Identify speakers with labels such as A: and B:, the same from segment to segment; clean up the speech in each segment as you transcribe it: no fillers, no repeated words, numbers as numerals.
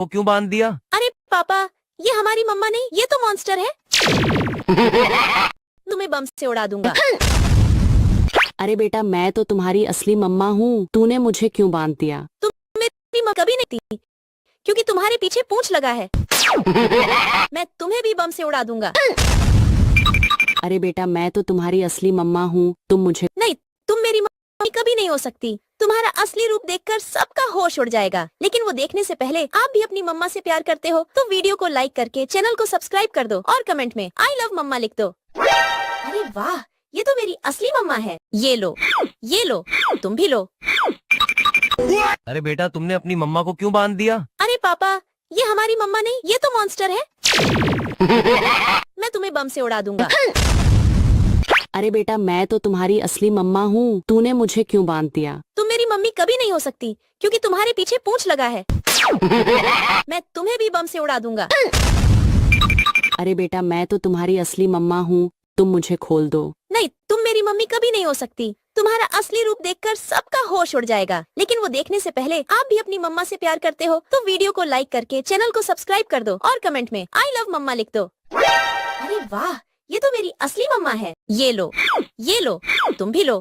A: को क्यों बांध दिया?
B: अरे पापा, ये हमारी मम्मा नहीं, ये तो मॉन्स्टर है। तुम्हें बम से उड़ा दूंगा।
C: अरे बेटा, मैं तो तुम्हारी असली मम्मा हूँ, तूने मुझे क्यों बांध दिया?
B: तुम मेरी माँ कभी नहीं थी, क्योंकि तुम्हारे पीछे पूंछ लगा है। मैं तुम्हें भी बम से उड़ा दूंगा।
C: अरे बेटा, मैं तो तुम्हारी असली मम्मा हूँ, तुम मुझे
B: नहीं, तुम मेरी मम्मी कभी नहीं हो सकती। तुम्हारा असली रूप देखकर सबका होश उड़ जाएगा। लेकिन वो देखने से पहले आप भी अपनी मम्मा से प्यार करते हो तो वीडियो को लाइक करके चैनल को सब्सक्राइब कर दो और कमेंट में आई लव मम्मा लिख दो। अरे वाह, ये तो मेरी असली मम्मा है। ये लो, तुम भी लो।
A: अरे बेटा, तुमने अपनी मम्मा को क्यों बांध दिया?
B: अरे पापा, ये हमारी मम्मा नहीं, ये तो मॉन्स्टर है। मैं तुम्हें बम से उड़ा दूंगा।
C: अरे बेटा, मैं तो तुम्हारी असली मम्मा हूँ, तूने मुझे क्यों बांध दिया?
B: तुम मेरी मम्मी कभी नहीं हो सकती, क्योंकि तुम्हारे पीछे पूंछ लगा है। मैं तुम्हें भी बम से उड़ा दूंगा।
C: अरे बेटा, मैं तो तुम्हारी असली मम्मा हूँ, तुम मुझे खोल दो।
B: नहीं, तुम मेरी मम्मी कभी नहीं हो सकती। तुम्हारा असली रूप देखकर सबका होश उड़ जाएगा। लेकिन वो देखने से पहले आप भी अपनी मम्मा से प्यार करते हो तो वीडियो को लाइक करके चैनल को सब्सक्राइब कर दो और कमेंट में आई लव मम्मा लिख दो। अरे वाह, ये तो मेरी असली मम्मा है। ये लो, तुम भी लो।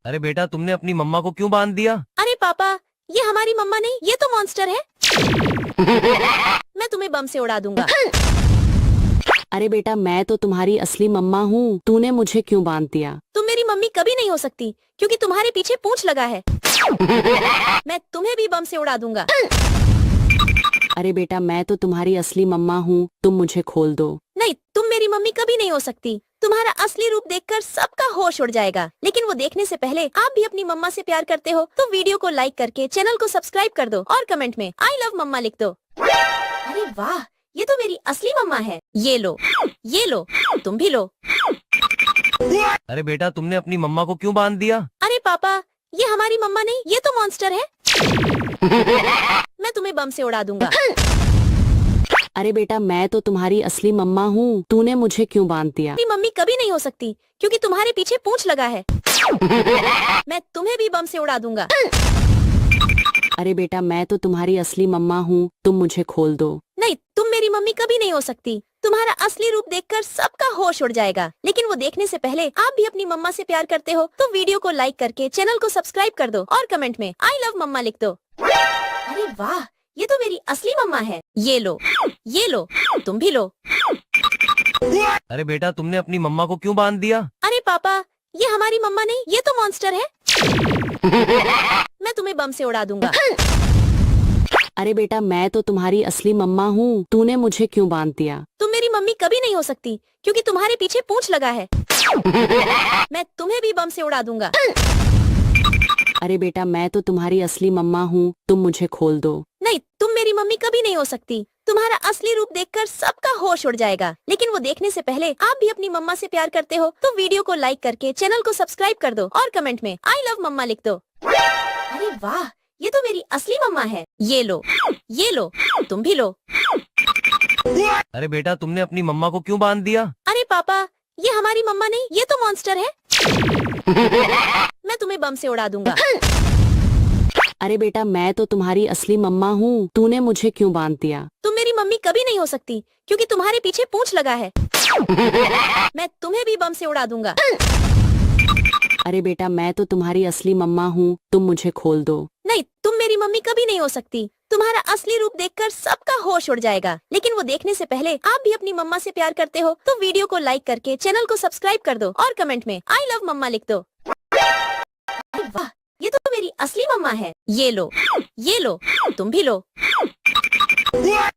A: अरे बेटा, तुमने अपनी मम्मा को क्यों बांध दिया?
B: अरे पापा, ये हमारी मम्मा नहीं, ये तो मॉन्स्टर है। मैं तुम्हें बम से उड़ा दूंगा।
C: अरे बेटा, मैं तो तुम्हारी असली मम्मा हूँ, तूने मुझे क्यों बांध दिया?
B: तुम मेरी मम्मी कभी नहीं हो सकती, क्योंकि तुम्हारे पीछे पूंछ लगा है। मैं तुम्हें भी बम से उड़ा दूंगा।
C: अरे बेटा, मैं तो तुम्हारी असली मम्मा हूँ, तुम मुझे खोल दो।
B: नहीं, तुम मेरी मम्मी कभी नहीं हो सकती। तुम्हारा असली रूप देखकर सबका होश उड़ जाएगा। लेकिन वो देखने से पहले आप भी अपनी मम्मा से प्यार करते हो तो वीडियो को लाइक करके चैनल को सब्सक्राइब कर दो और कमेंट में आई लव मम्मा लिख दो। अरे वाह, ये तो मेरी असली मम्मा है। ये लो, तुम भी लो।
A: अरे बेटा, तुमने अपनी मम्मा को क्यों बांध दिया?
B: अरे पापा, ये हमारी मम्मा नहीं, ये तो मॉन्स्टर है। मैं तुम्हें बम से उड़ा दूंगा।
C: अरे बेटा, मैं तो तुम्हारी असली मम्मा हूँ, तूने मुझे क्यों बांध दिया?
B: मेरी मम्मी कभी नहीं हो सकती, क्योंकि तुम्हारे पीछे पूंछ लगा है। मैं तुम्हें भी बम से उड़ा दूंगा।
C: अरे बेटा, मैं तो तुम्हारी असली मम्मा हूँ, तुम मुझे खोल दो।
B: नहीं, तुम मेरी मम्मी कभी नहीं हो सकती। तुम्हारा असली रूप देखकर सबका होश उड़ जाएगा। लेकिन वो देखने से पहले आप भी अपनी मम्मा से प्यार करते हो तो वीडियो को लाइक करके चैनल को सब्सक्राइब कर दो और कमेंट में आई लव मम्मा लिख दो। अरे वाह, ये तो मेरी असली मम्मा है। ये लो, तुम भी लो।
A: अरे बेटा, तुमने अपनी मम्मा को क्यों बांध दिया?
B: अरे पापा, ये हमारी मम्मा नहीं, ये तो मॉन्स्टर है। मैं तुम्हें बम से उड़ा दूंगा।
C: अरे बेटा, मैं तो तुम्हारी असली मम्मा हूँ, तूने मुझे क्यों बांध दिया?
B: तुम मेरी मम्मी कभी नहीं हो सकती, क्योंकि तुम्हारे पीछे पूंछ लगा है। मैं तुम्हें भी बम से उड़ा दूंगा।
C: अरे बेटा, मैं तो तुम्हारी असली मम्मा हूँ, तुम मुझे खोल दो।
B: नहीं, तुम मेरी मम्मी कभी नहीं हो सकती। तुम्हारा असली रूप देखकर सबका होश उड़ जाएगा। लेकिन वो देखने से पहले आप भी अपनी मम्मा से प्यार करते हो तो वीडियो को लाइक करके चैनल को सब्सक्राइब कर दो और कमेंट में आई लव मम्मा लिख दो। अरे वाह, ये तो मेरी असली मम्मा है। ये लो, तुम भी लो।
A: अरे बेटा, तुमने अपनी मम्मा को क्यों बांध दिया?
B: अरे पापा, ये हमारी मम्मा नहीं, ये तो मॉन्स्टर है। मैं तुम्हें बम से उड़ा दूंगा।
C: अरे बेटा, मैं तो तुम्हारी असली मम्मा हूँ, तूने मुझे क्यों बांध दिया?
B: तुम मेरी मम्मी कभी नहीं हो सकती, क्योंकि तुम्हारे पीछे पूंछ लगा है। मैं तुम्हें भी बम से उड़ा दूंगा।
C: अरे बेटा, मैं तो तुम्हारी असली मम्मा हूँ, तुम मुझे खोल दो।
B: नहीं, तुम मेरी मम्मी कभी नहीं हो सकती। तुम्हारा असली रूप देखकर सबका होश उड़ जाएगा। लेकिन वो देखने से पहले आप भी अपनी मम्मा से प्यार करते हो तो वीडियो को लाइक करके चैनल को सब्सक्राइब कर दो और कमेंट में आई लव मम्मा लिख दो। अरे वाह, ये तो मेरी असली मम्मा है। ये लो, तुम भी लो।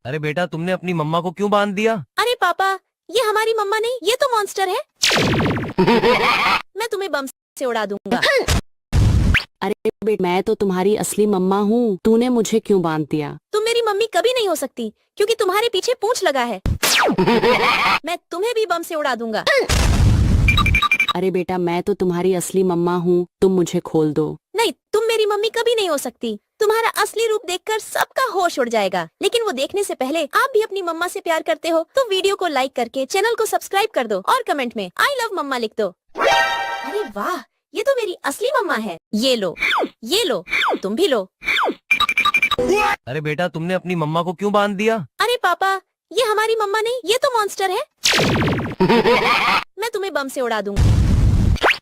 A: अरे बेटा, तुमने अपनी मम्मा को क्यों बांध दिया?
B: अरे पापा, ये हमारी मम्मा नहीं, ये तो मॉन्स्टर है। मैं तुम्हें बम से उड़ा दूंगा।
C: अरे बेटा, मैं तो तुम्हारी असली मम्मा हूँ, तूने मुझे क्यों बांध दिया?
B: तुम मेरी मम्मी कभी नहीं हो सकती, क्योंकि तुम्हारे पीछे पूंछ लगा है। मैं तुम्हें भी बम से उड़ा दूंगा।
C: अरे बेटा, मैं तो तुम्हारी असली मम्मा हूँ, तुम मुझे खोल दो।
B: नहीं, तुम मेरी मम्मी कभी नहीं हो सकती। तुम्हारा असली रूप देखकर सबका होश उड़ जाएगा। लेकिन वो देखने से पहले आप भी अपनी मम्मा से प्यार करते हो तो वीडियो को लाइक करके चैनल को सब्सक्राइब कर दो और कमेंट में आई लव मम्मा लिख दो। अरे वाह, ये तो मेरी असली मम्मा है। ये लो, तुम भी लो।
A: अरे बेटा तुमने अपनी मम्मा को क्यों बांध दिया?
B: अरे पापा, ये हमारी मम्मा नहीं, ये तो मॉन्स्टर है। मैं तुम्हें बम से उड़ा दूंगा।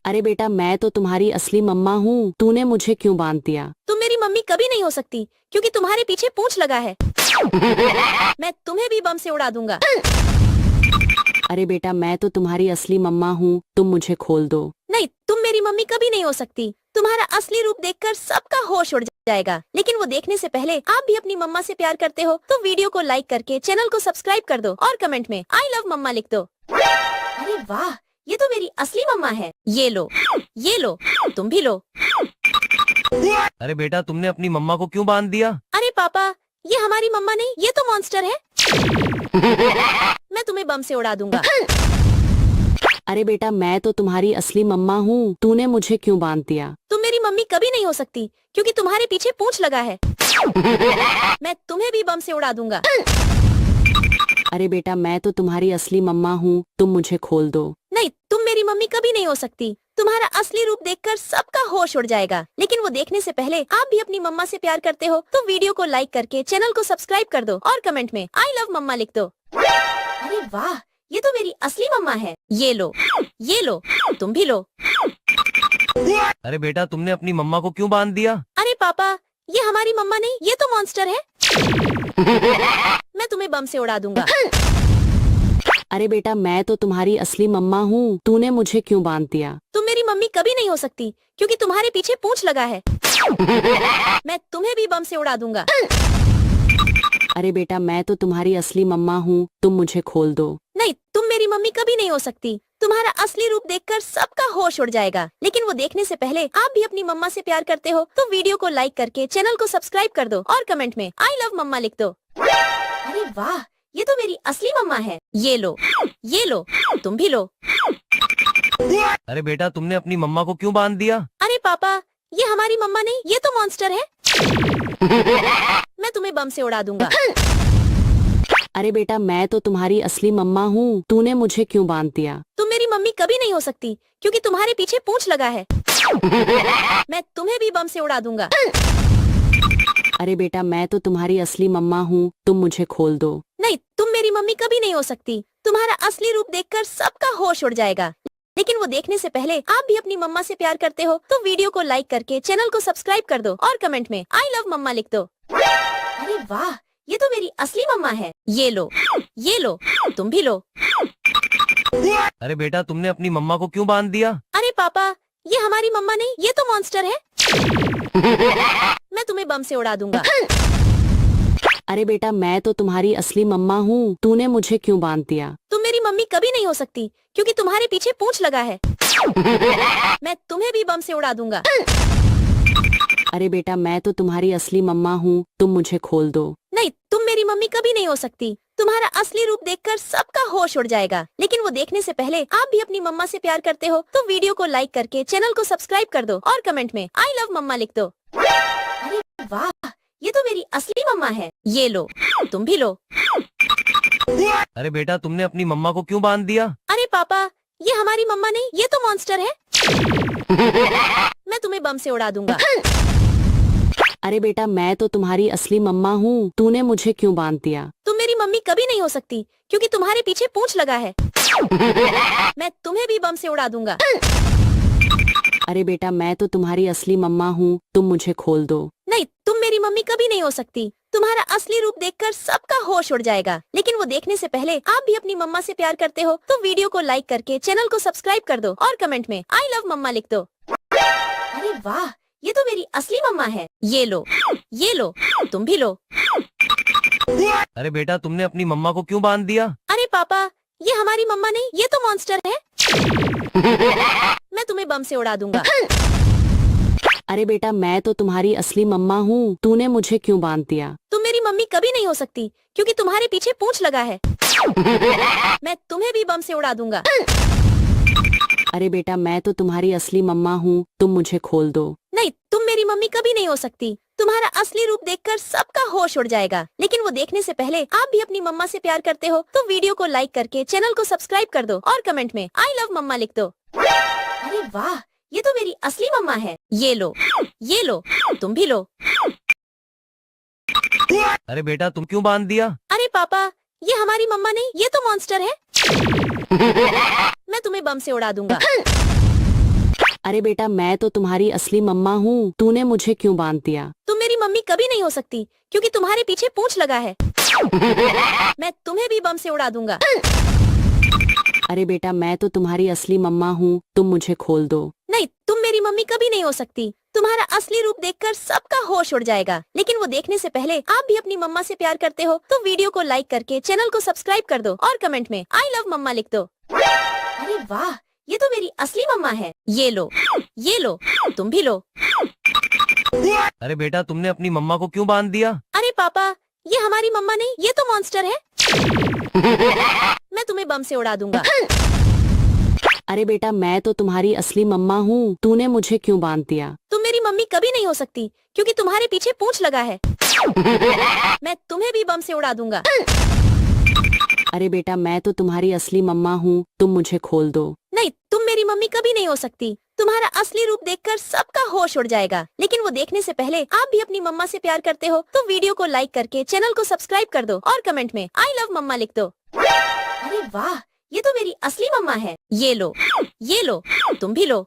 C: अरे बेटा मैं तो तुम्हारी असली मम्मा हूँ, तूने मुझे क्यों बांध दिया?
B: तुम मेरी मम्मी कभी नहीं हो सकती क्योंकि तुम्हारे पीछे पूंछ लगा है। मैं तुम्हें भी बम से उड़ा दूंगा।
C: अरे बेटा मैं तो तुम्हारी असली मम्मा हूँ, तुम मुझे खोल दो।
B: नहीं, तुम मेरी मम्मी कभी नहीं हो सकती। तुम्हारा असली रूप देखकर सबका होश उड़ जाएगा, लेकिन वो देखने से पहले आप भी अपनी मम्मा से प्यार करते हो तो वीडियो को लाइक करके चैनल को सब्सक्राइब कर दो और कमेंट में आई लव मम्मा लिख दो। अरे वाह, ये तो मेरी असली मम्मा है। ये लो, तुम भी लो।
A: अरे बेटा तुमने अपनी मम्मा को क्यों बांध दिया?
B: अरे पापा, ये हमारी मम्मा नहीं, ये तो मॉन्स्टर है। मैं तुम्हें बम से उड़ा दूंगा।
C: अरे बेटा मैं तो तुम्हारी असली मम्मा हूँ, तूने मुझे क्यों बांध दिया?
B: तुम मेरी मम्मी कभी नहीं हो सकती क्योंकि तुम्हारे पीछे पूंछ लगा है। मैं तुम्हें भी बम से उड़ा दूंगा।
C: अरे बेटा मैं तो तुम्हारी असली मम्मा हूँ, तुम मुझे खोल दो।
B: नहीं, तुम मेरी मम्मी कभी नहीं हो सकती। तुम्हारा असली रूप देखकर सबका होश उड़ जाएगा, लेकिन वो देखने से पहले आप भी अपनी मम्मा से प्यार करते हो तो वीडियो को लाइक करके चैनल को सब्सक्राइब कर दो और कमेंट में आई लव मम्मा लिख दो। अरे वाह, ये तो मेरी असली मम्मा है। ये लो, तुम भी लो।
A: अरे बेटा तुमने अपनी मम्मा को क्यों बांध दिया?
B: अरे पापा, ये हमारी मम्मा नहीं, ये तो मॉन्स्टर है। मैं तुम्हें बम से उड़ा दूंगा।
C: अरे बेटा मैं तो तुम्हारी असली मम्मा हूँ, तूने मुझे क्यों बांध दिया?
B: तुम मेरी मम्मी कभी नहीं हो सकती क्योंकि तुम्हारे पीछे पूंछ लगा है। मैं तुम्हें भी बम से उड़ा दूंगा।
C: अरे बेटा मैं तो तुम्हारी असली मम्मा हूँ, तुम मुझे खोल दो।
B: नहीं, तुम मेरी मम्मी कभी नहीं हो सकती। तुम्हारा असली रूप देखकर सबका होश उड़ जाएगा, लेकिन वो देखने से पहले आप भी अपनी मम्मा से प्यार करते हो तो वीडियो को लाइक करके चैनल को सब्सक्राइब कर दो और कमेंट में आई लव मम्मा लिख दो। अरे वाह, ये तो मेरी असली मम्मा है। ये लो, तुम भी लो।
A: अरे बेटा तुमने अपनी मम्मा को क्यों बांध दिया?
B: अरे पापा, ये हमारी मम्मा नहीं, ये तो मॉन्स्टर है। मैं तुम्हें बम से उड़ा दूंगा।
C: अरे बेटा मैं तो तुम्हारी असली मम्मा हूँ, तूने मुझे क्यों बांध दिया?
B: तुम मेरी मम्मी कभी नहीं हो सकती क्योंकि तुम्हारे पीछे पूंछ लगा है। मैं तुम्हें भी बम से उड़ा दूंगा।
C: अरे बेटा मैं तो तुम्हारी असली मम्मा हूँ, तुम मुझे खोल दो।
B: नहीं, तुम मेरी मम्मी कभी नहीं हो सकती। तुम्हारा असली रूप देखकर सबका होश उड़ जाएगा, लेकिन वो देखने से पहले आप भी अपनी मम्मा से प्यार करते हो तो वीडियो को लाइक करके चैनल को सब्सक्राइब कर दो और कमेंट में आई लव मम्मा लिख दो। अरे वाह, ये तो मेरी असली मम्मा है। ये लो, तुम भी लो।
A: अरे बेटा तुमने अपनी मम्मा को क्यों बांध दिया?
B: अरे पापा, ये हमारी मम्मा नहीं, ये तो मॉन्स्टर है। मैं तुम्हें बम से उड़ा दूंगा।
C: अरे बेटा मैं तो तुम्हारी असली मम्मा हूँ, तूने मुझे क्यों बांध दिया?
B: तुम मेरी मम्मी कभी नहीं हो सकती क्योंकि तुम्हारे पीछे पूंछ लगा है। मैं तुम्हें भी बम से उड़ा दूंगा।
C: अरे बेटा मैं तो तुम्हारी असली मम्मा हूँ, तुम मुझे खोल दो।
B: नहीं, तुम मेरी मम्मी कभी नहीं हो सकती। तुम्हारा असली रूप देखकर सबका होश उड़ जाएगा, लेकिन वो देखने से पहले आप भी अपनी मम्मा से प्यार करते हो तो वीडियो को लाइक करके चैनल को सब्सक्राइब कर दो और कमेंट में आई लव मम्मा लिख दो। अरे वाह, ये तो मेरी असली मम्मा है। ये लो, तुम भी लो।
A: अरे बेटा तुमने अपनी मम्मा को क्यों बांध दिया?
B: अरे पापा, ये हमारी मम्मा नहीं, ये तो मॉन्स्टर है। मैं तुम्हें बम से उड़ा दूंगा।
C: अरे बेटा मैं तो तुम्हारी असली मम्मा हूँ, तूने मुझे क्यों बांध दिया?
B: तुम मेरी मम्मी कभी नहीं हो सकती क्योंकि तुम्हारे पीछे पूंछ लगा है। मैं तुम्हें भी बम से उड़ा दूंगा।
C: अरे बेटा मैं तो तुम्हारी असली मम्मा हूँ, तुम मुझे खोल दो।
B: नहीं, तुम मेरी मम्मी कभी नहीं हो सकती। तुम्हारा असली रूप देखकर सबका होश उड़ जाएगा, लेकिन वो देखने से पहले आप भी अपनी मम्मा से प्यार करते हो तो वीडियो को लाइक करके चैनल को सब्सक्राइब कर दो और कमेंट में आई लव मम्मा लिख दो। अरे वाह, ये तो मेरी असली मम्मा है। ये लो, तुम भी लो।
A: अरे बेटा तुमने अपनी मम्मा को क्यों बांध दिया?
B: अरे पापा, ये हमारी मम्मा नहीं, ये तो मॉन्स्टर है। मैं तुम्हें बम से उड़ा दूंगा।
C: अरे बेटा मैं तो तुम्हारी असली मम्मा हूँ, तूने मुझे क्यों बांध दिया?
B: तुम मेरी मम्मी कभी नहीं हो सकती क्योंकि तुम्हारे पीछे पूंछ लगा है। मैं तुम्हें भी बम से उड़ा दूंगा।
C: अरे बेटा मैं तो तुम्हारी असली मम्मा हूँ, तुम मुझे खोल दो।
B: नहीं, तुम मेरी मम्मी कभी नहीं हो सकती। तुम्हारा असली रूप देखकर सबका होश उड़ जाएगा, लेकिन वो देखने से पहले आप भी अपनी मम्मा से प्यार करते हो तो वीडियो को लाइक करके चैनल को सब्सक्राइब कर दो और कमेंट में आई लव मम्मा लिख दो। अरे वाह, ये तो मेरी असली मम्मा है। ये लो, तुम भी लो।
A: अरे बेटा तुम क्यों बांध दिया?
B: अरे पापा, ये हमारी मम्मा नहीं, ये तो मॉन्स्टर है। मैं तुम्हें बम से उड़ा दूंगा।
C: अरे बेटा मैं तो तुम्हारी असली मम्मा हूँ, तूने मुझे क्यों बांध दिया?
B: तुम मेरी मम्मी कभी नहीं हो सकती क्योंकि तुम्हारे पीछे पूंछ लगा है। मैं तुम्हें भी बम से उड़ा दूंगा।
C: अरे बेटा मैं तो तुम्हारी असली मम्मा हूँ, तुम मुझे खोल दो।
B: नहीं, तुम मेरी मम्मी कभी नहीं हो सकती। तुम्हारा असली रूप देखकर सबका होश उड़ जाएगा, लेकिन वो देखने से पहले आप भी अपनी मम्मा से प्यार करते हो तो वीडियो को लाइक करके चैनल को सब्सक्राइब कर दो और कमेंट में आई लव मम्मा लिख दो। अरे वाह, ये तो मेरी असली मम्मा है। ये लो, तुम भी लो।
A: अरे बेटा तुमने अपनी मम्मा को क्यों बांध दिया?
B: अरे पापा, ये हमारी मम्मा नहीं, ये तो मॉन्स्टर है। मैं तुम्हें बम से उड़ा दूंगा।
C: अरे बेटा मैं तो तुम्हारी असली मम्मा हूँ, तूने मुझे क्यों बांध दिया?
B: तुम मेरी मम्मी कभी नहीं हो सकती क्योंकि तुम्हारे पीछे पूंछ लगा है। मैं तुम्हें भी बम से उड़ा दूंगा।
C: अरे बेटा मैं तो तुम्हारी असली मम्मा हूँ, तुम मुझे खोल दो।
B: नहीं, तुम मेरी मम्मी कभी नहीं हो सकती। तुम्हारा असली रूप देखकर सबका होश उड़ जाएगा, लेकिन वो देखने से पहले आप भी अपनी मम्मा से प्यार करते हो तो वीडियो को लाइक करके चैनल को सब्सक्राइब कर दो और कमेंट में आई लव मम्मा लिख दो। अरे वाह, ये तो मेरी असली मम्मा है। ये लो, तुम भी लो।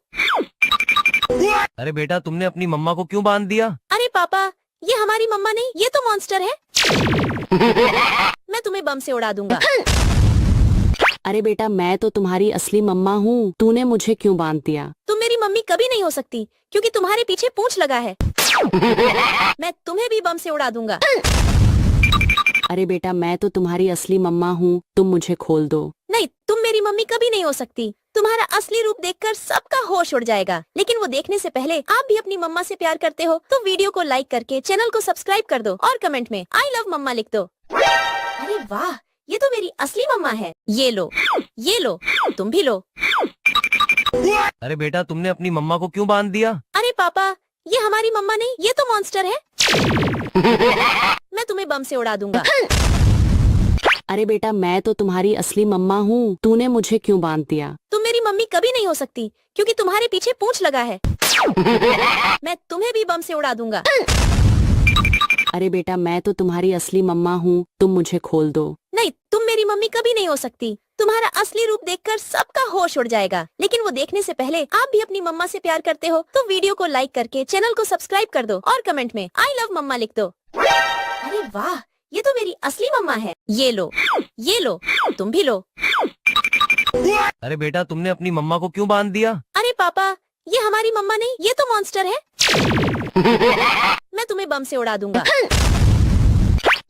A: अरे बेटा तुमने अपनी मम्मा को क्यों बांध दिया?
B: अरे पापा, ये हमारी मम्मा नहीं, ये तो मॉन्स्टर है। मैं तुम्हें बम से उड़ा दूंगा।
C: अरे बेटा मैं तो तुम्हारी असली मम्मा हूँ, तूने मुझे क्यों बांध दिया?
B: तुम मेरी मम्मी कभी नहीं हो सकती क्योंकि तुम्हारे पीछे पूंछ लगा है। मैं तुम्हें भी बम से उड़ा दूंगा।
C: अरे बेटा मैं तो तुम्हारी असली मम्मा हूँ, तुम मुझे खोल दो।
B: नहीं, तुम मेरी मम्मी कभी नहीं हो सकती। तुम्हारा असली रूप देखकर सबका होश उड़ जाएगा, लेकिन वो देखने से पहले आप भी अपनी मम्मा से प्यार करते हो तो वीडियो को लाइक करके चैनल को सब्सक्राइब कर दो और कमेंट में आई लव मम्मा लिख दो। अरे वाह, ये तो मेरी असली मम्मा है। ये लो, तुम भी लो।
A: अरे बेटा तुमने अपनी मम्मा को क्यों बांध दिया?
B: अरे पापा, ये हमारी मम्मा नहीं, ये तो मॉन्स्टर है। मैं तुम्हें बम से उड़ा दूंगा।
C: अरे बेटा मैं तो तुम्हारी असली मम्मा हूँ, तूने मुझे क्यों बांध दिया?
B: तुम मेरी मम्मी कभी नहीं हो सकती क्योंकि तुम्हारे पीछे पूंछ लगा है। मैं तुम्हें भी बम से उड़ा दूंगा।
C: अरे बेटा मैं तो तुम्हारी असली मम्मा हूँ, तुम मुझे खोल दो।
B: नहीं, तुम मेरी मम्मी कभी नहीं हो सकती। तुम्हारा असली रूप देखकर सबका होश उड़ जाएगा, लेकिन वो देखने से पहले आप भी अपनी मम्मा से प्यार करते हो तो वीडियो को लाइक करके चैनल को सब्सक्राइब कर दो और कमेंट में आई लव मम्मा लिख दो। अरे वाह, ये तो मेरी असली मम्मा है। ये लो, तुम भी लो।
A: अरे बेटा तुमने अपनी मम्मा को क्यों बांध दिया?
B: अरे पापा, ये हमारी मम्मा नहीं, ये तो मॉन्स्टर है। मैं तुम्हें बम से उड़ा दूंगा।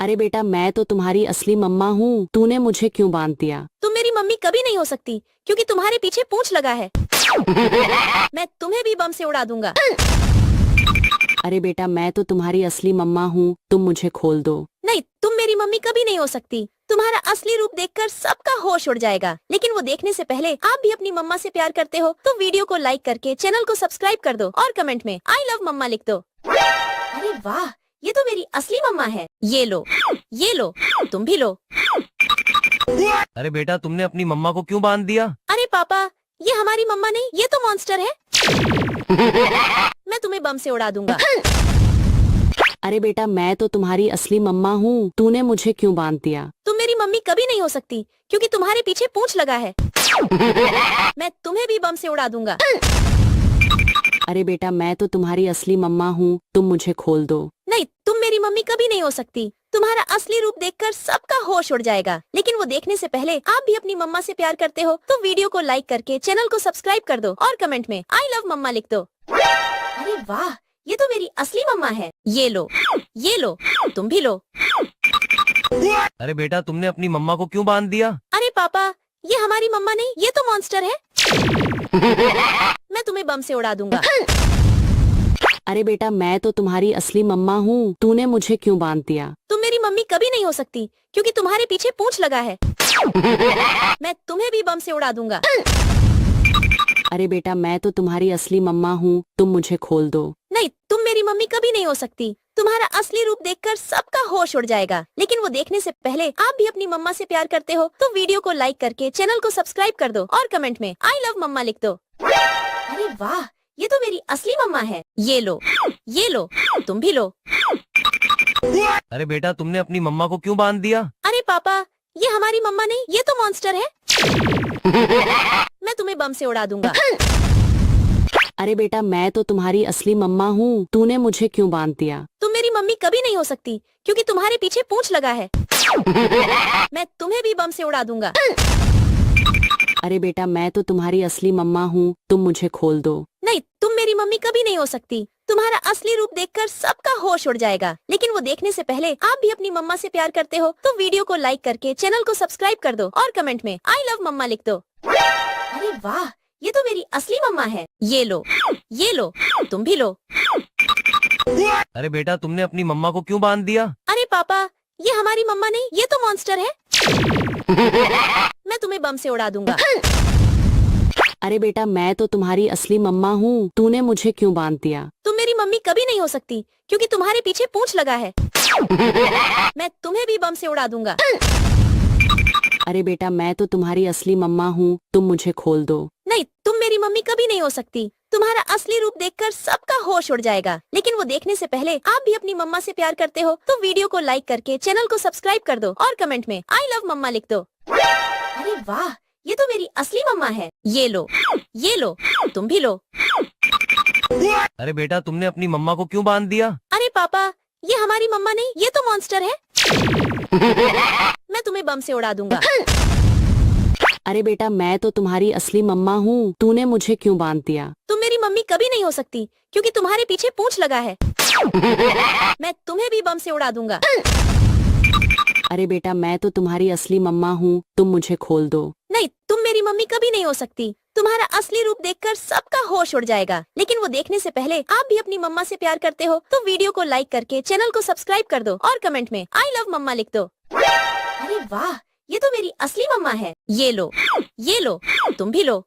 C: अरे बेटा मैं तो तुम्हारी असली मम्मा हूँ, तूने मुझे क्यों बांध दिया?
B: तुम मेरी मम्मी कभी नहीं हो सकती क्योंकि तुम्हारे पीछे पूंछ लगा है। मैं तुम्हें भी बम से उड़ा दूंगा।
C: अरे बेटा मैं तो तुम्हारी असली मम्मा हूँ, तुम मुझे खोल दो।
B: नहीं, तुम मेरी मम्मी कभी नहीं हो सकती। तुम्हारा असली रूप देखकर सबका होश उड़ जाएगा, लेकिन वो देखने से पहले आप भी अपनी मम्मा से प्यार करते हो तो वीडियो को लाइक करके चैनल को सब्सक्राइब कर दो और कमेंट में आई लव मम्मा लिख दो। अरे वाह, ये तो मेरी असली मम्मा है। ये लो, तुम भी लो।
A: अरे बेटा तुमने अपनी मम्मा को क्यों बांध दिया?
B: अरे पापा, ये हमारी मम्मा नहीं, ये तो मॉन्स्टर है। मैं तुम्हें बम से उड़ा दूंगा।
C: अरे बेटा मैं तो तुम्हारी असली मम्मा हूँ, तूने मुझे क्यों बांध दिया?
B: तुम मेरी मम्मी कभी नहीं हो सकती क्योंकि तुम्हारे पीछे पूंछ लगा है। मैं तुम्हें भी बम से उड़ा दूंगा।
C: अरे बेटा मैं तो तुम्हारी असली मम्मा हूँ, तुम मुझे खोल दो।
B: नहीं, तुम मेरी मम्मी कभी नहीं हो सकती। तुम्हारा असली रूप देखकर सबका होश उड़ जाएगा, लेकिन वो देखने से पहले आप भी अपनी मम्मा से प्यार करते हो तो वीडियो को लाइक करके चैनल को सब्सक्राइब कर दो और कमेंट में आई लव मम्मा लिख दो। अरे वाह, ये तो मेरी असली मम्मा है। ये लो, तुम भी लो।
A: अरे बेटा तुमने अपनी मम्मा को क्यों बांध दिया?
B: अरे पापा, ये हमारी मम्मा नहीं, ये तो मॉन्स्टर है। मैं तुम्हें बम से उड़ा दूंगा।
C: अरे बेटा मैं तो तुम्हारी असली मम्मा हूँ, तूने मुझे क्यों बांध दिया?
B: तुम मेरी मम्मी कभी नहीं हो सकती क्योंकि तुम्हारे पीछे पूंछ लगा है। मैं तुम्हें भी बम से उड़ा दूंगा।
C: अरे बेटा मैं तो तुम्हारी असली मम्मा हूँ, तुम मुझे खोल दो।
B: नहीं, तुम मेरी मम्मी कभी नहीं हो सकती। तुम्हारा असली रूप देखकर सबका होश उड़ जाएगा, लेकिन वो देखने से पहले आप भी अपनी मम्मा से प्यार करते हो तो वीडियो को लाइक करके चैनल को सब्सक्राइब कर दो और कमेंट में आई लव मम्मा लिख दो। अरे वाह, ये तो मेरी असली मम्मा है। ये लो, तुम भी लो।
A: अरे बेटा तुमने अपनी मम्मा को क्यों बांध दिया?
B: अरे पापा, ये हमारी मम्मा नहीं, ये तो मॉन्स्टर है। मैं तुम्हें बम से उड़ा दूंगा।
C: अरे बेटा मैं तो तुम्हारी असली मम्मा हूँ, तूने मुझे क्यों बांध दिया?
B: तुम मेरी मम्मी कभी नहीं हो सकती क्योंकि तुम्हारे पीछे पूंछ लगा है। मैं तुम्हें भी बम से उड़ा दूंगा।
C: अरे बेटा मैं तो तुम्हारी असली मम्मा हूँ, तुम मुझे खोल दो।
B: नहीं, तुम मेरी मम्मी कभी नहीं हो सकती। तुम्हारा असली रूप देखकर सबका होश उड़ जाएगा, लेकिन वो देखने से पहले आप भी अपनी मम्मा से प्यार करते हो तो वीडियो को लाइक करके चैनल को सब्सक्राइब कर दो और कमेंट में आई लव मम्मा लिख दो। अरे वाह, ये तो मेरी असली मम्मा है। ये लो, तुम भी लो।
A: अरे बेटा तुमने अपनी मम्मा को क्यों बांध दिया?
B: अरे पापा, ये हमारी मम्मा नहीं, ये तो मॉन्स्टर है। मैं तुम्हें बम से उड़ा दूंगा।
C: अरे बेटा मैं तो तुम्हारी असली मम्मा हूँ, तूने मुझे क्यों बांध दिया?
B: तुम मेरी मम्मी कभी नहीं हो सकती क्योंकि तुम्हारे पीछे पूंछ लगा है। मैं तुम्हें भी बम से उड़ा दूंगा।
C: अरे बेटा मैं तो तुम्हारी असली मम्मा हूँ, तुम मुझे खोल दो।
B: नहीं, तुम मेरी मम्मी कभी नहीं हो सकती। तुम्हारा असली रूप देखकर सबका होश उड़ जाएगा, लेकिन वो देखने से पहले आप भी अपनी मम्मा से प्यार करते हो तो वीडियो को लाइक करके चैनल को सब्सक्राइब कर दो और कमेंट में आई लव मम्मा लिख दो। अरे वाह, ये तो मेरी असली मम्मा है। ये लो, तुम भी लो।
A: अरे बेटा तुमने अपनी मम्मा को क्यों बांध दिया?
B: अरे पापा, ये हमारी मम्मा नहीं, ये तो मॉन्स्टर है। मैं तुम्हें बम से उड़ा दूंगा।
C: अरे बेटा मैं तो तुम्हारी असली मम्मा हूँ, तूने मुझे क्यों बांध दिया?
B: तुम मेरी मम्मी कभी नहीं हो सकती क्योंकि तुम्हारे पीछे पूंछ लगा है। मैं तुम्हें भी बम से उड़ा दूंगा।
C: अरे बेटा मैं तो तुम्हारी असली मम्मा हूँ, तुम मुझे खोल दो।
B: नहीं, तुम मेरी मम्मी कभी नहीं हो सकती। तुम्हारा असली रूप देखकर सबका होश उड़ जाएगा, लेकिन वो देखने से पहले आप भी अपनी मम्मा से प्यार करते हो तो वीडियो को लाइक करके चैनल को सब्सक्राइब कर दो और कमेंट में आई लव मम्मा लिख दो। अरे वाह, ये तो मेरी असली मम्मा है। ये लो, तुम भी लो।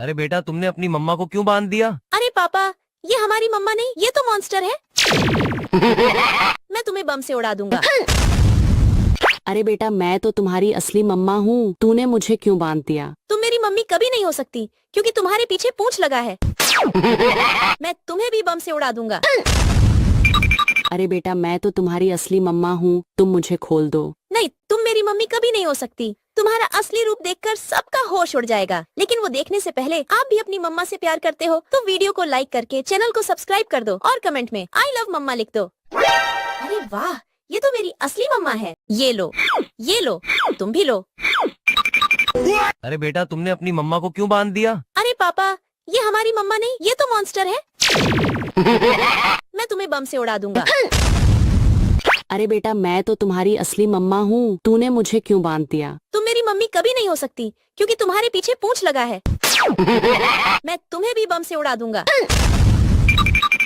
A: अरे बेटा तुमने अपनी मम्मा को क्यों बांध दिया?
B: अरे पापा, ये हमारी मम्मा नहीं, ये तो मॉन्स्टर है। मैं तुम्हें बम से उड़ा दूंगा।
C: अरे बेटा मैं तो तुम्हारी असली मम्मा हूँ, तूने मुझे क्यों बांध दिया?
B: तुम मेरी मम्मी कभी नहीं हो सकती क्योंकि तुम्हारे पीछे पूंछ लगा है। मैं तुम्हें भी बम से उड़ा दूंगा।
C: अरे बेटा मैं तो तुम्हारी असली मम्मा हूँ, तुम मुझे खोल दो।
B: नहीं, तुम मेरी मम्मी कभी नहीं हो सकती। तुम्हारा असली रूप देखकर सबका होश उड़ जाएगा, लेकिन वो देखने से पहले आप भी अपनी मम्मा से प्यार करते हो तो वीडियो को लाइक करके चैनल को सब्सक्राइब कर दो और कमेंट में आई लव मम्मा लिख दो। अरे वाह, ये तो मेरी असली मम्मा है। ये लो, तुम भी लो।
A: अरे बेटा तुमने अपनी मम्मा को क्यों बांध दिया?
B: अरे पापा, ये हमारी मम्मा नहीं, ये तो मॉन्स्टर है। मैं तुम्हें बम से उड़ा दूंगा।
C: अरे बेटा मैं तो तुम्हारी असली मम्मा हूँ, तूने मुझे क्यों बांध दिया?
B: तुम मेरी मम्मी कभी नहीं हो सकती क्योंकि तुम्हारे पीछे पूंछ लगा है। मैं तुम्हें भी बम से उड़ा दूंगा।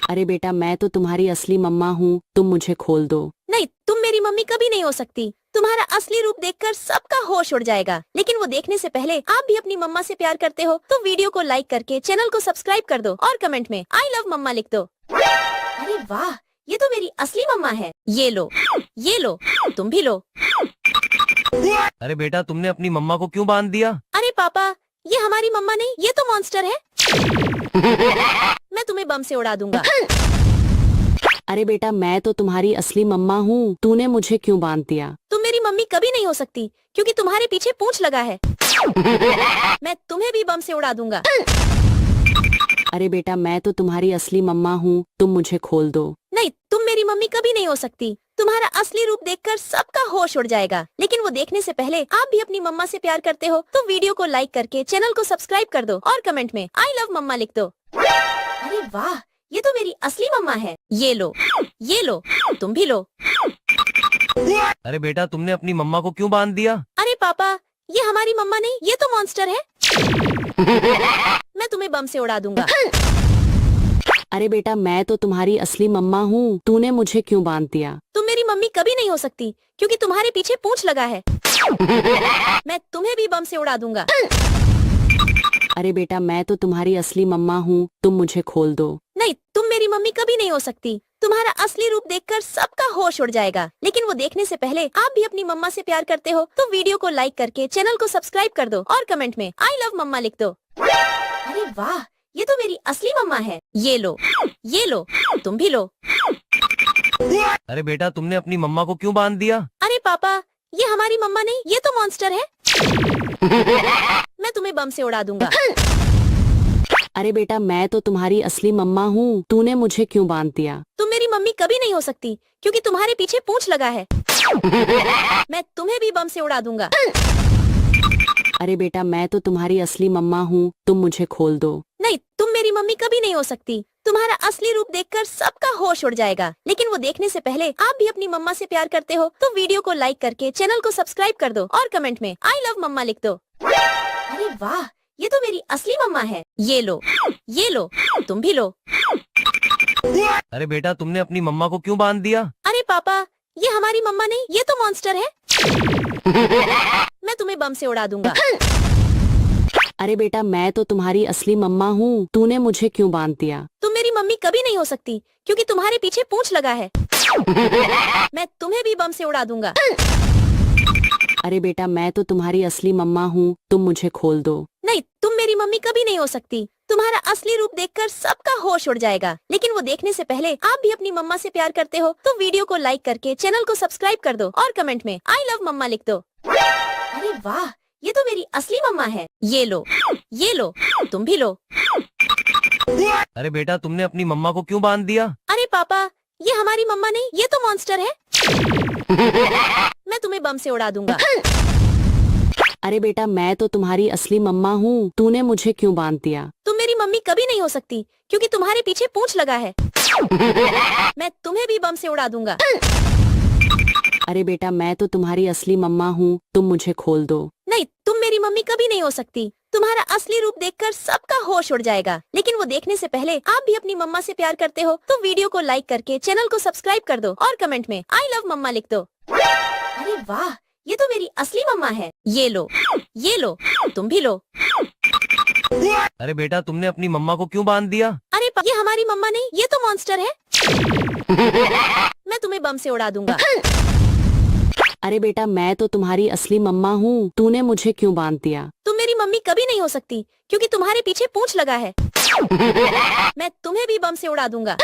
C: अरे बेटा मैं तो तुम्हारी असली मम्मा हूँ, तुम मुझे खोल दो।
B: नहीं, तुम मेरी मम्मी कभी नहीं हो सकती। तुम्हारा असली रूप देखकर सबका होश उड़ जाएगा, लेकिन वो देखने से पहले आप भी अपनी मम्मा से प्यार करते हो तो वीडियो को लाइक करके चैनल को सब्सक्राइब कर दो और कमेंट में आई लव मम्मा लिख दो। अरे वाह, ये तो मेरी असली मम्मा है। ये लो, तुम भी लो।
A: अरे बेटा तुमने अपनी मम्मा को क्यों बांध दिया?
B: अरे पापा, ये हमारी मम्मा नहीं, ये तो मॉन्स्टर है। मैं तुम्हें बम से उड़ा दूंगा।
C: अरे बेटा मैं तो तुम्हारी असली मम्मा हूँ, तूने मुझे क्यों बांध दिया?
B: तुम मेरी मम्मी कभी नहीं हो सकती क्योंकि तुम्हारे पीछे पूंछ लगा है। मैं तुम्हें भी बम से उड़ा दूंगा।
C: अरे बेटा मैं तो तुम्हारी असली मम्मा हूँ, तुम मुझे खोल दो।
B: नहीं, तुम मेरी मम्मी कभी नहीं हो सकती। तुम्हारा असली रूप देखकर सबका होश उड़ जाएगा, लेकिन वो देखने से पहले आप भी अपनी मम्मा से प्यार करते हो तो वीडियो को लाइक करके चैनल को सब्सक्राइब कर दो और कमेंट में आई लव मम्मा लिख दो। अरे वाह, ये तो मेरी असली मम्मा है। ये लो, तुम भी लो।
A: अरे बेटा तुमने अपनी मम्मा को क्यों बांध दिया?
B: अरे पापा, ये हमारी मम्मा नहीं, ये तो मॉन्स्टर है। मैं तुम्हें बम से उड़ा दूंगा।
C: अरे बेटा मैं तो तुम्हारी असली मम्मा हूँ, तूने मुझे क्यों बांध दिया?
B: तुम मेरी मम्मी कभी नहीं हो सकती क्योंकि तुम्हारे पीछे पूंछ लगा है। मैं तुम्हें भी बम से उड़ा दूंगा।
C: अरे बेटा मैं तो तुम्हारी असली मम्मा हूँ, तुम मुझे खोल दो।
B: नहीं, तुम मेरी मम्मी कभी नहीं हो सकती। तुम्हारा असली रूप देखकर सबका होश उड़ जाएगा, लेकिन वो देखने से पहले आप भी अपनी मम्मा से प्यार करते हो तो वीडियो को लाइक करके चैनल को सब्सक्राइब कर दो और कमेंट में आई लव मम्मा लिख दो। अरे वाह, ये तो मेरी असली मम्मा है। ये लो, तुम भी लो।
A: अरे बेटा तुमने अपनी मम्मा को क्यों बांध दिया?
B: अरे पापा, ये हमारी मम्मा नहीं, ये तो मॉन्स्टर है। मैं तुम्हें बम से उड़ा दूंगा।
C: अरे बेटा मैं तो तुम्हारी असली मम्मा हूँ, तूने मुझे क्यों बांध दिया?
B: तुम मेरी मम्मी कभी नहीं हो सकती क्योंकि तुम्हारे पीछे पूंछ लगा है। मैं तुम्हें भी बम से उड़ा दूंगा।
C: अरे बेटा मैं तो तुम्हारी असली मम्मा हूँ, तुम मुझे खोल दो।
B: नहीं, तुम मेरी मम्मी कभी नहीं हो सकती। तुम्हारा असली रूप देखकर सबका होश उड़ जाएगा, लेकिन वो देखने से पहले आप भी अपनी मम्मा से प्यार करते हो तो वीडियो को लाइक करके चैनल को सब्सक्राइब कर दो और कमेंट में आई लव मम्मा लिख दो। अरे वाह, ये तो मेरी असली मम्मा है। ये लो, तुम भी लो।
A: अरे बेटा तुमने अपनी मम्मा को क्यों बांध दिया?
B: अरे पापा, ये हमारी मम्मा नहीं, ये तो मॉन्स्टर है। मैं तुम्हें बम से उड़ा दूंगा।
C: अरे बेटा मैं तो तुम्हारी असली मम्मा हूँ, तूने मुझे क्यों बांध दिया?
B: तुम मेरी मम्मी कभी नहीं हो सकती क्योंकि तुम्हारे पीछे पूंछ लगा है। मैं तुम्हें भी बम से उड़ा दूंगा।
C: अरे बेटा मैं तो तुम्हारी असली मम्मा हूँ, तुम मुझे खोल दो।
B: नहीं, तुम मेरी मम्मी कभी नहीं हो सकती। तुम्हारा असली रूप देखकर सबका होश उड़ जाएगा, लेकिन वो देखने से पहले आप भी अपनी मम्मा से प्यार करते हो तो वीडियो को लाइक करके चैनल को सब्सक्राइब कर दो और कमेंट में आई लव मम्मा लिख दो। अरे वाह, ये तो मेरी असली मम्मा है। ये लो, तुम भी लो।
A: अरे बेटा तुमने अपनी मम्मा को क्यों बांध दिया?
B: अरे पापा, ये हमारी मम्मा नहीं, ये तो मॉन्स्टर है। मैं तुम्हें बम से उड़ा दूंगा।
C: अरे बेटा मैं तो तुम्हारी असली मम्मा हूँ, तूने मुझे क्यों बांध दिया?
B: तुम मेरी मम्मी कभी नहीं हो सकती क्योंकि तुम्हारे पीछे पूंछ लगा है। मैं तुम्हें भी बम से उड़ा दूंगा।
C: अरे बेटा मैं तो तुम्हारी असली मम्मा हूँ, तुम मुझे खोल दो।
B: नहीं, तुम मेरी मम्मी कभी नहीं हो सकती। तुम्हारा असली रूप देखकर सबका होश उड़ जाएगा, लेकिन वो देखने से पहले आप भी अपनी मम्मा से प्यार करते हो तो वीडियो को लाइक करके चैनल को सब्सक्राइब कर दो और कमेंट में आई लव मम्मा लिख दो। अरे वाह, ये तो मेरी असली मम्मा है। ये लो, तुम भी लो।
A: अरे बेटा तुमने अपनी मम्मा को क्यों बांध दिया?
B: अरे ये हमारी मम्मा नहीं, ये तो मॉन्स्टर है। मैं तुम्हें बम से उड़ा दूंगा।
C: अरे बेटा मैं तो तुम्हारी असली मम्मा हूँ, तूने मुझे क्यों बांध दिया?
B: तुम मेरी मम्मी कभी नहीं हो सकती क्योंकि तुम्हारे पीछे पूंछ लगा है। मैं तुम्हें भी बम से उड़ा दूंगा।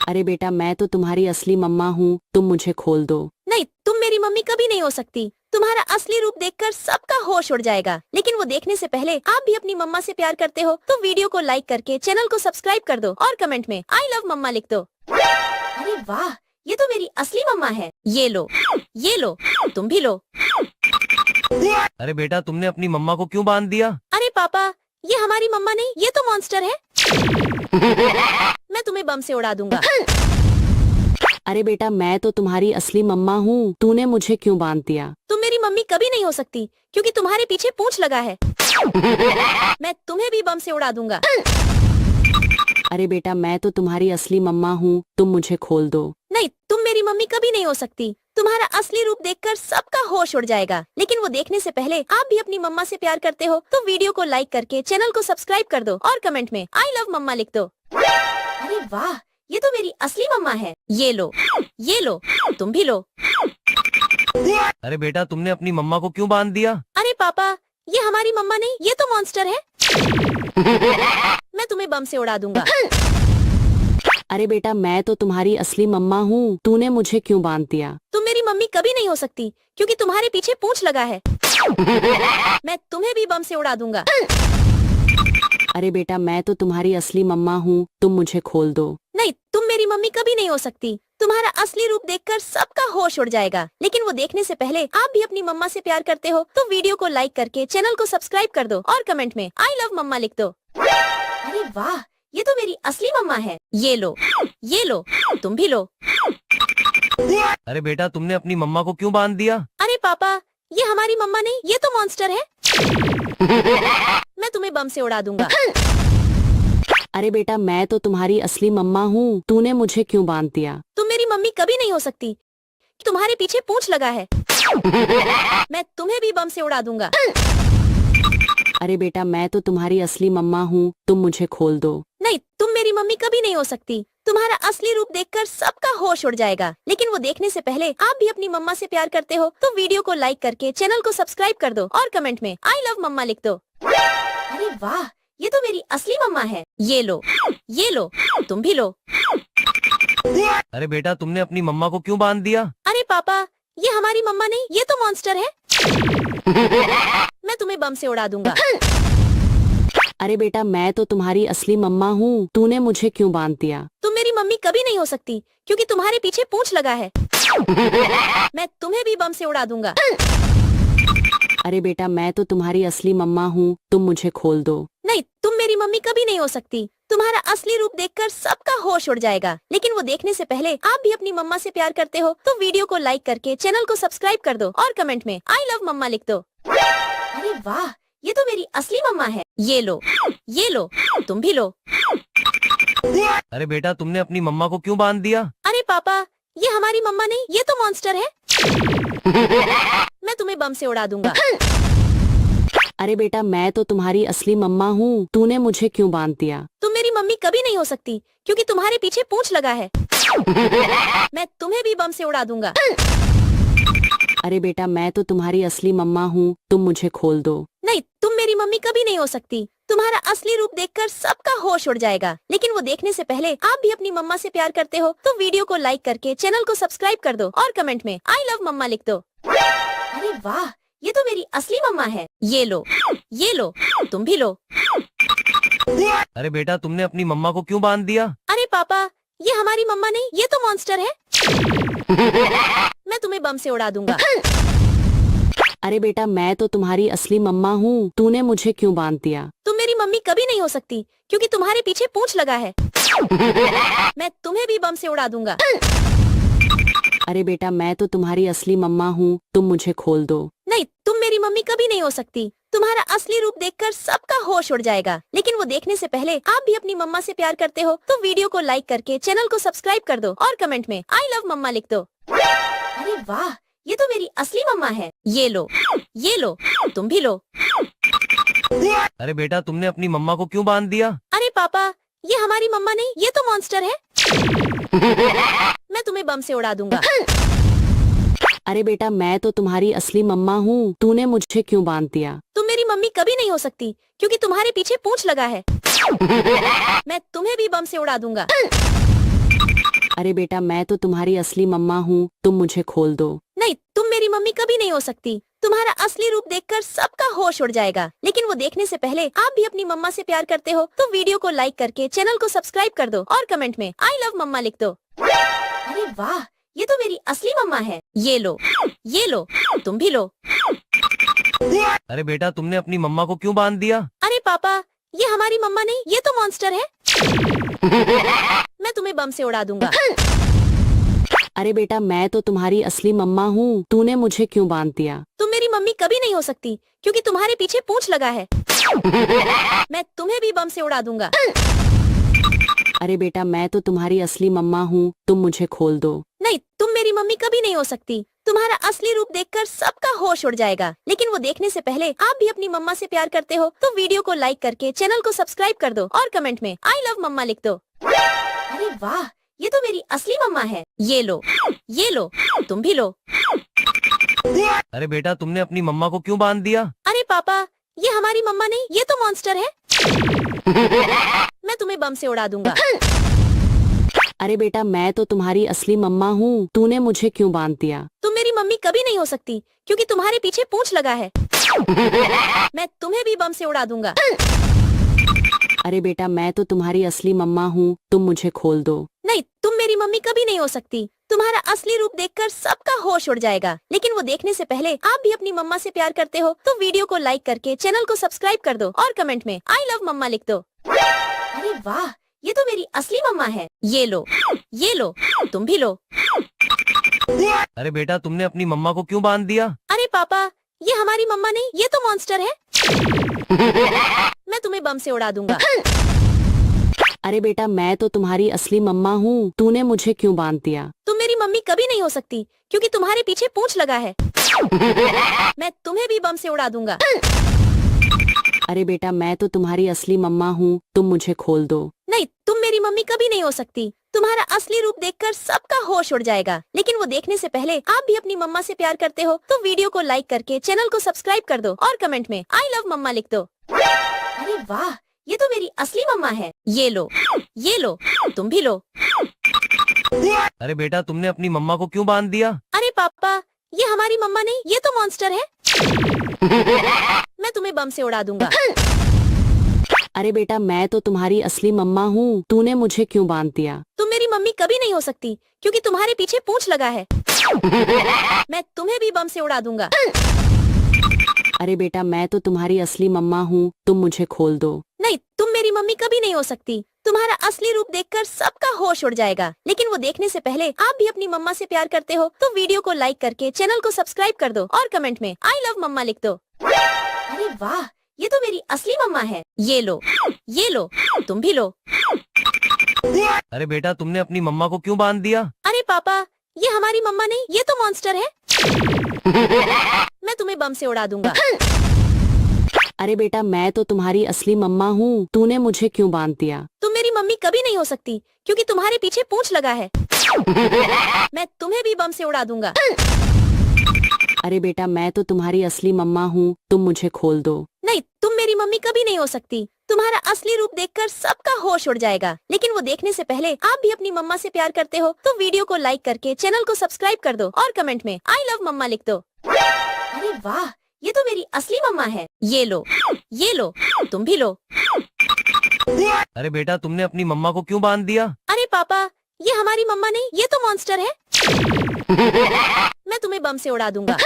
C: अरे बेटा मैं तो तुम्हारी असली मम्मा हूँ, तुम मुझे खोल दो।
B: नहीं, तुम मेरी मम्मी कभी नहीं हो सकती। तुम्हारा असली रूप देखकर सबका होश उड़ जाएगा, लेकिन वो देखने से पहले आप भी अपनी मम्मा से प्यार करते हो तो वीडियो को लाइक करके चैनल को सब्सक्राइब कर दो और कमेंट में आई लव मम्मा लिख दो। अरे वाह, ये तो मेरी असली मम्मा है। ये लो, तुम भी लो।
A: अरे बेटा तुमने अपनी मम्मा को क्यों बांध दिया?
B: अरे पापा, ये हमारी मम्मा नहीं, ये तो मॉन्स्टर है। मैं तुम्हें बम से उड़ा दूंगा।
C: अरे बेटा मैं तो तुम्हारी असली मम्मा हूँ, तूने मुझे क्यों बांध दिया?
B: तुम मेरी मम्मी कभी नहीं हो सकती क्योंकि तुम्हारे पीछे पूंछ लगा है। मैं तुम्हें भी बम से उड़ा दूंगा।
C: अरे बेटा मैं तो तुम्हारी असली मम्मा हूँ, तुम मुझे खोल दो।
B: नहीं, तुम मेरी मम्मी कभी नहीं हो सकती। तुम्हारा असली रूप देखकर सबका होश उड़ जाएगा, लेकिन वो देखने से पहले आप भी अपनी मम्मा से प्यार करते हो तो वीडियो को लाइक करके चैनल को सब्सक्राइब कर दो और कमेंट में आई लव मम्मा लिख दो। अरे वाह, ये तो मेरी असली मम्मा है। ये लो, तुम भी लो।
A: अरे बेटा तुमने अपनी मम्मा को क्यों बांध दिया?
B: अरे पापा, ये हमारी मम्मा नहीं, ये तो मॉन्स्टर है। मैं तुम्हें बम से उड़ा दूंगा।
C: अरे बेटा मैं तो तुम्हारी असली मम्मा हूँ, तूने मुझे क्यों बांध दिया?
B: तुम मेरी मम्मी कभी नहीं हो सकती क्योंकि तुम्हारे पीछे पूंछ लगा है। मैं तुम्हें भी बम से उड़ा दूंगा।
C: अरे बेटा मैं तो तुम्हारी असली मम्मा हूँ, तुम मुझे खोल दो।
B: नहीं, तुम मेरी मम्मी कभी नहीं हो सकती। तुम्हारा असली रूप देखकर सबका होश उड़ जाएगा, लेकिन वो देखने से पहले आप भी अपनी मम्मा से प्यार करते हो तो वीडियो को लाइक करके चैनल को सब्सक्राइब कर दो और कमेंट में आई लव मम्मा लिख दो। अरे वाह, ये तो मेरी असली मम्मा है। ये लो, तुम भी लो।
A: अरे बेटा तुमने अपनी मम्मा को क्यों बांध दिया?
B: अरे पापा, ये हमारी मम्मा नहीं, ये तो मॉन्स्टर है। मैं तुम्हें बम से उड़ा दूंगा।
C: अरे बेटा मैं तो तुम्हारी असली मम्मा हूँ, तूने मुझे क्यों बांध दिया?
B: तुम मेरी मम्मी कभी नहीं हो सकती। तुम्हारे पीछे पूंछ लगा है। मैं तुम्हें भी बम से उड़ा दूंगा।
C: अरे बेटा मैं तो तुम्हारी असली मम्मा हूँ, तुम मुझे खोल दो।
B: नहीं, तुम मेरी मम्मी कभी नहीं हो सकती। तुम्हारा असली रूप देखकर सबका होश उड़ जाएगा, लेकिन वो देखने से पहले आप भी अपनी मम्मा से प्यार करते हो तो वीडियो को लाइक करके चैनल को सब्सक्राइब कर दो और कमेंट में आई लव मम्मा लिख दो। अरे वाह, ये तो मेरी असली मम्मा है। ये लो, तुम भी लो।
A: अरे बेटा तुमने अपनी मम्मा को क्यों बांध दिया?
B: अरे पापा, ये हमारी मम्मा नहीं, ये तो मॉन्स्टर है। मैं तुम्हें बम से उड़ा दूंगा।
C: अरे बेटा मैं तो तुम्हारी असली मम्मा हूँ, तूने मुझे क्यों बांध दिया?
B: तुम मेरी मम्मी कभी नहीं हो सकती क्योंकि तुम्हारे पीछे पूंछ लगा है। मैं तुम्हें भी बम से उड़ा दूंगा।
C: अरे बेटा मैं तो तुम्हारी असली मम्मा हूँ, तुम मुझे खोल दो।
B: नहीं, तुम मेरी मम्मी कभी नहीं हो सकती। तुम्हारा असली रूप देखकर सबका होश उड़ जाएगा, लेकिन वो देखने से पहले आप भी अपनी मम्मा से प्यार करते हो तो वीडियो को लाइक करके चैनल को सब्सक्राइब कर दो और कमेंट में आई लव मम्मा लिख दो। अरे वाह, ये तो मेरी असली मम्मा है। ये लो, तुम भी लो।
A: अरे बेटा तुमने अपनी मम्मा को क्यों बांध दिया?
B: अरे पापा, ये हमारी मम्मा नहीं, ये तो मॉन्स्टर है। मैं तुम्हें बम से उड़ा दूंगा।
C: अरे बेटा मैं तो तुम्हारी असली मम्मा हूँ, तूने मुझे क्यों बांध दिया?
B: तुम मेरी मम्मी कभी नहीं हो सकती क्योंकि तुम्हारे पीछे पूंछ लगा है। मैं तुम्हें भी बम से उड़ा दूंगा।
C: अरे बेटा मैं तो तुम्हारी असली मम्मा हूँ, तुम मुझे खोल दो।
B: नहीं, तुम मेरी मम्मी कभी नहीं हो सकती। तुम्हारा असली रूप देखकर सबका होश उड़ जाएगा, लेकिन वो देखने से पहले आप भी अपनी मम्मा से प्यार करते हो तो वीडियो को लाइक करके चैनल को सब्सक्राइब कर दो और कमेंट में आई लव मम्मा लिख दो। अरे वाह, ये तो मेरी असली मम्मा है। ये लो, तुम भी लो।
A: अरे बेटा तुमने अपनी मम्मा को क्यों बांध दिया?
B: अरे पापा, ये हमारी मम्मा नहीं, ये तो मॉन्स्टर है। मैं तुम्हें बम से उड़ा दूंगा।
C: अरे बेटा मैं तो तुम्हारी असली मम्मा हूँ, तूने मुझे क्यों बांध दिया?
B: तुम मेरी मम्मी कभी नहीं हो सकती क्योंकि तुम्हारे पीछे पूंछ लगा है। मैं तुम्हें भी बम से उड़ा दूंगा।
C: अरे बेटा मैं तो तुम्हारी असली मम्मा हूँ, तुम मुझे खोल दो।
B: नहीं, तुम मेरी मम्मी कभी नहीं हो सकती। तुम्हारा असली रूप देखकर सबका होश उड़ जाएगा, लेकिन वो देखने से पहले आप भी अपनी मम्मा से प्यार करते हो तो वीडियो को लाइक करके चैनल को सब्सक्राइब कर दो और कमेंट में आई लव मम्मा लिख दो। अरे वाह, ये तो मेरी असली मम्मा है। ये लो, तुम भी लो।
A: अरे बेटा तुमने अपनी मम्मा को क्यों बांध दिया?
B: अरे पापा, ये हमारी मम्मा नहीं, ये तो मॉन्स्टर है। मैं तुम्हें बम से उड़ा दूंगा।
C: अरे बेटा मैं तो तुम्हारी असली मम्मा हूँ, तूने मुझे क्यों बांध दिया?
B: तुम मेरी मम्मी कभी नहीं हो सकती क्योंकि तुम्हारे पीछे पूंछ लगा है। मैं तुम्हें भी बम से उड़ा दूंगा।
C: अरे बेटा मैं तो तुम्हारी असली मम्मा हूँ, तुम मुझे खोल दो।
B: नहीं, तुम मेरी मम्मी कभी नहीं हो सकती। तुम्हारा असली रूप देखकर सबका होश उड़ जाएगा, लेकिन वो देखने से पहले आप भी अपनी मम्मा से प्यार करते हो तो वीडियो को लाइक करके चैनल को सब्सक्राइब कर दो और कमेंट में आई लव मम्मा लिख दो। अरे वाह, ये तो मेरी असली मम्मा है। ये लो, तुम भी लो।
A: अरे बेटा तुमने अपनी मम्मा को क्यों बांध दिया?
B: अरे पापा, ये हमारी मम्मा नहीं, ये तो मॉन्स्टर है। मैं तुम्हें बम से उड़ा दूंगा।
C: अरे बेटा मैं तो तुम्हारी असली मम्मा हूँ, तूने मुझे क्यों बांध दिया?
B: तुम मेरी मम्मी कभी नहीं हो सकती क्योंकि तुम्हारे पीछे पूंछ लगा है। मैं तुम्हें भी बम से उड़ा दूंगा।
C: अरे बेटा मैं तो तुम्हारी असली मम्मा हूँ, तुम मुझे खोल दो।
B: नहीं, तुम मेरी मम्मी कभी नहीं हो सकती। तुम्हारा असली रूप देखकर सबका होश उड़ जाएगा, लेकिन वो देखने से पहले आप भी अपनी मम्मा से प्यार करते हो तो वीडियो को लाइक करके चैनल को सब्सक्राइब कर दो और कमेंट में आई लव मम्मा लिख दो। अरे वाह, ये तो मेरी असली मम्मा है। ये लो, तुम भी लो।
A: अरे बेटा तुमने अपनी मम्मा को क्यों बांध दिया?
B: अरे पापा, ये हमारी मम्मा नहीं, ये तो मॉन्स्टर है। मैं तुम्हें बम से उड़ा दूंगा।
C: अरे बेटा मैं तो तुम्हारी असली मम्मा हूँ, तूने मुझे क्यों बांध दिया?
B: तुम मेरी मम्मी कभी नहीं हो सकती क्योंकि तुम्हारे पीछे पूंछ लगा है। मैं तुम्हें भी बम से उड़ा दूंगा।
C: अरे बेटा मैं तो तुम्हारी असली मम्मा हूँ, तुम मुझे खोल दो।
B: नहीं, तुम मेरी मम्मी कभी नहीं हो सकती। तुम्हारा असली रूप देखकर सबका होश उड़ जाएगा, लेकिन वो देखने से पहले आप भी अपनी मम्मा से प्यार करते हो तो वीडियो को लाइक करके चैनल को सब्सक्राइब कर दो और कमेंट में आई लव मम्मा लिख दो। अरे वाह, ये तो मेरी असली मम्मा है। ये लो, तुम भी लो।
A: अरे बेटा तुमने अपनी मम्मा को क्यों बांध दिया?
B: अरे पापा, ये हमारी मम्मा नहीं, ये तो मॉन्स्टर है। मैं तुम्हें बम से उड़ा दूंगा।
C: अरे बेटा मैं तो तुम्हारी असली मम्मा हूँ, तूने मुझे क्यों बांध दिया?
B: तुम मेरी मम्मी कभी नहीं हो सकती क्योंकि तुम्हारे पीछे पूंछ लगा है। मैं तुम्हें भी बम से उड़ा दूंगा।
C: अरे बेटा मैं तो तुम्हारी असली मम्मा हूँ, तुम मुझे खोल दो।
B: नहीं, तुम मेरी मम्मी कभी नहीं हो सकती। तुम्हारा असली रूप देखकर सबका होश उड़ जाएगा, लेकिन वो देखने से पहले आप भी अपनी मम्मा से प्यार करते हो तो वीडियो को लाइक करके चैनल को सब्सक्राइब कर दो और कमेंट में आई लव मम्मा लिख दो। अरे वाह, ये तो मेरी असली मम्मा है। ये लो, तुम भी लो।
A: अरे बेटा तुमने अपनी मम्मा को क्यों बांध दिया?
B: अरे पापा, ये हमारी मम्मा नहीं, ये तो मॉन्स्टर है। मैं तुम्हें बम से उड़ा दूंगा।
C: अरे बेटा मैं तो तुम्हारी असली मम्मा हूँ, तूने मुझे क्यों बांध दिया?
B: तुम मेरी मम्मी कभी नहीं हो सकती क्योंकि तुम्हारे पीछे पूंछ लगा है। मैं तुम्हें भी बम से उड़ा दूंगा।
C: अरे बेटा मैं तो तुम्हारी असली मम्मा हूँ, तुम मुझे खोल दो।
B: नहीं, तुम मेरी मम्मी कभी नहीं हो सकती। तुम्हारा असली रूप देखकर सबका होश उड़ जाएगा, लेकिन वो देखने से पहले आप भी अपनी मम्मा से प्यार करते हो तो वीडियो को लाइक करके चैनल को सब्सक्राइब कर दो और कमेंट में आई लव मम्मा लिख दो। अरे वाह, ये तो मेरी असली मम्मा है। ये लो, तुम भी लो।
A: अरे बेटा तुमने अपनी मम्मा को क्यों बांध दिया?
B: अरे पापा, ये हमारी मम्मा नहीं, ये तो मॉन्स्टर है। मैं तुम्हें बम से उड़ा दूंगा।
C: अरे बेटा मैं तो तुम्हारी असली मम्मा हूँ, तूने मुझे क्यों बांध दिया?
B: तुम मेरी मम्मी कभी नहीं हो सकती क्योंकि तुम्हारे पीछे पूंछ लगा है। मैं तुम्हें भी बम से उड़ा दूंगा।
C: अरे बेटा मैं तो तुम्हारी असली मम्मा हूँ, तुम मुझे खोल दो।
B: नहीं, तुम मेरी मम्मी कभी नहीं हो सकती। तुम्हारा असली रूप देखकर सबका होश उड़ जाएगा, लेकिन वो देखने से पहले आप भी अपनी मम्मा से प्यार करते हो तो वीडियो को लाइक करके चैनल को सब्सक्राइब कर दो और कमेंट में आई लव मम्मा लिख दो। अरे वाह, ये तो मेरी असली मम्मा है। ये लो, तुम भी लो।
A: अरे बेटा तुमने अपनी मम्मा को क्यों बांध दिया?
B: अरे पापा, ये हमारी मम्मा नहीं, ये तो मॉन्स्टर है। मैं तुम्हें बम से उड़ा दूंगा।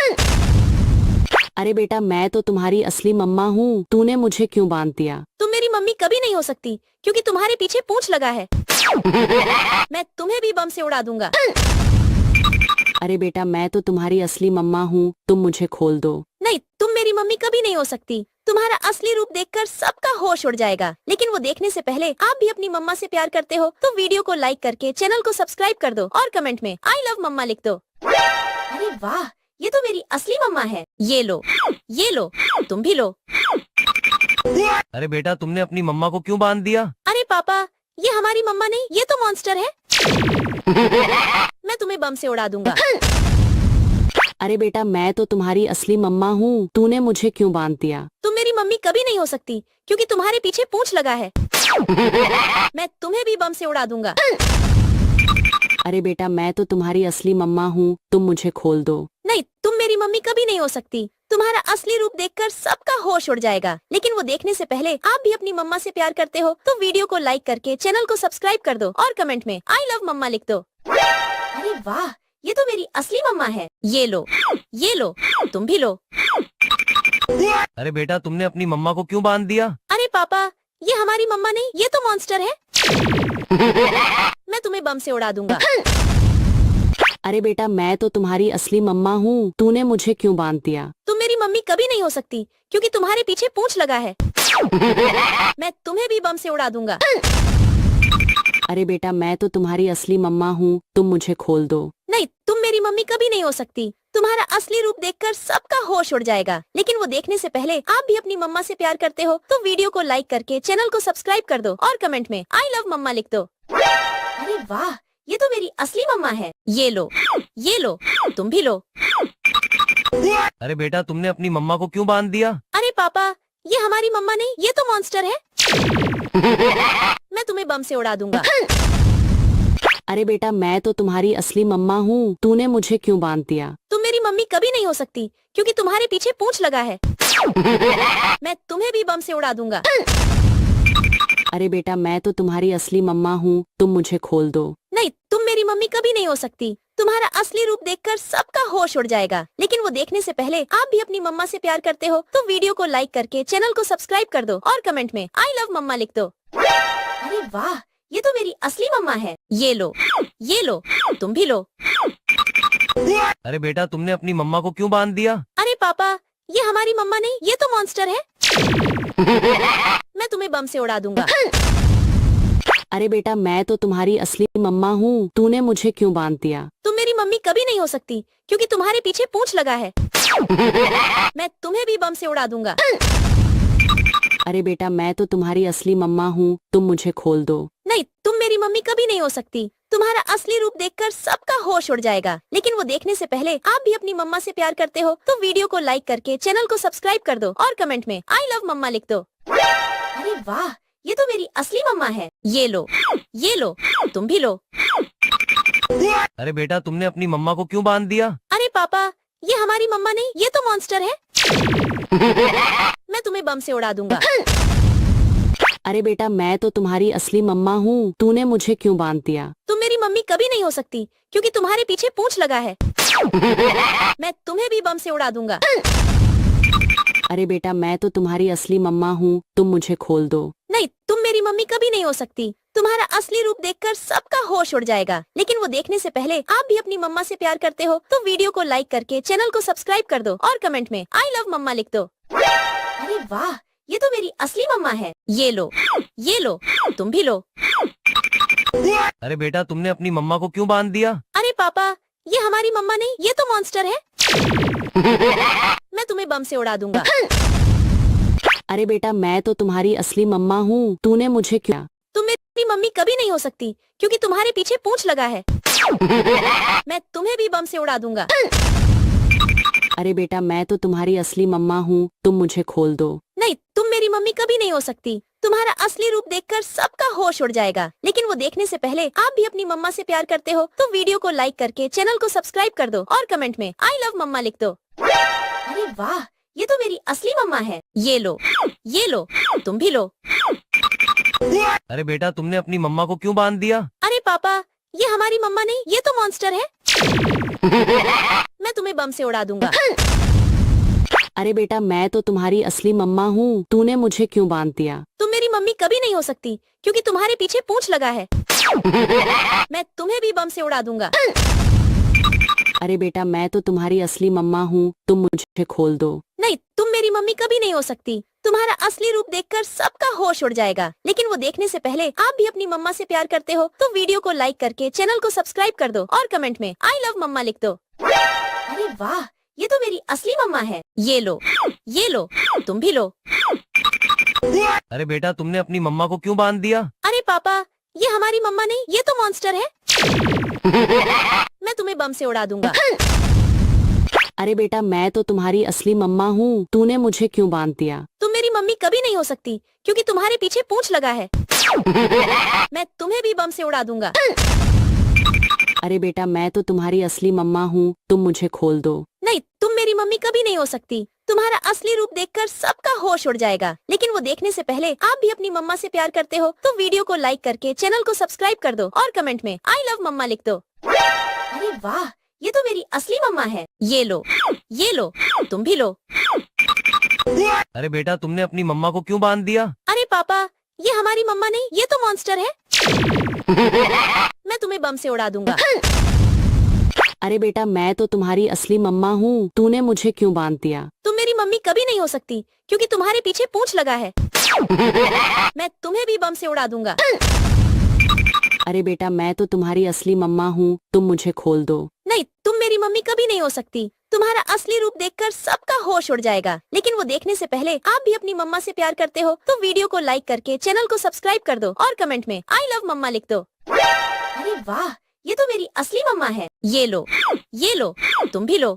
C: अरे बेटा मैं तो तुम्हारी असली मम्मा हूँ, तूने मुझे क्यों बांध दिया?
B: तुम मेरी मम्मी कभी नहीं हो सकती क्योंकि तुम्हारे पीछे पूंछ लगा है। मैं तुम्हें भी बम से उड़ा दूंगा।
C: अरे बेटा मैं तो तुम्हारी असली मम्मा हूँ, तुम मुझे खोल दो।
B: नहीं, तुम मेरी मम्मी कभी नहीं हो सकती। तुम्हारा असली रूप देखकर सबका होश उड़ जाएगा, लेकिन वो देखने से पहले आप भी अपनी मम्मा से प्यार करते हो तो वीडियो को लाइक करके चैनल को सब्सक्राइब कर दो और कमेंट में आई लव मम्मा लिख दो। अरे वाह, ये तो मेरी असली मम्मा है। ये लो, तुम भी लो।
A: अरे बेटा तुमने अपनी मम्मा को क्यों बांध दिया?
B: अरे पापा, ये हमारी मम्मा नहीं, ये तो मॉन्स्टर है। मैं तुम्हें बम से उड़ा दूंगा।
C: अरे बेटा मैं तो तुम्हारी असली मम्मा हूँ, तूने मुझे क्यों बांध दिया?
B: तुम मेरी मम्मी कभी नहीं हो सकती क्योंकि तुम्हारे पीछे पूंछ लगा है। मैं तुम्हें भी बम से उड़ा दूंगा।
C: अरे बेटा मैं तो तुम्हारी असली मम्मा हूँ, तुम मुझे खोल दो।
B: नहीं, तुम मेरी मम्मी कभी नहीं हो सकती। तुम्हारा असली रूप देखकर सबका होश उड़ जाएगा, लेकिन वो देखने से पहले आप भी अपनी मम्मा से प्यार करते हो तो वीडियो को लाइक करके चैनल को सब्सक्राइब कर दो और कमेंट में आई लव मम्मा लिख दो। अरे वाह, ये तो मेरी असली मम्मा है। ये लो, तुम भी लो।
A: अरे बेटा तुमने अपनी मम्मा को क्यों बांध दिया?
B: अरे पापा, ये हमारी मम्मा नहीं, ये तो मॉन्स्टर है। मैं तुम्हें बम से उड़ा दूंगा।
C: अरे बेटा मैं तो तुम्हारी असली मम्मा हूँ, तूने मुझे क्यों बांध दिया?
B: तुम मेरी मम्मी कभी नहीं हो सकती क्योंकि तुम्हारे पीछे पूंछ लगा है। मैं तुम्हें भी बम से उड़ा दूंगा।
C: अरे बेटा मैं तो तुम्हारी असली मम्मा हूँ, तुम मुझे खोल दो।
B: नहीं, तुम मेरी मम्मी कभी नहीं हो सकती। तुम्हारा असली रूप देखकर सबका होश उड़ जाएगा, लेकिन वो देखने से पहले आप भी अपनी मम्मा से प्यार करते हो तो वीडियो को लाइक करके चैनल को सब्सक्राइब कर दो और कमेंट में आई लव मम्मा लिख दो। अरे वाह, ये तो मेरी असली मम्मा है। ये लो, तुम भी लो।
A: अरे बेटा तुमने अपनी मम्मा को क्यों बांध दिया?
B: अरे पापा, ये हमारी मम्मा नहीं, ये तो मॉन्स्टर है। मैं तुम्हें बम से उड़ा दूंगा।
C: अरे बेटा मैं तो तुम्हारी असली मम्मा हूँ, तूने मुझे क्यों बांध दिया?
B: तुम मेरी मम्मी कभी नहीं हो सकती क्योंकि तुम्हारे पीछे पूंछ लगा है। मैं तुम्हें भी बम से उड़ा दूंगा।
C: अरे बेटा मैं तो तुम्हारी असली मम्मा हूँ, तुम मुझे खोल दो।
B: नहीं, तुम मेरी मम्मी कभी नहीं हो सकती। तुम्हारा असली रूप देखकर सबका होश उड़ जाएगा, लेकिन वो देखने से पहले आप भी अपनी मम्मा से प्यार करते हो तो वीडियो को लाइक करके चैनल को सब्सक्राइब कर दो और कमेंट में आई लव मम्मा लिख दो। अरे वाह, ये तो मेरी असली मम्मा है। ये लो, तुम भी लो।
A: अरे बेटा तुमने अपनी मम्मा को क्यों बांध दिया?
B: अरे पापा, ये हमारी मम्मा नहीं, ये तो मॉन्स्टर है। मैं तुम्हें बम से उड़ा दूंगा।
C: अरे बेटा मैं तो तुम्हारी असली मम्मा हूँ, तूने मुझे क्यों बांध दिया?
B: तुम मेरी मम्मी कभी नहीं हो सकती क्योंकि तुम्हारे पीछे पूंछ लगा है। मैं तुम्हें भी बम से उड़ा दूंगा।
C: अरे बेटा मैं तो तुम्हारी असली मम्मा हूँ, तुम मुझे खोल दो।
B: नहीं, तुम मेरी मम्मी कभी नहीं हो सकती। तुम्हारा असली रूप देखकर सबका होश उड़ जाएगा, लेकिन वो देखने से पहले आप भी अपनी मम्मा से प्यार करते हो तो वीडियो को लाइक करके चैनल को सब्सक्राइब कर दो और कमेंट में आई लव मम्मा लिख दो। अरे वाह, ये तो मेरी असली मम्मा है। ये लो, तुम भी लो।
A: अरे बेटा तुमने अपनी मम्मा को क्यों बांध दिया?
B: अरे पापा, ये हमारी मम्मा नहीं, ये तो मॉन्स्टर है। मैं तुम्हें बम से उड़ा दूंगा।
C: अरे बेटा मैं तो तुम्हारी असली मम्मा हूँ, तूने मुझे क्यों बांध दिया?
B: तुम मेरी मम्मी कभी नहीं हो सकती क्योंकि तुम्हारे पीछे पूंछ लगा है। मैं तुम्हें भी बम से उड़ा दूंगा।
C: अरे बेटा मैं तो तुम्हारी असली मम्मा हूँ, तुम मुझे खोल दो।
B: नहीं, तुम मेरी मम्मी कभी नहीं हो सकती। तुम्हारा असली रूप देखकर सबका होश उड़ जाएगा, लेकिन वो देखने से पहले आप भी अपनी मम्मा से प्यार करते हो तो वीडियो को लाइक करके चैनल को सब्सक्राइब कर दो और कमेंट में आई लव मम्मा लिख दो। अरे वाह, ये तो मेरी असली मम्मा है। ये लो, तुम भी लो।
A: अरे बेटा तुमने अपनी मम्मा को क्यों बांध दिया?
B: अरे पापा, ये हमारी मम्मा नहीं, ये तो मॉन्स्टर है। मैं तुम्हें बम से उड़ा दूंगा।
C: अरे बेटा मैं तो तुम्हारी असली मम्मा हूँ, तूने मुझे क्यों?
B: तुम मेरी मम्मी कभी नहीं हो सकती क्योंकि तुम्हारे पीछे पूंछ लगा है। मैं तुम्हें भी बम से उड़ा दूंगा।
C: अरे बेटा मैं तो तुम्हारी असली मम्मा हूँ, तुम मुझे खोल दो।
B: नहीं, तुम मेरी मम्मी कभी नहीं हो सकती। तुम्हारा असली रूप देखकर सबका होश उड़ जाएगा, लेकिन वो देखने से पहले आप भी अपनी मम्मा से प्यार करते हो तो वीडियो को लाइक करके चैनल को सब्सक्राइब कर दो और कमेंट में आई लव मम्मा लिख दो। अरे वाह, ये तो मेरी असली मम्मा है। ये लो, तुम भी लो।
A: अरे बेटा तुमने अपनी मम्मा को क्यों बांध दिया?
B: अरे पापा, ये हमारी मम्मा नहीं, ये तो मॉन्स्टर है। मैं तुम्हें बम से उड़ा दूंगा।
C: अरे बेटा मैं तो तुम्हारी असली मम्मा हूँ, तूने मुझे क्यों बांध दिया?
B: तुम मेरी मम्मी कभी नहीं हो सकती क्योंकि तुम्हारे पीछे पूंछ लगा है। मैं तुम्हें भी बम से उड़ा दूंगा।
C: अरे बेटा मैं तो तुम्हारी असली मम्मा हूँ, तुम मुझे खोल दो।
B: नहीं, तुम मेरी मम्मी कभी नहीं हो सकती। तुम्हारा असली रूप देखकर सबका होश उड़ जाएगा, लेकिन वो देखने से पहले आप भी अपनी मम्मा से प्यार करते हो तो वीडियो को लाइक करके चैनल को सब्सक्राइब कर दो और कमेंट में आई लव मम्मा लिख दो। अरे वाह, ये तो मेरी असली मम्मा है। ये लो, तुम भी लो।
A: अरे बेटा तुमने अपनी मम्मा को क्यों बांध दिया?
B: अरे पापा, ये हमारी मम्मा नहीं, ये तो मॉन्स्टर है। मैं तुम्हें बम से उड़ा दूंगा।
C: अरे बेटा मैं तो तुम्हारी असली मम्मा हूँ, तूने मुझे क्यों बांध दिया?
B: तुम मेरी मम्मी कभी नहीं हो सकती क्योंकि तुम्हारे पीछे पूंछ लगा है। मैं तुम्हें भी बम से उड़ा दूंगा।
C: अरे बेटा मैं तो तुम्हारी असली मम्मा हूँ, तुम मुझे खोल दो।
B: नहीं, तुम मेरी मम्मी कभी नहीं हो सकती। तुम्हारा असली रूप देखकर सबका होश उड़ जाएगा, लेकिन वो देखने से पहले आप भी अपनी मम्मा से प्यार करते हो तो वीडियो को लाइक करके चैनल को सब्सक्राइब कर दो और कमेंट में आई लव मम्मा लिख दो। अरे वाह, ये तो मेरी असली मम्मा है। ये लो, तुम भी लो।
A: अरे बेटा तुमने अपनी मम्मा को क्यों बांध दिया?
B: अरे पापा, ये हमारी मम्मा नहीं, ये तो मॉन्स्टर है। मैं तुम्हें बम से उड़ा दूंगा।
C: अरे बेटा मैं तो तुम्हारी असली मम्मा हूँ, तूने मुझे क्यों बांध दिया?
B: तुम मेरी मम्मी कभी नहीं हो सकती क्योंकि तुम्हारे पीछे पूंछ लगा है। मैं तुम्हें भी बम से उड़ा दूंगा।
C: अरे बेटा मैं तो तुम्हारी असली मम्मा हूँ, तुम मुझे खोल दो।
B: नहीं, तुम मेरी मम्मी कभी नहीं हो सकती। तुम्हारा असली रूप देखकर सबका होश उड़ जाएगा, लेकिन वो देखने से पहले आप भी अपनी मम्मा से प्यार करते हो तो वीडियो को लाइक करके चैनल को सब्सक्राइब कर दो और कमेंट में आई लव मम्मा लिख दो। अरे वाह, ये तो मेरी असली मम्मा है। ये लो, तुम भी लो।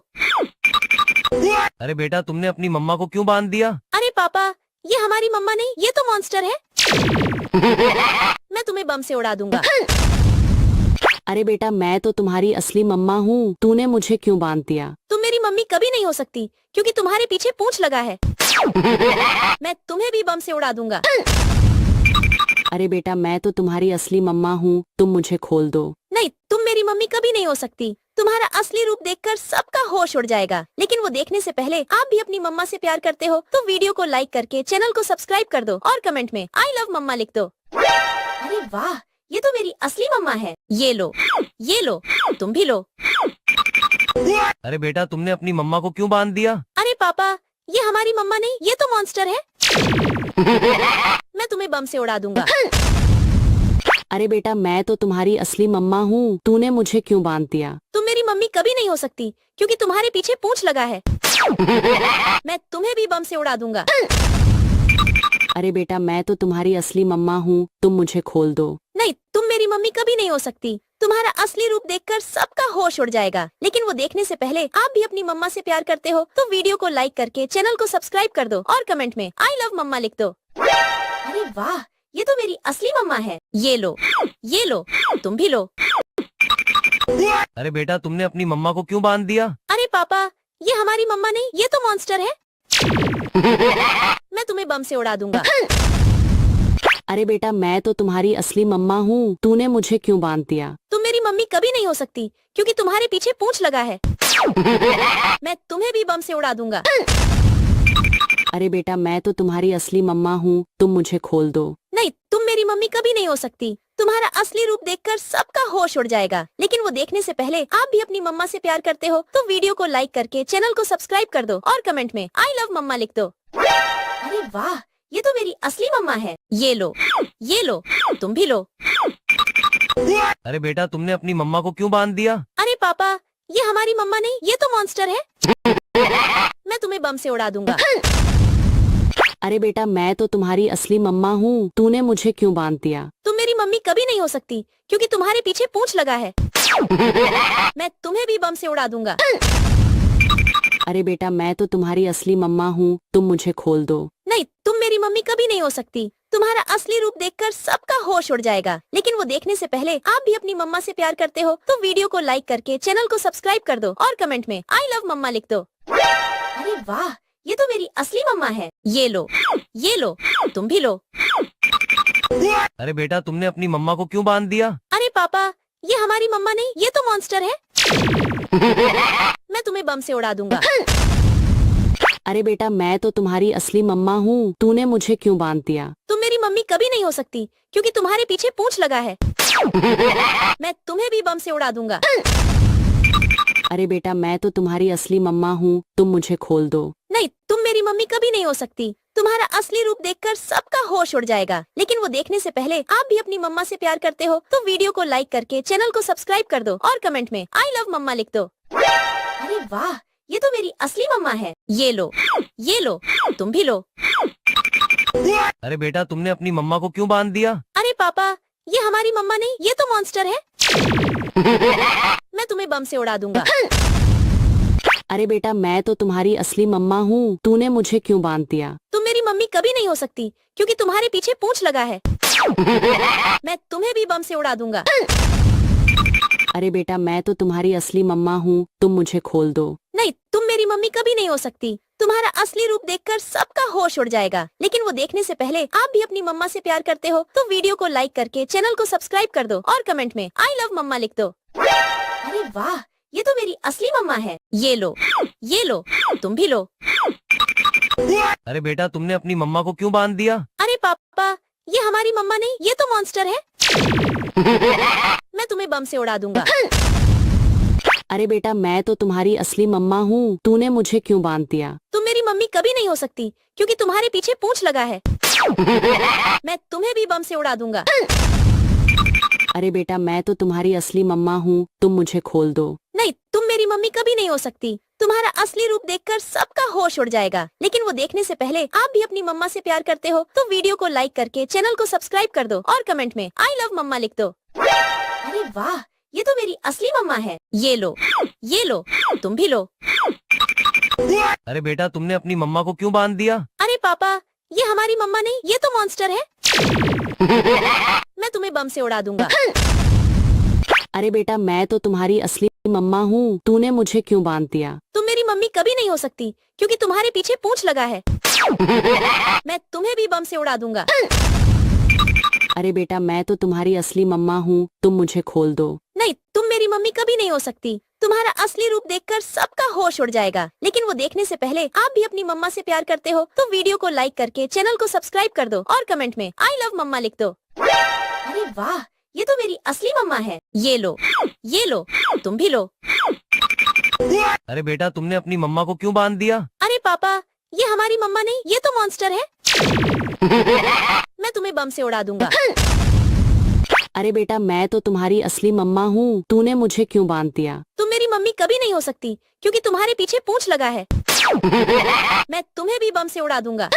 A: अरे बेटा तुमने अपनी मम्मा को क्यों बांध दिया?
B: अरे पापा, ये हमारी मम्मा नहीं, ये तो मॉन्स्टर है। मैं तुम्हें बम से उड़ा दूंगा।
C: अरे बेटा मैं तो तुम्हारी असली मम्मा हूँ, तूने मुझे क्यों बांध दिया?
B: तुम मेरी मम्मी कभी नहीं हो सकती क्योंकि तुम्हारे पीछे पूंछ लगा है। मैं तुम्हें भी बम से उड़ा दूंगा।
C: अरे बेटा मैं तो तुम्हारी असली मम्मा हूँ, तुम मुझे खोल दो।
B: नहीं, तुम मेरी मम्मी कभी नहीं हो सकती। तुम्हारा असली रूप देखकर सबका होश उड़ जाएगा, लेकिन वो देखने से पहले आप भी अपनी मम्मा से प्यार करते हो तो वीडियो को लाइक करके चैनल को सब्सक्राइब कर दो और कमेंट में आई लव मम्मा लिख दो। अरे वाह, ये तो मेरी असली मम्मा है। ये लो, तुम भी लो।
A: अरे बेटा तुमने अपनी मम्मा को क्यों बांध दिया?
B: अरे पापा, ये हमारी मम्मा नहीं, ये तो मॉन्स्टर है। मैं तुम्हें बम से उड़ा दूंगा।
C: अरे बेटा मैं तो तुम्हारी असली मम्मा हूँ, तूने मुझे क्यों बांध दिया?
B: तुम मेरी मम्मी कभी नहीं हो सकती क्योंकि तुम्हारे पीछे पूंछ लगा है। मैं तुम्हें भी बम से उड़ा दूंगा।
C: अरे बेटा मैं तो तुम्हारी असली मम्मा हूँ, तुम मुझे खोल दो।
B: नहीं, तुम मेरी मम्मी कभी नहीं हो सकती। तुम्हारा असली रूप देखकर सबका होश उड़ जाएगा, लेकिन वो देखने से पहले आप भी अपनी मम्मा से प्यार करते हो तो वीडियो को लाइक करके चैनल को सब्सक्राइब कर दो और कमेंट में आई लव मम्मा लिख दो। अरे वाह, ये तो मेरी असली मम्मा है। ये लो, तुम भी लो।
A: अरे बेटा तुमने अपनी मम्मा को क्यों बांध दिया?
B: अरे पापा, ये हमारी मम्मा नहीं, ये तो मॉन्स्टर है। मैं तुम्हें बम से उड़ा दूंगा।
C: अरे बेटा मैं तो तुम्हारी असली मम्मा हूँ, तूने मुझे क्यों बांध दिया?
B: तुम मेरी मम्मी कभी नहीं हो सकती क्योंकि तुम्हारे पीछे पूंछ लगा है। मैं तुम्हें भी बम से उड़ा दूंगा।
C: अरे बेटा मैं तो तुम्हारी असली मम्मा हूँ, तुम मुझे खोल दो।
B: नहीं, तुम मेरी मम्मी कभी नहीं हो सकती। तुम्हारा असली रूप देखकर सबका होश उड़ जाएगा। लेकिन वो देखने से पहले आप भी अपनी मम्मा से प्यार करते हो तो वीडियो को लाइक करके चैनल को सब्सक्राइब कर दो और कमेंट में आई लव मम्मा लिख दो। अरे वाह, ये तो मेरी असली मम्मा है। ये लो, तुम भी लो।
A: अरे बेटा तुमने अपनी मम्मा को क्यों बांध दिया?
B: अरे पापा, ये हमारी मम्मा नहीं, ये तो मॉन्स्टर है। मैं तुम्हें बम से उड़ा दूंगा।
C: अरे बेटा मैं तो तुम्हारी असली मम्मा हूँ, तूने मुझे क्यों बांध दिया?
B: तुम मेरी मम्मी कभी नहीं हो सकती क्योंकि तुम्हारे पीछे पूंछ लगा है। मैं तुम्हें भी बम से उड़ा दूंगा।
C: अरे बेटा मैं तो तुम्हारी असली मम्मा हूँ, तुम मुझे खोल दो।
B: नहीं, तुम मेरी मम्मी कभी नहीं हो सकती। तुम्हारा असली रूप देखकर सबका होश उड़ जाएगा। लेकिन वो देखने से पहले आप भी अपनी मम्मा से प्यार करते हो तो वीडियो को लाइक करके चैनल को सब्सक्राइब कर दो और कमेंट में आई लव मम्मा लिख दो। अरे वाह, ये तो मेरी असली मम्मा है। ये लो, तुम भी लो।
A: अरे बेटा तुमने अपनी मम्मा को क्यों बांध दिया?
B: अरे पापा, ये हमारी मम्मा नहीं, ये तो मॉन्स्टर है। मैं तुम्हें बम से उड़ा दूंगा।
C: अरे बेटा मैं तो तुम्हारी असली मम्मा हूँ, तूने मुझे क्यों बांध दिया?
B: तुम मेरी मम्मी कभी नहीं हो सकती क्योंकि तुम्हारे पीछे पूंछ लगा है। मैं तुम्हें भी बम से उड़ा दूंगा।
C: अरे बेटा मैं तो तुम्हारी असली मम्मा हूँ, तुम मुझे खोल दो।
B: नहीं, तुम मेरी मम्मी कभी नहीं हो सकती। तुम्हारा असली रूप देखकर सबका होश उड़ जाएगा। लेकिन वो देखने से पहले आप भी अपनी मम्मा से प्यार करते हो तो वीडियो को लाइक करके चैनल को सब्सक्राइब कर दो और कमेंट में आई लव मम्मा लिख दो। अरे वाह, ये तो मेरी असली मम्मा है। ये लो, तुम भी लो।
A: अरे बेटा तुमने अपनी मम्मा को क्यों बांध दिया?
B: अरे पापा, ये हमारी मम्मा नहीं, ये तो मॉन्स्टर है। मैं तुम्हें बम से उड़ा दूंगा।
C: अरे बेटा मैं तो तुम्हारी असली मम्मा हूँ, तूने मुझे क्यों बांध दिया?
B: तुम मेरी मम्मी कभी नहीं हो सकती क्योंकि तुम्हारे पीछे पूंछ लगा है। मैं तुम्हें भी बम से उड़ा दूंगा।
C: अरे बेटा मैं तो तुम्हारी असली मम्मा हूँ, तुम मुझे खोल दो।
B: नहीं, तुम मेरी मम्मी कभी नहीं हो सकती। तुम्हारा असली रूप देखकर सबका होश उड़ जाएगा। लेकिन वो देखने से पहले आप भी अपनी मम्मा से प्यार करते हो तो वीडियो को लाइक करके चैनल को सब्सक्राइब कर दो और कमेंट में आई लव मम्मा लिख दो। अरे वाह, ये तो मेरी असली मम्मा है। ये लो, तुम भी लो।
A: अरे बेटा तुमने अपनी मम्मा को क्यों बांध दिया?
B: अरे पापा, ये हमारी मम्मा नहीं, ये तो मॉन्स्टर है। मैं तुम्हें बम से उड़ा दूंगा।
C: अरे बेटा मैं तो तुम्हारी असली मम्मा हूँ, तूने मुझे क्यों बांध दिया?
B: तुम मेरी मम्मी कभी नहीं हो सकती क्योंकि तुम्हारे पीछे पूंछ लगा है। मैं तुम्हें भी बम से उड़ा दूंगा।
C: अरे बेटा मैं तो तुम्हारी असली मम्मा हूँ, तुम मुझे खोल दो।
B: नहीं, तुम मेरी मम्मी कभी नहीं हो सकती। तुम्हारा असली रूप देखकर सबका होश उड़ जाएगा। लेकिन वो देखने से पहले आप भी अपनी मम्मा से प्यार करते हो तो वीडियो को लाइक करके चैनल को सब्सक्राइब कर दो और कमेंट में आई लव मम्मा लिख दो। अरे वाह, ये तो मेरी असली मम्मा है। ये लो, तुम भी लो।
A: अरे बेटा तुमने अपनी मम्मा को क्यों बांध दिया?
B: अरे पापा, ये हमारी मम्मा नहीं, ये तो मॉन्स्टर है। मैं तुम्हें बम से उड़ा दूंगा।
C: अरे बेटा मैं तो तुम्हारी असली मम्मा हूँ, तूने मुझे क्यों बांध दिया?
B: तुम मेरी मम्मी कभी नहीं हो सकती क्योंकि तुम्हारे पीछे पूंछ लगा है। मैं तुम्हें भी बम से उड़ा दूंगा।
C: अरे बेटा मैं तो तुम्हारी असली मम्मा हूँ, तुम मुझे खोल दो।
B: नहीं, तुम मेरी मम्मी कभी नहीं हो सकती। तुम्हारा असली रूप देखकर सबका होश उड़ जाएगा। लेकिन वो देखने से पहले आप भी अपनी मम्मा से प्यार करते हो तो वीडियो को लाइक करके चैनल को सब्सक्राइब कर दो और कमेंट में आई लव मम्मा लिख दो। अरे वाह, ये तो मेरी असली मम्मा है। ये लो, तुम भी लो।
A: अरे बेटा तुमने अपनी मम्मा को क्यों बांध दिया?
B: अरे पापा, ये हमारी मम्मा नहीं, ये तो मॉन्स्टर है। मैं तुम्हें बम से उड़ा दूंगा।
C: अरे बेटा मैं तो तुम्हारी असली मम्मा हूँ, तूने मुझे क्यों बांध दिया?
B: तुम मेरी मम्मी कभी नहीं हो सकती क्योंकि तुम्हारे पीछे पूंछ लगा है। मैं तुम्हें भी बम से उड़ा दूंगा।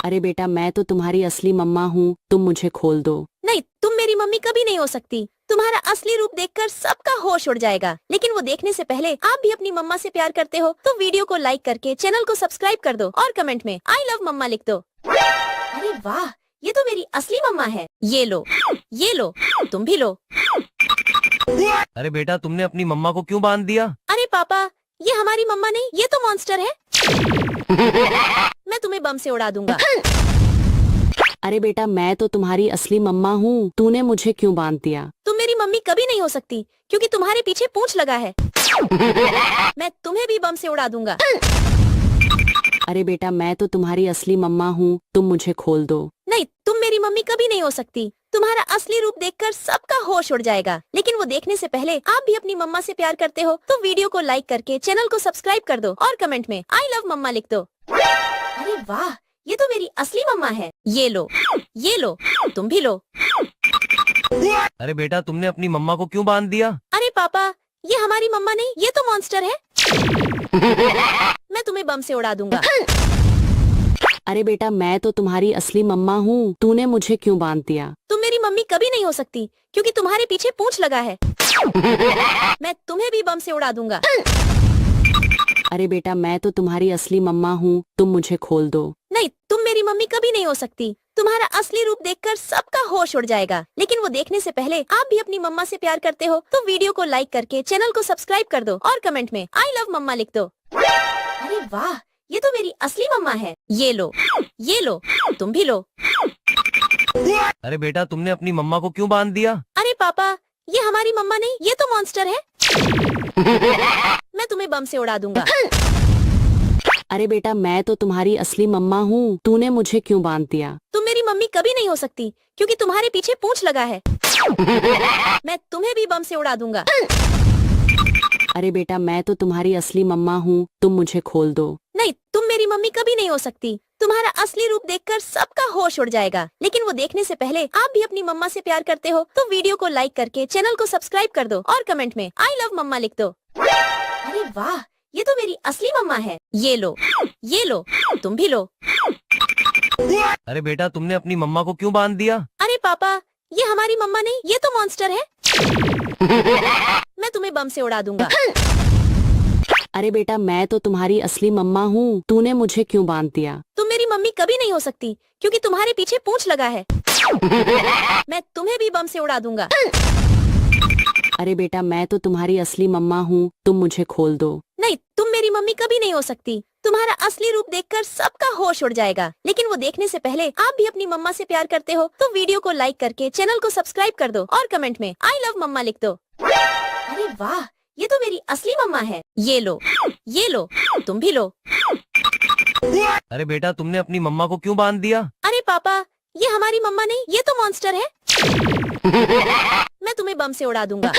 C: अरे बेटा मैं तो तुम्हारी असली मम्मा हूँ, तुम मुझे खोल दो।
B: नहीं, तुम मेरी मम्मी कभी नहीं हो सकती। तुम्हारा असली रूप देखकर सबका होश उड़ जाएगा। लेकिन वो देखने से पहले आप भी अपनी मम्मा से प्यार करते हो तो वीडियो को लाइक करके चैनल को सब्सक्राइब कर दो और कमेंट में आई लव मम्मा लिख दो। अरे वाह, ये तो मेरी असली मम्मा है। ये लो, तुम भी लो।
A: अरे बेटा तुमने अपनी मम्मा को क्यों बांध दिया?
B: अरे पापा, ये हमारी मम्मा नहीं, ये तो मॉन्स्टर है। मैं तुम्हें बम से उड़ा दूंगा।
C: अरे बेटा मैं तो तुम्हारी असली मम्मा हूँ, तूने मुझे क्यों बांध दिया?
B: तुम मेरी मम्मी कभी नहीं हो सकती क्योंकि तुम्हारे पीछे पूंछ लगा है। मैं तुम्हें भी बम से उड़ा दूंगा।
C: अरे बेटा मैं तो तुम्हारी असली मम्मा हूँ, तुम मुझे खोल दो।
B: नहीं, तुम मेरी मम्मी कभी नहीं हो सकती। तुम्हारा असली रूप देखकर सबका होश उड़ जाएगा। लेकिन वो देखने से पहले आप भी अपनी मम्मा से प्यार करते हो तो वीडियो को लाइक करके चैनल को सब्सक्राइब कर दो और कमेंट में आई लव मम्मा लिख दो। अरे वाह, ये तो मेरी असली मम्मा है। ये लो, ये लो, तुम भी लो।
A: अरे बेटा तुमने अपनी मम्मा को क्यों बांध दिया?
B: अरे पापा, ये हमारी मम्मा नहीं, ये तो मॉन्स्टर है। मैं तुम्हें बम से उड़ा दूंगा।
C: अरे बेटा मैं तो तुम्हारी असली मम्मा हूँ, तूने मुझे क्यों बांध दिया?
B: तुम मेरी मम्मी कभी नहीं हो सकती क्योंकि तुम्हारे पीछे पूंछ लगा है। मैं तुम्हें भी बम से उड़ा दूंगा।
C: अरे बेटा मैं तो तुम्हारी असली मम्मा हूँ, तुम मुझे खोल दो।
B: नहीं, तुम मेरी मम्मी कभी नहीं हो सकती। तुम्हारा असली रूप देखकर सबका होश उड़ जाएगा। लेकिन वो देखने से पहले आप भी अपनी मम्मा से प्यार करते हो तो वीडियो को लाइक करके चैनल को सब्सक्राइब कर दो और कमेंट में आई लव मम्मा लिख दो। अरे वाह, ये तो मेरी असली मम्मा है। ये लो, ये लो, तुम भी लो।
A: अरे बेटा तुमने अपनी मम्मा को क्यों बांध दिया?
B: अरे पापा, ये हमारी मम्मा नहीं, ये तो मॉन्स्टर है। मैं तुम्हें बम से उड़ा दूंगा।
C: अरे बेटा मैं तो तुम्हारी असली मम्मा हूँ, तूने मुझे क्यों बांध दिया?
B: तुम मेरी मम्मी कभी नहीं हो सकती क्योंकि तुम्हारे पीछे पूंछ लगा है। मैं तुम्हें भी बम से उड़ा दूंगा।
C: अरे बेटा मैं तो तुम्हारी असली मम्मा हूँ, तुम मुझे खोल दो।
B: नहीं, तुम मेरी मम्मी कभी नहीं हो सकती। तुम्हारा असली रूप देखकर सबका होश उड़ जाएगा। लेकिन वो देखने से पहले आप भी अपनी मम्मा से प्यार करते हो तो वीडियो को लाइक करके चैनल को सब्सक्राइब कर दो और कमेंट में आई लव मम्मा लिख दो। अरे वाह, ये तो मेरी असली मम्मा है। ये लो, ये लो, तुम भी लो।
A: अरे बेटा तुमने अपनी मम्मा को क्यों बांध दिया?
B: अरे पापा, ये हमारी मम्मा नहीं, ये तो मॉन्स्टर है। मैं तुम्हें बम से उड़ा दूंगा।
C: अरे बेटा मैं तो तुम्हारी असली मम्मा हूँ, तूने मुझे क्यों बांध दिया?
B: तुम मेरी मम्मी कभी नहीं हो सकती क्योंकि तुम्हारे पीछे पूंछ लगा है। मैं तुम्हें भी बम से उड़ा दूंगा।
C: अरे बेटा मैं तो तुम्हारी असली मम्मा हूँ, तुम मुझे खोल दो।
B: नहीं, तुम मेरी मम्मी कभी नहीं हो सकती। तुम्हारा असली रूप देखकर सबका होश उड़ जाएगा। लेकिन वो देखने से पहले आप भी अपनी मम्मा से प्यार करते हो तो वीडियो को लाइक करके चैनल को सब्सक्राइब कर दो और कमेंट में आई लव मम्मा लिख दो। अरे वाह, ये तो मेरी असली मम्मा है। ये लो, ये लो, तुम भी लो।
A: अरे बेटा तुमने अपनी मम्मा को क्यों बांध दिया?
B: अरे पापा, ये हमारी मम्मा नहीं, ये तो मॉन्स्टर है। मैं तुम्हें बम से उड़ा दूंगा।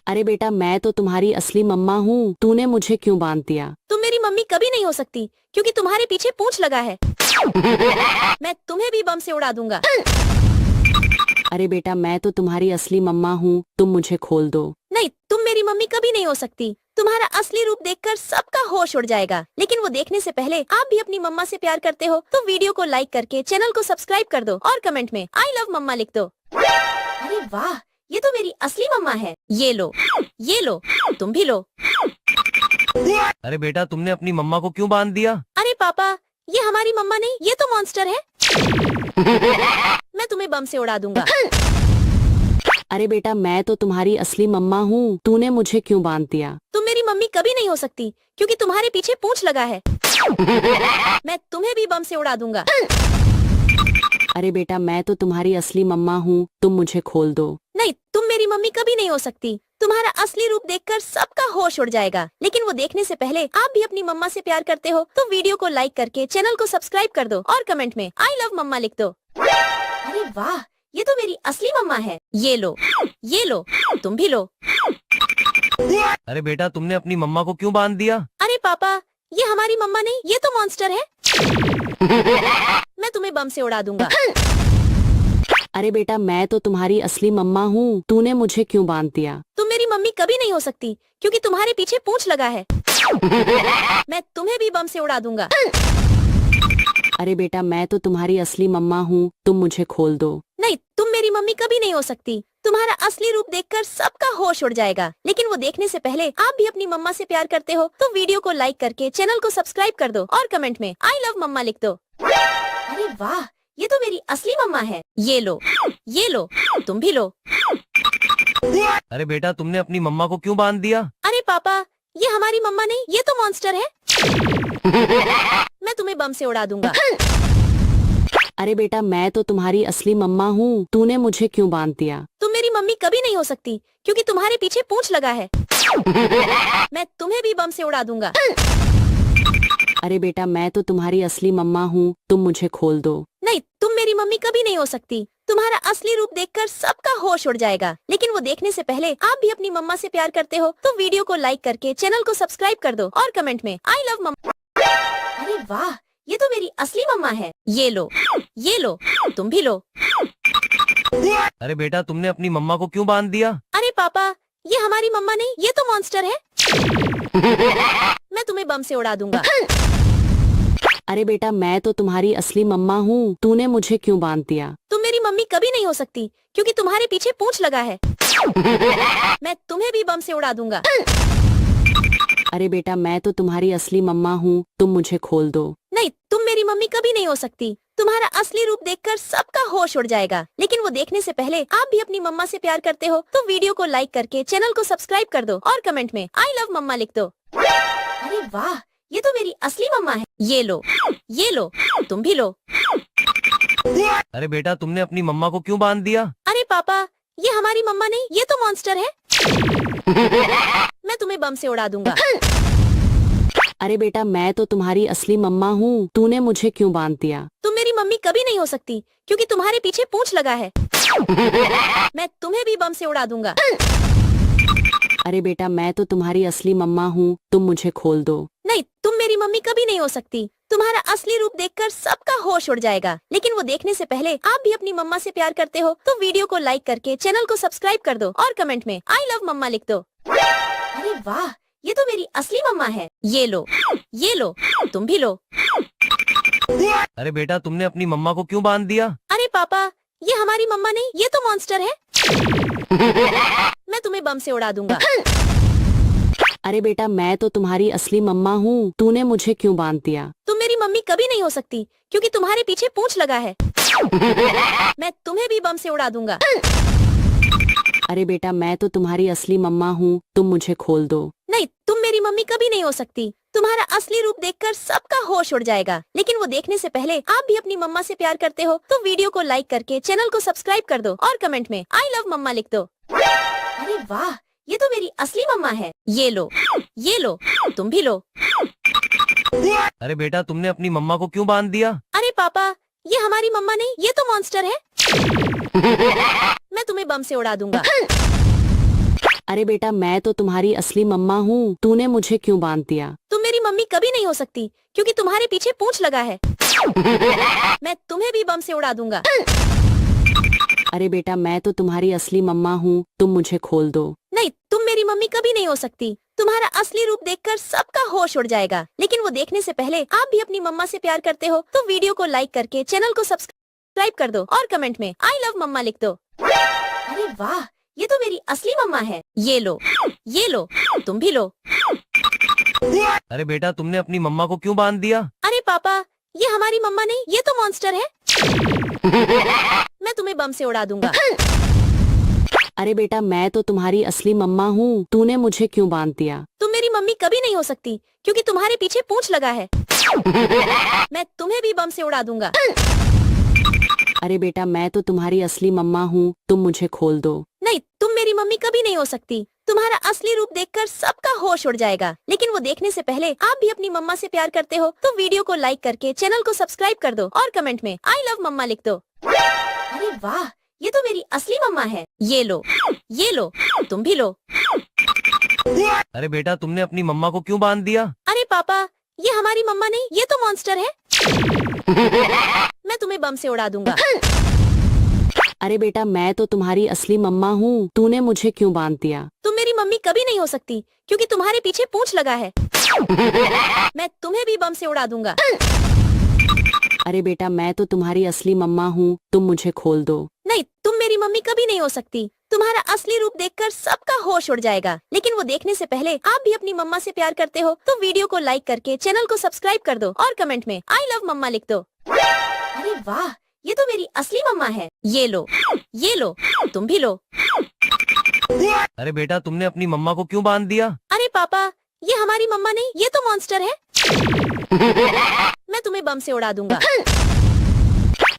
C: अरे बेटा मैं तो तुम्हारी असली मम्मा हूँ, तूने मुझे क्यों बांध दिया?
B: तुम मेरी मम्मी कभी नहीं हो सकती क्योंकि तुम्हारे पीछे पूंछ लगा है। मैं तुम्हें भी बम से उड़ा दूंगा।
C: अरे बेटा मैं तो तुम्हारी असली मम्मा हूँ, तुम मुझे खोल दो।
B: नहीं, तुम मेरी मम्मी कभी नहीं हो सकती। तुम्हारा असली रूप देखकर सबका होश उड़ जाएगा। लेकिन वो देखने से पहले आप भी अपनी मम्मा से प्यार करते हो तो वीडियो को लाइक करके चैनल को सब्सक्राइब कर दो और कमेंट में आई लव मम्मा लिख दो। अरे वाह, ये तो मेरी असली मम्मा है। ये लो, ये लो, तुम भी लो।
A: अरे बेटा तुमने अपनी मम्मा को क्यों बांध दिया?
B: अरे पापा, ये हमारी मम्मा नहीं, ये तो मॉन्स्टर है। मैं तुम्हें बम से उड़ा दूंगा।
C: अरे बेटा मैं तो तुम्हारी असली मम्मा हूँ, तूने मुझे क्यों बांध दिया?
B: तुम मेरी मम्मी कभी नहीं हो सकती क्योंकि तुम्हारे पीछे पूंछ लगा है। मैं तुम्हें भी बम से उड़ा दूंगा।
C: अरे बेटा मैं तो तुम्हारी असली मम्मा हूँ, तुम मुझे खोल दो।
B: नहीं, तुम मेरी मम्मी कभी नहीं हो सकती। तुम्हारा असली रूप देखकर सबका होश उड़ जाएगा। लेकिन वो देखने से पहले आप भी अपनी मम्मा से प्यार करते हो तो वीडियो को लाइक करके चैनल को सब्सक्राइब कर दो और कमेंट में आई लव मम्मा लिख दो। अरे वाह, ये तो मेरी असली मम्मा है। ये लो, ये लो, तुम भी लो।
A: अरे बेटा तुमने अपनी मम्मा को क्यों बांध दिया?
B: अरे पापा, ये हमारी मम्मा नहीं, ये तो मॉन्स्टर है। मैं तुम्हें बम से उड़ा दूंगा।
C: अरे बेटा मैं तो तुम्हारी असली मम्मा हूँ, तूने मुझे क्यों बांध दिया?
B: तुम मेरी मम्मी कभी नहीं हो सकती क्योंकि तुम्हारे पीछे पूंछ लगा है। मैं तुम्हें भी बम से उड़ा दूंगा।
C: अरे बेटा मैं तो तुम्हारी असली मम्मा हूँ, तुम मुझे खोल दो।
B: नहीं, तुम मेरी मम्मी कभी नहीं हो सकती। तुम्हारा असली रूप देखकर सबका होश उड़ जाएगा। लेकिन वो देखने से पहले आप भी अपनी मम्मा से प्यार करते हो तो वीडियो को लाइक करके चैनल को सब्सक्राइब कर दो और कमेंट में आई लव मम्मा लिख दो। अरे वाह, ये तो मेरी असली मम्मा है। ये लो, ये लो, तुम भी लो।
A: अरे बेटा तुमने अपनी मम्मा को क्यों बांध दिया?
B: अरे पापा, ये हमारी मम्मा नहीं, ये तो मॉन्स्टर है। मैं तुम्हें बम से उड़ा दूंगा।
C: अरे बेटा मैं तो तुम्हारी असली मम्मा हूँ, तूने मुझे क्यों बांध दिया?
B: तुम मेरी मम्मी कभी नहीं हो सकती क्योंकि तुम्हारे पीछे पूंछ लगा है। मैं तुम्हें भी बम से उड़ा दूंगा।
C: अरे बेटा मैं तो तुम्हारी असली मम्मा हूँ, तुम मुझे खोल दो।
B: नहीं, तुम मेरी मम्मी कभी नहीं हो सकती। तुम्हारा असली रूप देखकर सबका होश उड़ जाएगा, लेकिन वो देखने से पहले आप भी अपनी मम्मा से प्यार करते हो तो वीडियो को लाइक करके चैनल को सब्सक्राइब कर दो और कमेंट में आई लव मम्मा। अरे वाह, ये तो मेरी असली मम्मा है। ये लो, तुम भी लो।
A: अरे बेटा तुमने अपनी मम्मा को क्यों बांध दिया?
B: अरे पापा, ये हमारी मम्मा नहीं, ये तो मॉन्स्टर है। मैं तुम्हें बम से उड़ा दूंगा।
C: अरे बेटा मैं तो तुम्हारी असली मम्मा हूँ, तूने मुझे क्यों बांध दिया?
B: तुम मेरी मम्मी कभी नहीं हो सकती क्योंकि तुम्हारे पीछे पूंछ लगा है। मैं तुम्हें भी बम से उड़ा दूंगा।
C: अरे बेटा मैं तो तुम्हारी असली मम्मा हूँ, तुम मुझे खोल दो।
B: नहीं, तुम मेरी मम्मी कभी नहीं हो सकती। तुम्हारा असली रूप देखकर सबका होश उड़ जाएगा, लेकिन वो देखने से पहले आप भी अपनी मम्मा से प्यार करते हो तो वीडियो को लाइक करके चैनल को सब्सक्राइब कर दो और कमेंट में आई लव मम्मा लिख दो। अरे वाह, ये तो मेरी असली मम्मा है। ये लो, तुम भी लो।
A: अरे बेटा तुमने अपनी मम्मा को क्यों बांध दिया?
B: अरे पापा, ये हमारी मम्मा नहीं, ये तो मॉन्स्टर है। मैं तुम्हें बम से उड़ा दूंगा।
C: अरे बेटा मैं तो तुम्हारी असली मम्मा हूँ, तूने मुझे क्यों बांध दिया?
B: तुम मेरी मम्मी कभी नहीं हो सकती क्योंकि तुम्हारे पीछे पूंछ लगा है। मैं तुम्हें भी बम से उड़ा दूंगा।
C: अरे बेटा मैं तो तुम्हारी असली मम्मा हूँ, तुम मुझे खोल दो।
B: नहीं, तुम मेरी मम्मी कभी नहीं हो सकती। तुम्हारा असली रूप देखकर सबका होश उड़ जाएगा, लेकिन वो देखने से पहले आप भी अपनी मम्मा से प्यार करते हो तो वीडियो को लाइक करके चैनल को सब्सक्राइब कर दो और कमेंट में आई लव मम्मा लिख दो। अरे वाह, ये तो मेरी असली मम्मा है। ये लो, तुम भी लो।
A: अरे बेटा तुमने अपनी मम्मा को क्यों बांध दिया?
B: अरे पापा, ये हमारी मम्मा नहीं, ये तो मॉन्स्टर है। मैं तुम्हें बम से उड़ा दूंगा।
C: अरे बेटा मैं तो तुम्हारी असली मम्मा हूँ, तूने मुझे क्यों बांध दिया?
B: तुम मेरी मम्मी कभी नहीं हो सकती क्योंकि तुम्हारे पीछे पूंछ लगा है। मैं तुम्हें भी बम से उड़ा दूंगा।
C: अरे बेटा मैं तो तुम्हारी असली मम्मा हूँ, तुम मुझे खोल दो।
B: नहीं, तुम मेरी मम्मी कभी नहीं हो सकती। तुम्हारा असली रूप देखकर सबका होश उड़ जाएगा, लेकिन वो देखने से पहले आप भी अपनी मम्मा से प्यार करते हो तो वीडियो को लाइक करके चैनल को सब्सक्राइब कर दो और कमेंट में आई लव मम्मा लिख दो। अरे वाह, ये तो मेरी असली मम्मा है। ये लो, तुम भी लो।
A: अरे बेटा तुमने अपनी मम्मा को क्यों बांध दिया?
B: अरे पापा, ये हमारी मम्मा नहीं, ये तो मॉन्स्टर है। मैं तुम्हें बम से उड़ा दूंगा।
C: अरे बेटा मैं तो तुम्हारी असली मम्मा हूँ, तूने मुझे क्यों बांध दिया?
B: तुम मेरी मम्मी कभी नहीं हो सकती क्योंकि तुम्हारे पीछे पूंछ लगा है। मैं तुम्हें भी बम से उड़ा दूंगा।
C: अरे बेटा मैं तो तुम्हारी असली मम्मा हूँ, तुम मुझे खोल दो।
B: नहीं, तुम मेरी मम्मी कभी नहीं हो सकती। तुम्हारा असली रूप देखकर सबका होश उड़ जाएगा, लेकिन वो देखने से पहले आप भी अपनी मम्मा से प्यार करते हो तो वीडियो को लाइक करके चैनल को सब्सक्राइब कर दो और कमेंट में आई लव मम्मा लिख दो। अरे वाह, ये तो मेरी असली मम्मा है। ये लो, तुम भी लो।
A: अरे बेटा तुमने अपनी मम्मा को क्यों बांध दिया?
B: अरे पापा, ये हमारी मम्मा नहीं, ये तो मॉन्स्टर है। मैं तुम्हें बम से उड़ा दूंगा।
C: अरे बेटा मैं तो तुम्हारी असली मम्मा हूँ, तूने मुझे क्यों बांध दिया?
B: तुम मेरी मम्मी कभी नहीं हो सकती क्योंकि तुम्हारे पीछे पूंछ लगा है। मैं तुम्हें भी बम से उड़ा दूंगा।
C: अरे बेटा मैं तो तुम्हारी असली मम्मा हूँ, तुम मुझे खोल दो।
B: नहीं, तुम मेरी मम्मी कभी नहीं हो सकती। तुम्हारा असली रूप देखकर सबका होश उड़ जाएगा, लेकिन वो देखने से पहले आप भी अपनी मम्मा से प्यार करते हो तो वीडियो को लाइक करके चैनल को सब्सक्राइब कर दो और कमेंट में आई लव मम्मा लिख दो। अरे वाह, ये तो मेरी असली मम्मा है। ये लो, तुम भी लो।
A: अरे बेटा तुमने अपनी मम्मा को क्यों बांध दिया?
B: अरे पापा, ये हमारी मम्मा नहीं, ये तो मॉन्स्टर है। मैं तुम्हें बम से उड़ा दूंगा।
C: अरे बेटा मैं तो तुम्हारी असली मम्मा हूँ, तूने मुझे क्यों बांध दिया?
B: तुम मेरी मम्मी कभी नहीं हो सकती क्योंकि तुम्हारे पीछे पूंछ लगा है। मैं तुम्हें भी बम से उड़ा दूंगा।
C: अरे बेटा मैं तो तुम्हारी असली मम्मा हूँ, तुम मुझे खोल दो।
B: नहीं, तुम मेरी मम्मी कभी नहीं हो सकती। तुम्हारा असली रूप देखकर सबका होश उड़ जाएगा, लेकिन वो देखने से पहले आप भी अपनी मम्मा से प्यार करते हो तो वीडियो को लाइक करके चैनल को सब्सक्राइब कर दो और कमेंट में आई लव मम्मा लिख दो। अरे वाह, ये तो मेरी असली मम्मा है। ये लो, तुम भी लो।
A: अरे बेटा तुमने अपनी मम्मा को क्यों बांध दिया?
B: अरे पापा, ये हमारी मम्मा नहीं, ये तो मॉन्स्टर है। मैं तुम्हें बम से उड़ा दूंगा।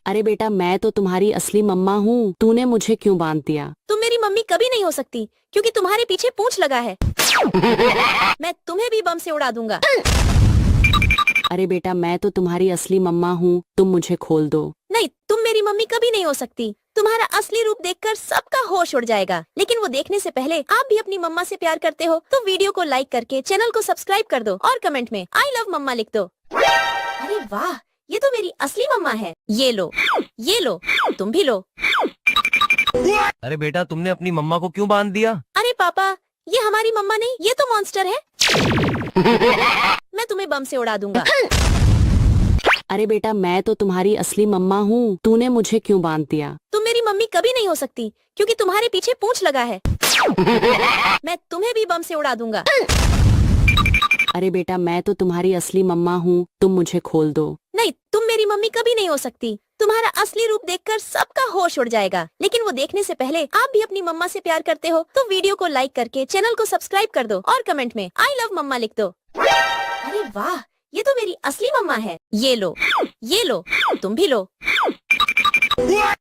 C: अरे बेटा मैं तो तुम्हारी असली मम्मा हूँ, तूने मुझे क्यों बांध दिया?
B: तुम मेरी मम्मी कभी नहीं हो सकती क्योंकि तुम्हारे पीछे पूंछ लगा है। मैं तुम्हें भी बम से उड़ा दूंगा।
C: अरे बेटा मैं तो तुम्हारी असली मम्मा हूँ, तुम मुझे खोल दो।
B: नहीं, तुम मेरी मम्मी कभी नहीं हो सकती। तुम्हारा असली रूप देखकर सबका होश उड़ जाएगा, लेकिन वो देखने से पहले आप भी अपनी मम्मा से प्यार करते हो तो वीडियो को लाइक करके चैनल को सब्सक्राइब कर दो और कमेंट में आई लव मम्मा लिख दो। अरे वाह, ये तो मेरी असली मम्मा है। ये लो, तुम भी लो।
A: अरे बेटा तुमने अपनी मम्मा को क्यों बांध दिया?
B: अरे पापा, ये हमारी मम्मा नहीं, ये तो मॉन्स्टर है। मैं तुम्हें बम से उड़ा दूंगा।
C: अरे बेटा मैं तो तुम्हारी असली मम्मा हूँ, तूने मुझे क्यों बांध दिया?
B: तुम मेरी मम्मी कभी नहीं हो सकती क्योंकि तुम्हारे पीछे पूंछ लगा है। मैं तुम्हें भी बम से उड़ा दूंगा।
C: अरे बेटा मैं तो तुम्हारी असली मम्मा हूँ, तुम मुझे खोल दो।
B: नहीं, तुम मेरी मम्मी कभी नहीं हो सकती। तुम्हारा असली रूप देखकर सबका होश उड़ जाएगा, लेकिन वो देखने से पहले आप भी अपनी मम्मा से प्यार करते हो तो वीडियो को लाइक करके चैनल को सब्सक्राइब कर दो और कमेंट में आई लव मम्मा लिख दो। अरे वाह, ये तो मेरी असली मम्मा है। ये लो, तुम भी लो।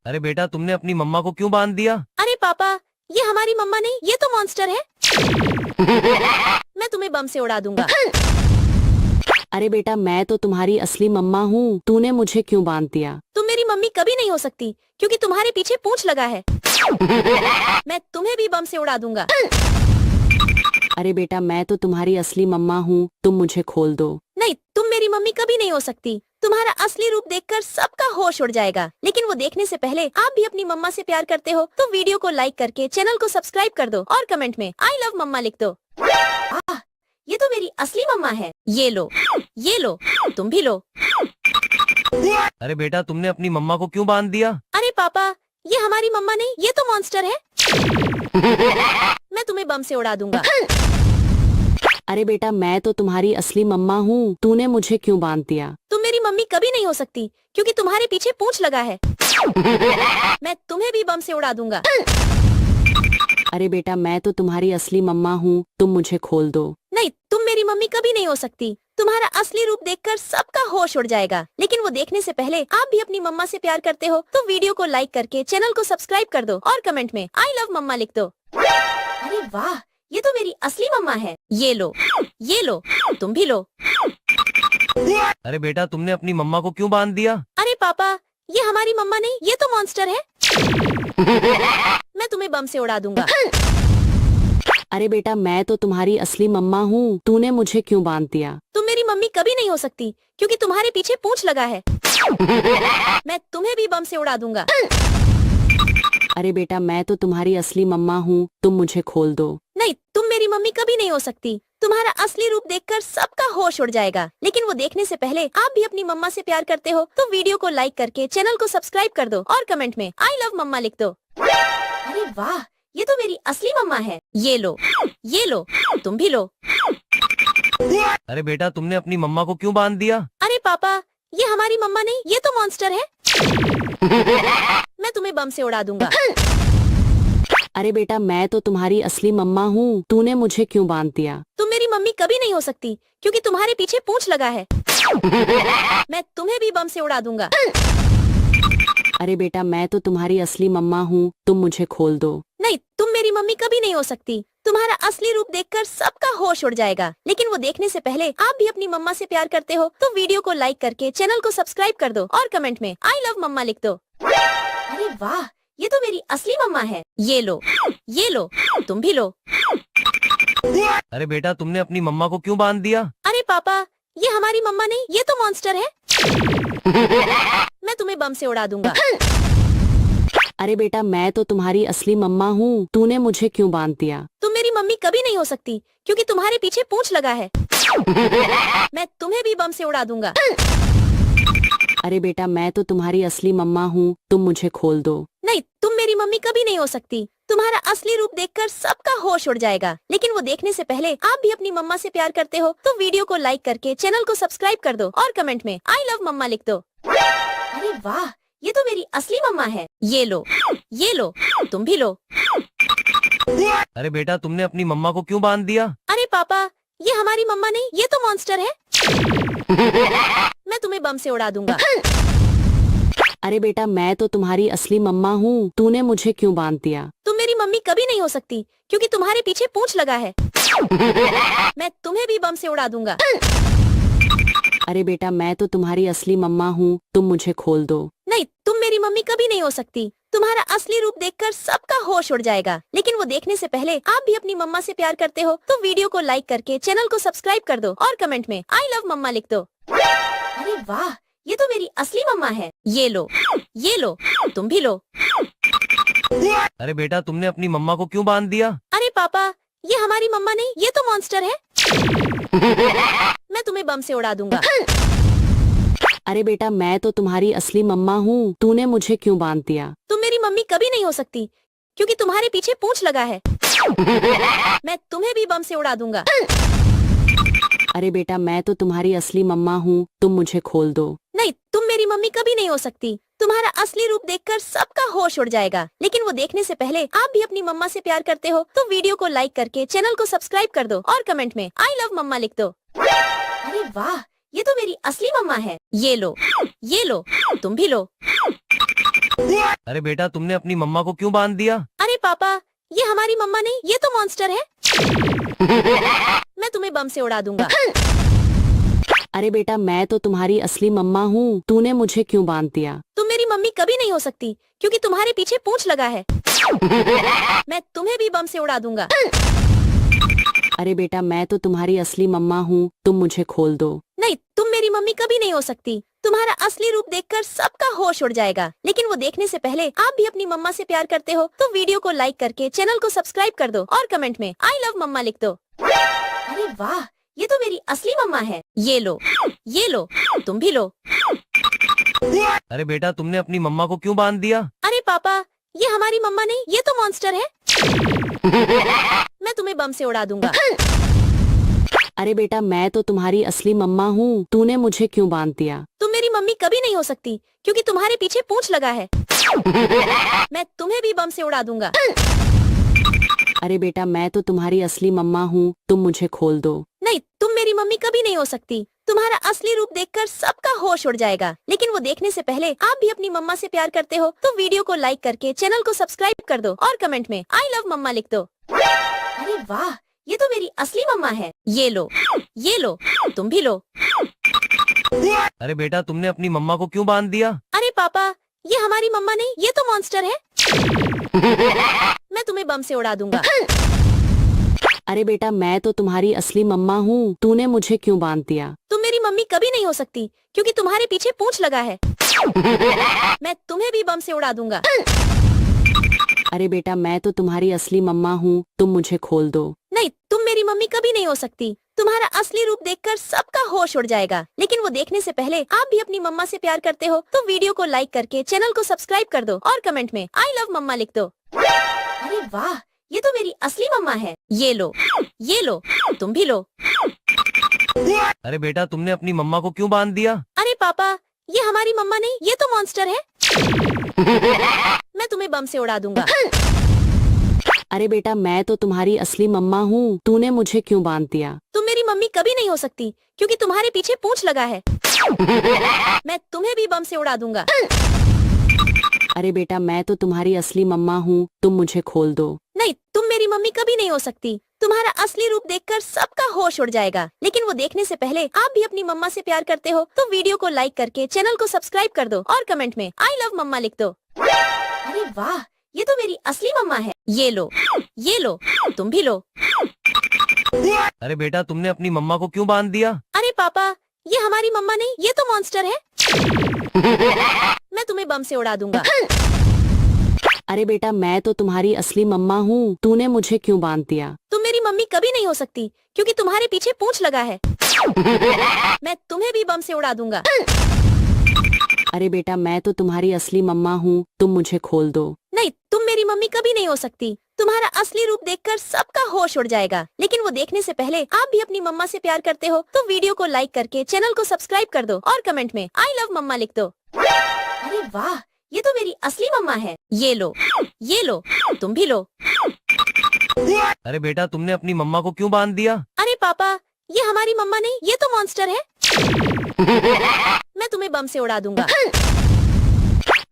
A: अरे बेटा तुमने अपनी मम्मा को क्यों बांध दिया?
B: अरे पापा, ये हमारी मम्मा नहीं, ये तो मॉन्स्टर है। मैं तुम्हें बम से उड़ा दूंगा।
C: अरे बेटा मैं तो तुम्हारी असली मम्मा हूँ, तूने मुझे क्यों बांध दिया?
B: तुम मेरी मम्मी कभी नहीं हो सकती क्योंकि तुम्हारे पीछे पूंछ लगा है। मैं तुम्हें भी बम से उड़ा दूंगा।
C: अरे बेटा मैं तो तुम्हारी असली मम्मा हूँ, तुम मुझे खोल दो।
B: नहीं, तुम मेरी मम्मी कभी नहीं हो सकती। तुम्हारा असली रूप देखकर सबका होश उड़ जाएगा, लेकिन वो देखने से पहले आप भी अपनी मम्मा से प्यार करते हो तो वीडियो को लाइक करके चैनल को सब्सक्राइब कर दो और कमेंट में आई लव मम्मा लिख दो। ये तो मेरी असली मम्मा है। ये लो, तुम भी लो।
A: अरे बेटा तुमने अपनी मम्मा को क्यों बांध दिया?
B: अरे पापा, ये हमारी मम्मा नहीं, ये तो मॉन्स्टर है। मैं तुम्हें बम से उड़ा दूंगा।
C: अरे बेटा मैं तो तुम्हारी असली मम्मा हूँ, तूने मुझे क्यों बांध दिया?
B: तुम मेरी मम्मी कभी नहीं हो सकती क्योंकि तुम्हारे पीछे पूंछ लगा है। मैं तुम्हें भी बम से उड़ा दूंगा।
C: अरे बेटा मैं तो तुम्हारी असली मम्मा हूँ, तुम मुझे खोल दो।
B: नहीं, तुम मेरी मम्मी कभी नहीं हो सकती। तुम्हारा असली रूप देखकर सबका होश उड़ जाएगा, लेकिन वो देखने से पहले आप भी अपनी मम्मा से प्यार करते हो तो वीडियो को लाइक करके चैनल को सब्सक्राइब कर दो और कमेंट में आई लव मम्मा लिख दो। अरे वाह, ये तो मेरी असली मम्मा है। ये लो, तुम भी लो।
A: अरे बेटा तुमने अपनी मम्मा को क्यों बांध दिया?
B: अरे पापा, ये हमारी मम्मा नहीं, ये तो मॉन्स्टर है। मैं तुम्हें बम से उड़ा दूंगा।
C: अरे बेटा मैं तो तुम्हारी असली मम्मा हूँ, तूने मुझे क्यों बांध दिया?
B: तुम मेरी मम्मी कभी नहीं हो सकती क्योंकि तुम्हारे पीछे पूंछ लगा है। मैं तुम्हें भी बम से उड़ा दूंगा।
C: अरे बेटा मैं तो तुम्हारी असली मम्मा हूँ, तुम मुझे खोल दो।
B: नहीं, तुम मेरी मम्मी कभी नहीं हो सकती। तुम्हारा असली रूप देखकर सबका होश उड़ जाएगा, लेकिन वो देखने से पहले आप भी अपनी मम्मा से प्यार करते हो तो वीडियो को लाइक करके चैनल को सब्सक्राइब कर दो और कमेंट में आई लव मम्मा लिख दो। अरे वाह, ये तो मेरी असली मम्मा है। ये लो, तुम भी लो।
A: अरे बेटा तुमने अपनी मम्मा को क्यों बांध दिया?
B: अरे पापा, ये हमारी मम्मा नहीं, ये तो मॉन्स्टर है। मैं तुम्हें बम से उड़ा दूंगा।
C: अरे बेटा मैं तो तुम्हारी असली मम्मा हूँ, तूने मुझे क्यों बांध दिया?
B: तुम मेरी मम्मी कभी नहीं हो सकती क्योंकि तुम्हारे पीछे पूंछ लगा है। मैं तुम्हें भी बम से उड़ा दूंगा।
C: अरे बेटा मैं तो तुम्हारी असली मम्मा हूँ, तुम मुझे खोल दो।
B: नहीं, तुम मेरी मम्मी कभी नहीं हो सकती। तुम्हारा असली रूप देखकर सबका होश उड़ जाएगा, लेकिन वो देखने से पहले आप भी अपनी मम्मा से प्यार करते हो तो वीडियो को लाइक करके चैनल को सब्सक्राइब कर दो और कमेंट में आई लव मम्मा लिख दो। अरे वाह, ये तो मेरी असली मम्मा है। ये लो, तुम भी लो।
A: अरे बेटा तुमने अपनी मम्मा को क्यों बांध दिया?
B: अरे पापा, ये हमारी मम्मा नहीं, ये तो मॉन्स्टर है। मैं तुम्हें बम से उड़ा दूंगा।
C: अरे बेटा मैं तो तुम्हारी असली मम्मा हूँ, तूने मुझे क्यों बांध दिया?
B: तुम मेरी मम्मी कभी नहीं हो सकती क्योंकि तुम्हारे पीछे पूंछ लगा है। मैं तुम्हें भी बम से उड़ा दूंगा।
C: अरे बेटा मैं तो तुम्हारी असली मम्मा हूँ, तुम मुझे खोल दो।
B: नहीं, तुम मेरी मम्मी कभी नहीं हो सकती। तुम्हारा असली रूप देखकर सबका होश उड़ जाएगा, लेकिन वो देखने से पहले आप भी अपनी मम्मा से प्यार करते हो तो वीडियो को लाइक करके चैनल को सब्सक्राइब कर दो और कमेंट में आई लव मम्मा लिख दो। अरे वाह, ये तो मेरी असली मम्मा है। ये लो, तुम भी लो।
A: अरे बेटा तुमने अपनी मम्मा को क्यों बांध दिया?
B: अरे पापा, ये हमारी मम्मा नहीं, ये तो मॉन्स्टर है। मैं तुम्हें बम से उड़ा दूंगा।
C: अरे बेटा मैं तो तुम्हारी असली मम्मा हूँ, तूने मुझे क्यों बांध दिया?
B: तुम मेरी मम्मी कभी नहीं हो सकती क्योंकि तुम्हारे पीछे पूंछ लगा है। मैं तुम्हें भी बम से उड़ा दूंगा।
C: अरे बेटा मैं तो तुम्हारी असली मम्मा हूँ, तुम मुझे खोल दो।
B: नहीं, तुम मेरी मम्मी कभी नहीं हो सकती। तुम्हारा असली रूप देखकर सबका होश उड़ जाएगा, लेकिन वो देखने से पहले आप भी अपनी मम्मा से प्यार करते हो तो वीडियो को लाइक करके चैनल को सब्सक्राइब कर दो और कमेंट में आई लव मम्मा लिख दो। अरे वाह, ये तो मेरी असली मम्मा है। ये लो, तुम भी लो।
A: अरे बेटा तुमने अपनी मम्मा को क्यों बांध दिया?
B: अरे पापा, ये हमारी मम्मा नहीं, ये तो मॉन्स्टर है। मैं तुम्हें बम से उड़ा दूंगा।
C: अरे बेटा मैं तो तुम्हारी असली मम्मा हूँ, तूने मुझे क्यों बांध दिया?
B: तुम मेरी मम्मी कभी नहीं हो सकती क्योंकि तुम्हारे पीछे पूंछ लगा है। मैं तुम्हें भी बम से उड़ा दूंगा।
C: अरे बेटा मैं तो तुम्हारी असली मम्मा हूँ, तुम मुझे खोल दो।
B: नहीं, तुम मेरी मम्मी कभी नहीं हो सकती। तुम्हारा असली रूप देखकर सबका होश उड़ जाएगा, लेकिन वो देखने से पहले आप भी अपनी मम्मा से प्यार करते हो तो वीडियो को लाइक करके चैनल को सब्सक्राइब कर दो और कमेंट में आई लव मम्मा लिख दो। अरे वाह, ये तो मेरी असली मम्मा है। ये लो, तुम भी लो।
A: अरे बेटा तुमने अपनी मम्मा को क्यों बांध दिया?
B: अरे पापा, ये हमारी मम्मा नहीं, ये तो मॉन्स्टर है। मैं तुम्हें बम से उड़ा दूंगा।
C: अरे बेटा मैं तो तुम्हारी असली मम्मा हूँ, तूने मुझे क्यों बांध दिया?
B: तुम मेरी मम्मी कभी नहीं हो सकती क्योंकि तुम्हारे पीछे पूंछ लगा है। मैं तुम्हें भी बम से उड़ा दूंगा।
C: अरे बेटा मैं तो तुम्हारी असली मम्मा हूँ, तुम मुझे खोल दो।
B: नहीं, तुम मेरी मम्मी कभी नहीं हो सकती। तुम्हारा असली रूप देखकर सबका होश उड़ जाएगा, लेकिन वो देखने से पहले आप भी अपनी मम्मा से प्यार करते हो तो वीडियो को लाइक करके चैनल को सब्सक्राइब कर दो और कमेंट में आई लव मम्मा लिख दो। अरे वाह, ये तो मेरी असली मम्मा है। ये लो, तुम भी लो।
A: अरे बेटा तुमने अपनी मम्मा को क्यों बांध दिया?
B: अरे पापा, ये हमारी मम्मा नहीं, ये तो मॉन्स्टर है। मैं तुम्हें बम से उड़ा दूंगा।
C: अरे बेटा मैं तो तुम्हारी असली मम्मा हूँ, तूने मुझे क्यों बांध दिया?
B: तुम मेरी मम्मी कभी नहीं हो सकती क्योंकि तुम्हारे पीछे पूंछ लगा है। मैं तुम्हें भी बम से उड़ा दूंगा।
C: अरे बेटा मैं तो तुम्हारी असली मम्मा हूँ, तुम मुझे खोल दो।
B: नहीं, तुम मेरी मम्मी कभी नहीं हो सकती। तुम्हारा असली रूप देखकर सबका होश उड़ जाएगा, लेकिन वो देखने से पहले आप भी अपनी मम्मा से प्यार करते हो तो वीडियो को लाइक करके चैनल को सब्सक्राइब कर दो और कमेंट में आई लव मम्मा लिख दो। अरे वाह, ये तो मेरी असली मम्मा है। ये लो, तुम भी लो।
A: अरे बेटा तुमने अपनी मम्मा को क्यों बांध दिया?
B: अरे पापा, ये हमारी मम्मा नहीं, ये तो मॉन्स्टर है। मैं तुम्हें बम से उड़ा दूंगा।
C: अरे बेटा मैं तो तुम्हारी असली मम्मा हूँ, तूने मुझे क्यों बांध दिया?
B: तुम मेरी मम्मी कभी नहीं हो सकती क्योंकि तुम्हारे पीछे पूंछ लगा है। मैं तुम्हें भी बम से उड़ा दूंगा।
C: अरे बेटा मैं तो तुम्हारी असली मम्मा हूँ, तुम मुझे खोल दो।
B: नहीं, तुम मेरी मम्मी कभी नहीं हो सकती। तुम्हारा असली रूप देखकर सबका होश उड़ जाएगा, लेकिन वो देखने से पहले आप भी अपनी मम्मा से प्यार करते हो तो वीडियो को लाइक करके चैनल को सब्सक्राइब कर दो और कमेंट में आई लव मम्मा लिख दो। अरे वाह, ये तो मेरी असली मम्मा है। ये लो, तुम भी लो।
A: अरे बेटा तुमने अपनी मम्मा को क्यों बांध दिया?
B: अरे पापा, ये हमारी मम्मा नहीं, ये तो मॉन्स्टर है। मैं तुम्हें बम से उड़ा दूंगा।
C: अरे बेटा मैं तो तुम्हारी असली मम्मा हूँ, तूने मुझे क्यों बांध दिया?
B: तुम मेरी मम्मी कभी नहीं हो सकती क्योंकि तुम्हारे पीछे पूंछ लगा है। मैं तुम्हें भी बम से उड़ा दूंगा।
C: अरे बेटा मैं तो तुम्हारी असली मम्मा हूँ, तुम मुझे खोल दो।
B: नहीं, तुम मेरी मम्मी कभी नहीं हो सकती। तुम्हारा असली रूप देखकर सबका होश उड़ जाएगा, लेकिन वो देखने से पहले आप भी अपनी मम्मा से प्यार करते हो तो वीडियो को लाइक करके चैनल को सब्सक्राइब कर दो और कमेंट में आई लव मम्मा लिख दो। अरे वाह, ये तो मेरी असली मम्मा है। ये लो, तुम भी लो।
A: अरे बेटा तुमने अपनी मम्मा को क्यों बांध दिया?
B: अरे पापा, ये हमारी मम्मा नहीं, ये तो मॉन्स्टर है। मैं तुम्हें बम से उड़ा दूंगा।
C: अरे बेटा मैं तो तुम्हारी असली मम्मा हूँ, तूने मुझे क्यों बांध दिया?
B: तुम मेरी मम्मी कभी नहीं हो सकती क्योंकि तुम्हारे पीछे पूंछ लगा है। मैं तुम्हें भी बम से उड़ा दूंगा।
C: अरे बेटा मैं तो तुम्हारी असली मम्मा हूँ, तुम मुझे खोल दो।
B: नहीं, तुम मेरी मम्मी कभी नहीं हो सकती। तुम्हारा असली रूप देखकर सबका होश उड़ जाएगा, लेकिन वो देखने से पहले आप भी अपनी मम्मा से प्यार करते हो तो वीडियो को लाइक करके चैनल को सब्सक्राइब कर दो और कमेंट में आई लव मम्मा लिख दो। अरे वाह, ये तो मेरी असली मम्मा है। ये लो, तुम भी लो।
A: अरे बेटा तुमने अपनी मम्मा को क्यों बांध दिया?
B: अरे पापा, ये हमारी मम्मा नहीं, ये तो मॉन्स्टर है। मैं तुम्हें बम से उड़ा दूंगा।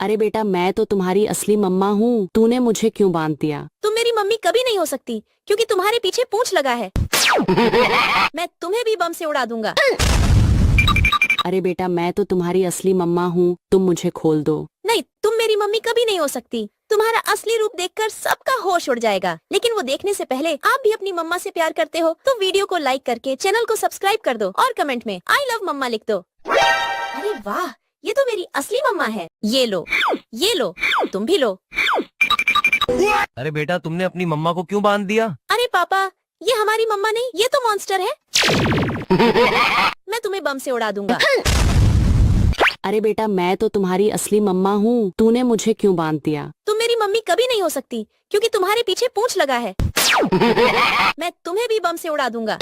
C: अरे बेटा मैं तो तुम्हारी असली मम्मा हूँ, तूने मुझे क्यों बांध दिया?
B: तुम मेरी मम्मी कभी नहीं हो सकती क्योंकि तुम्हारे पीछे पूंछ लगा है। मैं तुम्हें भी बम से उड़ा दूंगा।
C: अरे बेटा मैं तो तुम्हारी असली मम्मा हूँ, तुम मुझे खोल दो।
B: नहीं, तुम मेरी मम्मी कभी नहीं हो सकती। तुम्हारा असली रूप देखकर सबका होश उड़ जाएगा। लेकिन वो देखने से पहले आप भी अपनी मम्मा से प्यार करते हो तो वीडियो को लाइक करके चैनल को सब्सक्राइब कर दो और कमेंट में आई लव मम्मा लिख दो। अरे वाह, ये तो मेरी असली मम्मा है। ये लो, ये लो, तुम भी लो।
A: अरे बेटा तुमने अपनी मम्मा को क्यों बांध दिया?
B: अरे पापा, ये हमारी मम्मा नहीं, ये तो मॉन्स्टर है। मैं तुम्हें बम से उड़ा दूंगा।
C: अरे बेटा मैं तो तुम्हारी असली मम्मा हूँ, तूने मुझे क्यों बांध दिया?
B: तुम मेरी मम्मी कभी नहीं हो सकती क्योंकि तुम्हारे पीछे पूंछ लगा है। मैं तुम्हें भी बम से उड़ा दूंगा।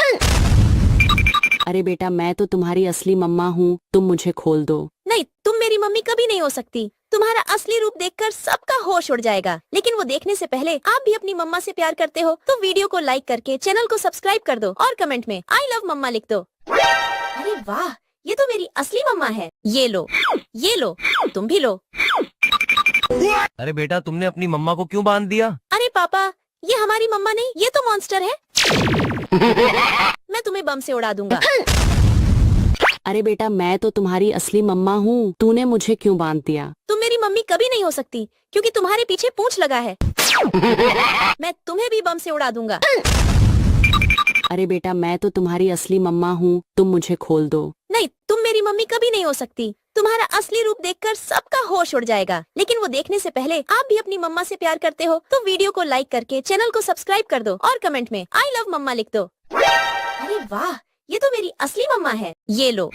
C: अरे बेटा मैं तो तुम्हारी असली मम्मा हूँ, तुम मुझे खोल दो।
B: नहीं, तुम मेरी मम्मी कभी नहीं हो सकती। तुम्हारा असली रूप देखकर सबका होश उड़ जाएगा। लेकिन वो देखने से पहले आप भी अपनी मम्मा से प्यार करते हो तो वीडियो को लाइक करके चैनल को सब्सक्राइब कर दो और कमेंट में आई लव मम्मा लिख दो। अरे वाह, ये तो मेरी असली मम्मा है। ये लो, ये लो, तुम भी लो।
A: अरे बेटा तुमने अपनी मम्मा को क्यों बांध दिया?
B: अरे पापा, ये हमारी मम्मा नहीं, ये तो मॉन्स्टर है। मैं तुम्हें बम से उड़ा दूंगा।
C: अरे बेटा मैं तो तुम्हारी असली मम्मा हूँ, तूने मुझे क्यों बांध दिया?
B: तुम मेरी मम्मी कभी नहीं हो सकती क्योंकि तुम्हारे पीछे पूंछ लगा है। मैं तुम्हें भी बम से उड़ा दूंगा।
C: अरे बेटा मैं तो तुम्हारी असली मम्मा हूँ, तुम मुझे खोल दो।
B: नहीं, तुम मेरी मम्मी कभी नहीं हो सकती। तुम्हारा असली रूप देखकर सबका होश उड़ जाएगा। लेकिन वो देखने से पहले आप भी अपनी मम्मा से प्यार करते हो तो वीडियो को लाइक करके चैनल को सब्सक्राइब कर दो और कमेंट में आई लव मम्मा लिख दो। अरे वाह, ये तो मेरी असली मम्मा है। ये लो,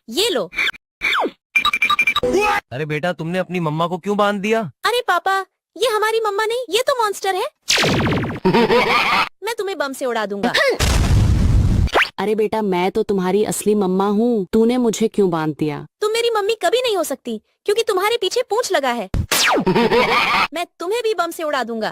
B: ये लो।
A: अरे बेटा तुमने अपनी मम्मा को क्यों बांध दिया?
B: अरे पापा, ये हमारी मम्मा नहीं, ये तो मॉन्स्टर है। मैं तुम्हें बम से उड़ा दूंगा।
C: अरे बेटा मैं तो तुम्हारी असली मम्मा हूँ, तूने मुझे क्यों बांध दिया?
B: तुम मेरी मम्मी कभी नहीं हो सकती क्योंकि तुम्हारे पीछे पूंछ लगा है। मैं तुम्हें भी बम से उड़ा दूंगा।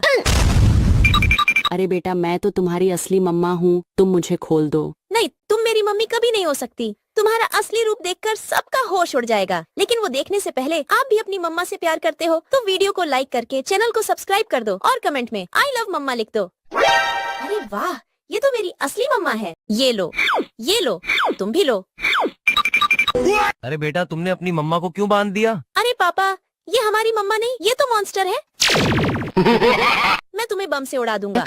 C: अरे बेटा मैं तो तुम्हारी असली मम्मा हूँ, तुम मुझे खोल दो।
B: नहीं, तुम मेरी मम्मी कभी नहीं हो सकती। तुम्हारा असली रूप देखकर सबका होश उड़ जाएगा। लेकिन वो देखने से पहले आप भी अपनी मम्मा से प्यार करते हो तो वीडियो को लाइक करके चैनल को सब्सक्राइब कर दो और कमेंट में आई लव मम्मा लिख दो। अरे वाह, ये तो मेरी असली मम्मा है। ये लो, ये लो, तुम भी लो।
A: अरे बेटा तुमने अपनी मम्मा को क्यों बांध दिया?
B: अरे पापा, ये हमारी मम्मा नहीं, ये तो मॉन्स्टर है। मैं तुम्हें बम से उड़ा दूंगा।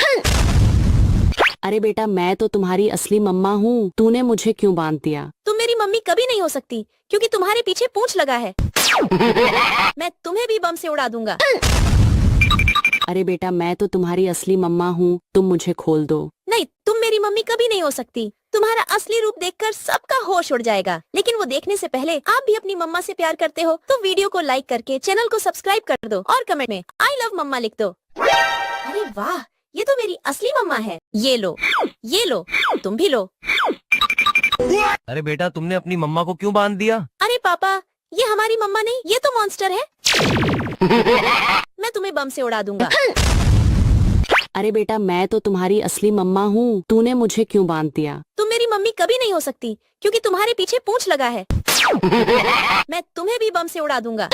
C: अरे बेटा मैं तो तुम्हारी असली मम्मा हूँ, तूने मुझे क्यों बांध दिया?
B: तुम मेरी मम्मी कभी नहीं हो सकती क्योंकि तुम्हारे पीछे पूंछ लगा है। मैं तुम्हें भी बम से उड़ा दूंगा।
C: अरे बेटा मैं तो तुम्हारी असली मम्मा हूँ, तुम मुझे खोल दो।
B: नहीं, तुम मेरी मम्मी कभी नहीं हो सकती। तुम्हारा असली रूप देखकर सबका होश उड़ जाएगा। लेकिन वो देखने से पहले आप भी अपनी मम्मा से प्यार करते हो तो वीडियो को लाइक करके चैनल को सब्सक्राइब कर दो और कमेंट में आई लव मम्मा लिख दो। अरे वाह, ये तो मेरी असली मम्मा है। ये लो, ये लो, तुम भी लो।
A: अरे बेटा तुमने अपनी मम्मा को क्यों बांध दिया?
B: अरे पापा, ये हमारी मम्मा नहीं, ये तो मॉन्स्टर है। मैं तुम्हें बम से उड़ा दूंगा।
C: अरे बेटा मैं तो तुम्हारी असली मम्मा हूँ, तूने मुझे क्यों बांध दिया?
B: तुम मेरी मम्मी कभी नहीं हो सकती क्योंकि तुम्हारे पीछे पूंछ लगा है। मैं तुम्हें भी बम से उड़ा दूंगा।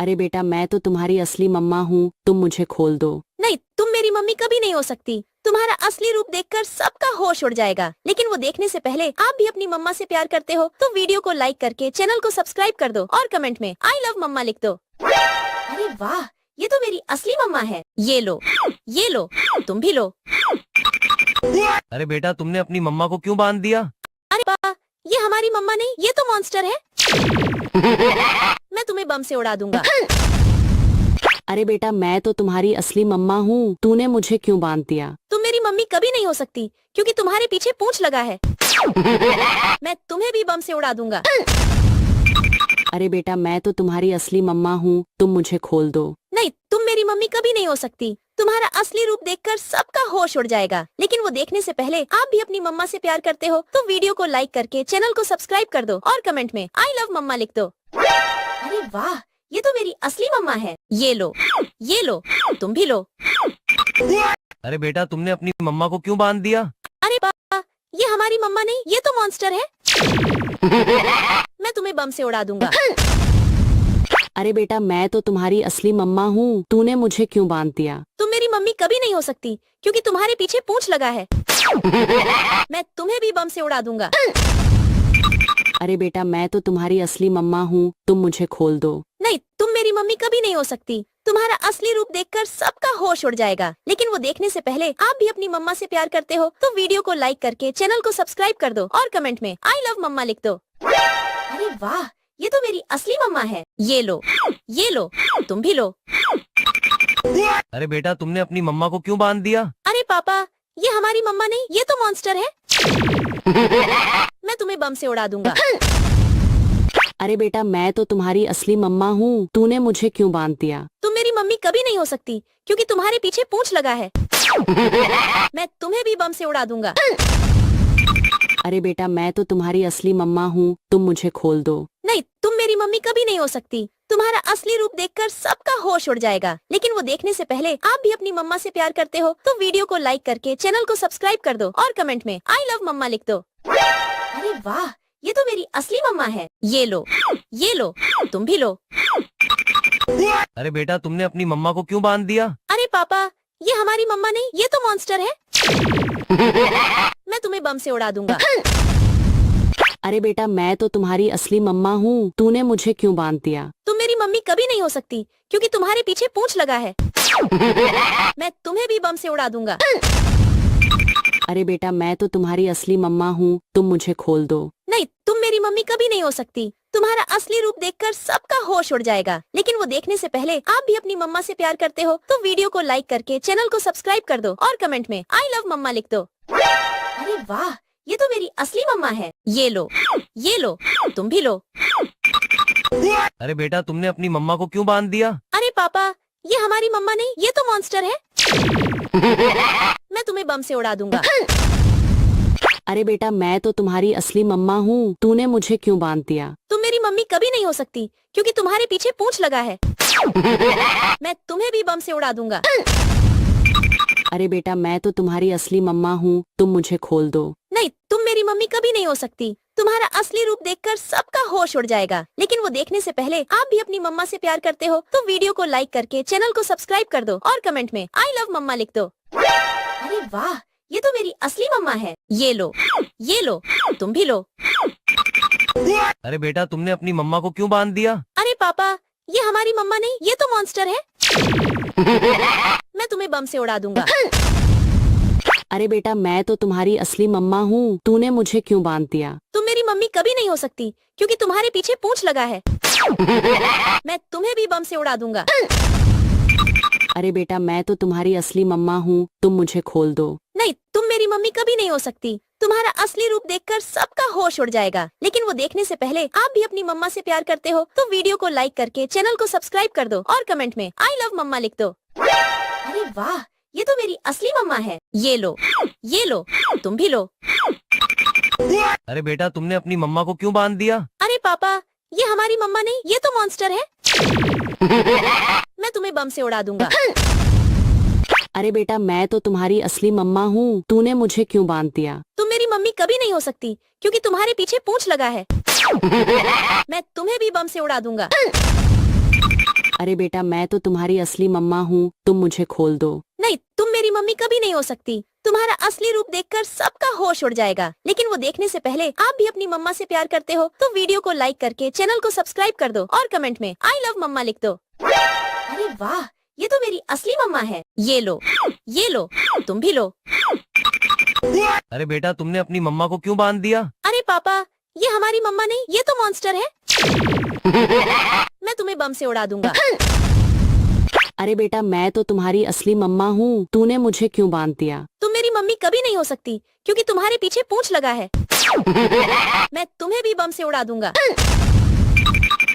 C: अरे बेटा मैं तो तुम्हारी असली मम्मा हूँ, तुम मुझे खोल दो।
B: नहीं, तुम मेरी मम्मी कभी नहीं हो सकती। तुम्हारा असली रूप देखकर सबका होश उड़ जाएगा। लेकिन वो देखने से पहले आप भी अपनी मम्मा से प्यार करते हो तो वीडियो को लाइक करके चैनल को सब्सक्राइब कर दो और कमेंट में आई लव मम्मा लिख दो। अरे वाह, ये तो मेरी असली मम्मा है। ये लो, ये लो, तुम भी लो।
A: अरे बेटा तुमने अपनी मम्मा को क्यों बांध दिया?
B: अरे पापा, ये हमारी मम्मा नहीं, ये तो मॉन्स्टर है। मैं तुम्हें बम से उड़ा दूंगा।
C: अरे बेटा मैं तो तुम्हारी असली मम्मा हूँ, तूने मुझे क्यों बांध दिया?
B: तुम मेरी मम्मी कभी नहीं हो सकती क्योंकि तुम्हारे पीछे पूंछ लगा है। मैं तुम्हें भी बम से उड़ा दूंगा।
C: अरे बेटा मैं तो तुम्हारी असली मम्मा हूँ, तुम मुझे खोल दो।
B: नहीं, तुम मेरी मम्मी कभी नहीं हो सकती। तुम्हारा असली रूप देखकर सबका होश उड़ जाएगा। लेकिन वो देखने से पहले आप भी अपनी मम्मा से प्यार करते हो तो वीडियो को लाइक करके चैनल को सब्सक्राइब कर दो और कमेंट में आई लव मम्मा लिख दो। अरे वाह, ये तो मेरी असली मम्मा है। ये लो, ये लो, तुम भी लो।
A: अरे बेटा तुमने अपनी मम्मा को क्यों बांध दिया?
B: अरे पापा, ये हमारी मम्मा नहीं, ये तो मॉन्स्टर है। मैं तुम्हें बम से उड़ा दूंगा।
C: अरे बेटा मैं तो तुम्हारी असली मम्मा हूँ, तूने मुझे क्यों बांध दिया?
B: तुम मेरी मम्मी कभी नहीं हो सकती क्योंकि तुम्हारे पीछे पूंछ लगा है। मैं तुम्हें भी बम से उड़ा दूंगा।
C: अरे बेटा मैं तो तुम्हारी असली मम्मा हूँ, तुम मुझे खोल दो।
B: नहीं, तुम मेरी मम्मी कभी नहीं हो सकती। तुम्हारा असली रूप देखकर सबका होश उड़ जाएगा, लेकिन वो देखने से पहले आप भी अपनी मम्मा से प्यार करते हो तो वीडियो को लाइक करके चैनल को सब्सक्राइब कर दो और कमेंट में आई लव मम्मा लिख दो। अरे वाह, ये तो मेरी असली मम्मा है। ये लो, तुम भी लो।
A: अरे बेटा तुमने अपनी मम्मा को क्यों बांध दिया?
B: अरे पापा, ये हमारी मम्मा नहीं, ये तो मॉन्स्टर है। मैं तुम्हें बम से उड़ा दूंगा।
C: अरे बेटा मैं तो तुम्हारी असली मम्मा हूँ, तूने मुझे क्यों बांध दिया?
B: तुम मेरी मम्मी कभी नहीं हो सकती क्योंकि तुम्हारे पीछे पूंछ लगा है। मैं तुम्हें भी बम से उड़ा दूंगा।
C: अरे बेटा मैं तो तुम्हारी असली मम्मा हूँ, तुम मुझे खोल दो।
B: नहीं, तुम मेरी मम्मी कभी नहीं हो सकती। तुम्हारा असली रूप देखकर सबका होश उड़ जाएगा, लेकिन वो देखने से पहले आप भी अपनी मम्मा से प्यार करते हो तो वीडियो को लाइक करके चैनल को सब्सक्राइब कर दो और कमेंट में आई लव मम्मा लिख दो। अरे वाह, ये तो मेरी असली मम्मा है। ये लो, तुम भी लो।
A: अरे बेटा तुमने अपनी मम्मा को क्यों बांध दिया?
B: अरे पापा, ये हमारी मम्मा नहीं, ये तो मॉन्स्टर है। मैं तुम्हें बम से उड़ा दूंगा।
C: अरे बेटा मैं तो तुम्हारी असली मम्मा हूँ, तूने मुझे क्यों बांध दिया?
B: तुम मेरी मम्मी कभी नहीं हो सकती क्योंकि तुम्हारे पीछे पूंछ लगा है। मैं तुम्हें भी बम से उड़ा दूंगा।
C: अरे बेटा मैं तो तुम्हारी असली मम्मा हूँ, तुम मुझे खोल दो।
B: नहीं, तुम मेरी मम्मी कभी नहीं हो सकती। तुम्हारा असली रूप देखकर सबका होश उड़ जाएगा, लेकिन वो देखने से पहले आप भी अपनी मम्मा से प्यार करते हो तो वीडियो को लाइक करके चैनल को सब्सक्राइब कर दो और कमेंट में आई लव मम्मा लिख दो। अरे वाह, ये तो मेरी असली मम्मा है। ये लो, तुम भी लो।
A: अरे बेटा तुमने अपनी मम्मा को क्यों बांध दिया?
B: अरे पापा, ये हमारी मम्मा नहीं, ये तो मॉन्स्टर है। मैं तुम्हें बम से उड़ा दूंगा।
C: अरे बेटा मैं तो तुम्हारी असली मम्मा हूँ, तूने मुझे क्यों बांध दिया?
B: तुम मेरी मम्मी कभी नहीं हो सकती क्योंकि तुम्हारे पीछे पूंछ लगा है। मैं तुम्हें भी बम से उड़ा दूंगा।
C: अरे बेटा मैं तो तुम्हारी असली मम्मा हूँ, तुम मुझे खोल दो।
B: नहीं, तुम मेरी मम्मी कभी नहीं हो सकती। तुम्हारा असली रूप देखकर सबका होश उड़ जाएगा, लेकिन वो देखने से पहले आप भी अपनी मम्मा से प्यार करते हो तो वीडियो को लाइक करके चैनल को सब्सक्राइब कर दो और कमेंट में आई लव मम्मा लिख दो। अरे वाह, ये तो मेरी असली मम्मा है। ये लो, तुम भी लो।
A: अरे बेटा तुमने अपनी मम्मा को क्यों बांध दिया?
B: अरे पापा, ये हमारी मम्मा नहीं, ये तो मॉन्स्टर है। मैं तुम्हें बम से उड़ा दूंगा।
C: अरे बेटा मैं तो तुम्हारी असली मम्मा हूँ, तूने मुझे क्यों बांध दिया?
B: तुम मेरी मम्मी कभी नहीं हो सकती क्योंकि तुम्हारे पीछे पूंछ लगा है। मैं तुम्हें भी बम से उड़ा दूंगा।
C: अरे बेटा मैं तो तुम्हारी असली मम्मा हूँ, तुम मुझे खोल दो।
B: नहीं, तुम मेरी मम्मी कभी नहीं हो सकती। तुम्हारा असली रूप देखकर सबका होश उड़ जाएगा, लेकिन वो देखने से पहले आप भी अपनी मम्मा से प्यार करते हो तो वीडियो को लाइक करके चैनल को सब्सक्राइब कर दो और कमेंट में आई लव मम्मा लिख दो। अरे वाह, ये तो मेरी असली मम्मा है। ये लो, तुम भी लो।
A: अरे बेटा तुमने अपनी मम्मा को क्यों बांध दिया?
B: अरे पापा, ये हमारी मम्मा नहीं, ये तो मॉन्स्टर है। मैं तुम्हें बम से उड़ा दूंगा।
C: अरे बेटा मैं तो तुम्हारी असली मम्मा हूँ, तूने मुझे क्यों बांध दिया?
B: तुम मेरी मम्मी कभी नहीं हो सकती क्योंकि तुम्हारे पीछे पूंछ लगा है। मैं तुम्हें भी बम से उड़ा दूंगा।
C: अरे बेटा मैं तो तुम्हारी असली मम्मा हूँ, तुम मुझे खोल दो।
B: नहीं, तुम मेरी मम्मी कभी नहीं हो सकती। तुम्हारा असली रूप देखकर सबका होश उड़ जाएगा, लेकिन वो देखने से पहले आप भी अपनी मम्मा से प्यार करते हो तो वीडियो को लाइक करके चैनल को सब्सक्राइब कर दो और कमेंट में आई लव मम्मा लिख दो। अरे वाह, ये तो मेरी असली मम्मा है। ये लो, तुम भी लो।
A: अरे बेटा तुमने अपनी मम्मा को क्यों बांध दिया?
B: अरे पापा, ये हमारी मम्मा नहीं, ये तो मॉन्स्टर है। मैं तुम्हें बम से उड़ा दूंगा।
C: अरे बेटा मैं तो तुम्हारी असली मम्मा हूँ, तूने मुझे क्यों बांध दिया?
B: तुम मेरी मम्मी कभी नहीं हो सकती क्योंकि तुम्हारे पीछे पूंछ लगा है। मैं तुम्हें भी बम से उड़ा दूंगा।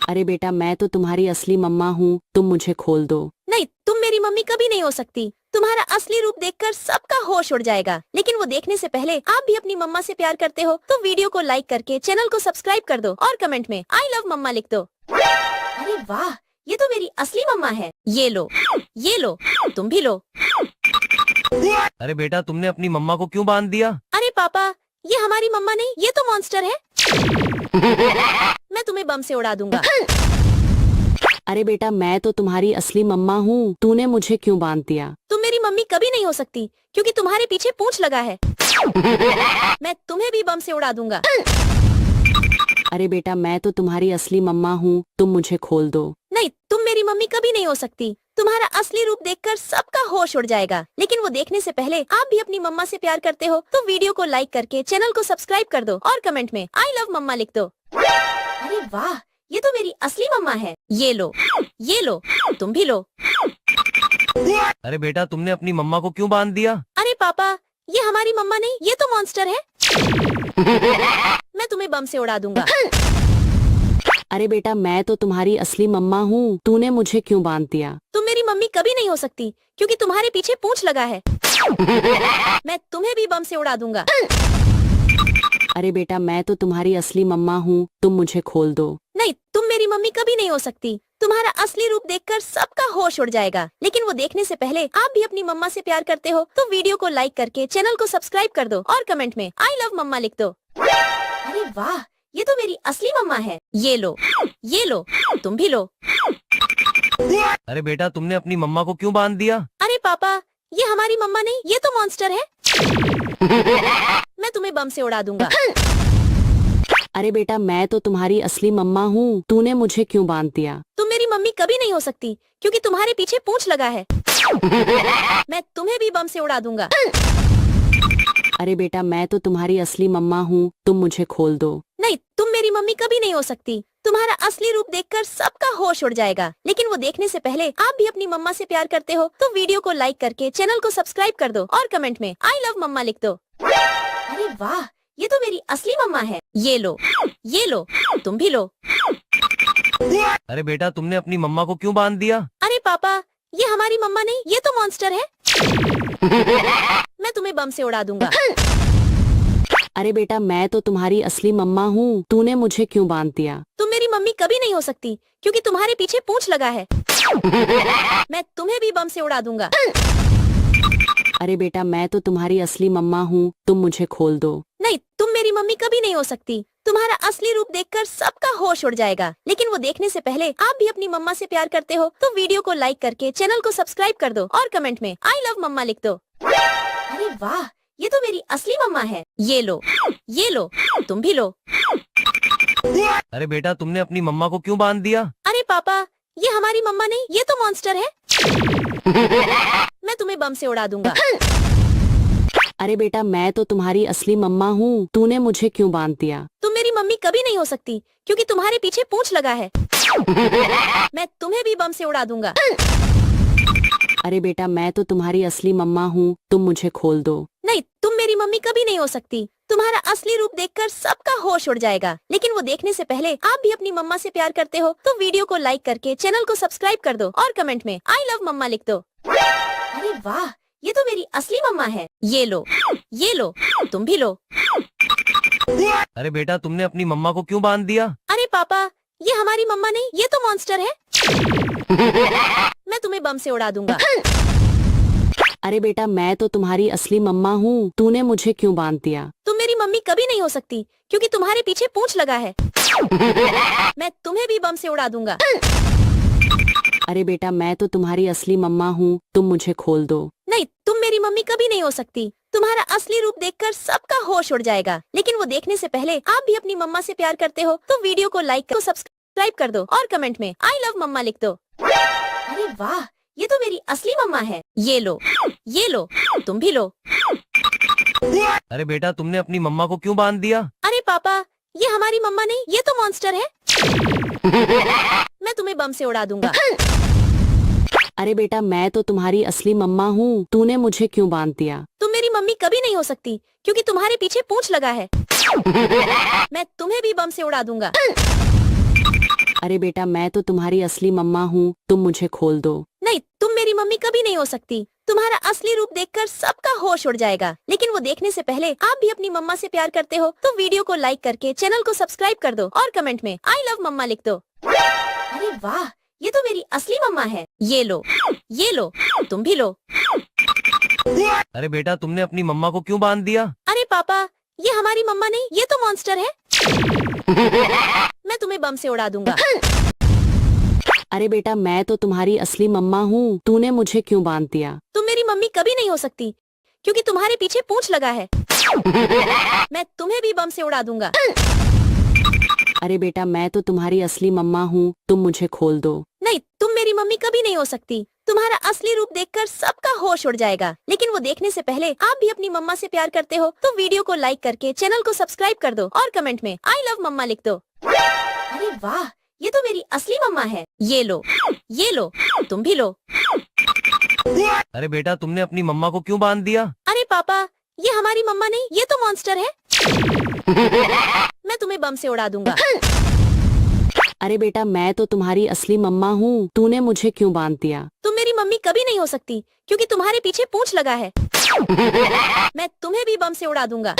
C: अरे बेटा मैं तो तुम्हारी असली मम्मा हूँ, तुम मुझे खोल दो।
B: नहीं, तुम मेरी मम्मी कभी नहीं हो सकती। तुम्हारा असली रूप देखकर सबका होश उड़ जाएगा, लेकिन वो देखने से पहले आप भी अपनी मम्मा से प्यार करते हो तो वीडियो को लाइक करके चैनल को सब्सक्राइब कर दो और कमेंट में आई लव मम्मा लिख दो। अरे वाह, ये तो मेरी असली मम्मा है। ये लो, तुम भी लो।
A: अरे बेटा तुमने अपनी मम्मा को क्यों बांध दिया?
B: अरे पापा, ये हमारी मम्मा नहीं, ये तो मॉन्स्टर है। मैं तुम्हें बम से उड़ा दूंगा।
C: अरे बेटा मैं तो तुम्हारी असली मम्मा हूँ, तूने मुझे क्यों बांध दिया?
B: तुम मेरी मम्मी कभी नहीं हो सकती क्योंकि तुम्हारे पीछे पूंछ लगा है। मैं तुम्हें भी बम से उड़ा दूंगा।
C: अरे बेटा मैं तो तुम्हारी असली मम्मा हूँ, तुम मुझे खोल दो।
B: नहीं, तुम मेरी मम्मी कभी नहीं हो सकती। तुम्हारा असली रूप देखकर सबका होश उड़ जाएगा, लेकिन वो देखने से पहले आप भी अपनी मम्मा से प्यार करते हो तो वीडियो को लाइक करके चैनल को सब्सक्राइब कर दो और कमेंट में आई लव मम्मा लिख दो। अरे वाह, ये तो मेरी असली मम्मा है। ये लो, तुम भी लो।
A: अरे बेटा तुमने अपनी मम्मा को क्यों बांध दिया?
B: अरे पापा, ये हमारी मम्मा नहीं, ये तो मॉन्स्टर है। मैं तुम्हें बम से उड़ा दूंगा।
C: अरे बेटा मैं तो तुम्हारी असली मम्मा हूँ, तूने मुझे क्यों बांध दिया?
B: तुम मेरी मम्मी कभी नहीं हो सकती क्योंकि तुम्हारे पीछे पूंछ लगा है। मैं तुम्हें भी बम से उड़ा दूंगा।
C: अरे बेटा मैं तो तुम्हारी असली मम्मा हूँ, तुम मुझे खोल दो।
B: नहीं, तुम मेरी मम्मी कभी नहीं हो सकती। तुम्हारा असली रूप देखकर सबका होश उड़ जाएगा, लेकिन वो देखने से पहले आप भी अपनी मम्मा से प्यार करते हो तो वीडियो को लाइक करके चैनल को सब्सक्राइब कर दो और कमेंट में आई लव मम्मा लिख दो। अरे वाह, ये तो मेरी असली मम्मा है। ये लो, तुम भी लो।
A: अरे बेटा तुमने अपनी मम्मा को क्यों बांध दिया?
B: अरे पापा, ये हमारी मम्मा नहीं, ये तो मॉन्स्टर है। मैं तुम्हें बम से उड़ा दूंगा।
C: अरे बेटा मैं तो तुम्हारी असली मम्मा हूँ, तूने मुझे क्यों बांध दिया?
B: तुम मेरी मम्मी कभी नहीं हो सकती क्योंकि तुम्हारे पीछे पूंछ लगा है। मैं तुम्हें भी बम से उड़ा दूंगा।
C: अरे बेटा मैं तो तुम्हारी असली मम्मा हूँ, तुम मुझे खोल दो।
B: नहीं, तुम मेरी मम्मी कभी नहीं हो सकती। तुम्हारा असली रूप देखकर सबका होश उड़ जाएगा, लेकिन वो देखने से पहले आप भी अपनी मम्मा से प्यार करते हो तो वीडियो को लाइक करके चैनल को सब्सक्राइब कर दो और कमेंट में आई लव मम्मा लिख दो। अरे वाह, ये तो मेरी असली मम्मा है। ये लो, तुम भी लो।
A: अरे बेटा तुमने अपनी मम्मा को क्यों बांध दिया?
B: अरे पापा, ये हमारी मम्मा नहीं, ये तो मॉन्स्टर है। मैं तुम्हें बम से उड़ा दूंगा।
C: अरे बेटा मैं तो तुम्हारी असली मम्मा हूँ, तूने मुझे क्यों बांध दिया?
B: तुम मेरी मम्मी कभी नहीं हो सकती क्योंकि तुम्हारे पीछे पूंछ लगा है। मैं तुम्हें भी बम से उड़ा दूंगा।
C: अरे बेटा मैं तो तुम्हारी असली मम्मा हूँ, तुम मुझे खोल दो।
B: नहीं, तुम मेरी मम्मी कभी नहीं हो सकती। तुम्हारा असली रूप देखकर सबका होश उड़ जाएगा, लेकिन वो देखने से पहले आप भी अपनी मम्मा से प्यार करते हो तो वीडियो को लाइक करके चैनल को सब्सक्राइब कर दो और कमेंट में आई लव मम्मा लिख दो। अरे वाह, ये तो मेरी असली मम्मा है। ये लो, तुम भी लो।
A: अरे बेटा तुमने अपनी मम्मा को क्यों बांध दिया?
B: अरे पापा, ये हमारी मम्मा नहीं, ये तो मॉन्स्टर है। मैं तुम्हें बम से उड़ा दूंगा।
C: अरे बेटा मैं तो तुम्हारी असली मम्मा हूँ, तूने मुझे क्यों बांध दिया?
B: तुम मेरी मम्मी कभी नहीं हो सकती क्योंकि तुम्हारे पीछे पूंछ लगा है। मैं तुम्हें भी बम से उड़ा दूंगा।
C: अरे बेटा मैं तो तुम्हारी असली मम्मा हूँ, तुम मुझे खोल दो।
B: नहीं, तुम मेरी मम्मी कभी नहीं हो सकती। तुम्हारा असली रूप देखकर सबका होश उड़ जाएगा, लेकिन वो देखने से पहले आप भी अपनी मम्मा से प्यार करते हो तो वीडियो को लाइक करके चैनल को सब्सक्राइब कर दो और कमेंट में आई लव मम्मा लिख दो। अरे वाह, ये तो मेरी असली मम्मा है। ये लो, तुम भी लो।
A: अरे बेटा तुमने अपनी मम्मा को क्यों बांध दिया?
B: अरे पापा, ये हमारी मम्मा नहीं, ये तो मॉन्स्टर है। मैं तुम्हें बम से उड़ा दूंगा।
C: अरे बेटा मैं तो तुम्हारी असली मम्मा हूँ, तूने मुझे क्यों बांध दिया?
B: तुम मेरी मम्मी कभी नहीं हो सकती क्योंकि तुम्हारे पीछे पूंछ लगा है। मैं तुम्हें भी बम से उड़ा दूंगा।
C: अरे बेटा मैं तो तुम्हारी असली मम्मा हूँ, तुम मुझे खोल दो।
B: नहीं, तुम मेरी मम्मी कभी नहीं हो सकती। तुम्हारा असली रूप देखकर सबका होश उड़ जाएगा, लेकिन वो देखने से पहले आप भी अपनी मम्मा से प्यार करते हो तो वीडियो को लाइक कर सब्सक्राइब कर दो और कमेंट में आई लव मम्मा लिख दो। अरे वाह, ये तो मेरी असली मम्मा है। ये लो, तुम भी लो।
A: अरे बेटा तुमने अपनी मम्मा को क्यों बांध दिया?
B: अरे पापा, ये हमारी मम्मा नहीं, ये तो मॉन्स्टर है। मैं तुम्हें बम से उड़ा दूंगा।
C: अरे बेटा मैं तो तुम्हारी असली मम्मा हूँ, तूने मुझे क्यों बांध दिया?
B: तुम मेरी मम्मी कभी नहीं हो सकती क्योंकि तुम्हारे पीछे पूंछ लगा है। मैं तुम्हें भी बम से उड़ा दूंगा।
C: अरे बेटा मैं तो तुम्हारी असली मम्मा हूँ, तुम मुझे खोल दो।
B: नहीं, तुम मेरी मम्मी कभी नहीं हो सकती। तुम्हारा असली रूप देखकर सबका होश उड़ जाएगा, लेकिन वो देखने से पहले आप भी अपनी मम्मा से प्यार करते हो तो वीडियो को लाइक करके चैनल को सब्सक्राइब कर दो और कमेंट में आई लव मम्मा लिख दो। अरे वाह, ये तो मेरी असली मम्मा है। ये लो, तुम भी लो।
A: अरे बेटा तुमने अपनी मम्मा को क्यों बांध दिया?
B: अरे पापा, ये हमारी मम्मा नहीं, ये तो मॉन्स्टर है। मैं तुम्हें बम से उड़ा दूंगा।
C: अरे बेटा मैं तो तुम्हारी असली मम्मा हूँ, तूने मुझे क्यों बांध दिया?
B: तुम मेरी मम्मी कभी नहीं हो सकती, क्योंकि तुम्हारे पीछे पूंछ लगा है। मैं तुम्हें भी बम से उड़ा दूंगा।
C: अरे बेटा मैं तो तुम्हारी असली मम्मा हूँ, तुम मुझे खोल दो।
B: नहीं, तुम मेरी मम्मी कभी नहीं हो सकती। तुम्हारा असली रूप देखकर सबका होश उड़ जाएगा, लेकिन वो देखने से पहले आप भी अपनी मम्मा से प्यार करते हो तो वीडियो को लाइक करके चैनल को सब्सक्राइब कर दो और कमेंट में आई लव मम्मा लिख दो। अरे वाह, ये तो मेरी असली मम्मा है। ये लो, तुम भी लो।
A: अरे बेटा तुमने अपनी मम्मा को क्यों बांध दिया?
B: अरे पापा, ये हमारी मम्मा नहीं, ये तो मॉन्स्टर है। मैं तुम्हें बम से उड़ा दूंगा।
C: अरे बेटा मैं तो तुम्हारी असली मम्मा हूँ, तूने मुझे क्यों बांध दिया?
B: तुम मेरी मम्मी कभी नहीं हो सकती, क्योंकि तुम्हारे पीछे पूंछ लगा है। मैं तुम्हें भी बम से उड़ा दूंगा।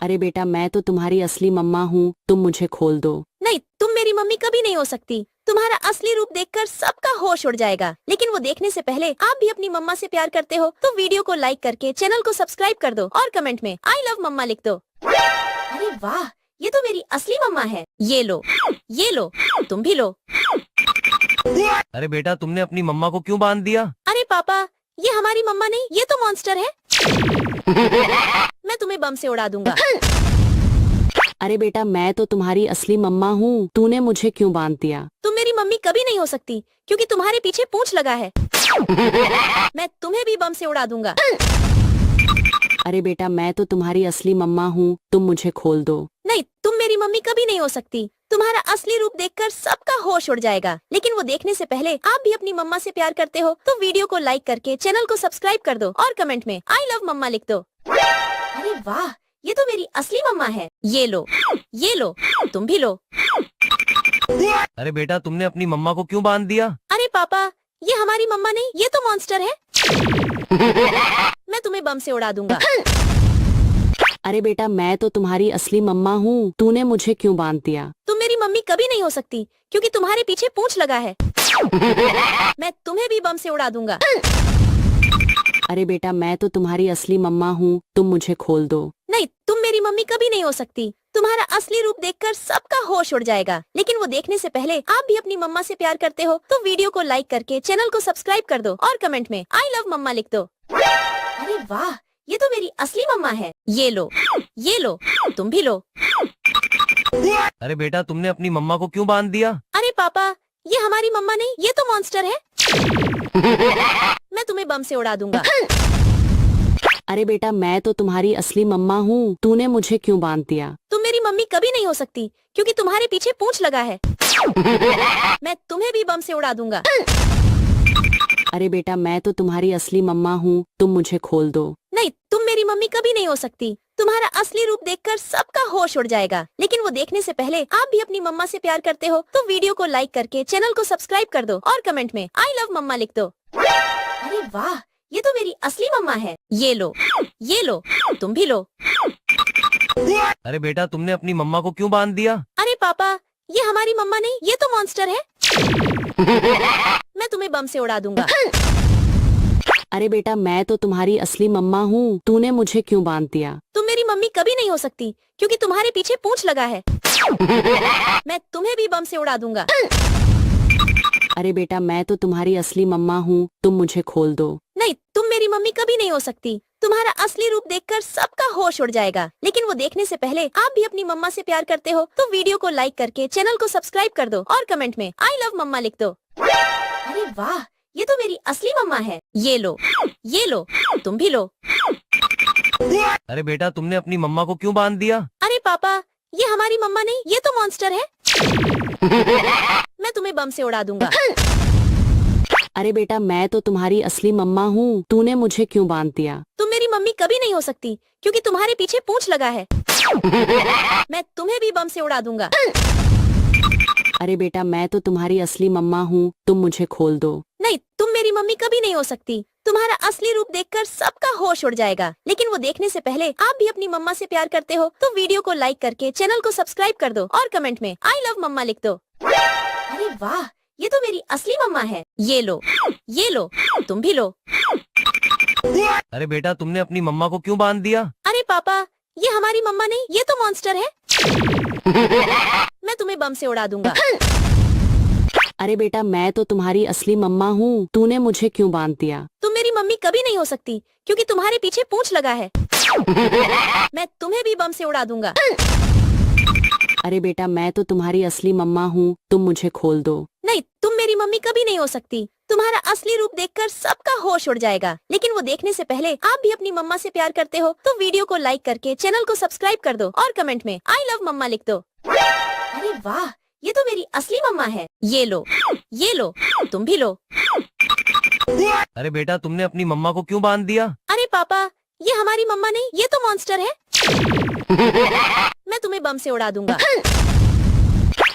C: अरे बेटा मैं तो तुम्हारी असली मम्मा हूँ, तुम मुझे खोल दो।
B: नहीं, तुम मेरी मम्मी कभी नहीं हो सकती। तुम्हारा असली रूप देखकर सबका होश उड़ जाएगा, लेकिन वो देखने से पहले आप भी अपनी मम्मा से प्यार करते हो तो वीडियो को लाइक करके चैनल को सब्सक्राइब कर दो और कमेंट में आई लव मम्मा लिख दो। अरे वाह, ये तो मेरी असली मम्मा है। ये लो, तुम भी लो।
A: अरे बेटा तुमने अपनी मम्मा को क्यों बांध दिया?
B: अरे पापा, ये हमारी मम्मा नहीं, ये तो मॉन्स्टर है। मैं तुम्हें बम से उड़ा दूंगा।
C: अरे बेटा मैं तो तुम्हारी असली मम्मा हूँ, तूने मुझे क्यों बांध दिया?
B: तुम मेरी मम्मी कभी नहीं हो सकती, क्योंकि तुम्हारे पीछे पूंछ लगा है। मैं तुम्हें भी बम से उड़ा दूंगा।
C: अरे बेटा मैं तो तुम्हारी असली मम्मा हूँ, तुम मुझे खोल दो।
B: नहीं, तुम मेरी मम्मी कभी नहीं हो सकती। तुम्हारा असली रूप देखकर सबका होश उड़ जाएगा, लेकिन वो देखने से पहले आप भी अपनी मम्मा से प्यार करते हो तो वीडियो को लाइक करके चैनल को सब्सक्राइब कर दो और कमेंट में आई लव मम्मा लिख दो। अरे वाह, ये तो मेरी असली मम्मा है। ये लो, तुम भी लो।
A: अरे बेटा तुमने अपनी मम्मा को क्यों बांध दिया?
B: अरे पापा, ये हमारी मम्मा नहीं, ये तो मॉन्स्टर है। मैं तुम्हें बम से उड़ा दूंगा।
C: अरे बेटा मैं तो तुम्हारी असली मम्मा हूँ, तूने मुझे क्यों बांध दिया?
B: तुम मेरी मम्मी कभी नहीं हो सकती, क्योंकि तुम्हारे पीछे पूंछ लगा है। मैं तुम्हें भी बम से उड़ा दूंगा।
C: अरे बेटा मैं तो तुम्हारी असली मम्मा हूँ, तुम मुझे खोल दो।
B: नहीं, तुम मेरी मम्मी कभी नहीं हो सकती। तुम्हारा असली रूप देखकर सबका होश उड़ जाएगा, लेकिन वो देखने से पहले आप भी अपनी मम्मा से प्यार करते हो तो वीडियो को लाइक करके चैनल को सब्सक्राइब कर दो और कमेंट में आई लव मम्मा लिख दो। अरे वाह, ये तो मेरी असली मम्मा है। ये लो, तुम भी लो।
A: अरे बेटा तुमने अपनी मम्मा को क्यों बांध दिया?
B: अरे पापा, ये हमारी मम्मा नहीं, ये तो मॉन्स्टर है। मैं तुम्हें बम से उड़ा दूंगा।
C: अरे बेटा मैं तो तुम्हारी असली मम्मा हूँ, तूने मुझे क्यों बांध दिया?
B: तुम मेरी मम्मी कभी नहीं हो सकती, क्योंकि तुम्हारे पीछे पूंछ लगा है। मैं तुम्हें भी बम से उड़ा दूंगा।
C: अरे बेटा मैं तो तुम्हारी असली मम्मा हूँ, तुम मुझे खोल दो।
B: नहीं, तुम मेरी मम्मी कभी नहीं हो सकती। तुम्हारा असली रूप देखकर सबका होश उड़ जाएगा, लेकिन वो देखने से पहले आप भी अपनी मम्मा से प्यार करते हो तो वीडियो को लाइक करके चैनल को सब्सक्राइब कर दो और कमेंट में आई लव मम्मा लिख दो। अरे वाह, ये तो मेरी असली मम्मा है। ये लो, तुम भी लो।
A: अरे बेटा तुमने अपनी मम्मा को क्यों बांध दिया?
B: अरे पापा, ये हमारी मम्मा नहीं, ये तो मॉन्स्टर है। मैं तुम्हें बम से उड़ा दूंगा।
C: अरे बेटा मैं तो तुम्हारी असली मम्मा हूँ, तूने मुझे क्यों बांध दिया?
B: तुम मेरी मम्मी कभी नहीं हो सकती, क्योंकि तुम्हारे पीछे पूंछ लगा है। मैं तुम्हें भी बम से उड़ा दूंगा।
C: अरे बेटा मैं तो तुम्हारी असली मम्मा हूँ, तुम मुझे खोल दो।
B: नहीं, तुम मेरी मम्मी कभी नहीं हो सकती। तुम्हारा असली रूप देखकर सबका होश उड़ जाएगा, लेकिन वो देखने से पहले आप भी अपनी मम्मा से प्यार करते हो तो वीडियो को लाइक करके चैनल को सब्सक्राइब कर दो और कमेंट में आई लव मम्मा लिख दो। अरे वाह, ये तो मेरी असली मम्मा है। ये लो, तुम भी लो।
A: अरे बेटा तुमने अपनी मम्मा को क्यों बांध दिया?
B: अरे पापा, ये हमारी मम्मा नहीं, ये तो मॉन्स्टर है। मैं तुम्हें बम से उड़ा दूंगा।
C: अरे बेटा मैं तो तुम्हारी असली मम्मा हूँ, तूने मुझे क्यों बांध दिया?
B: तुम मेरी मम्मी कभी नहीं हो सकती, क्योंकि तुम्हारे पीछे पूंछ लगा है। मैं तुम्हें भी बम से उड़ा दूंगा।
C: अरे बेटा मैं तो तुम्हारी असली मम्मा हूँ, तुम मुझे खोल दो।
B: नहीं, तुम मेरी मम्मी कभी नहीं हो सकती। तुम्हारा असली रूप देखकर सबका होश उड़ जाएगा, लेकिन वो देखने से पहले आप भी अपनी मम्मा से प्यार करते हो तो वीडियो को लाइक करके चैनल को सब्सक्राइब कर दो और कमेंट में आई लव मम्मा लिख दो। अरे वाह, ये तो मेरी असली मम्मा है। ये लो, तुम भी लो।
A: अरे बेटा तुमने अपनी मम्मा को क्यों बांध दिया?
B: अरे पापा, ये हमारी मम्मा नहीं, ये तो मॉन्स्टर है। मैं तुम्हें बम से उड़ा दूंगा।
C: अरे बेटा मैं तो तुम्हारी असली मम्मा हूँ, तूने मुझे क्यों बांध दिया?
B: तुम मेरी मम्मी कभी नहीं हो सकती क्योंकि तुम्हारे पीछे पूंछ लगा है। मैं तुम्हें भी बम से उड़ा दूंगा।
C: अरे बेटा मैं तो तुम्हारी असली मम्मा हूँ, तुम मुझे खोल दो।
B: नहीं, तुम मेरी मम्मी कभी नहीं हो सकती। तुम्हारा असली रूप देखकर सबका होश उड़ जाएगा, लेकिन वो देखने से पहले आप भी अपनी मम्मा से प्यार करते हो तो वीडियो को लाइक करके चैनल को सब्सक्राइब कर दो और कमेंट में आई लव मम्मा लिख दो। अरे वाह, ये तो मेरी असली मम्मा है। ये लो, तुम भी लो।
A: अरे बेटा तुमने अपनी मम्मा को क्यों बांध दिया?
B: अरे पापा, ये हमारी मम्मा नहीं, ये तो मॉन्स्टर है। मैं तुम्हें बम से उड़ा दूंगा।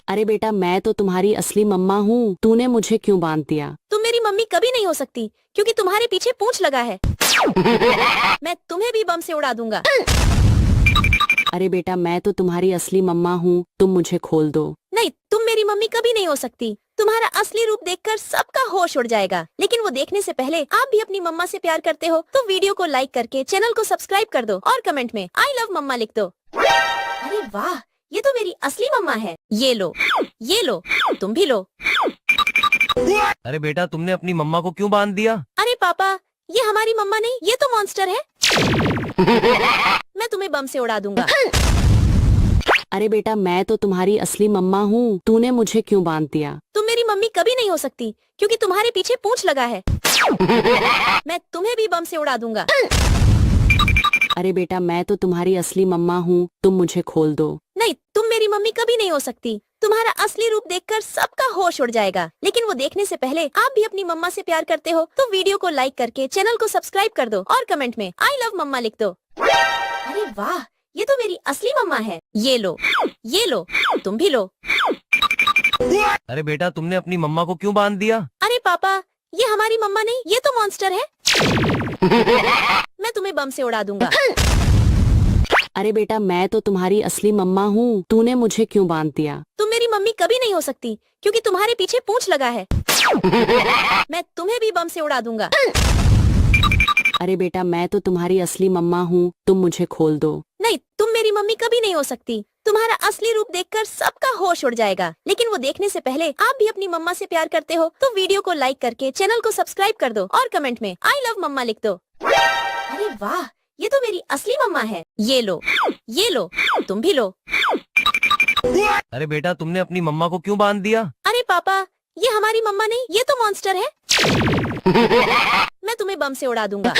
C: अरे बेटा मैं तो तुम्हारी असली मम्मा हूँ, तूने मुझे क्यों बांध दिया?
B: तुम मेरी मम्मी कभी नहीं हो सकती क्योंकि तुम्हारे पीछे पूंछ लगा है। मैं तुम्हें भी बम से उड़ा दूंगा।
C: अरे बेटा मैं तो तुम्हारी असली मम्मा हूँ, तुम मुझे खोल दो।
B: नहीं, तुम मेरी मम्मी कभी नहीं हो सकती। तुम्हारा असली रूप देखकर सबका होश उड़ जाएगा, लेकिन वो देखने से पहले आप भी अपनी मम्मा से प्यार करते हो तो वीडियो को लाइक करके चैनल को सब्सक्राइब कर दो और कमेंट में आई लव मम्मा लिख दो। अरे वाह, ये तो मेरी असली मम्मा है। ये लो, तुम भी लो।
A: अरे बेटा तुमने अपनी मम्मा को क्यों बांध दिया?
B: अरे पापा, ये हमारी मम्मा नहीं, ये तो मॉन्स्टर है। मैं तुम्हें बम से उड़ा दूंगा।
C: अरे बेटा मैं तो तुम्हारी असली मम्मा हूँ, तूने मुझे क्यों बांध दिया?
B: तुम मेरी मम्मी कभी नहीं हो सकती क्योंकि तुम्हारे पीछे पूंछ लगा है। मैं तुम्हें भी बम से उड़ा दूंगा।
C: अरे बेटा मैं तो तुम्हारी असली मम्मा हूँ, तुम मुझे खोल दो।
B: नहीं, तुम मेरी मम्मी कभी नहीं हो सकती। तुम्हारा असली रूप देखकर सबका होश उड़ जाएगा, लेकिन वो देखने से पहले आप भी अपनी मम्मा से प्यार करते हो तो वीडियो को लाइक करके चैनल को सब्सक्राइब कर दो और कमेंट में आई लव मम्मा लिख दो। अरे वाह, ये तो मेरी असली मम्मा है। ये लो, तुम भी लो।
A: अरे बेटा तुमने अपनी मम्मा को क्यों बांध दिया?
B: अरे पापा, ये हमारी मम्मा नहीं, ये तो मॉन्स्टर है। मैं तुम्हें बम से उड़ा दूंगा।
C: अरे बेटा मैं तो तुम्हारी असली मम्मा हूँ, तूने मुझे क्यों बांध दिया?
B: तुम मेरी मम्मी कभी नहीं हो सकती क्योंकि तुम्हारे पीछे पूंछ लगा है। मैं तुम्हें भी बम से उड़ा दूंगा।
C: अरे बेटा मैं तो तुम्हारी असली मम्मा हूँ, तुम मुझे खोल दो।
B: नहीं, तुम मेरी मम्मी कभी नहीं हो सकती। तुम्हारा असली रूप देखकर सबका होश उड़ जाएगा, लेकिन वो देखने से पहले आप भी अपनी मम्मा से प्यार करते हो तो वीडियो को लाइक करके चैनल को सब्सक्राइब कर दो और कमेंट में आई लव मम्मा लिख दो। अरे वाह, ये तो मेरी असली मम्मा है। ये लो, तुम भी लो।
A: अरे बेटा तुमने अपनी मम्मा को क्यों बांध दिया?
B: अरे पापा, ये हमारी मम्मा नहीं, ये तो मॉन्स्टर है। मैं तुम्हें बम से उड़ा दूंगा।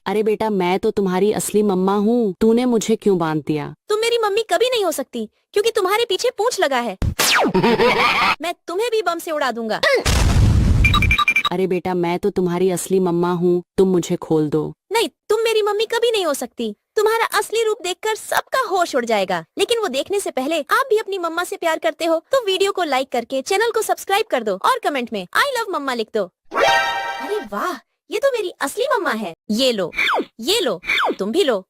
C: अरे बेटा मैं तो तुम्हारी असली मम्मा हूँ, तूने मुझे क्यों बांध दिया?
B: तुम मेरी मम्मी कभी नहीं हो सकती क्योंकि तुम्हारे पीछे पूंछ लगा है। मैं तुम्हें भी बम से उड़ा दूंगा।
C: अरे बेटा मैं तो तुम्हारी असली मम्मा हूँ, तुम मुझे खोल दो।
B: नहीं, तुम मेरी मम्मी कभी नहीं हो सकती। तुम्हारा असली रूप देखकर सबका होश उड़ जाएगा, लेकिन वो देखने से पहले आप भी अपनी मम्मा से प्यार करते हो तो वीडियो को लाइक करके चैनल को सब्सक्राइब कर दो और कमेंट में आई लव मम्मा लिख दो। अरे वाह, ये तो मेरी असली मम्मा है। ये लो, तुम भी लो।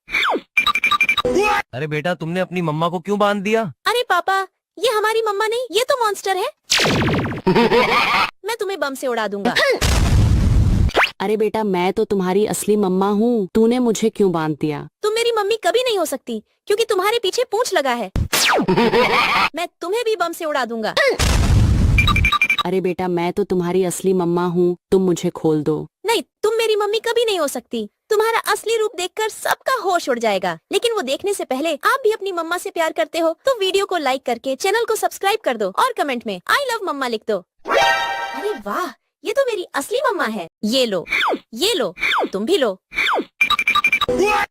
A: अरे बेटा तुमने अपनी मम्मा को क्यों बांध दिया?
B: अरे पापा, ये हमारी मम्मा नहीं, ये तो मॉन्स्टर है। मैं तुम्हें बम से उड़ा दूंगा।
C: अरे बेटा मैं तो तुम्हारी असली मम्मा हूँ, तूने मुझे क्यों बांध दिया?
B: तुम मेरी मम्मी कभी नहीं हो सकती क्योंकि तुम्हारे पीछे पूंछ लगा है। मैं तुम्हें भी बम से उड़ा दूंगा।
C: अरे बेटा मैं तो तुम्हारी असली मम्मा हूँ, तुम मुझे खोल दो।
B: नहीं, तुम मेरी मम्मी कभी नहीं हो सकती। तुम्हारा असली रूप देखकर सबका होश उड़ जाएगा, लेकिन वो देखने से पहले आप भी अपनी मम्मा से प्यार करते हो तो वीडियो को लाइक करके चैनल को सब्सक्राइब कर दो और कमेंट में आई लव मम्मा लिख दो। अरे वाह, ये तो मेरी असली मम्मा है। ये लो, तुम भी लो।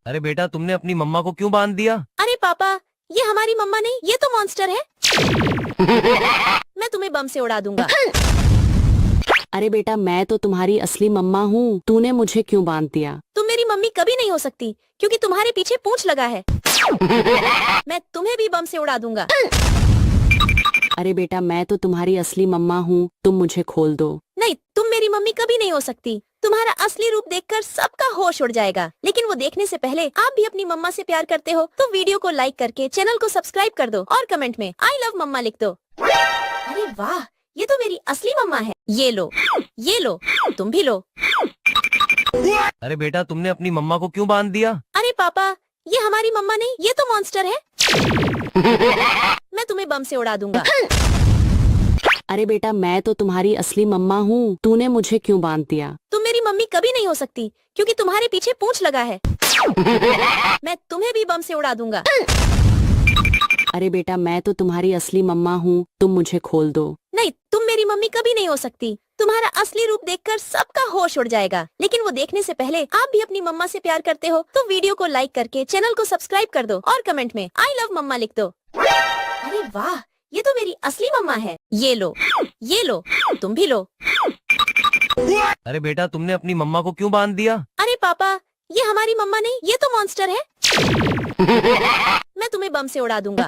A: अरे बेटा तुमने अपनी मम्मा को क्यों बांध दिया?
B: अरे पापा, ये हमारी मम्मा नहीं, ये तो मॉन्स्टर है। मैं तुम्हें बम से उड़ा दूंगा।
C: अरे बेटा मैं तो तुम्हारी असली मम्मा हूँ, तूने मुझे क्यों बांध दिया?
B: तुम मेरी मम्मी कभी नहीं हो सकती क्योंकि तुम्हारे पीछे पूंछ लगा है। मैं तुम्हें भी बम से उड़ा दूंगा।
C: अरे बेटा मैं तो तुम्हारी असली मम्मा हूँ, तुम मुझे खोल दो।
B: नहीं, तुम मेरी मम्मी कभी नहीं हो सकती। तुम्हारा असली रूप देखकर सबका होश उड़ जाएगा, लेकिन वो देखने से पहले आप भी अपनी मम्मा से प्यार करते हो तो वीडियो को लाइक करके चैनल को सब्सक्राइब कर दो और कमेंट में आई लव मम्मा लिख दो। अरे वाह, ये तो मेरी असली मम्मा है। ये लो, तुम भी लो।
A: अरे बेटा तुमने अपनी मम्मा को क्यों बांध दिया?
B: अरे पापा, ये हमारी मम्मा नहीं, ये तो मॉन्स्टर है। मैं तुम्हें बम से उड़ा दूंगा।
C: अरे बेटा मैं तो तुम्हारी असली मम्मा हूँ, तूने मुझे क्यों बांध दिया?
B: तुम मेरी मम्मी कभी नहीं हो सकती क्योंकि तुम्हारे पीछे पूंछ लगा है। मैं तुम्हें भी बम से उड़ा दूंगा।
C: अरे बेटा मैं तो तुम्हारी असली मम्मा हूँ, तुम मुझे खोल दो।
B: नहीं, तुम मेरी मम्मी कभी नहीं हो सकती। तुम्हारा असली रूप देखकर सबका होश उड़ जाएगा, लेकिन वो देखने से पहले आप भी अपनी मम्मा से प्यार करते हो तो वीडियो को लाइक करके चैनल को सब्सक्राइब कर दो और कमेंट में आई लव मम्मा लिख दो। अरे वाह, ये तो मेरी असली मम्मा है। ये लो, तुम भी लो।
A: अरे बेटा तुमने अपनी मम्मा को क्यों बांध दिया?
B: अरे पापा, ये हमारी मम्मा नहीं, ये तो मॉन्स्टर है। मैं तुम्हें बम से उड़ा दूंगा।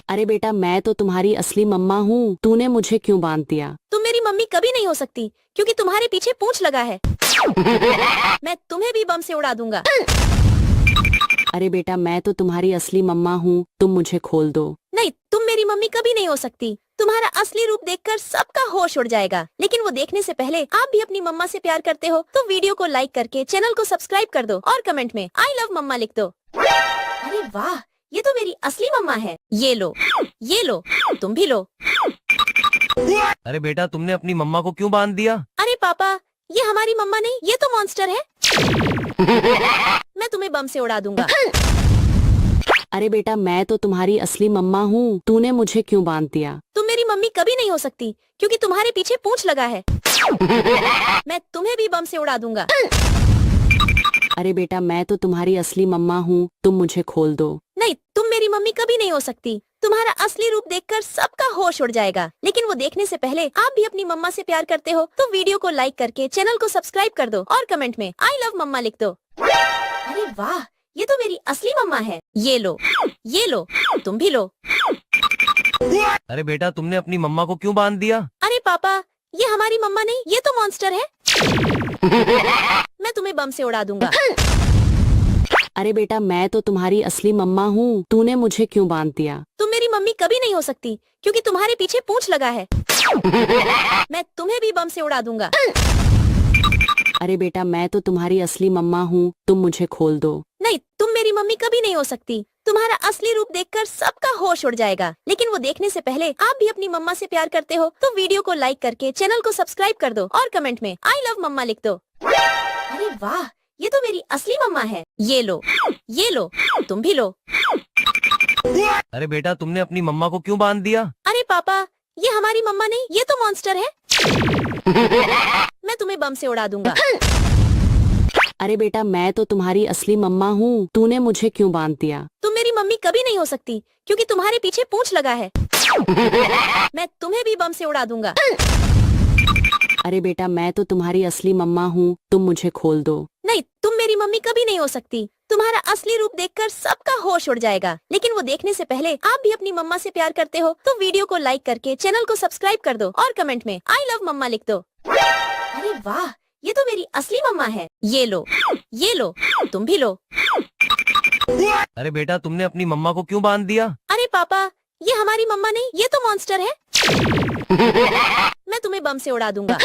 C: अरे बेटा मैं तो तुम्हारी असली मम्मा हूँ, तूने मुझे क्यों बांध दिया?
B: तुम मेरी मम्मी कभी नहीं हो सकती क्योंकि तुम्हारे पीछे पूंछ लगा है। मैं तुम्हें भी बम से उड़ा दूंगा।
C: अरे बेटा मैं तो तुम्हारी असली मम्मा हूँ, तुम मुझे खोल दो।
B: नहीं, तुम मेरी मम्मी कभी नहीं हो सकती। तुम्हारा असली रूप देखकर सबका होश उड़ जाएगा, लेकिन वो देखने से पहले आप भी अपनी मम्मा से प्यार करते हो तो वीडियो को लाइक करके चैनल को सब्सक्राइब कर दो और कमेंट में आई लव मम्मा लिख दो। अरे वाह, ये तो मेरी असली मम्मा है। ये लो, तुम भी लो।
A: अरे बेटा तुमने अपनी मम्मा को क्यों बांध दिया?
B: अरे पापा, ये हमारी मम्मा नहीं, ये तो मॉन्स्टर है। मैं तुम्हें बम से उड़ा दूंगा।
C: अरे बेटा मैं तो तुम्हारी असली मम्मा हूँ, तूने मुझे क्यों बांध दिया?
B: तुम मेरी मम्मी कभी नहीं हो सकती क्योंकि तुम्हारे पीछे पूंछ लगा है। मैं तुम्हें भी बम से उड़ा दूंगा।
C: अरे बेटा मैं तो तुम्हारी असली मम्मा हूँ, तुम मुझे खोल दो।
B: नहीं, तुम मेरी मम्मी कभी नहीं हो सकती। तुम्हारा असली रूप देखकर सबका होश उड़ जाएगा, लेकिन वो देखने से पहले आप भी अपनी मम्मा से प्यार करते हो तो वीडियो को लाइक करके चैनल को सब्सक्राइब कर दो और कमेंट में आई लव मम्मा लिख दो। अरे वाह, ये तो मेरी असली मम्मा है। ये लो, तुम भी लो।
A: अरे बेटा तुमने अपनी मम्मा को क्यों बांध दिया?
B: अरे पापा, ये हमारी मम्मा नहीं, ये तो मॉन्स्टर है। मैं तुम्हें बम से उड़ा दूंगा।
C: अरे बेटा मैं तो तुम्हारी असली मम्मा हूँ, तूने मुझे क्यों बांध दिया?
B: तुम मेरी मम्मी कभी नहीं हो सकती क्योंकि तुम्हारे पीछे पूंछ लगा है। मैं तुम्हें भी बम से उड़ा दूंगा।
C: अरे बेटा मैं तो तुम्हारी असली मम्मा हूँ, तुम मुझे खोल दो।
B: नहीं, तुम मेरी मम्मी कभी नहीं हो सकती। तुम्हारा असली रूप देखकर सबका होश उड़ जाएगा, लेकिन वो देखने से पहले आप भी अपनी मम्मा से प्यार करते हो तो वीडियो को लाइक करके चैनल को सब्सक्राइब कर दो और कमेंट में आई लव मम्मा लिख दो। अरे वाह, ये तो मेरी असली मम्मा है। ये लो, तुम भी लो।
A: अरे बेटा तुमने अपनी मम्मा को क्यों बांध दिया?
B: अरे पापा, ये हमारी मम्मा नहीं, ये तो मॉन्स्टर है। मैं तुम्हें बम से उड़ा दूंगा।
C: अरे बेटा मैं तो तुम्हारी असली मम्मा हूँ, तूने मुझे क्यों बांध दिया?
B: तुम मेरी मम्मी कभी नहीं हो सकती क्योंकि तुम्हारे पीछे पूंछ लगा है। मैं तुम्हें भी बम से उड़ा दूंगा।
C: अरे बेटा मैं तो तुम्हारी असली मम्मा हूँ, तुम मुझे खोल दो।
B: नहीं, तुम मेरी मम्मी कभी नहीं हो सकती। तुम्हारा असली रूप देखकर सबका होश उड़ जाएगा, लेकिन वो देखने से पहले आप भी अपनी मम्मा से प्यार करते हो तो वीडियो को लाइक करके चैनल को सब्सक्राइब कर दो और कमेंट में आई लव मम्मा लिख दो। अरे वाह, ये तो मेरी असली मम्मा है। ये लो, तुम भी लो।
A: अरे बेटा तुमने अपनी मम्मा को क्यों बांध दिया?
B: अरे पापा, ये हमारी मम्मा नहीं, ये तो मॉन्स्टर है। मैं तुम्हें बम से उड़ा दूंगा।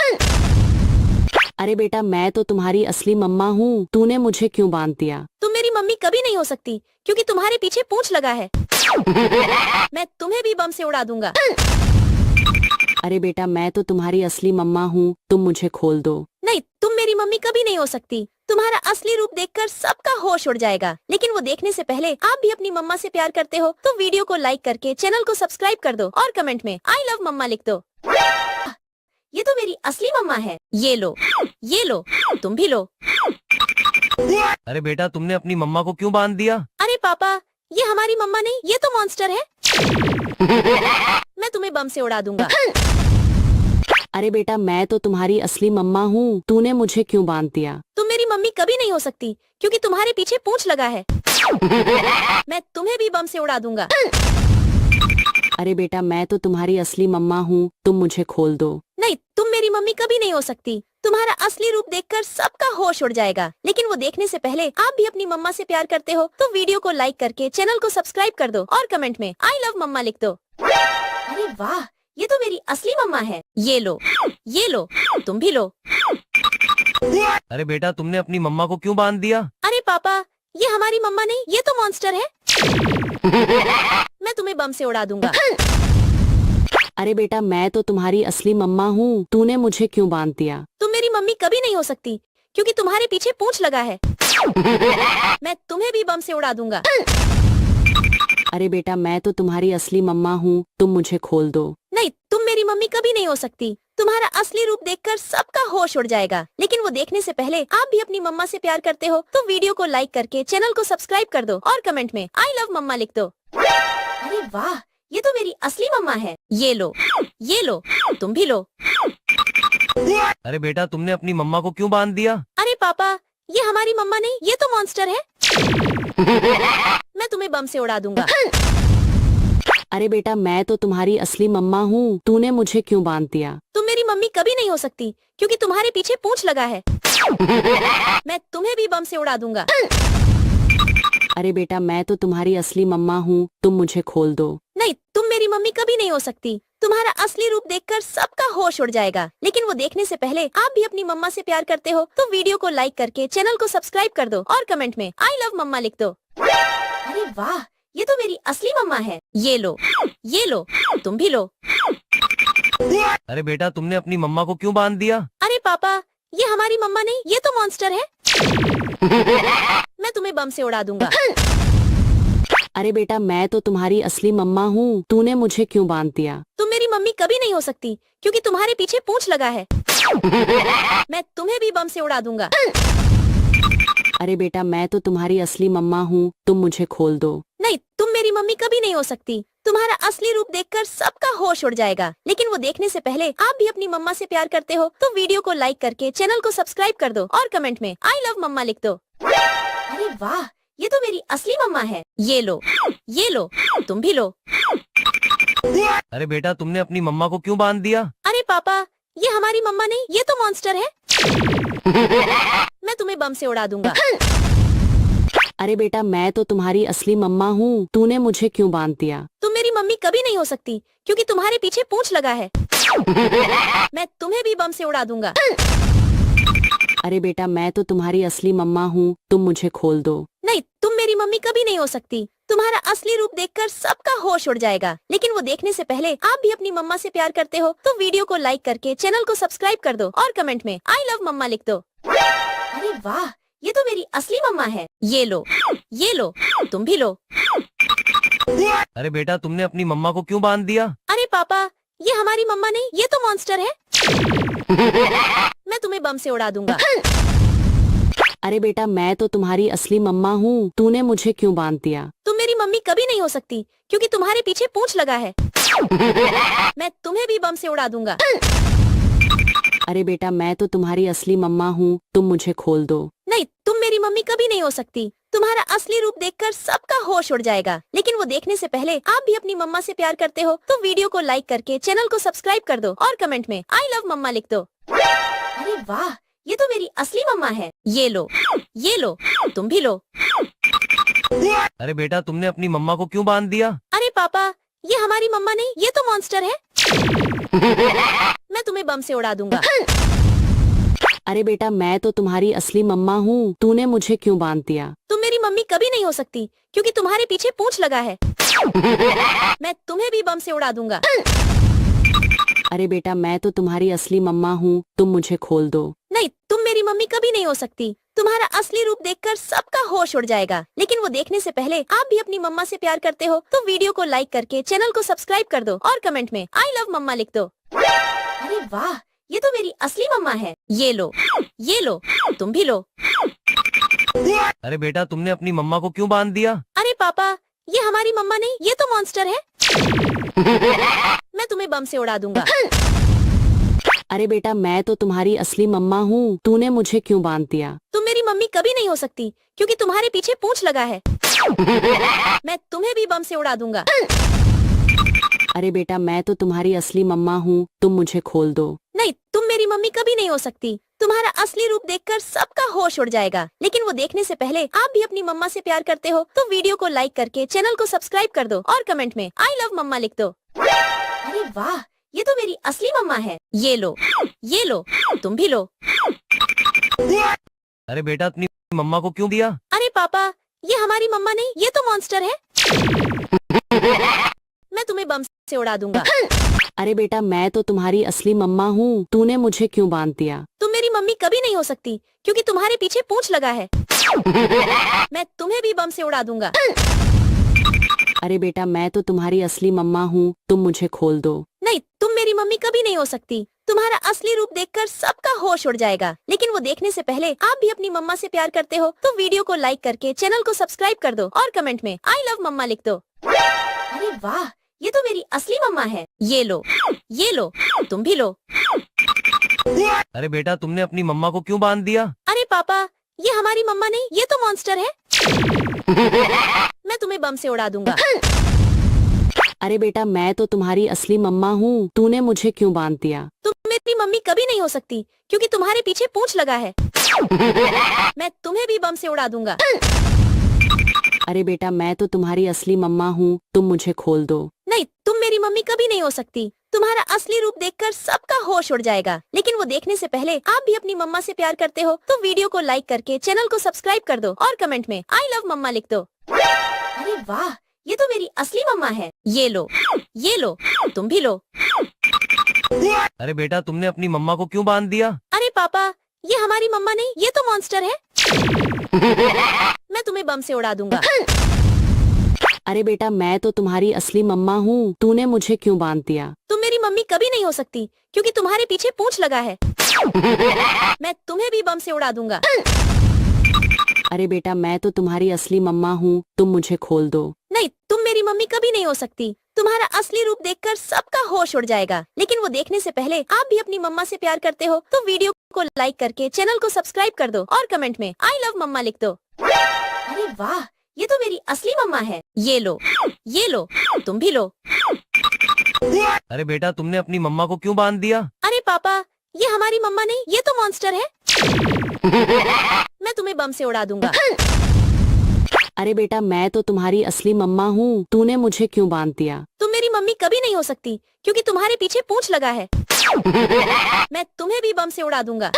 C: अरे बेटा मैं तो तुम्हारी असली मम्मा हूँ, तूने मुझे क्यों बांध दिया?
B: तुम मेरी मम्मी कभी नहीं हो सकती क्योंकि तुम्हारे पीछे पूंछ लगा है। मैं तुम्हें भी बम से उड़ा दूंगा।
C: अरे बेटा मैं तो तुम्हारी असली मम्मा हूँ, तुम मुझे खोल दो।
B: नहीं, तुम मेरी मम्मी कभी नहीं हो सकती। तुम्हारा असली रूप देखकर सबका होश उड़ जाएगा, लेकिन वो देखने से पहले आप भी अपनी मम्मा से प्यार करते हो तो वीडियो को लाइक करके चैनल को सब्सक्राइब कर दो और कमेंट में आई लव मम्मा लिख दो। ये तो मेरी असली मम्मा है। ये लो, तुम भी लो।
A: अरे बेटा तुमने अपनी मम्मा को क्यों बांध दिया?
B: अरे पापा, ये हमारी मम्मा नहीं, ये तो मॉन्स्टर है। मैं तुम्हें बम से उड़ा दूंगा।
C: अरे बेटा मैं तो तुम्हारी असली मम्मा हूँ, तूने मुझे क्यों बांध दिया?
B: तुम मेरी मम्मी कभी नहीं हो सकती क्योंकि तुम्हारे पीछे पूंछ लगा है। मैं तुम्हें भी बम से उड़ा दूंगा।
C: अरे बेटा मैं तो तुम्हारी असली मम्मा हूँ, तुम मुझे खोल दो।
B: नहीं, तुम मेरी मम्मी कभी नहीं हो सकती। तुम्हारा असली रूप देखकर सबका होश उड़ जाएगा, लेकिन वो देखने से पहले आप भी अपनी मम्मा से प्यार करते हो तो वीडियो को लाइक करके चैनल को सब्सक्राइब कर दो और कमेंट में आई लव मम्मा लिख दो। अरे वाह, ये तो मेरी असली मम्मा है। ये लो, तुम भी लो।
A: अरे बेटा तुमने अपनी मम्मा को क्यों बांध दिया?
B: अरे पापा, ये हमारी मम्मा नहीं, ये तो मॉन्स्टर है। मैं तुम्हें बम से उड़ा दूंगा।
C: अरे बेटा मैं तो तुम्हारी असली मम्मा हूँ, तूने मुझे क्यों बांध दिया?
B: तुम मेरी मम्मी कभी नहीं हो सकती क्योंकि तुम्हारे पीछे पूंछ लगा है। मैं तुम्हें भी बम से उड़ा दूंगा।
C: अरे बेटा मैं तो तुम्हारी असली मम्मा हूँ, तुम मुझे खोल दो।
B: नहीं, तुम मेरी मम्मी कभी नहीं हो सकती। तुम्हारा असली रूप देखकर सबका होश उड़ जाएगा, लेकिन वो देखने से पहले आप भी अपनी मम्मा से प्यार करते हो तो वीडियो को लाइक करके चैनल को सब्सक्राइब कर दो और कमेंट में आई लव मम्मा लिख दो। अरे वाह, ये तो मेरी असली मम्मा है। ये लो, तुम भी लो।
A: अरे बेटा तुमने अपनी मम्मा को क्यों बांध दिया?
B: अरे पापा, ये हमारी मम्मा नहीं, ये तो मॉन्स्टर है। मैं तुम्हें बम से उड़ा दूंगा।
C: अरे बेटा मैं तो तुम्हारी असली मम्मा हूँ, तूने मुझे क्यों बांध दिया?
B: तुम मेरी मम्मी कभी नहीं हो सकती क्योंकि तुम्हारे पीछे पूंछ लगा है। मैं तुम्हें भी बम से उड़ा दूंगा।
C: अरे बेटा मैं तो तुम्हारी असली मम्मा हूँ, तुम मुझे खोल दो।
B: नहीं, तुम मेरी मम्मी कभी नहीं हो सकती। तुम्हारा असली रूप देखकर सबका होश उड़ जाएगा, लेकिन वो देखने से पहले आप भी अपनी मम्मा से प्यार करते हो तो वीडियो को लाइक करके चैनल को सब्सक्राइब कर दो और कमेंट में आई लव मम्मा लिख दो। अरे वाह, ये तो मेरी असली मम्मा है। ये लो, तुम भी लो।
A: अरे बेटा तुमने अपनी मम्मा को क्यों बांध दिया?
B: अरे पापा, ये हमारी मम्मा नहीं, ये तो मॉन्स्टर है। मैं तुम्हें बम से उड़ा दूंगा।
C: अरे बेटा मैं तो तुम्हारी असली मम्मा हूँ, तूने मुझे क्यों बांध दिया?
B: तुम मेरी मम्मी कभी नहीं हो सकती क्योंकि तुम्हारे पीछे पूंछ लगा है। मैं तुम्हें भी बम से उड़ा दूंगा।
C: अरे बेटा मैं तो तुम्हारी असली मम्मा हूँ, तुम मुझे खोल दो।
B: नहीं, तुम मेरी मम्मी कभी नहीं हो सकती। तुम्हारा असली रूप देखकर सबका होश उड़ जाएगा, लेकिन वो देखने से पहले आप भी अपनी मम्मा से प्यार करते हो तो वीडियो को लाइक करके चैनल को सब्सक्राइब कर दो और कमेंट में आई लव मम्मा लिख दो। अरे वाह, ये तो मेरी असली मम्मा है। ये लो, तुम भी लो।
A: अरे बेटा तुमने अपनी मम्मा को क्यों बांध दिया?
B: अरे पापा, ये हमारी मम्मा नहीं, ये तो मॉन्स्टर है। मैं तुम्हें बम से उड़ा दूंगा।
C: अरे बेटा मैं तो तुम्हारी असली मम्मा हूँ, तूने मुझे क्यों बांध दिया?
B: तुम मेरी मम्मी कभी नहीं हो सकती क्योंकि तुम्हारे पीछे पूंछ लगा है। मैं तुम्हें भी बम से उड़ा दूंगा।
C: अरे बेटा मैं तो तुम्हारी असली मम्मा हूँ, तुम मुझे खोल दो।
B: नहीं, तुम मेरी मम्मी कभी नहीं हो सकती। तुम्हारा असली रूप देखकर सबका होश उड़ जाएगा, लेकिन वो देखने से पहले आप भी अपनी मम्मा से प्यार करते हो तो वीडियो को लाइक करके चैनल को सब्सक्राइब कर दो और कमेंट में आई लव मम्मा लिख दो। अरे वाह, ये तो मेरी असली मम्मा है। ये लो, तुम भी लो।
A: अरे बेटा तुमने अपनी मम्मा को क्यों बांध दिया?
B: अरे पापा, ये हमारी मम्मा नहीं, ये तो मॉन्स्टर है। मैं तुम्हें बम से उड़ा दूंगा।
C: अरे बेटा मैं तो तुम्हारी असली मम्मा हूँ, तूने मुझे क्यों बांध दिया?
B: तुम मेरी मम्मी कभी नहीं हो सकती क्योंकि तुम्हारे पीछे पूंछ लगा है। मैं तुम्हें भी बम से उड़ा दूंगा।
C: अरे बेटा मैं तो तुम्हारी असली मम्मा हूँ, तुम मुझे खोल दो।
B: नहीं, तुम मेरी मम्मी कभी नहीं हो सकती। तुम्हारा असली रूप देखकर सबका होश उड़ जाएगा, लेकिन वो देखने से पहले आप भी अपनी मम्मा से प्यार करते हो तो वीडियो को लाइक करके चैनल को सब्सक्राइब कर दो और कमेंट में आई लव मम्मा लिख दो। अरे वाह, ये तो मेरी असली मम्मा है। ये लो, तुम भी लो।
A: अरे बेटा तुमने अपनी मम्मा को क्यों बांध दिया?
B: अरे पापा, ये हमारी मम्मा नहीं, ये तो मॉन्स्टर है। मैं तुम्हें बम से उड़ा दूंगा।
C: अरे बेटा मैं तो तुम्हारी असली मम्मा हूँ, तूने मुझे क्यों बांध दिया?
B: तुम मेरी मम्मी कभी नहीं हो सकती क्योंकि तुम्हारे पीछे पूंछ लगा है। मैं तुम्हें भी बम से उड़ा दूंगा।
C: अरे बेटा मैं तो तुम्हारी असली मम्मा हूँ, तुम मुझे खोल दो।
B: नहीं, तुम मेरी मम्मी कभी नहीं हो सकती। तुम्हारा असली रूप देखकर सबका होश उड़ जाएगा, लेकिन वो देखने से पहले आप भी अपनी मम्मा से प्यार करते हो तो वीडियो को लाइक करके चैनल को सब्सक्राइब कर दो और कमेंट में आई लव मम्मा लिख दो। अरे वाह, ये तो मेरी असली मम्मा है। ये लो, तुम भी लो।
A: अरे बेटा तुमने अपनी मम्मा को क्यों बांध दिया?
B: अरे पापा, ये हमारी मम्मा नहीं, ये तो मॉन्स्टर है। मैं तुम्हें बम से उड़ा दूंगा।
C: अरे बेटा मैं तो तुम्हारी असली मम्मा हूँ, तूने मुझे क्यों बांध दिया?
B: तुम मेरी मम्मी कभी नहीं हो सकती क्योंकि तुम्हारे पीछे पूंछ लगा है। मैं तुम्हें भी बम से उड़ा दूंगा।
C: अरे बेटा मैं तो तुम्हारी असली मम्मा हूँ, तुम मुझे खोल दो।
B: नहीं, तुम मेरी मम्मी कभी नहीं हो सकती। तुम्हारा असली रूप देखकर सबका होश उड़ जाएगा, लेकिन वो देखने से पहले आप भी अपनी मम्मा से प्यार करते हो तो वीडियो को लाइक करके चैनल को सब्सक्राइब कर दो और कमेंट में आई लव मम्मा लिख दो। अरे वाह, ये तो मेरी असली मम्मा है। ये लो, तुम भी लो।
A: अरे बेटा अपनी मम्मा को क्यों दिया?
B: अरे पापा, ये हमारी मम्मा नहीं, ये तो मॉन्स्टर है। मैं तुम्हें बम से उड़ा दूंगा।
C: अरे बेटा मैं तो तुम्हारी असली मम्मा हूँ, तूने मुझे क्यों बांध दिया?
B: तुम मेरी मम्मी कभी नहीं हो सकती क्योंकि तुम्हारे पीछे पूंछ लगा है। मैं तुम्हें भी बम से उड़ा दूंगा।
C: अरे बेटा मैं तो तुम्हारी असली मम्मा हूँ, तुम मुझे खोल दो।
B: नहीं, तुम मेरी मम्मी कभी नहीं हो सकती। तुम्हारा असली रूप देखकर सबका होश उड़ जाएगा, लेकिन वो देखने से पहले आप भी अपनी मम्मा से प्यार करते हो तो वीडियो को लाइक करके चैनल को सब्सक्राइब कर दो और कमेंट में आई लव मम्मा लिख दो। अरे वाह, ये तो मेरी असली मम्मा है। ये लो, तुम भी लो।
A: अरे बेटा तुमने अपनी मम्मा को क्यों बांध दिया?
B: अरे पापा, ये हमारी मम्मा नहीं, ये तो मॉन्स्टर है। मैं तुम्हें बम से उड़ा दूंगा।
C: अरे बेटा मैं तो तुम्हारी असली मम्मा हूँ, तूने मुझे क्यों बांध दिया?
B: तुम मेरी मम्मी कभी नहीं हो सकती क्योंकि तुम्हारे पीछे पूंछ लगा है। मैं तुम्हें भी बम से उड़ा दूंगा।
C: अरे बेटा मैं तो तुम्हारी असली मम्मा हूँ, तुम मुझे खोल दो।
B: नहीं, तुम मेरी मम्मी कभी नहीं हो सकती। तुम्हारा असली रूप देखकर सबका होश उड़ जाएगा, लेकिन वो देखने से पहले आप भी अपनी मम्मा से प्यार करते हो तो वीडियो को लाइक करके चैनल को सब्सक्राइब कर दो और कमेंट में आई लव मम्मा लिख दो। अरे वाह, ये तो मेरी असली मम्मा है। ये लो, तुम भी लो।
A: अरे बेटा तुमने अपनी मम्मा को क्यों बांध दिया?
B: अरे पापा, ये हमारी मम्मा नहीं, ये तो मॉन्स्टर है। मैं तुम्हें बम से उड़ा दूंगा।
C: अरे बेटा मैं तो तुम्हारी असली मम्मा हूँ, तूने मुझे क्यों बांध दिया?
B: तुम मेरी मम्मी कभी नहीं हो सकती क्योंकि तुम्हारे पीछे पूंछ लगा है। मैं तुम्हें भी बम से उड़ा दूंगा।
C: अरे बेटा मैं तो तुम्हारी असली मम्मा हूँ, तुम मुझे खोल दो।
B: नहीं, तुम मेरी मम्मी कभी नहीं हो सकती। तुम्हारा असली रूप देखकर सबका होश उड़ जाएगा, लेकिन वो देखने से पहले आप भी अपनी मम्मा से प्यार करते हो तो वीडियो को लाइक करके चैनल को सब्सक्राइब कर दो और कमेंट में आई लव मम्मा लिख दो। अरे वाह, ये तो मेरी असली मम्मा है। ये लो, तुम भी लो।
A: अरे बेटा तुमने अपनी मम्मा को क्यों बांध दिया?
B: अरे पापा, ये हमारी मम्मा नहीं, ये तो मॉन्स्टर है। मैं तुम्हें बम से उड़ा दूंगा।
C: अरे बेटा मैं तो तुम्हारी असली मम्मा हूँ, तूने मुझे क्यों बांध दिया?
B: तुम मेरी मम्मी कभी नहीं हो सकती क्योंकि तुम्हारे पीछे पूंछ लगा है। मैं तुम्हें भी बम से उड़ा दूंगा।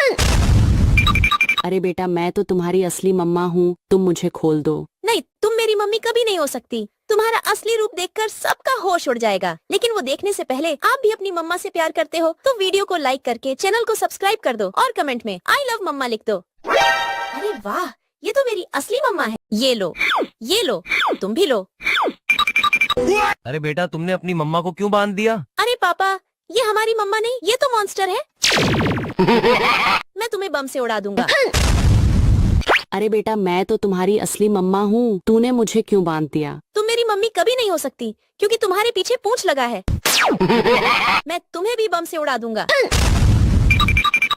C: अरे बेटा मैं तो तुम्हारी असली मम्मा हूँ, तुम मुझे खोल दो।
B: नहीं, तुम मेरी मम्मी कभी नहीं हो सकती। तुम्हारा असली रूप देखकर सबका होश उड़ जाएगा, लेकिन वो देखने से पहले आप भी अपनी मम्मा से प्यार करते हो तो वीडियो को लाइक करके चैनल को सब्सक्राइब कर दो और कमेंट में आई लव मम्मा लिख दो। अरे वाह, ये तो मेरी असली मम्मा है। ये लो, तुम भी लो।
A: अरे बेटा तुमने अपनी मम्मा को क्यों बांध दिया?
B: अरे पापा, ये हमारी मम्मा नहीं, ये तो मॉन्स्टर है। मैं तुम्हें बम से उड़ा दूंगा।
C: अरे बेटा मैं तो तुम्हारी असली मम्मा हूँ, तूने मुझे क्यों बांध दिया?
B: तुम मेरी मम्मी कभी नहीं हो सकती क्योंकि तुम्हारे पीछे पूंछ लगा है। मैं तुम्हें भी बम से उड़ा दूंगा।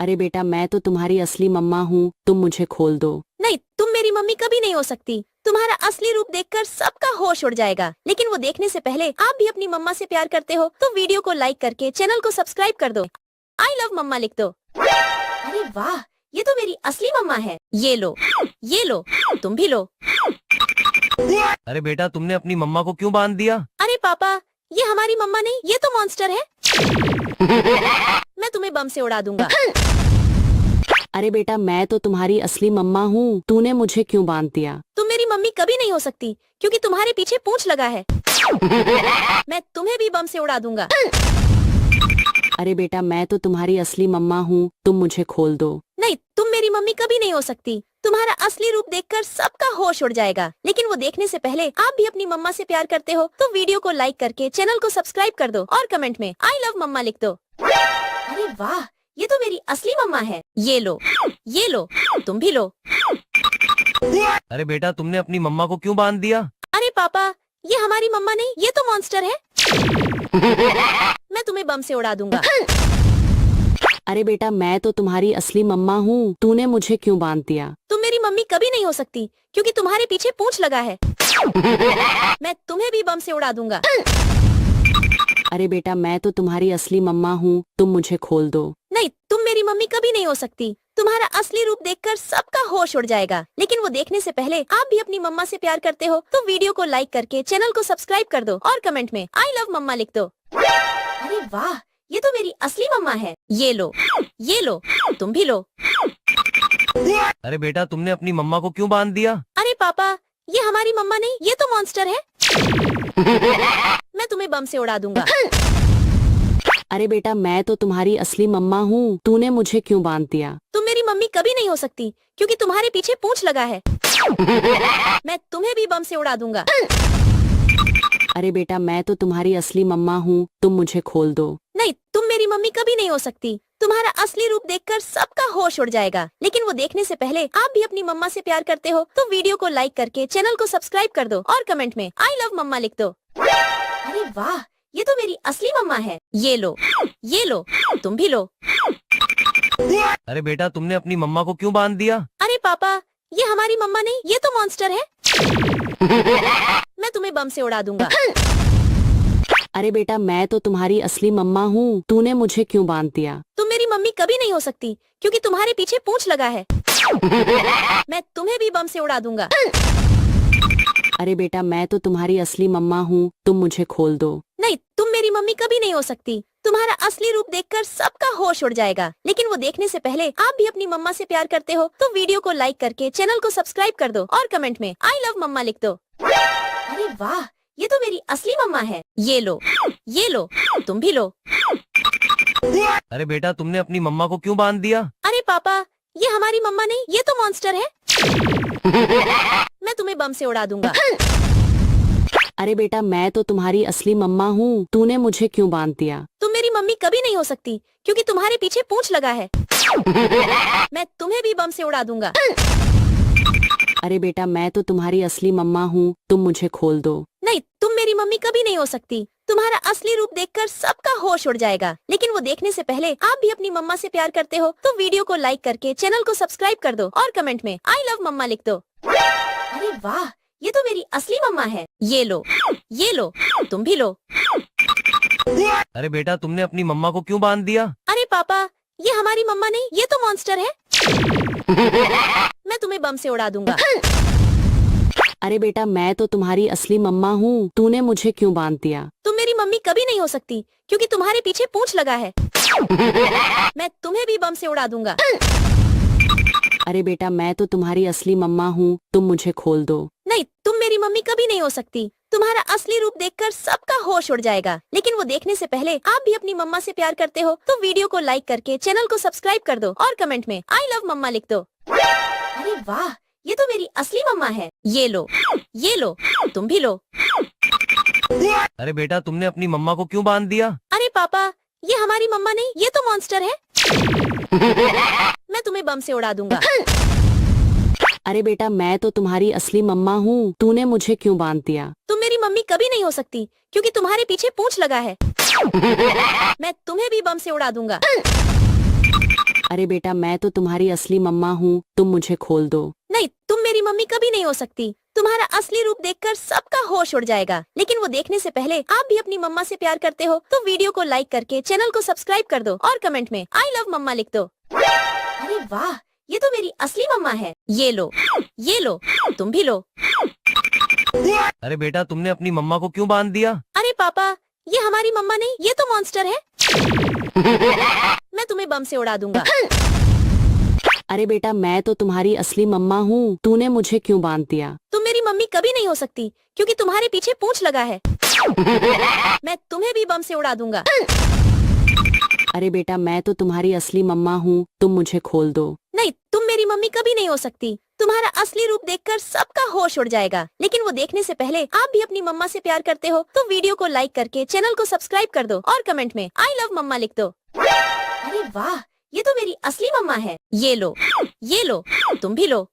C: अरे बेटा मैं तो तुम्हारी असली मम्मा हूँ, तुम मुझे खोल दो।
B: नहीं, तुम मेरी मम्मी कभी नहीं हो सकती। तुम्हारा असली रूप देखकर सबका होश उड़ जाएगा, लेकिन वो देखने से पहले आप भी अपनी मम्मा से प्यार करते हो तो वीडियो को लाइक करके चैनल को सब्सक्राइब कर दो। आई लव मम्मा लिख दो। अरे वाह, ये तो मेरी असली मम्मा है। ये लो, तुम भी लो।
A: अरे बेटा तुमने अपनी मम्मा को क्यों बांध दिया?
B: अरे पापा, ये हमारी मम्मा नहीं, ये तो मॉन्स्टर है। मैं तुम्हें बम से उड़ा दूंगा।
C: अरे बेटा मैं तो तुम्हारी असली मम्मा हूँ, तूने मुझे क्यों बांध दिया?
B: तुम मेरी मम्मी कभी नहीं हो सकती क्योंकि तुम्हारे पीछे पूंछ लगा है। मैं तुम्हें भी बम से उड़ा दूंगा।
C: अरे बेटा मैं तो तुम्हारी असली मम्मा हूँ, तुम मुझे खोल दो।
B: नहीं, तुम मेरी मम्मी कभी नहीं हो सकती। तुम्हारा असली रूप देखकर सबका होश उड़ जाएगा, लेकिन वो देखने से पहले आप भी अपनी मम्मा से प्यार करते हो तो वीडियो को लाइक करके चैनल को सब्सक्राइब कर दो और कमेंट में आई लव मम्मा लिख दो। अरे वाह, ये तो मेरी असली मम्मा है। ये लो, तुम भी लो।
A: अरे बेटा तुमने अपनी मम्मा को क्यों बांध दिया?
B: अरे पापा, ये हमारी मम्मा नहीं, ये तो मॉन्स्टर है। मैं तुम्हें बम से उड़ा दूंगा।
C: अरे बेटा मैं तो तुम्हारी असली मम्मा हूँ, तूने मुझे क्यों बांध दिया?
B: तुम मेरी मम्मी कभी नहीं हो सकती क्योंकि तुम्हारे पीछे पूंछ लगा है। मैं तुम्हें भी बम से उड़ा दूंगा।
C: अरे बेटा मैं तो तुम्हारी असली मम्मा हूँ, तुम मुझे खोल दो।
B: नहीं, तुम मेरी मम्मी कभी नहीं हो सकती। तुम्हारा असली रूप देखकर सबका होश उड़ जाएगा, लेकिन वो देखने से पहले आप भी अपनी मम्मा से प्यार करते हो तो वीडियो को लाइक करके चैनल को सब्सक्राइब कर दो और कमेंट में आई लव मम्मा लिख दो। अरे वाह, ये तो मेरी असली मम्मा है। ये लो, तुम भी लो।
A: अरे बेटा तुमने अपनी मम्मा को क्यों बांध दिया?
B: अरे पापा, ये हमारी मम्मा नहीं, ये तो मॉन्स्टर है। मैं तुम्हें बम से उड़ा दूंगा।
C: अरे बेटा मैं तो तुम्हारी असली मम्मा हूँ, तूने मुझे क्यों बांध दिया?
B: तुम मेरी मम्मी कभी नहीं हो सकती क्योंकि तुम्हारे पीछे पूंछ लगा है। मैं तुम्हें भी बम से उड़ा दूंगा।
C: अरे बेटा मैं तो तुम्हारी असली मम्मा हूँ, तुम मुझे खोल दो।
B: नहीं, तुम मेरी मम्मी कभी नहीं हो सकती। तुम्हारा असली रूप देखकर सबका होश उड़ जाएगा, लेकिन वो देखने से पहले आप भी अपनी मम्मा से प्यार करते हो तो वीडियो को लाइक करके चैनल को सब्सक्राइब कर दो और कमेंट में आई लव मम्मा लिख दो। अरे वाह, ये तो मेरी असली मम्मा है। ये लो, तुम भी लो।
A: अरे बेटा तुमने अपनी मम्मा को क्यों बांध दिया?
B: अरे पापा, ये हमारी मम्मा नहीं, ये तो मॉन्स्टर है। मैं तुम्हें बम से उड़ा दूंगा।
C: अरे बेटा मैं तो तुम्हारी असली मम्मा हूँ, तूने मुझे क्यों बांध दिया?
B: तुम मेरी मम्मी कभी नहीं हो सकती क्योंकि तुम्हारे पीछे पूंछ लगा है। मैं तुम्हें भी बम से उड़ा दूंगा।
C: अरे बेटा मैं तो तुम्हारी असली मम्मा हूँ, तुम मुझे खोल दो।
B: नहीं, तुम मेरी मम्मी कभी नहीं हो सकती। तुम्हारा असली रूप देखकर सबका होश उड़ जाएगा, लेकिन वो देखने से पहले आप भी अपनी मम्मा से प्यार करते हो तो वीडियो को लाइक करके चैनल को सब्सक्राइब कर दो और कमेंट में आई लव मम्मा लिख दो। अरे वाह, ये तो मेरी असली मम्मा है। ये लो, तुम भी लो।
A: अरे बेटा तुमने अपनी मम्मा को क्यों बांध दिया?
B: अरे पापा, ये हमारी मम्मा नहीं, ये तो मॉन्स्टर है। मैं तुम्हें बम से उड़ा दूंगा।
C: अरे बेटा मैं तो तुम्हारी असली मम्मा हूँ, तूने मुझे क्यों बांध दिया?
B: तुम मेरी मम्मी कभी नहीं हो सकती क्योंकि तुम्हारे पीछे पूंछ लगा है। मैं तुम्हें भी बम से उड़ा दूंगा।
C: अरे बेटा मैं तो तुम्हारी असली मम्मा हूँ, तुम मुझे खोल दो।
B: नहीं, तुम मेरी मम्मी कभी नहीं हो सकती। तुम्हारा असली रूप देखकर सबका होश उड़ जाएगा, लेकिन वो देखने से पहले आप भी अपनी मम्मा से प्यार करते हो तो वीडियो को लाइक करके चैनल को सब्सक्राइब कर दो और कमेंट में आई लव मम्मा लिख दो। अरे वाह, ये तो मेरी असली मम्मा है। ये लो, तुम भी लो।
A: अरे बेटा तुमने अपनी मम्मा को क्यों बांध दिया?
B: अरे पापा, ये हमारी मम्मा नहीं, ये तो मॉन्स्टर है। मैं तुम्हें बम से उड़ा दूंगा।
C: अरे बेटा मैं तो तुम्हारी असली मम्मा हूँ, तूने मुझे क्यों बांध दिया?
B: तुम मेरी मम्मी कभी नहीं हो सकती क्योंकि तुम्हारे पीछे पूंछ लगा है। मैं तुम्हें भी बम से उड़ा दूंगा।
C: अरे बेटा मैं तो तुम्हारी असली मम्मा हूँ, तुम मुझे खोल दो।
B: नहीं, तुम मेरी मम्मी कभी नहीं हो सकती। तुम्हारा असली रूप देखकर सबका होश उड़ जाएगा, लेकिन वो देखने से पहले आप भी अपनी मम्मा से प्यार करते हो तो वीडियो को लाइक करके चैनल को सब्सक्राइब कर दो और कमेंट में आई लव मम्मा लिख दो। अरे वाह, ये तो मेरी असली मम्मा है। ये लो, तुम भी लो।
A: अरे बेटा तुमने अपनी मम्मा को क्यों बांध दिया?
B: अरे पापा, ये हमारी मम्मा नहीं, ये तो मॉन्स्टर है। मैं तुम्हें बम से उड़ा दूंगा।
C: अरे बेटा मैं तो तुम्हारी असली मम्मा हूँ, तूने मुझे क्यों बांध दिया?
B: तुम मेरी मम्मी कभी नहीं हो सकती क्योंकि तुम्हारे पीछे पूंछ लगा है। मैं तुम्हें भी बम से उड़ा दूंगा।
C: अरे बेटा मैं तो तुम्हारी असली मम्मा हूँ, तुम मुझे खोल दो।
B: नहीं, तुम मेरी मम्मी कभी नहीं हो सकती। तुम्हारा असली रूप देखकर सबका होश उड़ जाएगा, लेकिन वो देखने से पहले आप भी अपनी मम्मा से प्यार करते हो तो वीडियो को लाइक करके चैनल को सब्सक्राइब कर दो और कमेंट में आई लव मम्मा लिख दो। अरे वाह, ये तो मेरी असली मम्मा है। ये लो, तुम भी लो।
A: अरे बेटा तुमने अपनी मम्मा को क्यों बांध दिया?
B: अरे पापा, ये हमारी मम्मा नहीं, ये तो मॉन्स्टर है। मैं तुम्हें बम से उड़ा दूंगा।
C: अरे बेटा मैं तो तुम्हारी असली मम्मा हूँ, तूने मुझे क्यों बांध दिया?
B: तुम मेरी मम्मी कभी नहीं हो सकती क्योंकि तुम्हारे पीछे पूंछ लगा है। मैं तुम्हें भी बम से उड़ा दूंगा।
C: अरे बेटा मैं तो तुम्हारी असली मम्मा हूँ, तुम मुझे खोल दो।
B: नहीं, तुम मेरी मम्मी कभी नहीं हो सकती। तुम्हारा असली रूप देखकर सबका होश उड़ जाएगा, लेकिन वो देखने से पहले आप भी अपनी मम्मा से प्यार करते हो तो वीडियो को लाइक करके चैनल को सब्सक्राइब कर दो और कमेंट में आई लव मम्मा लिख दो। अरे वाह, ये तो मेरी असली मम्मा है। ये लो, तुम भी लो।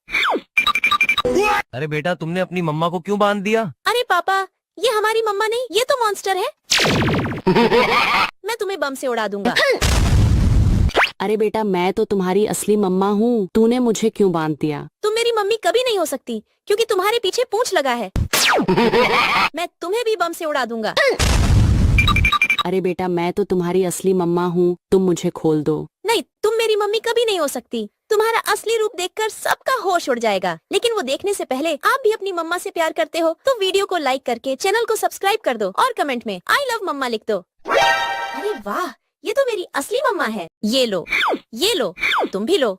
A: अरे बेटा तुमने अपनी मम्मा को क्यों बांध दिया?
B: अरे पापा, ये हमारी मम्मा नहीं, ये तो मॉन्स्टर है। मैं तुम्हें बम से उड़ा दूंगा।
C: अरे बेटा मैं तो तुम्हारी असली मम्मा हूँ, तूने मुझे क्यों बांध दिया?
B: तुम मेरी मम्मी कभी नहीं हो सकती क्योंकि तुम्हारे पीछे पूंछ लगा है। मैं तुम्हें भी बम से उड़ा दूंगा।
C: अरे बेटा मैं तो तुम्हारी असली मम्मा हूँ, तुम मुझे खोल दो।
B: नहीं, तुम मेरी मम्मी कभी नहीं हो सकती। तुम्हारा असली रूप देखकर सबका होश उड़ जाएगा, लेकिन वो देखने से पहले आप भी अपनी मम्मा से प्यार करते हो तो वीडियो को लाइक करके चैनल को सब्सक्राइब कर दो और कमेंट में आई लव मम्मा लिख दो। अरे वाह, ये तो मेरी असली मम्मा है। ये लो, तुम भी लो।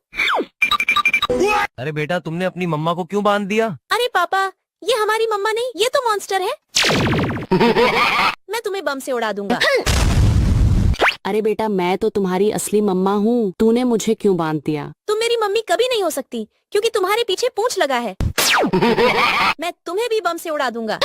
A: अरे बेटा तुमने अपनी मम्मा को क्यों बांध दिया?
B: अरे पापा, ये हमारी मम्मा नहीं, ये तो मॉन्स्टर है। मैं तुम्हें बम से उड़ा दूंगा।
C: अरे बेटा मैं तो तुम्हारी असली मम्मा हूँ, तूने मुझे क्यों बांध दिया?
B: तुम मेरी मम्मी कभी नहीं हो सकती क्योंकि तुम्हारे पीछे पूंछ लगा है। मैं तुम्हें भी बम से उड़ा दूंगा।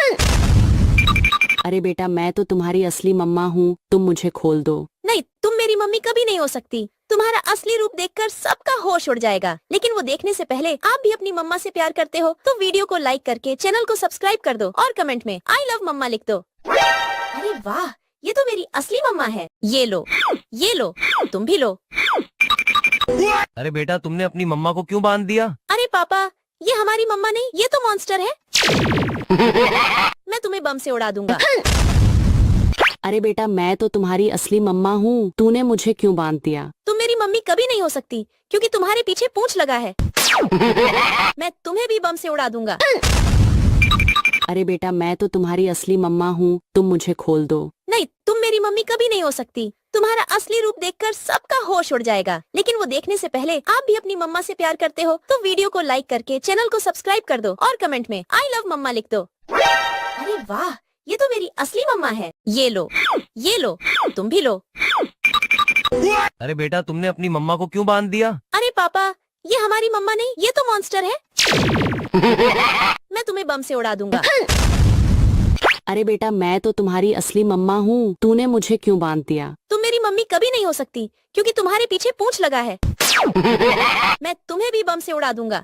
C: अरे बेटा मैं तो तुम्हारी असली मम्मा हूँ, तुम मुझे खोल दो।
B: नहीं, तुम मेरी मम्मी कभी नहीं हो सकती। तुम्हारा असली रूप देखकर सबका होश उड़ जाएगा। लेकिन वो देखने से पहले आप भी अपनी मम्मा से प्यार करते हो तो वीडियो को लाइक करके चैनल को सब्सक्राइब कर दो और कमेंट में आई लव मम्मा लिख दो। अरे वाह, ये तो मेरी असली मम्मा है। ये लो, ये लो, तुम भी लो।
A: अरे बेटा तुमने अपनी मम्मा को क्यों बांध दिया?
B: अरे पापा, ये हमारी मम्मा नहीं, ये तो मॉन्स्टर है। मैं तुम्हें बम से उड़ा दूंगा।
C: अरे बेटा मैं तो तुम्हारी असली मम्मा हूँ, तूने मुझे क्यों बांध दिया?
B: तुम मेरी मम्मी कभी नहीं हो सकती क्योंकि तुम्हारे पीछे पूंछ लगा है। मैं तुम्हें भी बम से उड़ा दूंगा।
C: अरे बेटा मैं तो तुम्हारी असली मम्मा हूँ, तुम मुझे खोल दो।
B: नहीं, तुम मेरी मम्मी कभी नहीं हो सकती। तुम्हारा असली रूप देखकर सबका होश उड़ जाएगा। लेकिन वो देखने से पहले आप भी अपनी मम्मा से प्यार करते हो तो वीडियो को लाइक करके चैनल को सब्सक्राइब कर दो और कमेंट में आई लव मम्मा लिख दो। अरे वाह, ये तो मेरी असली मम्मा है। ये लो, ये लो, तुम भी लो।
A: अरे बेटा तुमने अपनी मम्मा को क्यों बांध दिया?
B: अरे पापा, ये हमारी मम्मा नहीं, ये तो मॉन्स्टर है। मैं तुम्हें बम से उड़ा दूंगा।
C: अरे बेटा मैं तो तुम्हारी असली मम्मा हूँ, तूने मुझे क्यों बांध दिया?
B: तुम मेरी मम्मी कभी नहीं हो सकती क्योंकि तुम्हारे पीछे पूंछ लगा है। मैं तुम्हें भी बम से उड़ा दूंगा।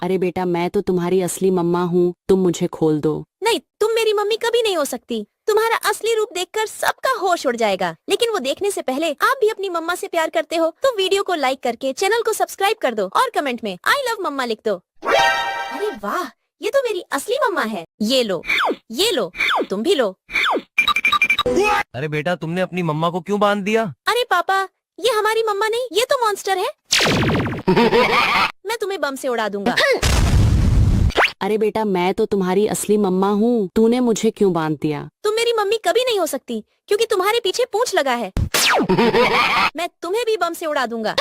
C: अरे बेटा मैं तो तुम्हारी असली मम्मा हूँ, तुम मुझे खोल दो।
B: नहीं, तुम मेरी मम्मी कभी नहीं हो सकती। तुम्हारा असली रूप देखकर सबका होश उड़ जाएगा। लेकिन वो देखने से पहले आप भी अपनी मम्मा से प्यार करते हो तो वीडियो को लाइक करके चैनल को सब्सक्राइब कर दो और कमेंट में आई लव मम्मा लिख दो। अरे वाह, ये तो मेरी असली मम्मा है। ये लो, ये लो, तुम भी लो।
A: अरे बेटा तुमने अपनी मम्मा को क्यों बांध दिया?
B: अरे पापा, ये हमारी मम्मा नहीं, ये तो मॉन्स्टर है। मैं तुम्हें बम से उड़ा दूंगा।
C: अरे बेटा मैं तो तुम्हारी असली मम्मा हूँ, तूने मुझे क्यों बांध दिया?
B: तुम मेरी मम्मी कभी नहीं हो सकती क्योंकि तुम्हारे पीछे पूंछ लगा है। मैं तुम्हें भी बम से उड़ा दूंगा।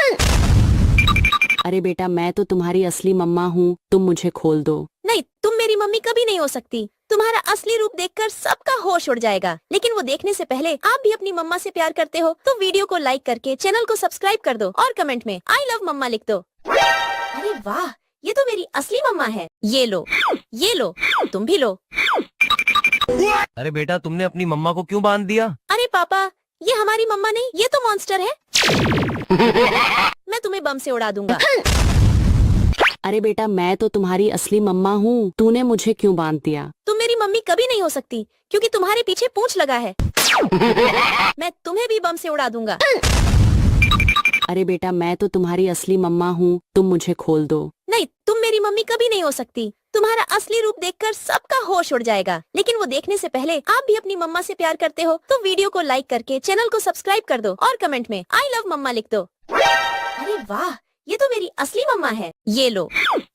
C: अरे बेटा मैं तो तुम्हारी असली मम्मा हूँ, तुम मुझे खोल दो।
B: नहीं, तुम मेरी मम्मी कभी नहीं हो सकती। तुम्हारा असली रूप देखकर सबका होश उड़ जाएगा। लेकिन वो देखने से पहले आप भी अपनी मम्मा से प्यार करते हो तो वीडियो को लाइक करके चैनल को सब्सक्राइब कर दो और कमेंट में आई लव मम्मा लिख दो। अरे वाह, ये तो मेरी असली मम्मा है। ये लो, ये लो, तुम भी लो।
A: अरे बेटा तुमने अपनी मम्मा को क्यों बांध दिया?
B: अरे पापा, ये हमारी मम्मा नहीं, ये तो मॉन्स्टर है। मैं तुम्हें बम से उड़ा दूंगा।
C: अरे बेटा मैं तो तुम्हारी असली मम्मा हूँ, तूने मुझे क्यों बांध दिया?
B: तुम मेरी मम्मी कभी नहीं हो सकती क्योंकि तुम्हारे पीछे पूंछ लगा है। मैं तुम्हें भी बम से उड़ा दूंगा।
C: अरे बेटा मैं तो तुम्हारी असली मम्मा हूँ, तुम मुझे खोल दो।
B: नहीं, तुम मेरी मम्मी कभी नहीं हो सकती। तुम्हारा असली रूप देखकर सबका होश उड़ जाएगा। लेकिन वो देखने से पहले आप भी अपनी मम्मा से प्यार करते हो तो वीडियो को लाइक करके चैनल को सब्सक्राइब कर दो और कमेंट में आई लव मम्मा लिख दो। अरे वाह, ये तो मेरी असली मम्मा है। ये लो,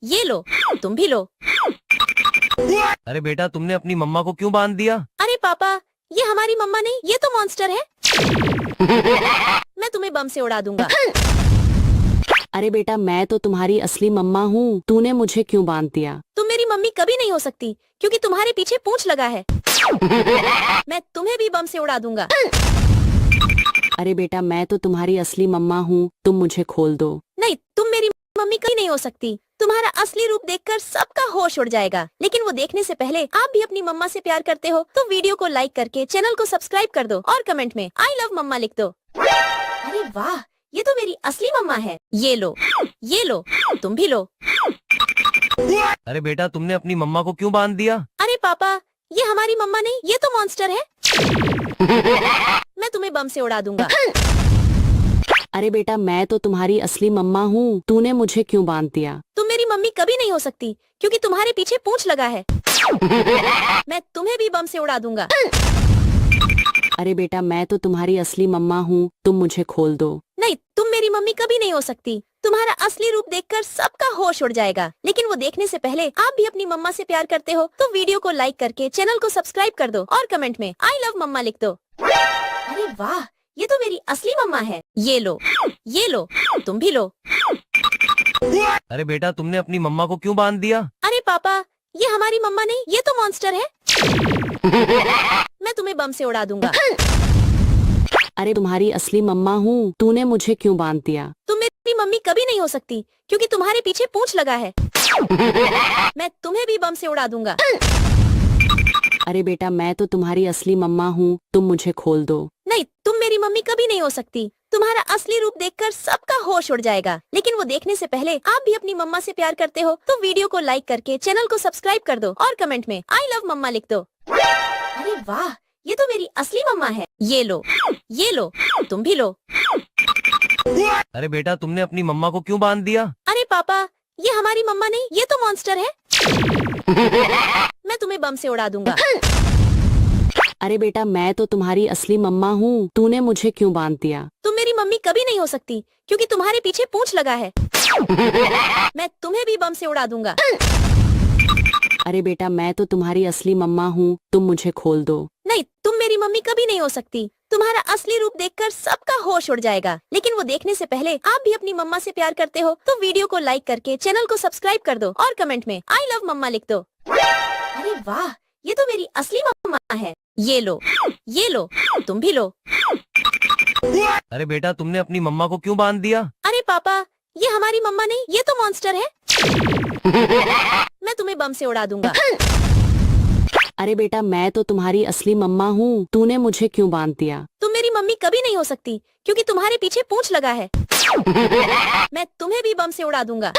B: ये लो, तुम भी लो।
A: अरे बेटा तुमने अपनी मम्मा को क्यों बांध दिया?
B: अरे पापा, ये हमारी मम्मा नहीं, ये तो मॉन्स्टर है। मैं तुम्हें बम से उड़ा दूंगा।
C: अरे बेटा मैं तो तुम्हारी असली मम्मा हूँ, तूने मुझे क्यों बांध दिया?
B: तुम मेरी मम्मी कभी नहीं हो सकती क्योंकि तुम्हारे पीछे पूंछ लगा है। मैं तुम्हें भी बम से उड़ा दूंगा।
C: अरे बेटा मैं तो तुम्हारी असली मम्मा हूँ, तुम मुझे खोल दो।
B: नहीं, तुम मेरी मम्मी कभी नहीं हो सकती। तुम्हारा असली रूप देखकर सबका होश उड़ जाएगा। लेकिन वो देखने से पहले आप भी अपनी मम्मा से प्यार करते हो तो वीडियो को लाइक करके चैनल को सब्सक्राइब कर दो और कमेंट में आई लव मम्मा लिख दो। अरे वाह, ये तो मेरी असली मम्मा है। ये लो, ये लो, तुम भी लो।
A: अरे बेटा तुमने अपनी मम्मा को क्यों बांध दिया?
B: अरे पापा, ये हमारी मम्मा नहीं, ये तो मॉन्स्टर है। मैं तुम्हें बम से उड़ा दूंगा।
C: अरे बेटा मैं तो तुम्हारी असली मम्मा हूँ, तूने मुझे क्यों बांध दिया?
B: तुम मेरी मम्मी कभी नहीं हो सकती क्योंकि तुम्हारे पीछे पूंछ लगा है। मैं तुम्हें भी बम से उड़ा दूंगा।
C: अरे बेटा मैं तो तुम्हारी असली मम्मा हूँ, तुम मुझे खोल दो।
B: नहीं, तुम मेरी मम्मी कभी नहीं हो सकती। तुम्हारा असली रूप देखकर सबका होश उड़ जाएगा। लेकिन वो देखने से पहले आप भी अपनी मम्मा से प्यार करते हो तो वीडियो को लाइक करके चैनल को सब्सक्राइब कर दो और कमेंट में आई लव मम्मा लिख दो। अरे वाह, ये तो मेरी असली मम्मा है। ये लो, ये लो, तुम भी लो।
A: अरे बेटा तुमने अपनी मम्मा को क्यों बांध दिया?
B: अरे पापा, ये हमारी मम्मा नहीं, ये तो मॉन्स्टर है। मैं तुम्हें बम से उड़ा दूंगा।
C: अरे तुम्हारी असली मम्मा हूँ, तूने मुझे क्यों बांध दिया?
B: तुम मेरी मम्मी कभी नहीं हो सकती क्योंकि तुम्हारे पीछे पूंछ लगा है। मैं तुम्हें भी बम से उड़ा दूंगा।
C: अरे बेटा मैं तो तुम्हारी असली मम्मा हूँ, तुम मुझे खोल दो।
B: नहीं, तुम मेरी मम्मी कभी नहीं हो सकती। तुम्हारा असली रूप देखकर सबका होश उड़ जाएगा, लेकिन वो देखने से पहले आप भी अपनी मम्मा से प्यार करते हो तो वीडियो को लाइक करके चैनल को सब्सक्राइब कर दो और कमेंट में आई लव मम्मा लिख दो। अरे वाह, ये तो मेरी असली मम्मा है। ये लो, ये लो, तुम भी लो।
A: अरे बेटा तुमने अपनी मम्मा को क्यों बांध दिया?
B: अरे पापा, ये हमारी मम्मा नहीं, ये तो मॉन्स्टर है। मैं तुम्हें बम से उड़ा दूंगा।
C: अरे बेटा मैं तो तुम्हारी असली मम्मा हूँ, तूने मुझे क्यों बांध दिया?
B: तुम मेरी मम्मी कभी नहीं हो सकती क्योंकि तुम्हारे पीछे पूंछ लगा है। मैं तुम्हें भी बम से उड़ा दूंगा।
C: अरे बेटा मैं तो तुम्हारी असली मम्मा हूँ, तुम मुझे खोल दो।
B: नहीं, तुम मेरी मम्मी कभी नहीं हो सकती। तुम्हारा असली रूप देखकर सबका होश उड़ जाएगा, लेकिन वो देखने से पहले आप भी अपनी मम्मा से प्यार करते हो तो वीडियो को लाइक करके चैनल को सब्सक्राइब कर दो और कमेंट में आई लव मम्मा लिख दो। अरे वाह, ये तो मेरी असली मम्मा है। ये लो, ये लो, तुम भी लो।
A: अरे बेटा तुमने अपनी मम्मा को क्यों बांध दिया?
B: अरे पापा, ये हमारी मम्मा नहीं, ये तो मॉन्स्टर है। मैं तुम्हें बम से उड़ा दूंगा।
C: अरे बेटा मैं तो तुम्हारी असली मम्मा हूँ, तूने मुझे क्यों बांध दिया?
B: तुम मेरी मम्मी कभी नहीं हो सकती क्योंकि तुम्हारे पीछे पूंछ लगा है। मैं तुम्हें भी बम से उड़ा दूंगा।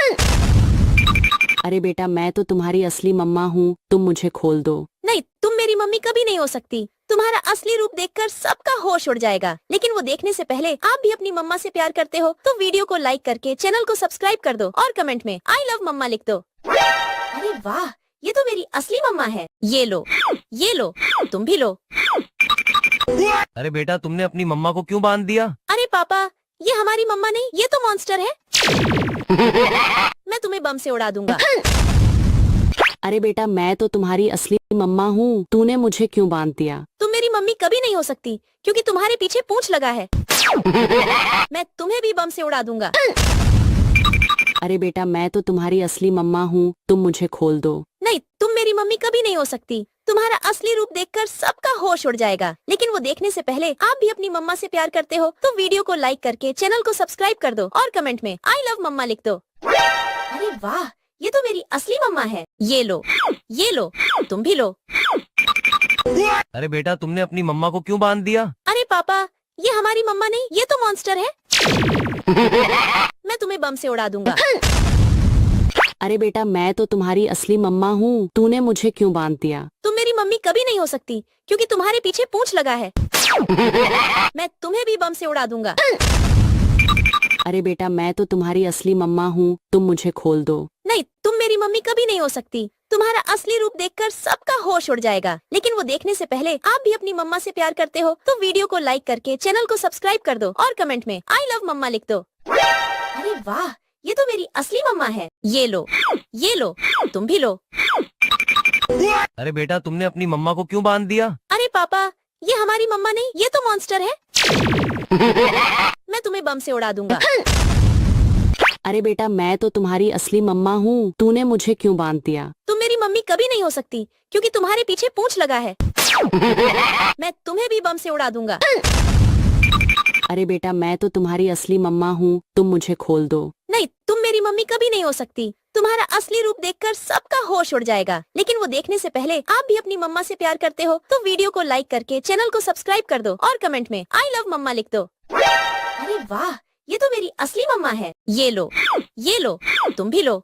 C: अरे बेटा मैं तो तुम्हारी असली मम्मा हूँ, तुम मुझे खोल दो।
B: नहीं, तुम मेरी मम्मी कभी नहीं हो सकती। तुम्हारा असली रूप देखकर सबका होश उड़ जाएगा, लेकिन वो देखने से पहले आप भी अपनी मम्मा से प्यार करते हो तो वीडियो को लाइक करके चैनल को सब्सक्राइब कर दो और कमेंट में आई लव मम्मा लिख दो। अरे वाह, ये तो मेरी असली मम्मा है। ये लो, ये लो, तुम भी लो।
A: अरे बेटा तुमने अपनी मम्मा को क्यों बांध दिया?
B: अरे पापा, ये हमारी मम्मा नहीं, ये तो मॉन्स्टर है। मैं तुम्हें बम से उड़ा दूंगा।
C: अरे बेटा मैं तो तुम्हारी असली मम्मा हूँ, तूने मुझे क्यों बांध दिया?
B: तुम मेरी मम्मी कभी नहीं हो सकती क्योंकि तुम्हारे पीछे पूंछ लगा है। मैं तुम्हें भी बम से उड़ा दूंगा।
C: अरे बेटा मैं तो तुम्हारी असली मम्मा हूँ, तुम मुझे खोल दो।
B: नहीं, तुम मेरी मम्मी कभी नहीं हो सकती। तुम्हारा असली रूप देखकर सबका होश उड़ जाएगा, लेकिन वो देखने से पहले आप भी अपनी मम्मा से प्यार करते हो तो वीडियो को लाइक करके चैनल को सब्सक्राइब कर दो और कमेंट में आई लव मम्मा लिख दो। अरे वाह, ये तो मेरी असली मम्मा है। ये लो, ये लो, तुम भी लो।
A: अरे बेटा तुमने अपनी मम्मा को क्यों बांध दिया?
B: अरे पापा, ये हमारी मम्मा नहीं, ये तो मॉन्स्टर है। मैं तुम्हें बम से उड़ा दूंगा।
C: अरे बेटा मैं तो तुम्हारी असली मम्मा हूँ, तूने मुझे क्यों बांध दिया?
B: तुम मेरी मम्मी कभी नहीं हो सकती क्योंकि तुम्हारे पीछे पूंछ लगा है। मैं तुम्हें भी बम से उड़ा दूंगा।
C: अरे बेटा मैं तो तुम्हारी असली मम्मा हूँ, तुम मुझे खोल दो।
B: नहीं, तुम मेरी मम्मी कभी नहीं हो सकती। तुम्हारा असली रूप देखकर सबका होश उड़ जाएगा, लेकिन वो देखने से पहले आप भी अपनी मम्मा से प्यार करते हो तो वीडियो को लाइक करके चैनल को सब्सक्राइब कर दो और कमेंट में आई लव मम्मा लिख दो। अरे वाह, ये तो मेरी असली मम्मा है। ये लो, ये लो, तुम भी लो।
A: अरे बेटा तुमने अपनी मम्मा को क्यों बांध दिया?
B: अरे पापा, ये हमारी मम्मा नहीं, ये तो मॉन्स्टर है। मैं तुम्हें बम से उड़ा दूंगा।
C: अरे बेटा मैं तो तुम्हारी असली मम्मा हूँ, तूने मुझे क्यों बांध दिया?
B: तुम मेरी मम्मी कभी नहीं हो सकती क्योंकि तुम्हारे पीछे पूंछ लगा है। मैं तुम्हें भी बम से उड़ा दूंगा।
C: अरे बेटा मैं तो तुम्हारी असली मम्मा हूँ, तुम मुझे खोल दो।
B: नहीं, तुम मेरी मम्मी कभी नहीं हो सकती। तुम्हारा असली रूप देखकर सबका होश उड़ जाएगा, लेकिन वो देखने से पहले आप भी अपनी मम्मा से प्यार करते हो तो वीडियो को लाइक करके चैनल को सब्सक्राइब कर दो और कमेंट में आई लव मम्मा लिख दो। अरे वाह, ये तो मेरी असली मम्मा है। ये लो, ये लो, तुम भी लो।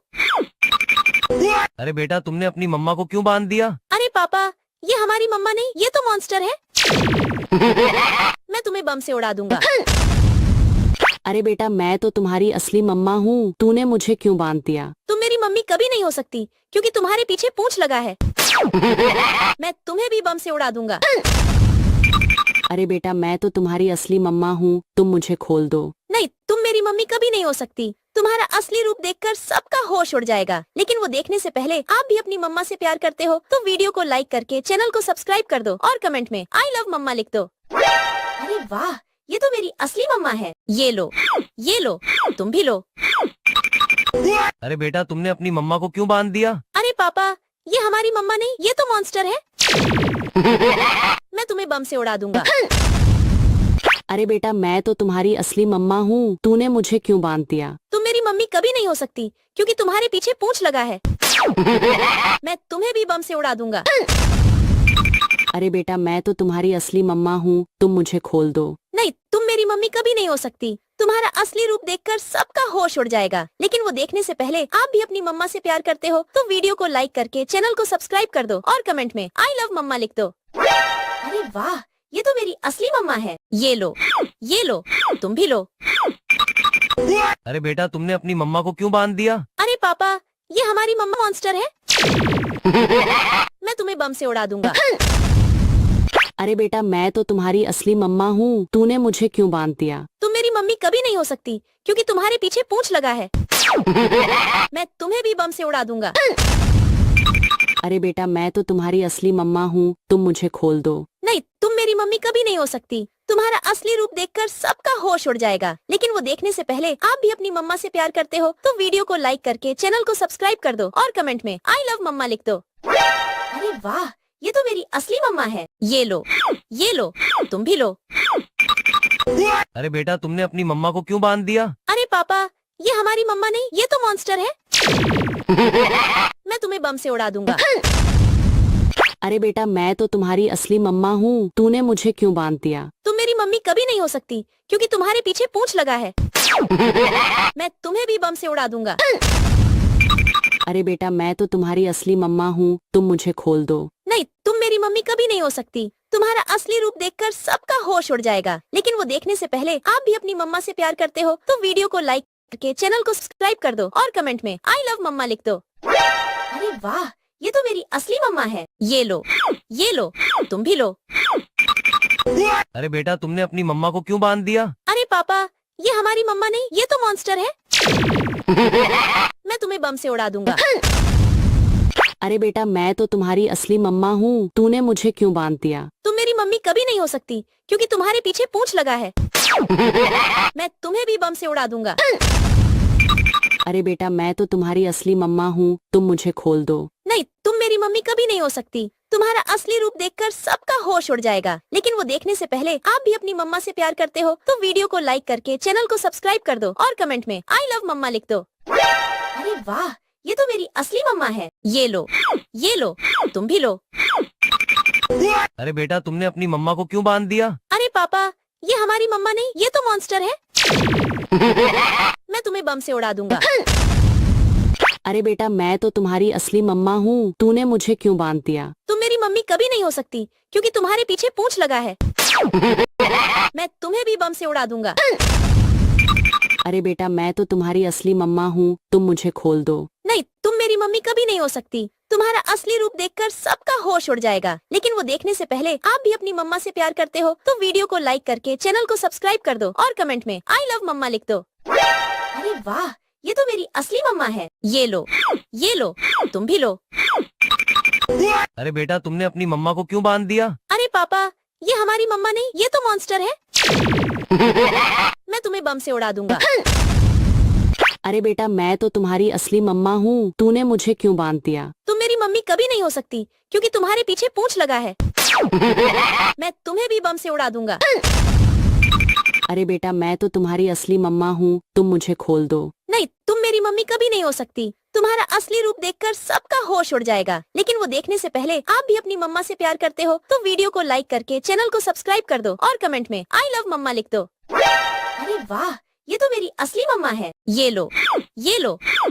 A: अरे बेटा तुमने अपनी मम्मा को क्यों बांध दिया?
B: अरे पापा, ये हमारी मम्मा नहीं, ये तो मॉन्स्टर है। मैं तुम्हें बम से उड़ा दूंगा।
C: अरे बेटा मैं तो तुम्हारी असली मम्मा हूँ, तूने मुझे क्यों बांध दिया?
B: तुम मेरी मम्मी कभी नहीं हो सकती क्योंकि तुम्हारे पीछे पूंछ लगा है। मैं तुम्हें भी बम से उड़ा दूंगा।
C: अरे बेटा मैं तो तुम्हारी असली मम्मा हूँ, तुम मुझे खोल दो।
B: नहीं, तुम मेरी मम्मी कभी नहीं हो सकती। तुम्हारा असली रूप देखकर सबका होश उड़ जाएगा, लेकिन वो देखने से पहले आप भी अपनी मम्मा से प्यार करते हो तो वीडियो को लाइक करके चैनल को सब्सक्राइब कर दो और कमेंट में आई लव मम्मा लिख दो। अरे वाह, ये तो मेरी असली मम्मा है। ये लो, ये लो, तुम भी लो।
A: अरे बेटा तुमने अपनी मम्मा को क्यों बांध दिया?
B: अरे पापा, ये हमारी मम्मा नहीं, ये तो मॉन्स्टर है। मैं तुम्हें बम से उड़ा दूंगा।
C: अरे बेटा मैं तो तुम्हारी असली मम्मा हूँ, तूने मुझे क्यों बांध दिया?
B: तुम मेरी मम्मी कभी नहीं हो सकती क्योंकि तुम्हारे पीछे पूंछ लगा है। मैं तुम्हें भी बम से उड़ा दूंगा।
C: अरे बेटा मैं तो तुम्हारी असली मम्मा हूँ, तुम मुझे खोल दो।
B: नहीं, तुम मेरी मम्मी कभी नहीं हो सकती। तुम्हारा असली रूप देखकर सबका होश उड़ जाएगा, लेकिन वो देखने से पहले आप भी अपनी मम्मा से प्यार करते हो तो वीडियो को लाइक करके चैनल को सब्सक्राइब कर दो और कमेंट में आई लव मम्मा लिख दो। अरे वाह, ये तो मेरी असली मम्मा है। ये लो, तुम भी लो।
A: अरे बेटा तुमने अपनी मम्मा को क्यों बांध दिया?
B: अरे पापा, ये हमारी मम्मा मॉन्स्टर है। मैं तुम्हें बम से उड़ा दूंगा।
C: अरे बेटा मैं तो तुम्हारी असली मम्मा हूँ, तूने मुझे क्यों बांध दिया?
B: तुम मेरी मम्मी कभी नहीं हो सकती क्योंकि तुम्हारे पीछे पूंछ लगा है। मैं तुम्हें भी बम से उड़ा दूंगा।
C: अरे बेटा मैं तो तुम्हारी असली मम्मा हूँ, तुम मुझे खोल दो।
B: नहीं, तुम मेरी मम्मी कभी नहीं हो सकती। तुम्हारा असली रूप देखकर सबका होश उड़ जाएगा, लेकिन वो देखने से पहले आप भी अपनी मम्मा से प्यार करते हो तो वीडियो को लाइक करके चैनल को सब्सक्राइब कर दो और कमेंट में आई लव मम्मा लिख दो। अरे वाह, ये तो मेरी असली मम्मा है। ये लो, तुम भी लो।
A: अरे बेटा तुमने अपनी मम्मा को क्यों बांध दिया?
B: अरे पापा, ये हमारी मम्मा नहीं, ये तो मॉन्स्टर है। मैं तुम्हें बम से उड़ा दूंगा।
C: अरे बेटा मैं तो तुम्हारी असली मम्मा हूँ, तूने मुझे क्यों बांध दिया?
B: तुम मेरी मम्मी कभी नहीं हो सकती क्योंकि तुम्हारे पीछे पूंछ लगा है। मैं तुम्हें भी बम से उड़ा दूंगा।
C: अरे बेटा मैं तो तुम्हारी असली मम्मा हूँ, तुम मुझे खोल दो।
B: नहीं, तुम मेरी मम्मी कभी नहीं हो सकती। तुम्हारा असली रूप देखकर सबका होश उड़ जाएगा, लेकिन वो देखने से पहले आप भी अपनी मम्मा से प्यार करते हो तो वीडियो को लाइक करके चैनल को सब्सक्राइब कर दो और कमेंट में आई लव मम्मा लिख दो। अरे वाह, ये तो मेरी असली मम्मा है। ये लो, तुम भी लो।
A: अरे बेटा तुमने अपनी मम्मा को क्यों बांध दिया?
B: अरे पापा, ये हमारी मम्मा नहीं, ये तो मॉन्स्टर है। मैं तुम्हें बम से उड़ा दूंगा।
C: अरे बेटा मैं तो तुम्हारी असली मम्मा हूँ, तूने मुझे क्यों बांध दिया?
B: तुम मेरी मम्मी कभी नहीं हो सकती क्योंकि तुम्हारे पीछे पूंछ लगा है। मैं तुम्हें भी बम से उड़ा दूंगा।
C: अरे बेटा मैं तो तुम्हारी असली मम्मा हूँ, तुम मुझे खोल दो।
B: नहीं, तुम मेरी मम्मी कभी नहीं हो सकती। तुम्हारा असली रूप देखकर सबका होश उड़ जाएगा, लेकिन वो देखने से पहले आप भी अपनी मम्मा से प्यार करते हो तो वीडियो को लाइक करके चैनल को सब्सक्राइब कर दो और कमेंट में आई लव मम्मा लिख दो। अरे वाह, ये तो मेरी असली मम्मा है। ये लो, तुम भी लो।
A: अरे बेटा तुमने अपनी मम्मा को क्यों बांध दिया?
B: अरे पापा, ये हमारी मम्मा नहीं, ये तो मॉन्स्टर है। मैं तुम्हें बम से उड़ा दूंगा।
C: अरे बेटा मैं तो तुम्हारी असली मम्मा हूँ, तूने मुझे क्यों बांध दिया?
B: तुम मेरी मम्मी कभी नहीं हो सकती क्योंकि तुम्हारे पीछे पूंछ लगा है। मैं तुम्हें भी बम से उड़ा दूंगा।
C: अरे बेटा मैं तो तुम्हारी असली मम्मा हूँ, तुम मुझे खोल दो।
B: नहीं, तुम मेरी मम्मी कभी नहीं हो सकती। तुम्हारा असली रूप देखकर सबका होश उड़ जाएगा, लेकिन वो देखने से पहले आप भी अपनी मम्मा से प्यार करते हो तो वीडियो को लाइक करके चैनल को सब्सक्राइब कर दो और कमेंट में आई लव मम्मा लिख दो। अरे वाह, ये तो मेरी असली मम्मा है। ये लो, तुम भी लो।
A: अरे बेटा तुमने अपनी मम्मा को क्यों बांध दिया?
B: अरे पापा, ये हमारी मम्मा नहीं, ये तो मॉन्स्टर है। मैं तुम्हें बम से उड़ा दूंगा।
C: अरे बेटा मैं तो तुम्हारी असली मम्मा हूँ, तूने मुझे क्यों बांध दिया?
B: तुम मेरी मम्मी कभी नहीं हो सकती क्योंकि तुम्हारे पीछे पूंछ लगा है। मैं तुम्हें भी बम से उड़ा दूंगा।
C: अरे बेटा मैं तो तुम्हारी असली मम्मा हूँ, तुम मुझे खोल दो।
B: नहीं, तुम मेरी मम्मी कभी नहीं हो सकती। तुम्हारा असली रूप देखकर सबका होश उड़ जाएगा, लेकिन वो देखने से पहले आप भी अपनी मम्मा से प्यार करते हो तो वीडियो को लाइक करके चैनल को सब्सक्राइब कर दो और कमेंट में आई लव मम्मा लिख दो। अरे वाह, ये तो मेरी असली मम्मा है। ये लो,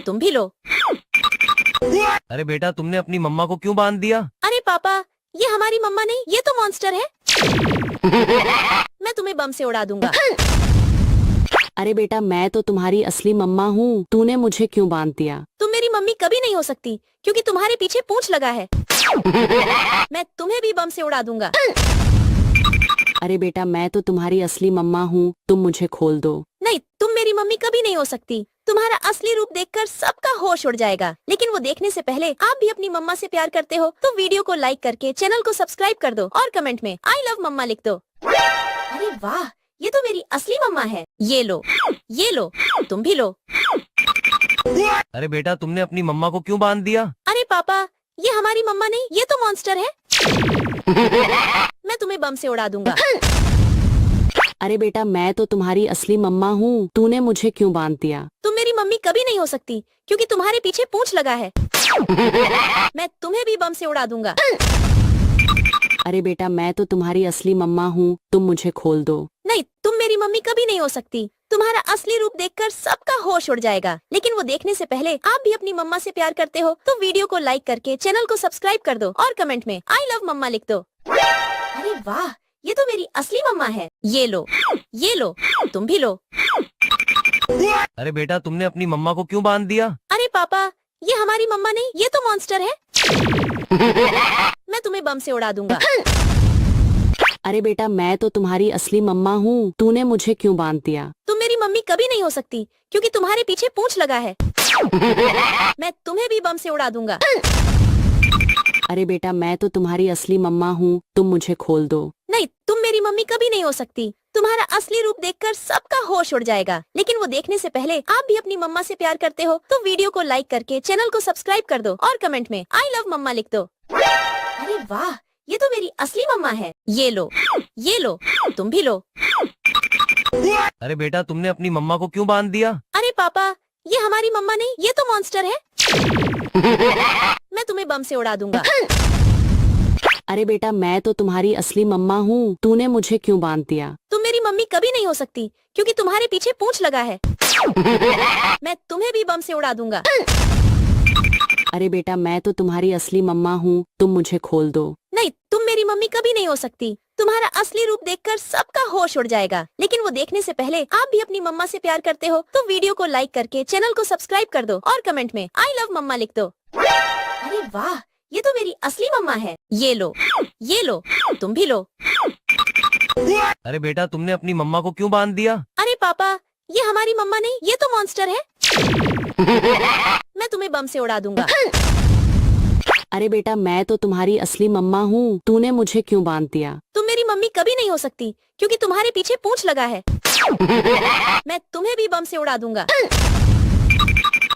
B: तुम भी लो।
A: अरे बेटा तुमने अपनी मम्मा को क्यों बांध दिया?
B: अरे पापा, ये हमारी मम्मा नहीं, ये तो मॉन्स्टर है। मैं तुम्हें बम से उड़ा दूंगा।
C: अरे बेटा मैं तो तुम्हारी असली मम्मा हूँ, तूने मुझे क्यों बांध दिया?
B: तुम मेरी मम्मी कभी नहीं हो सकती क्योंकि तुम्हारे पीछे पूंछ लगा है। मैं तुम्हें भी बम से उड़ा दूंगा।
C: अरे बेटा मैं तो तुम्हारी असली मम्मा हूँ, तुम मुझे खोल दो।
B: नहीं, तुम मेरी मम्मी कभी नहीं हो सकती। तुम्हारा असली रूप देखकर सबका होश उड़ जाएगा, लेकिन वो देखने से पहले आप भी अपनी मम्मा से प्यार करते हो तो वीडियो को लाइक करके चैनल को सब्सक्राइब कर दो और कमेंट में आई लव मम्मा लिख दो। अरे वाह, ये तो मेरी असली मम्मा है। ये लो, तुम भी लो।
A: अरे बेटा तुमने अपनी मम्मा को क्यों बांध दिया?
B: अरे पापा, ये हमारी मम्मा नहीं, ये तो मॉन्स्टर है। मैं तुम्हें बम से उड़ा दूंगा।
C: अरे बेटा मैं तो तुम्हारी असली मम्मा हूँ, तूने मुझे क्यों बांध दिया?
B: तुम मेरी मम्मी कभी नहीं हो सकती क्योंकि तुम्हारे पीछे पूंछ लगा है। मैं तुम्हें भी बम से उड़ा दूंगा।
C: अरे बेटा मैं तो तुम्हारी असली मम्मा हूँ, तुम मुझे खोल दो।
B: नहीं, तुम मेरी मम्मी कभी नहीं हो सकती। तुम्हारा असली रूप देखकर सबका होश उड़ जाएगा, लेकिन वो देखने से पहले आप भी अपनी मम्मा से प्यार करते हो तो वीडियो को लाइक करके चैनल को सब्सक्राइब कर दो और कमेंट में आई लव मम्मा लिख दो। अरे वाह, ये तो मेरी असली मम्मा है। ये लो, तुम भी लो।
A: अरे बेटा तुमने अपनी मम्मा को क्यों बांध दिया?
B: अरे पापा, ये हमारी मम्मा नहीं, ये तो मॉन्स्टर है। मैं तुम्हें बम से उड़ा दूंगा।
C: अरे बेटा मैं तो तुम्हारी असली मम्मा हूँ, तूने मुझे क्यों बांध दिया?
B: तुम मेरी मम्मी कभी नहीं हो सकती क्योंकि तुम्हारे पीछे पूंछ लगा है। मैं तुम्हें भी बम से उड़ा दूंगा।
C: अरे बेटा मैं तो तुम्हारी असली मम्मा हूँ, तुम मुझे खोल दो।
B: नहीं, तुम मेरी मम्मी कभी नहीं हो सकती। तुम्हारा असली रूप देखकर सबका होश उड़ जाएगा, लेकिन वो देखने से पहले आप भी अपनी मम्मा से प्यार करते हो तो वीडियो को लाइक करके चैनल को सब्सक्राइब कर दो और कमेंट में आई लव मम्मा लिख दो। अरे वाह, ये तो मेरी असली मम्मा है। ये लो, तुम भी लो।
A: अरे बेटा तुमने अपनी मम्मा को क्यों बांध दिया?
B: अरे पापा, ये हमारी मम्मा नहीं, ये तो मॉन्स्टर है। मैं तुम्हें बम से उड़ा दूंगा।
C: अरे बेटा मैं तो तुम्हारी असली मम्मा हूँ, तूने मुझे क्यों बांध दिया?
B: तुम मेरी मम्मी कभी नहीं हो सकती क्योंकि तुम्हारे पीछे पूंछ लगा है। मैं तुम्हें भी बम से उड़ा दूंगा।
C: अरे बेटा मैं तो तुम्हारी असली मम्मा हूँ, तुम मुझे खोल दो।
B: नहीं, तुम मेरी मम्मी कभी नहीं हो सकती। तुम्हारा असली रूप देखकर सबका होश उड़ जाएगा, लेकिन वो देखने से पहले आप भी अपनी मम्मा से प्यार करते हो तो वीडियो को लाइक करके चैनल को सब्सक्राइब कर दो और कमेंट में आई लव मम्मा लिख दो। अरे वाह, ये तो मेरी असली मम्मा है। ये लो, तुम भी लो।
A: अरे बेटा तुमने अपनी मम्मा को क्यों बांध दिया?
B: अरे पापा, ये हमारी मम्मा नहीं, ये तो मॉन्स्टर है। मैं तुम्हें बम से उड़ा दूंगा।
C: अरे बेटा मैं तो तुम्हारी असली मम्मा हूँ, तूने मुझे क्यों बांध दिया?
B: तुम मेरी मम्मी कभी नहीं हो सकती क्योंकि तुम्हारे पीछे पूंछ लगा है। मैं तुम्हें भी बम से उड़ा दूंगा।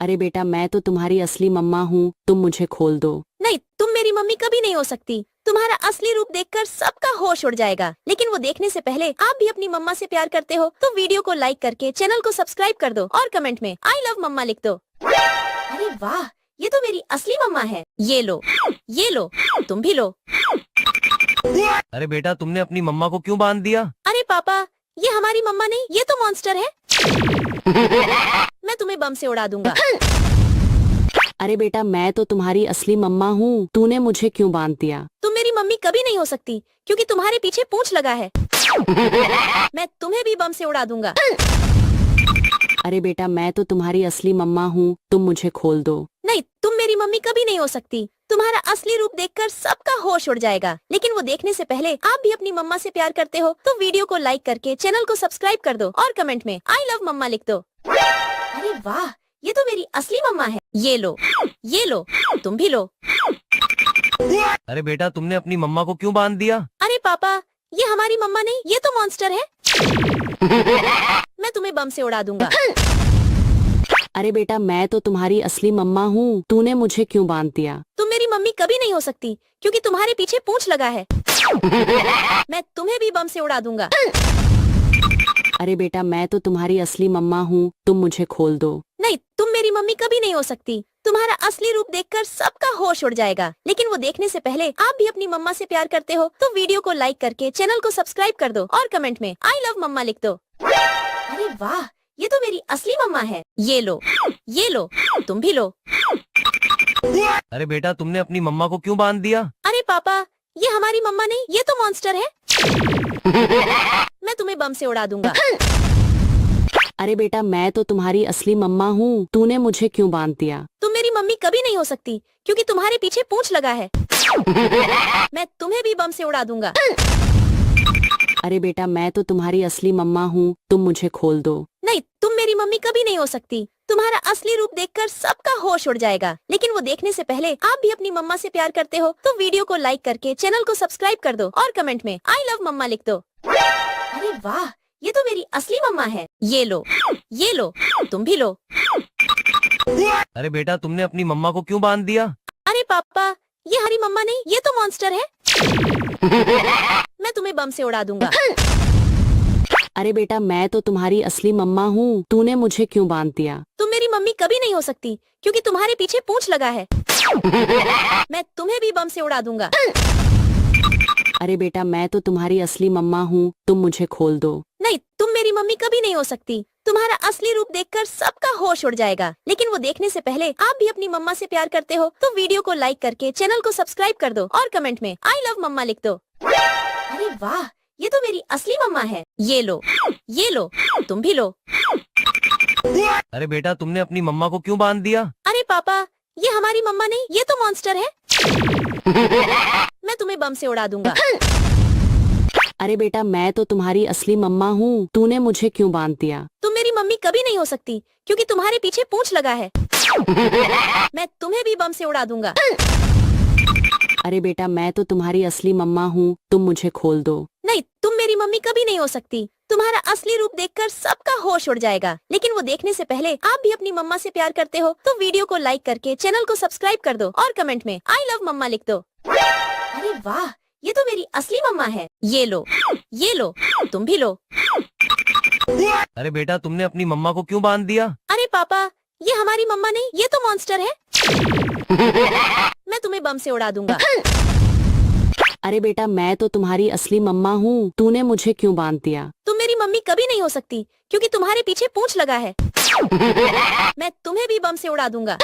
C: अरे बेटा मैं तो तुम्हारी असली मम्मा हूँ, तुम मुझे खोल दो।
B: नहीं, तुम मेरी मम्मी कभी नहीं हो सकती। तुम्हारा असली रूप देखकर सबका होश उड़ जाएगा, लेकिन वो देखने से पहले आप भी अपनी मम्मा से प्यार करते हो तो वीडियो को लाइक करके चैनल को सब्सक्राइब कर दो और कमेंट में आई लव मम्मा लिख दो। अरे वाह, ये तो मेरी असली मम्मा है। ये लो, तुम भी लो।
A: अरे बेटा तुमने अपनी मम्मा को क्यों बांध दिया?
B: अरे पापा, ये हमारी मम्मा नहीं, ये तो मॉन्स्टर है। मैं तुम्हें बम से उड़ा दूंगा।
C: अरे बेटा मैं तो तुम्हारी असली मम्मा हूँ, तूने मुझे क्यों बांध दिया?
B: तुम मेरी मम्मी कभी नहीं हो सकती क्योंकि तुम्हारे पीछे पूंछ लगा है। मैं तुम्हें भी बम से उड़ा दूंगा।
C: अरे बेटा मैं तो तुम्हारी असली मम्मा हूँ, तुम मुझे खोल दो।
B: नहीं, तुम मेरी मम्मी कभी नहीं हो सकती। तुम्हारा असली रूप देखकर सबका होश उड़ जाएगा, लेकिन वो देखने से पहले आप भी अपनी मम्मा से प्यार करते हो तो वीडियो को लाइक करके चैनल को सब्सक्राइब कर दो और कमेंट में आई लव मम्मा लिख दो। अरे वाह, ये तो मेरी असली मम्मा है। ये लो, तुम भी लो।
A: अरे बेटा तुमने अपनी मम्मा को क्यों बांध दिया?
B: अरे पापा, ये हमारी मम्मा नहीं, ये तो मॉन्स्टर है। मैं तुम्हें बम से उड़ा दूंगा।
C: अरे बेटा मैं तो तुम्हारी असली मम्मा हूँ, तूने मुझे क्यों बांध दिया?
B: तुम मेरी मम्मी कभी नहीं हो सकती क्योंकि तुम्हारे पीछे पूंछ लगा है। मैं तुम्हें भी बम से उड़ा दूंगा।
C: अरे बेटा मैं तो तुम्हारी असली मम्मा हूँ, तुम मुझे खोल दो।
B: नहीं, तुम मेरी मम्मी कभी नहीं हो सकती। तुम्हारा असली रूप देखकर सबका होश उड़ जाएगा, लेकिन वो देखने से पहले आप भी अपनी मम्मा से प्यार करते हो तो वीडियो को लाइक करके चैनल को सब्सक्राइब कर दो और कमेंट में आई लव मम्मा लिख दो। अरे वाह, ये तो मेरी असली मम्मा है। ये लो, तुम भी लो।
A: अरे बेटा तुमने अपनी मम्मा को क्यों बांध दिया?
B: अरे पापा, ये हमारी मम्मा नहीं, ये तो मॉन्स्टर है। मैं तुम्हें बम से उड़ा दूंगा।
C: अरे बेटा मैं तो तुम्हारी असली मम्मा हूँ, तूने मुझे क्यों बांध दिया?
B: तुम मेरी मम्मी कभी नहीं हो सकती क्योंकि तुम्हारे पीछे पूंछ लगा है। मैं तुम्हें भी बम से उड़ा दूंगा।
C: अरे बेटा मैं तो तुम्हारी असली मम्मा हूँ, तुम मुझे खोल दो।
B: नहीं, तुम मेरी मम्मी कभी नहीं हो सकती। तुम्हारा असली रूप देखकर सबका होश उड़ जाएगा, लेकिन वो देखने से पहले आप भी अपनी मम्मा से प्यार करते हो तो वीडियो को लाइक करके चैनल को सब्सक्राइब कर दो और कमेंट में आई लव मम्मा लिख दो। अरे वाह, ये तो मेरी असली मम्मा है। ये लो, तुम भी लो।
A: अरे बेटा तुमने अपनी मम्मा को क्यों बांध दिया?
B: अरे पापा, ये हमारी मम्मा नहीं, ये तो मॉन्स्टर है। मैं तुम्हें बम से उड़ा दूंगा।
C: अरे बेटा मैं तो तुम्हारी असली मम्मा हूँ, तूने मुझे क्यों बांध दिया?
B: तुम मेरी मम्मी कभी नहीं हो सकती क्योंकि तुम्हारे पीछे पूंछ लगा है। मैं तुम्हें भी बम से उड़ा दूंगा।
C: अरे बेटा मैं तो तुम्हारी असली मम्मा हूँ, तुम मुझे खोल दो।
B: नहीं, तुम मेरी मम्मी कभी नहीं हो सकती। तुम्हारा असली रूप देखकर सबका होश उड़ जाएगा। लेकिन वो देखने से पहले आप भी अपनी मम्मा से प्यार करते हो तो वीडियो को लाइक करके चैनल को सब्सक्राइब कर दो और कमेंट में आई लव मम्मा लिख दो। अरे वाह, ये तो मेरी असली मम्मा है। ये लो, ये लो, तुम भी लो।
A: अरे बेटा तुमने अपनी मम्मा को क्यों बांध दिया?
B: अरे पापा, ये हमारी मम्मा नहीं, ये तो मॉन्स्टर है। मैं तुम्हें बम से उड़ा दूंगा।
C: अरे बेटा मैं तो तुम्हारी असली मम्मा हूँ, तूने मुझे क्यों बांध दिया?
B: तुम मेरी मम्मी कभी नहीं हो सकती क्योंकि तुम्हारे पीछे पूंछ लगा है। मैं तुम्हें भी बम से उड़ा दूंगा।
C: अरे बेटा मैं तो तुम्हारी असली मम्मा हूँ, तुम मुझे खोल दो।
B: नहीं, तुम मेरी मम्मी कभी नहीं हो सकती। तुम्हारा असली रूप देखकर सबका होश उड़ जाएगा। लेकिन वो देखने से पहले आप भी अपनी मम्मा से प्यार करते हो तो वीडियो को लाइक करके चैनल को सब्सक्राइब कर दो और कमेंट में आई लव मम्मा लिख दो। अरे वाह, ये तो मेरी असली मम्मा है। ये लो, ये लो, तुम भी लो।
A: अरे बेटा तुमने अपनी मम्मा को क्यों बांध दिया?
B: अरे पापा, ये हमारी मम्मा नहीं, ये तो मॉन्स्टर है। मैं तुम्हें बम से उड़ा दूंगा।
C: अरे बेटा मैं तो तुम्हारी असली मम्मा हूँ, तूने मुझे क्यों बांध दिया?
B: तुम मेरी मम्मी कभी नहीं हो सकती क्योंकि तुम्हारे पीछे पूंछ लगा है। मैं तुम्हें भी बम से उड़ा दूंगा।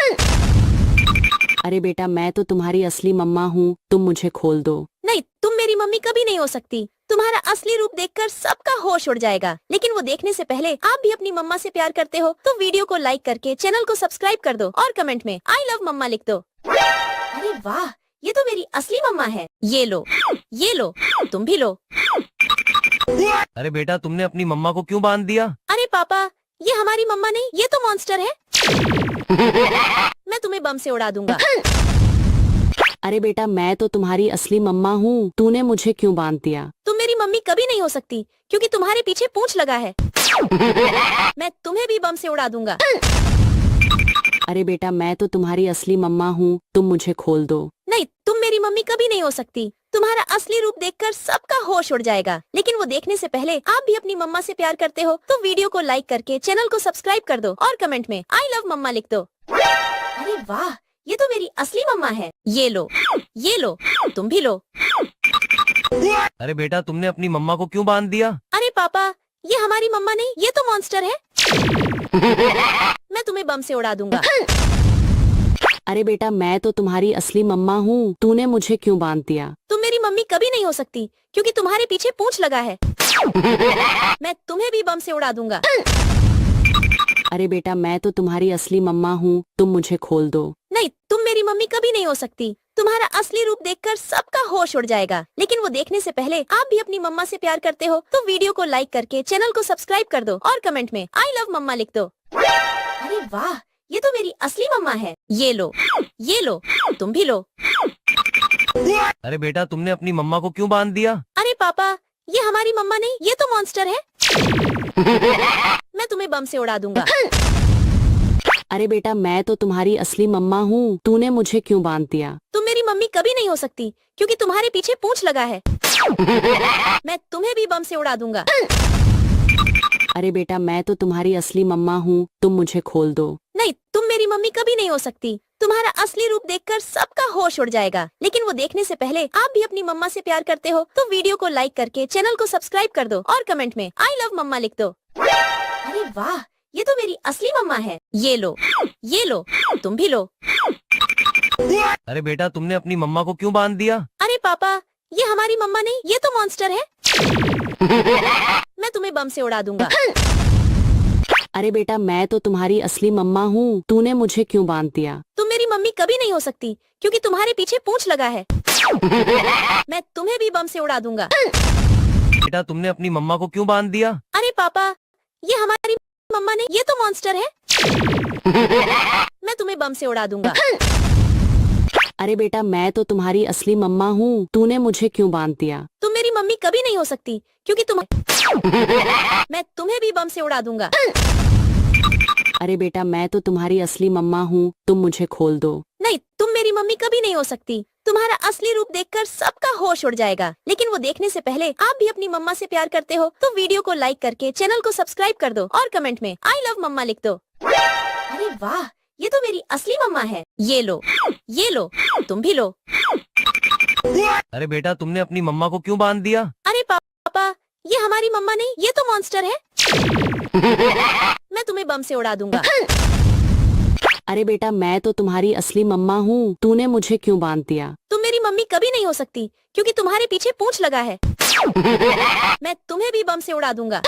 C: अरे बेटा मैं तो तुम्हारी असली मम्मा हूँ, तुम मुझे खोल दो।
B: नहीं, तुम मेरी मम्मी कभी नहीं हो सकती। तुम्हारा असली रूप देखकर सबका होश उड़ जाएगा। लेकिन वो देखने से पहले आप भी अपनी मम्मा से प्यार करते हो तो वीडियो को लाइक करके चैनल को सब्सक्राइब कर दो और कमेंट में आई लव मम्मा लिख दो। अरे वाह, ये तो मेरी असली मम्मा है। ये लो, ये लो, तुम भी लो।
A: अरे बेटा तुमने अपनी मम्मा को क्यों बांध दिया?
B: अरे पापा, ये हमारी मम्मा नहीं, ये तो मॉन्स्टर है। मैं तुम्हें बम से उड़ा दूंगा।
C: अरे बेटा मैं तो तुम्हारी असली मम्मा हूँ, तूने मुझे क्यों बांध दिया?
B: तुम मेरी मम्मी कभी नहीं हो सकती क्योंकि तुम्हारे पीछे पूंछ लगा है। मैं तुम्हें भी बम से उड़ा दूंगा।
C: अरे बेटा मैं तो तुम्हारी असली मम्मा हूँ, तुम मुझे खोल दो।
B: नहीं, तुम मेरी मम्मी कभी नहीं हो सकती। तुम्हारा असली रूप देखकर सबका होश उड़ जाएगा। लेकिन वो देखने से पहले आप भी अपनी मम्मा से प्यार करते हो तो वीडियो को लाइक करके चैनल को सब्सक्राइब कर दो और कमेंट में आई लव मम्मा लिख दो। अरे वाह, ये तो मेरी असली मम्मा है। ये लो, ये लो, तुम भी लो।
A: अरे बेटा तुमने अपनी मम्मा को क्यों बांध दिया?
B: अरे पापा, ये हमारी मम्मा नहीं, ये तो मॉन्स्टर है। मैं तुम्हें बम से उड़ा दूंगा।
C: अरे बेटा मैं तो तुम्हारी असली मम्मा हूँ, तूने मुझे क्यों बांध दिया?
B: तुम मेरी मम्मी कभी नहीं हो सकती क्योंकि तुम्हारे पीछे पूंछ लगा है। मैं तुम्हें भी बम से उड़ा दूंगा।
C: अरे बेटा मैं तो तुम्हारी असली मम्मा हूँ, तुम मुझे खोल दो।
B: नहीं, तुम मेरी मम्मी कभी नहीं हो सकती। तुम्हारा असली रूप देखकर सबका होश उड़ जाएगा। लेकिन वो देखने से पहले आप भी अपनी मम्मा से प्यार करते हो तो वीडियो को लाइक करके चैनल को सब्सक्राइब कर दो और कमेंट में आई लव मम्मा लिख दो। अरे वाह, ये तो मेरी असली मम्मा है। ये लो, ये लो, तुम भी लो।
A: अरे बेटा तुमने अपनी मम्मा को क्यों बांध दिया?
B: अरे पापा, ये हमारी मम्मा नहीं, ये तो मॉन्स्टर है। मैं तुम्हें बम से उड़ा दूंगा।
C: अरे बेटा मैं तो तुम्हारी असली मम्मा हूँ, तूने मुझे क्यों बांध दिया?
B: तुम मेरी मम्मी कभी नहीं हो सकती क्योंकि तुम्हारे पीछे पूंछ लगा है। मैं तुम्हें भी बम से उड़ा दूंगा।
C: अरे बेटा मैं तो तुम्हारी असली मम्मा हूँ, तुम मुझे खोल दो।
B: नहीं, तुम मेरी मम्मी कभी नहीं हो सकती। तुम्हारा असली रूप देखकर सबका होश उड़ जाएगा। लेकिन वो देखने से पहले आप भी अपनी मम्मा से प्यार करते हो तो वीडियो को लाइक करके चैनल को सब्सक्राइब कर दो और कमेंट में आई लव मम्मा लिख दो। अरे वाह, ये तो मेरी असली मम्मा है। ये लो, ये लो, तुम भी लो।
A: अरे बेटा तुमने अपनी मम्मा को क्यों बांध दिया?
B: अरे पापा, ये हमारी मम्मा नहीं, ये तो मॉन्स्टर है। मैं तुम्हें बम से उड़ा दूंगा।
C: अरे बेटा मैं तो तुम्हारी असली मम्मा हूँ, तूने मुझे क्यों बांध दिया?
B: तुम मेरी मम्मी कभी नहीं हो सकती क्योंकि तुम्हारे पीछे पूंछ लगा है। मैं तुम्हें भी बम से उड़ा दूंगा।
A: बेटा तुमने अपनी मम्मा को क्यों बांध दिया?
B: अरे पापा, ये हमारी मम्मा नहीं, ये तो मॉन्स्टर है। मैं तुम्हें बम से उड़ा दूंगा।
C: अरे बेटा मैं तो तुम्हारी असली मम्मा हूँ, तूने मुझे क्यों बांध दिया?
B: तुम मेरी मम्मी कभी नहीं हो सकती क्योंकि मैं तुम्हें भी बम से उड़ा दूंगा।
C: अरे बेटा मैं तो तुम्हारी असली मम्मा हूँ, तुम मुझे खोल दो।
B: नहीं, तुम मेरी मम्मी कभी नहीं हो सकती। तुम्हारा असली रूप देखकर सबका होश उड़ जाएगा। लेकिन वो देखने से पहले आप भी अपनी मम्मा से प्यार करते हो तो वीडियो को लाइक करके चैनल को सब्सक्राइब कर दो और कमेंट में आई लव मम्मा लिख दो। अरे वाह, ये तो मेरी असली मम्मा है। ये लो, तुम भी लो।
A: अरे बेटा तुमने अपनी मम्मा को क्यों बांध दिया?
B: अरे पापा, ये हमारी मम्मा नहीं, ये तो मॉन्स्टर है। मैं तुम्हें बम से उड़ा दूंगा।
C: अरे बेटा मैं तो तुम्हारी असली मम्मा हूँ, तूने मुझे क्यों बांध दिया?
B: तुम मेरी मम्मी कभी नहीं हो सकती क्योंकि तुम्हारे पीछे पूंछ लगा है। मैं तुम्हें भी बम से उड़ा दूंगा।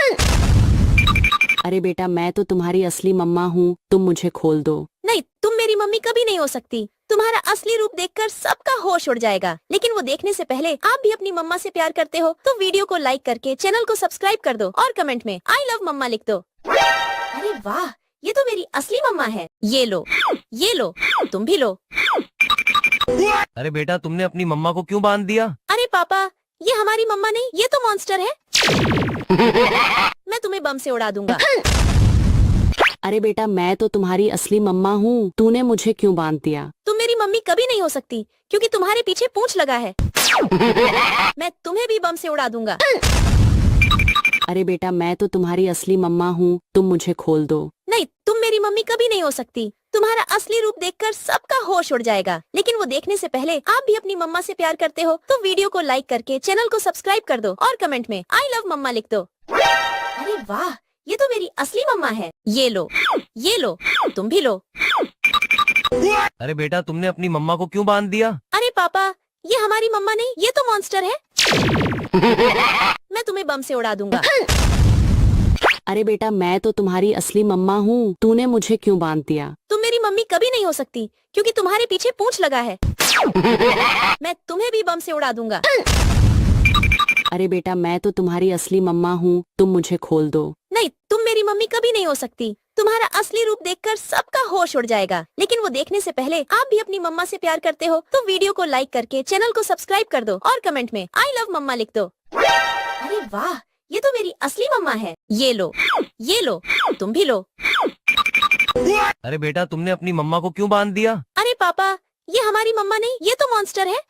C: अरे बेटा मैं तो तुम्हारी असली मम्मा हूँ, तुम मुझे खोल दो।
B: नहीं, तुम मेरी मम्मी कभी नहीं हो सकती। तुम्हारा असली रूप देखकर सबका होश उड़ जाएगा। लेकिन वो देखने से पहले आप भी अपनी मम्मा से प्यार करते हो तो वीडियो को लाइक करके चैनल को सब्सक्राइब कर दो और कमेंट में आई लव मम्मा लिख दो। अरे वाह, ये तो मेरी असली मम्मा है। ये लो, तुम भी लो।
A: अरे बेटा तुमने अपनी मम्मा को क्यों बांध दिया?
B: अरे पापा, ये हमारी मम्मा नहीं, ये तो मॉन्स्टर है। मैं तुम्हें बम से उड़ा दूंगा।
C: अरे बेटा मैं तो तुम्हारी असली मम्मा हूँ, तूने मुझे क्यों बांध दिया?
B: तुम मेरी मम्मी कभी नहीं हो सकती क्योंकि तुम्हारे पीछे पूंछ लगा है। मैं तुम्हें भी बम से उड़ा दूंगा।
C: अरे बेटा मैं तो तुम्हारी असली मम्मा हूँ, तुम मुझे खोल दो।
B: नहीं, तुम मेरी मम्मी कभी नहीं हो सकती। तुम्हारा असली रूप देखकर सबका होश उड़ जाएगा। लेकिन वो देखने से पहले आप भी अपनी मम्मा से प्यार करते हो तो वीडियो को लाइक करके चैनल को सब्सक्राइब कर दो और कमेंट में आई लव मम्मा लिख दो। अरे वाह, ये तो मेरी असली मम्मा है। ये लो, तुम भी लो।
A: अरे बेटा तुमने अपनी मम्मा को क्यों बांध दिया?
B: अरे पापा, ये हमारी मम्मा नहीं, ये तो मॉन्स्टर है। मैं तुम्हें बम से उड़ा दूंगा।
C: अरे बेटा मैं तो तुम्हारी असली मम्मा हूँ, तूने मुझे क्यों बांध दिया?
B: तुम मेरी मम्मी कभी नहीं हो सकती क्योंकि तुम्हारे पीछे पूंछ लगा है। मैं तुम्हें भी बम से उड़ा दूंगा।
C: अरे बेटा मैं तो तुम्हारी असली मम्मा हूँ, तुम मुझे खोल दो।
B: नहीं, तुम मेरी मम्मी कभी नहीं हो सकती। तुम्हारा असली रूप देखकर सबका होश उड़ जाएगा। लेकिन वो देखने से पहले आप भी अपनी मम्मा से प्यार करते हो तो वीडियो को लाइक करके चैनल को सब्सक्राइब कर दो और कमेंट में आई लव मम्मा लिख दो। अरे वाह, ये तो मेरी असली मम्मा है। ये लो, तुम भी लो।
A: अरे बेटा तुमने अपनी मम्मा को क्यों बांध दिया?
B: अरे पापा, ये हमारी मम्मा नहीं, ये तो मॉन्स्टर है।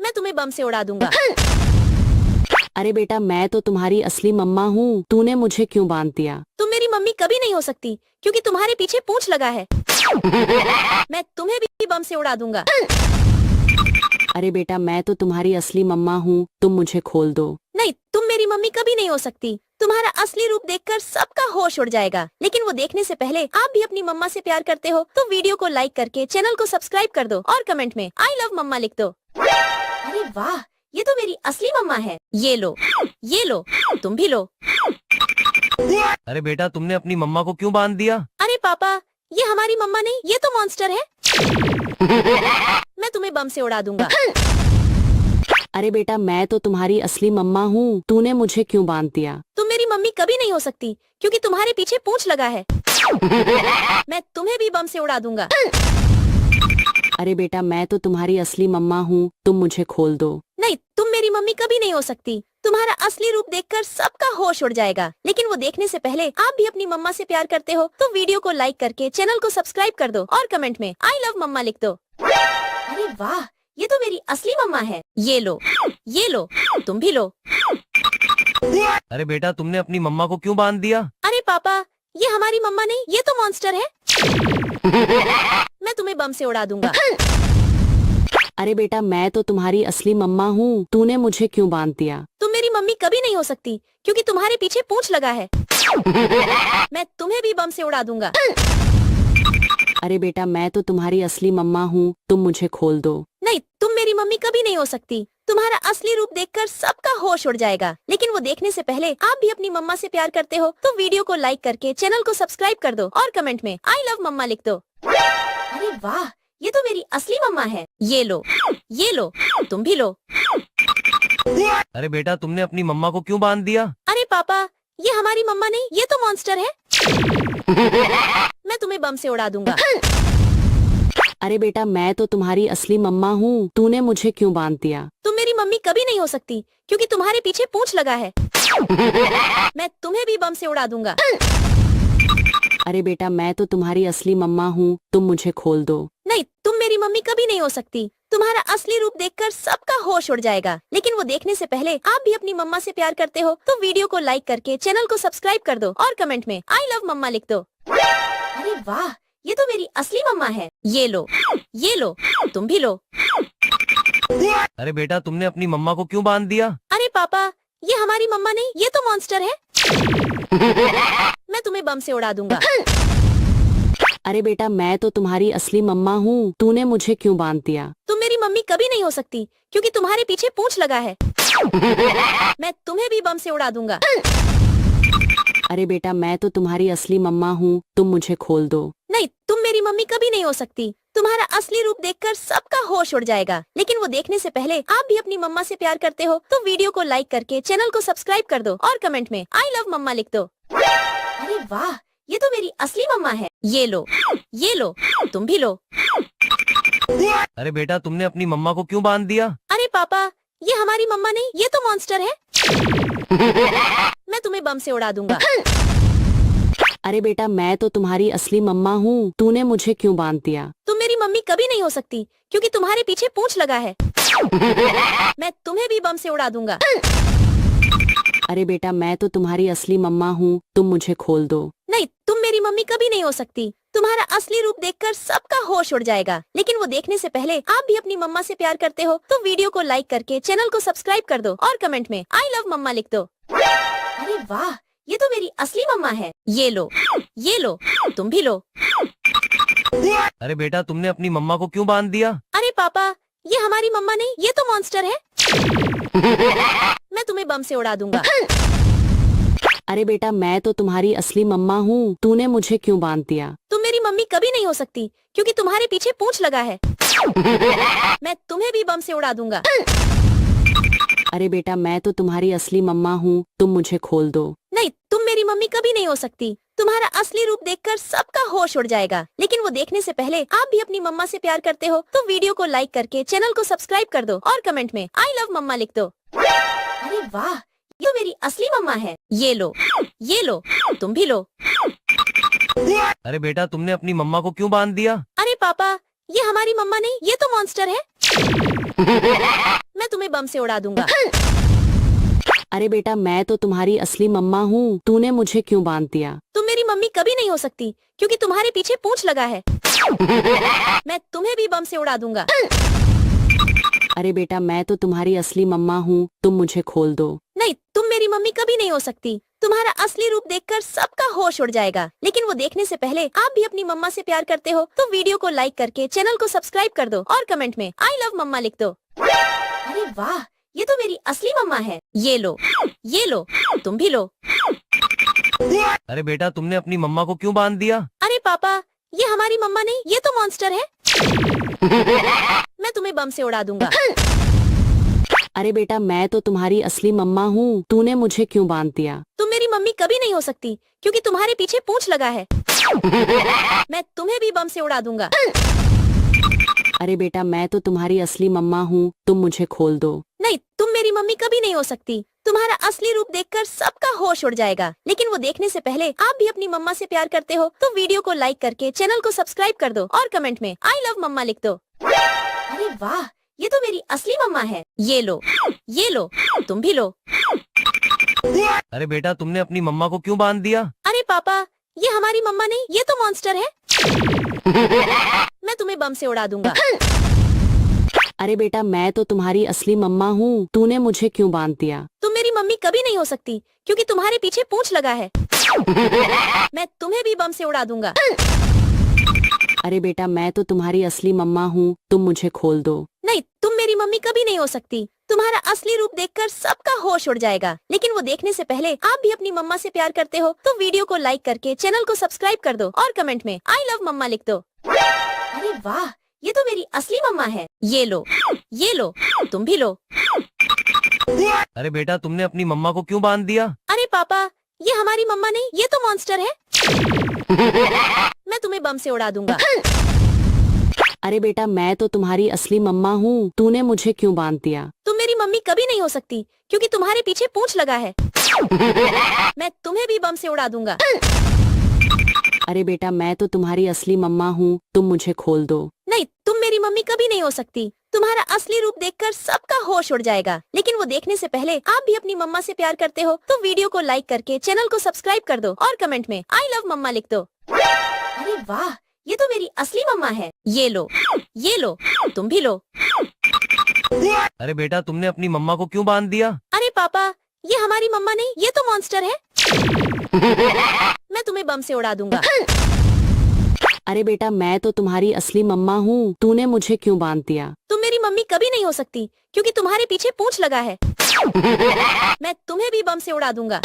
B: मैं तुम्हें बम से उड़ा दूंगा।
C: अरे बेटा मैं तो तुम्हारी असली मम्मा हूँ, तूने मुझे क्यों बांध दिया?
B: तुम मेरी मम्मी कभी नहीं हो सकती क्योंकि तुम्हारे पीछे पूंछ लगा है। मैं तुम्हें भी बम से उड़ा दूंगा।
C: अरे बेटा मैं तो तुम्हारी असली मम्मा हूँ, तुम मुझे खोल दो।
B: नहीं, तुम मेरी मम्मी कभी नहीं हो सकती। तुम्हारा असली रूप देखकर सबका होश उड़ जाएगा। लेकिन वो देखने से पहले आप भी अपनी मम्मा से प्यार करते हो तो वीडियो को लाइक करके चैनल को सब्सक्राइब कर दो और कमेंट में आई लव मम्मा लिख दो। अरे वाह, ये तो मेरी असली मम्मा है। ये लो, तुम भी लो।
A: अरे बेटा तुमने अपनी मम्मा को क्यों बांध दिया?
B: अरे पापा, ये हमारी मम्मा नहीं, ये तो मॉन्स्टर है। मैं तुम्हें बम से उड़ा दूंगा।
C: अरे बेटा मैं तो तुम्हारी असली मम्मा हूँ, तूने मुझे क्यों बांध दिया?
B: तुम मेरी मम्मी कभी नहीं हो सकती क्योंकि तुम्हारे पीछे पूंछ लगा है। मैं तुम्हें भी बम से उड़ा दूंगा।
C: अरे बेटा मैं तो तुम्हारी असली मम्मा हूँ, तुम मुझे खोल दो।
B: नहीं, तुम मेरी मम्मी कभी नहीं हो सकती। तुम्हारा असली रूप देखकर सबका होश उड़ जाएगा। लेकिन वो देखने से पहले आप भी अपनी मम्मा से प्यार करते हो तो वीडियो को लाइक करके चैनल को सब्सक्राइब कर दो और कमेंट में आई लव मम्मा लिख दो। अरे वाह, ये तो मेरी असली मम्मा है। ये लो, तुम भी लो।
A: अरे बेटा तुमने अपनी मम्मा को क्यों बांध दिया?
B: अरे पापा, ये हमारी मम्मा नहीं, ये तो मॉन्स्टर है। मैं तुम्हें बम से उड़ा दूंगा।
C: अरे बेटा मैं तो तुम्हारी असली मम्मा हूँ, तूने मुझे क्यों बांध दिया?
B: तुम मेरी मम्मी कभी नहीं हो सकती क्योंकि तुम्हारे पीछे पूंछ लगा है। मैं तुम्हें भी बम से उड़ा दूंगा।
C: अरे बेटा मैं तो तुम्हारी असली मम्मा हूँ, तुम मुझे खोल दो।
B: नहीं, तुम मेरी मम्मी कभी नहीं हो सकती। तुम्हारा असली रूप देखकर सबका होश उड़ जाएगा। लेकिन वो देखने से पहले आप भी अपनी मम्मा से प्यार करते हो तो वीडियो को लाइक करके चैनल को सब्सक्राइब कर दो और कमेंट में आई लव मम्मा लिख दो। अरे वाह, ये तो मेरी असली मम्मा है। ये लो, तुम भी लो।
A: अरे बेटा तुमने अपनी मम्मा को क्यों बांध दिया?
B: अरे पापा, ये हमारी मम्मा नहीं, ये तो मॉन्स्टर है। मैं तुम्हें बम से उड़ा दूंगा।
C: अरे बेटा मैं तो तुम्हारी असली मम्मा हूँ, तूने मुझे क्यों बांध दिया?
B: तुम मेरी मम्मी कभी नहीं हो सकती क्योंकि तुम्हारे पीछे पूंछ लगा है। मैं तुम्हें भी बम से उड़ा दूंगा।
C: अरे बेटा मैं तो तुम्हारी असली मम्मा हूँ, तुम मुझे खोल दो।
B: नहीं, तुम मेरी मम्मी कभी नहीं हो सकती। तुम्हारा असली रूप देखकर सबका होश उड़ जाएगा। लेकिन वो देखने से पहले आप भी अपनी मम्मा से प्यार करते हो तो वीडियो को लाइक करके चैनल को सब्सक्राइब कर दो और कमेंट में आई लव मम्मा लिख दो। अरे वाह, ये तो मेरी असली मम्मा है। ये लो, तुम भी लो।
A: अरे बेटा तुमने अपनी मम्मा को क्यों बांध दिया?
B: अरे पापा, ये हमारी मम्मा नहीं, ये तो मॉन्स्टर है। मैं तुम्हें बम से उड़ा दूंगा।
C: अरे बेटा मैं तो तुम्हारी असली मम्मा हूँ, तूने मुझे क्यों बांध दिया?
B: तुम मेरी मम्मी कभी नहीं हो सकती क्योंकि तुम्हारे पीछे पूंछ लगा है। मैं तुम्हें भी बम से उड़ा दूंगा।
C: अरे बेटा मैं तो तुम्हारी असली मम्मा हूँ, तुम मुझे खोल दो।
B: नहीं, तुम मेरी मम्मी कभी नहीं हो सकती। तुम्हारा असली रूप देखकर सबका होश उड़ जाएगा। लेकिन वो देखने से पहले आप भी अपनी मम्मा से प्यार करते हो तो वीडियो को लाइक करके चैनल को सब्सक्राइब कर दो और कमेंट में आई लव मम्मा लिख दो। अरे वाह, ये तो मेरी असली मम्मा है। ये लो, तुम भी लो।
A: अरे बेटा तुमने अपनी मम्मा को क्यों बांध दिया?
B: अरे पापा, ये हमारी मम्मा नहीं, ये तो मॉन्स्टर है। मैं तुम्हें बम से उड़ा दूंगा।
C: अरे बेटा मैं तो तुम्हारी असली मम्मा हूँ, तूने मुझे क्यों बांध दिया?
B: तुम मेरी मम्मी कभी नहीं हो सकती क्योंकि तुम्हारे पीछे पूंछ लगा है। मैं तुम्हें भी बम से उड़ा दूंगा।
C: अरे बेटा मैं तो तुम्हारी असली मम्मा हूँ, तुम मुझे खोल दो।
B: नहीं, तुम मेरी मम्मी कभी नहीं हो सकती। तुम्हारा असली रूप देखकर सबका होश उड़ जाएगा। लेकिन वो देखने से पहले आप भी अपनी मम्मा से प्यार करते हो तो वीडियो को लाइक करके चैनल को सब्सक्राइब कर दो और कमेंट में आई लव मम्मा लिख दो। अरे वाह, ये तो मेरी असली मम्मा है। ये लो, तुम भी लो।
A: अरे बेटा तुमने अपनी मम्मा को क्यों बांध दिया?
B: अरे पापा, ये हमारी मम्मा नहीं, ये तो मॉन्स्टर है। मैं तुम्हें बम से उड़ा दूंगा।
C: अरे बेटा मैं तो तुम्हारी असली मम्मा हूँ, तूने मुझे क्यों बांध दिया?
B: तुम मेरी मम्मी कभी नहीं हो सकती क्योंकि तुम्हारे पीछे पूंछ लगा है। मैं तुम्हें भी बम से उड़ा दूंगा।
C: अरे बेटा मैं तो तुम्हारी असली मम्मा हूँ, तुम मुझे खोल दो।
B: नहीं, तुम मेरी मम्मी कभी नहीं हो सकती। तुम्हारा असली रूप देखकर सबका होश उड़ जाएगा। लेकिन वो देखने से पहले आप भी अपनी मम्मा से प्यार करते हो तो वीडियो को लाइक करके चैनल को सब्सक्राइब कर दो और कमेंट में आई लव मम्मा लिख दो। अरे वाह, ये मेरी असली मम्मा है। ये लो, तुम भी लो।
A: अरे बेटा तुमने अपनी मम्मा को क्यों बांध दिया?
B: अरे पापा, ये हमारी मम्मा नहीं, ये तो मॉन्स्टर है। मैं तुम्हें बम से उड़ा दूंगा।
C: अरे बेटा मैं तो तुम्हारी असली मम्मा हूँ, तूने मुझे क्यों बांध दिया?
B: तुम मेरी मम्मी कभी नहीं हो सकती क्योंकि तुम्हारे पीछे पूंछ लगा है। मैं तुम्हें भी बम से उड़ा दूंगा।
C: अरे बेटा मैं तो तुम्हारी असली मम्मा हूँ, तुम मुझे खोल दो।
B: नहीं, तुम मेरी मम्मी कभी नहीं हो सकती। तुम्हारा असली रूप देखकर सबका होश उड़ जाएगा। लेकिन वो देखने से पहले आप भी अपनी मम्मा से प्यार करते हो तो वीडियो को लाइक करके चैनल को सब्सक्राइब कर दो और कमेंट में आई लव मम्मा लिख दो। अरे वाह, ये तो मेरी असली मम्मा है। ये लो, तुम भी लो।
A: अरे बेटा तुमने अपनी मम्मा को क्यों बांध दिया?
B: अरे पापा, ये हमारी मम्मा नहीं, ये तो मॉन्स्टर है। मैं तुम्हें बम से उड़ा दूंगा।
C: अरे बेटा मैं तो तुम्हारी असली मम्मा हूँ, तूने मुझे क्यों बांध दिया?
B: तुम मेरी मम्मी कभी नहीं हो सकती क्योंकि तुम्हारे पीछे पूंछ लगा है। मैं तुम्हें भी बम से उड़ा दूंगा।
C: अरे बेटा मैं तो तुम्हारी असली मम्मा हूँ, तुम मुझे खोल दो।
B: नहीं, तुम मेरी मम्मी कभी नहीं हो सकती। तुम्हारा असली रूप देखकर सबका होश उड़ जाएगा। लेकिन वो देखने से पहले आप भी अपनी मम्मा से प्यार करते हो तो वीडियो को लाइक करके चैनल को सब्सक्राइब कर दो और कमेंट में आई लव मम्मा लिख दो। अरे वाह, ये तो मेरी असली मम्मा है। ये लो, तुम भी लो।
A: अरे बेटा तुमने अपनी मम्मा को क्यों बांध दिया?
B: अरे पापा, ये हमारी मम्मा नहीं, ये तो मॉन्स्टर है। मैं तुम्हें बम से उड़ा दूंगा।
C: अरे बेटा मैं तो तुम्हारी असली मम्मा हूँ, तूने मुझे क्यों बांध दिया?
B: तुम मेरी मम्मी कभी नहीं हो सकती क्योंकि तुम्हारे पीछे पूंछ लगा है। मैं तुम्हें भी बम से उड़ा दूंगा।
C: अरे बेटा मैं तो तुम्हारी असली मम्मा हूँ, तुम मुझे खोल दो।
B: नहीं, तुम मेरी मम्मी कभी नहीं हो सकती। तुम्हारा असली रूप देखकर सबका होश उड़ जाएगा। लेकिन वो देखने से पहले आप भी अपनी मम्मा से प्यार करते हो तो वीडियो को लाइक करके चैनल को सब्सक्राइब कर दो और कमेंट में आई लव मम्मा लिख दो। अरे वाह, ये तो मेरी असली मम्मा है। ये लो, तुम भी लो।
A: अरे बेटा तुमने अपनी मम्मा को क्यों बांध दिया?
B: अरे पापा, ये हमारी मम्मा नहीं, ये तो मॉन्स्टर है। मैं तुम्हें बम से उड़ा दूंगा।
C: अरे बेटा मैं तो तुम्हारी असली मम्मा हूँ, तूने मुझे क्यों बांध दिया?
B: तुम मेरी मम्मी कभी नहीं हो सकती क्योंकि तुम्हारे पीछे पूंछ लगा है। मैं तुम्हें भी बम से उड़ा दूंगा।
C: अरे बेटा मैं तो तुम्हारी असली मम्मा हूँ, तुम मुझे खोल दो।
B: नहीं, तुम मेरी मम्मी कभी नहीं हो सकती। तुम्हारा असली रूप देखकर सबका होश उड़ जाएगा। लेकिन वो देखने से पहले आप भी अपनी मम्मा से प्यार करते हो तो वीडियो को लाइक करके चैनल को सब्सक्राइब कर दो और कमेंट में आई लव मम्मा लिख दो। अरे वाह, ये तो मेरी असली मम्मा है। ये लो, तुम भी लो।
A: अरे बेटा तुमने अपनी मम्मा को क्यों बांध दिया?
B: अरे पापा, ये हमारी मम्मा नहीं, ये तो मॉन्स्टर है। मैं तुम्हें बम से उड़ा दूंगा।
C: अरे बेटा मैं तो तुम्हारी असली मम्मा हूँ, तूने मुझे क्यों बांध दिया?
B: तुम मेरी मम्मी कभी नहीं हो सकती क्योंकि तुम्हारे पीछे पूंछ लगा है। मैं तुम्हें भी बम से उड़ा दूंगा।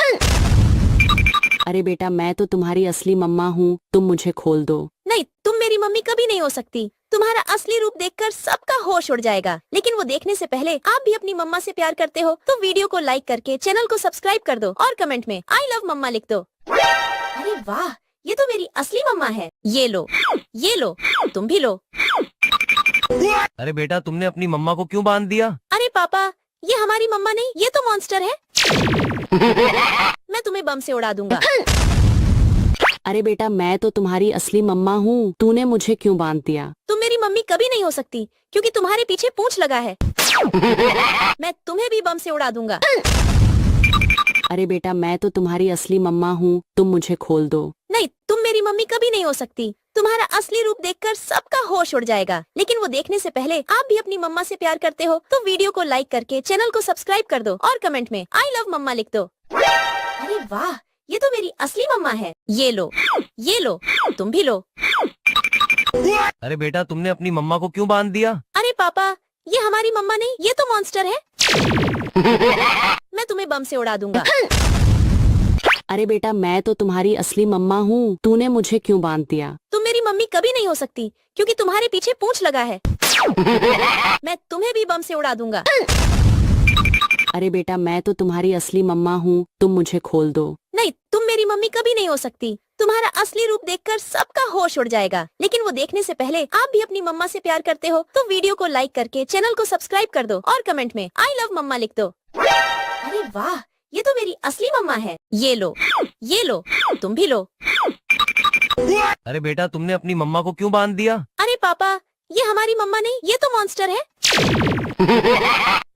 C: अरे बेटा मैं तो तुम्हारी असली मम्मा हूँ, तुम मुझे खोल दो।
B: नहीं, तुम मेरी मम्मी कभी नहीं हो सकती। तुम्हारा असली रूप देखकर सबका होश उड़ जाएगा। लेकिन वो देखने से पहले आप भी अपनी मम्मा से प्यार करते हो तो वीडियो को लाइक करके चैनल को सब्सक्राइब कर दो और कमेंट में आई लव मम्मा लिख दो। अरे वाह, ये तो मेरी असली मम्मा है। ये लो, तुम भी लो।
A: अरे बेटा तुमने अपनी मम्मा को क्यों बांध दिया?
B: अरे पापा, ये हमारी मम्मा नहीं, ये तो मॉन्स्टर है। मैं तुम्हें बम से उड़ा दूंगा।
C: अरे बेटा मैं तो तुम्हारी असली मम्मा हूँ, तूने मुझे क्यों बांध दिया?
B: तुम मेरी मम्मी कभी नहीं हो सकती क्योंकि तुम्हारे पीछे पूंछ लगा है। मैं तुम्हें भी बम से उड़ा दूंगा।
C: अरे बेटा मैं तो तुम्हारी असली मम्मा हूँ, तुम मुझे खोल दो।
B: नहीं, तुम मेरी मम्मी कभी नहीं हो सकती। तुम्हारा असली रूप देखकर सबका होश उड़ जाएगा। लेकिन वो देखने से पहले आप भी अपनी मम्मा से प्यार करते हो तो वीडियो को लाइक करके चैनल को सब्सक्राइब कर दो और कमेंट में आई लव मम्मा लिख दो। अरे वाह, ये तो मेरी असली मम्मा है। ये लो, तुम भी लो।
A: अरे बेटा तुमने अपनी मम्मा को क्यों बांध दिया?
B: अरे पापा, ये हमारी मम्मा नहीं, ये तो मॉन्स्टर है। मैं तुम्हें बम से उड़ा दूंगा।
C: अरे बेटा मैं तो तुम्हारी असली मम्मा हूँ, तूने मुझे क्यों बांध दिया?
B: तुम मेरी मम्मी कभी नहीं हो सकती क्योंकि तुम्हारे पीछे पूंछ लगा है। मैं तुम्हें भी बम से उड़ा दूंगा।
C: अरे बेटा मैं तो तुम्हारी असली मम्मा हूँ, तुम मुझे खोल दो।
B: नहीं, तुम मेरी मम्मी कभी नहीं हो सकती। तुम्हारा असली रूप देखकर सबका होश उड़ जाएगा। लेकिन वो देखने से पहले आप भी अपनी मम्मा से प्यार करते हो तो वीडियो को लाइक करके चैनल को सब्सक्राइब कर दो और कमेंट में आई लव मम्मा लिख दो। अरे वाह, ये तो मेरी असली मम्मा है। ये लो, तुम भी लो।
A: अरे बेटा तुमने अपनी मम्मा को क्यों बांध दिया?
B: अरे पापा, ये हमारी मम्मा नहीं, ये तो मॉन्स्टर है।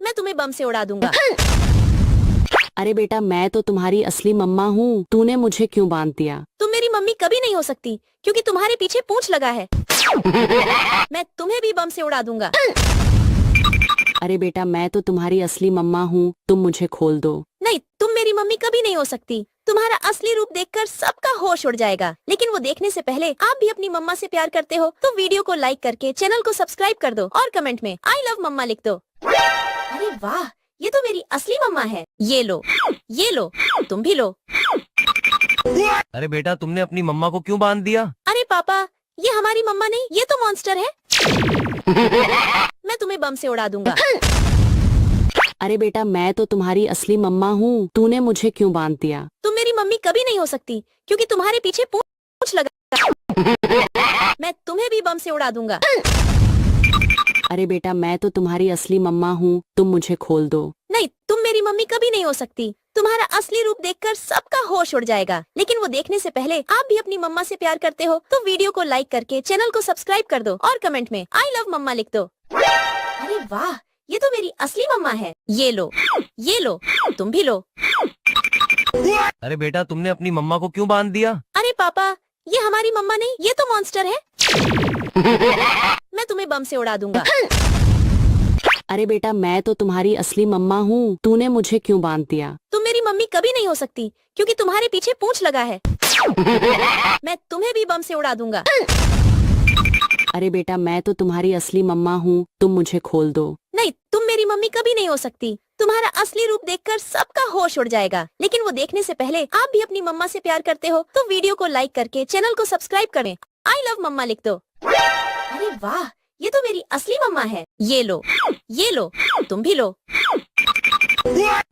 B: मैं तुम्हें बम से उड़ा दूंगा।
C: अरे बेटा मैं तो तुम्हारी असली मम्मा हूँ, तूने मुझे क्यों बांध दिया?
B: तुम मेरी मम्मी कभी नहीं हो सकती क्योंकि तुम्हारे पीछे पूंछ लगा है। मैं तुम्हें भी बम से उड़ा दूंगा।
C: अरे बेटा मैं तो तुम्हारी असली मम्मा हूँ, तुम मुझे खोल दो।
B: नहीं, तुम मेरी मम्मी कभी नहीं हो सकती। तुम्हारा असली रूप देखकर सबका होश उड़ जाएगा। लेकिन वो देखने से पहले आप भी अपनी मम्मा से प्यार करते हो तो वीडियो को लाइक करके चैनल को सब्सक्राइब कर दो और कमेंट में आई लव मम्मा लिख दो। अरे वाह, ये तो मेरी असली मम्मा है। ये लो, तुम भी लो।
A: अरे बेटा तुमने अपनी मम्मा को क्यों बांध दिया?
B: अरे पापा, ये हमारी मम्मा नहीं, ये तो मॉन्स्टर है। मैं तुम्हें बम से उड़ा दूंगा।
C: अरे बेटा मैं तो तुम्हारी असली मम्मा हूँ, तूने मुझे क्यों बांध दिया?
B: तुम मेरी मम्मी कभी नहीं हो सकती क्योंकि तुम्हारे पीछे पूंछ लगा। मैं तुम्हें भी बम से उड़ा दूंगा।
C: अरे बेटा मैं तो तुम्हारी असली मम्मा हूँ, तुम मुझे खोल दो।
B: नहीं, तुम मेरी मम्मी कभी नहीं हो सकती। तुम्हारा असली रूप देखकर सबका होश उड़ जाएगा। लेकिन वो देखने से पहले आप भी अपनी मम्मा से प्यार करते हो तो वीडियो को लाइक करके चैनल को सब्सक्राइब कर दो और कमेंट में आई लव मम्मा लिख दो। अरे वाह, ये तो मेरी असली मम्मा है। ये लो, तुम भी लो।
A: अरे बेटा तुमने अपनी मम्मा को क्यों बांध दिया?
B: अरे पापा, ये हमारी मम्मा नहीं, ये तो मॉन्स्टर है। मैं तुम्हें बम से उड़ा दूंगा।
C: अरे बेटा मैं तो तुम्हारी असली मम्मा हूँ, तूने मुझे क्यों बांध दिया?
B: तुम मेरी मम्मी कभी नहीं हो सकती क्योंकि तुम्हारे पीछे पूंछ लगा है। मैं तुम्हें भी बम से उड़ा दूंगा।
C: अरे बेटा मैं तो तुम्हारी असली मम्मा हूँ, तुम मुझे खोल दो।
B: नहीं, तुम मेरी मम्मी कभी नहीं हो सकती। तुम्हारा असली रूप देखकर सबका होश उड़ जाएगा। लेकिन वो देखने से पहले आप भी अपनी मम्मा से प्यार करते हो तो वीडियो को लाइक करके चैनल को सब्सक्राइब करें। आई लव मम्मा लिख दो। अरे वाह, ये तो मेरी असली मम्मा है। ये लो, तुम भी लो।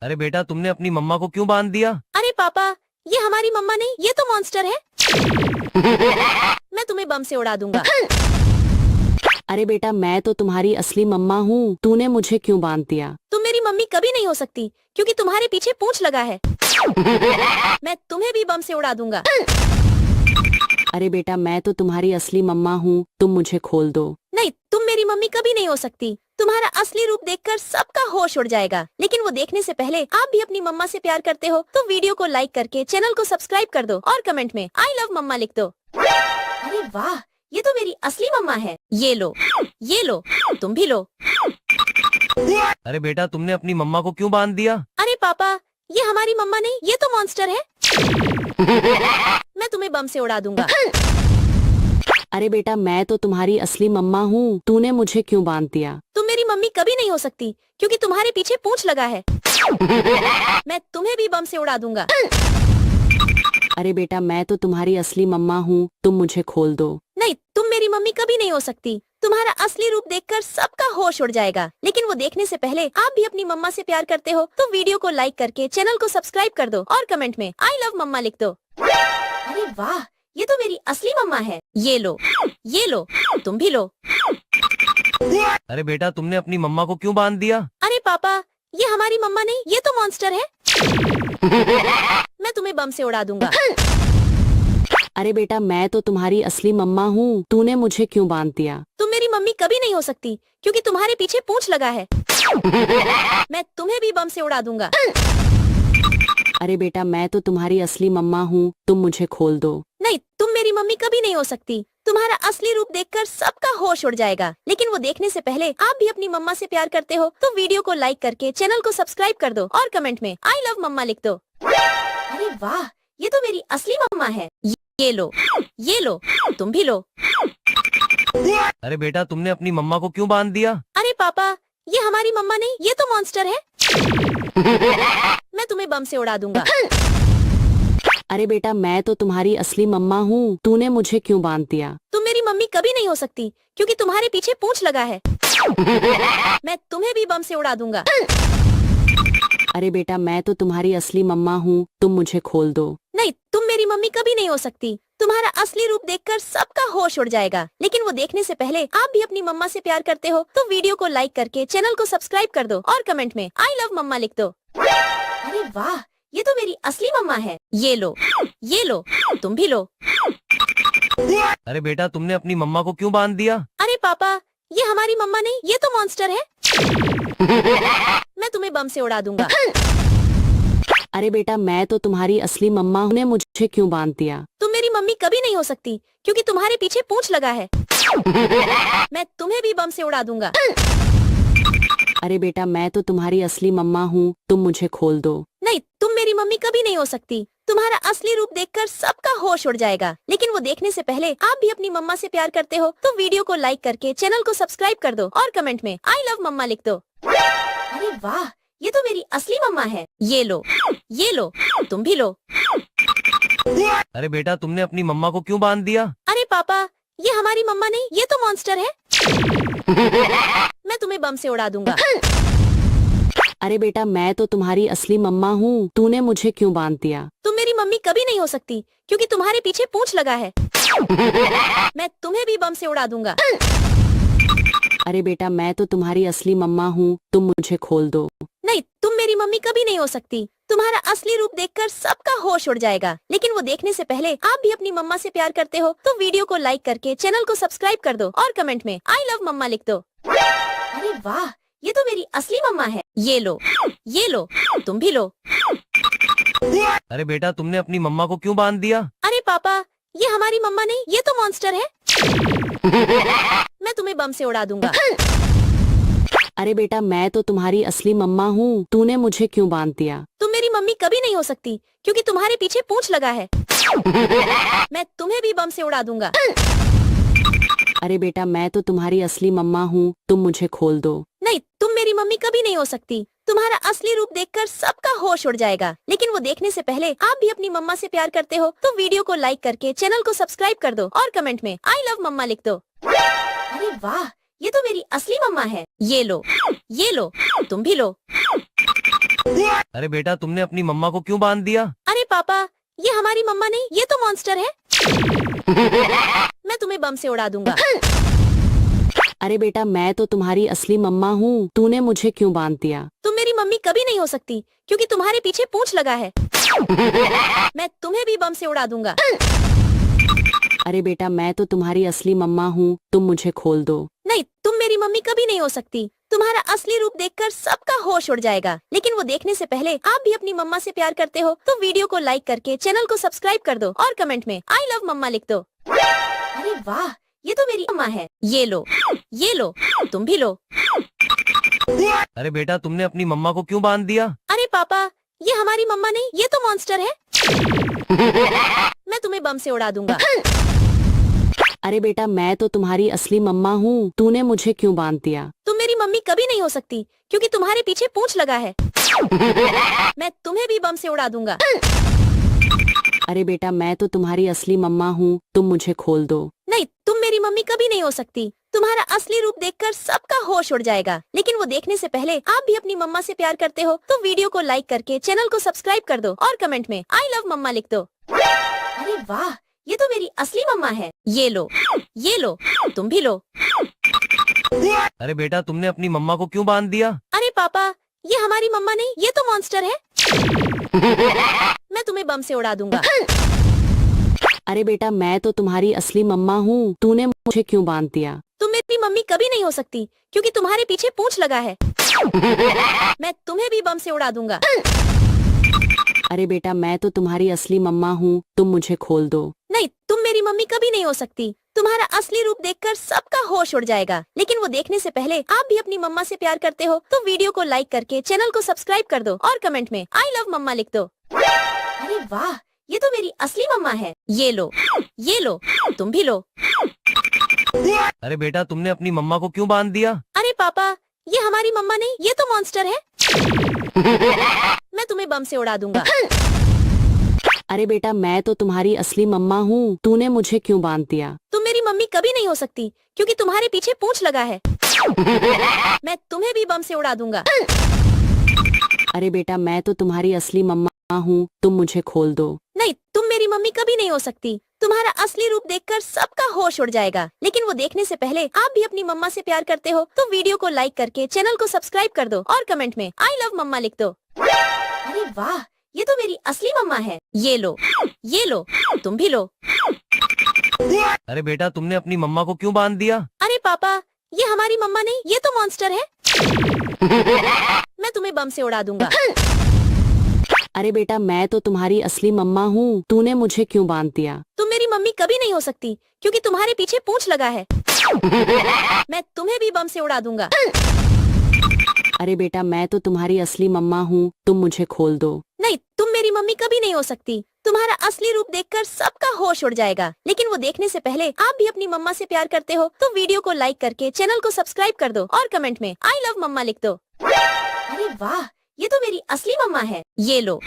A: अरे बेटा तुमने अपनी मम्मा को क्यों बांध दिया?
B: अरे पापा, ये हमारी मम्मा नहीं, ये तो मॉन्स्टर है। मैं तुम्हें बम से उड़ा दूंगा।
C: अरे बेटा मैं तो तुम्हारी असली मम्मा हूँ, तूने मुझे क्यों बांध दिया?
B: तुम मेरी मम्मी कभी नहीं हो सकती क्योंकि तुम्हारे पीछे पूंछ लगा है। मैं तुम्हें भी बम से उड़ा दूंगा।
C: अरे बेटा मैं तो तुम्हारी असली मम्मा हूँ, तुम मुझे खोल दो।
B: नहीं, तुम मेरी मम्मी कभी नहीं हो सकती। तुम्हारा असली रूप देखकर सबका होश उड़ जाएगा। लेकिन वो देखने से पहले आप भी अपनी मम्मा से प्यार करते हो तो वीडियो को लाइक करके चैनल को सब्सक्राइब कर दो और कमेंट में आई लव मम्मा लिख दो। अरे वाह, ये तो मेरी असली मम्मा है। ये लो, तुम भी लो।
A: अरे बेटा तुमने अपनी मम्मा को क्यों बांध दिया?
B: अरे पापा, ये हमारी मम्मा नहीं, ये तो मॉन्स्टर है। मैं तुम्हें बम से उड़ा दूंगा।
C: अरे बेटा मैं तो तुम्हारी असली मम्मा हूँ, तूने मुझे क्यों बांध दिया?
B: तुम मेरी मम्मी कभी नहीं हो सकती क्योंकि तुम्हारे पीछे पूंछ लगा है। मैं तुम्हें भी बम से उड़ा दूंगा।
C: अरे बेटा मैं तो तुम्हारी असली मम्मा हूँ, तुम मुझे खोल दो।
B: नहीं, तुम मेरी मम्मी कभी नहीं हो सकती। तुम्हारा असली रूप देखकर सबका होश उड़ जाएगा। लेकिन वो देखने से पहले आप भी अपनी मम्मा से प्यार करते हो तो वीडियो को लाइक करके चैनल को सब्सक्राइब कर दो और कमेंट में आई लव मम्मा लिख दो। अरे वाह, ये तो मेरी असली मम्मा है। ये लो, तुम भी लो।
A: अरे बेटा तुमने अपनी मम्मा को क्यों बांध दिया?
B: अरे पापा, ये हमारी मम्मा नहीं, ये तो मॉन्स्टर है। मैं तुम्हें बम से उड़ा दूंगा।
C: अरे बेटा मैं तो तुम्हारी असली मम्मा हूँ, तूने मुझे क्यों बांध दिया?
B: तुम मेरी मम्मी कभी नहीं हो सकती क्योंकि तुम्हारे पीछे पूंछ लगा है। मैं तुम्हें भी बम से उड़ा दूंगा।
C: अरे बेटा मैं तो तुम्हारी असली मम्मा हूँ, तुम मुझे खोल दो।
B: नहीं, तुम मेरी मम्मी कभी नहीं हो सकती। तुम्हारा असली रूप देखकर सबका होश उड़ जाएगा। लेकिन वो देखने से पहले आप भी अपनी मम्मा से प्यार करते हो तो वीडियो को लाइक करके चैनल को सब्सक्राइब कर do और कमेंट में आई लव मम्मा लिख दो। अरे वाह, ये तो मेरी असली मम्मा है। ये लो, तुम भी लो।
A: अरे बेटा तुमने अपनी मम्मा को क्यों बांध दिया?
B: अरे पापा, ये हमारी मम्मा नहीं, ये तो मॉन्स्टर है। मैं तुम्हें बम से उड़ा दूंगा।
C: अरे बेटा मैं तो तुम्हारी असली मम्मा हूँ, तूने मुझे क्यों बांध दिया?
B: तुम मेरी मम्मी कभी नहीं हो सकती क्योंकि तुम्हारे पीछे पूंछ लगा है। मैं तुम्हें भी बम से उड़ा दूंगा।
C: अरे बेटा मैं तो तुम्हारी असली मम्मा हूँ, तुम मुझे खोल दो।
B: नहीं, तुम मेरी मम्मी कभी नहीं हो सकती। तुम्हारा असली रूप देखकर सबका होश उड़ जाएगा। लेकिन वो देखने से पहले आप भी अपनी मम्मा से प्यार करते हो तो वीडियो को लाइक करके चैनल को सब्सक्राइब कर दो और कमेंट में आई लव मम्मा लिख दो। अरे वाह, ये तो मेरी असली मम्मा है। ये लो, तुम भी लो।
A: अरे बेटा तुमने अपनी मम्मा को क्यों बांध दिया?
B: अरे पापा, ये हमारी मम्मा नहीं, ये तो मॉन्स्टर है। मैं तुम्हें बम से उड़ा दूंगा।
C: अरे बेटा मैं तो तुम्हारी असली मम्मा हूँ, ने मुझे क्यों बांध दिया?
B: तुम मेरी मम्मी कभी नहीं हो सकती क्योंकि तुम्हारे पीछे पूंछ लगा है। मैं तुम्हें भी बम से उड़ा दूंगा।
C: अरे बेटा मैं तो तुम्हारी असली मम्मा हूँ, तुम मुझे खोल दो।
B: नहीं, तुम मेरी मम्मी कभी नहीं हो सकती। तुम्हारा असली रूप देखकर सबका होश उड़ जाएगा। लेकिन वो देखने से पहले आप भी अपनी मम्मा से प्यार करते हो तो वीडियो को लाइक करके चैनल को सब्सक्राइब कर दो और कमेंट में आई लव मम्मा लिख दो। अरे वाह, ये तो मेरी असली मम्मा है। ये लो, तुम भी लो।
A: अरे बेटा तुमने अपनी मम्मा को क्यों बांध दिया?
B: अरे पापा, ये हमारी मम्मा नहीं, ये तो मॉन्स्टर है। मैं तुम्हें बम से उड़ा दूंगा।
C: अरे बेटा मैं तो तुम्हारी असली मम्मा हूँ, तूने मुझे क्यों बांध दिया?
B: तुम मेरी मम्मी कभी नहीं हो सकती क्योंकि तुम्हारे पीछे पूंछ लगा है। मैं तुम्हें भी बम से उड़ा दूंगा।
C: अरे बेटा मैं तो तुम्हारी असली मम्मा हूँ, तुम मुझे खोल दो।
B: नहीं, तुम मेरी मम्मी कभी नहीं हो सकती। तुम्हारा असली रूप देखकर सबका होश उड़ जाएगा। लेकिन वो देखने से पहले आप भी अपनी मम्मा से प्यार करते हो तो वीडियो को लाइक करके चैनल को सब्सक्राइब कर दो और कमेंट में आई लव मम्मा लिख दो। अरे वाह, ये तो मेरी असली मम्मा है। ये लो, तुम भी लो।
A: अरे बेटा तुमने अपनी मम्मा को क्यों बांध दिया?
B: अरे पापा, ये हमारी मम्मा नहीं, ये तो मॉन्स्टर है। मैं तुम्हें बम से उड़ा दूंगा।
C: अरे बेटा मैं तो तुम्हारी असली मम्मा हूँ, तूने मुझे क्यों बांध दिया?
B: तुम मेरी मम्मी कभी नहीं हो सकती क्योंकि तुम्हारे पीछे पूंछ लगा है। मैं तुम्हें भी बम से उड़ा दूंगा।
C: अरे बेटा मैं तो तुम्हारी असली मम्मा हूँ, तुम मुझे खोल दो।
B: नहीं, तुम मेरी मम्मी कभी नहीं हो सकती। तुम्हारा असली रूप देखकर सबका होश उड़ जाएगा। लेकिन वो देखने से पहले आप भी अपनी मम्मा से प्यार करते हो तो वीडियो को लाइक करके चैनल को सब्सक्राइब कर दो और कमेंट में आई लव मम्मा लिख दो। अरे वाह, ये तो मेरी असली मम्मा है। ये लो, तुम भी लो।
A: अरे बेटा तुमने अपनी मम्मा को क्यों बांध दिया?
B: अरे पापा, ये हमारी मम्मा नहीं, ये तो मॉन्स्टर है। मैं तुम्हें बम से उड़ा दूंगा।
C: अरे बेटा मैं तो तुम्हारी असली मम्मा हूँ, तूने मुझे क्यों बांध दिया?
B: तुम मेरी मम्मी कभी नहीं हो सकती क्योंकि तुम्हारे पीछे पूंछ लगा है। मैं तुम्हें भी बम से उड़ा दूंगा।
C: अरे बेटा मैं तो तुम्हारी असली मम्मा हूँ, तुम मुझे खोल दो।
B: नहीं, तुम मेरी मम्मी कभी नहीं हो सकती। तुम्हारा असली रूप देखकर सबका होश उड़ जाएगा। लेकिन वो देखने से पहले आप भी अपनी मम्मा से प्यार करते हो तो वीडियो को लाइक करके चैनल को सब्सक्राइब कर दो और कमेंट में आई लव मम्मा लिख दो। अरे वाह, ये तो मेरी मम्मा है। ये लो, तुम भी लो।
A: अरे बेटा तुमने अपनी मम्मा को क्यों बांध दिया?
B: अरे पापा, ये हमारी मम्मा नहीं, ये तो मॉन्स्टर है। मैं तुम्हें बम से उड़ा दूंगा।
C: अरे बेटा मैं तो तुम्हारी असली मम्मा हूँ, तूने मुझे क्यों बांध दिया?
B: तुम मेरी मम्मी कभी नहीं हो सकती क्योंकि तुम्हारे पीछे पूंछ लगा है। मैं तुम्हें भी बम से उड़ा दूंगा।
C: अरे बेटा मैं तो तुम्हारी असली मम्मा हूँ, तुम मुझे खोल दो।
B: नहीं, तुम मेरी मम्मी कभी नहीं हो सकती। तुम्हारा असली रूप देखकर सबका होश उड़ जाएगा। लेकिन वो देखने से पहले आप भी अपनी मम्मा से प्यार करते हो तो वीडियो को लाइक करके चैनल को सब्सक्राइब कर दो और कमेंट में आई लव मम्मा लिख दो। अरे वाह, ये तो मेरी असली मम्मा है। ये लो, तुम भी लो।
A: अरे बेटा तुमने अपनी मम्मा को क्यों बांध दिया?
B: अरे पापा, ये हमारी मम्मा नहीं, ये तो मॉन्स्टर है। मैं तुम्हें बम से उड़ा दूंगा।
C: अरे बेटा मैं तो तुम्हारी असली मम्मा हूँ, तूने मुझे क्यों बांध दिया?
B: तुम मेरी मम्मी कभी नहीं हो सकती क्योंकि तुम्हारे पीछे पूंछ लगा है। मैं तुम्हें भी बम से उड़ा दूंगा।
C: अरे बेटा मैं तो तुम्हारी असली मम्मा हूँ, तुम मुझे खोल दो।
B: नहीं, तुम मेरी मम्मी कभी नहीं हो सकती। तुम्हारा असली रूप देखकर सबका होश उड़ जाएगा। लेकिन वो देखने से पहले आप भी अपनी मम्मा से प्यार करते हो तो वीडियो को लाइक करके चैनल को सब्सक्राइब कर दो और कमेंट में आई लव मम्मा लिख दो। अरे वाह, ये तो मेरी असली मम्मा है। ये लो, तुम भी लो।
A: अरे बेटा तुमने अपनी मम्मा को क्यों बांध दिया?
B: अरे पापा, ये हमारी मम्मा नहीं, ये तो मॉन्स्टर है। मैं तुम्हें बम से उड़ा दूंगा।
C: अरे बेटा मैं तो तुम्हारी असली मम्मा हूँ, तूने मुझे क्यों बांध दिया?
B: तुम मेरी मम्मी कभी नहीं हो सकती क्योंकि तुम्हारे पीछे पूंछ लगा है। मैं तुम्हें भी बम से उड़ा दूंगा।
C: अरे बेटा मैं तो तुम्हारी असली मम्मा हूँ, तुम मुझे खोल दो।
B: नहीं, तुम मेरी मम्मी कभी नहीं हो सकती। तुम्हारा असली रूप देखकर सबका होश उड़ जाएगा। लेकिन वो देखने से पहले आप भी अपनी मम्मा से प्यार करते हो तो वीडियो को लाइक करके चैनल को सब्सक्राइब कर दो और कमेंट में आई लव मम्मा लिख दो। अरे वाह, ये तो मेरी असली मम्मा है। ये लो, तुम भी लो।
A: अरे बेटा तुमने अपनी मम्मा को क्यों बांध दिया?
B: अरे पापा, ये हमारी मम्मा नहीं, ये तो मॉन्स्टर है। मैं तुम्हें बम से उड़ा दूंगा।
C: अरे बेटा मैं तो तुम्हारी असली मम्मा हूँ, तूने मुझे क्यों बांध दिया?
B: तुम मेरी मम्मी कभी नहीं हो सकती क्योंकि तुम्हारे पीछे पूंछ लगा है। मैं तुम्हें भी बम से उड़ा दूंगा।
C: अरे बेटा मैं तो तुम्हारी असली मम्मा हूँ, तुम मुझे खोल दो।
B: नहीं, तुम मेरी मम्मी कभी नहीं हो सकती। तुम्हारा असली रूप देखकर सबका होश उड़ जाएगा। लेकिन वो देखने से पहले आप भी अपनी मम्मा से प्यार करते हो तो वीडियो को लाइक करके चैनल को सब्सक्राइब कर दो और कमेंट में आई लव मम्मा लिख दो। अरे वाह, ये तो मेरी असली मम्मा है। ये लो,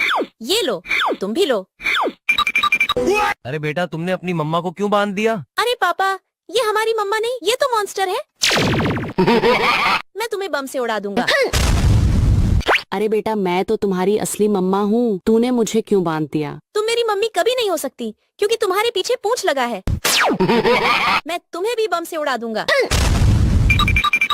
B: तुम भी लो।
A: अरे बेटा तुमने अपनी मम्मा को क्यों बांध दिया?
B: अरे पापा, ये हमारी मम्मा नहीं, ये तो मॉन्स्टर है। मैं तुम्हें बम से उड़ा दूंगा।
C: अरे बेटा मैं तो तुम्हारी असली मम्मा हूँ, तूने मुझे क्यों बांध दिया?
B: तुम मेरी मम्मी कभी नहीं हो सकती क्योंकि तुम्हारे पीछे पूंछ लगा है। मैं तुम्हें भी बम से उड़ा दूंगा।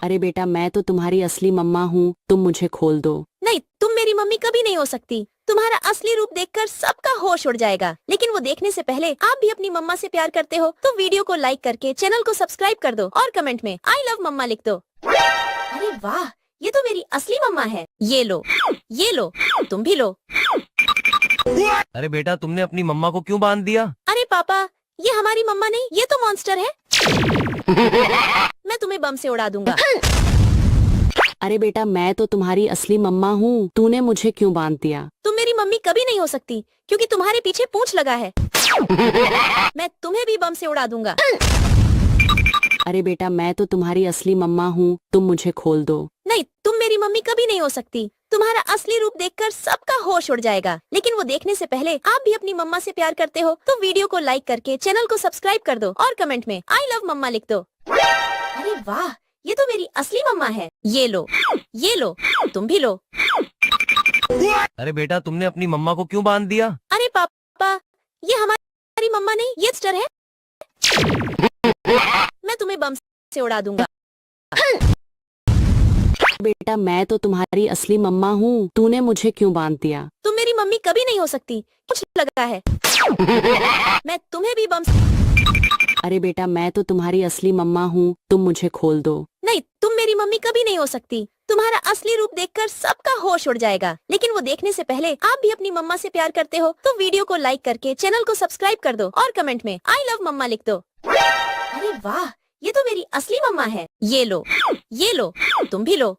C: अरे बेटा मैं तो तुम्हारी असली मम्मा हूँ, तुम मुझे खोल दो।
B: नहीं, तुम मेरी मम्मी कभी नहीं हो सकती। तुम्हारा असली रूप देखकर सबका होश उड़ जाएगा। लेकिन वो देखने से पहले आप भी अपनी मम्मा से प्यार करते हो तो वीडियो को लाइक करके चैनल को सब्सक्राइब कर दो और कमेंट में आई लव मम्मा लिख दो। अरे वाह, ये तो मेरी असली मम्मा है। ये लो, तुम भी लो।
A: अरे बेटा तुमने अपनी मम्मा को क्यों बांध दिया?
B: अरे पापा, ये हमारी मम्मा नहीं, ये तो मॉन्स्टर है। मैं तुम्हें बम से उड़ा दूंगा।
C: अरे बेटा मैं तो तुम्हारी असली मम्मा हूँ, तूने मुझे क्यों बांध दिया?
B: तुम मेरी मम्मी कभी नहीं हो सकती क्योंकि तुम्हारे पीछे पूंछ लगा है। मैं तुम्हें भी बम से उड़ा दूंगा।
C: अरे बेटा मैं तो तुम्हारी असली मम्मा हूँ, तुम मुझे खोल दो।
B: नहीं, तुम मेरी मम्मी कभी नहीं हो सकती। तुम्हारा असली रूप देखकर सबका होश उड़ जाएगा। लेकिन वो देखने से पहले आप भी अपनी मम्मा से प्यार करते हो तो वीडियो को लाइक करके चैनल को सब्सक्राइब कर दो और कमेंट में आई लव मम्मा लिख दो। अरे वाह, ये तो मेरी असली मम्मा है। ये लो, तुम भी लो।
A: अरे बेटा तुमने अपनी मम्मा को क्यों बांध दिया?
B: अरे पापा, ये हमारी मम्मा नहीं, ये मॉन्स्टर है। मैं तुम्हें बम से उड़ा दूंगा।
C: बेटा मैं तो तुम्हारी असली मम्मा हूँ, तूने मुझे क्यों बांध दिया?
B: तुम मेरी मम्मी कभी नहीं हो सकती, कुछ लगा है। मैं तुम्हें भी बम
C: अरे बेटा मैं तो तुम्हारी असली मम्मा हूँ, तुम मुझे खोल दो।
B: नहीं, तुम मेरी मम्मी कभी नहीं हो सकती। तुम्हारा असली रूप देखकर सबका होश उड़ जाएगा। लेकिन वो देखने से पहले आप भी अपनी मम्मा से प्यार करते हो तो वीडियो को लाइक करके चैनल को सब्सक्राइब कर दो और कमेंट में आई लव मम्मा लिख दो। अरे वाह, ये तो मेरी असली मम्मा है। ये लो, तुम भी लो।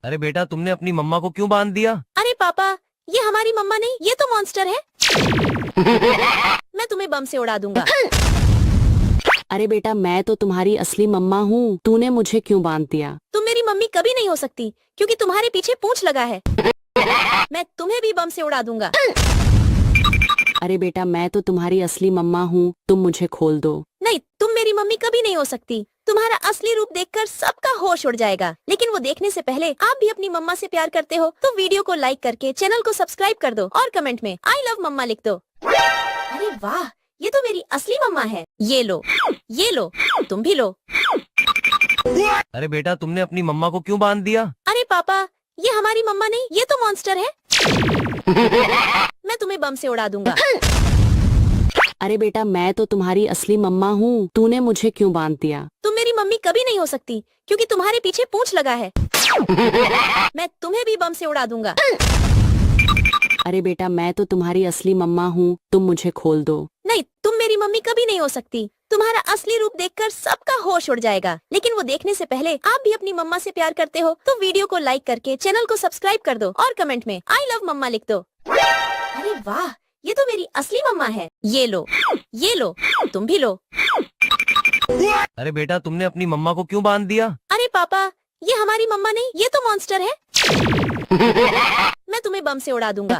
A: अरे बेटा तुमने अपनी मम्मा को क्यों बांध दिया?
B: अरे पापा, ये हमारी मम्मा नहीं, ये तो मॉन्स्टर है। मैं तुम्हें बम से उड़ा दूंगा।
C: अरे बेटा मैं तो तुम्हारी असली मम्मा हूँ, तूने मुझे क्यों बांध दिया?
B: तुम मेरी मम्मी कभी नहीं हो सकती क्योंकि तुम्हारे पीछे पूंछ लगा है। मैं तुम्हें भी बम से उड़ा दूंगा।
C: अरे बेटा मैं तो तुम्हारी असली मम्मा हूँ, तुम मुझे खोल दो।
B: नहीं, तुम मेरी मम्मी कभी नहीं हो सकती। तुम्हारा असली रूप देखकर सबका होश उड़ जाएगा। लेकिन वो देखने से पहले आप भी अपनी मम्मा से प्यार करते हो तो वीडियो को लाइक करके चैनल को सब्सक्राइब कर दो और कमेंट में आई लव मम्मा लिख दो। अरे वाह, ये तो मेरी असली मम्मा है। ये लो, तुम भी लो।
A: अरे बेटा तुमने अपनी मम्मा को क्यों बांध दिया?
B: अरे पापा, ये हमारी मम्मा नहीं, ये तो मॉन्स्टर है। मैं तुम्हें बम से उड़ा दूंगा।
C: अरे बेटा मैं तो तुम्हारी असली मम्मा हूँ, तूने मुझे क्यों बांध दिया?
B: तुम मेरी मम्मी कभी नहीं हो सकती क्योंकि तुम्हारे पीछे पूंछ लगा है। मैं तुम्हें भी बम से उड़ा दूंगा।
C: अरे बेटा मैं तो तुम्हारी असली मम्मा हूँ, तुम मुझे खोल दो।
B: नहीं, तुम मेरी मम्मी कभी नहीं हो सकती। तुम्हारा असली रूप देखकर सबका होश उड़ जाएगा। लेकिन वो देखने से पहले आप भी अपनी मम्मा से प्यार करते हो तो वीडियो को लाइक करके चैनल को सब्सक्राइब कर दो और कमेंट में आई लव मम्मा लिख दो। अरे वाह, ये तो मेरी असली मम्मा है। ये लो, तुम भी लो।
A: अरे बेटा तुमने अपनी मम्मा को क्यों बांध दिया?
B: अरे पापा, ये हमारी मम्मा नहीं, ये तो मॉन्स्टर है। मैं तुम्हें बम से उड़ा दूंगा।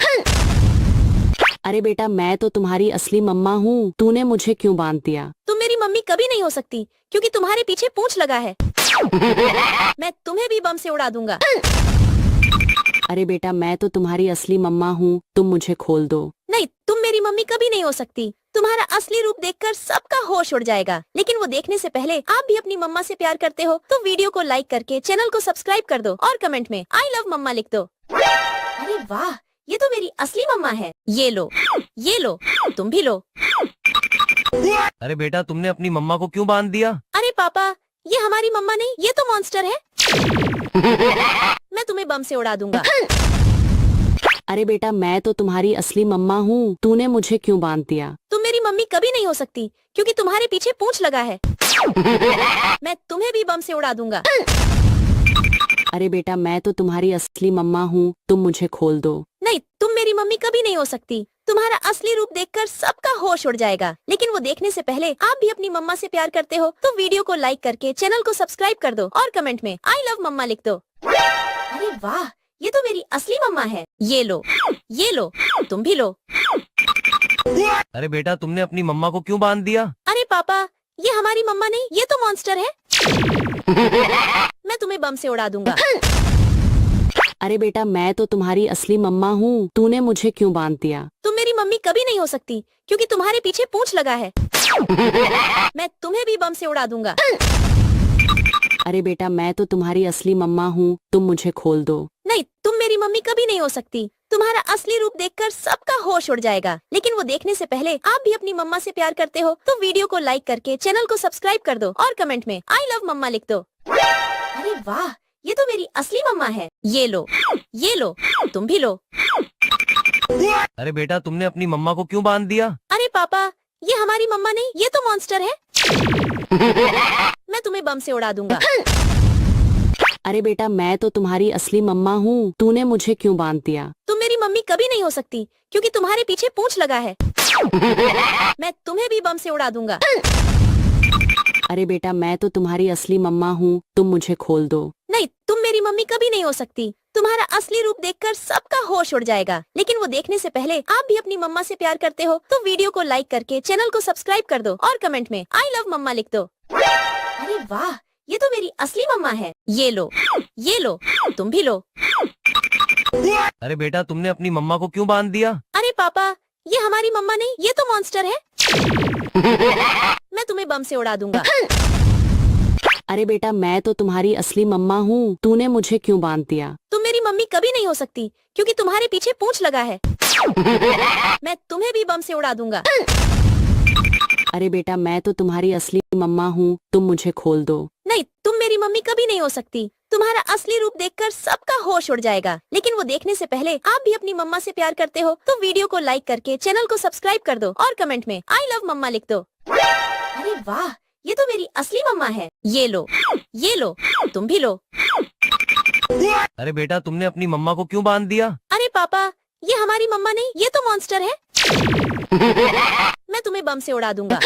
C: अरे बेटा मैं तो तुम्हारी असली मम्मा हूँ, तूने मुझे क्यों बांध दिया?
B: तुम मेरी मम्मी कभी नहीं हो सकती क्योंकि तुम्हारे पीछे पूंछ लगा है। मैं तुम्हें भी बम से उड़ा दूंगा।
C: अरे बेटा मैं तो तुम्हारी असली मम्मा हूँ, तुम मुझे खोल दो।
B: नहीं, तुम मेरी मम्मी कभी नहीं हो सकती। तुम्हारा असली रूप देखकर सबका होश उड़ जाएगा। लेकिन वो देखने से पहले आप भी अपनी मम्मा से प्यार करते हो तो वीडियो को लाइक करके चैनल को सब्सक्राइब कर दो और कमेंट में आई लव मम्मा लिख दो। अरे वाह, ये तो मेरी असली मम्मा है। ये लो, तुम भी लो।
A: अरे बेटा तुमने अपनी मम्मा को क्यों बांध दिया?
B: अरे पापा, ये हमारी मम्मा नहीं, ये तो मॉन्स्टर है। मैं तुम्हें बम से उड़ा दूंगा।
C: अरे बेटा मैं तो तुम्हारी असली मम्मा हूँ, तूने मुझे क्यों बांध दिया?
B: तुम मेरी मम्मी कभी नहीं हो सकती क्योंकि तुम्हारे पीछे पूंछ लगा है। मैं तुम्हें भी बम से उड़ा दूंगा।
C: अरे बेटा मैं तो तुम्हारी असली मम्मा हूँ, तुम मुझे खोल दो।
B: नहीं, तुम मेरी मम्मी कभी नहीं हो सकती। तुम्हारा असली रूप देखकर सबका होश उड़ जाएगा। लेकिन वो देखने से पहले आप भी अपनी मम्मा से प्यार करते हो तो वीडियो को लाइक करके चैनल को सब्सक्राइब कर दो और कमेंट में आई लव मम्मा लिख दो। अरे वाह, ये तो मेरी असली मम्मा है। ये लो, तुम भी लो।
A: अरे बेटा तुमने अपनी मम्मा को क्यों बांध दिया?
B: अरे पापा, ये हमारी मम्मा नहीं, ये तो मॉन्स्टर है। मैं तुम्हें बम से उड़ा दूंगा।
C: अरे बेटा मैं तो तुम्हारी असली मम्मा हूँ, तूने मुझे क्यों बांध दिया?
B: तुम मेरी मम्मी कभी नहीं हो सकती क्योंकि तुम्हारे पीछे पूंछ लगा है। मैं तुम्हें भी बम से उड़ा दूंगा।
C: अरे बेटा मैं तो तुम्हारी असली मम्मा हूँ, तुम मुझे खोल दो।
B: नहीं, तुम मेरी मम्मी कभी नहीं हो सकती। तुम्हारा असली रूप देखकर सबका होश उड़ जाएगा। लेकिन वो देखने से पहले आप भी अपनी मम्मा से प्यार करते हो तो वीडियो को लाइक करके चैनल को सब्सक्राइब कर दो और कमेंट में आई लव मम्मा लिख दो। अरे वाह, ये तो मेरी असली मम्मा है। ये लो, तुम भी लो।
A: अरे बेटा तुमने अपनी मम्मा को क्यों बांध दिया?
B: अरे पापा, ये हमारी मम्मा नहीं, ये तो मॉन्स्टर है। मैं तुम्हें बम से उड़ा दूंगा।
C: अरे बेटा मैं तो तुम्हारी असली मम्मा हूँ, तूने मुझे क्यों बांध दिया?
B: तुम मेरी मम्मी कभी नहीं हो सकती क्योंकि तुम्हारे पीछे पूंछ लगा है। मैं तुम्हें भी बम से उड़ा दूंगा।
C: अरे बेटा मैं तो तुम्हारी असली मम्मा हूँ, तुम मुझे खोल दो।
B: नहीं, तुम मेरी मम्मी कभी नहीं हो सकती। तुम्हारा असली रूप देखकर सबका होश उड़ जाएगा। लेकिन वो देखने से पहले आप भी अपनी मम्मा से प्यार करते हो तो वीडियो को लाइक करके चैनल को सब्सक्राइब कर दो और कमेंट में आई लव मम्मा लिख दो। अरे वाह, ये तो मेरी असली मम्मा है। ये लो, तुम भी लो।
A: अरे बेटा तुमने अपनी मम्मा को क्यों बांध दिया?
B: अरे पापा, ये हमारी मम्मा नहीं, ये तो मॉन्स्टर है। मैं तुम्हें बम से उड़ा दूंगा।
C: अरे बेटा मैं तो तुम्हारी असली मम्मा हूँ, तूने मुझे क्यों बांध दिया?
B: तुम मेरी मम्मी कभी नहीं हो सकती क्योंकि तुम्हारे पीछे पूंछ लगा है। मैं तुम्हें भी बम से उड़ा दूंगा।
C: अरे बेटा मैं तो तुम्हारी असली मम्मा हूँ, तुम मुझे खोल दो।
B: नहीं, तुम मेरी मम्मी कभी नहीं हो सकती। तुम्हारा असली रूप देखकर सबका होश उड़ जाएगा। लेकिन वो देखने से पहले आप भी अपनी मम्मा से प्यार करते हो तो वीडियो को लाइक करके चैनल को सब्सक्राइब कर दो और कमेंट में आई लव मम्मा लिख दो। अरे वाह, ये तो मेरी असली मम्मा है। ये लो, तुम भी लो।
A: अरे बेटा तुमने अपनी मम्मा को क्यों बांध दिया?
B: अरे पापा, ये हमारी मम्मा नहीं, ये तो मॉन्स्टर है। मैं तुम्हें बम से उड़ा दूंगा।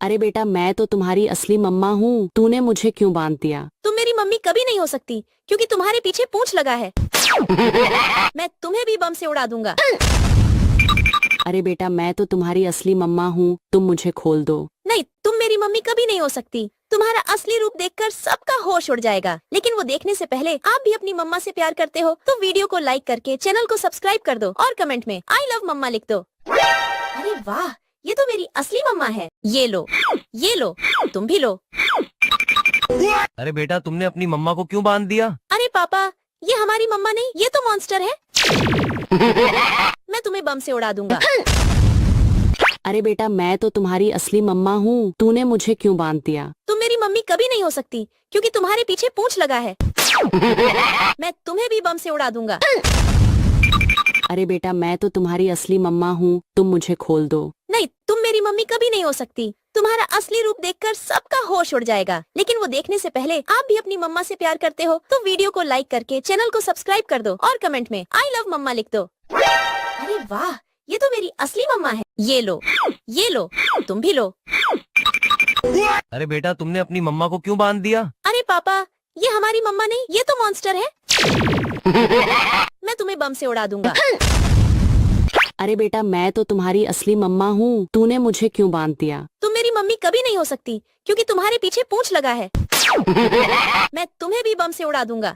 C: अरे बेटा मैं तो तुम्हारी असली मम्मा हूँ, तूने मुझे क्यों बांध दिया?
B: तुम मेरी मम्मी कभी नहीं हो सकती क्योंकि तुम्हारे पीछे पूंछ लगा है। मैं तुम्हें भी बम से उड़ा दूंगा।
C: अरे बेटा मैं तो तुम्हारी असली मम्मा हूँ, तुम मुझे खोल दो।
B: नहीं, तुम मेरी मम्मी कभी नहीं हो सकती। तुम्हारा असली रूप देखकर सबका होश उड़ जाएगा। लेकिन वो देखने से पहले आप भी अपनी मम्मा से प्यार करते हो तो वीडियो को लाइक करके चैनल को सब्सक्राइब कर दो और कमेंट में आई लव मम्मा लिख दो। अरे वाह, ये तो मेरी असली मम्मा है। ये लो, तुम भी लो।
A: अरे बेटा तुमने अपनी मम्मा को क्यों बांध दिया?
B: अरे पापा, ये हमारी मम्मा नहीं, ये तो मॉन्स्टर है। मैं तुम्हें बम से उड़ा दूंगा।
C: अरे बेटा मैं तो तुम्हारी असली मम्मा हूँ, तूने मुझे क्यों बांध दिया?
B: तुम मेरी मम्मी कभी नहीं हो सकती क्योंकि तुम्हारे पीछे पूंछ लगा है। मैं तुम्हें भी बम से उड़ा दूंगा।
C: अरे बेटा मैं तो तुम्हारी असली मम्मा हूँ, तुम मुझे खोल दो।
B: नहीं, तुम मेरी मम्मी कभी नहीं हो सकती। तुम्हारा असली रूप देखकर सबका होश उड़ जाएगा। लेकिन वो देखने से पहले आप भी अपनी मम्मा से प्यार करते हो तो वीडियो को लाइक करके चैनल को सब्सक्राइब कर दो और कमेंट में आई लव मम्मा लिख दो। अरे वाह, ये तो मेरी असली मम्मा है। ये लो, तुम भी लो।
A: अरे बेटा तुमने अपनी मम्मा को क्यों बांध दिया?
B: अरे पापा, ये हमारी मम्मा नहीं, ये तो मॉन्स्टर है। मैं तुम्हें बम से उड़ा दूंगा।
C: अरे बेटा मैं तो तुम्हारी असली मम्मा हूँ, तूने मुझे क्यों बांध दिया?
B: तुम मेरी मम्मी कभी नहीं हो सकती क्योंकि तुम्हारे पीछे पूंछ लगा है। मैं तुम्हें भी बम से उड़ा दूंगा।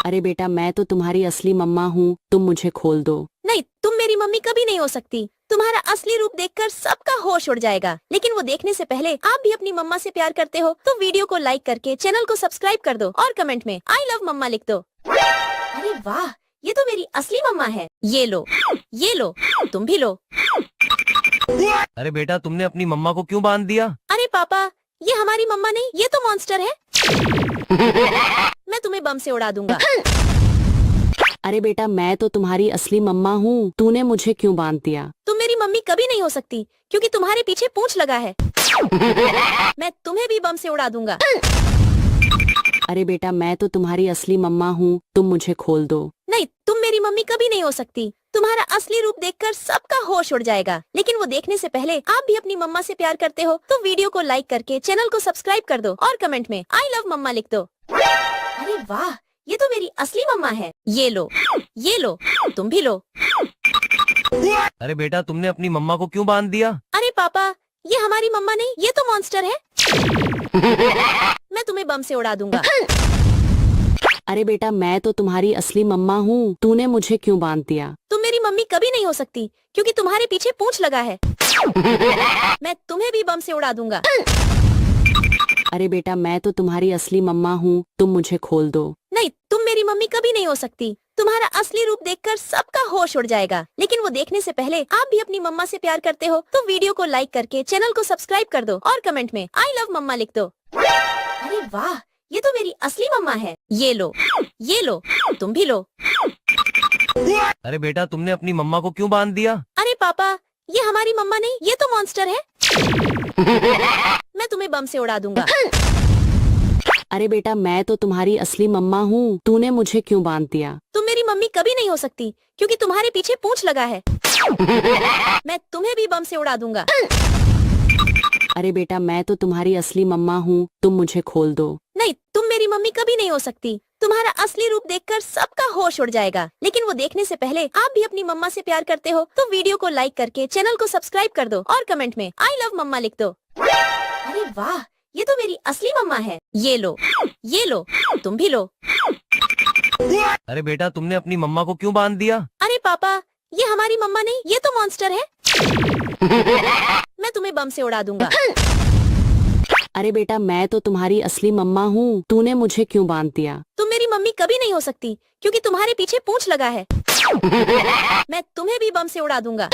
C: अरे बेटा मैं तो तुम्हारी असली मम्मा हूँ, तुम मुझे खोल दो।
B: नहीं, तुम मेरी मम्मी कभी नहीं हो सकती। तुम्हारा असली रूप देखकर सबका होश उड़ जाएगा। लेकिन वो देखने से पहले आप भी अपनी मम्मा से प्यार करते हो तो वीडियो को लाइक करके चैनल को सब्सक्राइब कर दो और कमेंट में आई लव मम्मा लिख दो। अरे वाह, ये तो मेरी असली मम्मा है। ये लो, तुम भी लो।
A: अरे बेटा तुमने अपनी मम्मा को क्यों बांध दिया?
B: अरे पापा, ये हमारी मम्मा नहीं, ये तो मॉन्स्टर है। मैं तुम्हें बम से उड़ा दूंगा।
C: अरे बेटा मैं तो तुम्हारी असली मम्मा हूँ, तूने मुझे क्यों बांध दिया?
B: तुम मेरी मम्मी कभी नहीं हो सकती क्योंकि तुम्हारे पीछे पूंछ लगा है। मैं तुम्हें भी बम से उड़ा दूंगा।
C: अरे बेटा मैं तो तुम्हारी असली मम्मा हूँ, तुम मुझे खोल दो।
B: नहीं, तुम मेरी मम्मी कभी नहीं हो सकती। तुम्हारा असली रूप देखकर सबका होश उड़ जाएगा। लेकिन वो देखने से पहले आप भी अपनी मम्मा से प्यार करते हो तो वीडियो को लाइक करके चैनल को सब्सक्राइब कर दो और कमेंट में आई लव मम्मा लिख दो। अरे वाह, ये तो मेरी असली मम्मा है। ये लो, तुम भी लो।
A: अरे बेटा तुमने अपनी मम्मा को क्यों बांध दिया?
B: अरे पापा, ये हमारी मम्मा नहीं, ये तो मॉन्स्टर है। मैं तुम्हें बम से उड़ा दूंगा।
C: अरे बेटा मैं तो तुम्हारी असली मम्मा हूँ, तूने मुझे क्यों बांध दिया?
B: तुम मेरी मम्मी कभी नहीं हो सकती क्योंकि तुम्हारे पीछे पूंछ लगा है। मैं तुम्हें भी बम से उड़ा दूंगा।
C: अरे बेटा मैं तो तुम्हारी असली मम्मा हूँ, तुम मुझे खोल दो।
B: नहीं, तुम मेरी मम्मी कभी नहीं हो सकती। तुम्हारा असली रूप देखकर सबका होश उड़ जाएगा। लेकिन वो देखने से पहले आप भी अपनी मम्मा से प्यार करते हो तो वीडियो को लाइक करके चैनल को सब्सक्राइब कर दो और कमेंट में आई लव मम्मा लिख दो। अरे वाह, ये तो मेरी असली मम्मा है। ये लो, तुम भी लो।
A: अरे बेटा तुमने अपनी मम्मा को क्यों बांध दिया?
B: अरे पापा, ये हमारी मम्मा नहीं, ये तो मॉन्स्टर है। मैं तुम्हें बम से उड़ा दूंगा।
C: अरे बेटा मैं तो तुम्हारी असली मम्मा हूँ, तूने मुझे क्यों बांध दिया?
B: तुम मेरी मम्मी कभी नहीं हो सकती क्योंकि तुम्हारे पीछे पूंछ लगा है। मैं तुम्हें भी बम से उड़ा दूंगा।
C: अरे बेटा मैं तो तुम्हारी असली मम्मा हूँ, तुम मुझे खोल दो।
B: नहीं, तुम मेरी मम्मी कभी नहीं हो सकती। तुम्हारा असली रूप देखकर सबका होश उड़ जाएगा। लेकिन वो देखने से पहले आप भी अपनी मम्मा से प्यार करते हो तो वीडियो को लाइक करके चैनल को सब्सक्राइब कर दो और कमेंट में आई लव मम्मा लिख दो। अरे वाह, ये तो मेरी असली मम्मा है। ये लो, तुम भी लो।
A: अरे बेटा तुमने अपनी मम्मा को क्यों बांध दिया?
B: अरे पापा, ये हमारी मम्मा नहीं, ये तो मॉन्स्टर है। मैं तुम्हें बम से उड़ा दूंगा।
C: अरे बेटा मैं तो तुम्हारी असली मम्मा हूँ, तूने मुझे क्यों बांध दिया?
B: तुम मेरी मम्मी कभी नहीं हो सकती क्योंकि तुम्हारे पीछे पूंछ लगा है। मैं तुम्हें भी बम से उड़ा दूंगा।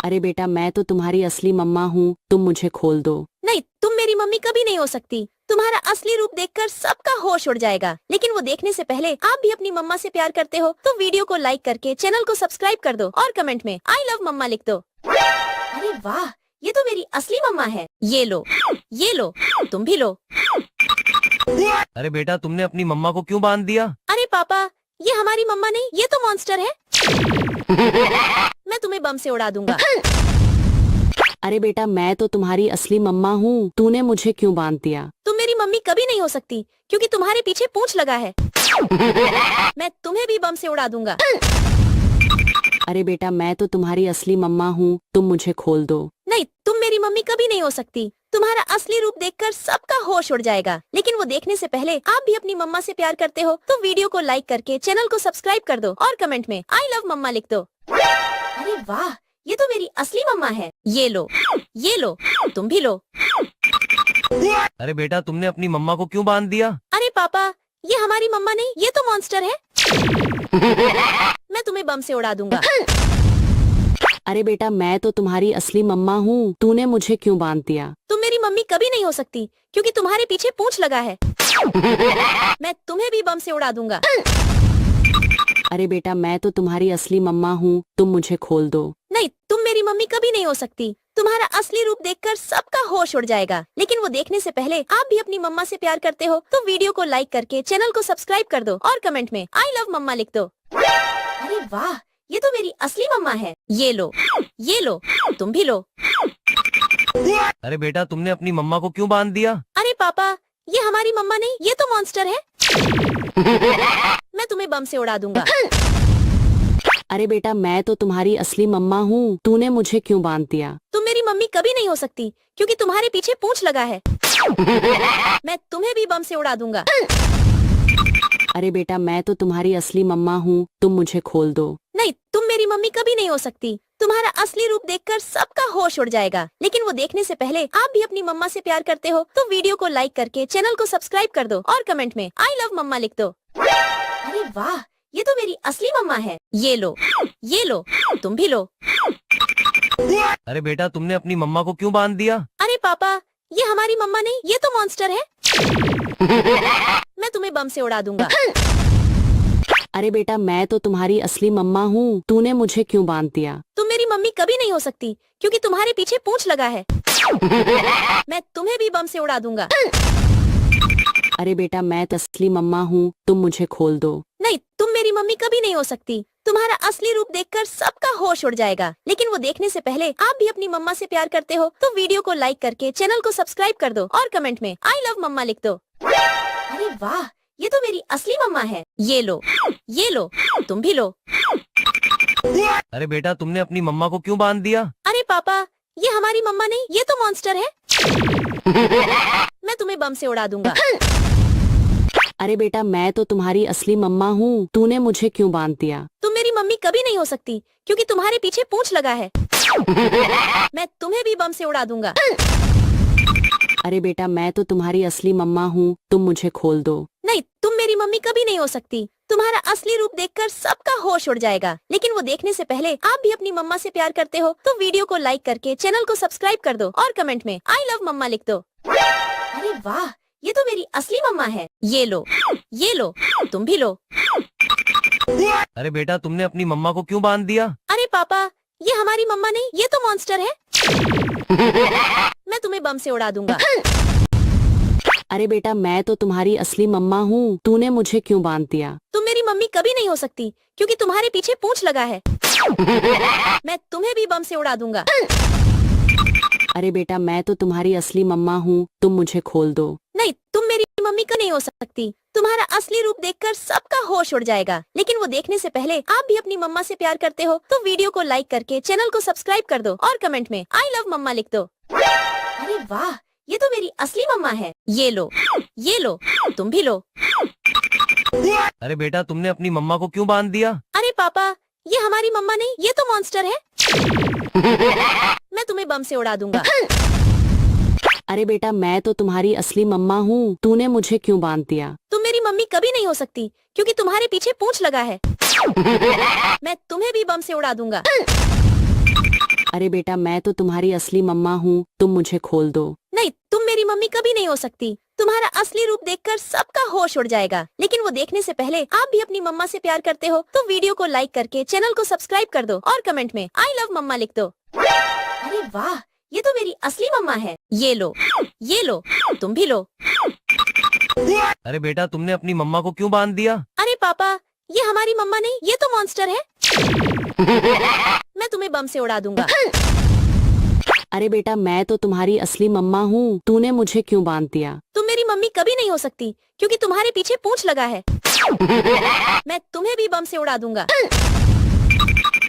C: अरे बेटा मैं तो तुम्हारी असली मम्मा हूँ, तुम मुझे खोल दो।
B: नहीं, तुम मेरी मम्मी कभी नहीं हो सकती। तुम्हारा असली रूप देखकर सबका होश उड़ जाएगा। लेकिन वो देखने से पहले आप भी अपनी मम्मा से प्यार करते हो तो वीडियो को लाइक करके चैनल को सब्सक्राइब कर दो और कमेंट में आई लव मम्मा लिख दो। अरे वाह, ये तो मेरी असली मम्मा है। ये लो, तुम भी लो।
A: अरे बेटा तुमने अपनी मम्मा को क्यों बांध दिया?
B: अरे पापा, ये हमारी मम्मा नहीं, ये तो मॉन्स्टर है। मैं तुम्हें बम से उड़ा दूंगा।
C: अरे बेटा मैं तो तुम्हारी असली मम्मा हूँ, तूने मुझे क्यों बांध दिया?
B: तुम मेरी मम्मी कभी नहीं हो सकती क्योंकि तुम्हारे पीछे पूंछ लगा है। मैं तुम्हें भी बम से उड़ा दूंगा।
C: अरे बेटा मैं तो तुम्हारी असली मम्मा हूँ, तुम मुझे खोल दो।
B: नहीं, तुम मेरी मम्मी कभी नहीं हो सकती। तुम्हारा असली रूप देखकर सबका होश उड़ जाएगा। लेकिन वो देखने से पहले आप भी अपनी मम्मा से प्यार करते हो तो वीडियो को लाइक करके चैनल को सब्सक्राइब कर दो और कमेंट में आई लव मम्मा लिख दो। अरे वाह, ये तो मेरी असली मम्मा है। ये लो, तुम भी लो।
A: अरे बेटा तुमने अपनी मम्मा को क्यों बांध दिया?
B: अरे पापा, ये हमारी मम्मा नहीं, ये तो मॉन्स्टर है। मैं तुम्हें बम से उड़ा दूंगा।
C: अरे बेटा मैं तो तुम्हारी असली मम्मा हूँ, तूने मुझे क्यों बांध दिया?
B: तुम मेरी मम्मी कभी नहीं हो सकती क्योंकि तुम्हारे पीछे पूंछ लगा है। मैं तुम्हें भी बम से उड़ा दूंगा।
C: अरे बेटा मैं तो तुम्हारी असली मम्मा हूँ, तुम मुझे खोल दो।
B: नहीं, तुम मेरी मम्मी कभी नहीं हो सकती। तुम्हारा असली रूप देखकर सबका होश उड़ जाएगा। लेकिन वो देखने से पहले आप भी अपनी मम्मा से प्यार करते हो तो वीडियो को लाइक करके चैनल को सब्सक्राइब कर दो और कमेंट में आई लव मम्मा लिख दो। अरे वाह, ये तो मेरी असली मम्मा है। ये लो, तुम भी लो।
A: अरे बेटा तुमने अपनी मम्मा को क्यों बांध दिया?
B: अरे पापा, ये हमारी मम्मा नहीं, ये तो मॉन्स्टर है। मैं तुम्हें बम से उड़ा दूंगा।
C: अरे बेटा मैं तो तुम्हारी असली मम्मा हूँ, तूने मुझे क्यों बांध दिया?
B: तुम मेरी मम्मी कभी नहीं हो सकती क्योंकि तुम्हारे पीछे पूंछ लगा है। मैं तुम्हें भी बम से उड़ा दूंगा।
C: अरे बेटा मैं तो तुम्हारी असली मम्मा हूँ, तुम मुझे खोल दो।
B: नहीं, तुम मेरी मम्मी कभी नहीं हो सकती। तुम्हारा असली रूप देखकर सबका होश उड़ जाएगा। लेकिन वो देखने से पहले आप भी अपनी मम्मा से प्यार करते हो तो वीडियो को लाइक करके चैनल को सब्सक्राइब कर दो और कमेंट में आई लव मम्मा लिख दो। अरे वाह, ये तो मेरी असली मम्मा है। ये लो, तुम भी लो।
A: अरे बेटा तुमने अपनी मम्मा को क्यों बांध दिया?
B: अरे पापा, ये हमारी मम्मा नहीं, ये तो मॉन्स्टर है। मैं तुम्हें बम से उड़ा दूंगा।
C: अरे बेटा मैं तो तुम्हारी असली मम्मा हूँ, तूने मुझे क्यों बांध दिया?
B: तुम मेरी मम्मी कभी नहीं हो सकती क्योंकि तुम्हारे पीछे पूंछ लगा है। मैं तुम्हें भी बम से उड़ा दूंगा।
C: अरे बेटा मैं तो असली मम्मा हूँ, तुम मुझे खोल दो।
B: नहीं, तुम मेरी मम्मी कभी नहीं हो सकती। तुम्हारा असली रूप देखकर सबका होश उड़ जाएगा। लेकिन वो देखने से पहले आप भी अपनी मम्मा से प्यार करते हो तो वीडियो को लाइक करके चैनल को सब्सक्राइब कर दो और कमेंट में आई लव मम्मा लिख दो। अरे वाह, ये तो मेरी असली मम्मा है। ये लो, तुम भी लो।
A: अरे बेटा तुमने अपनी मम्मा को क्यों बांध दिया?
B: अरे पापा, ये हमारी मम्मा नहीं, ये तो मॉन्स्टर है। मैं तुम्हें बम से उड़ा दूंगा।
C: अरे बेटा मैं तो तुम्हारी असली मम्मा हूँ, तूने मुझे क्यों बांध दिया?
B: तुम मेरी मम्मी कभी नहीं हो सकती क्योंकि तुम्हारे पीछे पूंछ लगा है। मैं तुम्हें भी बम से उड़ा दूंगा।
C: अरे बेटा मैं तो तुम्हारी असली मम्मा हूँ, तुम मुझे खोल दो।
B: नहीं, तुम मेरी मम्मी कभी नहीं हो सकती। तुम्हारा असली रूप देखकर सबका होश उड़ जाएगा। लेकिन वो देखने से पहले आप भी अपनी मम्मा से प्यार करते हो तो वीडियो को लाइक करके चैनल को सब्सक्राइब कर दो और कमेंट में आई लव मम्मा लिख दो। अरे वाह, ये तो मेरी असली मम्मा है। ये लो, तुम भी लो।
A: अरे बेटा तुमने अपनी मम्मा को क्यों बांध दिया?
B: अरे पापा, ये हमारी मम्मा नहीं, ये तो मॉन्स्टर है। मैं तुम्हें बम से उड़ा दूंगा।
C: अरे बेटा मैं तो तुम्हारी असली मम्मा हूँ, तूने मुझे क्यों बांध दिया?
B: तुम मेरी मम्मी कभी नहीं हो सकती क्योंकि तुम्हारे पीछे पूंछ लगा है। मैं तुम्हें भी बम से उड़ा दूंगा।
C: अरे बेटा मैं तो तुम्हारी असली मम्मा हूँ, तुम मुझे खोल दो।
B: नहीं, तुम मेरी मम्मी का नहीं हो सकती। तुम्हारा असली रूप देखकर सबका होश उड़ जाएगा। लेकिन वो देखने से पहले आप भी अपनी मम्मा से प्यार करते हो तो वीडियो को लाइक करके चैनल को सब्सक्राइब कर दो और कमेंट में आई लव मम्मा लिख दो। अरे वाह, ये तो मेरी असली मम्मा है। ये लो, तुम भी लो।
A: अरे बेटा तुमने अपनी मम्मा को क्यों बांध दिया?
B: अरे पापा, ये हमारी मम्मा नहीं, ये तो मॉन्स्टर है। मैं तुम्हें बम से उड़ा दूंगा।
C: अरे बेटा मैं तो तुम्हारी असली मम्मा हूँ, तूने मुझे क्यों बांध दिया?
B: तुम मेरी मम्मी कभी नहीं हो सकती क्योंकि तुम्हारे पीछे पूंछ लगा है। मैं तुम्हें भी बम से उड़ा दूंगा।
C: अरे बेटा मैं तो तुम्हारी असली मम्मा हूँ, तुम मुझे खोल दो।
B: नहीं, तुम मेरी मम्मी कभी नहीं हो सकती। तुम्हारा असली रूप देखकर सबका होश उड़ जाएगा। लेकिन वो देखने से पहले आप भी अपनी मम्मा से प्यार करते हो तो वीडियो को लाइक करके चैनल को सब्सक्राइब कर दो और कमेंट में आई लव मम्मा लिख दो। अरे वाह, ये तो मेरी असली मम्मा है। ये लो, तुम भी लो।
A: अरे बेटा तुमने अपनी मम्मा को क्यों बांध दिया?
B: अरे पापा, ये हमारी मम्मा नहीं, ये तो मॉन्स्टर है। मैं तुम्हें बम से उड़ा दूंगा।
C: अरे बेटा मैं तो तुम्हारी असली मम्मा हूँ, तूने मुझे क्यों बांध दिया?
B: तुम मेरी मम्मी कभी नहीं हो सकती क्योंकि तुम्हारे पीछे पूंछ लगा है। मैं तुम्हें भी बम से उड़ा दूंगा।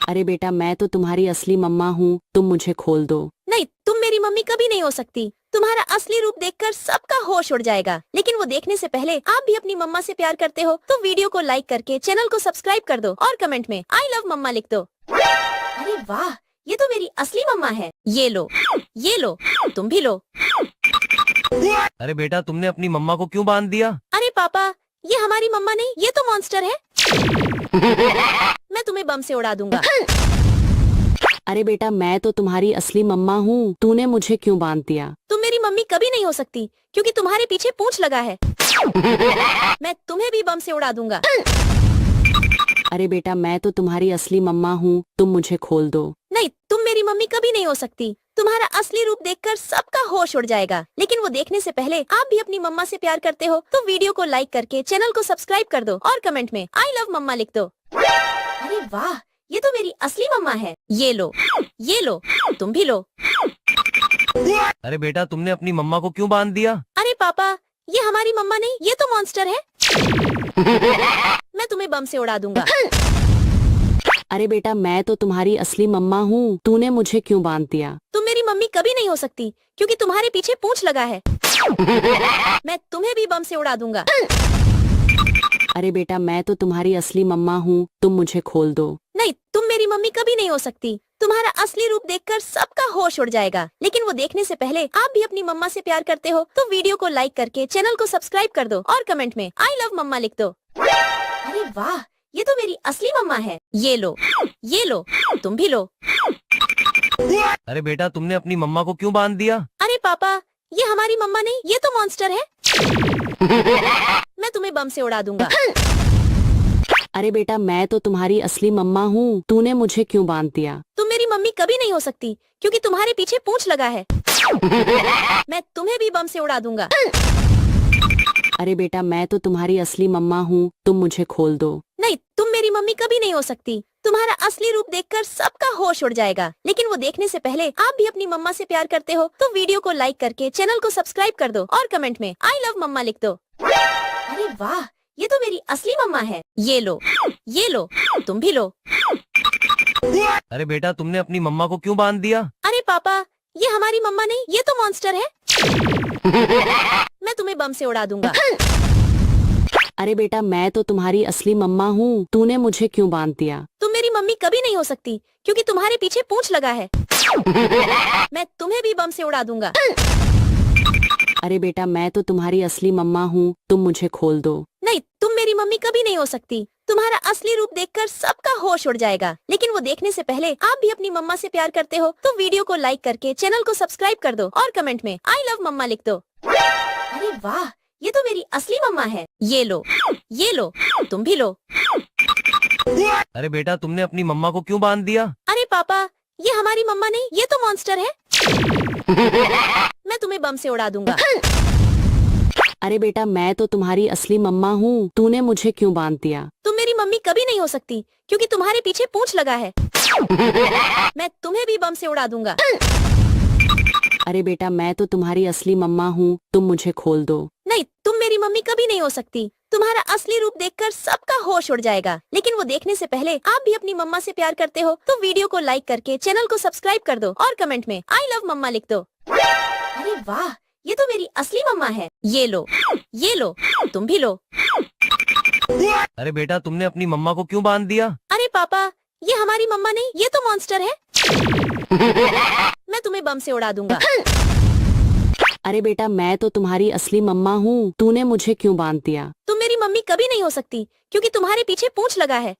C: अरे बेटा मैं तो तुम्हारी असली मम्मा हूँ, तुम मुझे खोल दो।
B: नहीं, तुम मेरी मम्मी कभी नहीं हो सकती। तुम्हारा असली रूप देखकर सबका होश उड़ जाएगा। लेकिन वो देखने से पहले आप भी अपनी मम्मा से प्यार करते हो तो वीडियो को लाइक करके चैनल को सब्सक्राइब कर दो और कमेंट में आई लव मम्मा लिख दो। अरे वाह, ये तो मेरी असली मम्मा है। ये लो, तुम भी लो।
A: अरे बेटा तुमने अपनी मम्मा को क्यों बांध दिया?
B: अरे पापा, ये हमारी मम्मा नहीं, ये तो मॉन्स्टर है। मैं तुम्हें बम से उड़ा दूंगा।
C: अरे बेटा मैं तो तुम्हारी असली मम्मा हूँ, तूने मुझे क्यों बांध दिया?
B: तुम मेरी मम्मी कभी नहीं हो सकती क्योंकि तुम्हारे पीछे पूंछ लगा है। मैं तुम्हें भी बम से उड़ा दूंगा।
C: अरे बेटा मैं तो तुम्हारी असली मम्मा हूँ, तुम मुझे खोल दो।
B: नहीं, तुम मेरी मम्मी कभी नहीं हो सकती। तुम्हारा असली रूप देखकर सबका होश उड़ जाएगा। लेकिन वो देखने से पहले आप भी अपनी मम्मा से प्यार करते हो तो वीडियो को लाइक करके चैनल को सब्सक्राइब कर दो और कमेंट में आई लव मम्मा लिख दो। अरे वाह, ये तो मेरी असली मम्मा है। ये लो, तुम भी लो।
A: अरे बेटा तुमने अपनी मम्मा को क्यों बांध दिया?
B: अरे पापा, ये हमारी मम्मा नहीं, ये तो मॉन्स्टर है। मैं तुम्हें बम से उड़ा दूंगा।
C: अरे बेटा मैं तो तुम्हारी असली मम्मा हूँ, तूने मुझे क्यों बांध दिया?
B: तुम मेरी मम्मी कभी नहीं हो सकती क्योंकि तुम्हारे पीछे पूंछ लगा है। मैं तुम्हें भी बम से उड़ा दूंगा।
C: अरे बेटा मैं तो तुम्हारी असली मम्मा हूँ, तुम मुझे खोल दो।
B: नहीं, तुम मेरी मम्मी कभी नहीं हो सकती। तुम्हारा असली रूप देखकर सबका होश उड़ जाएगा। लेकिन वो देखने से पहले आप भी अपनी मम्मा से प्यार करते हो तो वीडियो को लाइक करके चैनल को सब्सक्राइब कर दो और कमेंट में आई लव मम्मा लिख दो। अरे वाह, ये तो मेरी असली मम्मा है। ये लो, तुम भी लो।
A: अरे बेटा तुमने अपनी मम्मा को क्यों बांध दिया?
B: अरे पापा, ये हमारी मम्मा नहीं, ये तो मॉन्स्टर है। मैं तुम्हें बम से उड़ा दूंगा।
C: अरे बेटा मैं तो तुम्हारी असली मम्मा हूँ, तूने मुझे क्यों बांध दिया?
B: तुम मेरी मम्मी कभी नहीं हो सकती क्योंकि तुम्हारे पीछे पूंछ लगा है। मैं तुम्हें भी बम से उड़ा दूंगा।
C: अरे बेटा मैं तो तुम्हारी असली मम्मा हूँ, तुम मुझे खोल दो।
B: नहीं, तुम मेरी मम्मी कभी नहीं हो सकती। तुम्हारा असली रूप देखकर सबका होश उड़ जाएगा। लेकिन वो देखने से पहले आप भी अपनी मम्मा से प्यार करते हो तो वीडियो को लाइक करके चैनल को सब्सक्राइब कर दो और कमेंट में आई लव मम्मा लिख दो। अरे वाह, ये तो मेरी असली मम्मा है। ये लो, तुम भी लो।
A: अरे बेटा तुमने अपनी मम्मा को क्यों बांध दिया?
B: अरे पापा, ये हमारी मम्मा नहीं, ये तो मॉन्स्टर है। मैं तुम्हें बम से उड़ा दूंगा।
C: अरे बेटा मैं तो तुम्हारी असली मम्मा हूँ, तूने मुझे क्यों बांध दिया?
B: तुम मेरी मम्मी कभी नहीं हो सकती क्योंकि तुम्हारे पीछे पूंछ लगा है। मैं तुम्हें भी बम से उड़ा दूंगा।
C: अरे बेटा मैं तो तुम्हारी असली मम्मा हूँ, तुम मुझे खोल दो।
B: नहीं, तुम मेरी मम्मी कभी नहीं हो सकती। तुम्हारा असली रूप देखकर सबका होश उड़ जाएगा। लेकिन वो देखने से पहले आप भी अपनी मम्मा से प्यार करते हो तो वीडियो को लाइक करके चैनल को सब्सक्राइब कर दो और कमेंट में आई लव मम्मा लिख दो। अरे वाह, ये तो मेरी असली मम्मा है। ये लो, तुम भी लो।
A: अरे बेटा तुमने अपनी मम्मा को क्यों बांध दिया?
B: अरे पापा, ये हमारी मम्मा नहीं, ये तो मॉन्स्टर है। मैं तुम्हें बम से उड़ा दूंगा।
C: अरे बेटा मैं तो तुम्हारी असली मम्मा हूँ, तूने मुझे क्यों बांध दिया?
B: तुम मेरी मम्मी कभी नहीं हो सकती क्योंकि तुम्हारे पीछे पूंछ लगा है। मैं तुम्हें भी बम से उड़ा दूंगा।
C: अरे बेटा मैं तो तुम्हारी असली मम्मा हूँ, तुम मुझे खोल दो।
B: नहीं, तुम मेरी मम्मी कभी नहीं हो सकती। तुम्हारा असली रूप देखकर सबका होश उड़ जाएगा। लेकिन वो देखने से पहले आप भी अपनी मम्मा से प्यार करते हो तो वीडियो को लाइक करके चैनल को सब्सक्राइब कर दो और कमेंट में आई लव मम्मा लिख दो। अरे वाह, ये तो मेरी असली मम्मा है। ये लो, तुम भी लो।
A: अरे बेटा तुमने अपनी मम्मा को क्यों बांध दिया?
B: अरे पापा, ये हमारी मम्मा नहीं, ये तो मॉन्स्टर है। मैं तुम्हें बम से उड़ा दूंगा।
C: अरे बेटा मैं तो तुम्हारी असली मम्मा हूँ, तूने मुझे क्यों बांध दिया?
B: तुम मेरी मम्मी कभी नहीं हो सकती क्योंकि तुम्हारे पीछे पूंछ लगा है।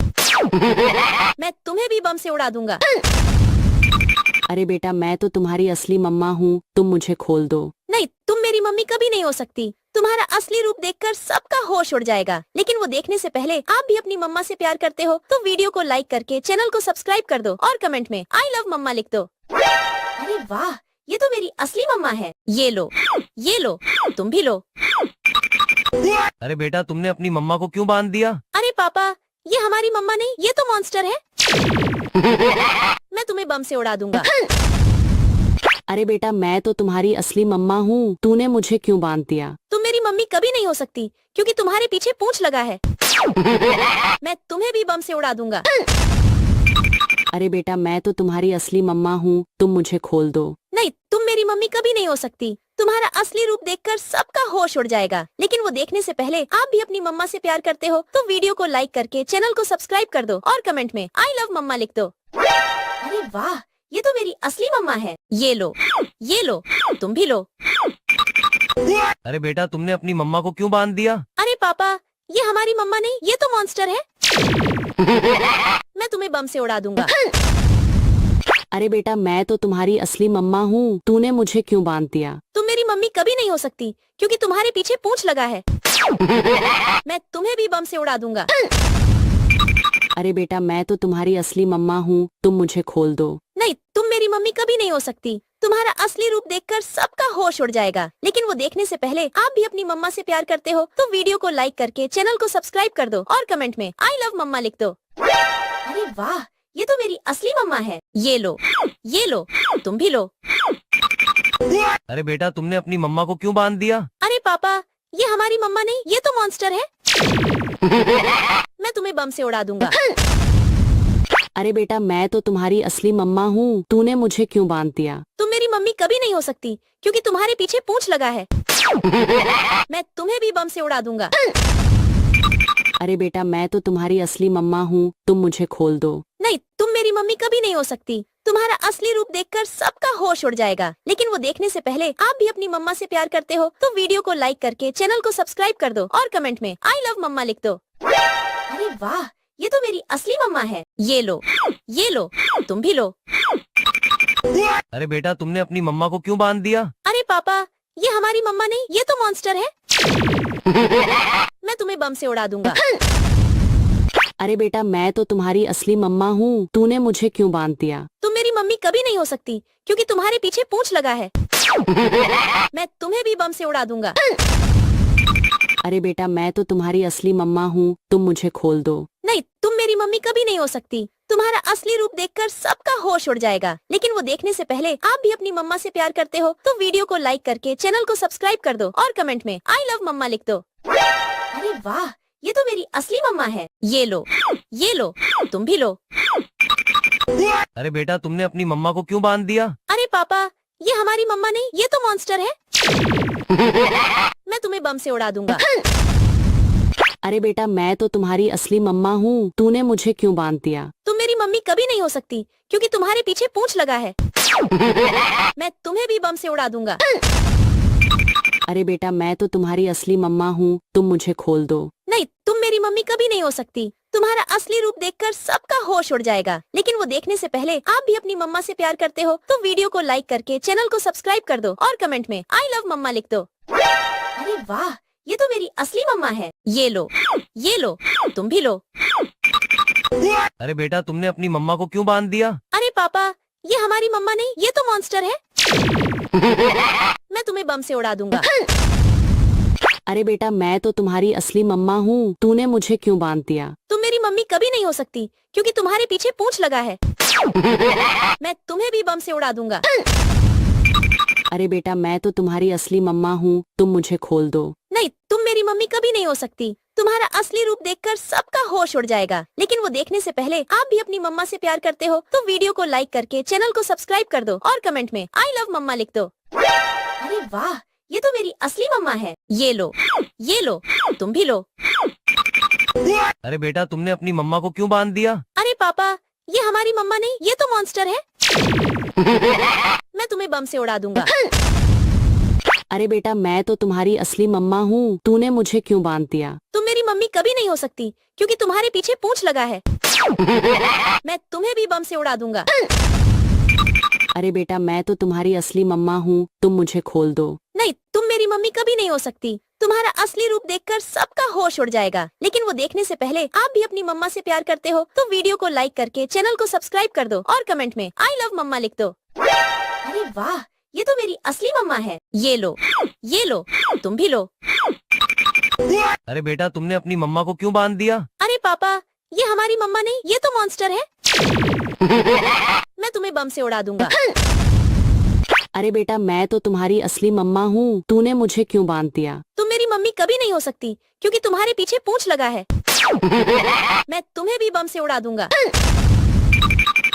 B: मैं तुम्हें भी बम से उड़ा दूंगा।
C: अरे बेटा मैं तो तुम्हारी असली मम्मा हूँ, तुम मुझे खोल दो।
B: नहीं, तुम मेरी मम्मी कभी नहीं हो सकती। तुम्हारा असली रूप देखकर सबका होश उड़ जाएगा। लेकिन वो देखने से पहले आप भी अपनी मम्मा से प्यार करते हो तो वीडियो को लाइक करके चैनल को सब्सक्राइब कर दो और कमेंट में आई लव मम्मा लिख दो। अरे वाह, ये तो मेरी असली मम्मा है। ये लो, तुम भी लो।
A: अरे बेटा तुमने अपनी मम्मा को क्यों बांध दिया?
B: अरे पापा, ये हमारी मम्मा नहीं, ये तो मॉन्स्टर है। मैं तुम्हें बम से उड़ा दूंगा।
C: अरे बेटा मैं तो तुम्हारी असली मम्मा हूँ, तूने मुझे क्यों बांध दिया?
B: तुम मेरी मम्मी कभी नहीं हो सकती क्योंकि तुम्हारे पीछे पूंछ लगा है। मैं तुम्हें भी बम से उड़ा दूंगा।
C: अरे बेटा मैं तो तुम्हारी असली मम्मा हूँ, तुम मुझे खोल दो।
B: नहीं, तुम मेरी मम्मी कभी नहीं हो सकती। तुम्हारा असली रूप देखकर सबका होश उड़ जाएगा। लेकिन वो देखने से पहले आप भी अपनी मम्मा से प्यार करते हो तो वीडियो को लाइक करके चैनल को सब्सक्राइब कर दो और कमेंट में आई लव मम्मा लिख दो। अरे वाह, ये तो मेरी असली मम्मा है। ये लो, तुम भी लो।
A: अरे बेटा तुमने अपनी मम्मा को क्यों बांध दिया?
B: अरे पापा, ये हमारी मम्मा नहीं, ये तो मॉन्स्टर है। मैं तुम्हें बम से उड़ा दूंगा।
C: अरे बेटा मैं तो तुम्हारी असली मम्मा हूँ, तूने मुझे क्यों बांध दिया?
B: तुम मेरी मम्मी कभी नहीं हो सकती क्योंकि तुम्हारे पीछे पूंछ लगा है। मैं तुम्हें भी बम से उड़ा दूंगा।
C: अरे बेटा मैं तो तुम्हारी असली मम्मा हूँ, तुम मुझे खोल दो।
B: नहीं, तुम मेरी मम्मी कभी नहीं हो सकती। तुम्हारा असली रूप देखकर सबका होश उड़ जाएगा। लेकिन वो देखने से पहले आप भी अपनी मम्मा से प्यार करते हो तो वीडियो को लाइक करके चैनल को सब्सक्राइब कर दो और कमेंट में आई लव मम्मा लिख दो। अरे वाह, ये तो मेरी असली मम्मा है। ये लो, तुम भी लो।
A: अरे बेटा तुमने अपनी मम्मा को क्यों बांध दिया?
B: अरे पापा, ये हमारी मम्मा नहीं, ये तो मॉन्स्टर है। मैं तुम्हें बम से उड़ा दूंगा।
C: अरे बेटा मैं तो तुम्हारी असली मम्मा हूँ, तूने मुझे क्यों बांध दिया?
B: तुम मेरी मम्मी कभी नहीं हो सकती क्योंकि तुम्हारे पीछे पूंछ लगा है। मैं तुम्हें भी बम से उड़ा दूंगा।
C: अरे बेटा मैं तो तुम्हारी असली मम्मा हूँ, तुम मुझे खोल दो।
B: नहीं, तुम मेरी मम्मी कभी नहीं हो सकती। तुम्हारा असली रूप देखकर सबका होश उड़ जाएगा। लेकिन वो देखने से पहले आप भी अपनी मम्मा से प्यार करते हो तो वीडियो को लाइक करके चैनल को सब्सक्राइब कर दो और कमेंट में आई लव मम्मा लिख दो। अरे वाह, ये तो मेरी असली मम्मा है। ये लो, तुम भी लो।
A: अरे बेटा तुमने अपनी मम्मा को क्यों बांध दिया?
B: अरे पापा, ये हमारी मम्मा नहीं, ये तो मॉन्स्टर है। मैं तुम्हें बम से उड़ा दूंगा।
C: अरे बेटा मैं तो तुम्हारी असली मम्मा हूँ, तूने मुझे क्यों बांध दिया?
B: तुम मेरी मम्मी कभी नहीं हो सकती क्योंकि तुम्हारे पीछे पूंछ लगा है। मैं तुम्हें भी बम से उड़ा दूंगा।
C: अरे बेटा मैं तो तुम्हारी असली मम्मा हूँ, तुम मुझे खोल दो।
B: नहीं, तुम मेरी मम्मी कभी नहीं हो सकती। तुम्हारा असली रूप देखकर सबका होश उड़ जाएगा। लेकिन वो देखने से पहले आप भी अपनी मम्मा से प्यार करते हो तो वीडियो को लाइक करके चैनल को सब्सक्राइब कर दो और कमेंट में आई लव मम्मा लिख दो। अरे वाह, ये तो मेरी असली मम्मा है। ये लो, तुम भी लो।
A: अरे बेटा तुमने अपनी मम्मा को क्यों बांध दिया?
B: अरे पापा, ये हमारी मम्मा नहीं, ये तो मॉन्स्टर है। मैं तुम्हें बम से उड़ा दूंगा।
C: अरे बेटा मैं तो तुम्हारी असली मम्मा हूँ, तूने मुझे क्यों बांध दिया?
B: तुम मेरी मम्मी कभी नहीं हो सकती क्योंकि तुम्हारे पीछे पूंछ लगा है। मैं तुम्हें भी बम से उड़ा दूंगा।
C: अरे बेटा मैं तो तुम्हारी असली मम्मा हूँ, तुम मुझे खोल दो।
B: नहीं, तुम मेरी मम्मी कभी नहीं हो सकती। तुम्हारा असली रूप देखकर सबका होश उड़ जाएगा। लेकिन वो देखने से पहले आप भी अपनी मम्मा से प्यार करते हो तो वीडियो को लाइक करके चैनल को सब्सक्राइब कर दो और कमेंट में आई लव मम्मा लिख दो। अरे वाह, ये तो मेरी असली मम्मा है। ये लो, तुम भी लो।
A: अरे बेटा तुमने अपनी मम्मा को क्यों बांध दिया?
B: अरे पापा, ये हमारी मम्मा नहीं, ये तो मॉन्स्टर है। मैं तुम्हें बम से उड़ा दूंगा।
C: अरे बेटा मैं तो तुम्हारी असली मम्मा हूँ, तूने मुझे क्यों बांध दिया?
B: तुम मेरी मम्मी कभी नहीं हो सकती क्योंकि तुम्हारे पीछे पूंछ लगा है। मैं तुम्हें भी बम से उड़ा दूंगा।
C: अरे बेटा मैं तो तुम्हारी असली मम्मा हूँ, तुम मुझे खोल दो।
B: नहीं, तुम मेरी मम्मी कभी नहीं हो सकती। तुम्हारा असली रूप देखकर सबका होश उड़ जाएगा। लेकिन वो देखने से पहले आप भी अपनी मम्मा से प्यार करते हो तो वीडियो को लाइक करके चैनल को सब्सक्राइब कर दो और कमेंट में आई लव मम्मा लिख दो। अरे वाह, ये तो मेरी असली मम्मा है। ये लो, तुम भी लो।
A: अरे बेटा तुमने अपनी मम्मा को क्यों बांध दिया?
B: अरे पापा, ये हमारी मम्मा नहीं, ये तो मॉन्स्टर है। मैं तुम्हें बम से उड़ा दूंगा।
C: अरे बेटा मैं तो तुम्हारी असली मम्मा हूँ, तूने मुझे क्यों बांध दिया?
B: तुम मेरी मम्मी कभी नहीं हो सकती क्योंकि तुम्हारे पीछे पूंछ लगा है। मैं तुम्हें भी बम से उड़ा दूंगा।
C: अरे बेटा मैं तो तुम्हारी असली मम्मा हूँ, तुम मुझे खोल दो।
B: नहीं, तुम मेरी मम्मी कभी नहीं हो सकती। तुम्हारा असली रूप देखकर सबका होश उड़ जाएगा। लेकिन वो देखने से पहले आप भी अपनी मम्मा से प्यार करते हो तो वीडियो को लाइक करके चैनल को सब्सक्राइब कर दो और कमेंट में आई लव मम्मा लिख दो। अरे वाह, ये तो मेरी असली मम्मा है। ये लो, तुम भी लो।
A: अरे बेटा तुमने अपनी मम्मा को क्यों बांध दिया?
B: अरे पापा, ये हमारी मम्मा नहीं, ये तो मॉन्स्टर है। मैं तुम्हें बम से उड़ा दूंगा।
C: अरे बेटा मैं तो तुम्हारी असली मम्मा हूँ, तूने मुझे क्यों बांध दिया?
B: तुम मेरी मम्मी कभी नहीं हो सकती क्योंकि तुम्हारे पीछे पूंछ लगा है। मैं तुम्हें भी बम से उड़ा दूंगा।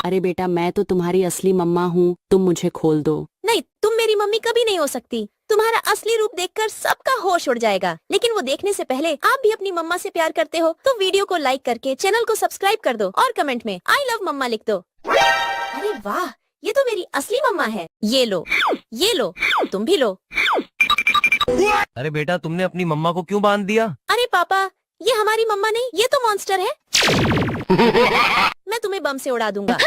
C: अरे बेटा मैं तो तुम्हारी असली मम्मा हूँ, तुम मुझे खोल दो।
B: नहीं, तुम मेरी मम्मी कभी नहीं हो सकती। तुम्हारा असली रूप देखकर सबका होश उड़ जाएगा। लेकिन वो देखने से पहले आप भी अपनी मम्मा से प्यार करते हो तो वीडियो को लाइक करके चैनल को सब्सक्राइब कर दो और कमेंट में आई लव मम्मा लिख दो। अरे वाह, ये तो मेरी असली मम्मा है। ये लो, तुम भी लो।
A: अरे बेटा तुमने अपनी मम्मा को क्यों बांध दिया?
B: अरे पापा, ये हमारी मम्मा नहीं, ये तो मॉन्स्टर है। मैं तुम्हें बम से उड़ा दूंगा।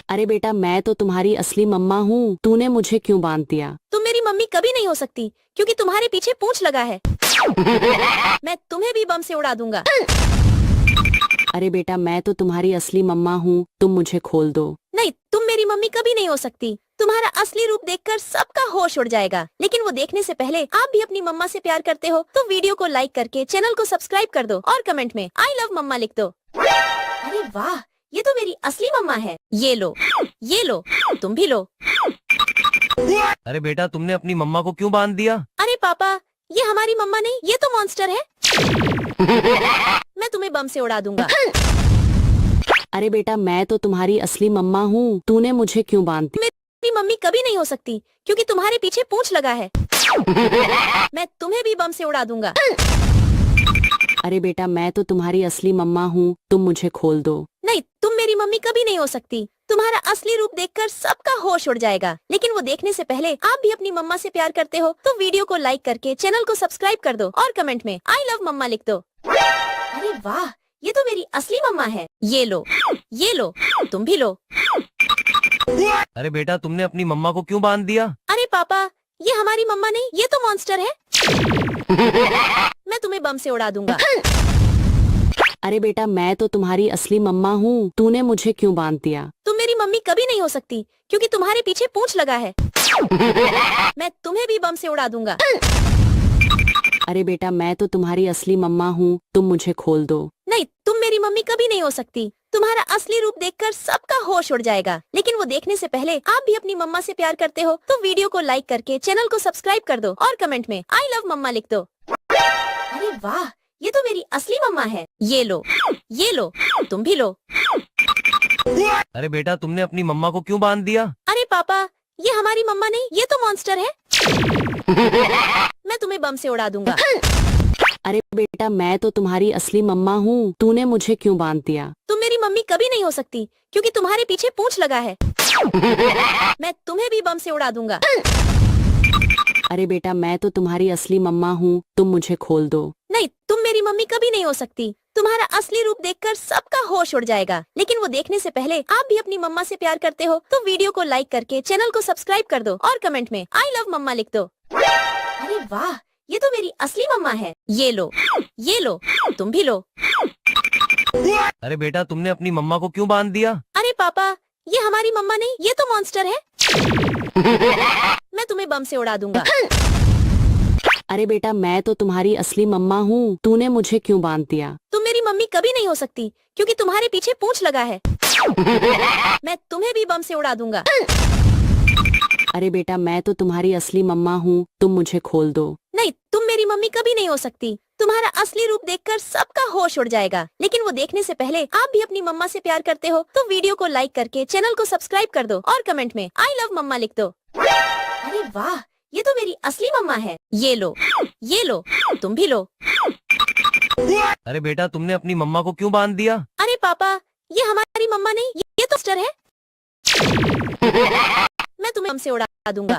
C: अरे बेटा मैं तो तुम्हारी असली मम्मा हूँ, तूने मुझे क्यों बांध दिया?
B: तुम मेरी मम्मी कभी नहीं हो सकती क्योंकि तुम्हारे पीछे पूंछ लगा है। मैं तुम्हें भी बम से उड़ा दूंगा।
C: अरे बेटा मैं तो तुम्हारी असली मम्मा हूँ, तुम मुझे खोल दो।
B: नहीं, तुम मेरी मम्मी कभी नहीं हो सकती। तुम्हारा असली रूप देखकर सबका होश उड़ जाएगा। लेकिन वो देखने से पहले आप भी अपनी मम्मा से प्यार करते हो तो वीडियो को लाइक करके चैनल को सब्सक्राइब कर दो और कमेंट में आई लव मम्मा लिख दो। अरे वाह, ये तो मेरी असली मम्मा है। ये लो, तुम भी लो।
A: अरे बेटा तुमने अपनी मम्मा को क्यों बांध दिया?
B: अरे पापा, ये हमारी मम्मा नहीं, ये तो मॉन्स्टर है। मैं तुम्हें बम से उड़ा दूंगा।
C: अरे बेटा मैं तो तुम्हारी असली मम्मा हूँ, तूने मुझे क्यों बांध दिया?
B: मेरी मम्मी कभी नहीं हो सकती क्योंकि तुम्हारे पीछे पूंछ लगा है। मैं तुम्हें भी बम से उड़ा दूंगा।
C: अरे बेटा मैं तो तुम्हारी असली मम्मा हूँ, तुम मुझे खोल दो।
B: नहीं, तुम मेरी मम्मी कभी नहीं हो सकती। तुम्हारा असली रूप देखकर सबका होश उड़ जाएगा। लेकिन वो देखने से पहले आप भी अपनी मम्मा से प्यार करते हो तो वीडियो को लाइक करके चैनल को सब्सक्राइब कर दो और कमेंट में आई लव मम्मा लिख दो। अरे वाह, ये तो मेरी असली मम्मा है। ये लो, तुम भी लो।
A: अरे बेटा तुमने अपनी मम्मा को क्यों बांध दिया?
B: अरे पापा, ये हमारी मम्मा नहीं, ये तो मॉन्स्टर है। मैं तुम्हें बम से उड़ा दूंगा।
C: अरे बेटा मैं तो तुम्हारी असली मम्मा हूँ, तूने मुझे क्यों बांध दिया?
B: तुम मेरी मम्मी कभी नहीं हो सकती क्योंकि तुम्हारे पीछे पूंछ लगा है। मैं तुम्हें भी बम से उड़ा दूंगा।
C: अरे बेटा मैं तो तुम्हारी असली मम्मा हूँ, तुम मुझे खोल दो।
B: नहीं, तुम मेरी मम्मी कभी नहीं हो सकती। तुम्हारा असली रूप देखकर सबका होश उड़ जाएगा। लेकिन वो देखने से पहले आप भी अपनी मम्मा से प्यार करते हो तो वीडियो को लाइक करके चैनल को सब्सक्राइब कर दो और कमेंट में आई लव मम्मा लिख दो। अरे वाह, ये तो मेरी असली मम्मा है। ये लो, तुम भी लो।
A: अरे बेटा तुमने अपनी मम्मा को क्यों बांध दिया?
B: अरे पापा, ये हमारी मम्मा नहीं, ये तो मॉन्स्टर है। मैं तुम्हें बम से उड़ा दूंगा।
C: अरे बेटा मैं तो तुम्हारी असली मम्मा हूँ, तूने मुझे क्यों बांध दिया?
B: तुम मेरी मम्मी कभी नहीं हो सकती क्योंकि तुम्हारे पीछे पूंछ लगा है। मैं तुम्हें भी बम से उड़ा दूंगा।
C: अरे बेटा मैं तो तुम्हारी असली मम्मा हूँ, तुम मुझे खोल दो।
B: नहीं, तुम मेरी मम्मी कभी नहीं हो सकती। तुम्हारा असली रूप देखकर सबका होश उड़ जाएगा। लेकिन वो देखने से पहले आप भी अपनी मम्मा से प्यार करते हो तो वीडियो को लाइक करके चैनल को सब्सक्राइब कर दो और कमेंट में आई लव मम्मा लिख दो। अरे वाह, ये तो मेरी असली मम्मा है। ये लो, तुम भी लो।
A: अरे बेटा तुमने अपनी मम्मा को क्यों बांध दिया?
B: अरे पापा, ये हमारी मम्मा नहीं, ये तो मॉन्स्टर है। मैं तुम्हें बम से उड़ा दूंगा।
C: अरे बेटा मैं तो तुम्हारी असली मम्मा हूँ, तूने मुझे क्यों बांध दिया?
B: तुम मेरी मम्मी कभी नहीं हो सकती क्योंकि तुम्हारे पीछे पूंछ लगा है। मैं तुम्हें भी बम से उड़ा दूंगा।
C: अरे बेटा मैं तो तुम्हारी असली मम्मा हूँ, तुम मुझे खोल दो।
B: नहीं, तुम मेरी मम्मी कभी नहीं हो सकती। तुम्हारा असली रूप देखकर सबका होश उड़ जाएगा। लेकिन वो देखने से पहले आप भी अपनी मम्मा से प्यार करते हो तो वीडियो को लाइक करके चैनल को सब्सक्राइब कर दो और कमेंट में आई लव मम्मा लिख दो। अरे वाह, ये तो मेरी असली मम्मा है। ये लो, तुम भी लो।
A: अरे बेटा तुमने अपनी मम्मा को क्यों बांध दिया?
B: अरे पापा, ये हमारी मम्मा नहीं, ये तो मॉन्स्टर है। मैं तुम्हें बम से उड़ा दूंगा।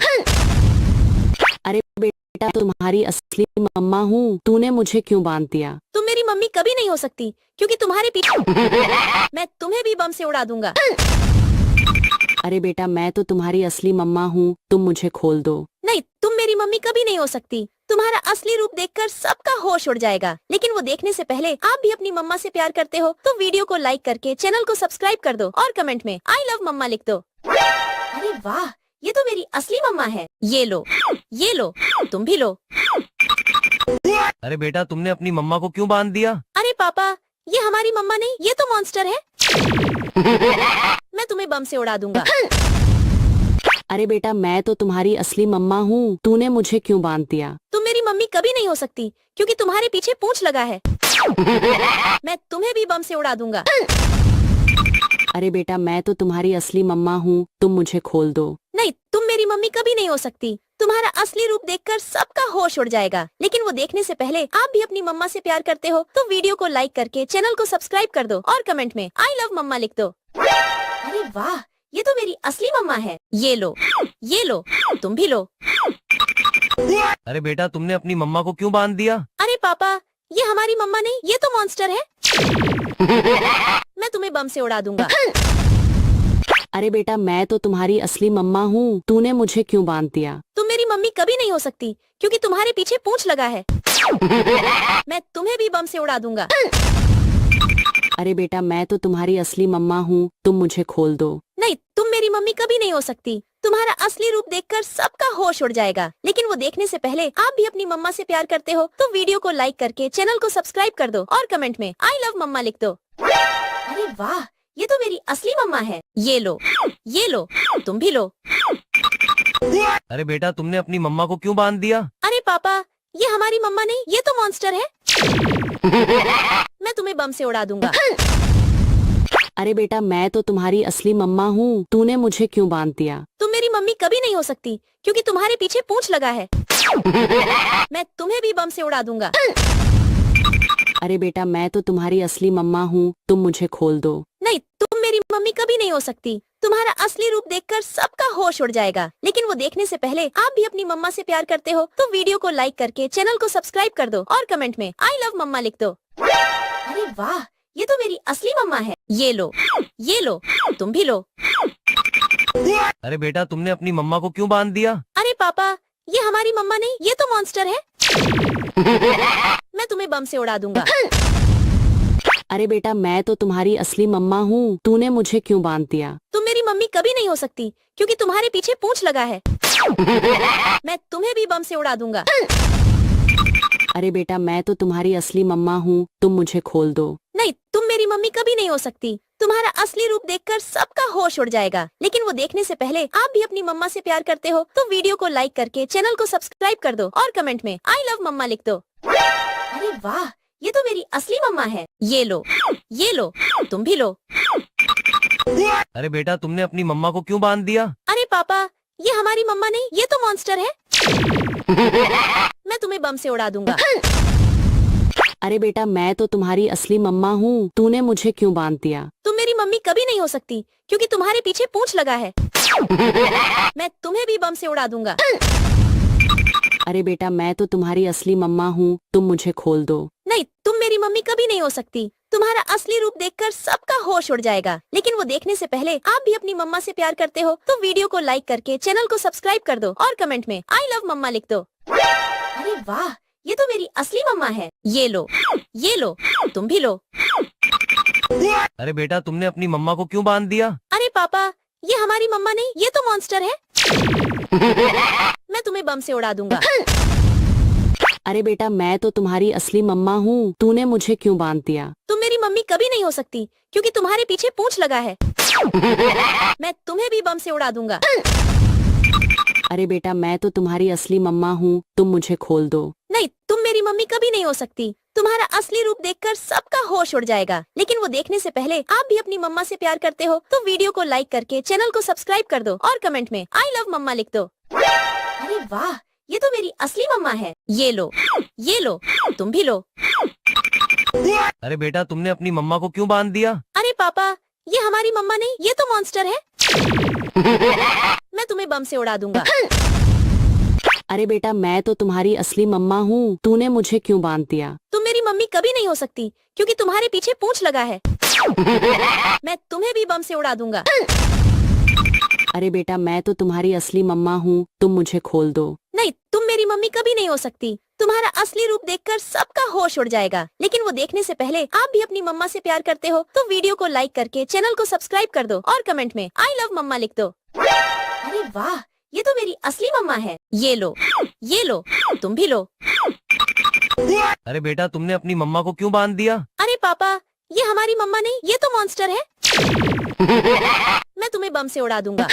C: अरे बेटा तुम्हारी असली मम्मा हूँ, तूने मुझे क्यों बांध दिया?
B: तुम मेरी मम्मी कभी नहीं हो सकती क्योंकि तुम्हारे पीछे मैं तुम्हें भी बम से उड़ा दूंगा।
C: अरे बेटा मैं तो तुम्हारी असली मम्मा हूँ, तुम मुझे खोल दो।
B: नहीं, तुम मेरी मम्मी कभी नहीं हो सकती। तुम्हारा असली रूप देखकर सबका होश उड़ जाएगा। लेकिन वो देखने से पहले आप भी अपनी मम्मा से प्यार करते हो तो वीडियो को लाइक करके चैनल को सब्सक्राइब कर दो और कमेंट में आई लव मम्मा लिख दो। अरे वाह, ये तो मेरी असली मम्मा है। ये लो, तुम भी लो।
A: अरे बेटा तुमने अपनी मम्मा को क्यों बांध दिया?
B: अरे पापा, ये हमारी मम्मा नहीं, ये तो मॉन्स्टर है। मैं तुम्हें बम से उड़ा दूंगा।
C: अरे बेटा मैं तो तुम्हारी असली मम्मा हूँ, तूने मुझे क्यों बांध दिया?
B: तुम मेरी मम्मी कभी नहीं हो सकती क्योंकि तुम्हारे पीछे पूंछ लगा है। मैं तुम्हें भी बम से उड़ा दूंगा।
C: अरे बेटा मैं तो तुम्हारी असली मम्मा हूँ, तुम मुझे खोल दो।
B: नहीं, तुम मेरी मम्मी कभी नहीं हो सकती। तुम्हारा असली रूप देखकर सबका होश उड़ जाएगा। लेकिन वो देखने से पहले आप भी अपनी मम्मा से प्यार करते हो तो वीडियो को लाइक करके चैनल को सब्सक्राइब कर दो और कमेंट में आई लव मम्मा लिख दो। अरे वाह, ये तो मेरी असली मम्मा है। ये लो, तुम भी लो।
A: अरे बेटा तुमने अपनी मम्मा को क्यों बांध दिया?
B: अरे पापा, ये हमारी मम्मा नहीं, ये तो मॉन्स्टर है। मैं तुम्हें बम से उड़ा दूंगा।
C: अरे बेटा मैं तो तुम्हारी असली मम्मा हूँ, तूने मुझे क्यों बांध दिया?
B: तुम मेरी मम्मी कभी नहीं हो सकती क्योंकि तुम्हारे पीछे पूंछ लगा है। मैं तुम्हें भी बम से उड़ा दूंगा।
C: अरे बेटा मैं तो तुम्हारी असली मम्मा हूँ, तुम मुझे खोल दो।
B: नहीं, तुम मेरी मम्मी कभी नहीं हो सकती। तुम्हारा असली रूप देखकर सबका होश उड़ जाएगा। लेकिन वो देखने से पहले आप भी अपनी मम्मा से प्यार करते हो तो वीडियो को लाइक करके चैनल को सब्सक्राइब कर दो और कमेंट में आई लव मम्मा लिख दो। अरे वाह, ये तो मेरी असली मम्मा है। ये लो, तुम भी लो।
A: अरे बेटा तुमने अपनी मम्मा को क्यों बांध दिया?
B: अरे पापा, ये हमारी मम्मा नहीं, ये तो मॉन्स्टर है। मैं तुम्हें बम से उड़ा दूंगा।
C: अरे बेटा मैं तो तुम्हारी असली मम्मा हूँ, तूने मुझे क्यों बांध दिया?
B: तुम मेरी मम्मी कभी नहीं हो सकती क्योंकि तुम्हारे पीछे पूंछ लगा है। मैं तुम्हें भी बम से उड़ा दूंगा।
C: अरे बेटा मैं तो तुम्हारी असली मम्मा हूँ, तुम मुझे खोल दो।
B: नहीं, तुम मेरी मम्मी कभी नहीं हो सकती। तुम्हारा असली रूप देखकर सबका होश उड़ जाएगा। लेकिन वो देखने से पहले आप भी अपनी मम्मा से प्यार करते हो तो वीडियो को लाइक करके चैनल को सब्सक्राइब कर दो और कमेंट में आई लव मम्मा लिख दो। अरे वाह, ये तो मेरी असली मम्मा है। ये लो, तुम भी लो।
A: अरे बेटा तुमने अपनी मम्मा को क्यों बांध दिया?
B: अरे पापा, ये हमारी मम्मा नहीं, ये तो मॉन्स्टर है। मैं तुम्हें बम से उड़ा दूंगा।
C: अरे बेटा मैं तो तुम्हारी असली मम्मा हूँ, तूने मुझे क्यों बांध दिया?
B: तुम मेरी मम्मी कभी नहीं हो सकती क्योंकि तुम्हारे पीछे पूंछ लगा है। मैं तुम्हें भी बम से उड़ा दूंगा।
C: अरे बेटा मैं तो तुम्हारी असली मम्मा हूँ, तुम मुझे खोल दो।
B: नहीं, तुम मेरी मम्मी कभी नहीं हो सकती। तुम्हारा असली रूप देखकर सबका होश उड़ जाएगा। लेकिन वो देखने से पहले आप भी अपनी मम्मा से प्यार करते हो तो वीडियो को लाइक करके चैनल को सब्सक्राइब कर दो और कमेंट में आई लव मम्मा लिख दो। अरे वाह, ये तो मेरी असली मम्मा है। ये लो, तुम भी लो।
A: अरे बेटा तुमने अपनी मम्मा को क्यों बांध दिया?
B: अरे पापा, ये हमारी मम्मा नहीं, ये तो मॉन्स्टर है। मैं तुम्हें बम से उड़ा दूंगा।
C: अरे बेटा मैं तो तुम्हारी असली मम्मा हूँ, तूने मुझे क्यों बांध दिया?
B: तुम मेरी मम्मी कभी नहीं हो सकती क्योंकि तुम्हारे पीछे पूंछ लगा है। मैं तुम्हें भी बम से उड़ा दूंगा।
C: अरे बेटा मैं तो तुम्हारी असली मम्मा हूँ, तुम मुझे खोल दो।
B: नहीं, तुम मेरी मम्मी कभी नहीं हो सकती। तुम्हारा असली रूप देखकर सबका होश उड़ जाएगा। लेकिन वो देखने से पहले आप भी अपनी मम्मा से प्यार करते हो तो वीडियो को लाइक करके चैनल को सब्सक्राइब कर दो और कमेंट में आई लव मम्मा लिख दो। अरे वाह, ये तो मेरी असली मम्मा है। ये लो, तुम भी लो।
A: अरे बेटा तुमने अपनी मम्मा को क्यों बांध दिया?
B: अरे पापा, ये हमारी मम्मा नहीं, ये तो मॉन्स्टर है। मैं तुम्हें बम से उड़ा दूंगा।
C: अरे बेटा मैं तो तुम्हारी असली मम्मा हूँ, तूने मुझे क्यों बांध दिया?
B: तुम मेरी मम्मी कभी नहीं हो सकती क्योंकि तुम्हारे पीछे पूंछ लगा है। मैं तुम्हें भी बम से उड़ा दूंगा।
C: अरे बेटा मैं तो तुम्हारी असली मम्मा हूँ, तुम मुझे खोल दो।
B: नहीं, तुम मेरी मम्मी कभी नहीं हो सकती। तुम्हारा असली रूप देखकर सबका होश उड़ जाएगा। लेकिन वो देखने से पहले आप भी अपनी मम्मा से प्यार करते हो तो वीडियो को लाइक करके चैनल को सब्सक्राइब कर दो और कमेंट में आई लव मम्मा लिख दो। अरे वाह, ये तो मेरी असली मम्मा है। ये लो, तुम भी लो।
A: अरे बेटा तुमने अपनी मम्मा को क्यों बांध दिया?
B: अरे पापा, ये हमारी मम्मा नहीं, ये तो मॉन्स्टर है। मैं तुम्हें बम से उड़ा दूंगा।
C: अरे बेटा मैं तो तुम्हारी असली मम्मा हूँ, तूने मुझे क्यों बांध दिया?
B: तुम मेरी मम्मी कभी नहीं हो सकती क्योंकि तुम्हारे पीछे पूंछ लगा है। मैं तुम्हें भी बम से उड़ा दूंगा।
C: अरे बेटा मैं तो तुम्हारी असली मम्मा हूँ, तुम मुझे खोल दो।
B: नहीं, तुम मेरी मम्मी कभी नहीं हो सकती। तुम्हारा असली रूप देखकर सबका होश उड़ जाएगा। लेकिन वो देखने से पहले आप भी अपनी मम्मा से प्यार करते हो तो वीडियो को लाइक करके चैनल को सब्सक्राइब कर दो और कमेंट में आई लव मम्मा लिख दो। अरे वाह, ये तो मेरी असली मम्मा है। ये लो, तुम भी लो।
A: अरे बेटा तुमने अपनी मम्मा को क्यों बांध दिया?
B: अरे पापा, ये हमारी मम्मा नहीं, ये तो मॉन्स्टर है। मैं तुम्हें बम से उड़ा दूंगा।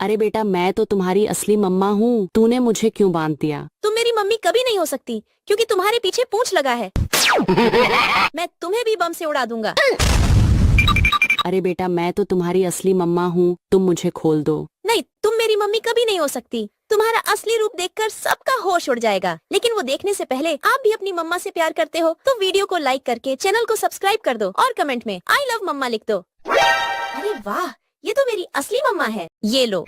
C: अरे बेटा मैं तो तुम्हारी असली मम्मा हूँ, तूने मुझे क्यों बांध दिया?
B: तुम मेरी मम्मी कभी नहीं हो सकती क्योंकि तुम्हारे पीछे पूंछ लगा है। मैं तुम्हें भी बम से उड़ा दूंगा।
C: अरे बेटा मैं तो तुम्हारी असली मम्मा हूँ, तुम मुझे खोल दो।
B: नहीं, तुम मेरी मम्मी कभी नहीं हो सकती। तुम्हारा असली रूप देखकर सबका होश उड़ जाएगा। लेकिन वो देखने से पहले आप भी अपनी मम्मा से प्यार करते हो तो वीडियो को लाइक करके चैनल को सब्सक्राइब कर दो और कमेंट में आई लव मम्मा लिख दो। अरे वाह, ये तो मेरी असली मम्मा है। ये लो,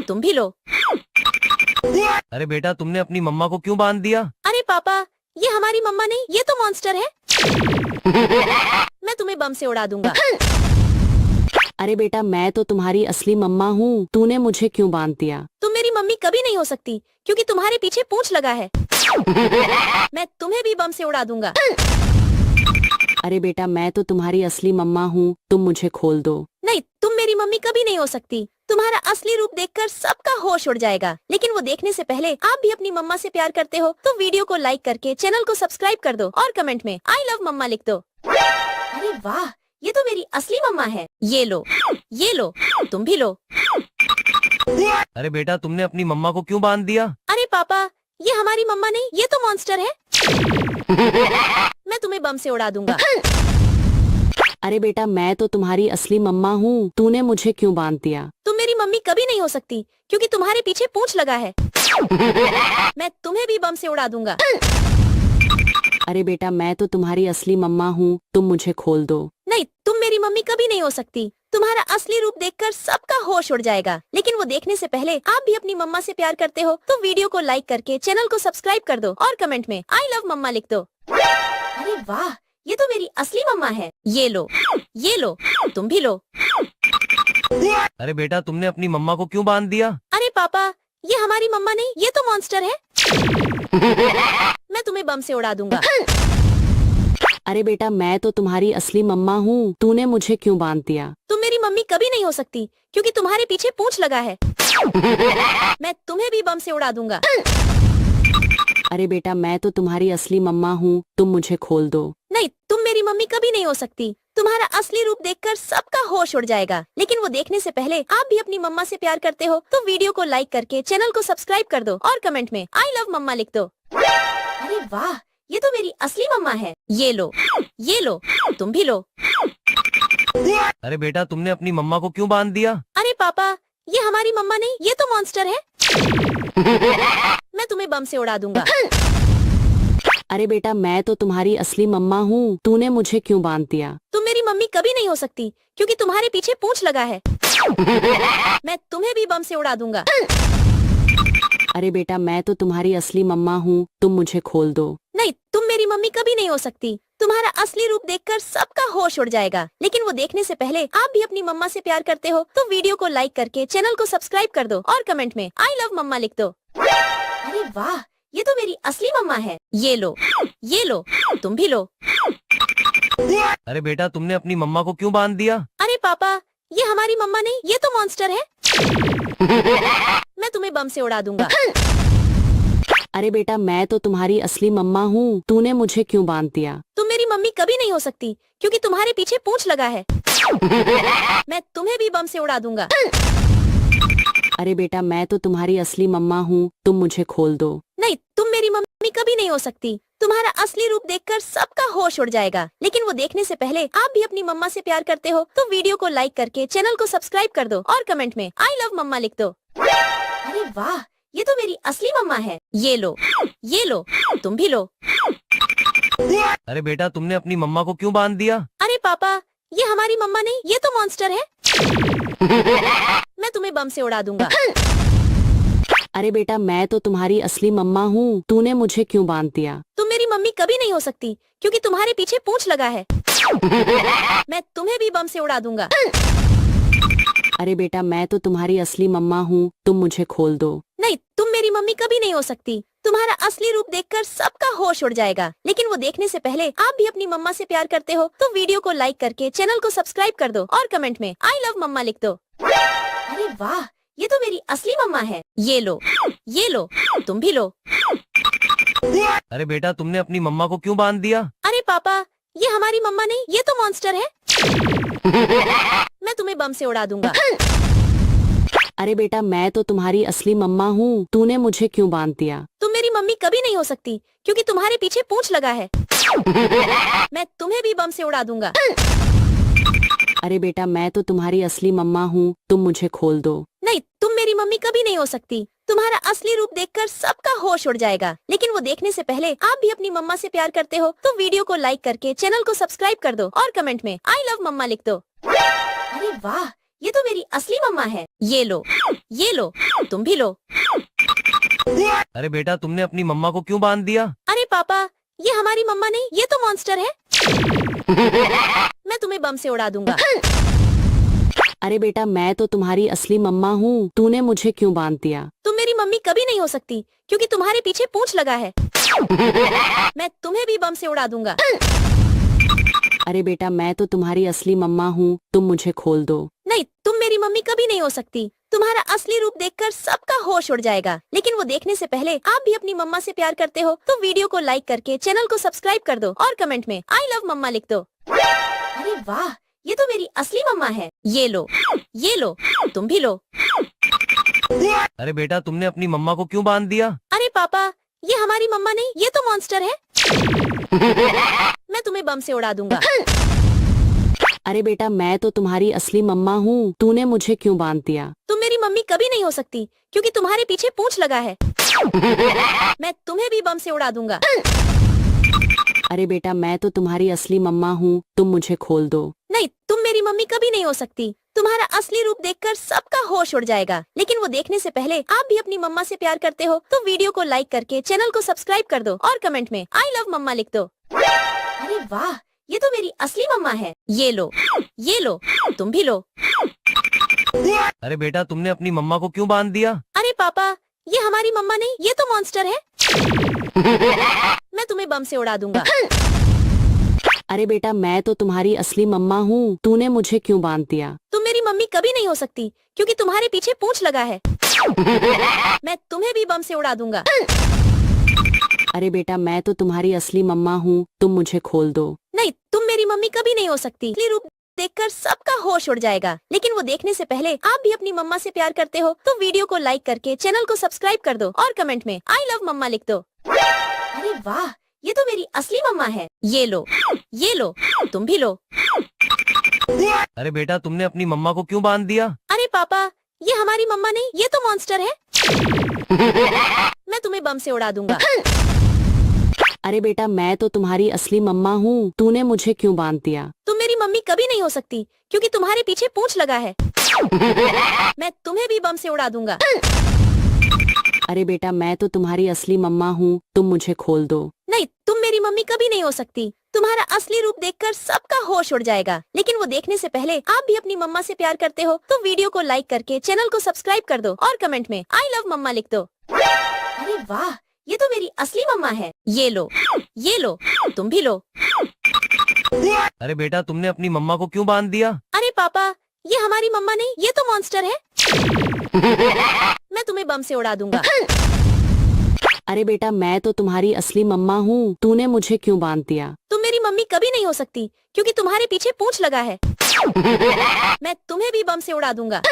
B: तुम भी लो।
A: अरे बेटा तुमने अपनी मम्मा को क्यों बांध दिया?
B: अरे पापा, ये हमारी मम्मा नहीं, ये तो मॉन्स्टर है। मैं तुम्हें बम से उड़ा दूंगा।
C: अरे बेटा मैं तो तुम्हारी असली मम्मा हूँ, तूने मुझे क्यों बांध दिया?
B: तुम मेरी मम्मी कभी नहीं हो सकती क्योंकि तुम्हारे पीछे पूंछ लगा है। मैं तुम्हें भी बम से उड़ा दूंगा।
C: अरे बेटा मैं तो तुम्हारी असली मम्मा हूँ, तुम मुझे खोल दो।
B: नहीं, तुम मेरी मम्मी कभी नहीं हो सकती। तुम्हारा असली रूप देखकर सबका होश उड़ जाएगा। लेकिन वो देखने से पहले आप भी अपनी मम्मा से प्यार करते हो तो वीडियो को लाइक करके चैनल को सब्सक्राइब कर दो और कमेंट में आई लव मम्मा लिख दो। अरे वाह, ये तो मेरी असली मम्मा है। ये लो, तुम भी लो।
A: अरे बेटा तुमने अपनी मम्मा को क्यों बांध दिया?
B: अरे पापा, ये हमारी मम्मा नहीं, ये तो मॉन्स्टर है। मैं तुम्हें बम से उड़ा दूंगा।
C: अरे बेटा मैं तो तुम्हारी असली मम्मा हूँ, तूने मुझे क्यों बांध दिया?
B: तुम मेरी मम्मी कभी नहीं हो सकती क्योंकि तुम्हारे पीछे पूंछ लगा है। मैं तुम्हें भी बम से उड़ा दूंगा।
C: अरे बेटा मैं तो तुम्हारी असली मम्मा हूँ, तुम मुझे खोल दो।
B: नहीं, तुम मेरी मम्मी कभी नहीं हो सकती। तुम्हारा असली रूप देखकर सबका होश उड़ जाएगा। लेकिन वो देखने से पहले आप भी अपनी मम्मा से प्यार करते हो तो वीडियो को लाइक करके चैनल को सब्सक्राइब कर दो और कमेंट में आई लव मम्मा लिख दो। अरे वाह, ये तो मेरी असली मम्मा है। ये लो, तुम भी लो।
A: अरे बेटा तुमने अपनी मम्मा को क्यों बांध दिया?
B: अरे पापा, ये हमारी मम्मा नहीं, ये तो मॉन्स्टर है। मैं तुम्हें बम से उड़ा दूंगा।
C: अरे बेटा मैं तो तुम्हारी असली मम्मा हूँ, तूने मुझे क्यों बांध दिया?
B: तुम मेरी मम्मी कभी नहीं हो सकती क्योंकि तुम्हारे पीछे पूंछ लगा है। मैं तुम्हें भी बम से उड़ा दूंगा।
C: अरे बेटा मैं तो तुम्हारी असली मम्मा हूँ, तुम मुझे खोल दो।
B: नहीं, तुम मेरी मम्मी कभी नहीं हो सकती। तुम्हारा असली रूप देखकर सबका होश उड़ जाएगा। लेकिन वो देखने से पहले आप भी अपनी मम्मा से प्यार करते हो तो वीडियो को लाइक करके चैनल को सब्सक्राइब कर दो और कमेंट में आई लव मम्मा लिख दो। अरे वाह, ये तो मेरी असली मम्मा है। ये लो, तुम भी लो।
A: अरे बेटा तुमने अपनी मम्मा को क्यों बांध दिया?
B: अरे पापा, ये हमारी मम्मा नहीं, ये तो मॉन्स्टर है। मैं तुम्हें बम से उड़ा दूंगा।
C: अरे बेटा मैं तो तुम्हारी असली मम्मा हूँ, तूने मुझे क्यों बांध दिया?
B: तुम मेरी मम्मी कभी नहीं हो सकती क्योंकि तुम्हारे पीछे पूंछ लगा है। मैं तुम्हें भी बम से उड़ा दूंगा।
C: अरे बेटा मैं तो तुम्हारी असली मम्मा हूँ, तुम मुझे खोल दो।
B: नहीं, तुम मेरी मम्मी कभी नहीं हो सकती। तुम्हारा असली रूप देखकर सबका होश उड़ जाएगा। लेकिन वो देखने से पहले आप भी अपनी मम्मा से प्यार करते हो तो वीडियो को लाइक करके चैनल को सब्सक्राइब कर दो और कमेंट में आई लव मम्मा लिख दो। अरे वाह, ये तो मेरी असली मम्मा है। ये लो, तुम भी लो।
A: अरे बेटा तुमने अपनी मम्मा को क्यों बांध दिया?
B: अरे पापा, ये हमारी मम्मा नहीं, ये तो मॉन्स्टर है। मैं तुम्हें बम से उड़ा दूंगा।
C: अरे बेटा मैं तो तुम्हारी असली मम्मा हूँ, तूने मुझे क्यों बांध दिया?
B: तुम मेरी मम्मी कभी नहीं हो सकती क्योंकि तुम्हारे पीछे पूंछ लगा है। मैं तुम्हें भी बम से उड़ा दूंगा।
C: अरे बेटा मैं तो तुम्हारी असली मम्मा हूँ, तुम मुझे खोल दो।
B: नहीं, तुम मेरी मम्मी कभी नहीं हो सकती। तुम्हारा असली रूप देखकर सबका होश उड़ जाएगा। लेकिन वो देखने से पहले आप भी अपनी मम्मा से प्यार करते हो तो वीडियो को लाइक करके चैनल को सब्सक्राइब कर दो और कमेंट में आई लव मम्मा लिख दो। अरे वाह, ये तो मेरी असली मम्मा है। ये लो, तुम भी लो।
A: अरे बेटा तुमने अपनी मम्मा को क्यों बांध दिया?
B: अरे पापा, ये हमारी मम्मा नहीं, ये तो मॉन्स्टर है। मैं तुम्हें बम से उड़ा दूंगा।
C: अरे बेटा मैं तो तुम्हारी असली मम्मा हूँ, तूने मुझे क्यों बांध दिया?
B: तुम मेरी मम्मी कभी नहीं हो सकती क्योंकि तुम्हारे पीछे पूंछ लगा है। मैं तुम्हें भी बम से उड़ा दूंगा।
C: अरे बेटा मैं तो तुम्हारी असली मम्मा हूँ, तुम मुझे खोल दो।
B: नहीं, तुम मेरी मम्मी कभी नहीं हो सकती। तुम्हारा असली रूप देखकर सबका होश उड़ जाएगा। लेकिन वो देखने से पहले आप भी अपनी मम्मा से प्यार करते हो तो वीडियो को लाइक करके चैनल को सब्सक्राइब कर दो और कमेंट में आई लव मम्मा लिख दो। अरे वाह, ये तो मेरी असली मम्मा है। ये लो, तुम भी लो।
A: अरे बेटा तुमने अपनी मम्मा को क्यों बांध दिया?
B: अरे पापा, ये हमारी मम्मा नहीं, ये तो मॉन्स्टर है। मैं तुम्हें बम से उड़ा दूंगा।
C: अरे बेटा मैं तो तुम्हारी असली मम्मा हूँ, तूने मुझे क्यों बांध दिया?
B: तुम मेरी मम्मी कभी नहीं हो सकती क्योंकि तुम्हारे पीछे पूंछ लगा है। मैं तुम्हें भी बम से उड़ा दूंगा।
C: अरे बेटा मैं तो तुम्हारी असली मम्मा हूँ, तुम मुझे खोल दो।
B: नहीं, तुम मेरी मम्मी कभी नहीं हो सकती। तुम्हारा असली रूप देखकर सबका होश उड़ जाएगा। लेकिन वो देखने से पहले आप भी अपनी मम्मा से प्यार करते हो तो वीडियो को लाइक करके चैनल को सब्सक्राइब कर दो और कमेंट में आई लव मम्मा लिख दो। अरे वाह, ये तो मेरी असली मम्मा है। ये लो, तुम भी लो।
A: अरे बेटा तुमने अपनी मम्मा को क्यों बांध दिया?
B: अरे पापा, ये हमारी मम्मा नहीं, ये तो मॉन्स्टर है। मैं तुम्हें बम से उड़ा दूंगा।
C: अरे बेटा मैं तो तुम्हारी असली मम्मा हूँ, तूने मुझे क्यों बांध दिया?
B: तुम मेरी मम्मी कभी नहीं हो सकती क्योंकि तुम्हारे पीछे पूंछ लगा है। मैं तुम्हें भी बम से उड़ा दूंगा।
C: अरे बेटा मैं तो तुम्हारी असली मम्मा हूँ, तुम मुझे खोल दो।
B: नहीं, तुम मेरी मम्मी कभी नहीं हो सकती। तुम्हारा असली रूप देखकर सबका होश उड़ जाएगा। लेकिन वो देखने से पहले आप भी अपनी मम्मा से प्यार करते हो तो वीडियो को लाइक करके चैनल को सब्सक्राइब कर दो और कमेंट में आई लव मम्मा लिख दो। अरे वाह, ये तो मेरी असली मम्मा है। ये लो, तुम भी लो।
A: अरे बेटा तुमने अपनी मम्मा को क्यों बांध दिया?
B: अरे पापा, ये हमारी मम्मा नहीं, ये तो मॉन्स्टर है। मैं तुम्हें बम से उड़ा दूंगा।
C: अरे बेटा मैं तो तुम्हारी असली मम्मा हूँ, तूने मुझे क्यों बांध दिया?
B: तुम मेरी मम्मी कभी नहीं हो सकती क्योंकि तुम्हारे पीछे पूंछ लगा है। मैं तुम्हें भी बम से उड़ा दूंगा।
C: अरे बेटा मैं तो तुम्हारी असली मम्मा हूँ, तुम मुझे खोल दो।
B: नहीं, तुम मेरी मम्मी कभी नहीं हो सकती। तुम्हारा असली रूप देखकर सबका होश उड़ जाएगा। लेकिन वो देखने से पहले आप भी अपनी मम्मा से प्यार करते हो तो वीडियो को लाइक करके चैनल को सब्सक्राइब कर दो और कमेंट में आई लव मम्मा लिख दो। अरे वाह, ये तो मेरी असली मम्मा है। ये लो, तुम भी लो।
A: अरे बेटा तुमने अपनी मम्मा को क्यों बांध दिया?
B: अरे पापा, ये हमारी मम्मा नहीं, ये तो मॉन्स्टर है। मैं तुम्हें बम से उड़ा दूंगा।
C: अरे बेटा मैं तो तुम्हारी असली मम्मा हूँ, तूने मुझे क्यों बांध दिया?
B: तुम मेरी मम्मी कभी नहीं हो सकती क्योंकि तुम्हारे पीछे पूंछ लगा है। मैं तुम्हें भी बम से उड़ा दूंगा।
C: अरे बेटा मैं तो तुम्हारी असली मम्मा हूँ, तुम मुझे खोल दो।
B: नहीं, तुम मेरी मम्मी कभी नहीं हो सकती। असली रूप देखकर सबका होश उड़ जाएगा। लेकिन वो देखने से पहले आप भी अपनी मम्मा से प्यार करते हो तो वीडियो को लाइक करके चैनल को सब्सक्राइब कर दो और कमेंट में आई लव मम्मा लिख दो। अरे वाह, ये तो मेरी असली मम्मा है। ये लो, तुम भी लो।
A: अरे बेटा तुमने अपनी मम्मा को क्यों बांध दिया?
B: अरे पापा, ये हमारी मम्मा नहीं, ये तो मॉन्स्टर है। मैं तुम्हें बम से उड़ा दूंगा।
C: अरे बेटा मैं तो तुम्हारी असली मम्मा हूँ, तूने मुझे क्यों बांध दिया?
B: तुम मेरी मम्मी कभी नहीं हो सकती क्योंकि तुम्हारे पीछे पूंछ लगा है। मैं तुम्हें भी बम से उड़ा दूंगा।
C: अरे बेटा मैं तो तुम्हारी असली मम्मा हूँ, तुम मुझे खोल दो।
B: नहीं, तुम मेरी मम्मी कभी नहीं हो सकती। तुम्हारा असली रूप देखकर सबका होश उड़ जाएगा। लेकिन वो देखने से पहले आप भी अपनी मम्मा से प्यार करते हो तो वीडियो को लाइक करके चैनल को सब्सक्राइब कर दो और कमेंट में आई लव मम्मा लिख दो। अरे वाह, ये तो मेरी असली मम्मा है। ये लो, तुम भी लो।
A: अरे बेटा तुमने अपनी मम्मा को क्यों बांध दिया?
B: अरे पापा, ये हमारी मम्मा नहीं, ये तो मॉन्स्टर है। मैं तुम्हें बम से उड़ा दूंगा।
C: अरे बेटा मैं तो तुम्हारी असली मम्मा हूँ, तूने मुझे क्यों बांध दिया?
B: तुम मेरी मम्मी कभी नहीं हो सकती क्योंकि तुम्हारे पीछे पूंछ लगा है। मैं तुम्हें भी बम से उड़ा दूंगा।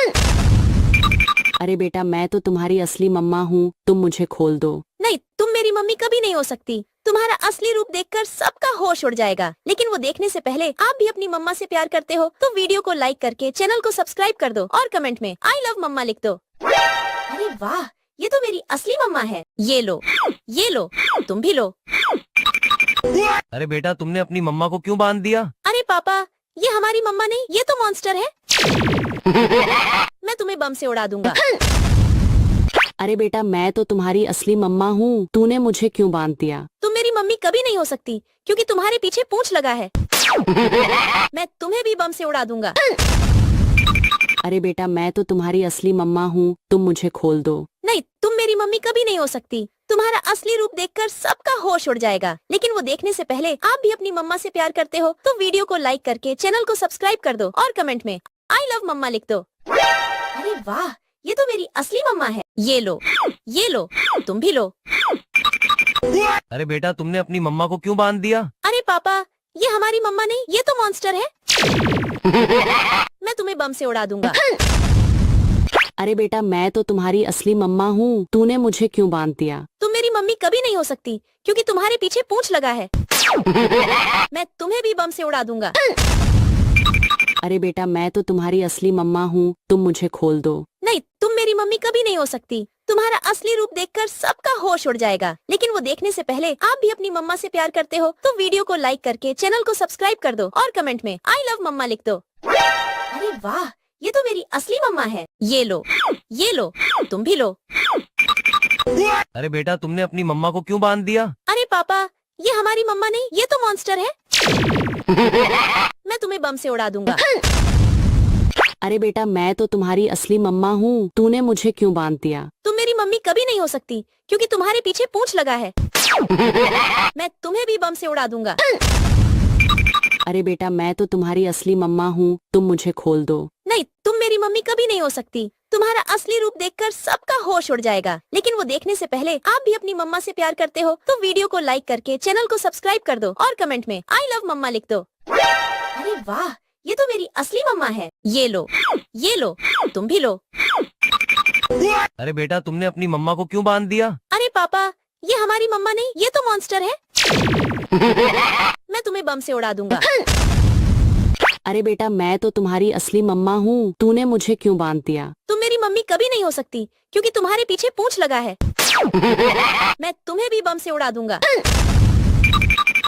C: अरे बेटा मैं तो तुम्हारी असली मम्मा हूँ, तुम मुझे खोल दो।
B: नहीं, तुम मेरी मम्मी कभी नहीं हो सकती। तुम्हारा असली रूप देखकर सबका होश उड़ जाएगा। लेकिन वो देखने से पहले आप भी अपनी मम्मा से प्यार करते हो तो वीडियो को लाइक करके चैनल को सब्सक्राइब कर दो और कमेंट में आई लव मम्मा लिख दो। अरे वाह, ये तो मेरी असली मम्मा है। ये लो, तुम भी लो।
A: अरे बेटा तुमने अपनी मम्मा को क्यों बांध दिया?
B: अरे पापा, ये हमारी मम्मा नहीं, ये तो मॉन्स्टर है। मैं तुम्हें बम से उड़ा दूंगा।
C: अरे बेटा मैं तो तुम्हारी असली मम्मा हूँ, तूने मुझे क्यों बांध दिया?
B: तुम मेरी मम्मी कभी नहीं हो सकती क्योंकि तुम्हारे पीछे पूंछ लगा है। मैं तुम्हें भी बम से उड़ा दूंगा।
C: अरे बेटा मैं तो तुम्हारी असली मम्मा हूँ, तुम मुझे खोल दो।
B: नहीं, तुम मेरी मम्मी कभी नहीं हो सकती। तुम्हारा असली रूप देखकर सबका होश उड़ जाएगा। लेकिन वो देखने से पहले आप भी अपनी मम्मा से प्यार करते हो तो वीडियो को लाइक करके चैनल को सब्सक्राइब कर दो और कमेंट में आई लव मम्मा लिख दो। अरे वाह, ये तो मेरी असली मम्मा है। ये लो, तुम भी लो।
A: अरे बेटा तुमने अपनी मम्मा को क्यों बांध दिया?
B: अरे पापा, ये हमारी मम्मा नहीं, ये तो मॉन्स्टर है। मैं तुम्हें बम से उड़ा दूंगा।
C: अरे बेटा मैं तो तुम्हारी असली मम्मा हूँ, तूने मुझे क्यों बांध दिया?
B: तुम मेरी मम्मी कभी नहीं हो सकती क्योंकि तुम्हारे पीछे पूंछ लगा है। मैं तुम्हें भी बम से उड़ा दूंगा।
C: अरे बेटा मैं तो तुम्हारी असली मम्मा हूँ, तुम मुझे खोल दो।
B: नहीं, तुम मेरी मम्मी कभी नहीं हो सकती। तुम्हारा असली रूप देखकर सबका होश उड़ जाएगा। लेकिन वो देखने से पहले आप भी अपनी मम्मा से प्यार करते हो तो वीडियो को लाइक करके चैनल को सब्सक्राइब कर दो और कमेंट में आई लव मम्मा लिख दो। अरे वाह, ये तो मेरी असली मम्मा है। ये लो, तुम भी लो।
A: अरे बेटा तुमने अपनी मम्मा को क्यों बांध दिया?
B: अरे पापा, ये हमारी मम्मा नहीं, ये तो मॉन्स्टर है। मैं तुम्हें बम से उड़ा दूंगा।
C: अरे बेटा मैं तो तुम्हारी असली मम्मा हूँ, तूने मुझे क्यों बांध दिया?
B: तुम मेरी मम्मी कभी नहीं हो सकती क्योंकि तुम्हारे पीछे पूंछ लगा है। मैं तुम्हें भी बम से उड़ा दूंगा।
C: अरे बेटा मैं तो तुम्हारी असली मम्मा हूँ, तुम मुझे खोल दो।
B: नहीं, तुम मेरी मम्मी कभी नहीं हो सकती। तुम्हारा असली रूप देखकर सबका होश उड़ जाएगा। लेकिन वो देखने से पहले आप भी अपनी मम्मा से प्यार करते हो तो वीडियो को लाइक करके चैनल को सब्सक्राइब कर दो और कमेंट में आई लव मम्मा लिख दो। अरे वाह, ये तो मेरी असली मम्मा है। ये लो, तुम भी लो।
A: अरे बेटा तुमने अपनी मम्मा को क्यों बांध दिया?
B: अरे पापा, ये हमारी मम्मा नहीं, ये तो मॉन्स्टर है। मैं तुम्हें बम से उड़ा दूंगा।
C: अरे बेटा मैं तो तुम्हारी असली मम्मा हूँ, तूने मुझे क्यों बांध दिया?
B: तुम मेरी मम्मी कभी नहीं हो सकती क्योंकि तुम्हारे पीछे पूंछ लगा है। मैं तुम्हें भी बम से उड़ा दूंगा।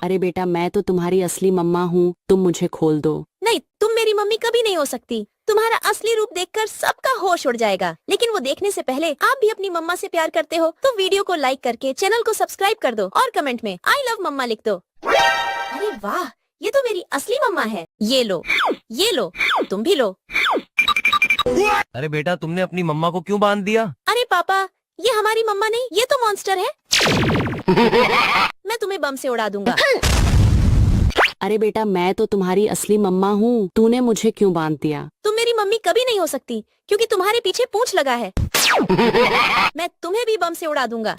C: अरे बेटा मैं तो तुम्हारी असली मम्मा हूँ, तुम मुझे खोल दो।
B: नहीं, तुम मेरी मम्मी कभी नहीं हो सकती। तुम्हारा असली रूप देखकर सबका होश उड़ जाएगा। लेकिन वो देखने से पहले आप भी अपनी मम्मा से प्यार करते हो तो वीडियो को लाइक करके चैनल को सब्सक्राइब कर दो और कमेंट में आई लव मम्मा लिख दो। अरे वाह, ये तो मेरी असली मम्मा है। ये लो, तुम भी लो।
A: अरे बेटा तुमने अपनी मम्मा को क्यों बांध दिया?
B: अरे पापा, ये हमारी मम्मा नहीं, ये तो मॉन्स्टर है। मैं तुम्हें बम से उड़ा दूंगा।
C: अरे बेटा मैं तो तुम्हारी असली मम्मा हूँ, तूने मुझे क्यों बांध दिया?
B: तुम मेरी मम्मी कभी नहीं हो सकती क्योंकि तुम्हारे पीछे पूंछ लगा है। मैं तुम्हें भी बम से उड़ा दूंगा।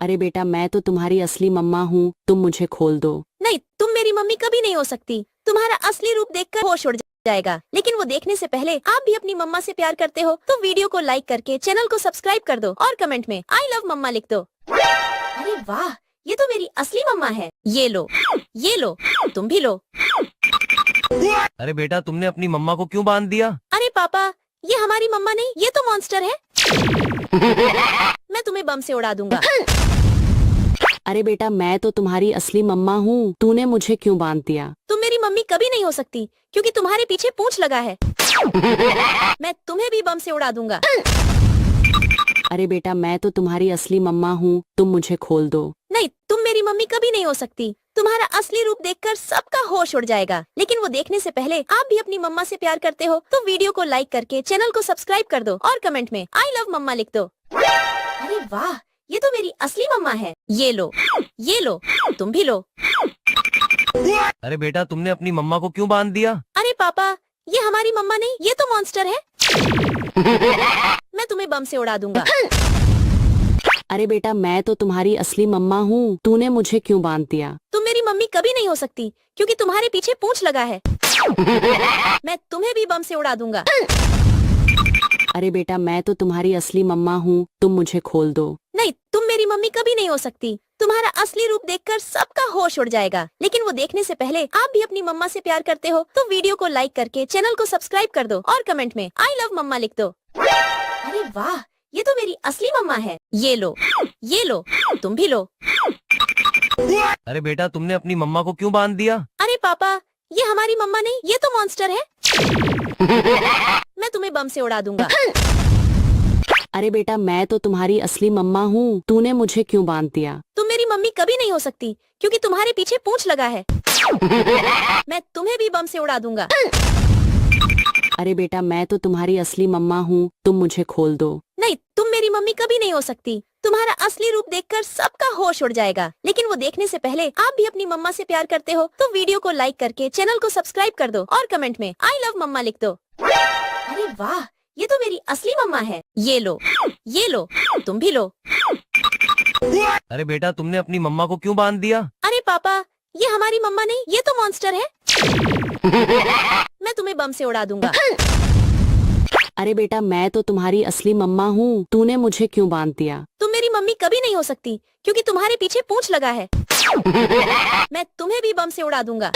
C: अरे बेटा मैं तो तुम्हारी असली मम्मा हूँ, तुम मुझे खोल दो।
B: नहीं, तुम मेरी मम्मी कभी नहीं हो सकती। तुम्हारा असली रूप देखकर होश उड़ जाएगा। लेकिन वो देखने से पहले आप भी अपनी मम्मा से प्यार करते हो तो वीडियो को लाइक करके चैनल को सब्सक्राइब कर दो और कमेंट में आई लव मम्मा लिख दो। अरे वाह, ये तो मेरी असली मम्मा है। ये लो, तुम भी लो।
A: अरे बेटा तुमने अपनी मम्मा को क्यों बांध दिया?
B: अरे पापा, ये हमारी मम्मा नहीं, ये तो मॉन्स्टर है। मैं तुम्हें बम से उड़ा दूंगा।
C: अरे बेटा मैं तो तुम्हारी असली मम्मा हूँ, तूने मुझे क्यों बांध दिया?
B: तुम मेरी मम्मी कभी नहीं हो सकती क्योंकि तुम्हारे पीछे पूंछ लगा है। मैं तुम्हें भी बम से उड़ा दूंगा।
C: अरे बेटा मैं तो तुम्हारी असली मम्मा हूँ, तुम मुझे खोल दो।
B: नहीं, तुम मेरी मम्मी कभी नहीं हो सकती। तुम्हारा असली रूप देखकर सबका होश उड़ जाएगा। लेकिन वो देखने से पहले आप भी अपनी मम्मा से प्यार करते हो तो वीडियो को लाइक करके चैनल को सब्सक्राइब कर दो और कमेंट में आई लव मम्मा लिख दो। अरे वाह, ये तो मेरी असली मम्मा है। ये लो, तुम भी लो।
A: अरे बेटा तुमने अपनी मम्मा को क्यों बांध दिया?
B: अरे पापा, ये हमारी मम्मा नहीं, ये तो मॉन्स्टर है। मैं तुम्हें बम से उड़ा दूंगा।
C: अरे बेटा मैं तो तुम्हारी असली मम्मा हूँ, तूने मुझे क्यों बांध दिया?
B: तुम मेरी मम्मी कभी नहीं हो सकती क्योंकि तुम्हारे पीछे पूंछ लगा है। मैं तुम्हें भी बम से उड़ा दूंगा।
C: अरे बेटा मैं तो तुम्हारी असली मम्मा हूँ, तुम मुझे खोल दो।
B: नहीं, तुम मेरी मम्मी कभी नहीं हो सकती। तुम्हारा असली रूप देखकर सबका होश उड़ जाएगा। लेकिन वो देखने से पहले आप भी अपनी मम्मा से प्यार करते हो तो वीडियो को लाइक करके चैनल को सब्सक्राइब कर दो और कमेंट में आई लव मम्मा लिख दो। अरे वाह, ये तो मेरी असली मम्मा है। ये लो, तुम भी लो।
A: अरे बेटा तुमने अपनी मम्मा को क्यों बांध दिया?
B: अरे पापा, ये हमारी मम्मा नहीं, ये तो मॉन्स्टर है। मैं तुम्हें बम से उड़ा दूंगा।
C: अरे बेटा मैं तो तुम्हारी असली मम्मा हूँ, तूने मुझे क्यों बांध दिया?
B: तुम मेरी मम्मी कभी नहीं हो सकती क्योंकि तुम्हारे पीछे पूंछ लगा है। मैं तुम्हें भी बम से उड़ा दूंगा।
C: अरे बेटा मैं तो तुम्हारी असली मम्मा हूँ, तुम मुझे खोल दो।
B: नहीं, तुम मेरी मम्मी कभी नहीं हो सकती। तुम्हारा असली रूप देखकर सबका होश उड़ जाएगा। लेकिन वो देखने से पहले आप भी अपनी मम्मा से प्यार करते हो तो वीडियो को लाइक करके चैनल को सब्सक्राइब कर दो और कमेंट में आई लव मम्मा लिख दो। अरे वाह, ये तो मेरी असली मम्मा है। ये लो, तुम भी लो।
A: अरे बेटा तुमने अपनी मम्मा को क्यों बांध दिया?
B: अरे पापा, ये हमारी मम्मा नहीं, ये तो मॉन्स्टर है। मैं तुम्हें बम से उड़ा दूंगा।
C: अरे बेटा मैं तो तुम्हारी असली मम्मा हूँ, तूने मुझे क्यों बांध दिया?
B: तुम मेरी मम्मी कभी नहीं हो सकती क्योंकि तुम्हारे पीछे पूंछ लगा है। मैं तुम्हें भी बम से उड़ा दूंगा।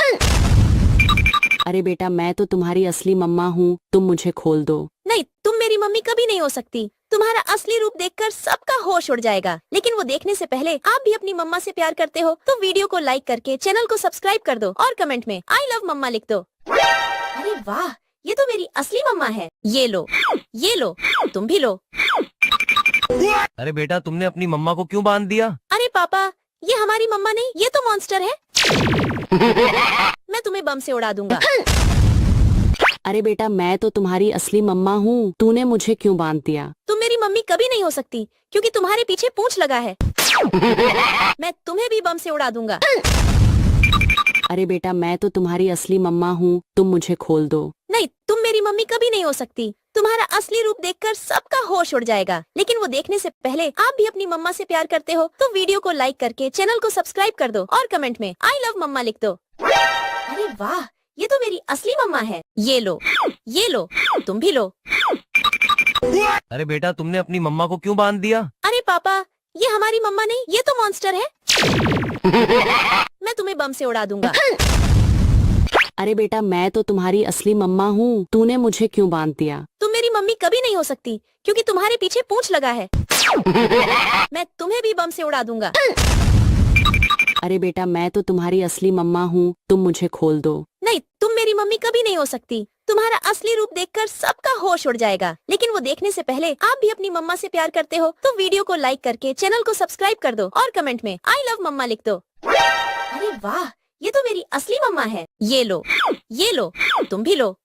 C: अरे बेटा मैं तो तुम्हारी असली मम्मा हूँ, तुम मुझे खोल दो।
B: नहीं, तुम मेरी मम्मी कभी नहीं हो सकती। तुम्हारा असली रूप देखकर सबका होश उड़ जाएगा। लेकिन वो देखने से पहले आप भी अपनी मम्मा से प्यार करते हो तो वीडियो को लाइक करके चैनल को सब्सक्राइब कर दो और कमेंट में आई लव मम्मा लिख दो। अरे वाह, ये तो मेरी असली मम्मा है। ये लो, तुम भी लो।
A: अरे बेटा तुमने अपनी मम्मा को क्यों बांध दिया?
B: अरे पापा, ये हमारी मम्मा नहीं, ये तो मॉन्स्टर है। मैं तुम्हें बम से उड़ा दूंगा।
C: अरे बेटा मैं तो तुम्हारी असली मम्मा हूँ, तूने मुझे क्यों बांध दिया?
B: तुम मेरी मम्मी कभी नहीं हो सकती क्योंकि तुम्हारे पीछे पूंछ लगा है। मैं तुम्हें भी बम से उड़ा दूंगा।
C: अरे बेटा मैं तो तुम्हारी असली मम्मा हूँ, तुम मुझे खोल दो।
B: नहीं, तुम मेरी मम्मी कभी नहीं हो सकती। तुम्हारा असली रूप देखकर सबका होश उड़ जाएगा। लेकिन वो देखने से पहले आप भी अपनी मम्मा से प्यार करते हो तो वीडियो को लाइक करके चैनल को सब्सक्राइब कर दो और कमेंट में आई लव मम्मा लिख दो। अरे वाह, ये तो मेरी असली मम्मा है। ये लो, तुम भी लो।
A: अरे बेटा तुमने अपनी मम्मा को क्यों बांध दिया?
B: अरे पापा, ये हमारी मम्मा नहीं, ये तो मॉन्स्टर है। मैं तुम्हें बम से उड़ा दूंगा।
C: अरे बेटा मैं तो तुम्हारी असली मम्मा हूँ, तूने मुझे क्यों बांध दिया?
B: तुम मेरी मम्मी कभी नहीं हो सकती क्योंकि तुम्हारे पीछे पूंछ लगा है। मैं तुम्हें भी बम से उड़ा दूंगा।
C: अरे बेटा मैं तो तुम्हारी असली मम्मा हूँ, तुम मुझे खोल दो।
B: नहीं, तुम मेरी मम्मी कभी नहीं हो सकती। तुम्हारा असली रूप देखकर सबका होश उड़ जाएगा। लेकिन वो देखने से पहले आप भी अपनी मम्मा से प्यार करते हो तो वीडियो को लाइक करके चैनल को सब्सक्राइब कर दो और कमेंट में आई लव मम्मा लिख दो। अरे वाह, ये तो मेरी असली मम्मा है। ये लो, तुम भी लो।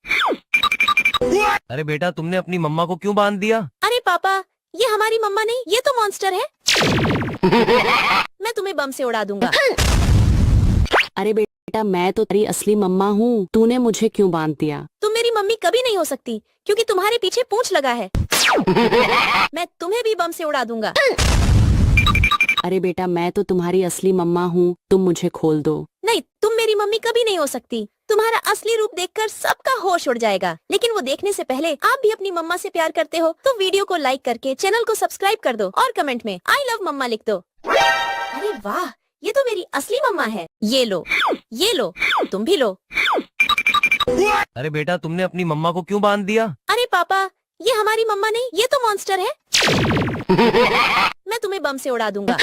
A: अरे बेटा तुमने अपनी मम्मा को क्यों बांध दिया?
B: अरे पापा, ये हमारी मम्मा नहीं, ये तो मॉन्स्टर है। मैं तुम्हें बम से उड़ा दूंगा।
C: अरे बेटा मैं तो तेरी असली मम्मा हूँ, तूने मुझे क्यों बांध दिया?
B: तुम मेरी मम्मी कभी नहीं हो सकती क्योंकि तुम्हारे पीछे पूंछ लगा है। मैं तुम्हें भी बम से उड़ा दूंगा।
C: अरे बेटा मैं तो तुम्हारी असली मम्मा हूँ, तुम मुझे खोल दो।
B: नहीं, तुम मेरी मम्मी कभी नहीं हो सकती। तुम्हारा असली रूप देखकर सबका होश उड़ जाएगा। लेकिन वो देखने से पहले आप भी अपनी मम्मा से प्यार करते हो तो वीडियो को लाइक करके चैनल को सब्सक्राइब कर दो और कमेंट में आई लव मम्मा लिख दो। अरे वाह, ये तो मेरी असली मम्मा है। ये लो, तुम भी लो।
A: अरे बेटा तुमने अपनी मम्मा को क्यों बांध दिया?
B: अरे पापा, ये हमारी मम्मा नहीं, ये तो मॉन्स्टर है। मैं तुम्हें बम से उड़ा दूंगा।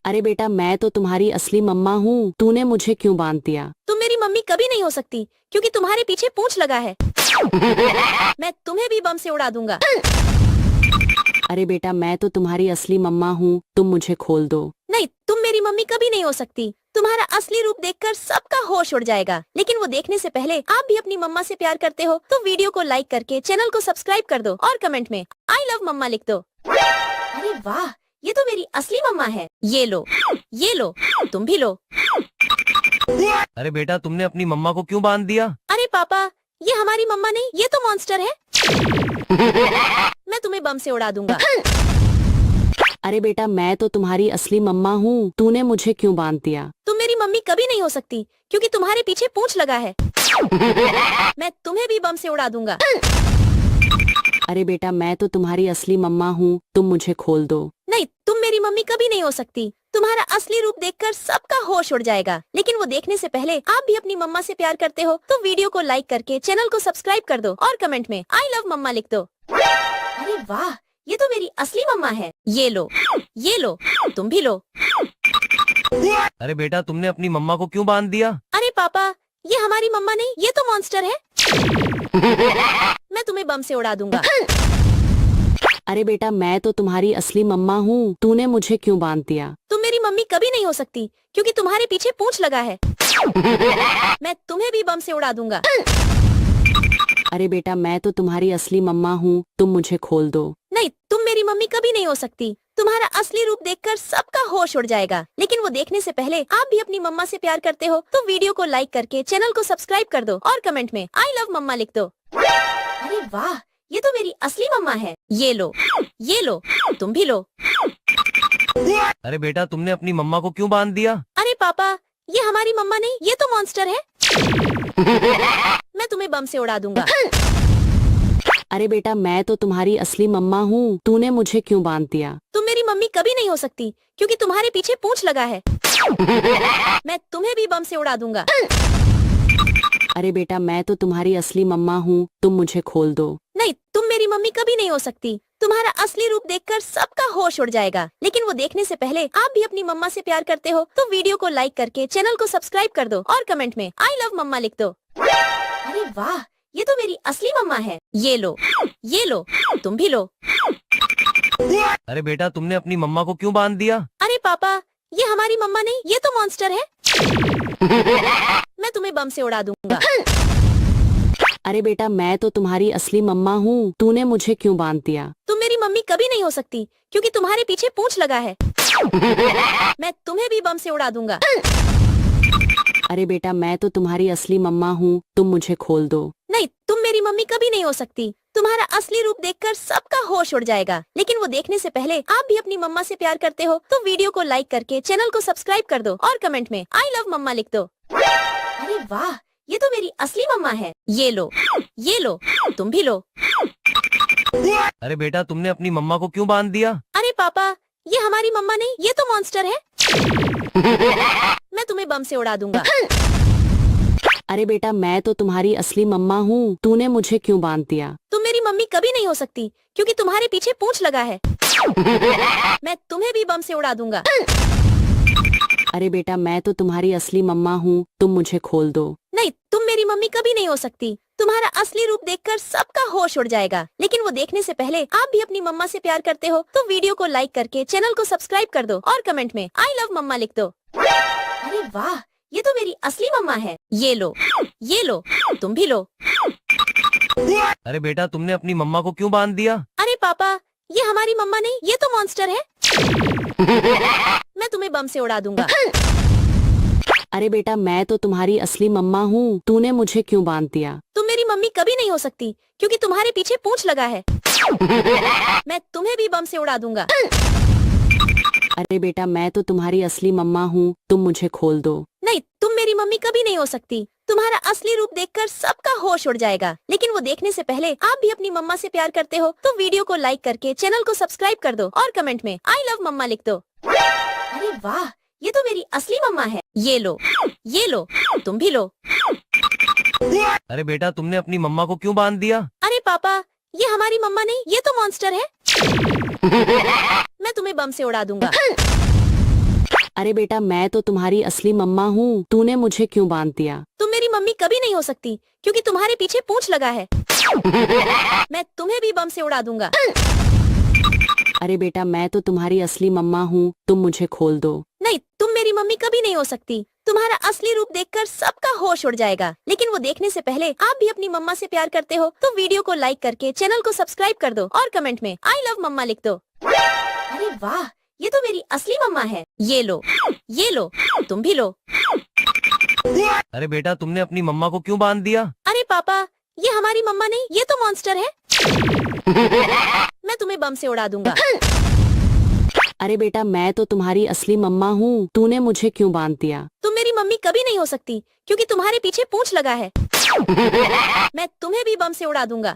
C: अरे बेटा मैं तो तुम्हारी असली मम्मा हूँ, तूने मुझे क्यों बांध दिया?
B: तुम मेरी मम्मी कभी नहीं हो सकती क्योंकि तुम्हारे पीछे पूंछ लगा है। मैं तुम्हें भी बम से उड़ा दूंगा।
C: अरे बेटा मैं तो तुम्हारी असली मम्मा हूँ, तुम मुझे खोल दो।
B: नहीं, तुम मेरी मम्मी कभी नहीं हो सकती। तुम्हारा असली रूप देखकर सबका होश उड़ जाएगा। लेकिन वो देखने से पहले आप भी अपनी मम्मा से प्यार करते हो तो वीडियो को लाइक करके चैनल को सब्सक्राइब कर दो और कमेंट में आई लव मम्मा लिख दो। अरे वाह, ये तो मेरी असली मम्मा है। ये लो, तुम भी लो।
A: अरे बेटा तुमने अपनी मम्मा को क्यों बांध दिया?
B: अरे पापा, ये हमारी मम्मा नहीं, ये तो मॉन्स्टर है। मैं तुम्हें बम से उड़ा दूंगा।
C: अरे बेटा मैं तो तुम्हारी असली मम्मा हूँ, तूने मुझे क्यों बांध दिया?
B: तुम मेरी मम्मी कभी नहीं हो सकती क्योंकि तुम्हारे पीछे पूंछ लगा है। मैं तुम्हें भी बम से उड़ा दूंगा।
C: अरे बेटा मैं तो तुम्हारी असली मम्मा हूँ, तुम मुझे खोल दो।
B: नहीं, तुम मेरी मम्मी कभी नहीं हो सकती। तुम्हारा असली रूप देखकर सबका होश उड़ जाएगा। लेकिन वो देखने से पहले आप भी अपनी मम्मा से प्यार करते हो तो वीडियो को लाइक करके चैनल को सब्सक्राइब कर दो और कमेंट में आई लव मम्मा लिख दो। अरे वाह, ये तो मेरी असली मम्मा है। ये लो, तुम भी लो।
A: अरे बेटा तुमने अपनी मम्मा को क्यों बांध दिया?
B: अरे पापा, ये हमारी मम्मा नहीं, ये तो मॉन्स्टर है। मैं तुम्हें बम से उड़ा दूंगा।
C: अरे बेटा मैं तो तुम्हारी असली मम्मा हूँ, तूने मुझे क्यों बांध दिया?
B: तुम मेरी मम्मी कभी नहीं हो सकती क्योंकि तुम्हारे पीछे पूंछ लगा है। मैं तुम्हें भी बम से उड़ा दूंगा।
C: अरे बेटा मैं तो तुम्हारी असली मम्मा हूँ, तुम मुझे खोल दो।
B: नहीं, तुम मेरी मम्मी कभी नहीं हो सकती। तुम्हारा असली रूप देखकर सबका होश उड़ जाएगा। लेकिन वो देखने से पहले आप भी अपनी मम्मा से प्यार करते हो तो वीडियो को लाइक करके चैनल को सब्सक्राइब कर दो और कमेंट में आई लव मम्मा लिख दो। अरे वाह, ये तो मेरी असली मम्मा है। ये लो, तुम भी लो।
A: अरे बेटा तुमने अपनी मम्मा को क्यों बांध दिया?
B: अरे पापा, ये हमारी मम्मा नहीं, ये तो मॉन्स्टर है। मैं तुम्हें बम से उड़ा दूंगा।
C: अरे बेटा मैं तो तुम्हारी असली मम्मा हूँ, तूने मुझे क्यों बांध दिया?
B: तुम मेरी मम्मी कभी नहीं हो सकती क्योंकि तुम्हारे पीछे पूंछ लगा है। मैं तुम्हें भी बम से उड़ा दूंगा।
C: अरे बेटा मैं तो तुम्हारी असली मम्मा हूँ, तुम मुझे खोल दो।
B: नहीं, तुम मेरी मम्मी कभी नहीं हो सकती। तुम्हारा असली रूप देखकर सबका होश उड़ जाएगा। लेकिन वो देखने से पहले आप भी अपनी मम्मा से प्यार करते हो तो वीडियो को लाइक करके चैनल को सब्सक्राइब कर दो और कमेंट में आई लव मम्मा लिख दो। अरे वाह, ये तो मेरी असली मम्मा है। ये लो, तुम भी लो।
A: अरे बेटा तुमने अपनी मम्मा को क्यों बांध दिया?
B: अरे पापा, ये हमारी मम्मा नहीं, ये तो मॉन्स्टर है। मैं तुम्हें बम से उड़ा दूंगा।
C: अरे बेटा मैं तो तुम्हारी असली मम्मा हूँ, तूने मुझे क्यों बांध दिया?
B: तुम मेरी मम्मी कभी नहीं हो सकती क्योंकि तुम्हारे पीछे पूंछ लगा है। मैं तुम्हें भी बम से उड़ा दूंगा।
C: अरे बेटा मैं तो तुम्हारी असली मम्मा हूँ, तुम मुझे खोल दो।
B: नहीं, तुम मेरी मम्मी कभी नहीं हो सकती। तुम्हारा असली रूप देखकर सबका होश उड़ जाएगा। लेकिन वो देखने से पहले आप भी अपनी मम्मा से प्यार करते हो तो वीडियो को लाइक करके चैनल को सब्सक्राइब कर दो और कमेंट में आई लव मम्मा लिख दो। अरे वाह, ये तो मेरी असली मम्मा है। ये लो, तुम भी लो।
A: अरे बेटा तुमने अपनी मम्मा को क्यों बांध दिया?
B: अरे पापा, ये हमारी मम्मा नहीं, ये तो मॉन्स्टर है। मैं तुम्हें बम से उड़ा दूंगा।
C: अरे बेटा मैं तो तुम्हारी असली मम्मा हूँ, तूने मुझे क्यों बांध दिया?
B: तुम मेरी मम्मी कभी नहीं हो सकती क्योंकि तुम्हारे पीछे पूंछ लगा है। मैं तुम्हें भी बम से उड़ा दूंगा।
C: अरे बेटा मैं तो तुम्हारी असली मम्मा हूँ, तुम मुझे खोल दो।
B: नहीं, तुम मेरी मम्मी कभी नहीं हो सकती। तुम्हारा असली रूप देखकर सबका होश उड़ जाएगा। लेकिन वो देखने से पहले आप भी अपनी मम्मा से प्यार करते हो तो वीडियो को लाइक करके चैनल को सब्सक्राइब कर दो और कमेंट में आई लव मम्मा लिख दो। अरे वाह, ये तो मेरी असली मम्मा है। ये लो, तुम भी लो।
A: अरे बेटा तुमने अपनी मम्मा को क्यों बांध दिया?
B: अरे पापा, ये हमारी मम्मा नहीं, ये तो मॉन्स्टर है। मैं तुम्हें बम से उड़ा दूंगा।
C: अरे बेटा मैं तो तुम्हारी असली मम्मा हूँ, तूने मुझे क्यों बांध दिया?
B: तुम मेरी मम्मी कभी नहीं हो सकती क्योंकि तुम्हारे पीछे पूंछ लगा है। मैं तुम्हें भी बम से उड़ा दूंगा।
C: अरे बेटा मैं तो तुम्हारी असली मम्मा हूँ, तुम मुझे खोल दो।
B: नहीं, तुम मेरी मम्मी कभी नहीं हो सकती। तुम्हारा असली रूप देखकर सबका होश उड़ जाएगा। लेकिन वो देखने से पहले आप भी अपनी मम्मा से प्यार करते हो तो वीडियो को लाइक करके चैनल को सब्सक्राइब कर दो और कमेंट में आई लव मम्मा लिख दो। अरे वाह, ये तो मेरी असली मम्मा है। ये लो, तुम भी लो।
A: अरे बेटा तुमने अपनी मम्मा को क्यों बांध दिया?
B: अरे पापा, ये हमारी मम्मा नहीं, ये तो मॉन्स्टर है। मैं तुम्हें बम से उड़ा दूंगा।
C: अरे बेटा मैं तो तुम्हारी असली मम्मा हूँ, तूने मुझे क्यों बांध दिया?
B: तुम मेरी मम्मी कभी नहीं हो सकती क्योंकि तुम्हारे पीछे पूंछ लगा है। मैं तुम्हें भी बम से उड़ा दूंगा।
C: अरे बेटा मैं तो तुम्हारी असली मम्मा हूँ, तुम मुझे खोल दो।
B: नहीं, तुम मेरी मम्मी कभी नहीं हो सकती। तुम्हारा असली रूप देखकर सबका होश उड़ जाएगा। लेकिन वो देखने से पहले आप भी अपनी मम्मा से प्यार करते हो तो वीडियो को लाइक करके चैनल को सब्सक्राइब कर दो और कमेंट में आई लव मम्मा लिख दो। अरे वाह, ये तो मेरी असली मम्मा है। ये लो, तुम भी लो।
A: अरे बेटा तुमने अपनी मम्मा को क्यों बांध दिया?
B: अरे पापा, ये हमारी मम्मा नहीं, ये तो मॉन्स्टर है। मैं तुम्हें बम से उड़ा दूंगा।
C: अरे बेटा मैं तो तुम्हारी असली मम्मा हूँ, तूने मुझे क्यों बांध दिया?
B: तुम मेरी मम्मी कभी नहीं हो सकती क्योंकि तुम्हारे पीछे पूंछ लगा है। मैं तुम्हें भी बम से उड़ा दूंगा।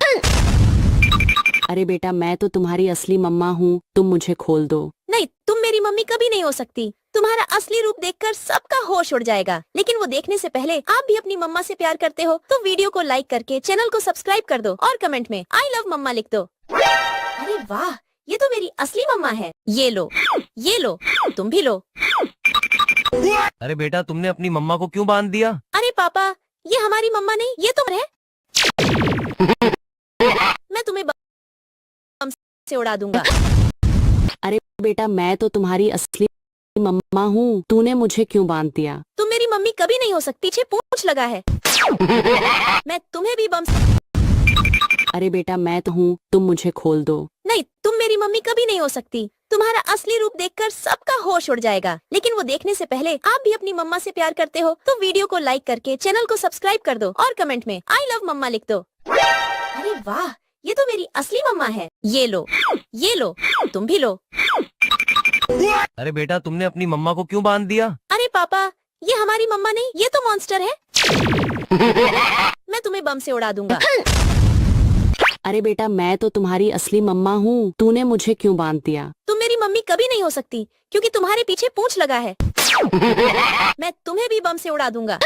C: अरे बेटा मैं तो तुम्हारी असली मम्मा हूँ, तुम मुझे खोल दो।
B: नहीं, तुम मेरी मम्मी कभी नहीं हो सकती। तुम्हारा असली रूप देखकर सबका होश उड़ जाएगा। लेकिन वो देखने से पहले आप भी अपनी मम्मा से प्यार करते हो तो वीडियो को लाइक करके चैनल को सब्सक्राइब कर दो और कमेंट में आई लव मम्मा लिख दो। अरे वाह, ये तो मेरी असली मम्मा है। ये लो, तुम भी लो।
A: अरे बेटा तुमने अपनी मम्मा को क्यों बांध दिया?
B: अरे पापा, ये हमारी मम्मा नहीं, ये तो है। मैं तुम्हें बम से उड़ा दूंगा।
C: अरे बेटा मैं तो तुम्हारी असली मम्मा हूँ, तूने मुझे क्यों बांध दिया?
B: तुम मेरी मम्मी कभी नहीं हो सकती। पीछे पूंछ लगा है। मैं तुम्हें भी बम
C: अरे बेटा मैं तो हूँ, तुम मुझे खोल दो।
B: नहीं, तुम मेरी मम्मी कभी नहीं हो सकती। तुम्हारा असली रूप देखकर सबका होश उड़ जाएगा। लेकिन वो देखने से पहले आप भी अपनी मम्मा से प्यार करते हो तो वीडियो को लाइक करके चैनल को सब्सक्राइब कर दो और कमेंट में आई लव मम्मा लिख दो। अरे वाह, ये तो मेरी असली मम्मा है। ये लो, तुम भी लो।
A: अरे बेटा तुमने अपनी मम्मा को क्यों बांध दिया?
B: अरे पापा, ये हमारी मम्मा नहीं, ये तो मॉन्स्टर है। मैं तुम्हें बम से उड़ा दूंगा।
C: अरे बेटा मैं तो तुम्हारी असली मम्मा हूँ, तूने मुझे क्यों बांध दिया?
B: तुम मेरी मम्मी कभी नहीं हो सकती क्योंकि तुम्हारे पीछे पूंछ लगा है। मैं तुम्हें भी बम से उड़ा दूंगा।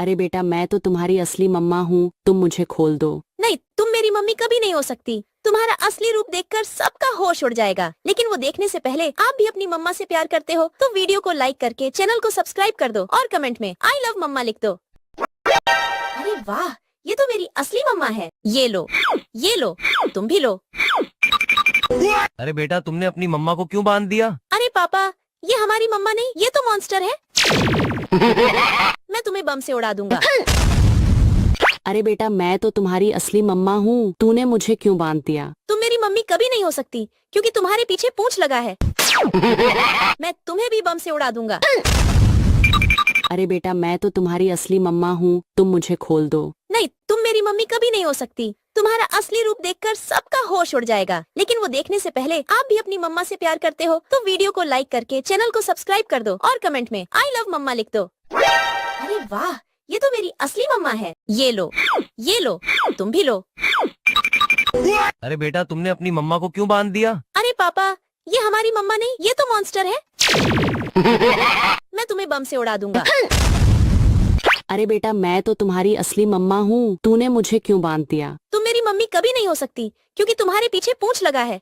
C: अरे बेटा मैं तो तुम्हारी असली मम्मा हूँ, तुम मुझे खोल दो।
B: नहीं, तुम मेरी मम्मी कभी नहीं हो सकती। तुम्हारा असली रूप देखकर सबका होश उड़ जाएगा। लेकिन वो देखने से पहले आप भी अपनी मम्मा से प्यार करते हो तो वीडियो को लाइक करके चैनल को सब्सक्राइब कर दो और कमेंट में आई लव मम्मा लिख दो। अरे वाह, ये तो मेरी असली मम्मा है। ये लो, तुम भी लो।
A: अरे बेटा तुमने अपनी मम्मा को क्यों बांध दिया?
B: अरे पापा, ये हमारी मम्मा नहीं, ये तो मॉन्स्टर है। मैं तुम्हें बम से उड़ा दूंगा।
C: अरे बेटा मैं तो तुम्हारी असली मम्मा हूँ, तूने मुझे क्यों बांध दिया?
B: तुम मेरी मम्मी कभी नहीं हो सकती क्योंकि तुम्हारे पीछे पूंछ लगा है। मैं तुम्हें भी बम से उड़ा दूंगा।
C: अरे बेटा मैं तो तुम्हारी असली मम्मा हूँ, तुम मुझे खोल दो।
B: नहीं, तुम मेरी मम्मी कभी नहीं हो सकती। तुम्हारा असली रूप देखकर सबका होश उड़ जाएगा। लेकिन वो देखने से पहले आप भी अपनी मम्मा से प्यार करते हो तो वीडियो को लाइक करके चैनल को सब्सक्राइब कर दो और कमेंट में आई लव मम्मा लिख दो। अरे वाह, ये तो मेरी असली मम्मा है। ये लो, तुम भी लो।
A: अरे बेटा तुमने अपनी मम्मा को क्यों बांध दिया?
B: अरे पापा, ये हमारी मम्मा नहीं, ये तो मॉन्स्टर है। मैं तुम्हें बम से उड़ा दूंगा।
C: अरे बेटा मैं तो तुम्हारी असली मम्मा हूँ, तूने मुझे क्यों बांध दिया?
B: तुम मेरी मम्मी कभी नहीं हो सकती क्योंकि तुम्हारे पीछे पूंछ लगा है।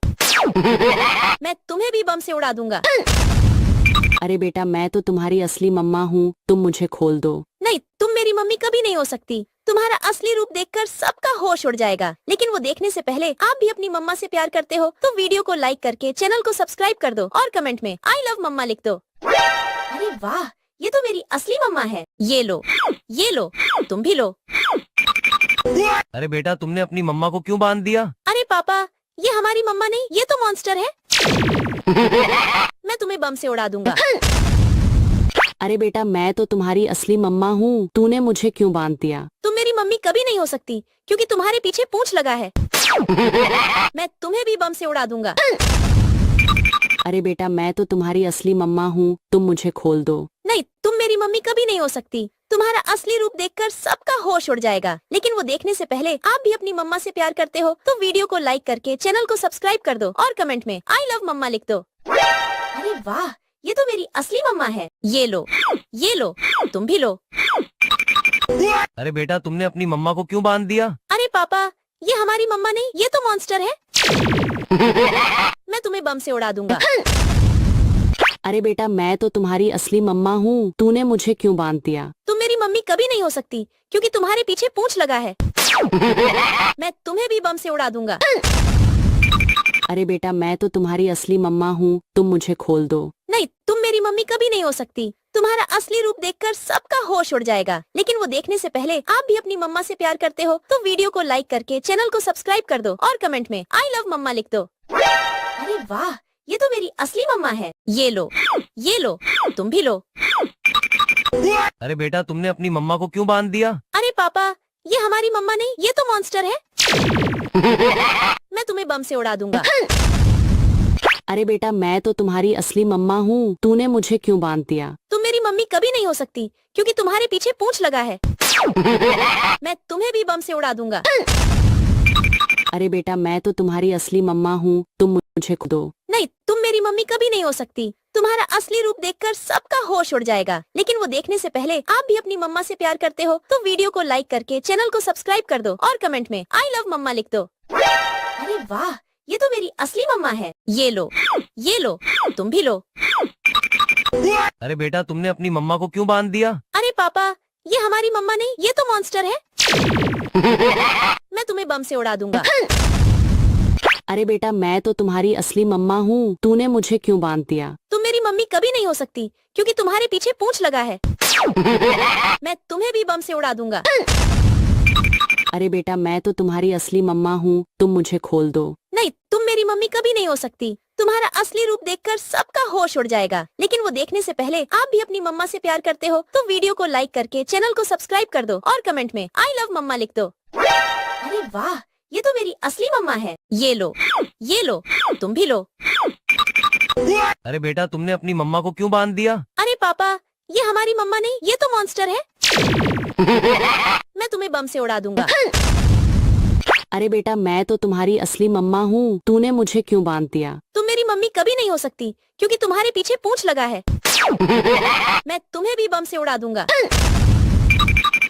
B: मैं तुम्हें भी बम से उड़ा दूंगा।
C: अरे बेटा मैं तो तुम्हारी असली मम्मा हूँ, तुम मुझे खोल दो।
B: नहीं, तुम मेरी मम्मी कभी नहीं हो सकती। तुम्हारा असली रूप देखकर सबका होश उड़ जाएगा। लेकिन वो देखने से पहले आप भी अपनी मम्मा से प्यार करते हो तो वीडियो को लाइक करके चैनल को सब्सक्राइब कर दो और कमेंट में आई लव मम्मा लिख दो। अरे वाह, ये तो मेरी असली मम्मा है। ये लो, तुम भी लो।
A: अरे बेटा तुमने अपनी मम्मा को क्यों बांध दिया?
B: अरे पापा, ये हमारी मम्मा नहीं, ये तो मॉन्स्टर है। मैं तुम्हें बम से उड़ा दूंगा।
C: अरे बेटा मैं तो तुम्हारी असली मम्मा हूँ, तूने मुझे क्यों बांध दिया?
B: तुम मेरी मम्मी कभी नहीं हो सकती क्योंकि तुम्हारे पीछे पूंछ लगा है। मैं तुम्हें भी बम से उड़ा दूंगा।
C: अरे बेटा मैं तो तुम्हारी असली मम्मा हूँ, तुम मुझे खोल दो।
B: नहीं, तुम मेरी मम्मी कभी नहीं हो सकती। तुम्हारा असली रूप देखकर सबका होश उड़ जाएगा। लेकिन वो देखने से पहले आप भी अपनी मम्मा से प्यार करते हो तो वीडियो को लाइक करके चैनल को सब्सक्राइब कर दो और कमेंट में आई लव मम्मा लिख दो। अरे वाह, ये तो मेरी असली मम्मा है। ये लो, तुम भी लो।
A: अरे बेटा तुमने अपनी मम्मा को क्यों बांध दिया?
B: अरे पापा, ये हमारी मम्मा नहीं, ये तो मॉन्स्टर है। मैं तुम्हें बम से उड़ा दूंगा।
C: अरे बेटा मैं तो तुम्हारी असली मम्मा हूँ, तूने मुझे क्यों बांध दिया?
B: तुम मेरी मम्मी कभी नहीं हो सकती क्योंकि तुम्हारे पीछे पूंछ लगा है। मैं तुम्हें भी बम से उड़ा दूंगा।
C: अरे बेटा मैं तो तुम्हारी असली मम्मा हूँ, तुम मुझे खोल दो।
B: नहीं, तुम मेरी मम्मी कभी नहीं हो सकती। तुम्हारा असली रूप देखकर सबका होश उड़ जाएगा। लेकिन वो देखने से पहले आप भी अपनी मम्मा से प्यार करते हो तो वीडियो को लाइक करके चैनल को सब्सक्राइब कर दो और कमेंट में आई लव मम्मा लिख दो। अरे वाह, ये तो मेरी असली मम्मा है। ये लो, तुम भी लो।
A: अरे बेटा तुमने अपनी मम्मा को क्यों बांध दिया?
B: अरे पापा, ये हमारी मम्मा नहीं, ये तो मॉन्स्टर है। मैं तुम्हें बम से उड़ा दूंगा।
C: अरे बेटा मैं तो तुम्हारी असली मम्मा हूँ, तूने मुझे क्यों बांध दिया?
B: तुम मेरी मम्मी कभी नहीं हो सकती क्योंकि तुम्हारे पीछे पूंछ लगा है। मैं तुम्हें भी बम से उड़ा दूंगा।
C: अरे बेटा मैं तो तुम्हारी असली मम्मा हूँ, तुम मुझे खोल दो।
B: नहीं, तुम मेरी मम्मी कभी नहीं हो सकती। तुम्हारा असली रूप देखकर सबका होश उड़ जाएगा। लेकिन वो देखने से पहले आप भी अपनी मम्मा से प्यार करते हो तो वीडियो को लाइक करके चैनल को सब्सक्राइब कर दो और कमेंट में आई लव मम्मा लिख दो। अरे वाह, ये तो मेरी असली मम्मा है। ये लो, तुम भी लो।
A: अरे बेटा तुमने अपनी मम्मा को क्यों बांध दिया?
B: अरे पापा, ये हमारी मम्मा नहीं, ये तो मॉन्स्टर है। मैं तुम्हें बम से उड़ा दूंगा।
C: अरे बेटा मैं तो तुम्हारी असली मम्मा हूँ, तूने मुझे क्यों बांध दिया?
B: तुम मेरी मम्मी कभी नहीं हो सकती क्योंकि तुम्हारे पीछे पूंछ लगा है। मैं तुम्हें भी बम से उड़ा दूंगा।
C: अरे बेटा मैं तो तुम्हारी असली मम्मा हूँ, तुम मुझे खोल दो।
B: नहीं, तुम मेरी मम्मी कभी नहीं हो सकती। तुम्हारा असली रूप देखकर सबका होश उड़ जाएगा। लेकिन वो देखने से पहले आप भी अपनी मम्मा से प्यार करते हो तो वीडियो को लाइक करके चैनल को सब्सक्राइब कर दो और कमेंट में आई लव मम्मा लिख दो। अरे वाह, ये तो मेरी असली मम्मा है। ये लो, तुम भी लो।
A: अरे बेटा तुमने अपनी मम्मा को क्यों बांध दिया?
B: अरे पापा, ये हमारी मम्मा नहीं, ये तो मॉन्स्टर है। मैं तुम्हें बम से उड़ा दूंगा।
C: अरे बेटा मैं तो तुम्हारी असली मम्मा हूँ, तूने मुझे क्यों बांध दिया?
B: तुम मेरी मम्मी कभी नहीं हो सकती क्योंकि तुम्हारे पीछे पूंछ लगा है। मैं तुम्हें भी बम से उड़ा दूंगा।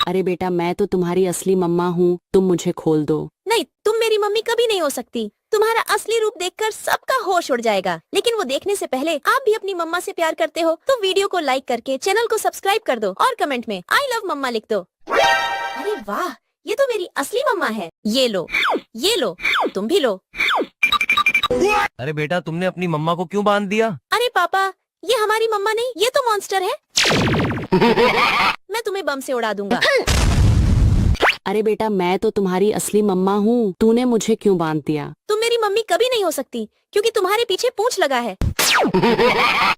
C: अरे बेटा मैं तो तुम्हारी असली मम्मा हूँ, तुम मुझे खोल दो।
B: नहीं, तुम मेरी मम्मी कभी नहीं हो सकती। तुम्हारा असली रूप देखकर सबका होश उड़ जाएगा। लेकिन वो देखने से पहले आप भी अपनी मम्मा से प्यार करते हो तो वीडियो को लाइक करके चैनल को सब्सक्राइब कर दो और कमेंट में आई लव मम्मा लिख दो। अरे वाह, ये तो मेरी असली मम्मा है। ये लो, तुम भी लो।
A: अरे बेटा तुमने अपनी मम्मा को क्यों बांध दिया?
B: अरे पापा, ये हमारी मम्मा नहीं, ये तो मॉन्स्टर है। मैं तुम्हें बम से उड़ा दूंगा।
C: अरे बेटा मैं तो तुम्हारी असली मम्मा हूँ, तूने मुझे क्यों बांध दिया?
B: तुम मेरी मम्मी कभी नहीं हो सकती क्योंकि तुम्हारे पीछे पूंछ लगा है।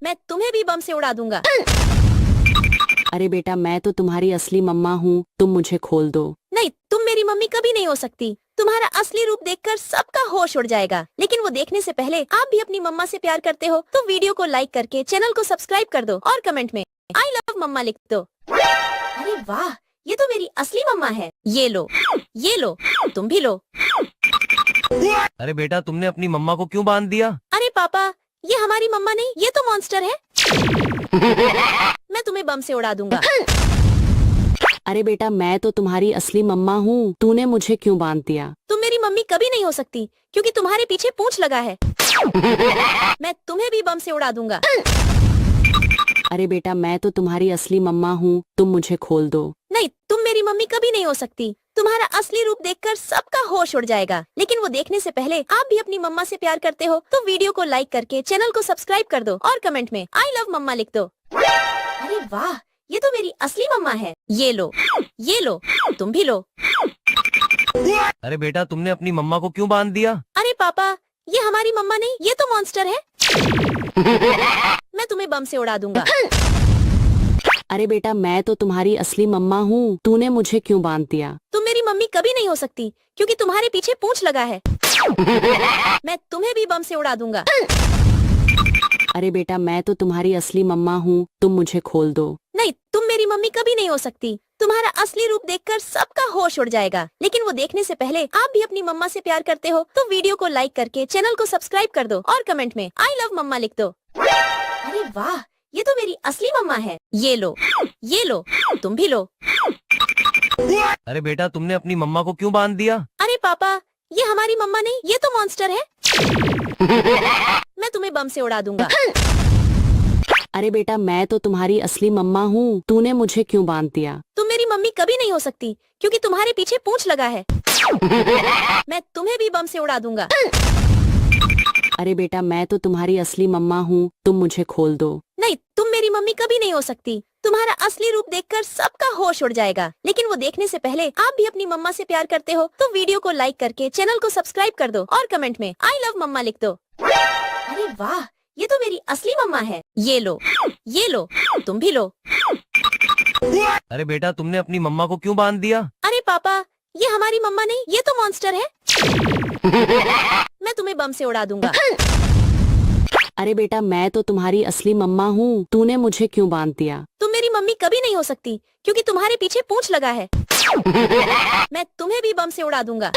B: मैं तुम्हें भी बम से उड़ा दूंगा।
C: अरे बेटा मैं तो तुम्हारी असली मम्मा हूँ, तुम मुझे खोल दो।
B: नहीं, तुम मेरी मम्मी कभी नहीं हो सकती। तुम्हारा असली रूप देखकर सबका होश उड़ जाएगा। लेकिन वो देखने से पहले आप भी अपनी मम्मा से प्यार करते हो तो वीडियो को लाइक करके चैनल को सब्सक्राइब कर दो और कमेंट में आई लव मम्मा लिख दो। अरे वाह, ये तो मेरी असली मम्मा है। ये लो, तुम भी लो।
A: अरे बेटा तुमने अपनी मम्मा को क्यों बांध दिया?
B: अरे पापा, ये हमारी मम्मा नहीं, ये तो मॉन्स्टर है। मैं तुम्हें बम से उड़ा दूंगा।
C: अरे बेटा मैं तो तुम्हारी असली मम्मा हूँ, तूने मुझे क्यों बांध दिया?
B: तुम मेरी मम्मी कभी नहीं हो सकती क्योंकि तुम्हारे पीछे पूंछ लगा है। मैं तुम्हें भी बम से उड़ा दूंगा।
C: अरे बेटा मैं तो तुम्हारी असली मम्मा हूँ, तुम मुझे खोल दो।
B: नहीं, तुम मेरी मम्मी कभी नहीं हो सकती। तुम्हारा असली रूप देखकर सबका होश उड़ जाएगा। लेकिन वो देखने से पहले आप भी अपनी मम्मा से प्यार करते हो तो वीडियो को लाइक करके चैनल को सब्सक्राइब कर दो और कमेंट में आई लव मम्मा लिख दो। अरे वाह, ये तो मेरी असली मम्मा है। ये लो, तुम भी लो।
A: अरे बेटा तुमने अपनी मम्मा को क्यों बांध दिया?
B: अरे पापा, ये हमारी मम्मा नहीं, ये तो मॉन्स्टर है। मैं तुम्हें बम से उड़ा दूंगा।
C: अरे बेटा मैं तो तुम्हारी असली मम्मा हूँ, तूने मुझे क्यों बांध दिया?
B: तुम मेरी मम्मी कभी नहीं हो सकती क्योंकि तुम्हारे पीछे पूंछ लगा है। मैं तुम्हें भी बम से उड़ा दूंगा।
C: अरे बेटा मैं तो तुम्हारी असली मम्मा हूँ, तुम मुझे खोल दो।
B: नहीं, तुम मेरी मम्मी कभी नहीं हो सकती। तुम्हारा असली रूप देखकर सबका होश उड़ जाएगा। लेकिन वो देखने से पहले आप भी अपनी मम्मा से प्यार करते हो तो वीडियो को लाइक करके चैनल को सब्सक्राइब कर दो और कमेंट में आई लव मम्मा लिख दो। अरे वाह, ये तो मेरी असली मम्मा है। ये लो, तुम भी लो।
A: अरे बेटा तुमने अपनी मम्मा को क्यों बांध दिया?
B: अरे पापा, ये हमारी मम्मा नहीं, ये तो मॉन्स्टर है। मैं तुम्हें बम से उड़ा दूंगा।
C: अरे बेटा मैं तो तुम्हारी असली मम्मा हूँ, तूने मुझे क्यों बांध दिया?
B: तुम मेरी मम्मी कभी नहीं हो सकती क्योंकि तुम्हारे पीछे पूंछ लगा है। मैं तुम्हें भी बम से उड़ा दूंगा।
C: अरे बेटा मैं तो तुम्हारी असली मम्मा हूँ, तुम मुझे खोल दो।
B: नहीं, तुम मेरी मम्मी कभी नहीं हो सकती। तुम्हारा असली रूप देखकर सबका होश उड़ जाएगा। लेकिन वो देखने से पहले आप भी अपनी मम्मा से प्यार करते हो तो वीडियो को लाइक करके चैनल को सब्सक्राइब कर दो और कमेंट में आई लव मम्मा लिख दो। अरे वाह, ये तो मेरी असली मम्मा है। ये लो, तुम भी लो।
A: अरे बेटा तुमने अपनी मम्मा को क्यों बांध दिया?
B: अरे पापा, ये हमारी मम्मा नहीं, ये तो मॉन्स्टर है। मैं तुम्हें बम से उड़ा दूंगा।
C: अरे बेटा मैं तो तुम्हारी असली मम्मा हूँ, तूने मुझे क्यों बांध दिया?
B: तुम मेरी मम्मी कभी नहीं हो सकती क्योंकि तुम्हारे पीछे पूंछ लगा है। मैं तुम्हें भी बम से उड़ा दूंगा।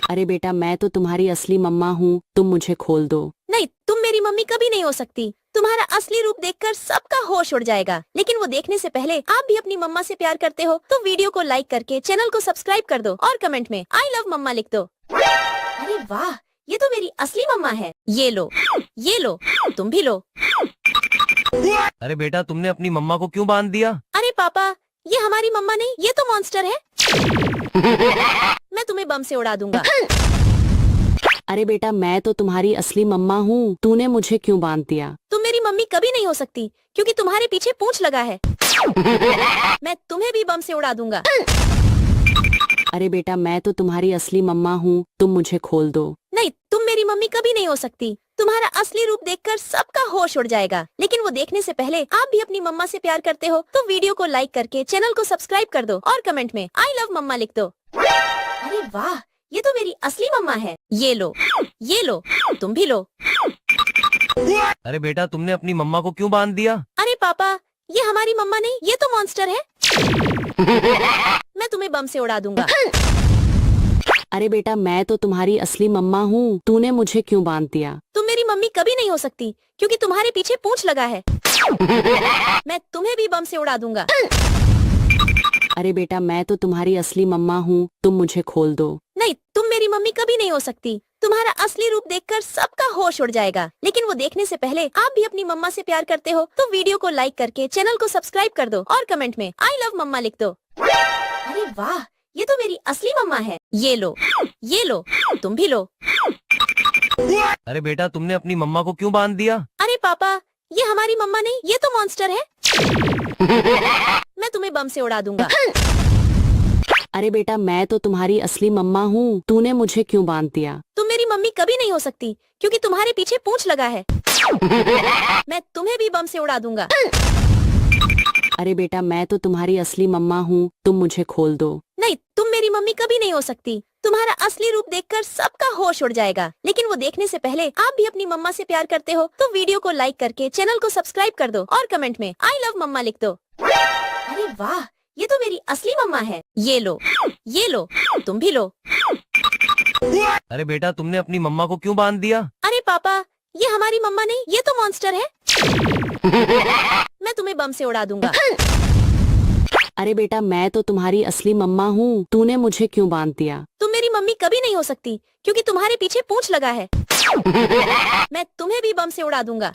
C: अरे बेटा मैं तो तुम्हारी असली मम्मा हूँ, तुम मुझे खोल दो।
B: नहीं, तुम मेरी मम्मी कभी नहीं हो सकती। तुम्हारा असली रूप देखकर सबका होश उड़ जाएगा। लेकिन वो देखने से पहले आप भी अपनी मम्मा से प्यार करते हो तो वीडियो को लाइक करके चैनल को सब्सक्राइब कर दो और कमेंट में आई लव मम्मा लिख दो। अरे वाह, ये तो मेरी असली मम्मा है। ये लो, तुम भी लो।
A: अरे बेटा तुमने अपनी मम्मा को क्यों बांध दिया?
B: अरे पापा, ये हमारी मम्मा नहीं, ये तो मॉन्स्टर है। मैं तुम्हें बम से उड़ा दूंगा।
C: अरे बेटा मैं तो तुम्हारी असली मम्मा हूँ, तूने मुझे क्यों बांध दिया?
B: तुम मेरी मम्मी कभी नहीं हो सकती क्योंकि तुम्हारे पीछे पूंछ लगा है। मैं तुम्हें भी बम से उड़ा दूंगा।
C: अरे बेटा मैं तो तुम्हारी असली मम्मा हूँ, तुम मुझे खोल दो।
B: नहीं, तुम मेरी मम्मी कभी नहीं हो सकती। तुम्हारा असली रूप देखकर सबका होश उड़ जाएगा। लेकिन वो देखने से पहले आप भी अपनी मम्मा से प्यार करते हो तो वीडियो को लाइक करके चैनल को सब्सक्राइब कर दो और कमेंट में आई लव मम्मा लिख दो। अरे वाह, ये तो मेरी असली मम्मा है। ये लो, तुम भी लो।
A: अरे बेटा तुमने अपनी मम्मा को क्यों बांध दिया?
B: अरे पापा, ये हमारी मम्मा नहीं, ये तो मॉन्स्टर है। मैं तुम्हें बम से उड़ा दूंगा।
C: अरे बेटा मैं तो तुम्हारी असली मम्मा हूँ, तूने मुझे क्यों बांध दिया?
B: तुम मेरी मम्मी कभी नहीं हो सकती क्योंकि तुम्हारे पीछे पूंछ लगा है। मैं तुम्हें भी बम से उड़ा दूंगा।
C: अरे बेटा मैं तो तुम्हारी असली मम्मा हूँ, तुम मुझे खोल दो।
B: नहीं, तुम मेरी मम्मी कभी नहीं हो सकती। तुम्हारा असली रूप देखकर सबका होश उड़ जाएगा। लेकिन वो देखने से पहले आप भी अपनी मम्मा से प्यार करते हो तो वीडियो को लाइक करके चैनल को सब्सक्राइब कर दो और कमेंट में आई लव मम्मा लिख दो। अरे वाह, ये तो मेरी असली मम्मा है। ये लो, तुम भी लो।
A: अरे बेटा तुमने अपनी मम्मा को क्यों बांध दिया?
B: अरे पापा, ये हमारी मम्मा नहीं, ये तो मॉन्स्टर है। मैं तुम्हें बम से उड़ा दूंगा।
C: अरे बेटा मैं तो तुम्हारी असली मम्मा हूँ, तूने मुझे क्यों बांध दिया?
B: तुम मेरी मम्मी कभी नहीं हो सकती क्योंकि तुम्हारे पीछे पूंछ लगा है। मैं तुम्हें भी बम से उड़ा दूंगा।
C: अरे बेटा मैं तो तुम्हारी असली मम्मा हूँ, तुम मुझे खोल दो।
B: नहीं, तुम मेरी मम्मी कभी नहीं हो सकती। तुम्हारा असली रूप देखकर सबका होश उड़ जाएगा। लेकिन वो देखने से पहले आप भी अपनी मम्मा से प्यार करते हो तो वीडियो को लाइक करके चैनल को सब्सक्राइब कर दो और कमेंट में आई लव मम्मा लिख दो। अरे वाह, ये तो मेरी असली मम्मा है। ये लो, तुम भी लो।
A: अरे बेटा तुमने अपनी मम्मा को क्यों बांध दिया?
B: अरे पापा, ये हमारी मम्मा नहीं, ये तो मॉन्स्टर है। मैं तुम्हें बम से उड़ा दूंगा।
C: अरे बेटा मैं तो तुम्हारी असली मम्मा हूँ, तूने मुझे क्यों बांध दिया?
B: तुम मेरी मम्मी कभी नहीं हो सकती क्योंकि तुम्हारे पीछे पूंछ लगा है। मैं तुम्हें भी बम से उड़ा दूंगा।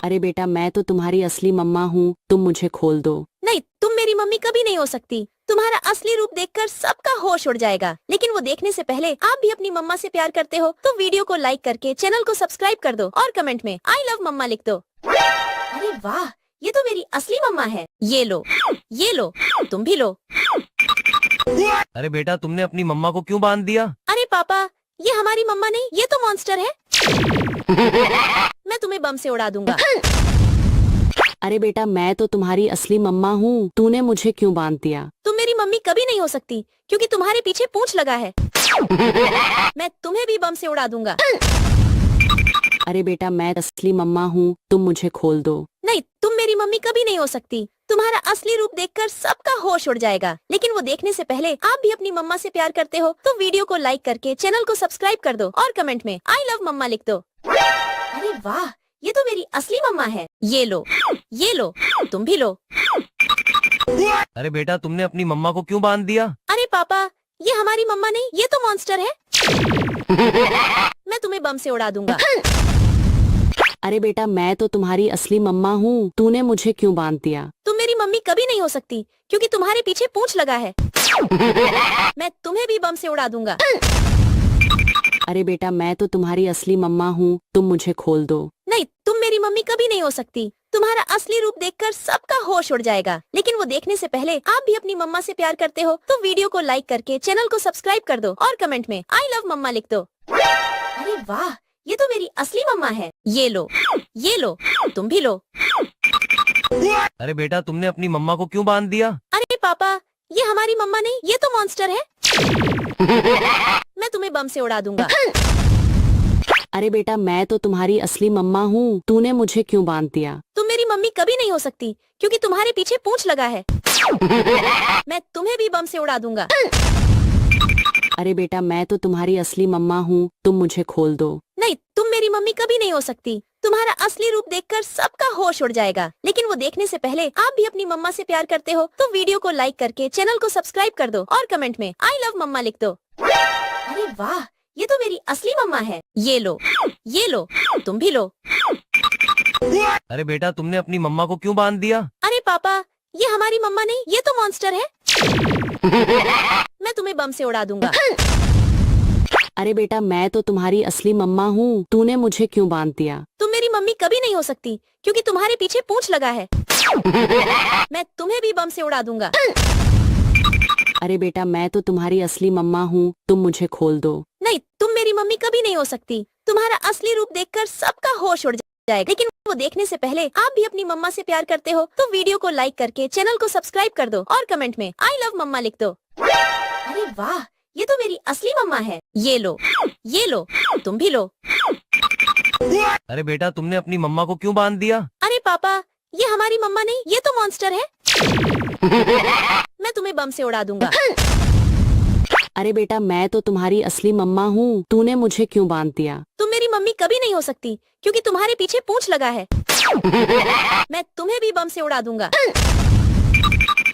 C: अरे बेटा मैं तो तुम्हारी असली मम्मा हूँ, तुम मुझे खोल दो।
B: नहीं, तुम मेरी मम्मी कभी नहीं हो सकती। तुम्हारा असली रूप देखकर सबका होश उड़ जाएगा। लेकिन वो देखने से पहले आप भी अपनी मम्मा से प्यार करते हो तो वीडियो को लाइक करके चैनल को सब्सक्राइब कर दो और कमेंट में आई लव मम्मा लिख दो। अरे वाह, ये तो मेरी असली मम्मा है। ये लो, तुम भी लो।
A: अरे बेटा तुमने अपनी मम्मा को क्यों बांध दिया?
B: अरे पापा, ये हमारी मम्मा नहीं, ये तो मॉन्स्टर है। मैं तुम्हें बम से उड़ा दूंगा।
C: अरे बेटा मैं तो तुम्हारी असली मम्मा हूँ, तूने मुझे क्यों बांध दिया?
B: तुम मेरी मम्मी कभी नहीं हो सकती क्योंकि तुम्हारे पीछे पूंछ लगा है। मैं तुम्हें भी बम से उड़ा दूंगा।
C: अरे बेटा मैं असली मम्मा हूँ, तुम मुझे खोल दो।
B: नहीं, तुम मेरी मम्मी कभी नहीं हो सकती। तुम्हारा असली रूप देखकर सबका होश उड़ जाएगा। लेकिन वो देखने से पहले आप भी अपनी मम्मा से प्यार करते हो तो वीडियो को लाइक करके चैनल को सब्सक्राइब कर दो और कमेंट में आई लव मम्मा लिख दो। अरे वाह, ये तो मेरी असली मम्मा है। ये लो, तुम भी लो।
A: अरे बेटा तुमने अपनी मम्मा को क्यों बांध दिया?
B: अरे पापा, ये हमारी मम्मा नहीं, ये तो मॉन्स्टर है। मैं तुम्हें बम से उड़ा दूंगा।
C: अरे बेटा मैं तो तुम्हारी असली मम्मा हूँ, तूने मुझे क्यों बांध दिया?
B: तुम मेरी मम्मी कभी नहीं हो सकती क्योंकि तुम्हारे पीछे पूंछ लगा है। मैं तुम्हें भी बम से उड़ा दूंगा।
C: अरे बेटा मैं तो तुम्हारी असली मम्मा हूँ, तुम मुझे खोल दो।
B: नहीं, तुम मेरी मम्मी कभी नहीं हो सकती। तुम्हारा असली रूप देखकर सबका होश उड़ जाएगा। लेकिन वो देखने से पहले आप भी अपनी मम्मा से प्यार करते हो तो वीडियो को लाइक करके चैनल को सब्सक्राइब कर दो और कमेंट में आई लव मम्मा लिख दो। अरे वाह, ये तो मेरी असली मम्मा है। ये लो, तुम भी लो।
A: अरे बेटा तुमने अपनी मम्मा को क्यों बांध दिया?
B: अरे पापा, ये हमारी मम्मा नहीं, ये तो मॉन्स्टर है। मैं तुम्हें बम से उड़ा दूंगा।
C: अरे बेटा मैं तो तुम्हारी असली मम्मा हूँ, तूने मुझे क्यों बांध दिया?
B: तुम मेरी मम्मी कभी नहीं हो सकती क्योंकि तुम्हारे पीछे पूंछ लगा है। मैं तुम्हें भी बम से उड़ा दूंगा।
C: अरे बेटा मैं तो तुम्हारी असली मम्मा हूँ, तुम मुझे खोल दो।
B: नहीं, तुम मेरी मम्मी कभी नहीं हो सकती। तुम्हारा असली रूप देखकर सबका होश उड़ जाएगा। लेकिन वो देखने से पहले आप भी अपनी मम्मा से प्यार करते हो तो वीडियो को लाइक करके चैनल को सब्सक्राइब कर दो और कमेंट में आई लव मम्मा लिख दो। अरे वाह, ये तो मेरी असली मम्मा है। ये लो, तुम भी लो।
A: अरे बेटा तुमने अपनी मम्मा को क्यों बांध दिया?
B: अरे पापा, ये हमारी मम्मा नहीं, ये तो मॉन्स्टर है। मैं तुम्हें बम से उड़ा दूंगा।
C: अरे बेटा मैं तो तुम्हारी असली मम्मा हूँ, तूने मुझे क्यों बांध दिया?
B: तुम मेरी मम्मी कभी नहीं हो सकती क्योंकि तुम्हारे पीछे पूंछ लगा है। मैं तुम्हें भी बम से उड़ा दूंगा।
C: अरे बेटा मैं तो तुम्हारी असली मम्मा हूँ, तुम मुझे खोल दो।
B: नहीं, तुम मेरी मम्मी कभी नहीं हो सकती। तुम्हारा असली रूप देखकर सबका होश उड़ जाएगा, लेकिन वो देखने से पहले आप भी अपनी मम्मा से प्यार करते हो तो वीडियो को लाइक करके चैनल को सब्सक्राइब कर दो और कमेंट में आई लव मम्मा लिख दो। अरे वाह, ये तो मेरी असली मम्मा है। ये लो, तुम भी लो।
A: अरे बेटा तुमने अपनी मम्मा को क्यों बांध दिया?
B: अरे पापा, ये हमारी मम्मा नहीं, ये तो मॉन्स्टर है। मैं तुम्हें बम से उड़ा दूंगा।
C: अरे बेटा मैं तो तुम्हारी असली मम्मा हूँ, तूने मुझे क्यों बांध दिया?
B: तुम मेरी मम्मी कभी नहीं हो सकती क्योंकि तुम्हारे पीछे पूंछ लगा है। मैं तुम्हें भी बम से उड़ा दूंगा।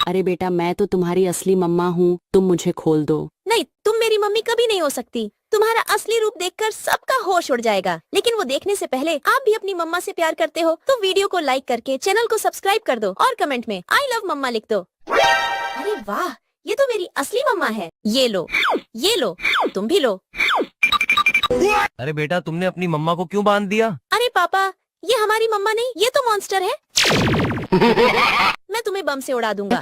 C: अरे बेटा मैं तो तुम्हारी असली मम्मा हूँ, तुम मुझे खोल दो।
B: नहीं, तुम मेरी मम्मी कभी नहीं हो सकती। तुम्हारा असली रूप देखकर सबका होश उड़ जाएगा, लेकिन वो देखने से पहले आप भी अपनी मम्मा से प्यार करते हो तो वीडियो को लाइक करके चैनल को सब्सक्राइब कर दो और कमेंट में आई लव मम्मा लिख दो। अरे वाह, ये तो मेरी असली मम्मा है। ये लो, तुम भी लो।
A: अरे बेटा तुमने अपनी मम्मा को क्यों बांध दिया?
B: अरे पापा, ये हमारी मम्मा नहीं, ये तो मॉन्स्टर है। मैं तुम्हें बम से उड़ा दूंगा।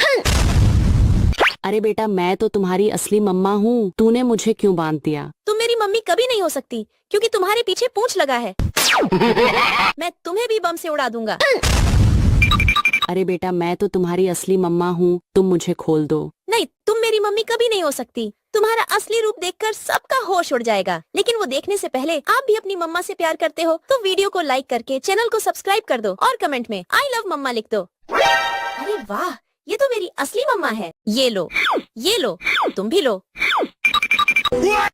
C: अरे बेटा मैं तो तुम्हारी असली मम्मा हूँ, तूने मुझे क्यों बांध दिया?
B: तुम मेरी मम्मी कभी नहीं हो सकती क्योंकि तुम्हारे पीछे पूंछ लगा है। मैं तुम्हें भी बम से उड़ा दूंगा।
C: अरे बेटा मैं तो तुम्हारी असली मम्मा हूँ, तुम मुझे खोल दो।
B: नहीं, तुम मेरी मम्मी कभी नहीं हो सकती। तुम्हारा असली रूप देखकर सबका होश उड़ जाएगा, लेकिन वो देखने से पहले आप भी अपनी मम्मा से प्यार करते हो तो वीडियो को लाइक करके चैनल को सब्सक्राइब कर दो और कमेंट में आई लव मम्मा लिख दो। अरे वाह, ये तो मेरी असली मम्मा है। ये लो, तुम भी लो।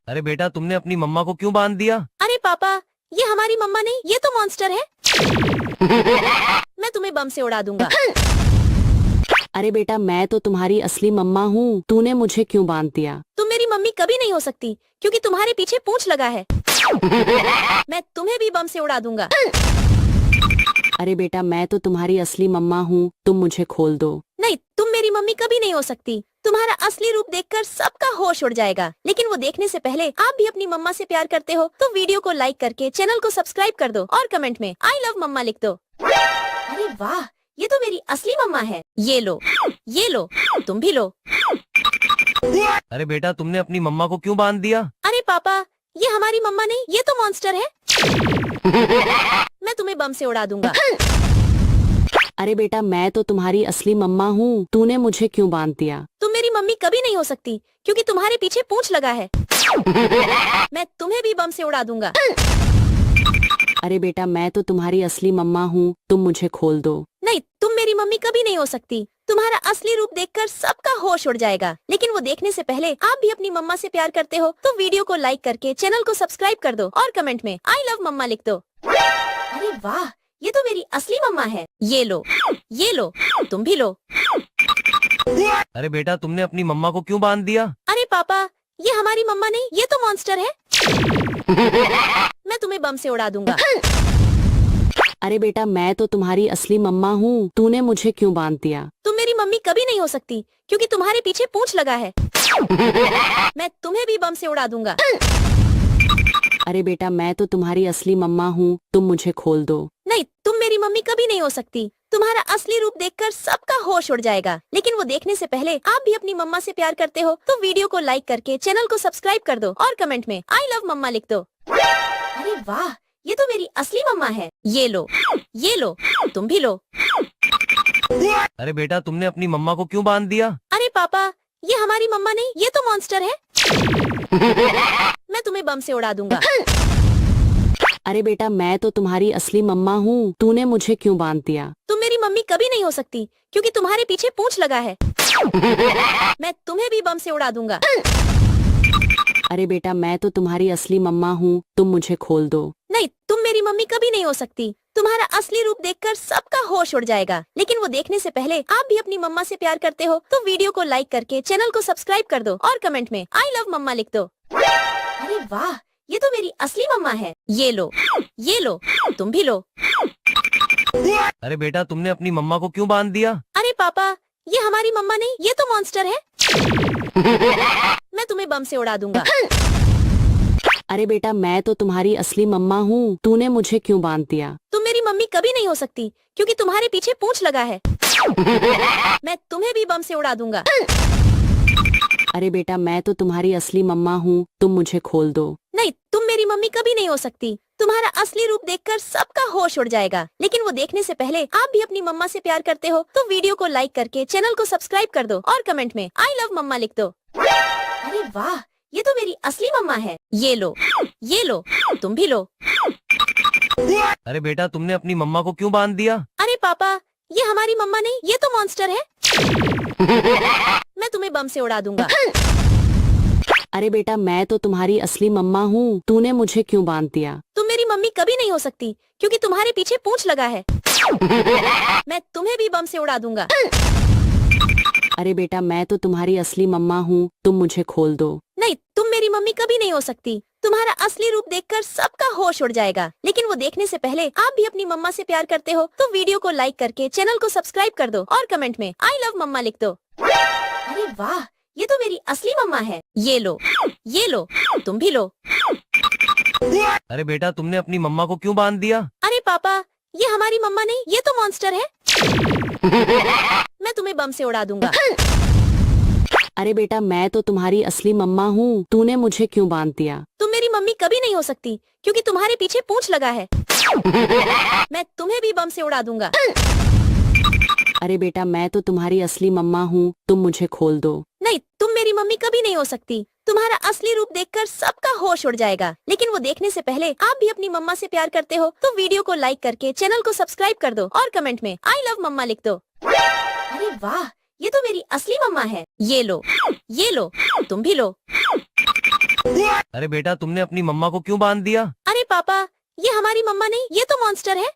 A: अरे बेटा तुमने अपनी मम्मा को क्यों बांध दिया?
B: अरे पापा, ये हमारी मम्मा नहीं, ये तो मॉन्स्टर है। मैं तुम्हें बम से उड़ा दूंगा।
C: अरे बेटा मैं तो तुम्हारी असली मम्मा हूँ, तूने मुझे क्यों बांध दिया?
B: तुम मेरी मम्मी कभी नहीं हो सकती क्योंकि तुम्हारे पीछे पूंछ लगा है। मैं तुम्हें भी बम से उड़ा दूंगा।
C: अरे बेटा मैं तो तुम्हारी असली मम्मा हूँ, तुम मुझे खोल दो।
B: नहीं, तुम मेरी मम्मी कभी नहीं हो सकती। तुम्हारा असली रूप देखकर सबका होश उड़ जाएगा, लेकिन वो देखने से पहले आप भी अपनी मम्मा से प्यार करते हो तो वीडियो को लाइक करके चैनल को सब्सक्राइब कर दो और कमेंट में आई लव मम्मा लिख दो। अरे वाह, ये तो मेरी असली मम्मा है। ये लो, तुम भी लो।
A: अरे बेटा तुमने अपनी मम्मा को क्यों बांध दिया?
B: अरे पापा, ये हमारी मम्मा नहीं, ये तो मॉन्स्टर है। मैं तुम्हें बम से उड़ा दूंगा।
C: अरे बेटा मैं तो तुम्हारी असली मम्मा हूँ, तूने मुझे क्यों बांध दिया?
B: तुम मेरी मम्मी कभी नहीं हो सकती क्योंकि तुम्हारे पीछे पूंछ लगा है। मैं तुम्हें भी बम से उड़ा दूंगा।
C: अरे बेटा मैं तो तुम्हारी असली मम्मा हूँ, तुम मुझे खोल दो।
B: नहीं, तुम मेरी मम्मी कभी नहीं हो सकती। तुम्हारा असली रूप देखकर सबका होश उड़ जाएगा, लेकिन वो देखने से पहले आप भी अपनी मम्मा से प्यार करते हो तो वीडियो को लाइक करके चैनल को सब्सक्राइब कर दो और कमेंट में आई लव मम्मा लिख दो। अरे वाह, ये तो मेरी असली मम्मा है। ये लो, तुम भी लो।
A: अरे बेटा तुमने अपनी मम्मा को क्यों बांध दिया?
B: अरे पापा, ये हमारी मम्मा नहीं, ये तो मॉन्स्टर है। मैं तुम्हें बम से उड़ा दूंगा।
C: अरे बेटा मैं तो तुम्हारी असली मम्मा हूँ, तूने मुझे क्यों बांध दिया?
B: तुम मेरी मम्मी कभी नहीं हो सकती क्योंकि तुम्हारे पीछे पूंछ लगा है। मैं तुम्हें भी बम से उड़ा दूंगा।
C: अरे बेटा मैं तो तुम्हारी असली मम्मा हूँ, तुम मुझे खोल दो।
B: नहीं, तुम मेरी मम्मी कभी नहीं हो सकती। तुम्हारा असली रूप देखकर सबका होश उड़ जाएगा, लेकिन वो देखने से पहले आप भी अपनी मम्मा से प्यार करते हो तो वीडियो को लाइक करके चैनल को सब्सक्राइब कर दो और कमेंट में आई लव मम्मा लिख दो। अरे वाह, ये तो मेरी असली मम्मा है। ये लो, तुम भी लो।
A: अरे बेटा तुमने अपनी मम्मा को क्यों बांध दिया?
B: अरे पापा, ये हमारी मम्मा नहीं, ये तो मॉन्स्टर है। मैं तुम्हें बम से उड़ा दूंगा।
C: अरे बेटा मैं तो तुम्हारी असली मम्मा हूँ, तूने मुझे क्यों बांध दिया?
B: तुम मेरी मम्मी कभी नहीं हो सकती क्योंकि तुम्हारे पीछे पूंछ लगा है। मैं तुम्हें भी बम से उड़ा दूंगा।
C: अरे बेटा मैं तो तुम्हारी असली मम्मा हूँ, तुम मुझे खोल दो।
B: नहीं, तुम मेरी मम्मी कभी नहीं हो सकती। तुम्हारा असली रूप देखकर सबका होश उड़ जाएगा, लेकिन वो देखने से पहले आप भी अपनी मम्मा से प्यार करते हो तो वीडियो को लाइक करके चैनल को सब्सक्राइब कर दो और कमेंट में आई लव मम्मा लिख दो। अरे वाह, ये तो मेरी असली मम्मा है। ये लो, तुम भी लो।
A: अरे बेटा तुमने अपनी मम्मा को क्यों बांध दिया?
B: अरे पापा, ये हमारी मम्मा नहीं, ये तो मॉन्स्टर है। मैं तुम्हें बम से उड़ा दूंगा।
C: अरे बेटा मैं तो तुम्हारी असली मम्मा हूँ, तूने मुझे क्यों बांध दिया?
B: तुम मेरी मम्मी कभी नहीं हो सकती क्योंकि तुम्हारे पीछे पूंछ लगा है। मैं तुम्हें भी बम से उड़ा दूंगा।
C: अरे बेटा मैं तो तुम्हारी असली मम्मा हूँ, तुम मुझे खोल दो।
B: नहीं, तुम मेरी मम्मी कभी नहीं हो सकती। तुम्हारा असली रूप देखकर सबका होश उड़ जाएगा। लेकिन वो देखने से पहले आप भी अपनी मम्मा से प्यार करते हो तो वीडियो को लाइक करके चैनल को सब्सक्राइब कर दो और कमेंट में आई लव मम्मा लिख दो। अरे वाह, ये तो मेरी असली मम्मा है। ये लो, तुम भी लो।
A: अरे बेटा तुमने अपनी मम्मा को क्यों बांध दिया?
B: अरे पापा, ये हमारी मम्मा नहीं, ये तो मॉन्स्टर है। मैं तुम्हें बम से उड़ा दूंगा।
C: अरे बेटा मैं तो तुम्हारी असली मम्मा हूँ, तूने मुझे क्यों बांध दिया?
B: तुम मेरी मम्मी कभी नहीं हो सकती क्योंकि तुम्हारे पीछे पूंछ लगा है। मैं तुम्हें भी बम से उड़ा दूंगा।
C: अरे बेटा मैं तो तुम्हारी असली मम्मा हूँ, तुम मुझे खोल दो।
B: नहीं, तुम मेरी मम्मी कभी नहीं हो सकती। तुम्हारा असली रूप देखकर सबका होश उड़ जाएगा। लेकिन वो देखने से पहले आप भी अपनी मम्मा से प्यार करते हो तो वीडियो को लाइक करके चैनल को सब्सक्राइब कर दो और कमेंट में आई लव मम्मा लिख दो। अरे वाह, ये तो मेरी असली मम्मा है। ये लो, तुम भी लो।
A: अरे बेटा तुमने अपनी मम्मा को क्यों बांध दिया?
B: अरे पापा, ये हमारी मम्मा नहीं, ये तो मॉन्स्टर है। मैं तुम्हें बम से उड़ा दूंगा।
C: अरे बेटा मैं तो तुम्हारी असली मम्मा हूँ, तूने मुझे क्यों बांध दिया?
B: तुम मेरी मम्मी कभी नहीं हो सकती क्योंकि तुम्हारे पीछे पूंछ लगा है। मैं तुम्हें भी बम से उड़ा दूंगा।
C: अरे बेटा मैं तो तुम्हारी असली मम्मा हूँ, तुम मुझे खोल दो।
B: नहीं, तुम मेरी मम्मी कभी नहीं हो सकती। तुम्हारा असली रूप देखकर सबका होश उड़ जाएगा। लेकिन वो देखने से पहले आप भी अपनी मम्मा से प्यार करते हो तो वीडियो को लाइक करके चैनल को सब्सक्राइब कर दो और कमेंट में आई लव मम्मा लिख दो। अरे वाह, ये तो मेरी असली मम्मा है। ये लो, तुम भी लो।
A: अरे बेटा तुमने अपनी मम्मा को क्यों बांध दिया?
B: अरे पापा, ये हमारी मम्मा नहीं, ये तो मॉन्स्टर है।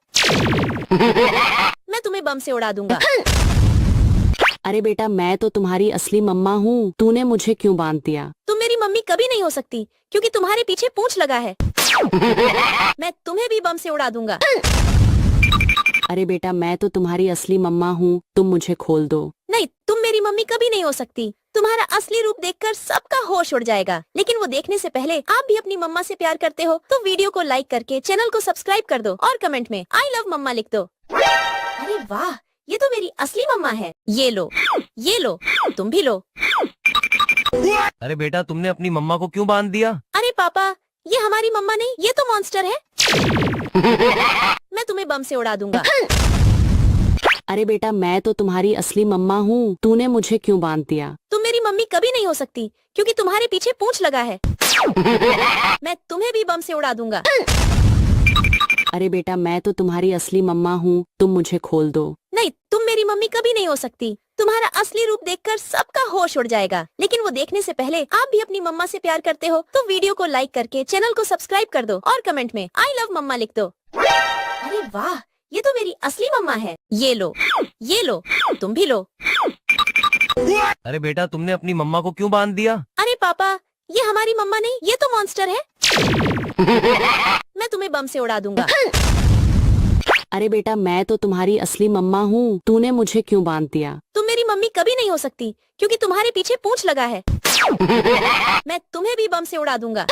B: मैं तुम्हें बम से उड़ा दूंगा।
C: अरे बेटा मैं तो तुम्हारी असली मम्मा हूँ, तूने मुझे क्यों बांध दिया?
B: तुम मेरी मम्मी कभी नहीं हो सकती क्योंकि तुम्हारे पीछे पूंछ लगा है। मैं तुम्हें भी बम से उड़ा दूंगा।
C: अरे बेटा मैं तो तुम्हारी असली मम्मा हूँ, तुम मुझे खोल दो।
B: नहीं, तुम मेरी मम्मी कभी नहीं हो सकती। तुम्हारा असली रूप देखकर सबका होश उड़ जाएगा। लेकिन वो देखने से पहले आप भी अपनी मम्मा से प्यार करते हो तो वीडियो को लाइक करके चैनल को सब्सक्राइब कर दो और कमेंट में आई लव मम्मा लिख दो। अरे वाह, ये तो मेरी असली मम्मा है। ये लो, तुम भी लो।
A: अरे बेटा तुमने अपनी मम्मा को क्यों बांध दिया?
B: अरे पापा, ये हमारी मम्मा नहीं, ये तो मॉन्स्टर है। मैं तुम्हें बम से उड़ा दूंगा।
C: अरे बेटा मैं तो तुम्हारी असली मम्मा हूँ, तूने मुझे क्यों बांध दिया?
B: तुम मेरी मम्मी कभी नहीं हो सकती क्योंकि तुम्हारे पीछे पूंछ लगा है। मैं तुम्हें भी बम से उड़ा दूंगा।
C: अरे बेटा मैं तो तुम्हारी असली मम्मा हूँ, तुम मुझे खोल दो।
B: नहीं, तुम मेरी मम्मी कभी नहीं हो सकती। तुम्हारा असली रूप देखकर सबका होश उड़ जाएगा। लेकिन वो देखने से पहले आप भी अपनी मम्मा से प्यार करते हो तो वीडियो को लाइक करके चैनल को सब्सक्राइब कर दो और कमेंट में आई लव मम्मा लिख दो। अरे वाह, ये तो मेरी असली मम्मा है। ये लो, तुम भी लो।
A: अरे बेटा तुमने अपनी मम्मा को क्यों बांध दिया?
B: अरे पापा, ये हमारी मम्मा नहीं, ये तो मॉन्स्टर है। मैं तुम्हें बम से उड़ा दूंगा।
C: अरे बेटा मैं तो तुम्हारी असली मम्मा हूँ, तूने मुझे क्यों बांध दिया?
B: तुम मेरी मम्मी कभी नहीं हो सकती क्योंकि तुम्हारे पीछे पूंछ लगा है। मैं तुम्हें भी बम से उड़ा दूंगा।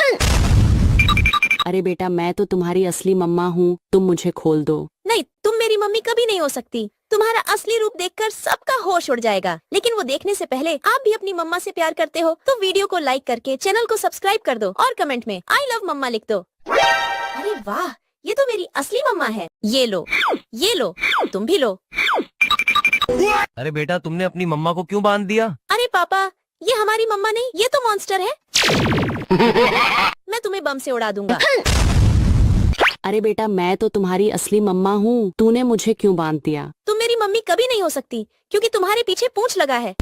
C: अरे बेटा मैं तो तुम्हारी असली मम्मा हूँ, तुम मुझे खोल दो।
B: नहीं, तुम मेरी मम्मी कभी नहीं हो सकती। तुम्हारा असली रूप देखकर सबका होश उड़ जाएगा। लेकिन वो देखने से पहले आप भी अपनी मम्मा से प्यार करते हो तो वीडियो को लाइक करके चैनल को सब्सक्राइब कर दो और कमेंट में आई लव मम्मा लिख दो। अरे वाह, ये तो मेरी असली मम्मा है। ये लो, तुम भी लो।
A: अरे बेटा तुमने अपनी मम्मा को क्यों बांध दिया?
B: अरे पापा, ये हमारी मम्मा नहीं, ये तो मॉन्स्टर है। मैं तुम्हें बम से उड़ा दूंगा।
C: अरे बेटा मैं तो तुम्हारी असली मम्मा हूँ, तूने मुझे क्यों बांध दिया?
B: तुम मेरी मम्मी कभी नहीं हो सकती क्योंकि तुम्हारे पीछे पूंछ लगा है।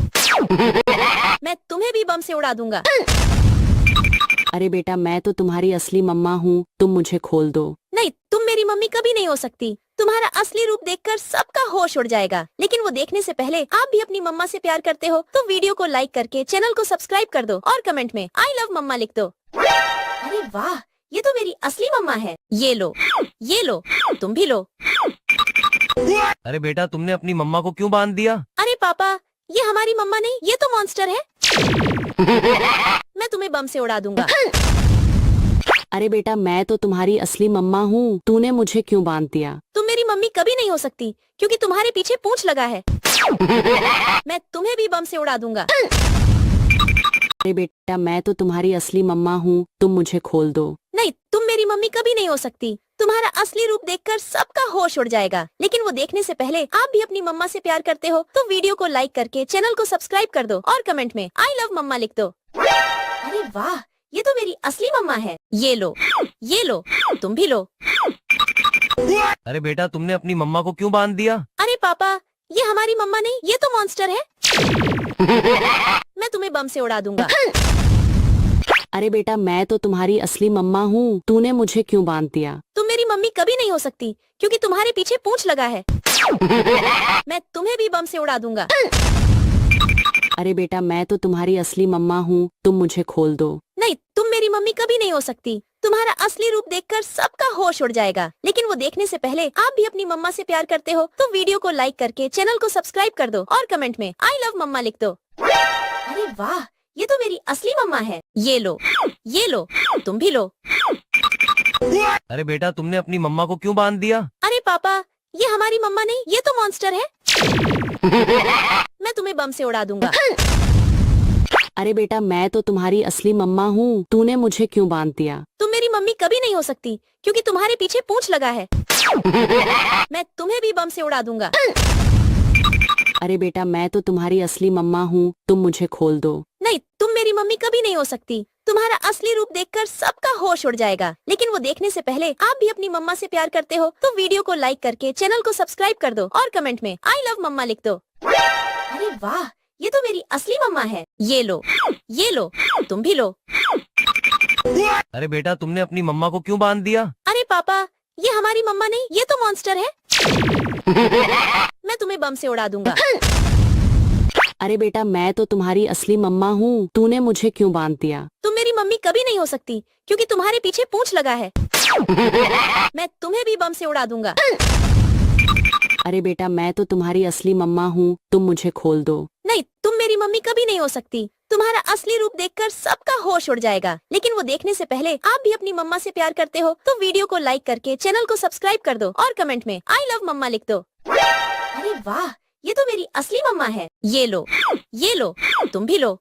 B: मैं तुम्हें भी बम से उड़ा दूंगा।
C: अरे बेटा मैं तो तुम्हारी असली मम्मा हूँ, तुम मुझे खोल दो।
B: नहीं, तुम मेरी मम्मी कभी नहीं हो सकती। तुम्हारा असली रूप देखकर सबका होश उड़ जाएगा। लेकिन वो देखने से पहले आप भी अपनी मम्मा से प्यार करते हो तो वीडियो को लाइक करके चैनल को सब्सक्राइब कर दो और कमेंट में आई लव मम्मा लिख दो। अरे वाह, ये तो मेरी असली मम्मा है। ये लो, तुम भी लो।
A: अरे बेटा तुमने अपनी मम्मा को क्यों बांध दिया?
B: अरे पापा, ये हमारी मम्मा नहीं, ये तो मॉन्स्टर है। मैं तुम्हें बम से उड़ा दूंगा।
C: अरे बेटा मैं तो तुम्हारी असली मम्मा हूँ, तूने मुझे क्यों बांध दिया?
B: तुम मेरी मम्मी कभी नहीं हो सकती क्योंकि तुम्हारे पीछे पूंछ लगा है। मैं तुम्हें भी बम से उड़ा दूंगा।
C: अरे बेटा मैं तो तुम्हारी असली मम्मा हूँ, तुम मुझे खोल दो।
B: नहीं, तुम मेरी मम्मी कभी नहीं हो सकती। तुम्हारा असली रूप देखकर सबका होश उड़ जाएगा। लेकिन वो देखने से पहले आप भी अपनी मम्मा से प्यार करते हो तो वीडियो को लाइक करके चैनल को सब्सक्राइब कर दो और कमेंट में आई लव मम्मा लिख दो। अरे वाह, ये तो मेरी असली मम्मा है। ये लो, तुम भी लो।
A: अरे बेटा तुमने अपनी मम्मा को क्यों बांध दिया?
B: अरे पापा, ये हमारी मम्मा नहीं, ये तो मॉन्स्टर है। मैं तुम्हें बम से उड़ा दूंगा।
C: अरे बेटा मैं तो तुम्हारी असली मम्मा हूँ, तूने मुझे क्यों बांध दिया?
B: तुम मेरी मम्मी कभी नहीं हो सकती क्योंकि तुम्हारे पीछे पूंछ लगा है। मैं तुम्हें भी बम से उड़ा दूंगा।
C: अरे बेटा मैं तो तुम्हारी असली मम्मा हूँ, तुम मुझे खोल दो।
B: नहीं, तुम मेरी मम्मी कभी नहीं हो सकती। तुम्हारा असली रूप देखकर सबका होश उड़ जाएगा। लेकिन वो देखने से पहले आप भी अपनी मम्मा से प्यार करते हो तो वीडियो को लाइक करके चैनल को सब्सक्राइब कर दो और कमेंट में आई लव मम्मा लिख दो। अरे वाह, ये तो मेरी असली मम्मा है। ये लो, तुम भी लो।
A: अरे बेटा तुमने अपनी मम्मा को क्यों बांध दिया?
B: अरे पापा, ये हमारी मम्मा नहीं, ये तो मॉन्स्टर है। मैं तुम्हें बम से उड़ा दूंगा।
C: अरे बेटा मैं तो तुम्हारी असली मम्मा हूँ, तूने मुझे क्यों बांध दिया?
B: तुम मेरी मम्मी कभी नहीं हो सकती क्योंकि तुम्हारे पीछे पूंछ लगा है। मैं तुम्हें भी बम से उड़ा दूंगा।
C: अरे बेटा मैं तो तुम्हारी असली मम्मा हूँ, तुम मुझे खोल दो।
B: नहीं, तुम मेरी मम्मी कभी नहीं हो सकती। तुम्हारा असली रूप देखकर सबका होश उड़ जाएगा। लेकिन वो देखने से पहले आप भी अपनी मम्मा से प्यार करते हो तो वीडियो को लाइक करके चैनल को सब्सक्राइब कर दो और कमेंट में आई लव मम्मा लिख दो। अरे वाह, ये तो मेरी असली मम्मा है। ये लो, तुम भी लो।
A: अरे बेटा तुमने अपनी मम्मा को क्यों बांध दिया?
B: अरे पापा, ये हमारी मम्मा नहीं, ये तो मॉन्स्टर है। मैं तुम्हें बम से उड़ा दूंगा।
C: अरे बेटा मैं तो तुम्हारी असली मम्मा हूँ, तूने मुझे क्यों बांध दिया?
B: तुम मेरी मम्मी कभी नहीं हो सकती क्योंकि तुम्हारे पीछे पूंछ लगा है। मैं तुम्हें भी बम से उड़ा दूंगा।
C: अरे बेटा मैं तो तुम्हारी असली मम्मा हूँ, तुम मुझे खोल दो।
B: नहीं, तुम मेरी मम्मी कभी नहीं हो सकती। तुम्हारा असली रूप देखकर सबका होश उड़ जाएगा। लेकिन वो देखने से पहले आप भी अपनी मम्मा से प्यार करते हो तो वीडियो को लाइक करके चैनल को सब्सक्राइब कर दो और कमेंट में आई लव मम्मा लिख दो। अरे वाह, ये तो मेरी असली मम्मा है। ये लो, तुम भी लो।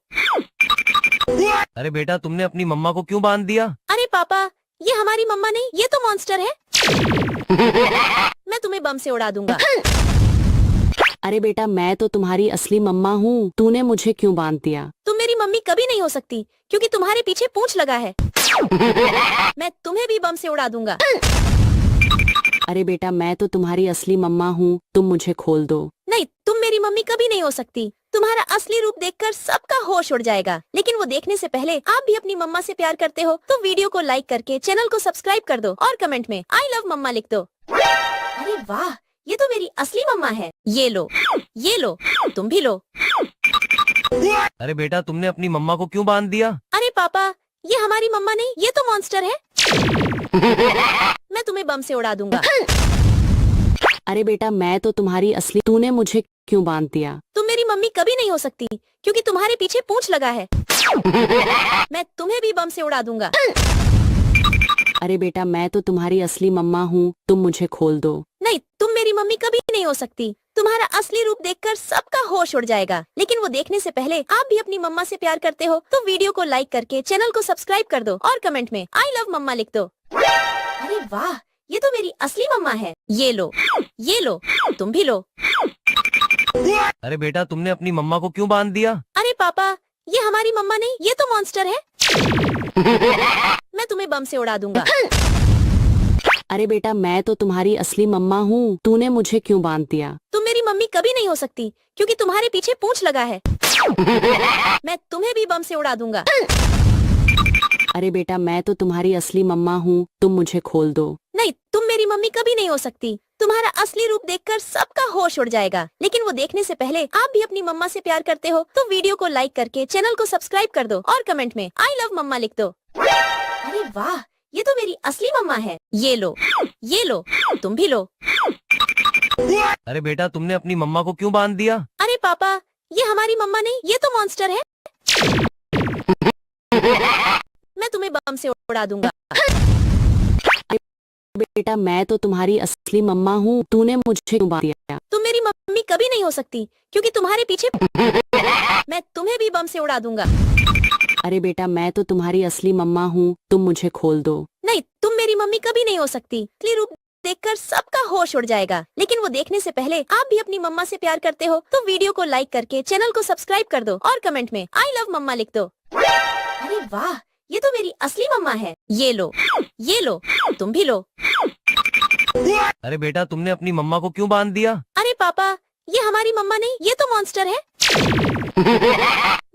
A: अरे बेटा तुमने अपनी मम्मा को क्यों बांध दिया?
B: अरे पापा, ये हमारी मम्मा नहीं, ये तो मॉन्स्टर है। मैं तुम्हें बम से उड़ा दूंगा।
C: अरे बेटा मैं तो तुम्हारी असली मम्मा हूँ, तूने मुझे क्यों बांध दिया?
B: तुम मेरी मम्मी कभी नहीं हो सकती क्योंकि तुम्हारे पीछे पूंछ लगा है। मैं तुम्हें भी बम से उड़ा दूंगा।
C: अरे बेटा मैं तो तुम्हारी असली मम्मा हूँ, तुम मुझे खोल दो।
B: नहीं, तुम मेरी मम्मी कभी नहीं हो सकती। तुम्हारा असली रूप देखकर सबका होश उड़ जाएगा। लेकिन वो देखने से पहले आप भी अपनी मम्मा से प्यार करते हो तो वीडियो को लाइक करके चैनल को सब्सक्राइब कर दो और कमेंट में आई लव मम्मा लिख दो। अरे वाह, ये तो मेरी असली मम्मा है। ये लो, तुम भी लो।
A: अरे बेटा तुमने अपनी मम्मा को क्यों बांध दिया?
B: अरे पापा, ये हमारी मम्मा नहीं, ये तो मॉन्स्टर है। मैं तुम्हें बम से उड़ा दूंगा।
C: अरे बेटा मैं तो तुम्हारी असली, तूने मुझे क्यों बांध दिया?
B: तुम मेरी मम्मी कभी नहीं हो सकती क्योंकि तुम्हारे पीछे पूंछ लगा है। मैं तुम्हें भी बम से उड़ा दूंगा।
C: अरे बेटा मैं तो तुम्हारी असली मम्मा हूँ, तुम मुझे खोल दो।
B: नहीं, तुम मेरी मम्मी कभी नहीं हो सकती। तुम्हारा असली रूप देखकर सबका होश उड़ जाएगा। लेकिन वो देखने से पहले आप भी अपनी मम्मा से प्यार करते हो तो वीडियो को लाइक करके चैनल को सब्सक्राइब कर दो और कमेंट में आई लव मम्मा लिख दो। अरे वाह, ये तो मेरी असली मम्मा है। ये लो, तुम भी लो।
A: अरे बेटा तुमने अपनी मम्मा को क्यों बांध दिया?
B: अरे पापा, ये हमारी मम्मा नहीं, ये तो मॉन्स्टर है। मैं तुम्हें बम से उड़ा दूंगा।
C: अरे बेटा मैं तो तुम्हारी असली मम्मा हूँ, तूने मुझे क्यों बांध दिया?
B: तुम मेरी मम्मी कभी नहीं हो सकती क्योंकि तुम्हारे पीछे पूंछ लगा है। मैं तुम्हें भी बम से उड़ा दूंगा।
C: अरे बेटा मैं तो तुम्हारी असली मम्मा हूँ, तुम मुझे खोल दो।
B: नहीं, तुम मेरी मम्मी कभी नहीं हो सकती। तुम्हारा असली रूप देखकर सबका होश उड़ जाएगा। लेकिन वो देखने से पहले आप भी अपनी मम्मा से प्यार करते हो तो वीडियो को लाइक करके चैनल को सब्सक्राइब कर दो और कमेंट में आई लव मम्मा लिख दो। अरे वाह, ये तो मेरी असली मम्मा है। ये लो, तुम भी लो।
A: अरे बेटा तुमने अपनी मम्मा को क्यों बांध दिया?
B: अरे पापा, ये हमारी मम्मा नहीं, ये तो मॉन्स्टर है। मैं तुम्हें बम से उड़ा दूंगा।
C: बेटा मैं तो तुम्हारी असली मम्मा हूँ, तूने मुझे क्यों बांध दिया?
B: तुम मेरी मम्मी कभी नहीं हो सकती क्योंकि तुम्हारे पीछे मैं तुम्हें भी बम से उड़ा दूंगा।
C: अरे बेटा मैं तो तुम्हारी असली मम्मा हूँ, तुम मुझे खोल दो।
B: नहीं, तुम मेरी मम्मी कभी नहीं हो सकती। असली रूप देखकर सबका होश उड़ जाएगा, लेकिन वो देखने से पहले आप भी अपनी मम्मा से प्यार करते हो तो वीडियो को लाइक करके चैनल को सब्सक्राइब कर दो और कमेंट में आई लव मम्मा लिख दो। अरे वाह, ये तो मेरी असली मम्मा है। ये लो, तुम भी लो।
A: अरे बेटा तुमने अपनी मम्मा को क्यों बांध दिया?
B: अरे पापा, ये हमारी मम्मा नहीं, ये तो मॉन्स्टर है।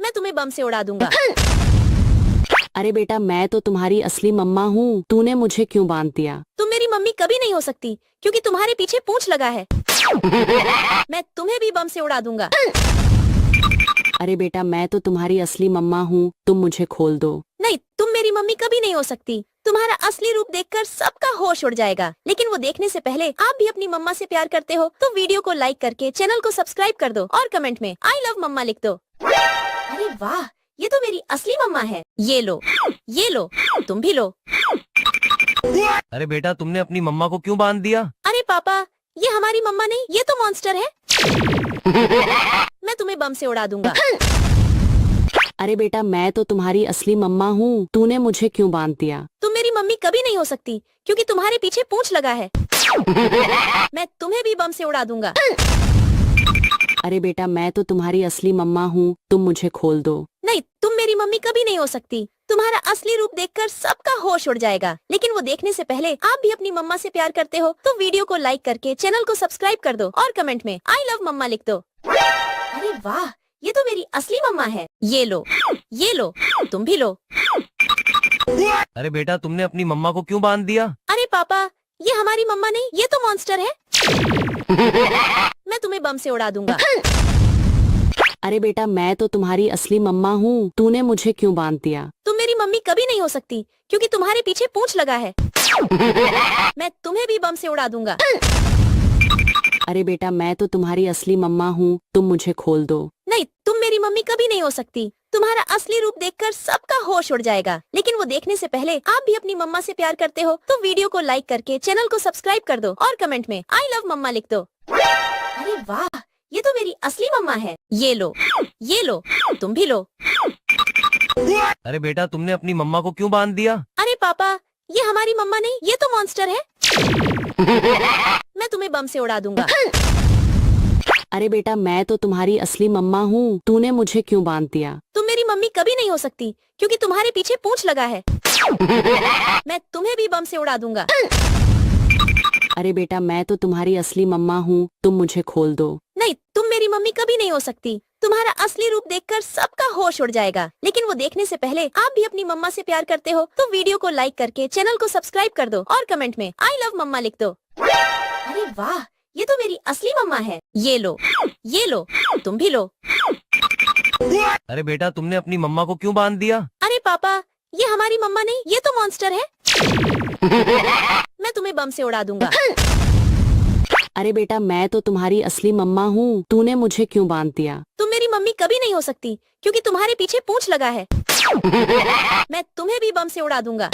B: मैं तुम्हें बम से उड़ा दूंगा।
C: अरे बेटा मैं तो तुम्हारी असली मम्मा हूँ, तूने मुझे क्यों बांध दिया?
B: तुम मेरी मम्मी कभी नहीं हो सकती क्योंकि तुम्हारे पीछे पूंछ लगा है। मैं तुम्हें भी बम से उड़ा दूंगा।
C: अरे बेटा मैं तो तुम्हारी असली मम्मा हूँ, तुम मुझे खोल दो।
B: नहीं, तुम मेरी मम्मी कभी नहीं हो सकती। तुम्हारा असली रूप देखकर सबका होश उड़ जाएगा, लेकिन वो देखने से पहले आप भी अपनी मम्मा से प्यार करते हो तो वीडियो को लाइक करके चैनल को सब्सक्राइब कर दो और कमेंट में आई लव मम्मा लिख दो। अरे वाह, ये तो मेरी असली मम्मा है। ये लो, तुम भी लो।
A: अरे बेटा तुमने अपनी मम्मा को क्यों बांध दिया?
B: अरे पापा, ये हमारी मम्मा नहीं, ये तो मॉन्स्टर है। मैं तुम्हें बम से उड़ा दूंगा।
C: अरे बेटा मैं तो तुम्हारी असली मम्मा हूँ, तूने मुझे क्यों बांध दिया?
B: तुम मेरी मम्मी कभी नहीं हो सकती क्योंकि तुम्हारे पीछे पूंछ लगा है। मैं तुम्हें भी बम से उड़ा दूंगा।
C: अरे बेटा मैं तो तुम्हारी असली मम्मा हूँ, तुम मुझे खोल दो।
B: नहीं, तुम मेरी मम्मी कभी नहीं हो सकती। तुम्हारा असली रूप देखकर सबका होश उड़ जाएगा, लेकिन वो देखने से पहले आप भी अपनी मम्मा से प्यार करते हो तो वीडियो को लाइक करके चैनल को सब्सक्राइब कर दो और कमेंट में आई लव मम्मा लिख दो। अरे वाह, ये तो मेरी असली मम्मा है। ये लो, तुम भी लो।
A: अरे बेटा तुमने अपनी मम्मा को क्यों बांध दिया?
B: अरे पापा, ये हमारी मम्मा नहीं, ये तो मॉन्स्टर है। मैं तुम्हें बम से उड़ा दूंगा।
C: अरे बेटा मैं तो तुम्हारी असली मम्मा हूँ, तूने मुझे क्यों बांध दिया?
B: तुम मेरी मम्मी कभी नहीं हो सकती क्योंकि तुम्हारे पीछे पूंछ लगा है। मैं तुम्हें भी बम से उड़ा दूंगा।
C: अरे बेटा मैं तो तुम्हारी असली मम्मा हूँ, तुम मुझे खोल दो।
B: नहीं, तुम मेरी मम्मी कभी नहीं हो सकती। तुम्हारा असली रूप देखकर सबका होश उड़ जाएगा, लेकिन वो देखने से पहले आप भी अपनी मम्मा से प्यार करते हो तो वीडियो को लाइक करके चैनल को सब्सक्राइब कर दो और कमेंट में आई लव मम्मा लिख दो। अरे वाह, ये तो मेरी असली मम्मा है। ये लो, तुम भी लो।
A: अरे बेटा तुमने अपनी मम्मा को क्यों बांध दिया?
B: अरे पापा, ये हमारी मम्मा नहीं, ये तो मॉन्स्टर है। मैं तुम्हें बम से उड़ा दूंगा।
C: अरे बेटा मैं तो तुम्हारी असली मम्मा हूँ, तूने मुझे क्यों बांध दिया?
B: तुम मेरी मम्मी कभी नहीं हो सकती क्योंकि तुम्हारे पीछे पूंछ लगा है। मैं तुम्हें भी बम से उड़ा दूंगा।
C: अरे बेटा मैं तो तुम्हारी असली मम्मा हूँ, तुम मुझे खोल दो।
B: नहीं, तुम मेरी मम्मी कभी नहीं हो सकती। तुम्हारा असली रूप देखकर सबका होश उड़ जाएगा, लेकिन वो देखने से पहले आप भी अपनी मम्मा से प्यार करते हो तो वीडियो को लाइक करके चैनल को सब्सक्राइब कर दो और कमेंट में आई लव मम्मा लिख दो। अरे वाह, ये तो मेरी असली मम्मा है। ये लो, तुम भी लो।
A: अरे बेटा तुमने अपनी मम्मा को क्यों बांध दिया?
B: अरे पापा, ये हमारी मम्मा नहीं, ये तो मॉन्स्टर है। मैं तुम्हें बम से उड़ा दूंगा।
C: अरे बेटा मैं तो तुम्हारी असली मम्मा हूँ, तूने मुझे क्यों बांध दिया?
B: तुम मेरी मम्मी कभी नहीं हो सकती क्योंकि तुम्हारे पीछे पूंछ लगा है। मैं तुम्हें भी बम से उड़ा दूंगा।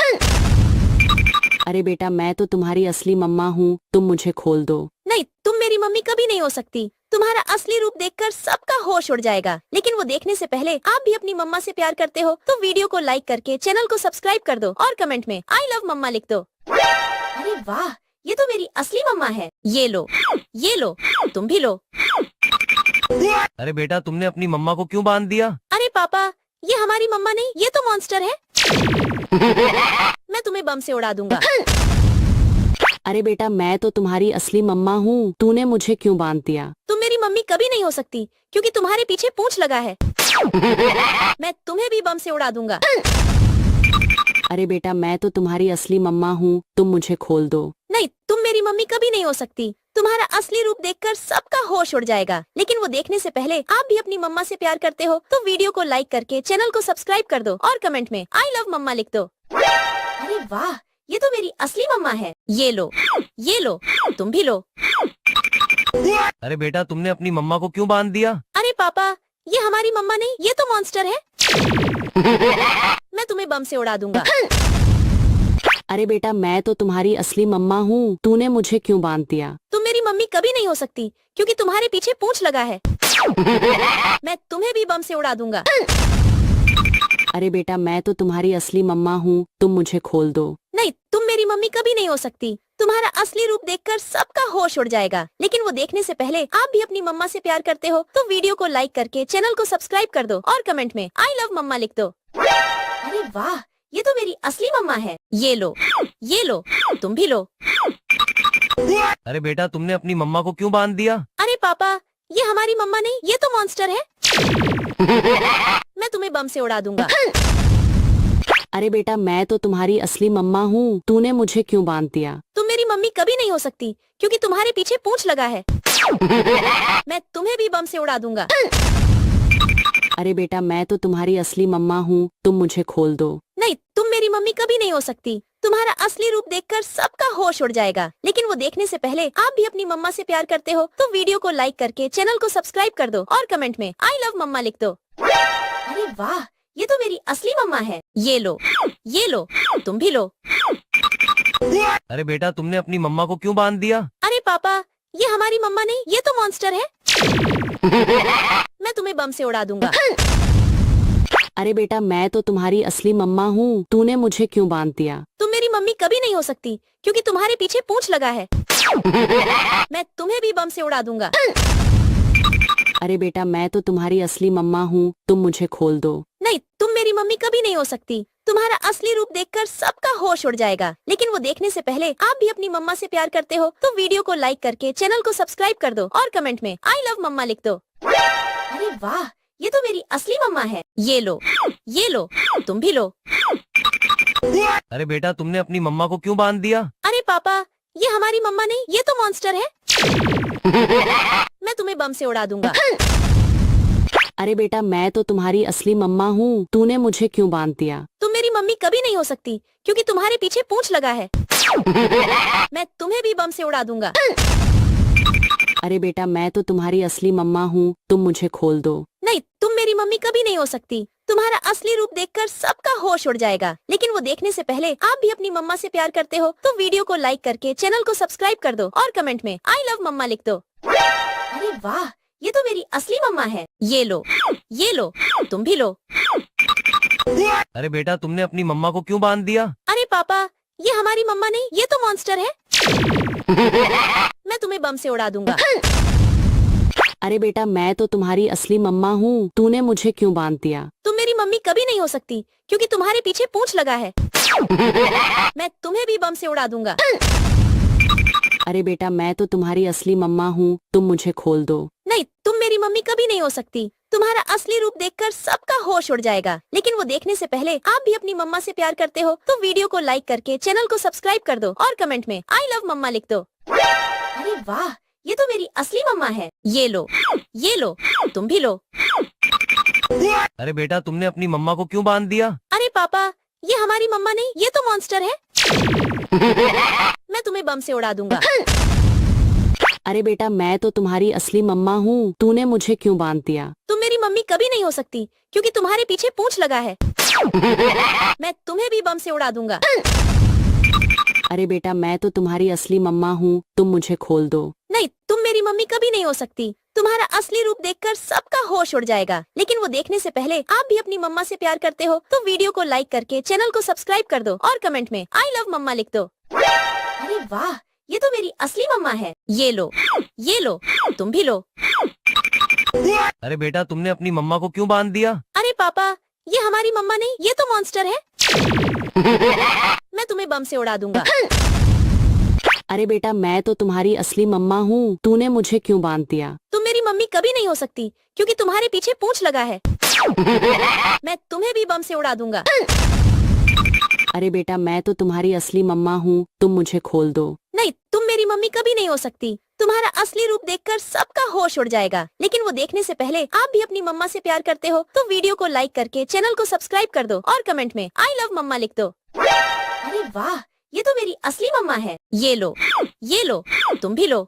C: अरे बेटा मैं तो तुम्हारी असली मम्मा हूँ, तुम मुझे खोल दो।
B: नहीं, तुम मेरी मम्मी कभी नहीं हो सकती। तुम्हारा असली रूप देखकर सबका होश उड़ जाएगा, लेकिन वो देखने से पहले आप भी अपनी मम्मा से प्यार करते हो तो वीडियो को लाइक करके चैनल को सब्सक्राइब कर दो और कमेंट में आई लव मम्मा लिख दो। अरे वाह, ये तो मेरी असली मम्मा है। ये लो, तुम भी लो।
A: अरे बेटा तुमने अपनी मम्मा को क्यों बांध दिया?
B: अरे पापा, ये हमारी मम्मा नहीं, ये तो मॉन्स्टर है। मैं तुम्हें बम से उड़ा दूंगा।
C: अरे बेटा मैं तो तुम्हारी असली मम्मा हूँ, तूने मुझे क्यों बांध दिया?
B: तुम मेरी मम्मी कभी नहीं हो सकती क्योंकि तुम्हारे पीछे पूंछ लगा है। मैं तुम्हें भी बम से उड़ा दूंगा।
C: अरे बेटा मैं तो तुम्हारी असली मम्मा हूँ, तुम मुझे खोल दो।
B: नहीं, तुम मेरी मम्मी कभी नहीं हो सकती। तुम्हारा असली रूप देखकर सबका होश उड़ जाएगा, लेकिन वो देखने से पहले आप भी अपनी मम्मा से प्यार करते हो तो वीडियो को लाइक करके चैनल को सब्सक्राइब कर दो और कमेंट में आई लव मम्मा लिख दो। अरे वाह, ये तो मेरी असली मम्मा है। ये लो, तुम भी लो।
A: अरे बेटा तुमने अपनी मम्मा को क्यों बांध दिया?
B: अरे पापा, ये हमारी मम्मा नहीं, ये तो मॉन्स्टर है। मैं तुम्हें बम से उड़ा दूंगा।
C: अरे बेटा मैं तो तुम्हारी असली मम्मा हूँ, तूने मुझे क्यों बांध दिया?
B: तुम मेरी मम्मी कभी नहीं हो सकती क्योंकि तुम्हारे पीछे पूंछ लगा है। मैं तुम्हें भी बम से उड़ा दूंगा।
C: अरे बेटा मैं तो तुम्हारी असली मम्मा हूँ, तुम मुझे खोल दो।
B: नहीं, तुम मेरी मम्मी कभी नहीं हो सकती। तुम्हारा असली रूप देखकर सबका होश उड़ जाएगा। लेकिन वो देखने से पहले आप भी अपनी मम्मा से प्यार करते हो तो वीडियो को लाइक करके चैनल को सब्सक्राइब कर दो और कमेंट में आई लव मम्मा लिख दो। अरे वाह, ये तो मेरी असली मम्मा है। ये लो, तुम भी लो।
A: अरे बेटा तुमने अपनी मम्मा को क्यों बांध दिया?
B: अरे पापा, ये हमारी मम्मा नहीं, ये तो मॉन्स्टर है। मैं तुम्हें बम से उड़ा दूंगा।
C: अरे बेटा मैं तो तुम्हारी असली मम्मा हूँ, तूने मुझे क्यों बांध दिया?
B: तुम मेरी मम्मी कभी नहीं हो सकती क्योंकि तुम्हारे पीछे पूंछ लगा है। मैं तुम्हें भी बम से उड़ा दूंगा।
C: अरे बेटा मैं तो तुम्हारी असली मम्मा हूँ, तुम मुझे खोल दो।
B: नहीं, तुम मेरी मम्मी कभी नहीं हो सकती। तुम्हारा असली रूप देखकर सबका होश उड़ जाएगा। लेकिन वो देखने से पहले आप भी अपनी मम्मा से प्यार करते हो तो वीडियो को लाइक करके चैनल को सब्सक्राइब कर दो और कमेंट में आई लव मम्मा लिख दो। अरे वाह, ये तो मेरी असली मम्मा है। ये लो, तुम भी लो।
A: अरे बेटा तुमने अपनी मम्मा को क्यों बांध दिया?
B: अरे पापा, ये हमारी मम्मा नहीं, ये तो मॉन्स्टर है। मैं तुम्हें बम से उड़ा दूंगा।
C: अरे बेटा मैं तो तुम्हारी असली मम्मा हूँ, तूने मुझे क्यों बांध दिया?
B: तुम मेरी मम्मी कभी नहीं हो सकती क्योंकि तुम्हारे पीछे पूंछ लगा है। मैं तुम्हें भी बम से उड़ा दूंगा।
C: अरे बेटा मैं तो तुम्हारी असली मम्मा हूँ, तुम मुझे खोल दो।
B: नहीं, तुम मेरी मम्मी कभी नहीं हो सकती। तुम्हारा असली रूप देखकर सबका होश उड़ जाएगा। लेकिन वो देखने से पहले आप भी अपनी मम्मा से प्यार करते हो तो वीडियो को लाइक करके चैनल को सब्सक्राइब कर दो और कमेंट में आई लव मम्मा लिख दो। अरे वाह, ये तो मेरी असली मम्मा है। ये लो, तुम भी लो।
A: अरे बेटा तुमने अपनी मम्मा को क्यों बांध दिया?
B: अरे पापा, ये हमारी मम्मा नहीं, ये तो मॉन्स्टर है। मैं तुम्हें बम से उड़ा दूंगा।
C: अरे बेटा मैं तो तुम्हारी असली मम्मा हूँ, तूने मुझे क्यों बांध दिया?
B: तुम मेरी मम्मी कभी नहीं हो सकती क्योंकि तुम्हारे पीछे पूंछ लगा है। मैं तुम्हें भी बम से उड़ा दूंगा।
C: अरे बेटा मैं तो तुम्हारी असली मम्मा हूँ, तुम मुझे खोल दो।
B: नहीं, तुम मेरी मम्मी कभी नहीं हो सकती। तुम्हारा असली रूप देखकर सबका होश उड़ जाएगा। लेकिन वो देखने से पहले आप भी अपनी मम्मा से प्यार करते हो तो वीडियो को लाइक करके चैनल को सब्सक्राइब कर दो और कमेंट में आई लव मम्मा लिख दो। अरे वाह, ये तो मेरी असली मम्मा है। ये लो, तुम भी लो।
A: अरे बेटा तुमने अपनी मम्मा को क्यों बांध दिया?
B: अरे पापा, ये हमारी मम्मा नहीं, ये तो मॉन्स्टर है। मैं तुम्हें बम से उड़ा दूंगा।
C: अरे बेटा मैं तो तुम्हारी असली मम्मा हूँ, तूने मुझे क्यों बांध दिया?
B: तुम मेरी मम्मी कभी नहीं हो सकती क्योंकि तुम्हारे पीछे पूंछ लगा है। मैं तुम्हें भी बम से उड़ा दूंगा।
C: अरे बेटा मैं तो तुम्हारी असली मम्मा हूँ, तुम मुझे खोल दो।
B: नहीं, तुम मेरी मम्मी कभी नहीं हो सकती। तुम्हारा असली रूप देखकर सबका होश उड़ जाएगा। लेकिन वो देखने से पहले आप भी अपनी मम्मा से प्यार करते हो तो वीडियो को लाइक करके चैनल को सब्सक्राइब कर दो और कमेंट में आई लव मम्मा लिख दो। अरे वाह, ये तो मेरी असली मम्मा है। ये लो, तुम भी लो।
A: अरे बेटा तुमने अपनी मम्मा को क्यों बांध दिया?
B: अरे पापा, ये हमारी मम्मा नहीं, ये तो मॉन्स्टर है। मैं तुम्हें बम से उड़ा दूंगा।
C: अरे बेटा मैं तो तुम्हारी असली मम्मा हूँ, तूने मुझे क्यों बांध दिया?
B: तुम मेरी मम्मी कभी नहीं हो सकती क्योंकि तुम्हारे पीछे पूंछ लगा है। मैं तुम्हें भी बम से उड़ा दूंगा।
C: अरे बेटा मैं तो तुम्हारी असली मम्मा हूँ, तुम मुझे खोल दो।
B: नहीं, तुम मेरी मम्मी कभी नहीं हो सकती। तुम्हारा असली रूप देखकर सबका होश उड़ जाएगा। लेकिन वो देखने से पहले आप भी अपनी मम्मा से प्यार करते हो तो वीडियो को लाइक करके चैनल को सब्सक्राइब कर दो और कमेंट में आई लव मम्मा लिख दो। अरे वाह, ये तो मेरी असली मम्मा है। ये लो, तुम भी लो।
A: अरे बेटा तुमने अपनी मम्मा को क्यों बांध दिया?
B: अरे पापा, ये हमारी मम्मा नहीं, ये तो मॉन्स्टर है। मैं तुम्हें बम से उड़ा दूंगा।
C: अरे बेटा मैं तो तुम्हारी असली मम्मा हूँ, तूने मुझे क्यों बांध दिया?
B: तुम मेरी मम्मी कभी नहीं हो सकती क्योंकि तुम्हारे पीछे पूंछ लगा है। मैं तुम्हें भी बम से उड़ा दूंगा।
C: अरे बेटा मैं तो तुम्हारी असली मम्मा हूँ, तुम मुझे खोल दो।
B: नहीं, तुम मेरी मम्मी कभी नहीं हो सकती। तुम्हारा असली रूप देखकर सबका होश उड़ जाएगा। लेकिन वो देखने से पहले आप भी अपनी मम्मा से प्यार करते हो तो वीडियो को लाइक करके चैनल को सब्सक्राइब कर दो और कमेंट में आई लव मम्मा लिख दो। अरे वाह, ये तो मेरी असली मम्मा है। ये लो, तुम भी लो।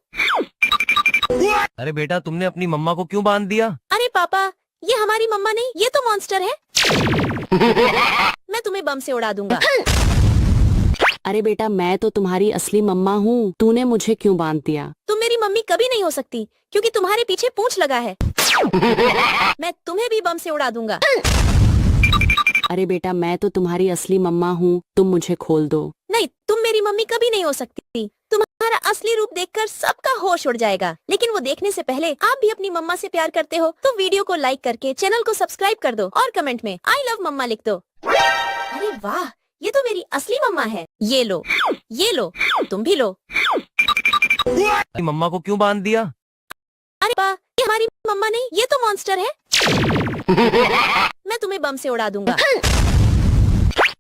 A: अरे बेटा तुमने अपनी मम्मा को क्यों बांध दिया?
B: अरे पापा, ये हमारी मम्मा नहीं, ये तो मॉन्स्टर है। मैं तुम्हें बम से उड़ा दूंगा।
C: अरे बेटा मैं तो तुम्हारी असली मम्मा हूँ, तूने मुझे क्यों बांध दिया?
B: तुम मेरी मम्मी कभी नहीं हो सकती क्योंकि तुम्हारे पीछे पूंछ लगा है। मैं तुम्हें भी बम से उड़ा दूंगा।
C: अरे बेटा मैं तो तुम्हारी असली मम्मा हूँ, तुम मुझे खोल दो।
B: नहीं, तुम मेरी मम्मी कभी नहीं हो सकती। तुम्हारा असली रूप देखकर सबका होश उड़ जाएगा। लेकिन वो देखने से पहले आप भी अपनी मम्मा से प्यार करते हो तो वीडियो को लाइक करके चैनल को सब्सक्राइब कर दो और कमेंट में आई लव मम्मा लिख दो। अरे वाह, ये तो मेरी असली मम्मा है। ये लो, तुम भी लो।
A: अपनी मम्मा को क्यों बांध दिया?
B: अरे बा, ये हमारी मम्मा नहीं, ये तो मॉन्स्टर है। मैं तुम्हें बम से उड़ा दूंगा।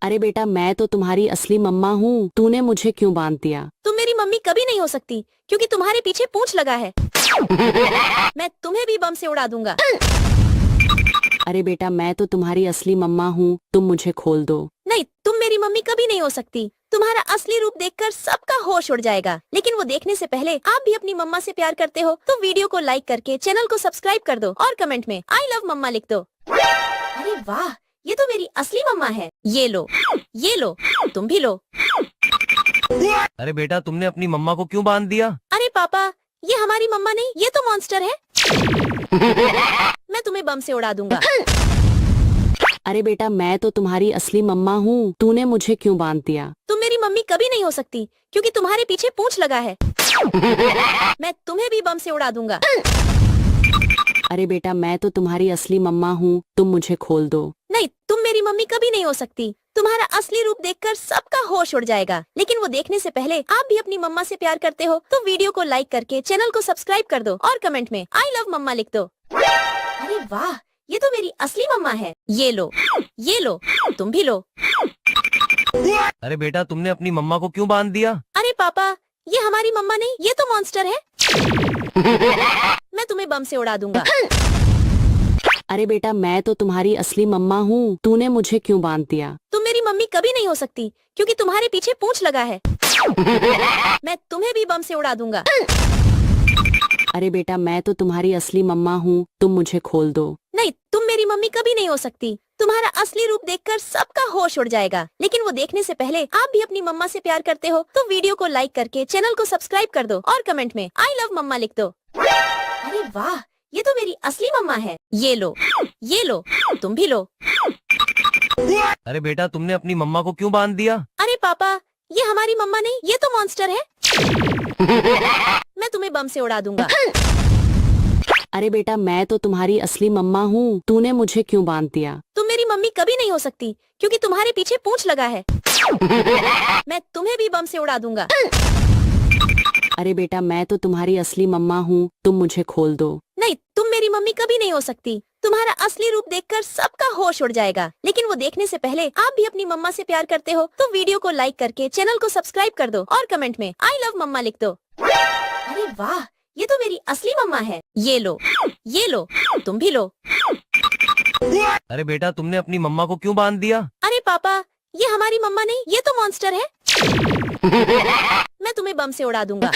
C: अरे बेटा मैं तो तुम्हारी असली मम्मा हूँ, तूने मुझे क्यों बांध दिया?
B: तुम मेरी मम्मी कभी नहीं हो सकती क्योंकि तुम्हारे पीछे पूंछ लगा है। मैं तुम्हें भी बम से उड़ा दूंगा।
C: अरे बेटा मैं तो तुम्हारी असली मम्मा हूँ, तुम मुझे खोल दो।
B: नहीं, तुम मेरी मम्मी कभी नहीं हो सकती। तुम्हारा असली रूप देखकर सबका होश उड़ जाएगा। लेकिन वो देखने से पहले आप भी अपनी मम्मा से प्यार करते हो तो वीडियो को लाइक करके चैनल को सब्सक्राइब कर दो और कमेंट में आई लव मम्मा लिख दो। अरे वाह, ये तो मेरी असली मम्मा है। ये लो, तुम भी लो।
A: अरे बेटा तुमने अपनी मम्मा को क्यों बांध दिया?
B: अरे पापा, ये हमारी मम्मा नहीं, ये तो मॉन्स्टर है। मैं तुम्हें बम से उड़ा दूंगा।
C: अरे बेटा मैं तो तुम्हारी असली मम्मा हूँ, तूने मुझे क्यों बांध दिया?
B: तुम मेरी मम्मी कभी नहीं हो सकती क्योंकि तुम्हारे पीछे पूंछ लगा है। मैं तुम्हें भी बम से उड़ा दूंगा।
C: अरे बेटा मैं तो तुम्हारी असली मम्मा हूँ, तुम मुझे खोल दो।
B: नहीं, तुम मेरी मम्मी कभी नहीं हो सकती। तुम्हारा असली रूप देखकर सबका होश उड़ जाएगा। लेकिन वो देखने से पहले आप भी अपनी मम्मा से प्यार करते हो तो वीडियो को लाइक करके चैनल को सब्सक्राइब कर दो और कमेंट में आई लव मम्मा लिख दो। अरे वाह, ये तो मेरी असली मम्मा है। ये लो, तुम भी लो।
A: अरे बेटा तुमने अपनी मम्मा को क्यों बांध दिया?
B: अरे पापा, ये हमारी मम्मा नहीं, ये तो मॉन्स्टर है। मैं तुम्हें बम से उड़ा दूंगा।
C: अरे बेटा मैं तो तुम्हारी असली मम्मा हूँ, तूने मुझे क्यों बांध दिया?
B: तुम मेरी मम्मी कभी नहीं हो सकती क्योंकि तुम्हारे पीछे पूंछ लगा है। मैं तुम्हें भी बम से उड़ा दूंगा।
C: अरे बेटा मैं तो तुम्हारी असली मम्मा हूँ, तुम मुझे खोल दो।
B: नहीं, तुम मेरी मम्मी कभी नहीं हो सकती। तुम्हारा असली रूप देखकर सबका होश उड़ जाएगा। लेकिन वो देखने से पहले आप भी अपनी मम्मा से प्यार करते हो तो वीडियो को लाइक करके चैनल को सब्सक्राइब कर दो और कमेंट में आई लव मम्मा लिख दो। अरे वाह, ये तो मेरी असली मम्मा है। ये लो, तुम भी लो।
A: अरे बेटा तुमने अपनी मम्मा को क्यों बांध दिया?
B: अरे पापा, ये हमारी मम्मा नहीं, ये तो मॉन्स्टर है। मैं तुम्हें बम से उड़ा दूंगा।
C: अरे बेटा मैं तो तुम्हारी असली मम्मा हूँ, तूने मुझे क्यों बांध दिया?
B: तुम मेरी मम्मी कभी नहीं हो सकती क्योंकि तुम्हारे पीछे पूंछ लगा है। मैं तुम्हें भी बम से उड़ा दूंगा।
C: अरे बेटा मैं तो तुम्हारी असली मम्मा हूँ, तुम मुझे खोल दो।
B: नहीं, तुम मेरी मम्मी कभी नहीं हो सकती। तुम्हारा असली रूप देखकर सबका होश उड़ जाएगा। लेकिन वो देखने से पहले आप भी अपनी मम्मा से प्यार करते हो तो वीडियो को लाइक करके चैनल को सब्सक्राइब कर दो और कमेंट में आई लव मम्मा लिख दो। अरे वाह, ये तो मेरी असली मम्मा है। ये लो, तुम भी लो।
A: अरे बेटा तुमने अपनी मम्मा को क्यों बांध दिया?
B: अरे पापा, ये हमारी मम्मा नहीं, ये तो मॉन्स्टर है। मैं तुम्हें बम से उड़ा दूंगा।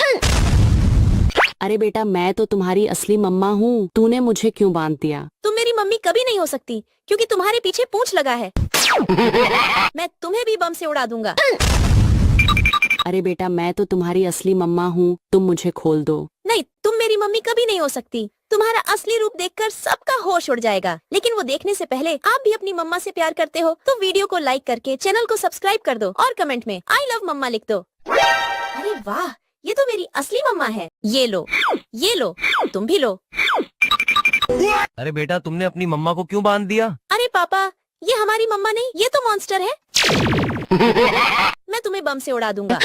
C: अरे बेटा मैं तो तुम्हारी असली मम्मा हूँ, तूने मुझे क्यों बांध दिया?
B: तुम मेरी मम्मी कभी नहीं हो सकती क्योंकि तुम्हारे पीछे पूंछ लगा है। मैं तुम्हें भी बम से उड़ा दूंगा।
C: अरे बेटा मैं तो तुम्हारी असली मम्मा हूँ, तुम मुझे खोल दो।
B: नहीं, तुम मेरी मम्मी कभी नहीं हो सकती। तुम्हारा असली रूप देखकर सबका होश उड़ जाएगा। लेकिन वो देखने से पहले आप भी अपनी मम्मा से प्यार करते हो तो वीडियो को लाइक करके चैनल को सब्सक्राइब कर दो और कमेंट में आई लव मम्मा लिख दो। अरे वाह, ये तो मेरी असली मम्मा है। ये लो, तुम भी लो।
A: अरे बेटा तुमने अपनी मम्मा को क्यों बांध दिया?
B: अरे पापा, ये हमारी मम्मा नहीं, ये तो मॉन्स्टर है। मैं तुम्हें बम से उड़ा दूंगा।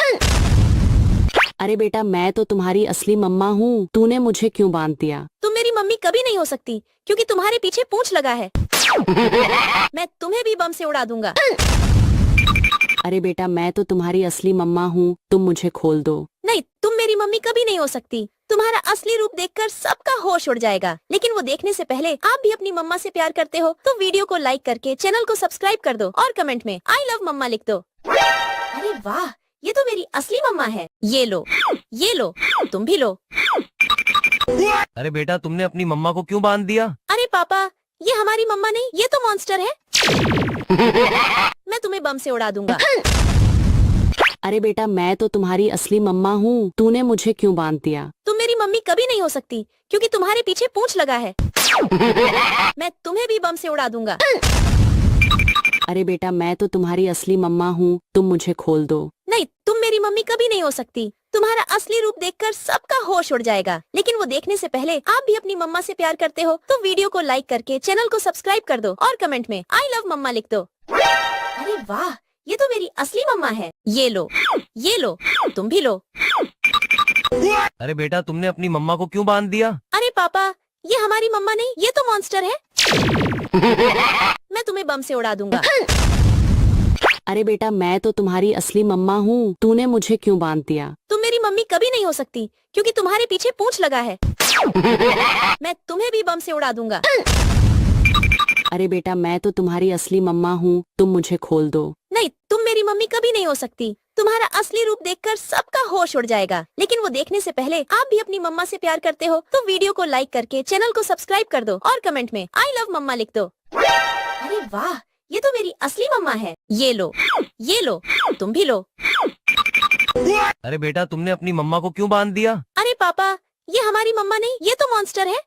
C: अरे बेटा मैं तो तुम्हारी असली मम्मा हूँ, तूने मुझे क्यों बांध दिया?
B: तुम मेरी मम्मी कभी नहीं हो सकती क्योंकि तुम्हारे पीछे पूंछ लगा है। मैं तुम्हें भी बम से उड़ा दूंगा।
C: अरे बेटा मैं तो तुम्हारी असली मम्मा हूँ, तुम मुझे खोल दो।
B: नहीं, तुम मेरी मम्मी कभी नहीं हो सकती। तुम्हारा असली रूप देखकर सबका होश उड़ जाएगा। लेकिन वो देखने से पहले आप भी अपनी मम्मा से प्यार करते हो तो वीडियो को लाइक करके चैनल को सब्सक्राइब कर दो और कमेंट में आई लव मम्मा लिख दो। अरे वाह, ये तो मेरी असली मम्मा है। ये लो, तुम भी लो।
A: अरे बेटा तुमने अपनी मम्मा को क्यों बांध दिया?
B: अरे पापा, ये हमारी मम्मा नहीं, ये तो मॉन्स्टर है। मैं तुम्हें बम से उड़ा दूंगा।
C: अरे बेटा मैं तो तुम्हारी असली मम्मा हूँ, तूने मुझे क्यों बांध दिया?
B: तुम मेरी मम्मी कभी नहीं हो सकती क्योंकि तुम्हारे पीछे पूंछ लगा है। मैं तुम्हें भी बम से उड़ा दूंगा।
C: अरे बेटा मैं तो तुम्हारी असली मम्मा हूँ, तुम मुझे खोल दो।
B: नहीं, तुम मेरी मम्मी कभी नहीं हो सकती। तुम्हारा असली रूप देखकर सबका होश उड़ जाएगा। लेकिन वो देखने से पहले आप भी अपनी मम्मा से प्यार करते हो तो वीडियो को लाइक करके चैनल को सब्सक्राइब कर दो और कमेंट में आई लव मम्मा लिख दो। अरे वाह, ये तो मेरी असली मम्मा है। ये लो, तुम भी लो।
A: अरे बेटा तुमने अपनी मम्मा को क्यों बांध दिया?
B: अरे पापा, ये हमारी मम्मा नहीं, ये तो मॉन्स्टर है। मैं तुम्हें बम से उड़ा दूंगा।
C: अरे बेटा मैं तो तुम्हारी असली मम्मा हूँ, तूने मुझे क्यों बांध दिया?
B: तुम मेरी मम्मी कभी नहीं हो सकती क्योंकि तुम्हारे पीछे पूंछ लगा है। मैं तुम्हें भी बम से उड़ा दूंगा।
C: अरे बेटा मैं तो तुम्हारी असली मम्मा हूँ, तुम मुझे खोल दो।
B: नहीं, तुम मेरी मम्मी कभी नहीं हो सकती। तुम्हारा असली रूप देखकर सबका होश उड़ जाएगा। लेकिन वो देखने से पहले आप भी अपनी मम्मा से प्यार करते हो तो वीडियो को लाइक करके चैनल को सब्सक्राइब कर दो और कमेंट में आई लव मम्मा लिख दो। अरे वाह, ये तो मेरी असली मम्मा है। ये लो, तुम भी लो।
A: अरे बेटा तुमने अपनी मम्मा को क्यों बांध दिया?
B: अरे पापा, ये हमारी मम्मा नहीं, ये तो मॉन्स्टर है।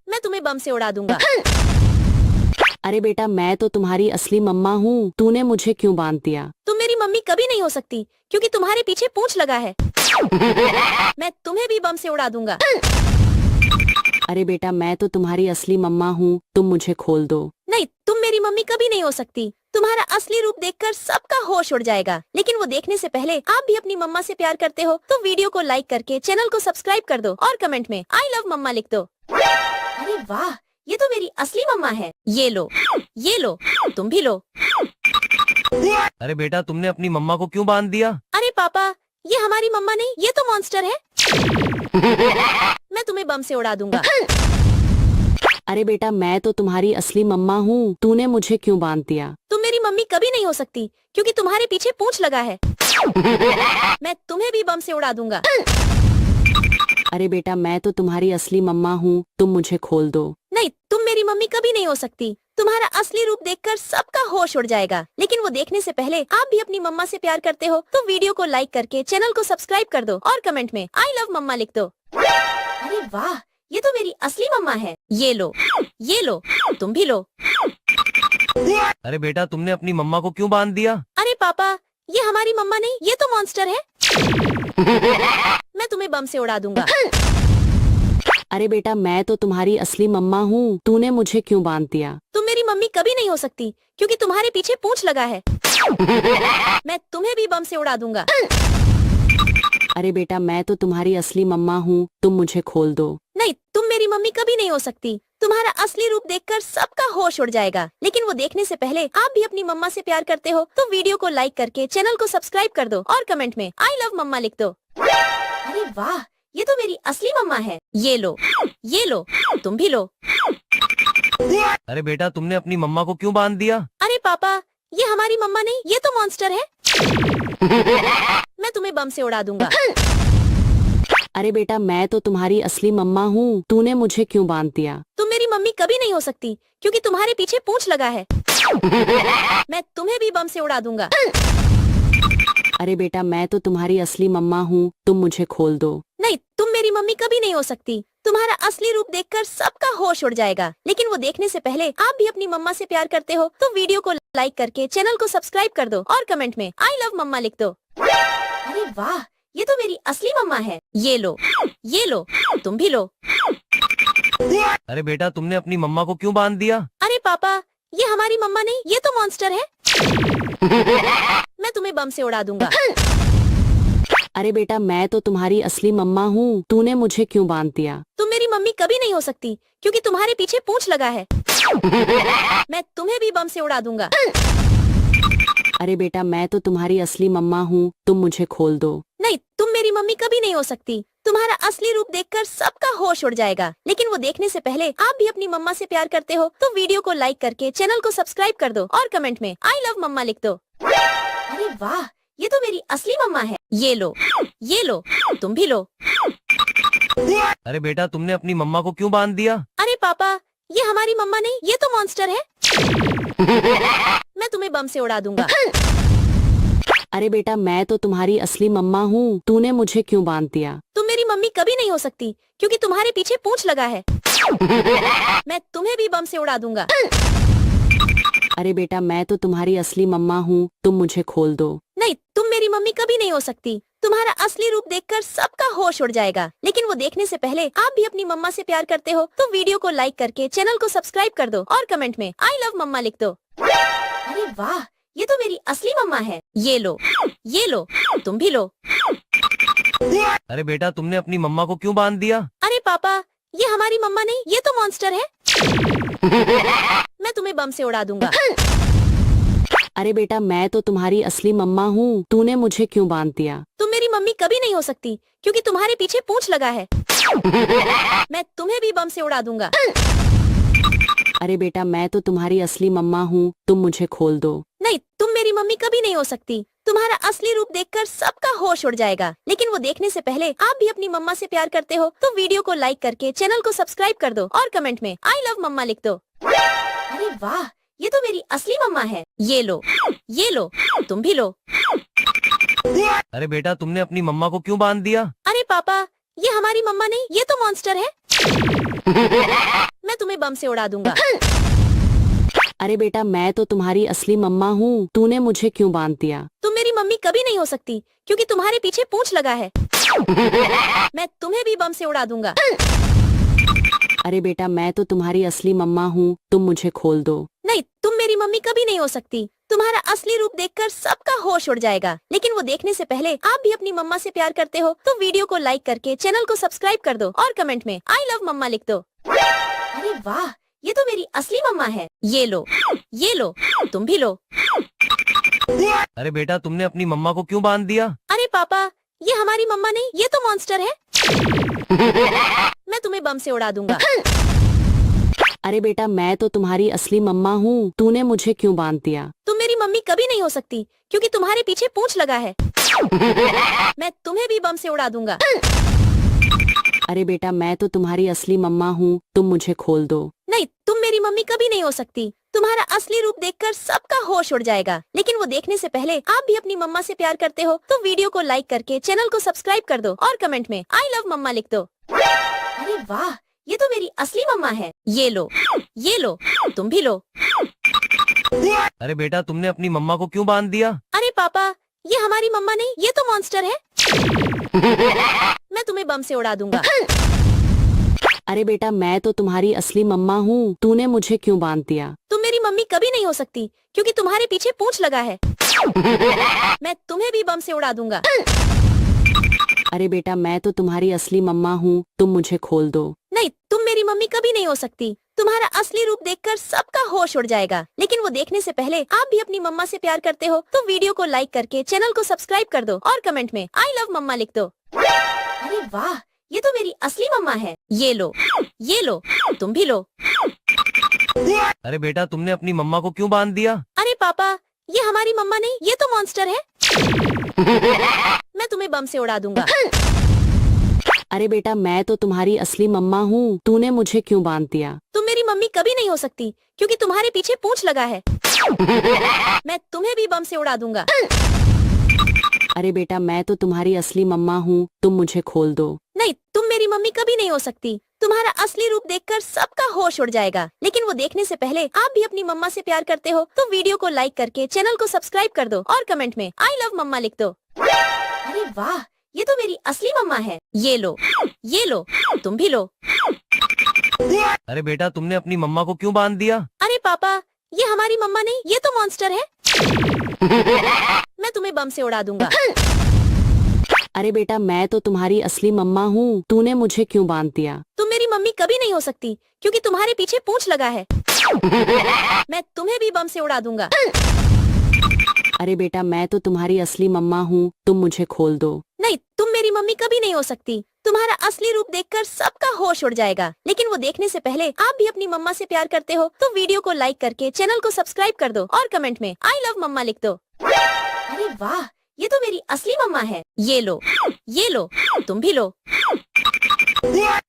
B: मैं तुम्हें बम से उड़ा दूंगा।
C: अरे बेटा मैं तो तुम्हारी असली मम्मा हूँ, तूने मुझे क्यों बांध दिया?
B: तुम मेरी मम्मी कभी नहीं हो सकती क्योंकि तुम्हारे पीछे पूंछ लगा है। मैं तुम्हें भी बम से उड़ा दूंगा।
C: अरे बेटा मैं तो तुम्हारी असली मम्मा हूँ, तुम मुझे खोल दो।
B: नहीं, तुम मेरी मम्मी कभी नहीं हो सकती। तुम्हारा असली रूप देखकर सबका होश उड़ जाएगा। लेकिन वो देखने से पहले आप भी अपनी मम्मा से प्यार करते हो तो वीडियो को लाइक करके चैनल को सब्सक्राइब कर दो और कमेंट में आई लव मम्मा लिख दो। अरे वाह, ये तो मेरी असली मम्मा है। ये लो, तुम भी लो।
A: अरे बेटा तुमने अपनी मम्मा को क्यों बांध दिया?
B: अरे पापा, ये हमारी मम्मा नहीं, ये तो मॉन्स्टर है। मैं तुम्हें बम से उड़ा दूंगा।
C: अरे बेटा मैं तो तुम्हारी असली मम्मा हूँ, तूने मुझे क्यों बांध दिया?
B: तुम मेरी मम्मी कभी नहीं हो सकती क्योंकि तुम्हारे पीछे पूंछ लगा है। मैं तुम्हें भी बम से उड़ा दूंगा।
C: अरे बेटा मैं तो तुम्हारी असली मम्मा हूँ, तुम मुझे खोल दो।
B: नहीं, तुम मेरी मम्मी कभी नहीं हो सकती। तुम्हारा असली रूप देखकर सबका होश उड़ जाएगा। लेकिन वो देखने से पहले आप भी अपनी मम्मा से प्यार करते हो तो वीडियो को लाइक करके चैनल को सब्सक्राइब कर दो और कमेंट में आई लव मम्मा लिख दो। अरे वाह, ये तो मेरी असली मम्मा है। ये लो, तुम भी लो।
A: अरे बेटा तुमने अपनी मम्मा को क्यों बांध दिया?
B: अरे पापा, ये हमारी मम्मा नहीं, ये तो मॉन्स्टर है। मैं तुम्हें बम से उड़ा दूंगा।
C: अरे बेटा मैं तो तुम्हारी असली मम्मा हूँ, तूने मुझे क्यों बांध दिया?
B: तुम मेरी मम्मी कभी नहीं हो सकती क्योंकि तुम्हारे पीछे पूंछ लगा है। मैं तुम्हें भी बम से उड़ा दूंगा।
C: अरे बेटा मैं तो तुम्हारी असली मम्मा हूँ, तुम मुझे खोल दो।
B: नहीं, तुम मेरी मम्मी कभी नहीं हो सकती। तुम्हारा असली रूप देखकर सबका होश उड़ जाएगा। लेकिन वो देखने से पहले आप भी अपनी मम्मा से प्यार करते हो तो वीडियो को लाइक करके चैनल को सब्सक्राइब कर दो और कमेंट में आई लव मम्मा लिख दो। अरे वाह, ये तो मेरी असली मम्मा है। ये लो, तुम भी लो।
A: अरे बेटा तुमने अपनी मम्मा को क्यों बांध दिया?
B: अरे पापा, ये हमारी मम्मा नहीं, ये तो मॉन्स्टर है। मैं तुम्हें बम से उड़ा दूंगा।
C: अरे बेटा मैं तो तुम्हारी असली मम्मा हूँ, तूने मुझे क्यों बांध दिया?
B: तुम मेरी मम्मी कभी नहीं हो सकती क्योंकि तुम्हारे पीछे पूंछ लगा है। मैं तुम्हें भी बम से उड़ा दूंगा।
C: अरे बेटा मैं तो तुम्हारी असली मम्मा हूँ, तुम मुझे खोल दो।
B: नहीं, तुम मेरी मम्मी कभी नहीं हो सकती। तुम्हारा असली रूप देखकर सबका होश उड़ जाएगा। लेकिन वो देखने से पहले आप भी अपनी मम्मा से प्यार करते हो तो वीडियो को लाइक करके चैनल को सब्सक्राइब कर दो और कमेंट में आई लव मम्मा लिख दो। अरे वाह, ये तो मेरी असली मम्मा है। ये लो, तुम भी लो।
A: अरे बेटा तुमने अपनी मम्मा को क्यों बांध दिया?
B: अरे पापा, ये हमारी मम्मा नहीं, ये तो मॉन्स्टर है। मैं तुम्हें बम से उड़ा दूंगा।
C: अरे बेटा मैं तो तुम्हारी असली मम्मा हूँ, तूने मुझे क्यों बांध दिया?
B: तुम मेरी मम्मी कभी नहीं हो सकती क्योंकि तुम्हारे पीछे पूंछ लगा है। मैं तुम्हें भी बम से उड़ा दूंगा।
C: अरे बेटा मैं तो तुम्हारी असली मम्मा हूँ, तुम मुझे खोल दो।
B: नहीं, तुम मेरी मम्मी कभी नहीं हो सकती। तुम्हारा असली रूप देखकर सबका होश उड़ जाएगा। लेकिन वो देखने से पहले आप भी अपनी मम्मा से प्यार करते हो तो वीडियो को लाइक करके चैनल को सब्सक्राइब कर दो और कमेंट में आई लव मम्मा लिख दो। अरे वाह, ये तो मेरी असली मम्मा है। ये लो, तुम भी लो।
A: अरे बेटा तुमने अपनी मम्मा को क्यों बांध दिया?
B: अरे पापा, ये हमारी मम्मा नहीं, ये तो मॉन्स्टर है। मैं तुम्हें बम से उड़ा दूंगा।
C: अरे बेटा मैं तो तुम्हारी असली मम्मा हूँ, तूने मुझे क्यों बांध दिया?
B: तुम मेरी मम्मी कभी नहीं हो सकती क्योंकि तुम्हारे पीछे पूंछ लगा है। मैं तुम्हें भी बम से उड़ा दूंगा।
C: अरे बेटा मैं तो तुम्हारी असली मम्मा हूँ, तुम मुझे खोल दो।
B: नहीं, तुम मेरी मम्मी कभी नहीं हो सकती। तुम्हारा असली रूप देखकर सबका होश उड़ जाएगा। लेकिन वो देखने से पहले आप भी अपनी मम्मा से प्यार करते हो तो वीडियो को लाइक करके चैनल को सब्सक्राइब कर दो और कमेंट में आई लव मम्मा लिख दो। अरे वाह, ये तो मेरी असली मम्मा है। ये लो, तुम भी लो।
A: अरे बेटा तुमने अपनी मम्मा को क्यों बांध दिया?
B: अरे पापा, ये हमारी मम्मा नहीं, ये तो मॉन्स्टर है। मैं तुम्हें बम से उड़ा दूंगा।
C: अरे बेटा मैं तो तुम्हारी असली मम्मा हूँ, तूने मुझे क्यों बांध दिया?
B: तुम मेरी मम्मी कभी नहीं हो सकती क्योंकि तुम्हारे पीछे पूंछ लगा है। मैं तुम्हें भी बम से उड़ा दूंगा।
C: अरे बेटा मैं तो तुम्हारी असली मम्मा हूँ, तुम मुझे खोल दो।
B: नहीं, तुम मेरी मम्मी कभी नहीं हो सकती। तुम्हारा असली रूप देखकर सबका होश उड़ जाएगा। लेकिन वो देखने से पहले आप भी अपनी मम्मा से प्यार करते हो तो वीडियो को लाइक करके चैनल को सब्सक्राइब कर दो और कमेंट में आई लव मम्मा लिख दो। अरे वाह, ये तो मेरी असली मम्मा है। ये लो, तुम भी लो।
A: अरे बेटा तुमने अपनी मम्मा को क्यों बांध दिया?
B: अरे पापा, ये हमारी मम्मा नहीं, ये तो मॉन्स्टर है। मैं तुम्हें बम से उड़ा दूंगा।
C: अरे बेटा मैं तो तुम्हारी असली मम्मा हूँ, तूने मुझे क्यों बांध दिया?
B: तुम मेरी मम्मी कभी नहीं हो सकती क्योंकि तुम्हारे पीछे पूंछ लगा है। मैं तुम्हें भी बम से उड़ा दूंगा।
C: अरे बेटा मैं तो तुम्हारी असली मम्मा हूँ, तुम मुझे खोल दो।
B: नहीं, तुम मेरी मम्मी कभी नहीं हो सकती। तुम्हारा असली रूप देखकर सबका होश उड़ जाएगा। लेकिन वो देखने से पहले आप भी अपनी मम्मा से प्यार करते हो तो वीडियो को लाइक करके चैनल को सब्सक्राइब कर दो और कमेंट में आई लव मम्मा लिख दो। अरे वाह, ये तो मेरी असली मम्मा है। ये लो, तुम भी लो।
A: अरे बेटा तुमने अपनी मम्मा को क्यों बांध दिया?
B: अरे पापा, ये हमारी मम्मा नहीं, ये तो मॉन्स्टर है। मैं तुम्हें बम से उड़ा दूंगा।
C: अरे बेटा मैं तो तुम्हारी असली मम्मा हूँ, तूने मुझे क्यों बांध दिया?
B: तुम मेरी मम्मी कभी नहीं हो सकती क्योंकि तुम्हारे पीछे पूंछ लगा है। मैं तुम्हें भी बम से उड़ा दूंगा।
C: अरे बेटा मैं तो तुम्हारी असली मम्मा हूँ, तुम मुझे खोल दो।
B: नहीं, तुम मेरी मम्मी कभी नहीं हो सकती। तुम्हारा असली रूप देखकर सबका होश उड़ जाएगा। लेकिन वो देखने से पहले आप भी अपनी मम्मा से प्यार करते हो तो वीडियो को लाइक करके चैनल को सब्सक्राइब कर दो और कमेंट में आई लव मम्मा लिख दो। अरे वाह, ये तो मेरी असली मम्मा है। ये लो, तुम भी लो।
A: अरे बेटा तुमने अपनी मम्मा को क्यों बांध दिया?
B: अरे पापा, ये हमारी मम्मा नहीं, ये तो मॉन्स्टर है। मैं तुम्हें बम से उड़ा दूंगा।
C: अरे बेटा मैं तो तुम्हारी असली मम्मा हूँ, तूने मुझे क्यों बांध दिया?
B: तुम मेरी मम्मी कभी नहीं हो सकती क्योंकि तुम्हारे पीछे पूंछ लगा है। मैं तुम्हें भी बम से उड़ा दूंगा।
C: अरे बेटा मैं तो तुम्हारी असली मम्मा हूँ, तुम मुझे खोल दो।
B: नहीं, तुम मेरी मम्मी कभी नहीं हो सकती। तुम्हारा असली रूप देखकर सबका होश उड़ जाएगा। लेकिन वो देखने से पहले आप भी अपनी मम्मा से प्यार करते हो तो वीडियो को लाइक करके चैनल को सब्सक्राइब कर दो और कमेंट में आई लव मम्मा लिख दो। अरे वाह, ये तो मेरी असली मम्मा है। ये लो, तुम भी लो।
A: अरे बेटा तुमने अपनी मम्मा को क्यों बांध दिया?
B: अरे पापा, ये हमारी मम्मा नहीं, ये तो मॉन्स्टर है। मैं तुम्हें बम से उड़ा दूंगा।
C: अरे बेटा मैं तो तुम्हारी असली मम्मा हूँ, तूने मुझे क्यों बांध दिया?
B: तुम मेरी मम्मी कभी नहीं हो सकती क्योंकि तुम्हारे पीछे पूंछ लगा है। मैं तुम्हें भी बम से उड़ा दूंगा।
C: अरे बेटा मैं तो तुम्हारी असली मम्मा हूँ, तुम मुझे खोल दो।
B: नहीं, तुम मेरी मम्मी कभी नहीं हो सकती। तुम्हारा असली रूप देखकर सबका होश उड़ जाएगा। लेकिन वो देखने से पहले आप भी अपनी मम्मा से प्यार करते हो तो वीडियो को लाइक करके चैनल को सब्सक्राइब कर दो और कमेंट में आई लव मम्मा लिख दो। अरे वाह, ये तो मेरी असली मम्मा है। ये लो, तुम भी लो।
A: अरे बेटा तुमने अपनी मम्मा को क्यों बांध दिया?
B: अरे पापा, ये हमारी मम्मा नहीं, ये तो मॉन्स्टर है। मैं तुम्हें बम से उड़ा दूंगा।
C: अरे बेटा मैं तो तुम्हारी असली मम्मा हूँ, तूने मुझे क्यों बांध दिया?
B: तुम मेरी मम्मी कभी नहीं हो सकती क्योंकि तुम्हारे पीछे पूंछ लगा है। मैं तुम्हें भी बम से उड़ा दूंगा।
C: अरे बेटा मैं तो तुम्हारी असली मम्मा हूँ, तुम मुझे खोल दो।
B: नहीं, तुम मेरी मम्मी कभी नहीं हो सकती। तुम्हारा असली रूप देखकर सबका होश उड़ जाएगा। लेकिन वो देखने से पहले आप भी अपनी मम्मा से प्यार करते हो तो वीडियो को लाइक करके चैनल को सब्सक्राइब कर दो और कमेंट में आई लव मम्मा लिख दो। अरे वाह, ये तो मेरी असली मम्मा है। ये लो, तुम भी लो।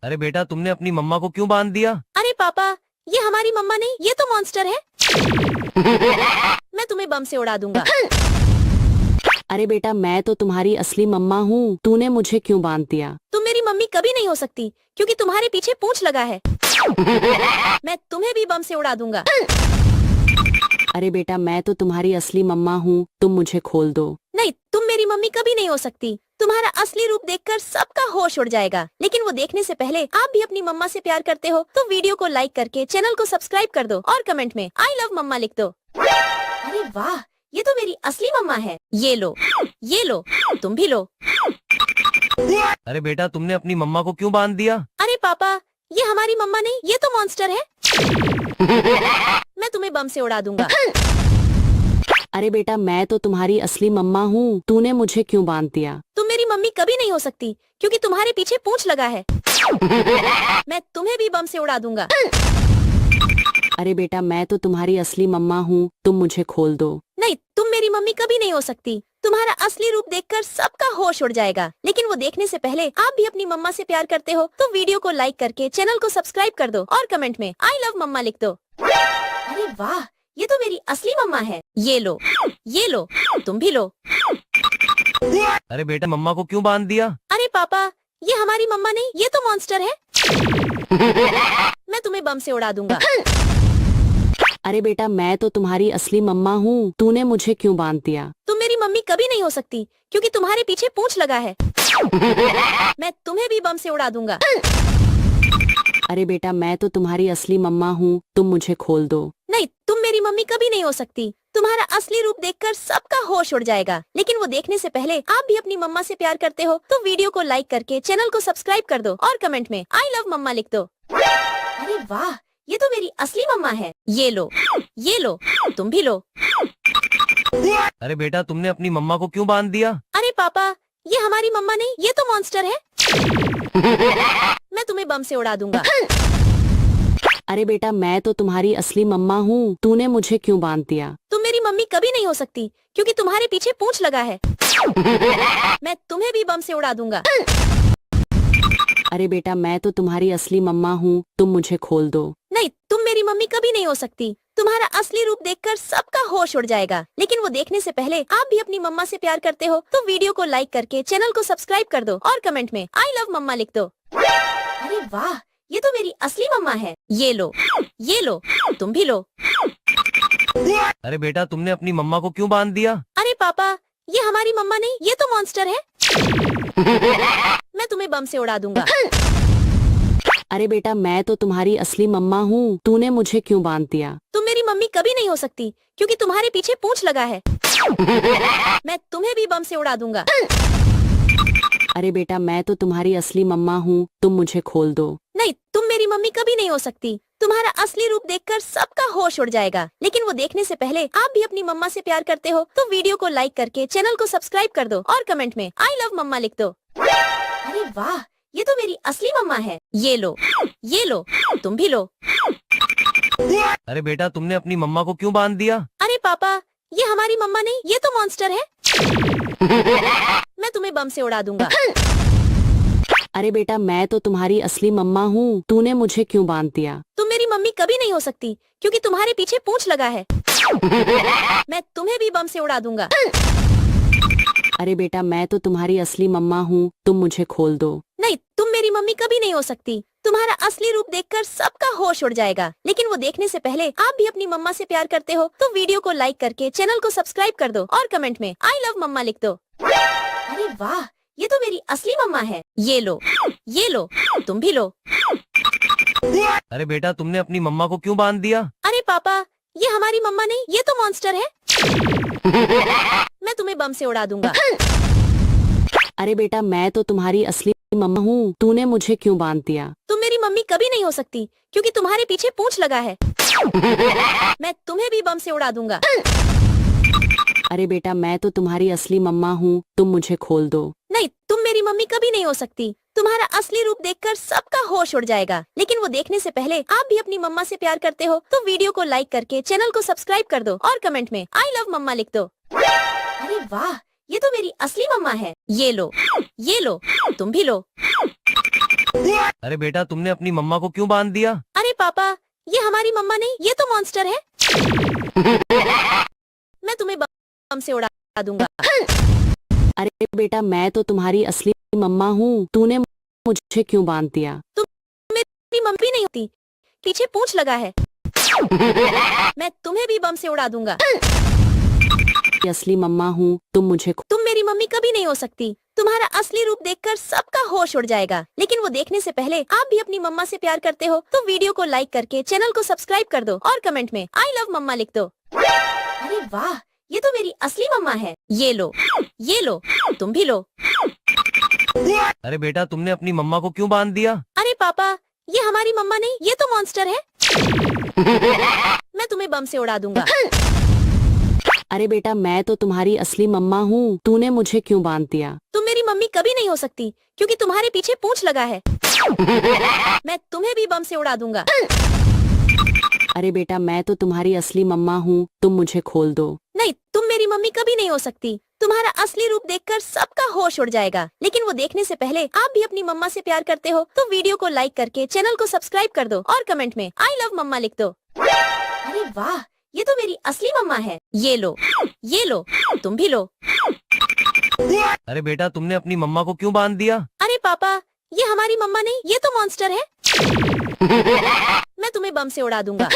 A: अरे बेटा तुमने अपनी मम्मा को क्यों बांध दिया?
B: अरे पापा, ये हमारी मम्मा नहीं, ये तो मॉन्स्टर है। मैं तुम्हें बम से उड़ा दूंगा।
C: अरे बेटा मैं तो तुम्हारी असली मम्मा हूँ, तूने मुझे क्यों बांध दिया?
B: तुम मेरी मम्मी कभी नहीं हो सकती क्योंकि तुम्हारे पीछे पूंछ लगा है। मैं तुम्हें भी बम से उड़ा दूंगा।
C: अरे बेटा मैं तो तुम्हारी असली मम्मा हूँ, तुम मुझे खोल दो।
B: नहीं, तुम मेरी मम्मी कभी नहीं हो सकती। तुम्हारा असली रूप देखकर सबका होश उड़ जाएगा। लेकिन वो देखने से पहले आप भी अपनी मम्मा से प्यार करते हो तो वीडियो को लाइक करके चैनल को सब्सक्राइब कर दो और कमेंट में आई लव मम्मा लिख दो। अरे वाह, ये तो मेरी असली मम्मा है। ये लो, तुम भी लो।
A: अरे बेटा तुमने अपनी मम्मा को क्यों बांध दिया?
B: अरे पापा, ये हमारी मम्मा नहीं, ये तो मॉन्स्टर है। मैं तुम्हें बम से उड़ा दूंगा।
C: अरे बेटा मैं तो तुम्हारी असली मम्मा हूँ, तूने मुझे क्यों बांध दिया?
B: तुम मेरी मम्मी कभी नहीं हो सकती क्योंकि तुम्हारे पीछे पूंछ लगा है। मैं तुम्हें भी बम से उड़ा दूंगा।
C: अरे बेटा मैं तो तुम्हारी असली मम्मा हूँ, तुम मुझे खोल दो।
B: नहीं, तुम मेरी मम्मी कभी नहीं हो सकती। तुम्हारा असली रूप देखकर सबका होश उड़ जाएगा। लेकिन वो देखने से पहले आप भी अपनी मम्मा से प्यार करते हो तो वीडियो को लाइक करके चैनल को सब्सक्राइब कर दो और कमेंट में आई लव मम्मा लिख दो। अरे वाह, ये तो मेरी असली मम्मा है। ये लो, तुम भी लो।
A: अरे बेटा मम्मा को क्यों बांध दिया?
B: अरे पापा, ये हमारी मम्मा नहीं, ये तो मॉन्स्टर है। मैं तुम्हें बम से उड़ा दूंगा।
C: अरे बेटा मैं तो तुम्हारी असली मम्मा हूँ, तूने मुझे क्यों बांध दिया?
B: तुम मेरी मम्मी कभी नहीं हो सकती क्योंकि तुम्हारे पीछे पूंछ लगा है। मैं तुम्हें भी बम से उड़ा दूंगा।
C: अरे बेटा मैं तो तुम्हारी असली मम्मा हूँ, तुम मुझे खोल दो।
B: नहीं, तुम मेरी मम्मी कभी नहीं हो सकती। तुम्हारा असली रूप देखकर सबका होश उड़ जाएगा। लेकिन वो देखने से पहले आप भी अपनी मम्मा से प्यार करते हो तो वीडियो को लाइक करके चैनल को सब्सक्राइब कर दो और कमेंट में आई लव मम्मा लिख दो। अरे वाह, ये तो मेरी असली मम्मा है। ये लो, तुम भी लो।
A: अरे बेटा तुमने अपनी मम्मा को क्यों बांध दिया?
B: अरे पापा, ये हमारी मम्मा नहीं, ये तो मॉन्स्टर है। मैं तुम्हें बम से उड़ा दूंगा।
C: अरे बेटा मैं तो तुम्हारी असली मम्मा हूँ, तूने मुझे क्यों बांध दिया?
B: तुम मेरी मम्मी कभी नहीं हो सकती क्योंकि तुम्हारे पीछे पूंछ लगा है। मैं तुम्हें भी बम से उड़ा दूंगा।
C: अरे बेटा मैं तो तुम्हारी असली मम्मा हूँ, तुम मुझे खोल दो।
B: नहीं, तुम मेरी मम्मी कभी नहीं हो सकती। तुम्हारा असली रूप देखकर सबका होश उड़ जाएगा। लेकिन वो देखने से पहले आप भी अपनी मम्मा से प्यार करते हो तो वीडियो को लाइक करके चैनल को सब्सक्राइब कर दो और कमेंट में आई लव मम्मा लिख दो। अरे वाह, ये तो मेरी असली मम्मा है। ये लो, तुम भी लो।
A: अरे बेटा तुमने अपनी मम्मा को क्यों बांध दिया?
B: अरे पापा, ये हमारी मम्मा नहीं, ये तो मॉन्स्टर है। मैं तुम्हें बम से उड़ा दूंगा।
C: अरे बेटा मैं तो तुम्हारी असली मम्मा हूँ, तूने मुझे क्यों बांध दिया?
B: तुम मेरी मम्मी कभी नहीं हो सकती क्योंकि तुम्हारे पीछे पूंछ लगा है। मैं तुम्हें भी बम से उड़ा दूंगा।
C: अरे बेटा मैं तो तुम्हारी असली मम्मा हूँ, तुम मुझे खोल दो।
B: नहीं, तुम मेरी मम्मी कभी नहीं हो सकती। तुम्हारा असली रूप देखकर सबका होश उड़ जाएगा। लेकिन वो देखने से पहले आप भी अपनी मम्मा से प्यार करते हो तो वीडियो को लाइक करके चैनल को सब्सक्राइब कर दो और कमेंट में आई लव मम्मा लिख दो। अरे वाह, ये तो मेरी असली मम्मा है। ये लो, तुम भी लो।
A: अरे बेटा तुमने अपनी मम्मा को क्यों बांध दिया?
B: अरे पापा, ये हमारी मम्मा नहीं, ये तो मॉन्स्टर है। मैं तुम्हें बम से उड़ा दूंगा।
C: अरे बेटा मैं तो तुम्हारी असली मम्मा हूँ, तूने मुझे क्यों बांध दिया?
B: तुम मेरी मम्मी कभी नहीं हो सकती क्योंकि तुम्हारे पीछे पूंछ लगा है। मैं तुम्हें भी बम से उड़ा दूंगा।
C: अरे बेटा मैं तो तुम्हारी असली मम्मा हूँ, तुम मुझे खोल दो।
B: नहीं, तुम मेरी मम्मी कभी नहीं हो सकती। तुम्हारा असली रूप देखकर सबका होश उड़ जाएगा। लेकिन वो देखने से पहले आप भी अपनी मम्मा से प्यार करते हो तो वीडियो को लाइक करके चैनल को सब्सक्राइब कर दो और कमेंट में आई लव मम्मा लिख दो। अरे वाह, ये तो मेरी असली मम्मा है। ये लो, तुम भी लो।
A: अरे बेटा तुमने अपनी मम्मा को क्यों बांध दिया?
B: अरे पापा, ये हमारी मम्मा नहीं, ये तो मॉन्स्टर है। मैं तुम्हें बम से उड़ा दूंगा।
C: अरे बेटा मैं तो तुम्हारी असली मम्मा हूँ, तूने मुझे क्यों बांध दिया?
B: तुम मेरी मम्मी कभी नहीं हो सकती क्योंकि तुम्हारे पीछे पूंछ लगा है। मैं तुम्हें भी बम से उड़ा दूंगा।
C: अरे बेटा मैं तो तुम्हारी असली मम्मा हूँ, तुम मुझे खोल दो।
B: नहीं, तुम मेरी मम्मी कभी नहीं हो सकती। तुम्हारा असली रूप देखकर सबका होश उड़ जाएगा। लेकिन वो देखने से पहले आप भी अपनी मम्मा से प्यार करते हो तो वीडियो को लाइक करके चैनल को सब्सक्राइब कर दो और कमेंट में आई लव मम्मा लिख दो। अरे वाह, ये तो मेरी असली मम्मा है। ये लो, तुम भी लो।
A: अरे बेटा तुमने अपनी मम्मा को क्यों बांध दिया?
B: अरे पापा, ये हमारी मम्मा नहीं, ये तो मॉन्स्टर है। मैं तुम्हें बम से उड़ा दूंगा।
C: अरे बेटा मैं तो तुम्हारी असली मम्मा हूँ, तूने मुझे क्यों बांध दिया?
B: तुम मेरी मम्मी नहीं होती, पीछे पूंछ लगा है। मैं तुम्हें भी बम से उड़ा दूंगा।
C: असली मम्मा हूँ, तुम मुझे
B: तुम मेरी मम्मी कभी नहीं हो सकती। तुम्हारा असली रूप देखकर सबका होश उड़ जाएगा। लेकिन वो देखने से पहले आप भी अपनी मम्मा से प्यार करते हो तो वीडियो को लाइक करके चैनल को सब्सक्राइब कर दो और कमेंट में आई लव मम्मा लिख दो। अरे वाह, ये तो मेरी असली मम्मा है। ये लो, तुम भी लो।
A: अरे बेटा तुमने अपनी मम्मा को क्यों बांध दिया?
B: अरे पापा, ये हमारी मम्मा नहीं, ये तो मॉन्स्टर है। मैं तुम्हें बम से उड़ा दूंगा।
C: अरे बेटा मैं तो तुम्हारी असली मम्मा हूँ, तूने मुझे क्यों बांध दिया?
B: तुम मेरी मम्मी कभी नहीं हो सकती क्योंकि तुम्हारे पीछे पूंछ लगा है। मैं तुम्हें भी बम से उड़ा दूंगा।
C: अरे बेटा मैं तो तुम्हारी असली मम्मा हूँ, तुम मुझे खोल दो।
B: नहीं, तुम मेरी मम्मी कभी नहीं हो सकती। तुम्हारा असली रूप देखकर सबका होश उड़ जाएगा। लेकिन वो देखने से पहले आप भी अपनी मम्मा से प्यार करते हो तो वीडियो को लाइक करके चैनल को सब्सक्राइब कर दो और कमेंट में आई लव मम्मा लिख दो। अरे वाह, ये तो मेरी असली मम्मा है। ये लो, तुम भी लो।
A: अरे बेटा तुमने अपनी मम्मा को क्यों बांध दिया?
B: अरे पापा, ये हमारी मम्मा नहीं, ये तो मॉन्स्टर है। मैं तुम्हें बम से उड़ा दूंगा।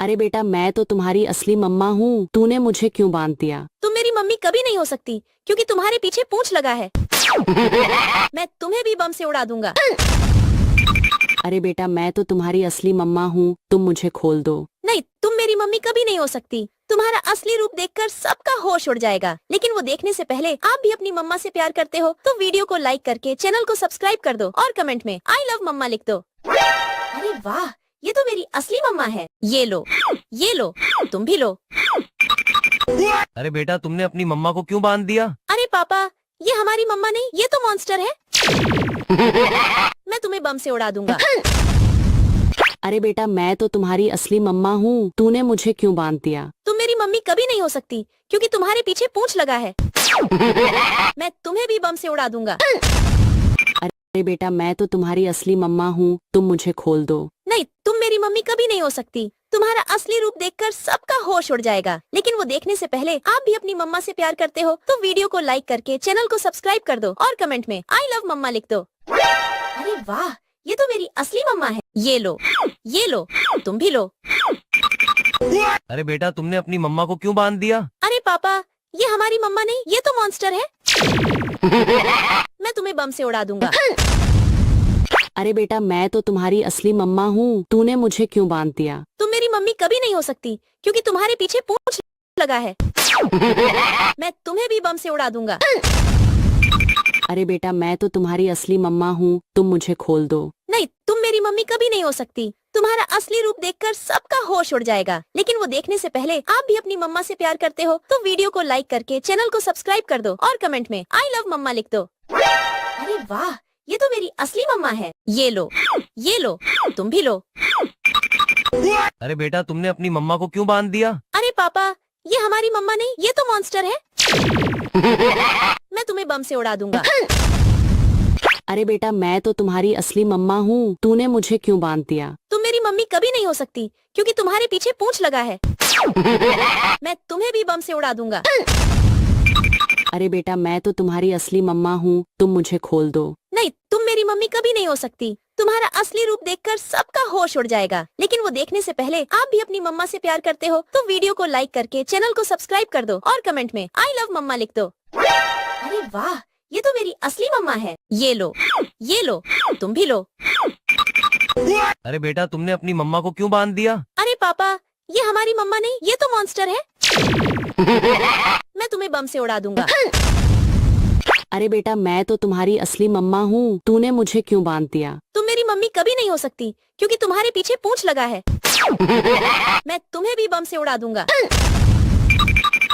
C: अरे बेटा मैं तो तुम्हारी असली मम्मा हूँ, तूने मुझे क्यों बांध दिया?
B: तुम मेरी मम्मी कभी नहीं हो सकती क्योंकि तुम्हारे पीछे पूंछ लगा है। मैं तुम्हें भी बम से उड़ा दूंगा।
C: अरे बेटा मैं तो तुम्हारी असली मम्मा हूँ, तुम मुझे खोल दो।
B: नहीं, तुम मेरी मम्मी कभी नहीं हो सकती। तुम्हारा असली रूप देखकर सबका होश उड़ जाएगा। लेकिन वो देखने से पहले आप भी अपनी मम्मा से प्यार करते हो तो वीडियो को लाइक करके चैनल को सब्सक्राइब कर दो और कमेंट में आई लव मम्मा लिख दो। अरे वाह, ये तो मेरी असली मम्मा है। ये लो, तुम भी लो।
A: अरे बेटा तुमने अपनी मम्मा को क्यों बांध दिया?
B: अरे पापा, ये हमारी मम्मा नहीं, ये तो मॉन्स्टर है। मैं तुम्हें बम से उड़ा दूंगा।
C: अरे बेटा मैं तो तुम्हारी असली मम्मा हूँ, तूने मुझे क्यों बांध दिया?
B: तुम मेरी मम्मी कभी नहीं हो सकती क्योंकि तुम्हारे पीछे पूंछ लगा है। मैं तुम्हें भी बम से उड़ा दूंगा।
C: अरे बेटा मैं तो तुम्हारी असली मम्मा हूँ, तुम मुझे खोल दो।
B: नहीं, तुम मेरी मम्मी कभी नहीं हो सकती। तुम्हारा असली रूप देखकर सबका होश उड़ जाएगा। लेकिन वो देखने से पहले आप भी अपनी मम्मा से प्यार करते हो तो वीडियो को लाइक करके चैनल को सब्सक्राइब कर दो और कमेंट में आई लव मम्मा लिख दो। अरे वाह, ये तो मेरी असली मम्मा है। ये लो, तुम भी लो।
A: अरे बेटा तुमने अपनी मम्मा को क्यों बांध दिया?
B: अरे पापा, ये हमारी मम्मा नहीं, ये तो मॉन्स्टर है। मैं तुम्हें बम से उड़ा दूंगा।
C: अरे बेटा मैं तो तुम्हारी असली मम्मा हूँ, तूने मुझे क्यों बांध दिया?
B: तुम मेरी मम्मी कभी नहीं हो सकती क्योंकि तुम्हारे पीछे पूंछ लगा है। मैं तुम्हें भी बम से उड़ा दूंगा।
C: अरे बेटा मैं तो तुम्हारी असली मम्मा हूँ, तुम मुझे खोल दो।
B: नहीं, तुम मेरी मम्मी कभी नहीं हो सकती। तुम्हारा असली रूप देखकर सबका होश उड़ जाएगा। लेकिन वो देखने से पहले आप भी अपनी मम्मा से प्यार करते हो तो वीडियो को लाइक करके चैनल को सब्सक्राइब कर दो और कमेंट में आई लव मम्मा लिख दो। अरे वाह, ये तो मेरी असली मम्मा है। ये लो, तुम भी लो।
A: अरे बेटा तुमने अपनी मम्मा को क्यों बांध दिया?
B: अरे पापा, ये हमारी मम्मा नहीं, ये तो मॉन्स्टर है। मैं तुम्हें बम से उड़ा दूंगा।
C: अरे बेटा मैं तो तुम्हारी असली मम्मा हूँ, तूने मुझे क्यों बांध दिया?
B: तुम मेरी मम्मी कभी नहीं हो सकती क्योंकि तुम्हारे पीछे पूंछ लगा है। मैं तुम्हें भी बम से उड़ा दूंगा।
C: अरे बेटा मैं तो तुम्हारी असली मम्मा हूँ, तुम मुझे खोल दो।
B: नहीं, तुम मेरी मम्मी कभी नहीं हो सकती। तुम्हारा असली रूप देखकर सबका होश उड़ जाएगा। लेकिन वो देखने से पहले आप भी अपनी मम्मा से प्यार करते हो तो वीडियो को लाइक करके चैनल को सब्सक्राइब कर दो और कमेंट में आई लव मम्मा लिख दो। अरे वाह, ये तो मेरी असली मम्मा है। ये लो, तुम भी लो।
A: अरे बेटा तुमने अपनी मम्मा को क्यों बांध दिया?
B: अरे पापा, ये हमारी मम्मा नहीं, ये तो मॉन्स्टर है। मैं तुम्हें बम से उड़ा दूंगा।
C: अरे बेटा मैं तो तुम्हारी असली मम्मा हूँ, तूने मुझे क्यों बांध दिया?
B: तुम मेरी मम्मी कभी नहीं हो सकती क्योंकि तुम्हारे पीछे पूंछ लगा है। मैं तुम्हें भी बम से उड़ा दूंगा।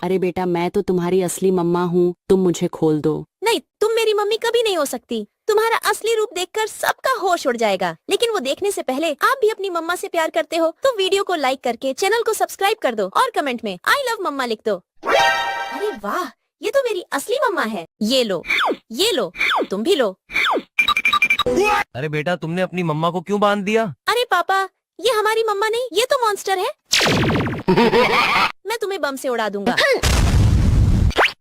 C: अरे बेटा मैं तो तुम्हारी असली मम्मा हूँ, तुम मुझे खोल दो।
B: नहीं, तुम मेरी मम्मी कभी नहीं हो सकती। तुम्हारा असली रूप देखकर सबका होश उड़ जाएगा। लेकिन वो देखने से पहले आप भी अपनी मम्मा से प्यार करते हो तो वीडियो को लाइक करके चैनल को सब्सक्राइब कर दो और कमेंट में आई लव मम्मा लिख दो। अरे वाह, ये तो मेरी असली मम्मा है। ये लो, तुम भी लो।
A: अरे बेटा तुमने अपनी मम्मा को क्यों बांध दिया?
B: अरे पापा, ये हमारी मम्मा नहीं, ये तो मॉन्स्टर है। मैं तुम्हें बम से उड़ा दूंगा।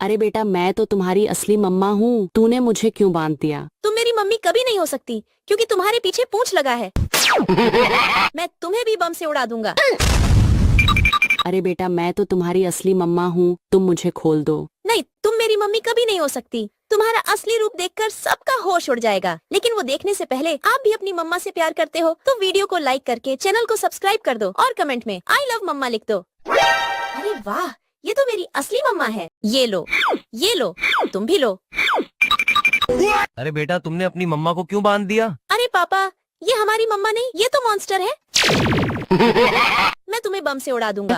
C: अरे बेटा मैं तो तुम्हारी असली मम्मा हूँ, तूने मुझे क्यों बांध दिया?
B: तुम मेरी मम्मी कभी नहीं हो सकती क्योंकि तुम्हारे पीछे पूंछ लगा है। मैं तुम्हें तुम्हें भी बम से उड़ा दूंगा।
C: अरे बेटा मैं तो तुम्हारी असली मम्मा हूँ, तुम मुझे खोल दो।
B: नहीं, तुम मेरी मम्मी कभी नहीं हो सकती। तुम्हारा असली रूप देखकर सबका होश उड़ जाएगा। लेकिन वो देखने से पहले आप भी अपनी मम्मा से प्यार करते हो तो वीडियो को लाइक करके चैनल को सब्सक्राइब कर दो और कमेंट में आई लव मम्मा लिख दो। अरे वाह, ये तो मेरी असली मम्मा है। ये लो, तुम भी लो।
A: अरे बेटा तुमने अपनी मम्मा को क्यों बांध दिया?
B: अरे पापा, ये हमारी मम्मा नहीं, ये तो मॉन्स्टर है। मैं तुम्हें बम से उड़ा दूंगा।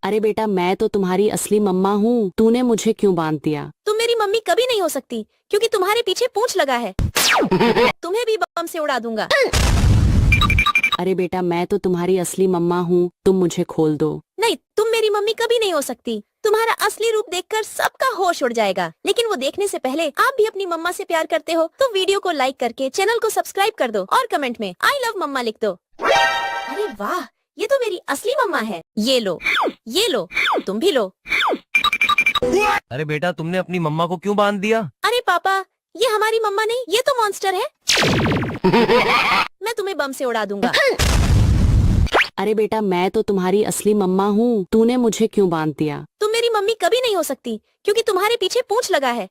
C: अरे बेटा मैं तो तुम्हारी असली मम्मा हूँ, तूने मुझे क्यों बांध दिया?
B: तुम मेरी मम्मी कभी नहीं हो सकती क्योंकि तुम्हारे पीछे पूंछ लगा है। तुम्हें भी बम से उड़ा दूंगा।
C: अरे बेटा मैं तो तुम्हारी असली मम्मा हूँ, तुम मुझे खोल दो।
B: नहीं, तुम मेरी मम्मी कभी नहीं हो सकती। तुम्हारा असली रूप देखकर सबका होश उड़ जाएगा। लेकिन वो देखने से पहले आप भी अपनी मम्मा से प्यार करते हो तो वीडियो को लाइक करके चैनल को सब्सक्राइब कर दो और कमेंट में आई लव मम्मा लिख दो। अरे वाह, ये तो मेरी असली मम्मा है। ये लो, तुम भी लो।
A: अरे बेटा तुमने अपनी मम्मा को क्यों बांध दिया?
B: अरे पापा, ये हमारी मम्मा नहीं, ये तो मॉन्स्टर है। मैं तुम्हें बम से उड़ा दूंगा।
C: अरे बेटा मैं तो तुम्हारी असली मम्मा हूँ, तूने मुझे क्यों बांध दिया?
B: तुम मेरी मम्मी कभी नहीं हो सकती क्योंकि तुम्हारे पीछे पूंछ लगा है।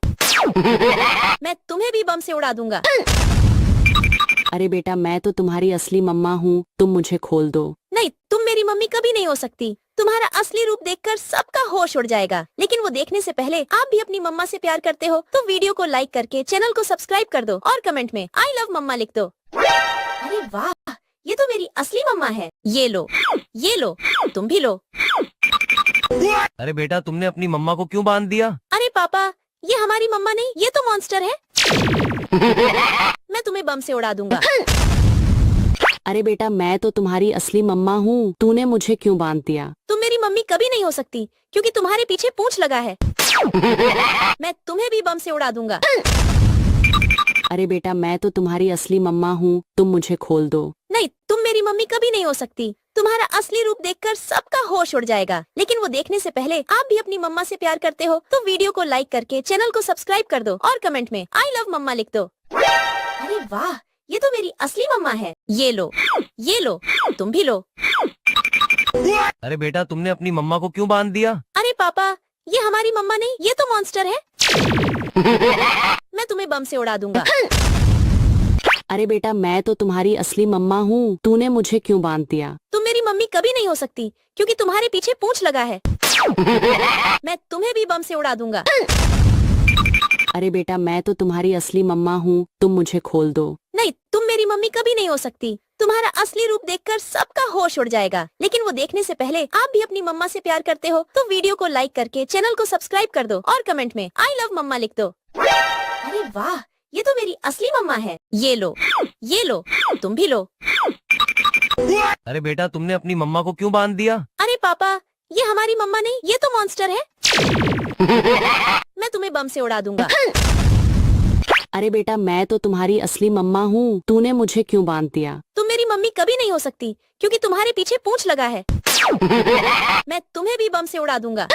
B: मैं तुम्हें भी बम से उड़ा दूंगा।
C: अरे बेटा मैं तो तुम्हारी असली मम्मा हूँ, तुम मुझे खोल दो।
B: नहीं, तुम मेरी मम्मी कभी नहीं हो सकती। तुम्हारा असली रूप देखकर सबका होश उड़ जाएगा। लेकिन वो देखने से पहले आप भी अपनी मम्मा से प्यार करते हो तो वीडियो को लाइक करके चैनल को सब्सक्राइब कर दो और कमेंट में आई लव मम्मा लिख दो। अरे वाह, ये तो मेरी असली मम्मा है। ये लो, तुम भी लो।
A: अरे बेटा तुमने अपनी मम्मा को क्यों बांध दिया?
B: अरे पापा, ये हमारी मम्मा नहीं, ये तो मॉन्स्टर है। मैं तुम्हें बम से उड़ा दूंगा।
C: अरे बेटा मैं तो तुम्हारी असली मम्मा हूँ, तूने मुझे क्यों बांध दिया?
B: तुम मेरी मम्मी कभी नहीं हो सकती क्योंकि तुम्हारे पीछे पूंछ लगा है। मैं तुम्हें भी बम से उड़ा दूंगा।
C: अरे बेटा मैं तो तुम्हारी असली मम्मा हूँ, तुम मुझे खोल दो।
B: नहीं, तुम मेरी मम्मी कभी नहीं हो सकती। तुम्हारा असली रूप देखकर सबका होश उड़ जाएगा। लेकिन वो देखने से पहले आप भी अपनी मम्मा से प्यार करते हो तो वीडियो को लाइक करके चैनल को सब्सक्राइब कर दो और कमेंट में आई लव मम्मा लिख दो। अरे वाह, ये तो मेरी असली मम्मा है। ये लो, तुम भी लो।
A: अरे बेटा तुमने अपनी मम्मा को क्यों बांध दिया?
B: अरे पापा, ये हमारी मम्मा नहीं, ये तो मॉन्स्टर है। मैं तुम्हें बम से उड़ा दूंगा।
C: अरे बेटा मैं तो तुम्हारी असली मम्मा हूँ, तूने मुझे क्यों बांध दिया?
B: तुम मेरी मम्मी कभी नहीं हो सकती क्योंकि तुम्हारे पीछे पूंछ लगा है। मैं तुम्हें भी बम से उड़ा दूंगा।
C: अरे बेटा मैं तो तुम्हारी असली मम्मा हूँ, तुम मुझे खोल दो।
B: नहीं, तुम मेरी मम्मी कभी नहीं हो सकती। तुम्हारा असली रूप देखकर सबका होश उड़ जाएगा। लेकिन वो देखने से पहले आप भी अपनी मम्मा से प्यार करते हो तो वीडियो को लाइक करके चैनल को सब्सक्राइब कर दो और कमेंट में आई लव मम्मा लिख दो। अरे वाह, ये तो मेरी असली मम्मा है। ये लो, तुम भी लो।
A: अरे बेटा तुमने अपनी मम्मा को क्यों बांध दिया?
B: अरे पापा, ये हमारी मम्मा नहीं, ये तो मॉन्स्टर है। मैं तुम्हें बम से उड़ा दूंगा।
C: अरे बेटा मैं तो तुम्हारी असली मम्मा हूँ, तूने मुझे क्यों बांध दिया?
B: तुम मेरी मम्मी कभी नहीं हो सकती क्योंकि तुम्हारे पीछे पूंछ लगा है। मैं तुम्हें भी बम से उड़ा दूंगा।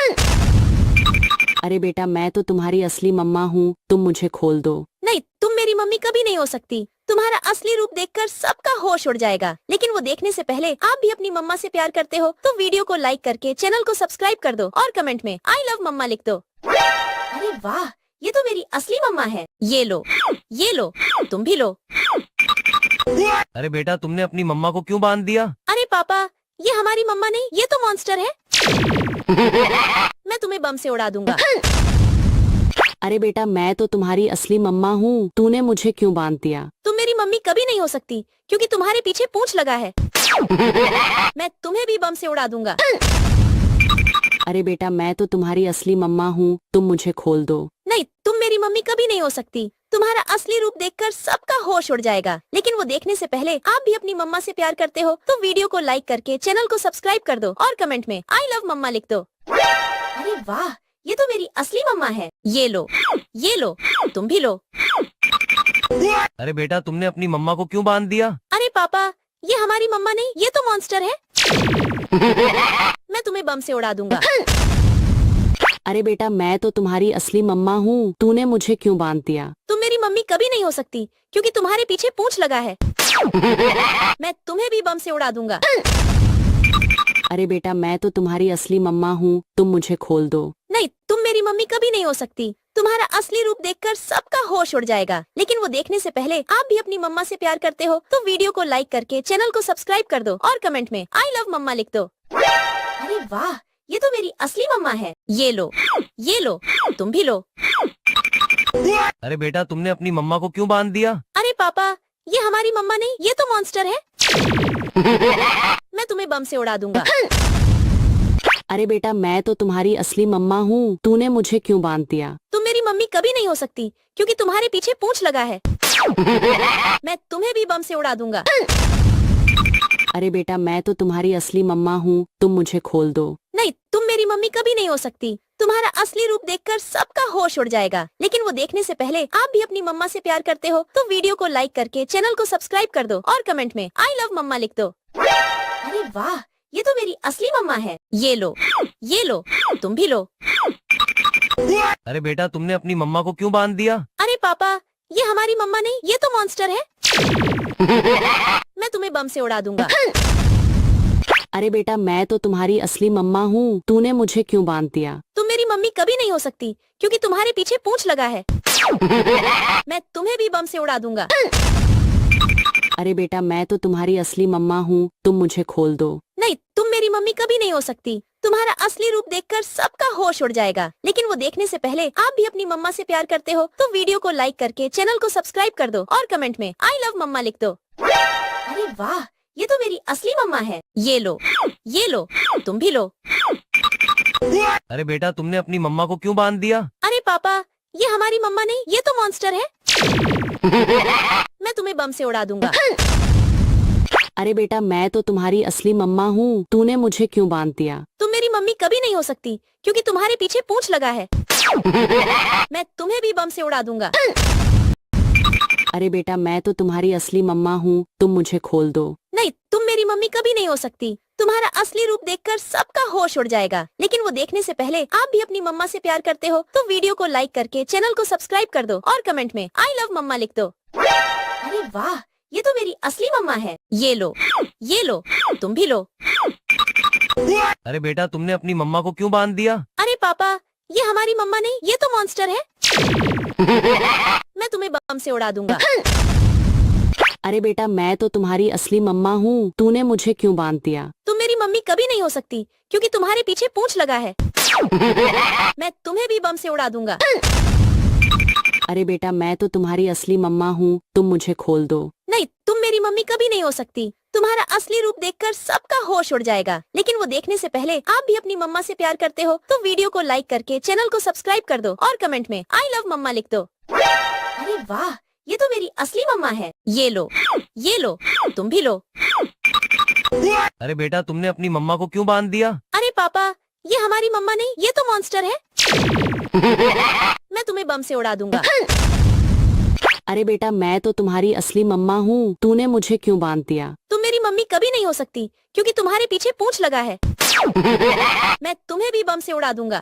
C: अरे बेटा मैं तो तुम्हारी असली मम्मा हूँ, तुम मुझे खोल दो।
B: नहीं, तुम मेरी मम्मी कभी नहीं हो सकती। तुम्हारा असली रूप देखकर सबका होश उड़ जाएगा। लेकिन वो देखने से पहले आप भी अपनी मम्मा से प्यार करते हो तो वीडियो को लाइक करके चैनल को सब्सक्राइब कर दो और कमेंट में आई लव मम्मा लिख दो। अरे वाह, ये तो मेरी असली मम्मा है। ये लो, तुम भी लो।
A: अरे बेटा तुमने अपनी मम्मा को क्यों बांध दिया?
B: अरे पापा, ये हमारी मम्मा नहीं, ये तो मॉन्स्टर है। मैं तुम्हें बम से उड़ा दूंगा।
C: अरे बेटा मैं तो तुम्हारी असली मम्मा हूँ, तूने मुझे क्यों बांध दिया?
B: तुम मेरी मम्मी कभी नहीं हो सकती क्योंकि तुम्हारे पीछे पूंछ लगा है। मैं तुम्हें भी बम से उड़ा दूंगा।
C: अरे बेटा मैं तो तुम्हारी असली मम्मा हूँ, तुम मुझे खोल दो।
B: नहीं, तुम मेरी मम्मी कभी नहीं हो सकती। तुम्हारा असली रूप देखकर सबका होश उड़ जाएगा। लेकिन वो देखने से पहले आप भी अपनी मम्मा से प्यार करते हो तो वीडियो को लाइक करके चैनल को सब्सक्राइब कर दो और कमेंट में आई लव मम्मा लिख दो। अरे वाह, ये तो मेरी असली मम्मा है। ये लो, तुम भी लो।
A: अरे बेटा तुमने अपनी मम्मा को क्यों बांध दिया?
B: अरे पापा, ये हमारी मम्मा नहीं, ये तो मॉन्स्टर है। मैं तुम्हें बम से उड़ा दूंगा।
C: अरे बेटा मैं तो तुम्हारी असली मम्मा हूँ, तूने मुझे क्यों बांध दिया?
B: तुम मेरी मम्मी कभी नहीं हो सकती क्योंकि तुम्हारे पीछे पूंछ लगा है। मैं तुम्हें भी बम से उड़ा दूंगा।
C: अरे बेटा मैं तो तुम्हारी असली मम्मा हूँ, तुम मुझे खोल दो।
B: नहीं, तुम मेरी मम्मी कभी नहीं हो सकती। तुम्हारा असली रूप देखकर सबका होश उड़ जाएगा। लेकिन वो देखने से पहले आप भी अपनी मम्मा से प्यार करते हो तो वीडियो को लाइक करके चैनल को सब्सक्राइब कर दो और कमेंट में आई लव मम्मा लिख दो। अरे वाह, ये तो मेरी असली मम्मा है। ये लो, तुम भी लो।
A: अरे बेटा तुमने अपनी मम्मा को क्यों बांध दिया?
B: अरे पापा, ये हमारी मम्मा नहीं, ये तो मॉन्स्टर है। मैं तुम्हें बम से उड़ा दूंगा।
C: अरे बेटा मैं तो तुम्हारी असली मम्मा हूँ, तूने मुझे क्यों बांध दिया?
B: तुम मेरी मम्मी कभी नहीं हो सकती क्योंकि तुम्हारे पीछे पूंछ लगा है। मैं तुम्हें भी बम से उड़ा दूंगा।
C: अरे बेटा मैं तो तुम्हारी असली मम्मा हूँ, तुम मुझे खोल दो।
B: नहीं, तुम मेरी मम्मी कभी नहीं हो सकती। तुम्हारा असली रूप देखकर सबका होश उड़ जाएगा। लेकिन वो देखने से पहले आप भी अपनी मम्मा से प्यार करते हो तो वीडियो को लाइक करके चैनल को सब्सक्राइब कर दो और कमेंट में आई लव मम्मा लिख दो। अरे वाह, ये तो मेरी असली मम्मा है। ये लो, तुम भी लो।
A: अरे बेटा तुमने अपनी मम्मा को क्यों बांध दिया?
B: अरे पापा, ये हमारी मम्मा नहीं, ये तो मॉन्स्टर है। मैं तुम्हें बम से उड़ा दूंगा।
C: अरे बेटा मैं तो तुम्हारी असली मम्मा हूँ, तूने मुझे क्यों बांध दिया?
B: तुम मेरी मम्मी कभी नहीं हो सकती क्योंकि तुम्हारे पीछे पूंछ लगा है। मैं तुम्हें भी बम से उड़ा दूंगा।
C: अरे बेटा मैं तो तुम्हारी असली मम्मा हूँ, तुम मुझे खोल दो।
B: नहीं, तुम मेरी मम्मी कभी नहीं हो सकती। तुम्हारा असली रूप देखकर सबका होश उड़ जाएगा। लेकिन वो देखने से पहले आप भी अपनी मम्मा से प्यार करते हो तो वीडियो को लाइक करके चैनल को सब्सक्राइब कर दो और कमेंट में आई लव मम्मा लिख दो। अरे वाह, ये तो मेरी असली मम्मा है। ये लो, तुम भी लो।
A: अरे बेटा तुमने अपनी मम्मा को क्यों बांध दिया?
B: अरे पापा, ये हमारी मम्मा नहीं, ये तो मॉन्स्टर है। मैं तुम्हें बम से उड़ा दूंगा।
C: अरे बेटा मैं तो तुम्हारी असली मम्मा हूँ, तूने मुझे क्यों बांध दिया?
B: तुम मेरी मम्मी कभी नहीं हो सकती क्योंकि तुम्हारे पीछे पूंछ लगा है। मैं तुम्हें भी बम से उड़ा दूंगा।
C: अरे बेटा मैं तो तुम्हारी असली मम्मा हूँ, तुम मुझे खोल दो।
B: नहीं, तुम मेरी मम्मी कभी नहीं हो सकती। तुम्हारा असली रूप देखकर सबका होश उड़ जाएगा। लेकिन वो देखने से पहले आप भी अपनी मम्मा से प्यार करते हो तो वीडियो को लाइक करके चैनल को सब्सक्राइब कर दो और कमेंट में आई लव मम्मा लिख दो। अरे वाह, ये तो मेरी असली मम्मा है। ये लो, तुम भी लो।
A: अरे बेटा तुमने अपनी मम्मा को क्यों बांध दिया?
B: अरे पापा, ये हमारी मम्मा नहीं, ये तो मॉन्स्टर है। मैं तुम्हें बम से उड़ा दूंगा।
C: अरे बेटा मैं तो तुम्हारी असली मम्मा हूँ, तूने मुझे क्यों बांध दिया?
B: तुम मेरी मम्मी कभी नहीं हो सकती क्योंकि तुम्हारे पीछे पूंछ लगा है। मैं तुम्हें भी बम से उड़ा दूंगा।
C: अरे बेटा मैं तो तुम्हारी असली मम्मा हूँ, तुम मुझे खोल दो।
B: नहीं, तुम मेरी मम्मी कभी नहीं हो सकती। तुम्हारा असली रूप देखकर सबका होश उड़ जाएगा। लेकिन वो देखने से पहले आप भी अपनी मम्मा से प्यार करते हो तो वीडियो को लाइक करके चैनल को सब्सक्राइब कर दो और कमेंट में आई लव मम्मा लिख दो। अरे वाह, ये तो मेरी असली मम्मा है। ये लो, तुम भी लो।
A: अरे बेटा तुमने अपनी मम्मा को क्यों बांध दिया?
B: अरे पापा, ये हमारी मम्मा नहीं, ये तो मॉन्स्टर है। मैं तुम्हें बम से उड़ा दूंगा।
C: अरे बेटा मैं तो तुम्हारी असली मम्मा हूँ, तूने मुझे क्यों बांध दिया?
B: तुम मेरी मम्मी कभी नहीं हो सकती क्योंकि तुम्हारे पीछे पूंछ लगा है। मैं तुम्हें भी बम से उड़ा दूंगा।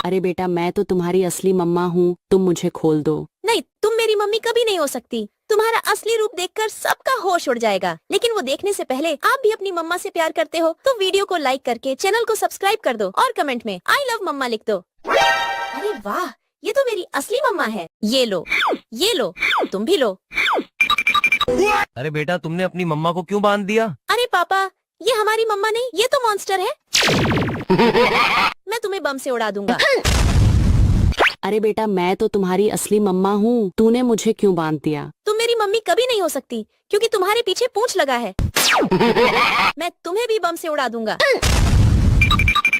C: अरे बेटा मैं तो तुम्हारी असली मम्मा हूँ, तुम मुझे खोल दो।
B: नहीं, तुम मेरी मम्मी कभी नहीं हो सकती। तुम्हारा असली रूप देखकर सबका होश उड़ जाएगा। लेकिन वो देखने से पहले आप भी अपनी मम्मा से प्यार करते हो तो वीडियो को लाइक करके चैनल को सब्सक्राइब कर दो और कमेंट में आई लव मम्मा लिख दो। अरे वाह, ये तो मेरी असली मम्मा है। ये लो, तुम भी लो।
A: अरे बेटा तुमने अपनी मम्मा को क्यों बांध दिया?
B: अरे पापा, ये हमारी मम्मा नहीं, ये तो मॉन्स्टर है। मैं तुम्हें बम से उड़ा दूंगा।
C: अरे बेटा मैं तो तुम्हारी असली मम्मा हूँ, तूने मुझे क्यों बांध दिया?
B: तुम मेरी मम्मी कभी नहीं हो सकती क्योंकि तुम्हारे पीछे पूंछ लगा है। मैं तुम्हें भी बम से उड़ा दूंगा।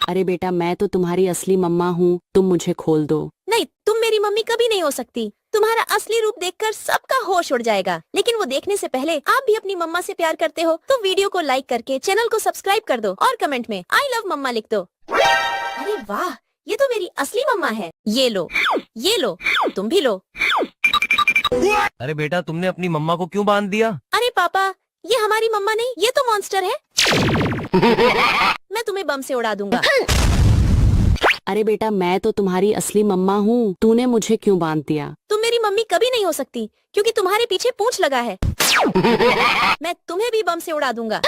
C: अरे बेटा मैं तो तुम्हारी असली मम्मा हूँ, तुम मुझे खोल दो।
B: नहीं, तुम मेरी मम्मी कभी नहीं हो सकती। तुम्हारा असली रूप देखकर सबका होश उड़ जाएगा। लेकिन वो देखने से पहले आप भी अपनी मम्मा से प्यार करते हो तो वीडियो को लाइक करके चैनल को सब्सक्राइब कर दो और कमेंट में आई लव मम्मा लिख दो। अरे वाह, ये तो मेरी असली मम्मा है। ये लो, तुम भी लो।
A: अरे बेटा तुमने अपनी मम्मा को क्यों बांध दिया?
B: अरे पापा, ये हमारी मम्मा नहीं, ये तो मॉन्स्टर है। मैं तुम्हें बम से उड़ा दूंगा।
C: अरे बेटा मैं तो तुम्हारी असली मम्मा हूँ, तूने मुझे क्यों बांध दिया?
B: तुम मेरी मम्मी कभी नहीं हो सकती क्योंकि तुम्हारे पीछे पूंछ लगा है। मैं तुम्हें भी बम से उड़ा दूंगा।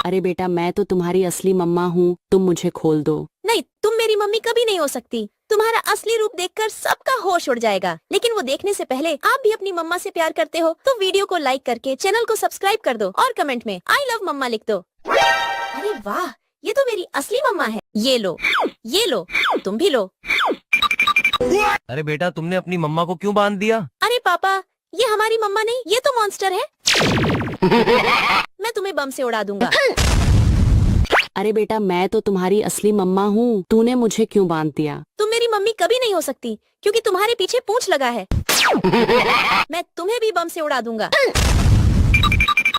C: अरे बेटा मैं तो तुम्हारी असली मम्मा हूँ, तुम मुझे खोल दो।
B: नहीं, तुम मेरी मम्मी कभी नहीं हो सकती। तुम्हारा असली रूप देखकर सबका होश उड़ जाएगा। लेकिन वो देखने से पहले आप भी अपनी मम्मा से प्यार करते हो तो वीडियो को लाइक करके चैनल को सब्सक्राइब कर दो और कमेंट में आई लव मम्मा लिख दो। अरे वाह, ये तो मेरी असली मम्मा है। ये लो, तुम भी लो।
A: अरे बेटा तुमने अपनी मम्मा को क्यों बांध दिया?
B: अरे पापा, ये हमारी मम्मा नहीं, ये तो मॉन्स्टर है। मैं तुम्हें बम से उड़ा दूंगा।
C: अरे बेटा मैं तो तुम्हारी असली मम्मा हूँ, तूने मुझे क्यों बांध दिया?
B: तुम मेरी मम्मी कभी नहीं हो सकती क्योंकि तुम्हारे पीछे पूंछ लगा है। मैं तुम्हें भी बम से उड़ा दूंगा।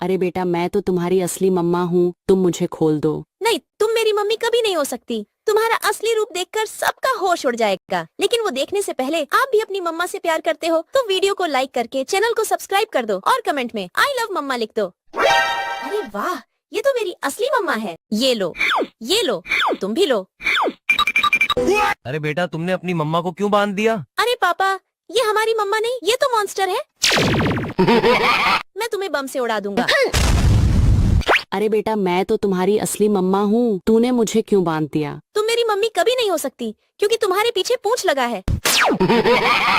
C: अरे बेटा मैं तो तुम्हारी असली मम्मा हूँ, तुम मुझे खोल दो।
B: नहीं, तुम मेरी मम्मी कभी नहीं हो सकती। तुम्हारा असली रूप देखकर सबका होश उड़ जाएगा। लेकिन वो देखने से पहले आप भी अपनी मम्मा से प्यार करते हो तो वीडियो को लाइक करके चैनल को सब्सक्राइब कर दो और कमेंट में आई लव मम्मा लिख दो। अरे वाह, ये तो मेरी असली मम्मा है। ये लो, तुम भी लो।
A: अरे बेटा तुमने अपनी मम्मा को क्यों बांध दिया?
B: अरे पापा, ये हमारी मम्मा नहीं, ये तो मॉन्स्टर है। मैं तुम्हें बम से उड़ा दूंगा।
C: अरे बेटा मैं तो तुम्हारी असली मम्मा हूँ, तूने मुझे क्यों बांध दिया?
B: तुम मेरी मम्मी कभी नहीं हो सकती क्योंकि तुम्हारे पीछे पूंछ लगा है।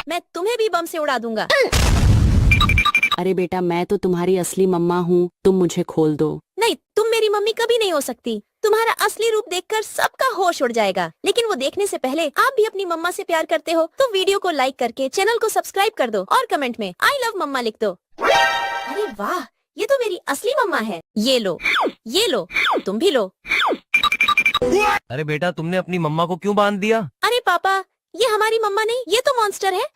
B: मैं तुम्हें भी बम से उड़ा दूंगा।
C: अरे बेटा मैं तो तुम्हारी असली मम्मा हूँ, तुम मुझे खोल दो।
B: नहीं, तुम मेरी मम्मी कभी नहीं हो सकती। तुम्हारा असली रूप देखकर सबका होश उड़ जाएगा। लेकिन वो देखने से पहले आप भी अपनी मम्मा से प्यार करते हो तो वीडियो को लाइक करके चैनल को सब्सक्राइब कर दो और कमेंट में आई लव मम्मा लिख दो। अरे वाह, ये तो मेरी असली मम्मा है। ये लो, तुम भी लो।
A: अरे बेटा तुमने अपनी मम्मा को क्यों बांध दिया?
B: अरे पापा, ये हमारी मम्मा नहीं, ये तो मॉन्स्टर है।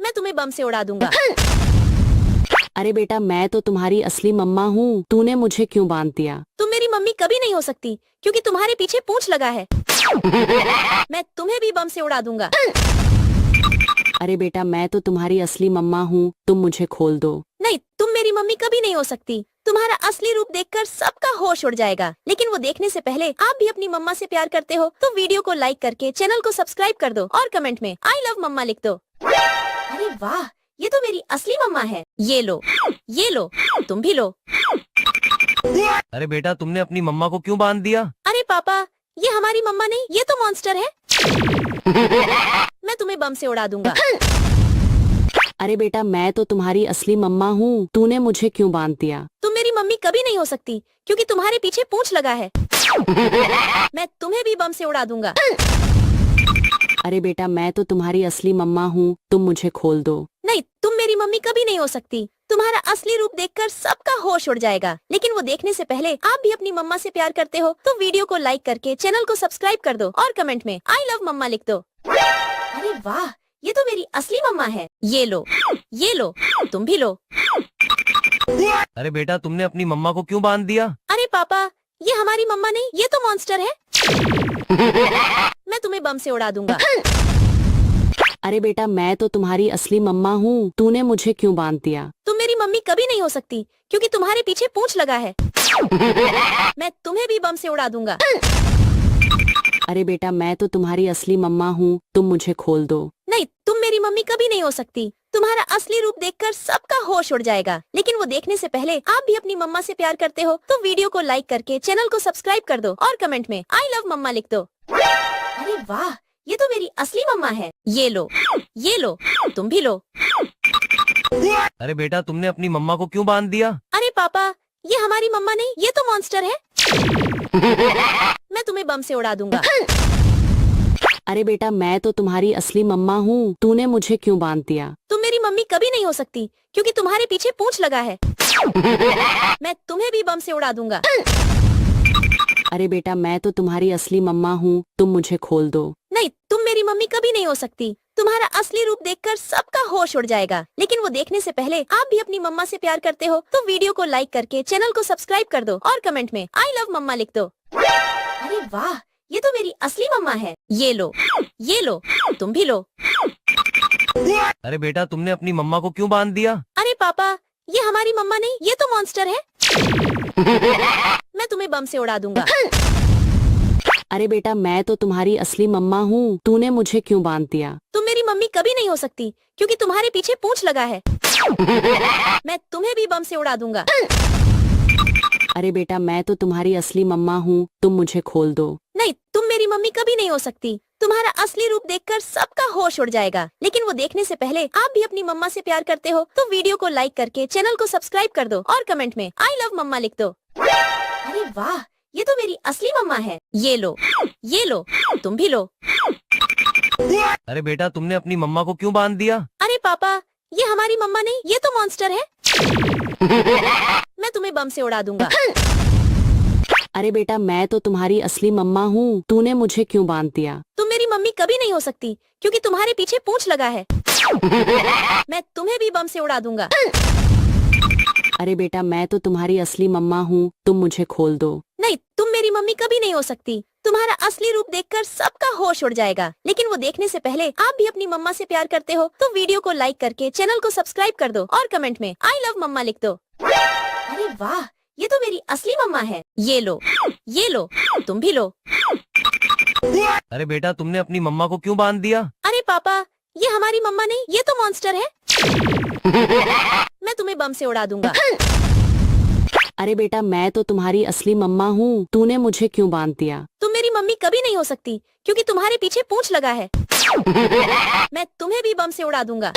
B: मैं तुम्हें बम से उड़ा दूंगा।
C: अरे बेटा मैं तो तुम्हारी असली मम्मा हूँ, तूने मुझे क्यों बांध दिया?
B: तुम मेरी मम्मी कभी नहीं हो सकती क्योंकि तुम्हारे पीछे पूंछ लगा है। मैं तुम्हें भी बम से उड़ा दूंगा।
C: अरे बेटा मैं तो तुम्हारी असली मम्मा हूँ, तुम मुझे खोल दो।
B: नहीं, तुम मेरी मम्मी कभी नहीं हो सकती। तुम्हारा असली रूप देखकर सबका होश उड़ जाएगा। लेकिन वो देखने से पहले आप भी अपनी मम्मा से प्यार करते हो तो वीडियो को लाइक करके चैनल को सब्सक्राइब कर दो और कमेंट में आई लव मम्मा लिख दो। अरे वाह, ये तो मेरी असली मम्मा है। ये लो, तुम भी लो।
A: अरे बेटा तुमने अपनी मम्मा को क्यों बांध दिया?
B: अरे पापा, ये हमारी मम्मा नहीं, ये तो मॉन्स्टर है। मैं तुम्हें बम से उड़ा दूंगा।
C: अरे बेटा मैं तो तुम्हारी असली मम्मा हूँ, तूने मुझे क्यों बांध दिया?
B: तुम मेरी मम्मी कभी नहीं हो सकती क्योंकि तुम्हारे पीछे पूंछ लगा है। मैं तुम्हें भी बम से उड़ा दूंगा।
C: अरे बेटा मैं तो तुम्हारी असली मम्मा हूँ, तुम मुझे खोल दो।
B: नहीं, तुम मेरी मम्मी कभी नहीं हो सकती। तुम्हारा असली रूप देखकर सबका होश उड़ जाएगा। लेकिन वो देखने से पहले आप भी अपनी मम्मा से प्यार करते हो तो वीडियो को लाइक करके चैनल को सब्सक्राइब कर दो और कमेंट में आई लव मम्मा लिख दो। अरे वाह, ये तो मेरी असली मम्मा है। ये लो, तुम भी लो।
A: अरे बेटा तुमने अपनी मम्मा को क्यों बांध दिया?
B: अरे पापा, ये हमारी मम्मा नहीं, ये तो मॉन्स्टर है। मैं तुम्हें बम से उड़ा दूंगा।
C: अरे बेटा मैं तो तुम्हारी असली मम्मा हूँ, तूने मुझे क्यों बांध दिया?
B: तुम मेरी मम्मी कभी नहीं हो सकती क्योंकि तुम्हारे पीछे पूंछ लगा है। मैं तुम्हें भी बम से उड़ा दूंगा।
C: अरे बेटा मैं तो तुम्हारी असली मम्मा हूँ, तुम मुझे खोल दो।
B: नहीं, तुम मेरी मम्मी कभी नहीं हो सकती। तुम्हारा असली रूप देखकर सबका होश उड़ जाएगा। लेकिन वो देखने से पहले आप भी अपनी मम्मा से प्यार करते हो तो वीडियो को लाइक करके चैनल को सब्सक्राइब कर दो और कमेंट में आई लव मम्मा लिख दो। अरे वाह, ये तो मेरी असली मम्मा है। ये लो, तुम भी लो।
A: अरे बेटा तुमने अपनी मम्मा को क्यों बांध दिया?
B: अरे पापा, ये हमारी मम्मा नहीं, ये तो मॉन्स्टर है। मैं तुम्हें बम से उड़ा दूंगा।
C: अरे बेटा मैं तो तुम्हारी असली मम्मा हूँ, तूने मुझे क्यों बांध दिया?
B: तुम मेरी मम्मी कभी नहीं हो सकती क्योंकि तुम्हारे पीछे पूंछ लगा है। मैं तुम्हें भी बम से उड़ा दूंगा।
C: अरे बेटा मैं तो तुम्हारी असली मम्मा हूँ, तुम मुझे खोल दो।
B: नहीं, तुम मेरी मम्मी कभी नहीं हो सकती। तुम्हारा असली रूप देखकर सबका होश उड़ जाएगा। लेकिन वो देखने से पहले आप भी अपनी मम्मा से प्यार करते हो तो वीडियो को लाइक करके चैनल को सब्सक्राइब कर दो और कमेंट में आई लव मम्मा लिख दो। अरे वाह, ये तो मेरी असली मम्मा है। ये लो, तुम भी लो।
A: अरे बेटा तुमने अपनी मम्मा को क्यों बांध दिया?
B: अरे पापा, ये हमारी मम्मा नहीं, ये तो मॉन्स्टर है। मैं तुम्हें बम से उड़ा दूंगा।
C: अरे बेटा मैं तो तुम्हारी असली मम्मा हूँ, तूने मुझे क्यों बांध दिया?
B: तुम मेरी मम्मी कभी नहीं हो सकती क्योंकि तुम्हारे पीछे पूंछ लगा है। मैं तुम्हें भी बम से उड़ा दूंगा।
C: अरे बेटा मैं तो तुम्हारी असली मम्मा हूँ, तुम मुझे खोल दो।
B: नहीं, तुम मेरी मम्मी कभी नहीं हो सकती। तुम्हारा असली रूप देखकर सबका होश उड़ जाएगा। लेकिन वो देखने से पहले आप भी अपनी मम्मा से प्यार करते हो तो वीडियो को लाइक करके चैनल को सब्सक्राइब कर दो और कमेंट में आई लव मम्मा लिख दो। अरे वाह, ये तो मेरी असली मम्मा है। ये लो, तुम भी लो।
A: अरे बेटा तुमने अपनी मम्मा को क्यों बांध दिया?
B: अरे पापा, ये हमारी मम्मा नहीं, ये तो मॉन्स्टर है। मैं तुम्हें बम से उड़ा दूंगा।
C: अरे बेटा मैं तो तुम्हारी असली मम्मा हूँ, तूने मुझे क्यों बांध दिया?
B: तुम मेरी मम्मी कभी नहीं हो सकती क्योंकि तुम्हारे पीछे पूंछ लगा है। मैं तुम्हें भी बम से उड़ा दूंगा।
C: अरे बेटा मैं तो तुम्हारी असली मम्मा हूँ, तुम मुझे खोल दो।
B: नहीं, तुम मेरी मम्मी कभी नहीं हो सकती। तुम्हारा असली रूप देखकर सबका होश उड़ जाएगा। लेकिन वो देखने से पहले आप भी अपनी मम्मा से प्यार करते हो तो वीडियो को लाइक करके चैनल को सब्सक्राइब कर दो और कमेंट में आई लव मम्मा लिख दो। अरे वाह, ये तो मेरी असली मम्मा है। ये लो, तुम भी लो।
A: अरे बेटा तुमने अपनी मम्मा को क्यों बांध दिया?
B: अरे पापा, ये हमारी मम्मा नहीं, ये तो मॉन्स्टर है। मैं तुम्हें बम से उड़ा दूंगा।
C: अरे बेटा मैं तो तुम्हारी असली मम्मा हूँ, तूने मुझे क्यों बांध दिया?
B: तुम मेरी मम्मी कभी नहीं हो सकती क्योंकि तुम्हारे पीछे पूंछ लगा है। मैं तुम्हें भी बम से उड़ा दूंगा।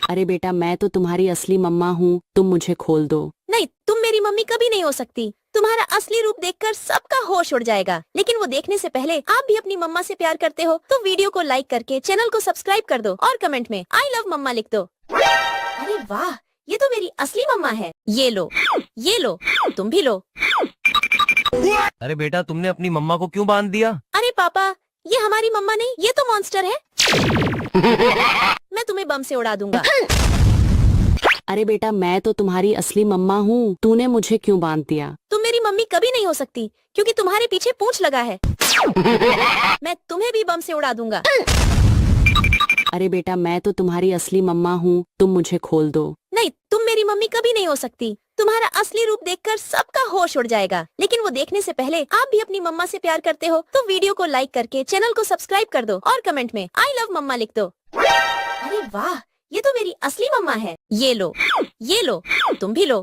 C: अरे बेटा मैं तो तुम्हारी असली मम्मा हूँ, तुम मुझे खोल दो।
B: नहीं, तुम मेरी मम्मी कभी नहीं हो सकती। तुम्हारा असली रूप देखकर सबका होश उड़ जाएगा। लेकिन वो देखने से पहले आप भी अपनी मम्मा से प्यार करते हो तो वीडियो को लाइक करके चैनल को सब्सक्राइब कर दो और कमेंट में आई लव मम्मा लिख दो। अरे वाह, ये तो मेरी असली मम्मा है। ये लो, तुम भी लो।
A: अरे बेटा तुमने अपनी मम्मा को क्यों बांध दिया?
B: अरे पापा, ये हमारी मम्मा नहीं, ये तो मॉन्स्टर है। मैं तुम्हें बम से उड़ा दूंगा।
C: अरे बेटा मैं तो तुम्हारी असली मम्मा हूँ, तूने मुझे क्यों बांध दिया?
B: तुम मेरी मम्मी कभी नहीं हो सकती क्योंकि तुम्हारे पीछे पूंछ लगा है। मैं तुम्हें भी बम से उड़ा दूंगा।
C: अरे बेटा मैं तो तुम्हारी असली मम्मा हूँ, तुम मुझे खोल दो।
B: नहीं, तुम मेरी मम्मी कभी नहीं हो सकती। तुम्हारा असली रूप देखकर सबका होश उड़ जाएगा। लेकिन वो देखने से पहले आप भी अपनी मम्मा से प्यार करते हो तो वीडियो को लाइक करके चैनल को सब्सक्राइब कर दो और कमेंट में आई लव मम्मा लिख दो। अरे वाह, ये तो मेरी असली मम्मा है। ये लो, तुम भी लो।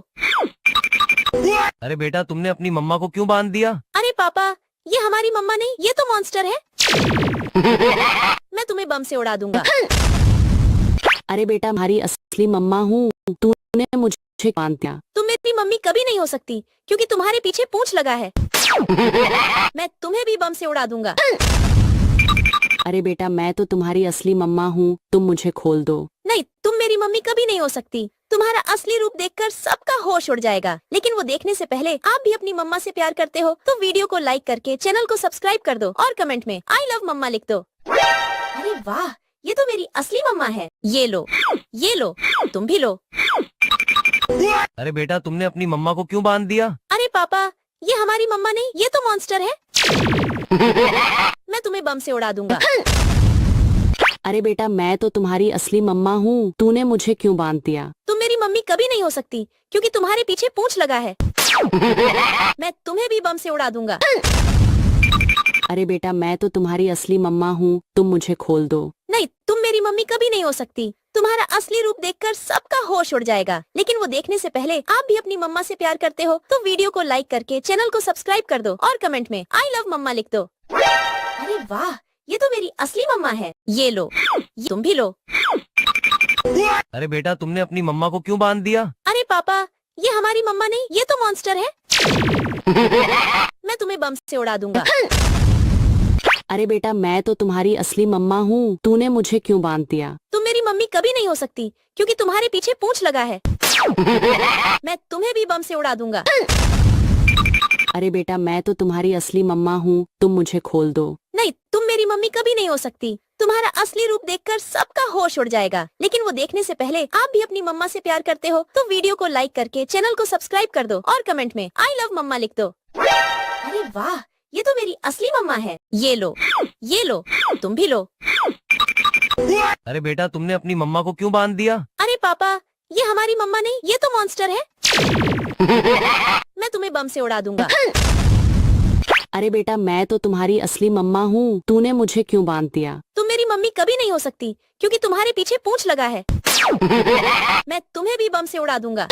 A: अरे बेटा तुमने अपनी मम्मा को क्यों बांध दिया?
B: अरे पापा, ये हमारी मम्मा नहीं, ये तो मॉन्स्टर है। मैं तुम्हें बम से उड़ा दूंगा।
C: अरे बेटा हमारी असली मम्मा हूँ, तूने मुझे बांध दिया।
B: तुम मेरी मम्मी कभी नहीं हो सकती क्योंकि तुम्हारे पीछे पूंछ लगा है। मैं तुम्हें भी बम से उड़ा दूंगा।
C: अरे बेटा मैं तो तुम्हारी असली मम्मा हूँ, तुम मुझे खोल दो।
B: नहीं, तुम मेरी मम्मी कभी नहीं हो सकती। तुम्हारा असली रूप देखकर सबका होश उड़ जाएगा। लेकिन वो देखने से पहले आप भी अपनी मम्मा से प्यार करते हो तो वीडियो को लाइक करके चैनल को सब्सक्राइब कर दो और कमेंट में आई लव मम्मा लिख दो। अरे वाह, ये तो मेरी असली मम्मा है। ये लो, तुम भी लो।
A: अरे बेटा तुमने अपनी मम्मा को क्यों बांध दिया?
B: अरे पापा, ये हमारी मम्मा नहीं, ये तो मॉन्स्टर है। मैं तुम्हें बम से उड़ा दूंगा।
C: अरे बेटा मैं तो तुम्हारी असली मम्मा हूँ, तूने मुझे क्यों बांध दिया?
B: तुम मेरी मम्मी कभी नहीं हो सकती क्योंकि तुम्हारे पीछे पूंछ लगा है। मैं तुम्हें भी बम से उड़ा दूंगा।
C: अरे बेटा मैं तो तुम्हारी असली मम्मा हूँ, तुम मुझे खोल दो।
B: नहीं, तुम मेरी मम्मी कभी नहीं हो सकती। तुम्हारा असली रूप देखकर सबका होश उड़ जाएगा। लेकिन वो देखने से पहले आप भी अपनी मम्मा से प्यार करते हो तो वीडियो को लाइक करके चैनल को सब्सक्राइब कर दो और कमेंट में आई लव मम्मा लिख दो। अरे वाह, ये तो मेरी असली मम्मा है। ये लो, तुम भी लो।
A: अरे बेटा तुमने अपनी मम्मा को क्यों बांध दिया?
B: अरे पापा, ये हमारी मम्मा नहीं, ये तो मॉन्स्टर है। मैं तुम्हें बम से उड़ा दूंगा।
C: अरे बेटा मैं तो तुम्हारी असली मम्मा हूँ, तूने मुझे क्यों बांध दिया?
B: तुम मेरी मम्मी कभी नहीं हो सकती क्योंकि तुम्हारे पीछे पूंछ लगा है। मैं तुम्हें भी बम से उड़ा दूंगा।
C: अरे बेटा मैं तो तुम्हारी असली मम्मा हूँ, तुम मुझे खोल दो।
B: नहीं, तुम मेरी मम्मी कभी नहीं हो सकती। तुम्हारा असली रूप देखकर सबका होश उड़ जाएगा। लेकिन वो देखने से पहले आप भी अपनी मम्मा से प्यार करते हो तो वीडियो को लाइक करके चैनल को सब्सक्राइब कर दो और कमेंट में आई लव मम्मा लिख दो। अरे वाह, ये तो मेरी असली मम्मा है। ये लो, तुम भी लो।
A: अरे बेटा तुमने अपनी मम्मा को क्यों बांध दिया?
B: अरे पापा, ये हमारी मम्मा नहीं, ये तो मॉन्स्टर है। मैं तुम्हें बम से उड़ा दूंगा।
C: अरे बेटा मैं तो तुम्हारी असली मम्मा हूँ, तूने मुझे क्यों बांध दिया?
B: तुम मेरी मम्मी कभी नहीं हो सकती क्योंकि तुम्हारे पीछे पूंछ लगा है। मैं तुम्हें भी बम से उड़ा दूंगा।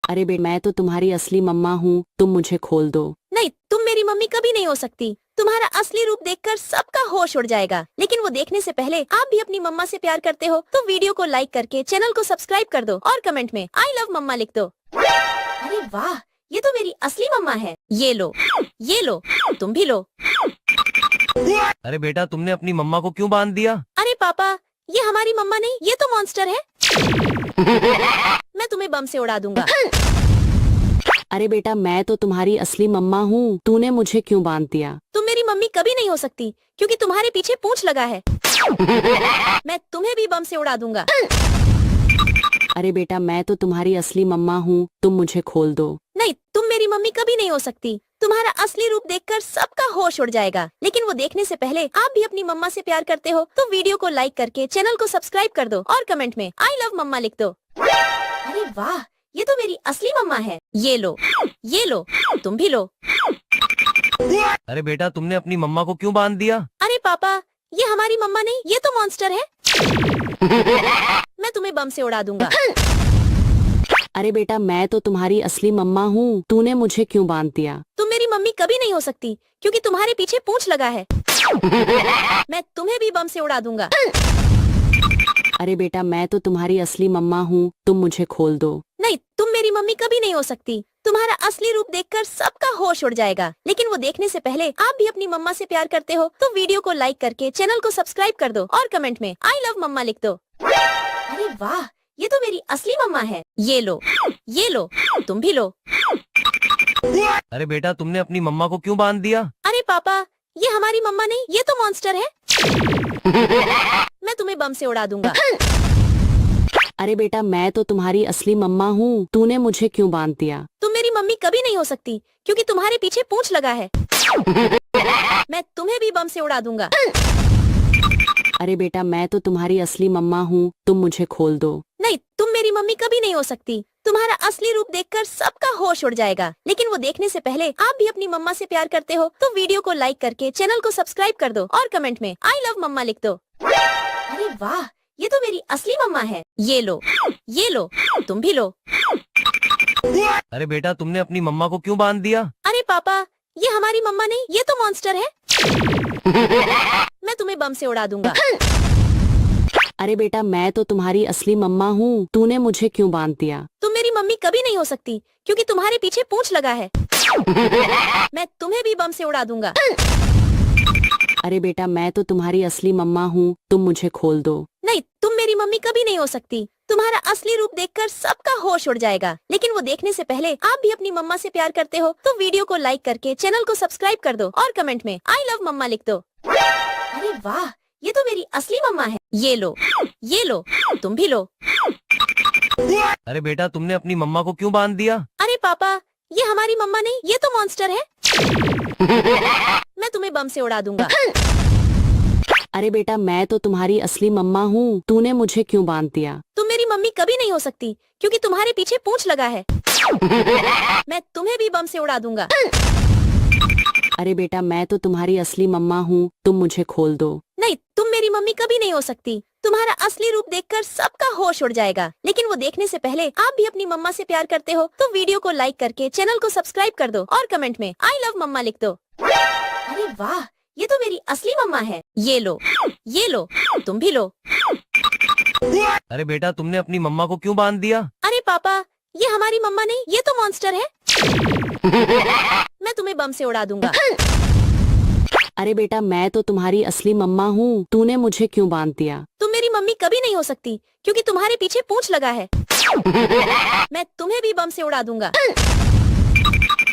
C: अरे बेटा मैं तो तुम्हारी असली मम्मा हूँ, तुम मुझे खोल दो।
B: नहीं, तुम मेरी मम्मी कभी नहीं हो सकती। तुम्हारा असली रूप देखकर सबका होश उड़ जाएगा। लेकिन वो देखने से पहले आप भी अपनी मम्मा से प्यार करते हो तो वीडियो को लाइक करके चैनल को सब्सक्राइब कर दो और कमेंट में आई लव मम्मा लिख दो। अरे वाह, ये तो मेरी असली मम्मा है। ये लो, तुम भी लो।
A: अरे बेटा तुमने अपनी मम्मा को क्यों बांध दिया?
B: अरे पापा, ये हमारी मम्मा नहीं, ये तो मॉन्स्टर है। मैं तुम्हें बम से उड़ा दूंगा।
C: अरे बेटा मैं तो तुम्हारी असली मम्मा हूँ, तूने मुझे क्यों बांध दिया?
B: तुम मेरी मम्मी कभी नहीं हो सकती क्योंकि तुम्हारे पीछे पूंछ लगा है। मैं तुम्हें भी बम से उड़ा दूंगा।
C: अरे बेटा मैं तो तुम्हारी असली मम्मा हूँ, तुम मुझे खोल दो।
B: नहीं, तुम मेरी मम्मी कभी नहीं हो सकती। तुम्हारा असली रूप देखकर सबका होश उड़ जाएगा। लेकिन वो देखने से पहले आप भी अपनी मम्मा से प्यार करते हो तो वीडियो को लाइक करके चैनल को सब्सक्राइब कर दो और कमेंट में आई लव मम्मा लिख दो। अरे वाह, ये तो मेरी असली मम्मा है। ये लो, तुम भी लो।
A: अरे बेटा तुमने अपनी मम्मा को क्यों बांध दिया?
B: अरे पापा, ये हमारी मम्मा नहीं, ये तो मॉन्स्टर है। मैं तुम्हें बम से उड़ा दूंगा।
C: अरे बेटा मैं तो तुम्हारी असली मम्मा हूँ, तूने मुझे क्यों बांध दिया?
B: तुम मेरी मम्मी कभी नहीं हो सकती क्योंकि तुम्हारे पीछे पूंछ लगा है। मैं तुम्हें भी बम से उड़ा दूंगा।
C: अरे बेटा मैं तो तुम्हारी असली मम्मा हूँ, तुम मुझे खोल दो।
B: नहीं, तुम मेरी मम्मी कभी नहीं हो सकती। तुम्हारा असली रूप देखकर सबका होश उड़ जाएगा। लेकिन वो देखने से पहले आप भी अपनी मम्मा से प्यार करते हो तो वीडियो को लाइक करके चैनल को सब्सक्राइब कर दो और कमेंट में आई लव मम्मा लिख दो। अरे वाह, ये तो मेरी असली मम्मा है। ये लो, तुम भी लो।
A: अरे बेटा तुमने अपनी मम्मा को क्यों बांध दिया?
B: अरे पापा, ये हमारी मम्मा नहीं, ये तो मॉन्स्टर है। मैं तुम्हें बम से उड़ा दूंगा।
C: अरे बेटा मैं तो तुम्हारी असली मम्मा हूँ, तूने मुझे क्यों बांध दिया?
B: तुम मेरी मम्मी कभी नहीं हो सकती क्योंकि तुम्हारे पीछे पूंछ लगा है। मैं तुम्हें भी बम से उड़ा दूंगा।
C: अरे बेटा मैं तो तुम्हारी असली मम्मा हूँ, तुम मुझे खोल दो।
B: नहीं, तुम मेरी मम्मी कभी नहीं हो सकती। तुम्हारा असली रूप देखकर सबका होश उड़ जाएगा। लेकिन वो देखने से पहले आप भी अपनी मम्मा से प्यार करते हो तो वीडियो को लाइक करके चैनल को सब्सक्राइब कर दो और कमेंट में आई लव मम्मा लिख दो। अरे वाह, ये तो मेरी असली मम्मा है। ये लो, तुम भी लो।
A: अरे बेटा तुमने अपनी मम्मा को क्यों बांध दिया?
B: अरे पापा, ये हमारी मम्मा नहीं, ये तो मॉन्स्टर है। मैं तुम्हें बम से उड़ा दूंगा।
C: अरे बेटा मैं तो तुम्हारी असली मम्मा हूँ, तूने मुझे क्यों बांध दिया?
B: तुम मेरी मम्मी कभी नहीं हो सकती क्योंकि तुम्हारे पीछे पूंछ लगा है। मैं तुम्हें भी बम से उड़ा दूंगा।
C: अरे बेटा मैं तो तुम्हारी असली मम्मा हूँ, तुम मुझे खोल दो।
B: नहीं, तुम मेरी मम्मी कभी नहीं हो सकती। तुम्हारा असली रूप देखकर सबका होश उड़ जाएगा। लेकिन वो देखने से पहले आप भी अपनी मम्मा से प्यार करते हो तो वीडियो को लाइक करके चैनल को सब्सक्राइब कर दो और कमेंट में आई लव मम्मा लिख दो। अरे वाह, ये तो मेरी असली मम्मा है। ये लो, तुम भी लो।
A: अरे बेटा तुमने अपनी मम्मा को क्यों बांध दिया?
B: अरे पापा, ये हमारी मम्मा नहीं, ये तो मॉन्स्टर है। मैं तुम्हें बम से उड़ा दूंगा।
C: अरे बेटा मैं तो तुम्हारी असली मम्मा हूँ, तूने मुझे क्यों बांध दिया?
B: तुम मेरी मम्मी कभी नहीं हो सकती क्योंकि तुम्हारे पीछे पूंछ लगा है। मैं तुम्हें भी बम से उड़ा दूंगा।
C: अरे बेटा मैं तो तुम्हारी असली मम्मा हूँ, तुम मुझे खोल दो।
B: नहीं, तुम मेरी मम्मी कभी नहीं हो सकती। तुम्हारा असली रूप देखकर सबका होश उड़ जाएगा। लेकिन वो देखने से पहले आप भी अपनी मम्मा से प्यार करते हो तो वीडियो को लाइक करके चैनल को सब्सक्राइब कर दो और कमेंट में आई लव मम्मा लिख दो। अरे वाह, ये तो मेरी असली मम्मा है। ये लो, तुम भी लो।
A: अरे बेटा तुमने अपनी मम्मा को क्यों बांध दिया?
B: अरे पापा, ये हमारी मम्मा नहीं, ये तो मॉन्स्टर है। मैं तुम्हें बम से उड़ा दूंगा।
C: अरे बेटा मैं तो तुम्हारी असली मम्मा हूँ, तूने मुझे क्यों बांध दिया?
B: तुम मेरी मम्मी कभी नहीं हो सकती क्योंकि तुम्हारे पीछे पूंछ लगा है। मैं तुम्हें भी बम से उड़ा दूंगा।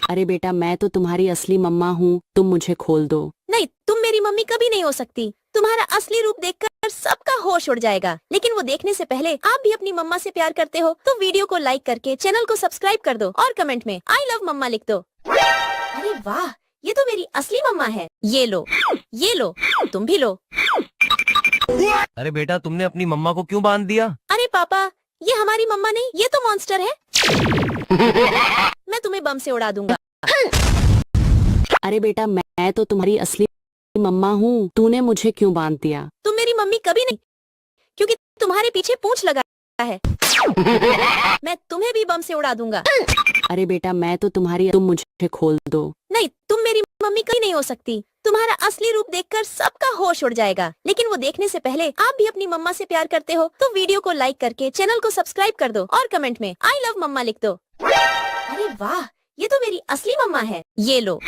C: अरे बेटा मैं तो तुम्हारी असली मम्मा हूँ, तुम मुझे खोल दो।
B: नहीं, तुम मेरी मम्मी कभी नहीं हो सकती। तुम्हारा असली रूप देखकर सबका होश उड़ जाएगा। लेकिन वो देखने से पहले आप भी अपनी मम्मा से प्यार करते हो तो वीडियो को लाइक करके चैनल को सब्सक्राइब कर दो और कमेंट में आई लव मम्मा लिख दो। अरे वाह, ये तो मेरी असली मम्मा है। ये लो, तुम भी लो।
A: अरे बेटा तुमने अपनी मम्मा को क्यों बांध दिया?
B: अरे पापा, ये हमारी मम्मा नहीं, ये तो मॉन्स्टर है। मैं तुम्हें बम से उड़ा दूंगा।
C: अरे बेटा मैं तो तुम्हारी असली मम्मा हूँ, तूने मुझे क्यों बांध दिया?
B: तुम मेरी मम्मी कभी नहीं, क्योंकि तुम्हारे पीछे पूंछ लगा है। मैं तुम्हें भी बम से उड़ा दूंगा।
C: अरे बेटा मैं तो तुम्हारी, तुम मुझे खोल दो।
B: नहीं, तुम मेरी मम्मी कभी नहीं हो सकती। तुम्हारा असली रूप देखकर सबका होश उड़ जाएगा। लेकिन वो देखने से पहले आप भी अपनी मम्मा से प्यार करते हो तो वीडियो को लाइक करके चैनल को सब्सक्राइब कर दो और कमेंट में आई लव मम्मा लिख दो। अरे वाह, ये तो मेरी असली मम्मा है। ये लो,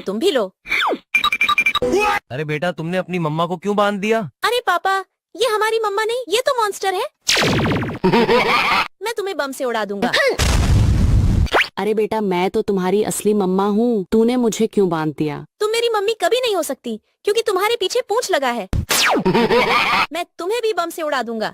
B: तुम भी लो।
A: अरे बेटा तुमने अपनी मम्मा को क्यों बांध दिया?
B: अरे पापा, ये हमारी मम्मा नहीं, ये तो मॉन्स्टर है। मैं तुम्हें बम से उड़ा दूंगा।
C: अरे बेटा मैं तो तुम्हारी असली मम्मा हूँ, तूने मुझे क्यों बांध दिया?
B: तुम मेरी मम्मी कभी नहीं हो सकती क्योंकि तुम्हारे पीछे पूंछ लगा है। मैं तुम्हें भी बम से उड़ा दूंगा।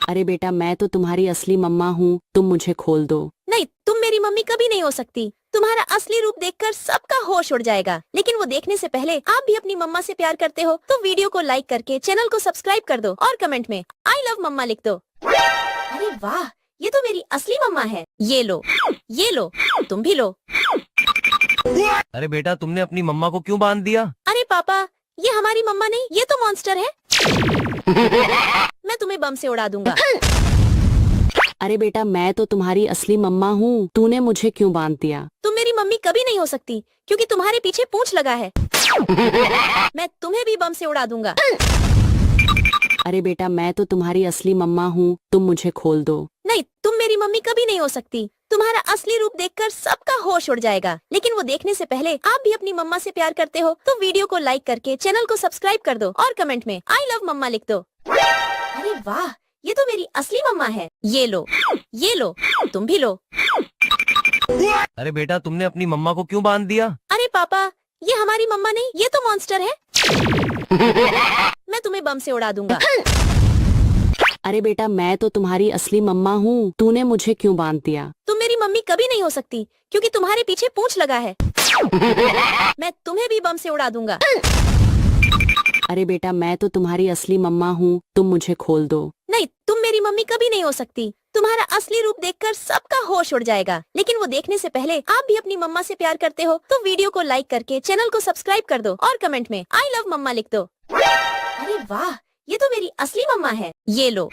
C: अरे बेटा मैं तो तुम्हारी असली मम्मा हूँ, तुम मुझे खोल दो।
B: नहीं, तुम मेरी मम्मी कभी नहीं हो सकती। तुम्हारा असली रूप देखकर सबका होश उड़ जाएगा। लेकिन वो देखने से पहले आप भी अपनी मम्मा से प्यार करते हो तो वीडियो को लाइक करके चैनल को सब्सक्राइब कर दो और कमेंट में आई लव मम्मा लिख दो। अरे वाह, ये तो मेरी असली मम्मा है। ये लो, तुम भी लो।
A: अरे बेटा तुमने अपनी मम्मा को क्यों बांध दिया?
B: अरे पापा, ये हमारी मम्मा नहीं, ये तो मॉन्स्टर है। मैं तुम्हें बम से उड़ा दूंगा।
C: अरे बेटा मैं तो तुम्हारी असली मम्मा हूँ, तूने मुझे क्यों बांध दिया?
B: तुम मेरी मम्मी कभी नहीं हो सकती क्योंकि तुम्हारे पीछे पूंछ लगा है। मैं तुम्हें भी बम से उड़ा दूंगा।
C: अरे बेटा मैं तो तुम्हारी असली मम्मा हूँ, तुम मुझे खोल दो।
B: नहीं, तुम मेरी मम्मी कभी नहीं हो सकती। तुम्हारा असली रूप देखकर सबका होश उड़ जाएगा। लेकिन वो देखने से पहले आप भी अपनी मम्मा से प्यार करते हो तो वीडियो को लाइक करके चैनल को सब्सक्राइब कर दो और कमेंट में आई लव मम्मा लिख दो। अरे वाह, ये तो मेरी असली मम्मा है। ये लो, तुम भी लो।
A: अरे बेटा तुमने अपनी मम्मा को क्यों बांध दिया?
B: अरे पापा, ये हमारी मम्मा नहीं, ये तो मॉन्स्टर है। मैं तुम्हें बम से उड़ा दूंगा।
C: अरे बेटा मैं तो तुम्हारी असली मम्मा हूँ, तूने मुझे क्यों बांध दिया?
B: तुम मेरी मम्मी कभी नहीं हो सकती क्योंकि तुम्हारे पीछे पूंछ लगा है। मैं तुम्हें भी बम से उड़ा दूंगा।
C: अरे बेटा मैं तो तुम्हारी असली मम्मा हूँ, तुम मुझे खोल दो।
B: नहीं, तुम मेरी मम्मी कभी नहीं हो सकती। तुम्हारा असली रूप देखकर सबका होश उड़ जाएगा। लेकिन वो देखने से पहले आप भी अपनी मम्मा से प्यार करते हो तो वीडियो को लाइक करके चैनल को सब्सक्राइब कर दो और कमेंट में आई लव मम्मा लिख दो। अरे वाह, ये तो मेरी असली मम्मा है। ये लो,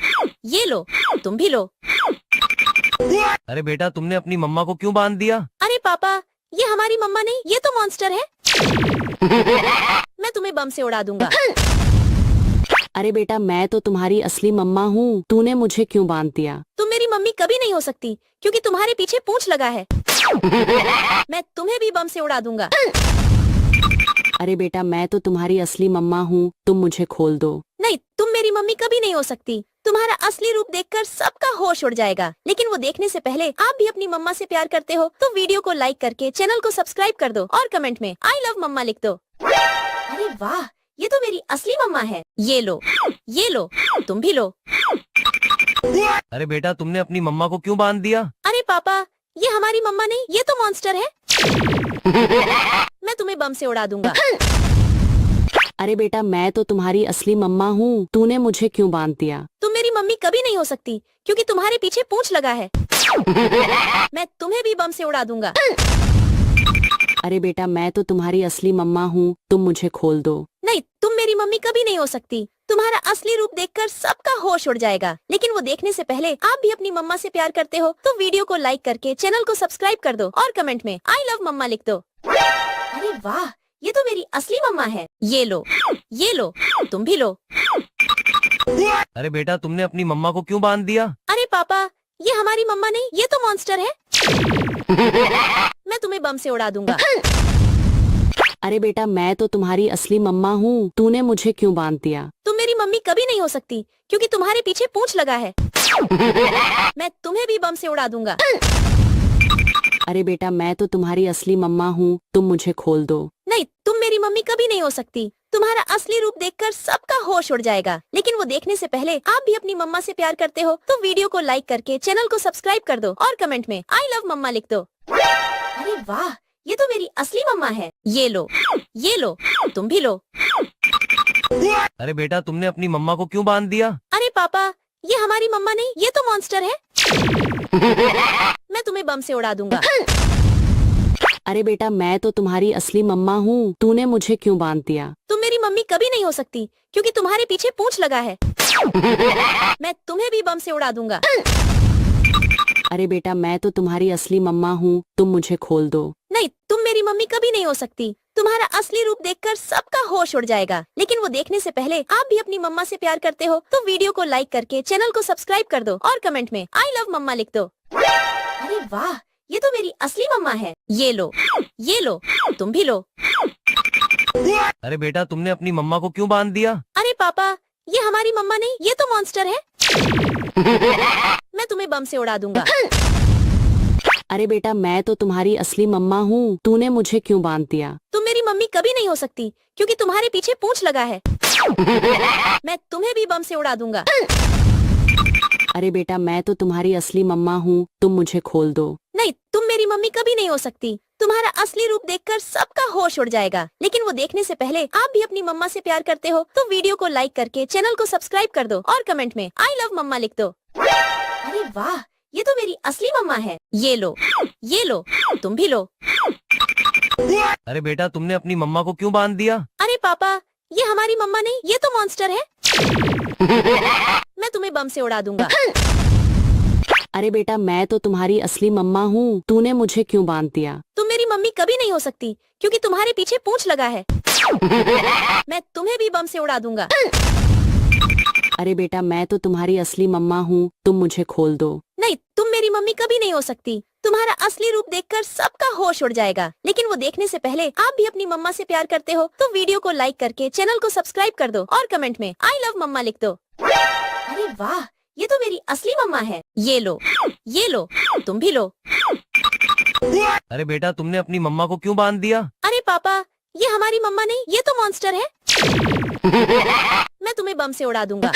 B: तुम भी लो।
A: अरे बेटा तुमने अपनी मम्मा को क्यों बांध दिया?
B: अरे पापा, ये हमारी मम्मा नहीं, ये तो मॉन्स्टर है। मैं तुम्हें बम से उड़ा दूंगा।
C: अरे बेटा मैं तो तुम्हारी असली मम्मा हूँ, तूने मुझे क्यों बांध दिया?
B: तुम मेरी मम्मी कभी नहीं हो सकती क्योंकि तुम्हारे पीछे पूंछ लगा है। मैं तुम्हें भी बम से उड़ा दूंगा।
C: अरे बेटा मैं तो तुम्हारी असली मम्मा हूँ, तुम मुझे खोल दो।
B: नहीं, तुम मेरी मम्मी कभी नहीं हो सकती। तुम्हारा असली रूप देखकर सबका होश उड़ जाएगा। लेकिन वो देखने से पहले आप भी अपनी मम्मा से प्यार करते हो तो वीडियो को लाइक करके चैनल को सब्सक्राइब कर दो और कमेंट में आई लव मम्मा लिख दो। अरे वाह, ये तो मेरी असली मम्मा है। ये लो, तुम भी लो।
A: अरे बेटा तुमने अपनी मम्मा को क्यों बांध दिया?
B: अरे पापा, ये हमारी मम्मा नहीं, ये तो मॉन्स्टर है। मैं तुम्हें बम से उड़ा दूंगा।
C: अरे बेटा मैं तो तुम्हारी असली मम्मा हूँ, तूने मुझे क्यों बांध दिया?
B: तुम मेरी मम्मी कभी नहीं हो सकती क्योंकि तुम्हारे पीछे पूंछ लगा है। मैं तुम्हें भी बम से उड़ा दूंगा।
C: अरे बेटा मैं तो तुम्हारी असली मम्मा हूँ, तुम मुझे खोल दो।
B: नहीं, तुम मेरी मम्मी कभी नहीं हो सकती। तुम्हारा असली रूप देखकर सबका होश उड़ जाएगा। लेकिन वो देखने से पहले आप भी अपनी मम्मा से प्यार करते हो तो वीडियो को लाइक करके चैनल को सब्सक्राइब कर दो और कमेंट में आई लव मम्मा लिख दो। अरे वाह, ये तो मेरी असली मम्मा है। ये लो, तुम भी लो।
A: अरे बेटा तुमने अपनी मम्मा को क्यों बांध दिया?
B: अरे पापा, ये हमारी मम्मा नहीं, ये तो मॉन्स्टर है। मैं तुम्हें बम से उड़ा दूंगा।
C: अरे बेटा मैं तो तुम्हारी असली मम्मा हूँ, तूने मुझे क्यों बांध दिया?
B: तुम मेरी मम्मी कभी नहीं हो सकती क्योंकि तुम्हारे पीछे पूंछ लगा है। मैं तुम्हें भी बम से उड़ा दूंगा।
C: अरे बेटा मैं तो तुम्हारी असली मम्मा हूँ, तुम मुझे खोल दो।
B: नहीं, तुम मेरी मम्मी कभी नहीं हो सकती। तुम्हारा असली रूप देखकर सबका होश उड़ जाएगा। लेकिन वो देखने से पहले आप भी अपनी मम्मा से प्यार करते हो तो वीडियो को लाइक करके चैनल को सब्सक्राइब कर दो और कमेंट में आई लव मम्मा लिख दो। अरे वाह, ये तो मेरी असली मम्मा है। ये लो, तुम भी लो।
A: अरे बेटा तुमने अपनी मम्मा को क्यों बांध दिया?
B: अरे पापा, ये हमारी मम्मा नहीं, ये तो मॉन्स्टर है। मैं तुम्हें बम से उड़ा दूंगा।
C: अरे बेटा मैं तो तुम्हारी असली मम्मा हूँ, तूने मुझे क्यों बांध दिया?
B: तुम मेरी मम्मी कभी नहीं हो सकती क्योंकि तुम्हारे पीछे पूंछ लगा है। मैं तुम्हें भी बम से उड़ा दूंगा।
C: अरे बेटा मैं तो तुम्हारी असली मम्मा हूँ, तुम मुझे खोल दो।
B: नहीं, तुम मेरी मम्मी कभी नहीं हो सकती। तुम्हारा असली रूप देखकर सबका होश उड़ जाएगा, लेकिन वो देखने से पहले आप भी अपनी मम्मा से प्यार करते हो तो वीडियो को लाइक करके चैनल को सब्सक्राइब कर दो और कमेंट में आई लव मम्मा लिख दो। अरे वाह, ये तो मेरी असली मम्मा है। ये लो, तुम भी लो।
A: अरे बेटा तुमने अपनी मम्मा को क्यों बांध दिया?
B: अरे पापा, ये हमारी मम्मा नहीं, ये तो मॉन्स्टर है। मैं तुम्हें बम से उड़ा दूंगा।
C: अरे बेटा मैं तो तुम्हारी असली मम्मा हूँ, तूने मुझे क्यों बांध दिया?
B: तुम मेरी मम्मी कभी नहीं हो सकती क्योंकि तुम्हारे पीछे पूंछ लगा है। मैं तुम्हें भी बम से उड़ा दूंगा।
C: अरे बेटा मैं तो तुम्हारी असली मम्मा हूँ, तुम मुझे खोल दो।
B: नहीं, तुम मेरी मम्मी कभी नहीं हो सकती। तुम्हारा असली रूप देखकर सबका होश उड़ जाएगा, लेकिन वो देखने से पहले आप भी अपनी मम्मा से प्यार करते हो तो वीडियो को लाइक करके चैनल को सब्सक्राइब कर दो और कमेंट में आई लव मम्मा लिख दो। अरे वाह, ये तो मेरी असली मम्मा है। ये लो, तुम भी लो।
A: अरे बेटा तुमने अपनी मम्मा को क्यों बांध दिया?
B: अरे पापा, ये हमारी मम्मा नहीं, ये तो मॉन्स्टर है। मैं तुम्हें बम से उड़ा दूंगा।
C: अरे बेटा मैं तो तुम्हारी असली मम्मा हूँ, तूने मुझे क्यों बांध दिया?
B: तुम मेरी मम्मी कभी नहीं हो सकती क्योंकि तुम्हारे पीछे पूंछ लगा है। मैं तुम्हें भी बम से उड़ा दूंगा।
C: अरे बेटा मैं तो तुम्हारी असली मम्मा हूँ, तुम मुझे खोल दो।
B: नहीं, तुम मेरी मम्मी कभी नहीं हो सकती। तुम्हारा असली रूप देखकर सबका होश उड़ जाएगा, लेकिन वो देखने से पहले आप भी अपनी मम्मा से प्यार करते हो तो वीडियो को लाइक करके चैनल को सब्सक्राइब कर दो और कमेंट में आई लव मम्मा लिख दो। अरे वाह, ये तो मेरी असली मम्मा है। ये लो, तुम भी लो।
A: अरे बेटा तुमने अपनी मम्मा को क्यों बांध दिया?
B: अरे पापा, ये हमारी मम्मा नहीं, ये तो मॉन्स्टर है। मैं तुम्हें बम से उड़ा दूंगा।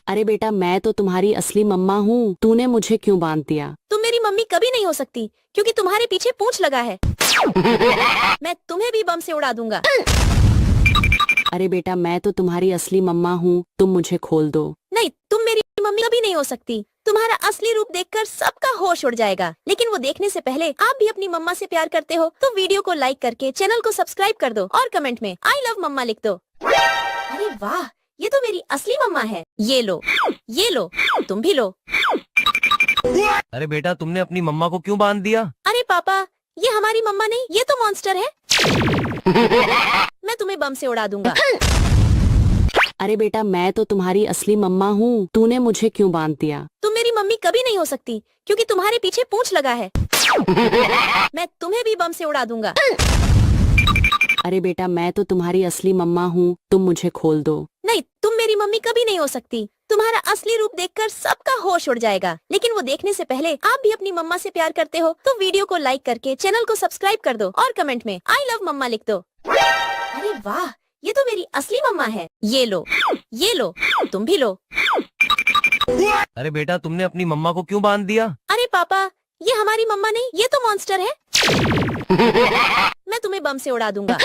C: अरे बेटा मैं तो तुम्हारी असली मम्मा हूँ, तूने मुझे क्यों बांध दिया?
B: तुम मेरी मम्मी कभी नहीं हो सकती क्योंकि तुम्हारे पीछे पूंछ लगा है। मैं तुम्हें भी बम से उड़ा दूंगा।
C: अरे बेटा मैं तो तुम्हारी असली मम्मा हूँ, तुम मुझे खोल दो।
B: नहीं, तुम मेरी मम्मी कभी नहीं हो सकती। तुम्हारा असली रूप देखकर सबका होश उड़ जाएगा, लेकिन वो देखने से पहले आप भी अपनी मम्मा से प्यार करते हो तो वीडियो को लाइक करके चैनल को सब्सक्राइब कर दो और कमेंट में आई लव मम्मा लिख दो। अरे वाह, ये तो मेरी असली मम्मा है। ये लो, तुम भी लो।
A: अरे बेटा तुमने अपनी मम्मा को क्यों बांध दिया?
B: अरे पापा, ये हमारी मम्मा नहीं, ये तो मॉन्स्टर है। मैं तुम्हें बम से उड़ा दूंगा।
C: अरे बेटा मैं तो तुम्हारी असली मम्मा हूँ, तूने मुझे क्यों बांध दिया?
B: तुम मेरी मम्मी कभी नहीं हो सकती क्योंकि तुम्हारे पीछे पूंछ लगा है। मैं तुम्हें भी बम से उड़ा दूंगा।
C: अरे बेटा मैं तो तुम्हारी असली मम्मा हूँ, तुम मुझे खोल दो।
B: नहीं, तुम मेरी मम्मी कभी नहीं हो सकती। तुम्हारा असली रूप देखकर सबका होश उड़ जाएगा, लेकिन वो देखने से पहले आप भी अपनी मम्मा से प्यार करते हो तो वीडियो को लाइक करके चैनल को सब्सक्राइब कर दो और कमेंट में आई लव मम्मा लिख दो। अरे वाह, ये तो मेरी असली मम्मा है। ये लो, तुम भी लो।
A: अरे बेटा तुमने अपनी मम्मा को क्यों बांध दिया?
B: अरे पापा, ये हमारी मम्मा नहीं, ये तो मॉन्स्टर है। मैं तुम्हें बम से उड़ा दूंगा।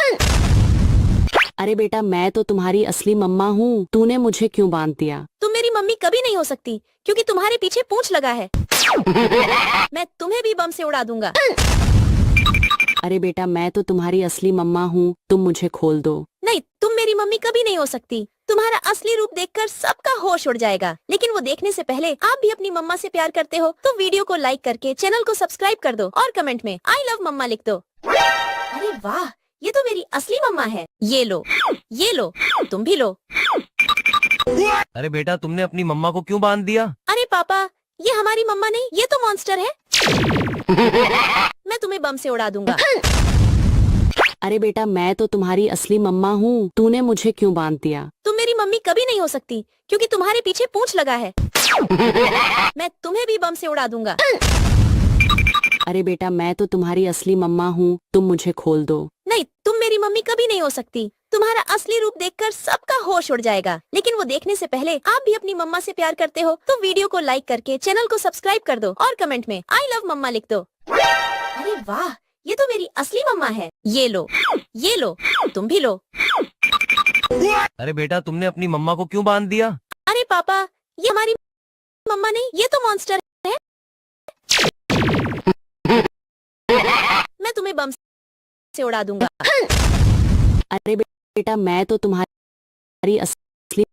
C: अरे बेटा मैं तो तुम्हारी असली मम्मा हूँ, तूने मुझे क्यों बांध दिया?
B: तुम मेरी मम्मी कभी नहीं हो सकती क्योंकि तुम्हारे पीछे पूंछ लगा है। मैं तुम्हें भी बम से उड़ा दूंगा।
C: अरे बेटा मैं तो तुम्हारी असली मम्मा हूँ, तुम मुझे खोल दो।
B: नहीं, तुम मेरी मम्मी कभी नहीं हो सकती। तुम्हारा असली रूप देखकर सबका होश उड़ जाएगा, लेकिन वो देखने से पहले आप भी अपनी मम्मा से प्यार करते हो तो वीडियो को लाइक करके चैनल को सब्सक्राइब कर दो और कमेंट में आई लव मम्मा लिख दो। अरे वाह, ये तो मेरी असली मम्मा है। ये लो, तुम भी लो।
A: अरे बेटा तुमने अपनी मम्मा को क्यों बांध दिया?
B: अरे पापा, ये हमारी मम्मा नहीं, ये तो मॉन्स्टर है। मैं तुम्हें बम से उड़ा दूंगा।
C: अरे बेटा मैं तो तुम्हारी असली मम्मा हूँ, तूने मुझे क्यों बांध दिया?
B: तुम मेरी मम्मी कभी नहीं हो सकती क्योंकि तुम्हारे पीछे पूंछ लगा है। मैं तुम्हें भी बम से उड़ा दूंगा।
C: अरे बेटा मैं तो तुम्हारी असली मम्मा हूँ, तुम मुझे खोल दो।
B: नहीं, तुम मेरी मम्मी कभी नहीं हो सकती। तुम्हारा असली रूप देखकर सबका होश उड़ जाएगा, लेकिन वो देखने से पहले आप भी अपनी मम्मा से प्यार करते हो तो वीडियो को लाइक करके चैनल को सब्सक्राइब कर दो और कमेंट में आई लव मम्मा लिख दो। अरे वाह, ये तो मेरी असली मम्मा है। ये लो, तुम भी लो।
A: अरे बेटा तुमने अपनी मम्मा को क्यों बांध दिया?
B: अरे पापा, ये हमारी मम्मा नहीं, ये तो मॉन्स्टर है। मैं तुम्हें बम से उड़ा दूंगा।
C: अरे बेटा मैं तो तुम्हारी असली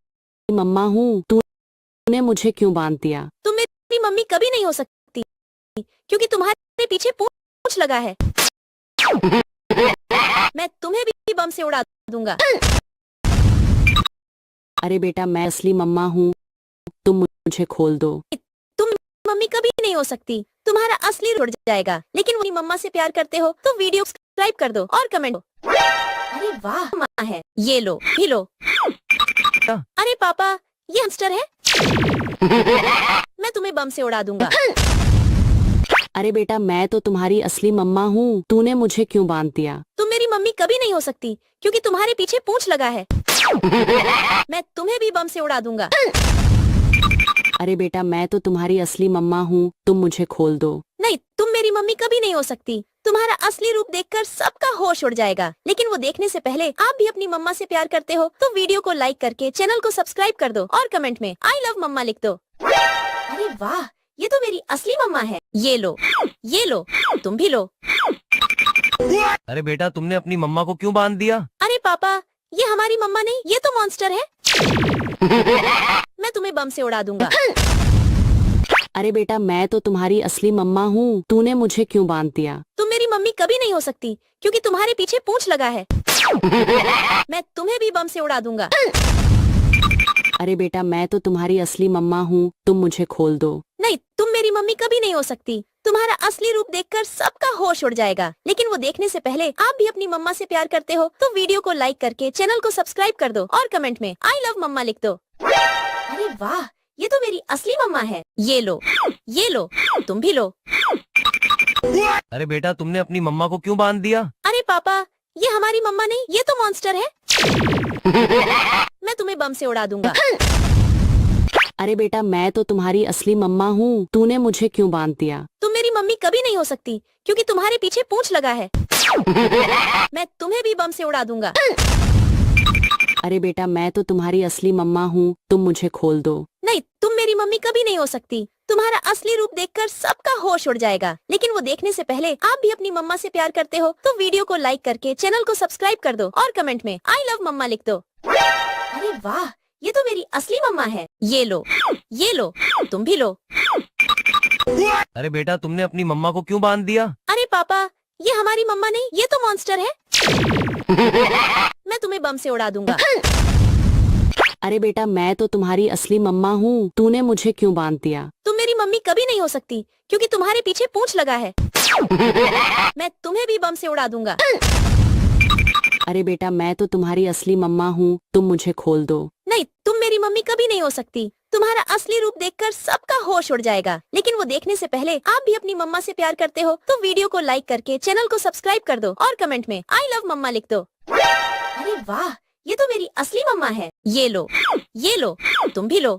C: मम्मा हूँ, तूने मुझे क्यों बांध दिया?
B: तुम मेरी मम्मी कभी नहीं हो सकती क्योंकि तुम्हारे पीछे पूंछ लगा है। मैं तुम्हें भी बम से उड़ा दूंगा।
C: अरे बेटा मैं असली मम्मा हूँ, तुम मुझे खोल दो।
B: तुम मम्मी कभी नहीं हो सकती, तुम्हारा असली रूप उड़ जाएगा। लेकिन वो मम्मा से प्यार करते हो तो वीडियो सब्सक्राइब कर दो और कमेंट दो। अरे वाह माँ है, ये लो भी लो। अरे पापा ये हमस्टर है। मैं तुम्हें बम से उड़ा दूंगा।
C: अरे बेटा मैं तो तुम्हारी असली मम्मा हूँ, तूने मुझे क्यों बांध दिया?
B: तुम मेरी मम्मी कभी नहीं हो सकती क्योंकि तुम्हारे पीछे पूंछ लगा है। मैं तुम्हें भी बम से उड़ा दूंगा।
C: अरे बेटा मैं तो तुम्हारी असली मम्मा हूँ, तुम मुझे खोल दो।
B: नहीं, तुम मेरी मम्मी कभी नहीं हो सकती, तुम्हारा असली रूप देखकर सबका होश उड़ जाएगा। लेकिन वो देखने से पहले आप भी अपनी मम्मा से प्यार करते हो तो वीडियो को लाइक करके चैनल को सब्सक्राइब कर दो और कमेंट में आई लव मम्मा लिख दो। अरे वाह ये तो मेरी असली मम्मा है, ये लो तुम भी लो।
A: अरे बेटा तुमने अपनी मम्मा को क्यों बांध दिया?
B: अरे पापा ये हमारी मम्मा नहीं, ये तो मॉन्स्टर है। मैं तुम्हें बम से उड़ा दूंगा।
C: अरे बेटा मैं तो तुम्हारी असली मम्मा हूँ, तूने मुझे क्यों बांध दिया?
B: तुम मेरी मम्मी कभी नहीं हो सकती क्योंकि तुम्हारे पीछे पूंछ लगा है। मैं तुम्हें भी बम से उड़ा दूंगा।
C: अरे बेटा मैं तो तुम्हारी असली मम्मा हूँ, तुम मुझे खोल दो।
B: नहीं, तुम मेरी मम्मी कभी नहीं हो सकती, तुम्हारा असली रूप देखकर सबका होश उड़ जाएगा। लेकिन वो देखने से पहले आप भी अपनी मम्मा से प्यार करते हो तो वीडियो को लाइक करके चैनल को सब्सक्राइब कर दो और कमेंट में आई लव मम्मा लिख दो। अरे वाह ये तो मेरी असली मम्मा है, ये लो तुम भी लो।
A: अरे बेटा तुमने अपनी मम्मा को क्यों बांध दिया?
B: अरे पापा ये हमारी मम्मा नहीं, ये तो मॉन्स्टर है। मैं तुम्हें बम से उड़ा दूंगा।
C: अरे बेटा मैं तो तुम्हारी असली मम्मा हूँ, तूने मुझे क्यों बांध दिया?
B: तुम मेरी मम्मी कभी नहीं हो सकती क्योंकि तुम्हारे पीछे पूंछ लगा है। मैं तुम्हें भी बम से उड़ा दूंगा।
C: अरे बेटा मैं तो तुम्हारी असली मम्मा हूँ, तुम मुझे खोल दो।
B: नहीं, तुम मेरी मम्मी कभी नहीं हो सकती, तुम्हारा असली रूप देखकर सबका होश उड़ जाएगा। लेकिन वो देखने से पहले आप भी अपनी मम्मा से प्यार करते हो तो वीडियो को लाइक करके चैनल को सब्सक्राइब कर दो और कमेंट में आई लव मम्मा लिख दो। अरे वाह ये तो मेरी असली मम्मा है, ये लो तुम भी लो।
A: अरे बेटा तुमने अपनी मम्मा को क्यों बांध दिया?
B: अरे पापा ये हमारी मम्मा नहीं, ये तो मॉन्स्टर है। मैं तुम्हें बम से उड़ा दूंगा।
C: अरे बेटा मैं तो तुम्हारी असली मम्मा हूँ, तूने मुझे क्यों बांध दिया?
B: तुम मेरी मम्मी कभी नहीं हो सकती क्योंकि तुम्हारे पीछे पूंछ लगा है। मैं तुम्हें भी बम से उड़ा दूंगा।
C: अरे बेटा मैं तो तुम्हारी असली मम्मा हूँ, तुम मुझे खोल दो।
B: नहीं, तुम मेरी मम्मी कभी नहीं हो सकती, तुम्हारा असली रूप देखकर सबका होश उड़ जाएगा। लेकिन वो देखने से पहले आप भी अपनी मम्मा से प्यार करते हो तो वीडियो को लाइक करके चैनल को सब्सक्राइब कर दो और कमेंट में आई लव मम्मा लिख दो। अरे वाह ये तो मेरी असली मम्मा है, ये लो तुम भी लो।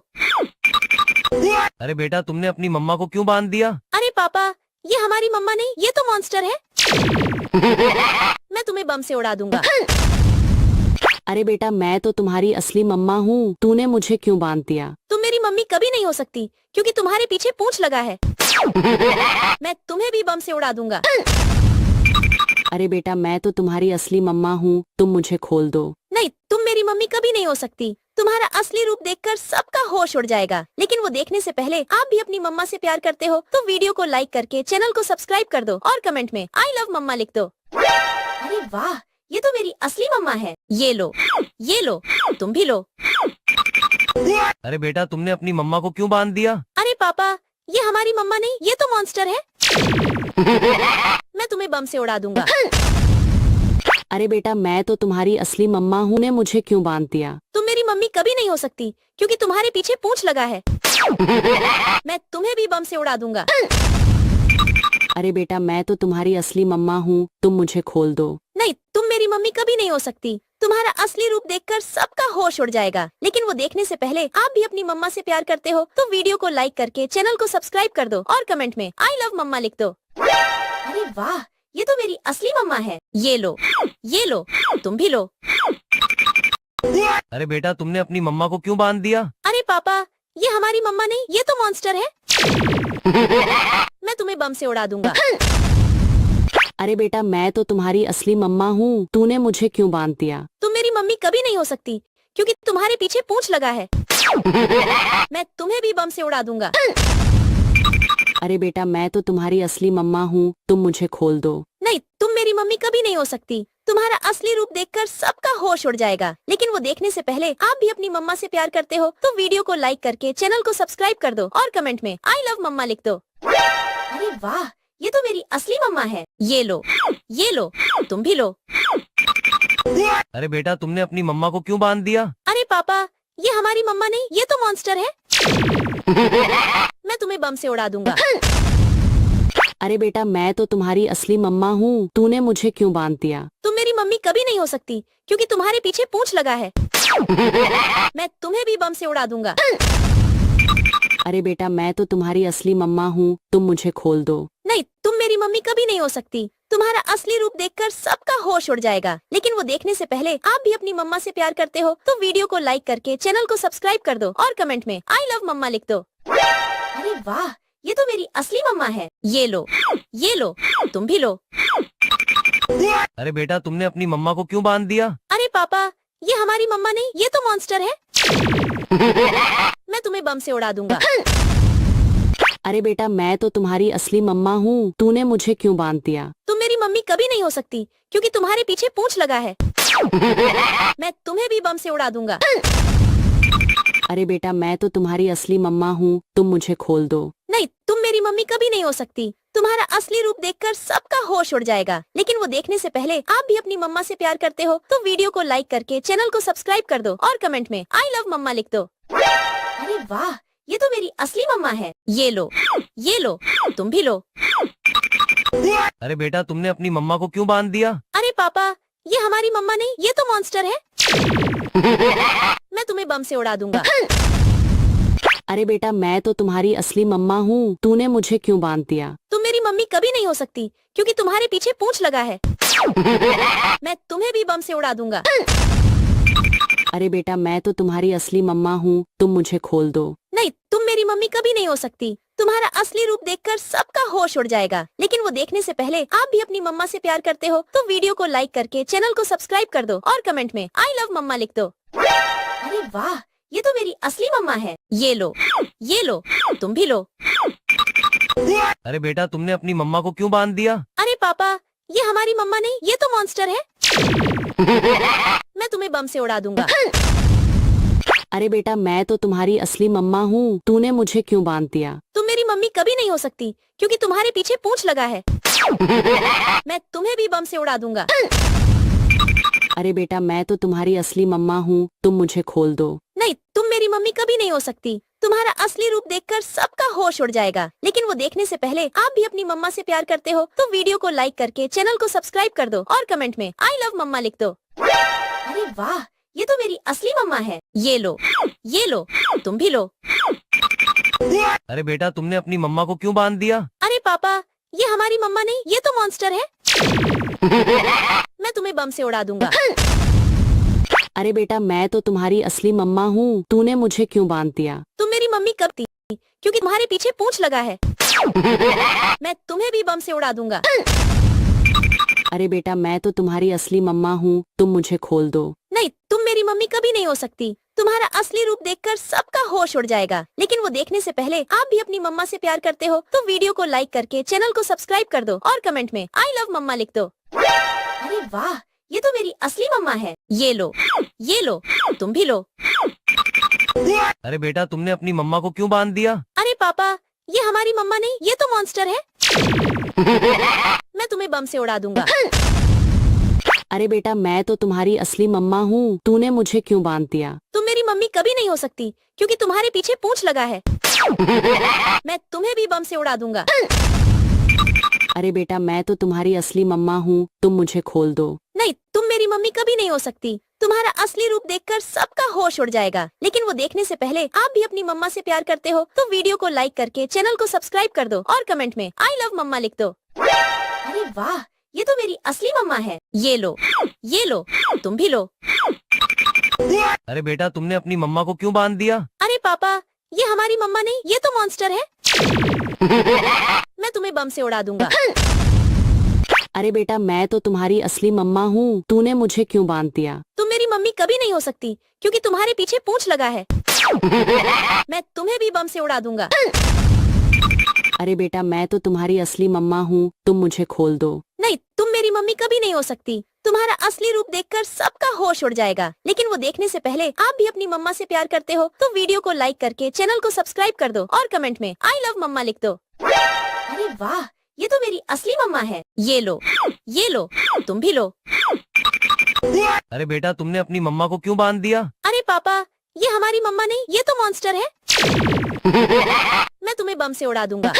A: अरे बेटा तुमने अपनी मम्मा को क्यों बांध दिया?
B: अरे पापा ये हमारी मम्मा नहीं, ये तो मॉन्स्टर है। मैं तुम्हें बम से उड़ा दूंगा।
C: अरे बेटा मैं तो तुम्हारी असली मम्मा हूँ, तूने मुझे क्यों बांध दिया?
B: तुम मेरी मम्मी कभी नहीं हो सकती क्योंकि तुम्हारे पीछे पूंछ लगा है। मैं तुम्हें भी बम से उड़ा दूंगा।
C: अरे बेटा मैं तो तुम्हारी असली मम्मा हूँ, तुम मुझे खोल दो।
B: नहीं, तुम मेरी मम्मी कभी नहीं हो सकती, तुम्हारा असली रूप देखकर सबका होश उड़ जाएगा। लेकिन वो देखने से पहले आप भी अपनी मम्मा से प्यार करते हो तो वीडियो को लाइक करके चैनल को सब्सक्राइब कर दो और कमेंट में आई लव मम्मा लिख दो। अरे वाह ये तो मेरी असली मम्मा है, ये लो तुम भी लो।
A: अरे बेटा तुमने अपनी मम्मा को क्यों बांध दिया?
B: अरे पापा ये हमारी मम्मा नहीं, ये तो मॉन्स्टर है। मैं तुम्हें बम से उड़ा दूंगा।
C: अरे बेटा मैं तो तुम्हारी असली मम्मा हूँ, ने मुझे क्यों बांध दिया?
B: तुम मेरी मम्मी कभी नहीं हो सकती क्योंकि तुम्हारे पीछे पूंछ लगा है। मैं तुम्हें भी बम से उड़ा दूंगा।
C: अरे बेटा मैं तो तुम्हारी असली मम्मा हूँ, तुम मुझे खोल दो।
B: नहीं, तुम मेरी मम्मी कभी नहीं हो सकती, तुम्हारा असली रूप देखकर सबका होश उड़ जाएगा। लेकिन वो देखने से पहले आप भी अपनी मम्मा से प्यार करते हो तो वीडियो को लाइक करके चैनल को सब्सक्राइब कर दो और कमेंट में आई लव मम्मा लिख दो। अरे वाह ये तो मेरी असली मम्मा है, ये लो तुम भी लो।
A: अरे बेटा तुमने अपनी मम्मा को क्यों बांध दिया?
B: अरे पापा ये हमारी मम्मा नहीं, ये तो मॉन्स्टर है। मैं तुम्हें बम से उड़ा दूंगा।
C: अरे बेटा मैं तो तुम्हारी असली मम्मा हूँ, तूने मुझे क्यों बांध दिया?
B: तुम मेरी मम्मी कभी नहीं हो सकती क्योंकि तुम्हारे पीछे पूंछ लगा है। मैं तुम्हें भी बम से उड़ा दूंगा।
C: अरे बेटा मैं तो तुम्हारी असली मम्मा हूँ, तुम मुझे खोल दो।
B: नहीं, तुम मेरी मम्मी कभी नहीं हो सकती। तुम्हारा असली रूप देखकर सबका होश उड़ जाएगा। लेकिन वो देखने से पहले आप भी अपनी मम्मा से प्यार करते हो तो वीडियो को लाइक करके चैनल को सब्सक्राइब कर दो और कमेंट में आई लव मम्मा लिख दो। अरे वाह, ये तो मेरी असली मम्मा है। ये लो, तुम भी लो।
A: अरे बेटा तुमने अपनी मम्मा को क्यों बांध दिया?
B: अरे पापा, ये हमारी मम्मा नहीं, ये तो मॉन्स्टर है। मैं तुम्हें बम से उड़ा दूंगा।
C: अरे बेटा मैं तो तुम्हारी असली मम्मा हूँ, तूने मुझे क्यों बांध दिया?
B: तुम मेरी मम्मी कभी नहीं हो सकती क्योंकि तुम्हारे पीछे पूंछ लगा है। मैं तुम्हें भी बम से उड़ा दूंगा।
C: अरे बेटा मैं तो तुम्हारी असली मम्मा हूँ, तुम मुझे खोल दो।
B: नहीं, तुम मेरी मम्मी कभी नहीं हो सकती। तुम्हारा असली रूप देखकर सबका होश उड़ जाएगा। लेकिन वो देखने से पहले आप भी अपनी मम्मा से प्यार करते हो तो वीडियो को लाइक करके चैनल को सब्सक्राइब कर दो और कमेंट में आई लव मम्मा लिख दो। अरे वाह, ये तो मेरी असली मम्मा है। ये लो, तुम भी लो।
A: अरे बेटा तुमने अपनी मम्मा को क्यों बांध दिया?
B: अरे पापा, ये हमारी मम्मा नहीं, ये तो मॉन्स्टर है। मैं तुम्हें बम से उड़ा दूंगा।
C: अरे बेटा मैं तो तुम्हारी असली मम्मा हूँ, तूने मुझे क्यों बांध दिया?
B: तुम मेरी मम्मी कभी नहीं हो सकती क्योंकि तुम्हारे पीछे पूंछ लगा है। मैं तुम्हें भी बम से उड़ा दूंगा।
C: अरे बेटा मैं तो तुम्हारी असली मम्मा हूँ, तुम मुझे खोल दो।
B: नहीं, तुम मेरी मम्मी कभी नहीं हो सकती। तुम्हारा असली रूप देखकर सबका होश उड़ जाएगा। लेकिन वो देखने से पहले आप भी अपनी मम्मा से प्यार करते हो तो वीडियो को लाइक करके चैनल को सब्सक्राइब कर दो और कमेंट में आई लव मम्मा लिख दो। अरे वाह, ये तो मेरी असली मम्मा है। ये लो, तुम भी लो।
A: अरे बेटा तुमने अपनी मम्मा को क्यों बांध दिया?
B: अरे पापा, ये हमारी मम्मा नहीं, ये तो मॉन्स्टर है। मैं तुम्हें बम से उड़ा दूंगा।
C: अरे बेटा मैं तो तुम्हारी असली मम्मा हूँ, तूने मुझे क्यों बांध दिया?
B: तुम मेरी मम्मी कभी नहीं हो सकती क्योंकि तुम्हारे पीछे पूंछ लगा है। मैं तुम्हें भी बम से उड़ा दूंगा।
C: अरे बेटा मैं तो तुम्हारी असली मम्मा हूँ, तुम मुझे खोल दो।
B: नहीं, तुम मेरी मम्मी कभी नहीं हो सकती। तुम्हारा असली रूप देखकर सबका होश उड़ जाएगा। लेकिन वो देखने से पहले आप भी अपनी मम्मा से प्यार करते हो तो वीडियो को लाइक करके चैनल को सब्सक्राइब कर दो और कमेंट में आई लव मम्मा लिख दो। अरे वाह, ये तो मेरी असली मम्मा है। ये लो, तुम भी लो।
A: अरे बेटा तुमने अपनी मम्मा को क्यों बांध दिया?
B: अरे पापा, ये हमारी मम्मा नहीं, ये तो मॉन्स्टर है। मैं तुम्हें बम से उड़ा दूंगा।
C: अरे बेटा मैं तो तुम्हारी असली मम्मा हूँ, तूने मुझे क्यों बांध दिया?
B: तुम मेरी मम्मी कभी नहीं हो सकती क्योंकि तुम्हारे पीछे पूंछ लगा है। मैं तुम्हें भी बम से उड़ा दूंगा।
C: अरे बेटा मैं तो तुम्हारी असली मम्मा हूँ, तुम मुझे खोल दो।
B: नहीं, तुम मेरी मम्मी कभी नहीं हो सकती। तुम्हारा असली रूप देखकर सबका होश उड़ जाएगा। लेकिन वो देखने से पहले आप भी अपनी मम्मा से प्यार करते हो तो वीडियो को लाइक करके चैनल को सब्सक्राइब कर दो और कमेंट में आई लव मम्मा लिख दो। अरे वाह, ये तो मेरी असली मम्मा है। ये लो, तुम भी लो।
A: अरे बेटा तुमने अपनी मम्मा को क्यों बांध दिया?
B: अरे पापा, ये हमारी मम्मा नहीं, ये तो मॉन्स्टर है। मैं तुम्हें बम से उड़ा दूंगा।
C: अरे बेटा मैं तो तुम्हारी असली मम्मा हूँ, तूने मुझे क्यों बांध दिया?
B: तुम मेरी मम्मी कब थी क्योंकि तुम्हारे पीछे पूंछ लगा है। मैं तुम्हें भी बम से उड़ा दूंगा।
C: अरे बेटा मैं तो तुम्हारी असली मम्मा हूँ, तुम मुझे खोल दो।
B: नहीं, तुम मेरी मम्मी कभी नहीं हो सकती। तुम्हारा असली रूप देखकर सबका होश उड़ जाएगा। लेकिन वो देखने से पहले आप भी अपनी मम्मा से प्यार करते हो तो वीडियो को लाइक करके चैनल को सब्सक्राइब कर दो और कमेंट में आई लव मम्मा लिख दो। अरे वाह, ये तो मेरी असली मम्मा है। ये लो, तुम भी लो।
A: अरे बेटा तुमने अपनी मम्मा को क्यों बांध दिया?
B: अरे पापा, ये हमारी मम्मा नहीं, ये तो मॉन्स्टर है। मैं तुम्हें बम से उड़ा दूंगा।
C: अरे बेटा मैं तो तुम्हारी असली मम्मा हूँ, तूने मुझे क्यों बांध दिया?
B: तुम मेरी मम्मी कभी नहीं हो सकती क्योंकि तुम्हारे पीछे पूंछ लगा है। मैं तुम्हें भी बम से उड़ा दूंगा।
C: अरे बेटा मैं तो तुम्हारी असली मम्मा हूँ, तुम मुझे खोल दो।
B: नहीं, तुम मेरी मम्मी कभी नहीं हो सकती। तुम्हारा असली रूप देखकर सबका होश उड़ जाएगा। लेकिन वो देखने से पहले आप भी अपनी मम्मा से प्यार करते हो तो वीडियो को लाइक करके चैनल को सब्सक्राइब कर दो और कमेंट में आई लव मम्मा लिख दो। अरे वाह, ये तो मेरी असली मम्मा है। ये लो, तुम भी लो।
A: अरे बेटा तुमने अपनी मम्मा को क्यों बांध दिया?
B: अरे पापा, ये हमारी मम्मा नहीं, ये तो मॉन्स्टर है। मैं तुम्हें बम से उड़ा दूंगा।
C: अरे बेटा मैं तो तुम्हारी असली मम्मा हूँ, तूने मुझे क्यों बांध दिया?
B: तुम मेरी मम्मी कभी नहीं हो सकती क्योंकि तुम्हारे पीछे पूंछ लगा है। मैं तुम्हें भी बम से उड़ा दूंगा।
C: अरे बेटा मैं तो तुम्हारी असली मम्मा हूँ, तुम मुझे खोल दो।
B: नहीं, तुम मेरी मम्मी कभी नहीं हो सकती। तुम्हारा असली रूप देखकर सबका होश उड़ जाएगा, लेकिन वो देखने से पहले आप भी अपनी मम्मा से प्यार करते हो तो वीडियो को लाइक करके चैनल को सब्सक्राइब कर दो और कमेंट में आई लव मम्मा लिख दो। अरे वाह, ये तो मेरी असली मम्मा है। ये लो, तुम भी लो।
A: अरे बेटा तुमने अपनी मम्मा को क्यों बांध दिया?
B: अरे पापा, ये हमारी मम्मा नहीं, ये तो मॉन्स्टर है। मैं तुम्हें बम से उड़ा दूंगा।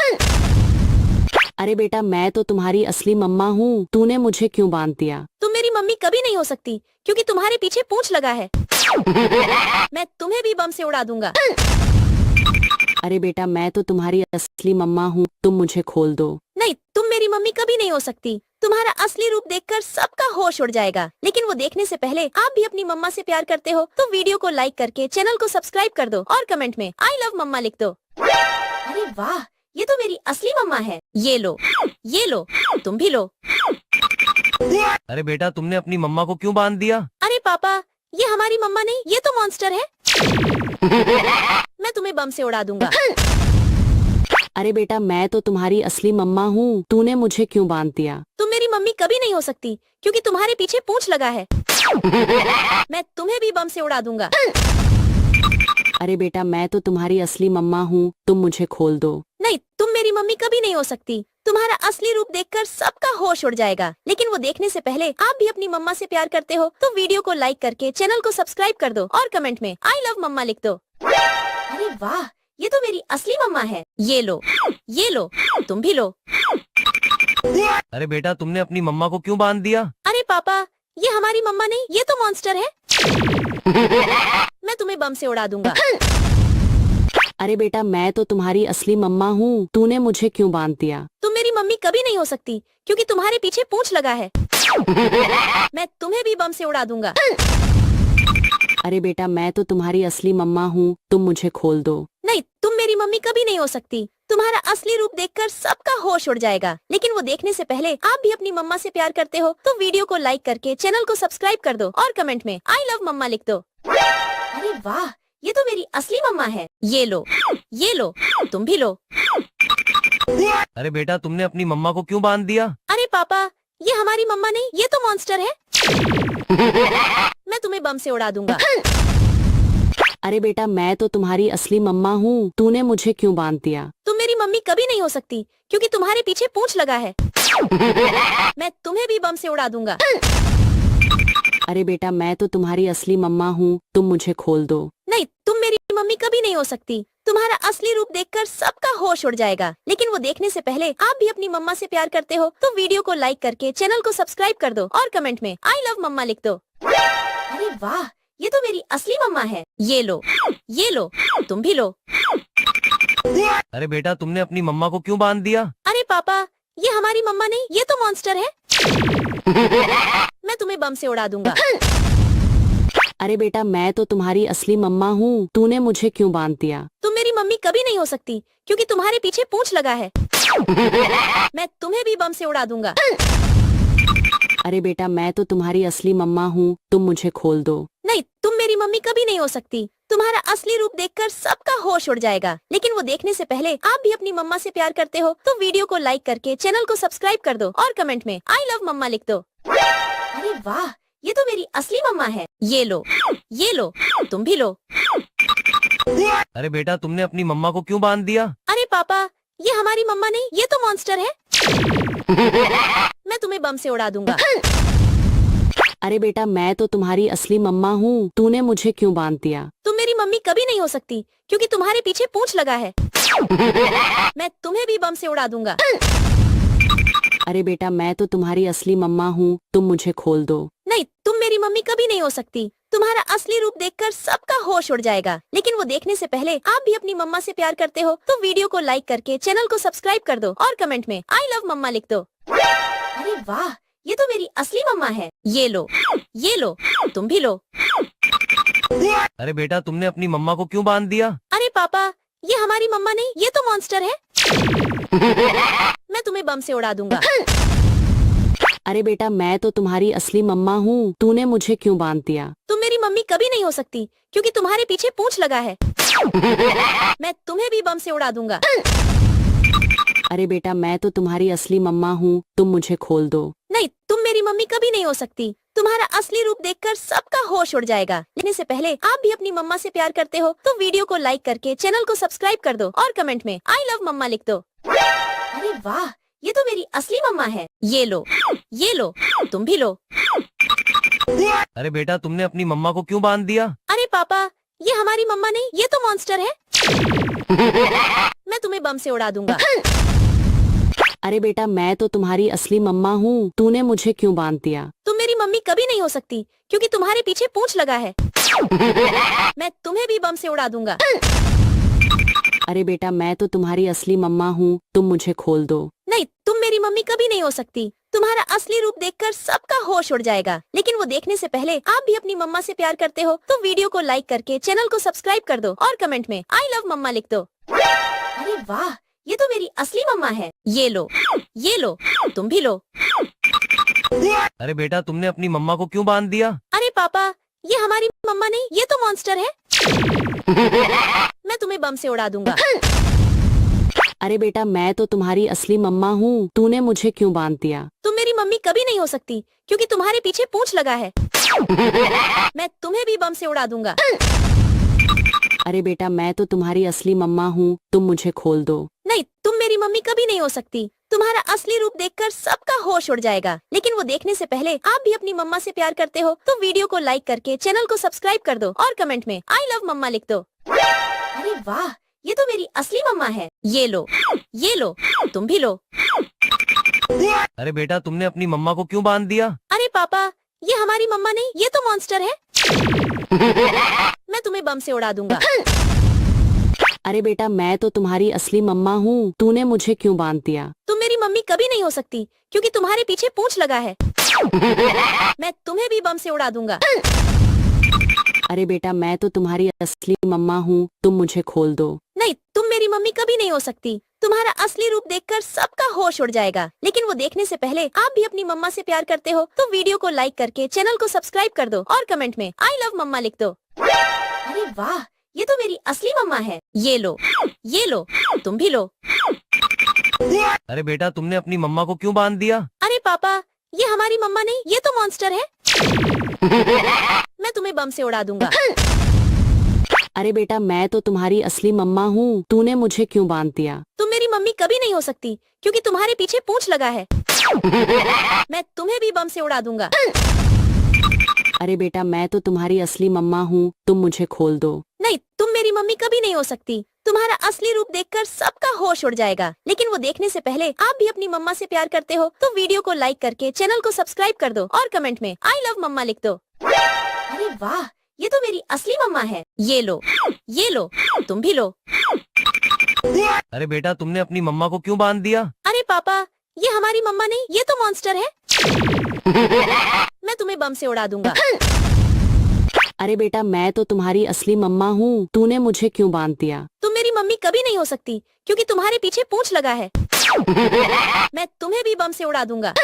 C: अरे बेटा मैं तो तुम्हारी असली मम्मा हूँ, तूने मुझे क्यों बांध दिया?
B: तुम मेरी मम्मी कभी नहीं हो सकती क्योंकि तुम्हारे पीछे पूंछ लगा है। मैं तुम्हें भी बम से उड़ा दूंगा।
C: अरे बेटा मैं तो तुम्हारी असली मम्मा हूँ, तुम मुझे खोल दो।
B: नहीं, तुम मेरी मम्मी कभी नहीं हो सकती। तुम्हारा असली रूप देखकर सबका होश उड़ जाएगा, लेकिन वो देखने से पहले आप भी अपनी मम्मा से प्यार करते हो तो वीडियो को लाइक करके चैनल को सब्सक्राइब कर दो और कमेंट में आई लव मम्मा लिख दो। अरे वाह, ये तो मेरी असली मम्मा है। ये लो, तुम भी लो।
A: अरे बेटा तुमने अपनी मम्मा को क्यों बांध दिया?
B: अरे पापा, ये हमारी मम्मा नहीं, ये तो मॉन्स्टर है। मैं तुम्हें बम से उड़ा दूंगा।
C: अरे बेटा मैं तो तुम्हारी असली मम्मा हूँ, तूने मुझे क्यों बांध दिया?
B: तुम मेरी मम्मी कभी नहीं हो सकती क्योंकि तुम्हारे पीछे पूंछ लगा है। मैं तुम्हें भी बम से उड़ा दूंगा।
C: अरे बेटा मैं तो तुम्हारी असली मम्मा हूँ, तुम मुझे खोल दो।
B: नहीं, तुम मेरी मम्मी कभी नहीं हो सकती। तुम्हारा असली रूप देखकर सबका होश उड़ जाएगा, लेकिन वो देखने से पहले आप भी अपनी मम्मा से प्यार करते हो तो वीडियो को लाइक करके चैनल को सब्सक्राइब कर दो और कमेंट में आई लव मम्मा लिख दो। अरे वाह, ये तो मेरी असली मम्मा है। ये लो, तुम भी लो।
A: अरे बेटा तुमने अपनी मम्मा को क्यों बांध दिया?
B: अरे पापा, ये हमारी मम्मा नहीं, ये तो मॉन्स्टर है। मैं तुम्हें बम से उड़ा दूंगा।
C: अरे बेटा मैं तो तुम्हारी असली मम्मा हूँ, तूने मुझे क्यों बांध दिया?
B: तुम मेरी मम्मी कभी नहीं हो सकती क्योंकि तुम्हारे पीछे पूंछ लगा है। मैं तुम्हें भी बम से उड़ा दूंगा।
C: अरे बेटा मैं तो तुम्हारी असली मम्मा हूँ, तुम मुझे खोल दो।
B: नहीं, तुम मेरी मम्मी कभी नहीं हो सकती। तुम्हारा असली रूप देखकर सबका होश उड़ जाएगा, लेकिन वो देखने से पहले आप भी अपनी मम्मा से प्यार करते हो तो वीडियो को लाइक करके चैनल को सब्सक्राइब कर दो और कमेंट में आई लव मम्मा लिख दो। अरे वाह, ये तो मेरी असली मम्मा है। ये लो, तुम भी लो।
A: अरे बेटा तुमने अपनी मम्मा को क्यों बांध दिया?
B: अरे पापा, ये हमारी मम्मा नहीं, ये तो मॉन्स्टर है। मैं तुम्हें बम से उड़ा दूंगा।
C: अरे बेटा मैं तो तुम्हारी असली मम्मा हूँ, तूने मुझे क्यों बांध दिया?
B: तुम मेरी मम्मी कभी नहीं हो सकती क्योंकि तुम्हारे पीछे पूंछ लगा है। मैं तुम्हें भी बम से उड़ा दूंगा।
C: अरे बेटा मैं तो तुम्हारी असली मम्मा हूँ, तुम मुझे खोल दो।
B: नहीं, तुम मेरी मम्मी कभी नहीं हो सकती। तुम्हारा असली रूप देखकर सबका होश उड़ जाएगा, लेकिन वो देखने से पहले आप भी अपनी मम्मा से प्यार करते हो तो वीडियो को लाइक करके चैनल को सब्सक्राइब कर दो और कमेंट में आई लव मम्मा लिख दो। अरे वाह, ये तो मेरी असली मम्मा है। ये लो, तुम भी लो।
A: अरे बेटा तुमने अपनी मम्मा को क्यों बांध दिया?
B: अरे पापा, ये हमारी मम्मा नहीं, ये तो मॉन्स्टर है। मैं तुम्हें बम से उड़ा दूंगा।
C: अरे बेटा मैं तो तुम्हारी असली मम्मा हूँ, तूने मुझे क्यों बांध दिया?
B: तुम मेरी मम्मी कभी नहीं हो सकती क्योंकि तुम्हारे पीछे पूंछ लगा है। मैं तुम्हें भी बम से उड़ा दूंगा।
C: अरे बेटा मैं तो तुम्हारी असली मम्मा हूँ, तुम मुझे खोल दो।
B: नहीं, तुम मेरी मम्मी कभी नहीं हो सकती। तुम्हारा असली रूप देखकर सबका होश उड़ जाएगा, लेकिन वो देखने से पहले आप भी अपनी मम्मा से प्यार करते हो तो वीडियो को लाइक करके चैनल को सब्सक्राइब कर दो और कमेंट में आई लव मम्मा लिख दो। अरे वाह, ये तो मेरी असली मम्मा है। ये लो, तुम भी लो।
A: अरे बेटा तुमने अपनी मम्मा को क्यों बांध दिया?
B: अरे पापा, ये हमारी मम्मा नहीं, ये तो मॉन्स्टर है। मैं तुम्हें बम से उड़ा दूंगा।
C: अरे बेटा मैं तो तुम्हारी असली मम्मा हूँ, तूने मुझे क्यों बांध दिया?
B: तुम मेरी मम्मी कभी नहीं हो सकती क्योंकि तुम्हारे पीछे पूंछ लगा है। मैं तुम्हें भी बम से उड़ा दूंगा।
C: अरे बेटा मैं तो तुम्हारी असली मम्मा हूँ, तुम मुझे खोल दो।
B: नहीं, तुम मेरी मम्मी कभी नहीं हो सकती। तुम्हारा असली रूप देखकर सबका होश उड़ जाएगा, लेकिन वो देखने से पहले आप भी अपनी मम्मा से प्यार करते हो तो वीडियो को लाइक करके चैनल को सब्सक्राइब कर दो और कमेंट में आई लव मम्मा लिख दो। अरे वाह, ये तो मेरी असली मम्मा है। ये लो, तुम भी लो।
A: अरे बेटा तुमने अपनी मम्मा को क्यों बांध दिया?
B: अरे पापा, ये हमारी मम्मा नहीं, ये तो मॉन्स्टर है। मैं तुम्हें बम से उड़ा दूंगा।
C: अरे बेटा मैं तो तुम्हारी असली मम्मा हूँ, तूने मुझे क्यों बांध दिया?
B: तुम मेरी मम्मी कभी नहीं हो सकती क्योंकि तुम्हारे पीछे पूंछ लगा है। मैं तुम्हें भी बम से उड़ा दूंगा।
C: अरे बेटा मैं तो तुम्हारी असली मम्मा हूँ, तुम मुझे खोल दो।
B: नहीं, तुम मेरी मम्मी कभी नहीं हो सकती। तुम्हारा असली रूप देखकर सबका होश उड़ जाएगा। लेने से पहले आप भी अपनी मम्मा से प्यार करते हो तो वीडियो को लाइक करके चैनल को सब्सक्राइब कर दो और कमेंट में आई लव मम्मा लिख दो। अरे वाह, ये तो मेरी असली मम्मा है। ये लो, तुम भी लो।
A: अरे बेटा तुमने अपनी मम्मा को क्यों बांध दिया?
B: अरे पापा, ये हमारी मम्मा नहीं, ये तो मॉन्स्टर है। मैं तुम्हें बम से उड़ा दूंगा।
C: अरे बेटा मैं तो तुम्हारी असली मम्मा हूँ, तूने मुझे क्यों बांध दिया?
B: तुम मेरी मम्मी कभी नहीं हो सकती क्योंकि तुम्हारे पीछे पूंछ लगा है। मैं तुम्हें भी बम से उड़ा दूंगा।
C: अरे बेटा मैं तो तुम्हारी असली मम्मा हूँ, तुम मुझे खोल दो।
B: नहीं, तुम मेरी मम्मी कभी नहीं हो सकती। तुम्हारा असली रूप देखकर सबका होश उड़ जाएगा। लेकिन वो देखने से पहले आप भी अपनी मम्मा से प्यार करते हो तो वीडियो को लाइक करके चैनल को सब्सक्राइब कर दो और कमेंट में आई लव मम्मा लिख दो। अरे वाह, ये तो मेरी असली मम्मा है। ये लो, तुम भी लो।
A: अरे बेटा तुमने अपनी मम्मा को क्यों बांध दिया?
B: अरे पापा, ये हमारी मम्मा नहीं, ये तो मॉन्स्टर है। मैं तुम्हें बम से उड़ा दूंगा।
C: अरे बेटा मैं तो तुम्हारी असली मम्मा हूँ, तूने मुझे क्यों बांध दिया?
B: तुम मेरी मम्मी कभी नहीं हो सकती क्योंकि तुम्हारे पीछे पूंछ लगा है। मैं तुम्हें भी बम से उड़ा दूंगा।
C: अरे बेटा मैं तो तुम्हारी असली मम्मा हूँ, तुम मुझे खोल दो।
B: नहीं, तुम मेरी मम्मी कभी नहीं हो सकती। तुम्हारा असली रूप देखकर सबका होश उड़ जाएगा। लेकिन वो देखने से पहले आप भी अपनी मम्मा से प्यार करते हो तो वीडियो को लाइक करके चैनल को सब्सक्राइब कर दो और कमेंट में आई लव मम्मा लिख दो। अरे वाह, ये तो मेरी असली मम्मा है। ये लो, तुम भी लो।
A: अरे बेटा तुमने अपनी मम्मा को क्यों बांध दिया?
B: अरे पापा, ये हमारी मम्मा नहीं, ये तो मॉन्स्टर है। मैं तुम्हें बम से उड़ा दूंगा।
C: अरे बेटा मैं तो तुम्हारी असली मम्मा हूँ, तूने मुझे क्यों बांध दिया?
B: तुम मेरी मम्मी कभी नहीं हो सकती क्योंकि तुम्हारे पीछे पूंछ लगा है। मैं तुम्हें भी बम से उड़ा दूंगा।
C: अरे बेटा मैं तो तुम्हारी असली मम्मा हूँ, तुम मुझे खोल दो।
B: नहीं, तुम मेरी मम्मी कभी नहीं हो सकती। तुम्हारा असली रूप देखकर सबका होश उड़ जाएगा। लेकिन वो देखने से पहले आप भी अपनी मम्मा से प्यार करते हो तो वीडियो को लाइक करके चैनल को सब्सक्राइब कर दो और कमेंट में आई लव मम्मा लिख दो। अरे वाह, ये तो मेरी असली मम्मा है। ये लो, तुम भी लो।
A: अरे बेटा तुमने अपनी मम्मा को क्यों बांध दिया?
B: अरे पापा, ये हमारी मम्मा नहीं, ये तो मॉन्स्टर है। मैं तुम्हें बम से उड़ा दूंगा।
C: अरे बेटा मैं तो तुम्हारी असली मम्मा हूँ, तूने मुझे क्यों बांध दिया?
B: तुम मेरी मम्मी कभी नहीं हो सकती क्योंकि तुम्हारे पीछे पूंछ लगा है। मैं तुम्हें भी बम से उड़ा दूंगा।
C: अरे बेटा मैं तो तुम्हारी असली मम्मा हूँ, तुम मुझे खोल दो।
B: नहीं, तुम मेरी मम्मी कभी नहीं हो सकती। तुम्हारा असली रूप देखकर सबका होश उड़ जाएगा। लेकिन वो देखने से पहले आप भी अपनी मम्मा से प्यार करते हो तो वीडियो को लाइक करके चैनल को सब्सक्राइब कर दो और कमेंट में आई लव मम्मा लिख दो। अरे वाह, ये तो मेरी असली मम्मा है। ये लो, तुम भी लो।
A: अरे बेटा तुमने अपनी मम्मा को क्यों बांध दिया?
B: अरे पापा, ये हमारी मम्मा नहीं, ये तो मॉन्स्टर है। मैं तुम्हें बम से उड़ा दूंगा।
C: अरे बेटा मैं तो तुम्हारी असली मम्मा हूँ, तूने मुझे क्यों बांध दिया?
B: तुम मेरी मम्मी कभी नहीं हो सकती क्योंकि तुम्हारे पीछे पूंछ लगा है। मैं तुम्हें भी बम से उड़ा दूंगा।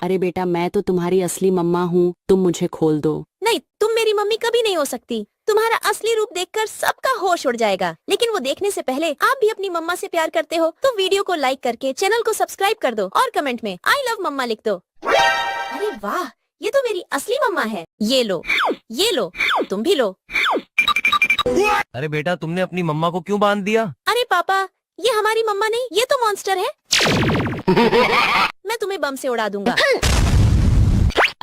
C: अरे बेटा मैं तो तुम्हारी असली मम्मा हूँ, तुम मुझे खोल दो।
B: नहीं, तुम मेरी मम्मी कभी नहीं हो सकती। तुम्हारा असली रूप देखकर सबका होश उड़ जाएगा। लेकिन वो देखने से पहले आप भी अपनी मम्मा से प्यार करते हो तो वीडियो को लाइक करके चैनल को सब्सक्राइब कर दो और कमेंट में आई लव मम्मा लिख दो। अरे वाह, ये तो मेरी असली मम्मा है। ये लो, तुम भी लो।
A: अरे बेटा तुमने अपनी मम्मा को क्यों बांध दिया?
B: अरे पापा, ये हमारी मम्मा नहीं, ये तो मॉन्स्टर है। मैं तुम्हें बम से उड़ा दूंगा।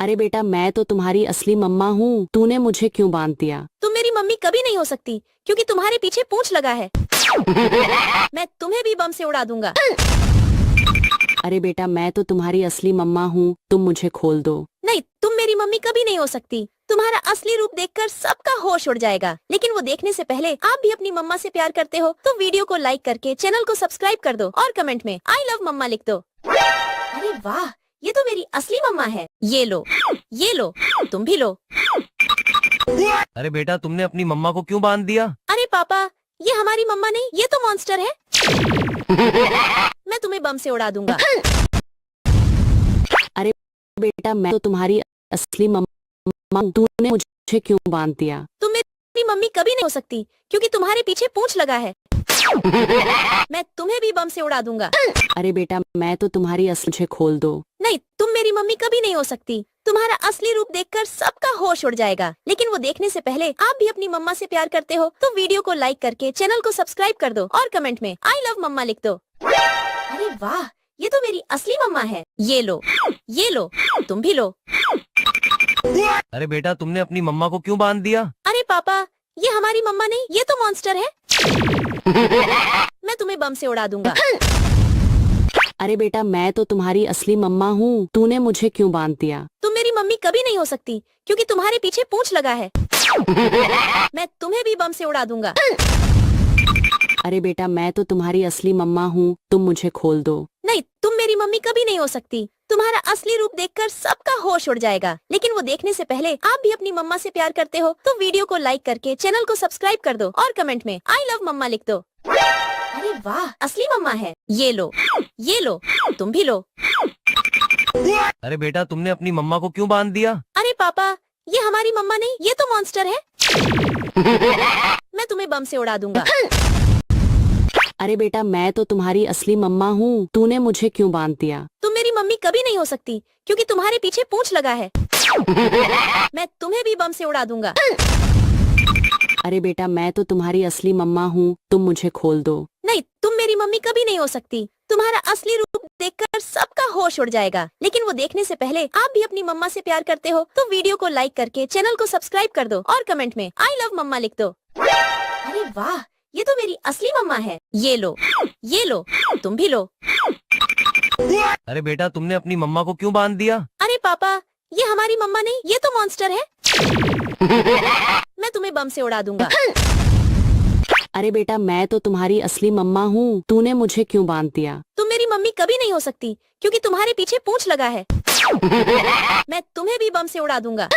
C: अरे बेटा मैं तो तुम्हारी असली मम्मा हूँ, तूने मुझे क्यों बांध दिया?
B: तुम मेरी मम्मी कभी नहीं हो सकती क्योंकि तुम्हारे पीछे पूंछ लगा है। मैं तुम्हें भी बम से उड़ा दूंगा।
C: अरे बेटा मैं तो तुम्हारी असली मम्मा हूँ, तुम मुझे खोल दो।
B: नहीं, तुम मेरी मम्मी कभी नहीं हो सकती। तुम्हारा असली रूप देखकर सबका होश उड़ जाएगा। लेकिन वो देखने से पहले आप भी अपनी मम्मा से प्यार करते हो तो वीडियो को लाइक करके चैनल को सब्सक्राइब कर दो और कमेंट में आई लव मम्मा लिख दो। अरे वाह, ये तो मेरी असली मम्मा है। ये लो, तुम भी लो।
A: अरे बेटा तुमने अपनी मम्मा को क्यों बांध दिया?
B: अरे पापा, ये हमारी मम्मा नहीं, ये तो मॉन्स्टर है। मैं तुम्हें बम से उड़ा दूंगा।
C: बेटा मैं तो तुम्हारी असली मम्मा हूँ, तूने मुझे क्यों बांध दिया?
B: तुम मेरी मम्मी कभी नहीं हो सकती क्योंकि तुम्हारे पीछे पूंछ लगा है। मैं तुम्हें भी बम से उड़ा दूंगा।
C: अरे बेटा मैं तो तुम्हारी असली, मुझे खोल दो।
B: नहीं, तुम मेरी मम्मी कभी नहीं हो सकती। तुम्हारा असली रूप देखकर सबका होश उड़ जाएगा। लेकिन वो देखने से पहले आप भी अपनी मम्मा से प्यार करते हो तो वीडियो को लाइक करके चैनल को सब्सक्राइब कर दो और कमेंट में आई लव मम्मा लिख दो। अरे वाह, ये तो मेरी असली मम्मा है। ये लो, तुम भी लो।
A: अरे बेटा तुमने अपनी मम्मा को क्यों बांध दिया?
B: अरे पापा, ये हमारी मम्मा नहीं, ये तो मॉन्स्टर है। मैं तुम्हें बम से उड़ा दूंगा।
C: अरे बेटा मैं तो तुम्हारी असली मम्मा हूँ, तूने मुझे क्यों बांध दिया?
B: तुम मेरी मम्मी कभी नहीं हो सकती क्योंकि तुम्हारे पीछे पूंछ लगा है। मैं तुम्हें भी बम से उड़ा दूंगा।
C: अरे बेटा मैं तो तुम्हारी असली मम्मा हूँ, तुम मुझे खोल दो।
B: नहीं, तुम मेरी मम्मी कभी नहीं हो सकती। तुम्हारा असली रूप देखकर सबका होश उड़ जाएगा। लेकिन वो देखने से पहले आप भी अपनी मम्मा से प्यार करते हो तो वीडियो को लाइक करके चैनल को सब्सक्राइब कर दो और कमेंट में आई लव मम्मा लिख दो। अरे वाह, असली मम्मा है। ये लो, तुम भी लो।
A: अरे बेटा तुमने अपनी मम्मा को क्यों बांध दिया?
B: अरे पापा, ये हमारी मम्मा नहीं, ये तो मॉन्स्टर है। मैं तुम्हें बम से उड़ा दूंगा।
C: अरे बेटा मैं तो तुम्हारी असली मम्मा हूँ, तूने मुझे क्यों बांध दिया?
B: तुम मेरी मम्मी कभी नहीं हो सकती क्योंकि तुम्हारे पीछे पूंछ लगा है। मैं तुम्हें भी बम से उड़ा दूंगा।
C: अरे बेटा मैं तो तुम्हारी असली मम्मा हूँ, तुम मुझे खोल दो।
B: नहीं, तुम मेरी मम्मी कभी नहीं हो सकती। तुम्हारा असली रूप देखकर सबका होश उड़ जाएगा। लेकिन वो देखने से पहले आप भी अपनी मम्मा से प्यार करते हो तो वीडियो को लाइक करके चैनल को सब्सक्राइब कर दो और कमेंट में आई लव मम्मा लिख दो। अरे वाह, ये तो मेरी असली मम्मा है। ये लो, तुम भी लो।
A: अरे बेटा तुमने अपनी मम्मा को क्यों बांध दिया?
B: अरे पापा, ये हमारी मम्मा नहीं, ये तो मॉन्स्टर है। मैं तुम्हें बम से उड़ा दूंगा।
C: अरे बेटा मैं तो तुम्हारी असली मम्मा हूँ, तूने मुझे क्यों बांध दिया?
B: तुम मेरी मम्मी कभी नहीं हो सकती क्योंकि तुम्हारे पीछे पूंछ लगा है। मैं तुम्हें भी बम से उड़ा दूंगा।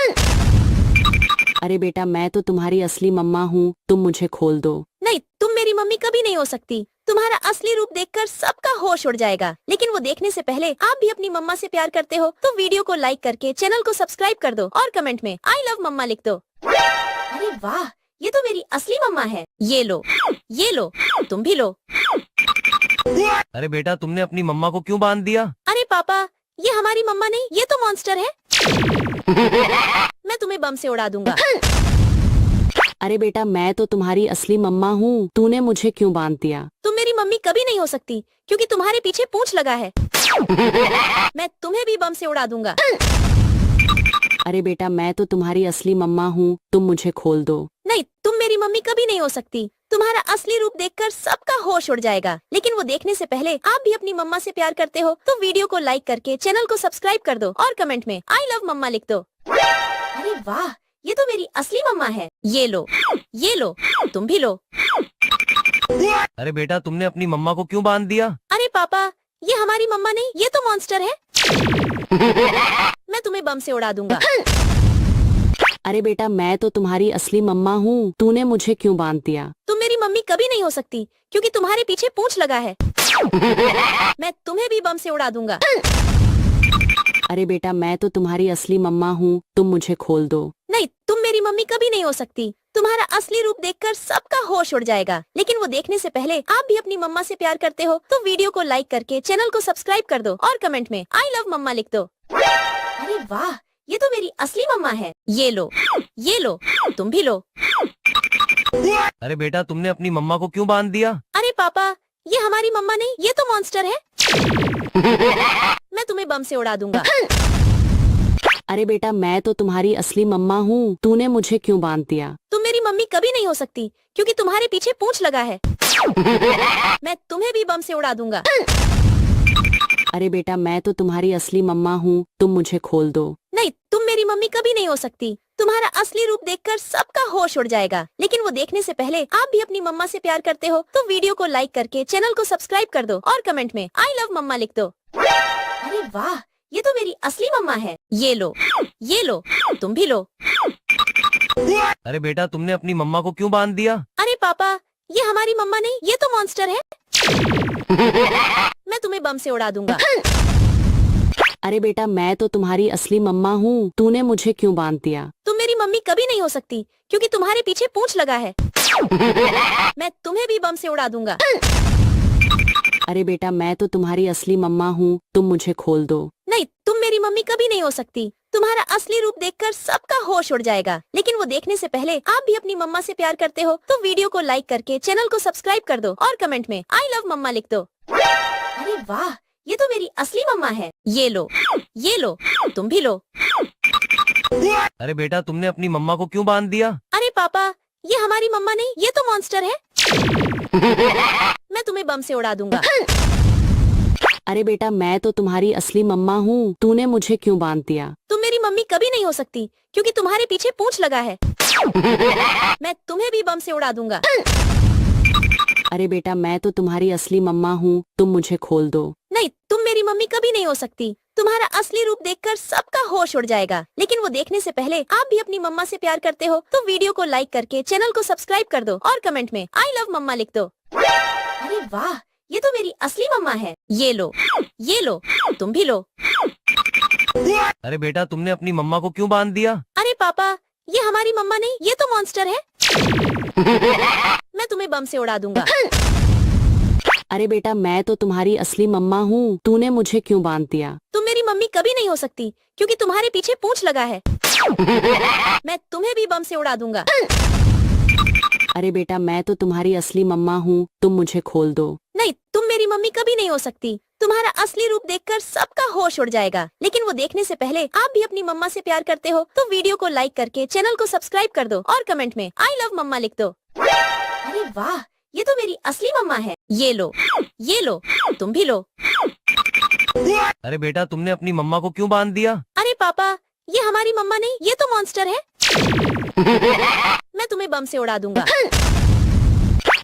C: अरे बेटा मैं तो तुम्हारी असली मम्मा हूँ, तुम मुझे खोल दो।
B: नहीं, तुम मेरी मम्मी कभी नहीं हो सकती। तुम्हारा असली रूप देखकर सबका होश उड़ जाएगा। लेकिन वो देखने से पहले आप भी अपनी मम्मा से प्यार करते हो तो वीडियो को लाइक करके चैनल को सब्सक्राइब कर दो और कमेंट में आई लव मम्मा लिख दो। अरे वाह, ये तो मेरी असली मम्मा है। ये लो, तुम भी लो।
A: अरे बेटा तुमने अपनी मम्मा को क्यों बांध दिया?
B: अरे पापा, ये हमारी मम्मा नहीं, ये तो मॉन्स्टर है। मैं तुम्हें बम से उड़ा दूंगा।
C: अरे बेटा मैं तो तुम्हारी असली मम्मा हूँ, तूने मुझे क्यों बांध दिया?
B: तुम मेरी मम्मी कभी नहीं हो सकती क्योंकि तुम्हारे पीछे पूंछ लगा है। मैं तुम्हें भी बम से उड़ा दूंगा।
C: अरे बेटा मैं तो तुम्हारी असली मम्मा हूँ, तुम मुझे खोल दो।
B: नहीं, तुम मेरी मम्मी कभी नहीं हो सकती। तुम्हारा असली रूप देखकर सबका होश उड़ जाएगा। लेकिन वो देखने से पहले आप भी अपनी मम्मा से प्यार करते हो तो वीडियो को लाइक करके चैनल को सब्सक्राइब कर दो और कमेंट में आई लव मम्मा लिख दो। अरे वाह, ये तो मेरी असली मम्मा है। ये लो, तुम भी लो।
A: अरे बेटा तुमने अपनी मम्मा को क्यों बांध दिया?
B: अरे पापा, ये हमारी मम्मा नहीं, ये तो मॉन्स्टर है। मैं तुम्हें बम से उड़ा दूंगा।
C: अरे बेटा मैं तो तुम्हारी असली मम्मा हूँ, तूने मुझे क्यों बांध दिया?
B: तुम मेरी मम्मी कभी नहीं हो सकती क्योंकि तुम्हारे पीछे पूंछ लगा है। मैं तुम्हें भी बम से उड़ा दूंगा।
C: अरे बेटा मैं तो तुम्हारी असली मम्मा हूँ, तुम मुझे खोल दो।
B: नहीं, तुम मेरी मम्मी कभी नहीं हो सकती। तुम्हारा असली रूप देखकर सबका होश उड़ जाएगा। लेकिन वो देखने से पहले आप भी अपनी मम्मा से प्यार करते हो तो वीडियो को लाइक करके चैनल को सब्सक्राइब कर दो और कमेंट में आई लव मम्मा लिख दो। अरे वाह, ये तो मेरी असली मम्मा है। ये लो, तुम भी लो।
A: अरे बेटा तुमने अपनी मम्मा को क्यों बांध दिया?
B: अरे पापा, ये हमारी मम्मा नहीं, ये तो मॉन्स्टर है। मैं तुम्हें बम से उड़ा दूंगा।
C: अरे बेटा मैं तो तुम्हारी असली मम्मा हूँ, तूने मुझे क्यों बांध दिया?
B: तुम मेरी मम्मी कभी नहीं हो सकती क्योंकि तुम्हारे पीछे पूंछ लगा है। मैं तुम्हें भी बम से उड़ा दूंगा।
C: अरे बेटा मैं तो तुम्हारी असली मम्मा हूँ, तुम मुझे खोल दो।
B: नहीं, तुम मेरी मम्मी कभी नहीं हो सकती। तुम्हारा असली रूप देखकर सबका होश उड़ जाएगा। लेकिन वो देखने से पहले आप भी अपनी मम्मा से प्यार करते हो तो वीडियो को लाइक करके चैनल को सब्सक्राइब कर दो और कमेंट में आई लव मम्मा लिख दो। अरे वाह, ये तो मेरी असली मम्मा है। ये लो, तुम भी लो।
A: अरे बेटा तुमने अपनी मम्मा को क्यों बांध दिया?
B: अरे पापा, ये हमारी मम्मा नहीं, ये तो मॉन्स्टर है। मैं तुम्हें बम से उड़ा दूंगा।
C: अरे बेटा मैं तो तुम्हारी असली मम्मा हूँ, तूने मुझे क्यों बांध दिया?
B: तुम मेरी मम्मी कभी नहीं हो सकती क्योंकि तुम्हारे पीछे पूंछ लगा है। मैं तुम्हें भी बम से उड़ा दूंगा।
C: अरे बेटा मैं तो तुम्हारी असली मम्मा हूँ, तुम मुझे खोल दो।
B: नहीं, तुम मेरी मम्मी कभी नहीं हो सकती। तुम्हारा असली रूप देखकर सबका होश उड़ जाएगा, लेकिन वो देखने से पहले आप भी अपनी मम्मा से प्यार करते हो तो वीडियो को लाइक करके चैनल को सब्सक्राइब कर दो और कमेंट में आई लव मम्मा लिख दो। अरे वाह, ये तो मेरी असली मम्मा है। ये लो, तुम भी लो।
A: अरे बेटा तुमने अपनी मम्मा को क्यों बांध दिया?
B: अरे पापा, ये हमारी मम्मा नहीं, ये तो मॉन्स्टर है। मैं तुम्हें बम से उड़ा दूंगा।
C: अरे बेटा मैं तो तुम्हारी असली मम्मा हूँ, तूने मुझे क्यों बांध दिया?
B: तुम मेरी मम्मी कभी नहीं हो सकती क्योंकि तुम्हारे पीछे पूंछ लगा है। मैं तुम्हें भी बम से उड़ा दूंगा।
C: अरे बेटा मैं तो तुम्हारी असली मम्मा हूँ, तुम मुझे खोल दो।
B: नहीं, तुम मेरी मम्मी कभी नहीं हो सकती। तुम्हारा असली रूप देखकर सबका होश उड़ जाएगा, लेकिन वो देखने से पहले आप भी अपनी मम्मा से प्यार करते हो तो वीडियो को लाइक करके चैनल को सब्सक्राइब कर दो और कमेंट में आई लव मम्मा लिख दो। अरे वाह, ये तो मेरी असली मम्मा है। ये लो, तुम भी लो।
A: अरे बेटा तुमने अपनी मम्मा को क्यों बांध दिया?
B: अरे पापा, ये हमारी मम्मा नहीं, ये तो मॉन्स्टर है। मैं तुम्हें बम से उड़ा दूंगा।
C: अरे बेटा मैं तो तुम्हारी असली मम्मा हूँ, तूने मुझे क्यों बांध दिया?
B: तुम मेरी मम्मी कभी नहीं हो सकती क्योंकि तुम्हारे पीछे पूंछ लगा है। मैं तुम्हें भी बम से उड़ा दूंगा।
C: अरे बेटा मैं तो तुम्हारी असली मम्मा हूँ, तुम मुझे खोल दो।
B: नहीं, तुम मेरी मम्मी कभी नहीं हो सकती। तुम्हारा असली रूप देखकर सबका होश उड़ जाएगा, लेकिन वो देखने से पहले आप भी अपनी मम्मा से प्यार करते हो तो वीडियो को लाइक करके चैनल को सब्सक्राइब कर दो और कमेंट में आई लव मम्मा लिख दो। अरे वाह, ये तो मेरी असली मम्मा है। ये लो, तुम भी लो।
A: अरे बेटा तुमने अपनी मम्मा को क्यों बांध दिया?
B: अरे पापा, ये हमारी मम्मा नहीं, ये तो मॉन्स्टर है। मैं तुम्हें बम से उड़ा दूंगा।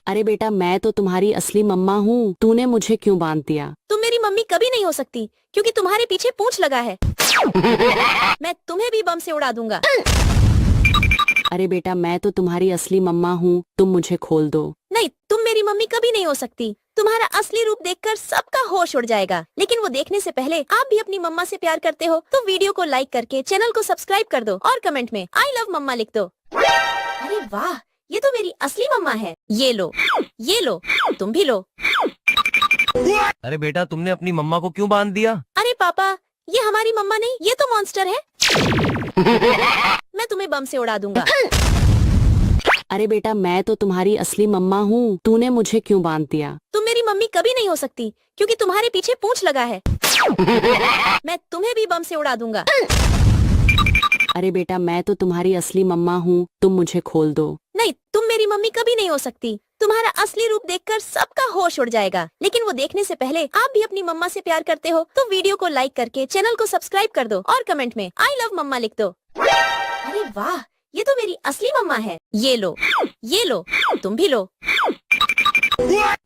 C: अरे बेटा मैं तो तुम्हारी असली मम्मा हूँ, तूने मुझे क्यों बांध दिया?
B: तुम मेरी मम्मी कभी नहीं हो सकती क्योंकि तुम्हारे पीछे पूंछ लगा है। मैं तुम्हें भी बम से उड़ा दूंगा।
C: अरे बेटा मैं तो तुम्हारी असली मम्मा हूँ, तुम मुझे खोल दो।
B: नहीं, तुम मेरी मम्मी कभी नहीं हो सकती। तुम्हारा असली रूप देखकर सबका होश उड़ जाएगा, लेकिन वो देखने से पहले आप भी अपनी मम्मा से प्यार करते हो तो वीडियो को लाइक करके चैनल को सब्सक्राइब कर दो और कमेंट में आई लव मम्मा लिख दो। अरे वाह, ये तो मेरी असली मम्मा है। ये लो, तुम भी लो।
A: अरे बेटा तुमने अपनी मम्मा को क्यों बांध दिया?
B: अरे पापा, ये हमारी मम्मा नहीं, ये तो मॉन्स्टर है। मैं तुम्हें बम से उड़ा दूंगा।
C: अरे बेटा मैं तो तुम्हारी असली मम्मा हूँ, तूने मुझे क्यों बांध दिया?
B: तुम मेरी मम्मी कभी नहीं हो सकती क्योंकि तुम्हारे पीछे पूंछ लगा है। मैं तुम्हें भी बम से उड़ा दूंगा।
C: अरे बेटा मैं तो तुम्हारी असली मम्मा हूँ, तुम मुझे खोल दो।
B: नहीं, तुम मेरी मम्मी कभी नहीं हो सकती। तुम्हारा असली रूप देखकर सबका होश उड़ जाएगा, लेकिन वो देखने से पहले आप भी अपनी मम्मा से प्यार करते हो तो वीडियो को लाइक करके चैनल को सब्सक्राइब कर दो और कमेंट में आई लव मम्मा लिख दो। अरे वाह, ये तो मेरी असली मम्मा है। ये लो, तुम भी लो।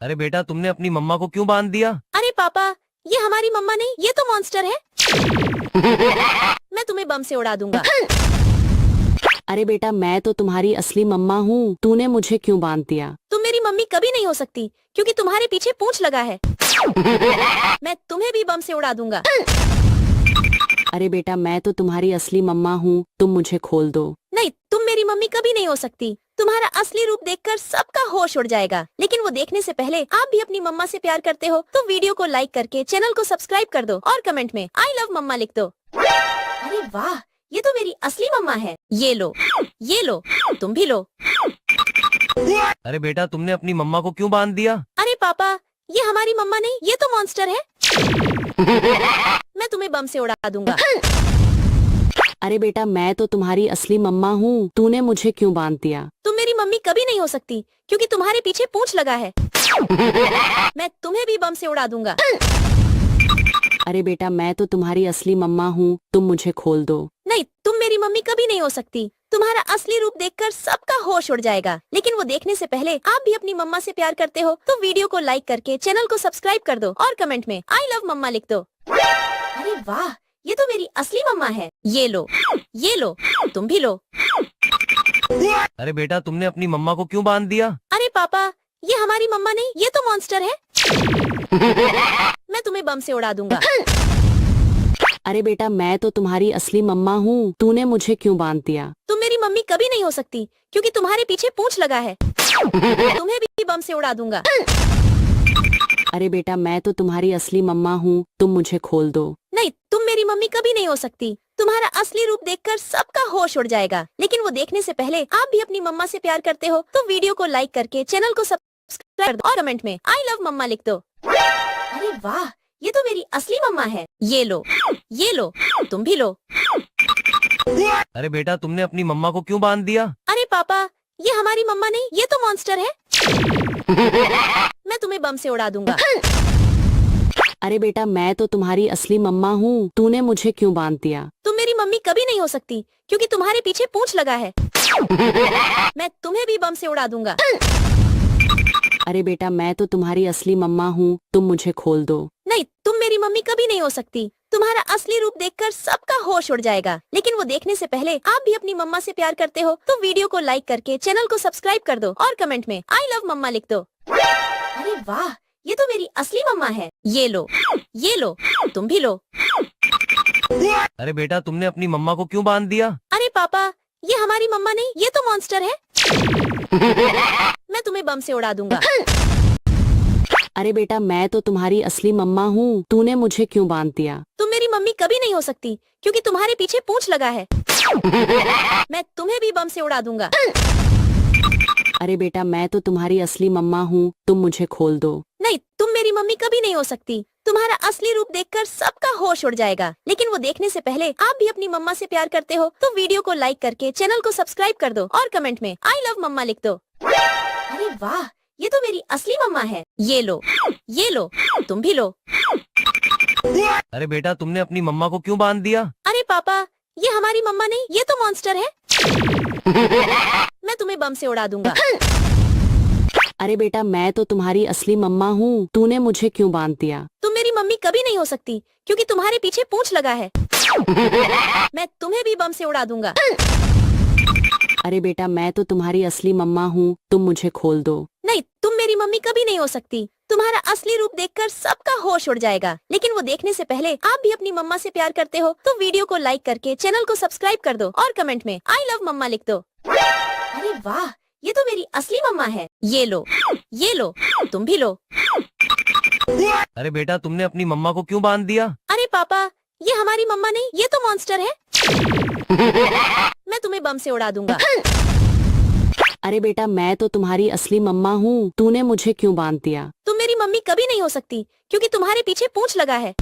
A: अरे बेटा तुमने अपनी मम्मा को क्यों बांध दिया?
B: अरे पापा, ये हमारी मम्मा नहीं, ये तो मॉन्स्टर है। मैं तुम्हें बम से उड़ा दूंगा।
C: अरे बेटा मैं तो तुम्हारी असली मम्मा हूँ, तूने मुझे क्यों बांध दिया?
B: तुम मेरी मम्मी कभी नहीं हो सकती क्योंकि तुम्हारे पीछे पूंछ लगा है। मैं तुम्हें भी बम से उड़ा दूंगा।
C: अरे बेटा मैं तो तुम्हारी असली मम्मा हूँ, तुम मुझे खोल दो।
B: नहीं, तुम मेरी मम्मी कभी नहीं हो सकती। तुम्हारा असली रूप देखकर सबका होश उड़ जाएगा, लेकिन वो देखने से पहले आप भी अपनी मम्मा से प्यार करते हो तो वीडियो को लाइक करके चैनल को सब्सक्राइब कर दो और कमेंट में आई लव मम्मा लिख दो। अरे वाह, ये तो मेरी असली मम्मा है। ये लो, तुम भी लो।
A: अरे बेटा तुमने अपनी मम्मा को क्यों बांध दिया?
B: अरे पापा, ये हमारी मम्मा नहीं, ये तो मॉन्स्टर है। मैं तुम्हें बम से उड़ा दूंगा।
C: अरे बेटा मैं तो तुम्हारी असली मम्मा हूँ, तूने मुझे क्यों बांध दिया?
B: तुम मेरी मम्मी कभी नहीं हो सकती क्योंकि तुम्हारे पीछे पूंछ लगा है। मैं तुम्हें भी बम से उड़ा दूंगा।
C: अरे बेटा मैं तो तुम्हारी असली मम्मा हूँ, तुम मुझे खोल दो।
B: नहीं, तुम मेरी मम्मी कभी नहीं हो सकती। तुम्हारा असली रूप देखकर सबका होश उड़ जाएगा, लेकिन वो देखने से पहले आप भी अपनी मम्मा से प्यार करते हो तो वीडियो को लाइक करके चैनल को सब्सक्राइब कर दो और कमेंट में आई लव मम्मा लिख दो। अरे वाह, ये तो मेरी असली मम्मा है। ये लो, तुम भी लो।
A: अरे बेटा तुमने अपनी मम्मा को क्यों बांध दिया?
B: अरे पापा, ये हमारी मम्मा नहीं, ये तो मॉन्स्टर है। मैं तुम्हें बम से उड़ा दूंगा।
C: अरे बेटा मैं तो तुम्हारी असली मम्मा हूँ, तूने मुझे क्यों बांध दिया?
B: तुम मेरी मम्मी कभी नहीं हो सकती क्योंकि तुम्हारे पीछे पूंछ लगा है। तुम्हें भी बम से उड़ा दूंगा।
C: अरे बेटा मैं तो तुम्हारी असली मम्मा हूँ, तुम मुझे खोल दो।
B: नहीं, तुम मेरी मम्मी कभी नहीं हो सकती। तुम्हारा असली रूप देखकर सबका होश उड़ जाएगा, लेकिन वो देखने से पहले आप भी अपनी मम्मा से प्यार करते हो तो वीडियो को लाइक करके चैनल को सब्सक्राइब कर दो और कमेंट में आई लव मम्मा लिख दो। अरे वाह, ये तो मेरी असली मम्मा है। ये लो, तुम भी लो।
A: अरे बेटा तुमने अपनी मम्मा को क्यों बांध दिया?
B: अरे पापा, ये हमारी मम्मा नहीं, ये तो मॉन्स्टर है। मैं तुम्हें बम से उड़ा दूंगा।
C: अरे बेटा मैं तो तुम्हारी असली मम्मा हूँ, तूने मुझे क्यों बांध दिया?
B: तुम मेरी मम्मी कभी नहीं हो सकती क्योंकि तुम्हारे पीछे पूंछ लगा है। मैं तुम्हें भी बम से उड़ा दूंगा।
C: अरे बेटा मैं तो तुम्हारी असली मम्मा हूँ, तुम मुझे खोल दो।
B: नहीं, तुम मेरी मम्मी कभी नहीं हो सकती। तुम्हारा असली रूप देखकर सबका होश उड़ जाएगा, लेकिन वो देखने से पहले आप भी अपनी मम्मा से प्यार करते हो तो वीडियो को लाइक करके चैनल को सब्सक्राइब कर दो और कमेंट में आई लव मम्मा लिख दो। अरे वाह, ये तो मेरी असली मम्मा है। ये लो, तुम भी लो।
A: अरे बेटा तुमने अपनी मम्मा को क्यों बांध दिया?
B: अरे पापा, ये हमारी मम्मा नहीं, ये तो मॉन्स्टर है। मैं तुम्हें बम से उड़ा दूंगा।
C: अरे बेटा मैं तो तुम्हारी असली मम्मा हूँ, तूने मुझे क्यों बांध दिया?
B: तुम मेरी मम्मी कभी नहीं हो सकती क्योंकि तुम्हारे पीछे पूंछ लगा है। मैं तुम्हें भी बम से उड़ा दूंगा।
C: अरे बेटा मैं तो तुम्हारी असली मम्मा हूँ, तुम मुझे खोल दो।
B: नहीं, तुम मेरी मम्मी कभी नहीं हो सकती। तुम्हारा असली रूप देखकर सबका होश उड़ जाएगा, लेकिन वो देखने से पहले आप भी अपनी मम्मा से प्यार करते हो तो वीडियो को लाइक करके चैनल को सब्सक्राइब कर दो और कमेंट में आई लव मम्मा लिख दो। अरे वाह, ये तो मेरी असली मम्मा है। ये लो, तुम भी लो।
A: अरे बेटा तुमने अपनी मम्मा को क्यों बांध दिया?
B: अरे पापा, ये हमारी मम्मा नहीं, ये तो मॉन्स्टर है। मैं तुम्हें बम से उड़ा दूंगा।
C: अरे बेटा मैं तो तुम्हारी असली मम्मा हूँ, तूने मुझे क्यों बांध दिया?
B: तुम मेरी मम्मी कभी नहीं हो सकती क्योंकि तुम्हारे पीछे पूंछ लगा है। मैं तुम्हें भी बम से उड़ा दूंगा।
C: अरे बेटा मैं तो तुम्हारी असली मम्मा हूँ, तुम मुझे खोल दो।
B: नहीं, तुम मेरी मम्मी कभी नहीं हो सकती। तुम्हारा असली रूप देखकर सबका होश उड़ जाएगा, लेकिन वो देखने से पहले आप भी अपनी मम्मा से प्यार करते हो तो वीडियो को लाइक करके चैनल को सब्सक्राइब कर दो और कमेंट में आई लव मम्मा लिख दो। अरे वाह, ये तो मेरी असली मम्मा है। ये लो, तुम भी लो।
A: अरे बेटा तुमने अपनी मम्मा को क्यों बांध दिया?
B: अरे पापा, ये हमारी मम्मा नहीं, ये तो मॉन्स्टर है। मैं तुम्हें बम से उड़ा दूंगा।
C: अरे बेटा मैं तो तुम्हारी असली मम्मा हूँ, तूने मुझे क्यों बांध दिया?
B: तुम मेरी मम्मी कभी नहीं हो सकती क्योंकि तुम्हारे पीछे पूंछ लगा है।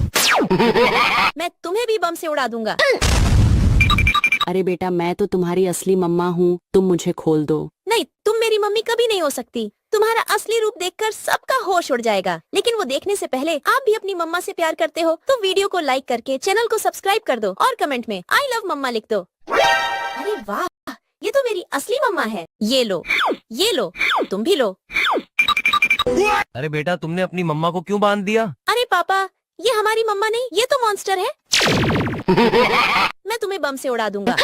B: मैं तुम्हें भी बम से उड़ा दूंगा।
C: अरे बेटा मैं तो तुम्हारी असली मम्मा हूँ, तुम मुझे खोल दो।
B: नहीं, तुम मेरी मम्मी कभी नहीं हो सकती। तुम्हारा असली रूप देखकर सबका होश उड़ जाएगा, लेकिन वो देखने से पहले आप भी अपनी मम्मा से प्यार करते हो तो वीडियो को लाइक करके चैनल को सब्सक्राइब कर दो और कमेंट में आई लव मम्मा लिख दो। अरे वाह, ये तो मेरी असली मम्मा है। ये लो, तुम भी लो।
A: अरे बेटा तुमने अपनी मम्मा को क्यों बांध दिया?
B: अरे पापा, ये हमारी मम्मा नहीं, ये तो मॉन्स्टर है। मैं तुम्हें बम से उड़ा दूंगा।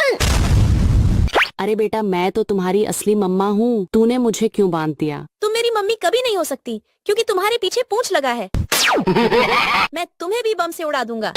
C: अरे बेटा मैं तो तुम्हारी असली मम्मा हूँ, तूने मुझे क्यों बांध दिया?
B: तुम मेरी मम्मी कभी नहीं हो सकती क्योंकि तुम्हारे पीछे पूंछ लगा है। मैं तुम्हें भी बम से उड़ा दूंगा।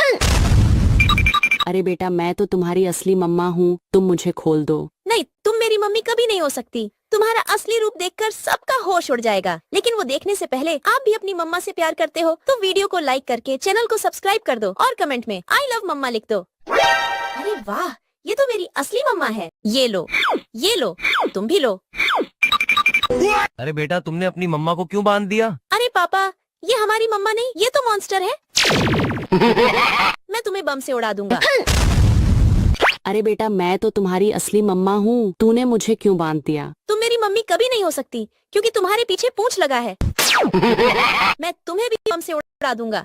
C: अरे बेटा मैं तो तुम्हारी असली मम्मा हूँ, तुम मुझे खोल दो।
B: नहीं, तुम मेरी मम्मी कभी नहीं हो सकती। तुम्हारा असली रूप देखकर सबका होश उड़ जाएगा, लेकिन वो देखने से पहले आप भी अपनी मम्मा से प्यार करते हो तो वीडियो को लाइक करके चैनल को सब्सक्राइब कर दो और कमेंट में आई लव मम्मा लिख दो। अरे वाह, ये तो मेरी असली मम्मा है। ये लो, तुम भी लो।
A: अरे बेटा तुमने अपनी मम्मा को क्यों बांध दिया?
B: अरे पापा, ये हमारी मम्मा नहीं, ये तो मॉन्स्टर है। मैं तुम्हें बम से उड़ा दूंगा।
C: अरे बेटा मैं तो तुम्हारी असली मम्मा हूँ, तूने मुझे क्यों बांध दिया?
B: तुम मेरी मम्मी कभी नहीं हो सकती क्योंकि तुम्हारे पीछे पूंछ लगा है। मैं तुम्हें भी बम से उड़ा दूंगा।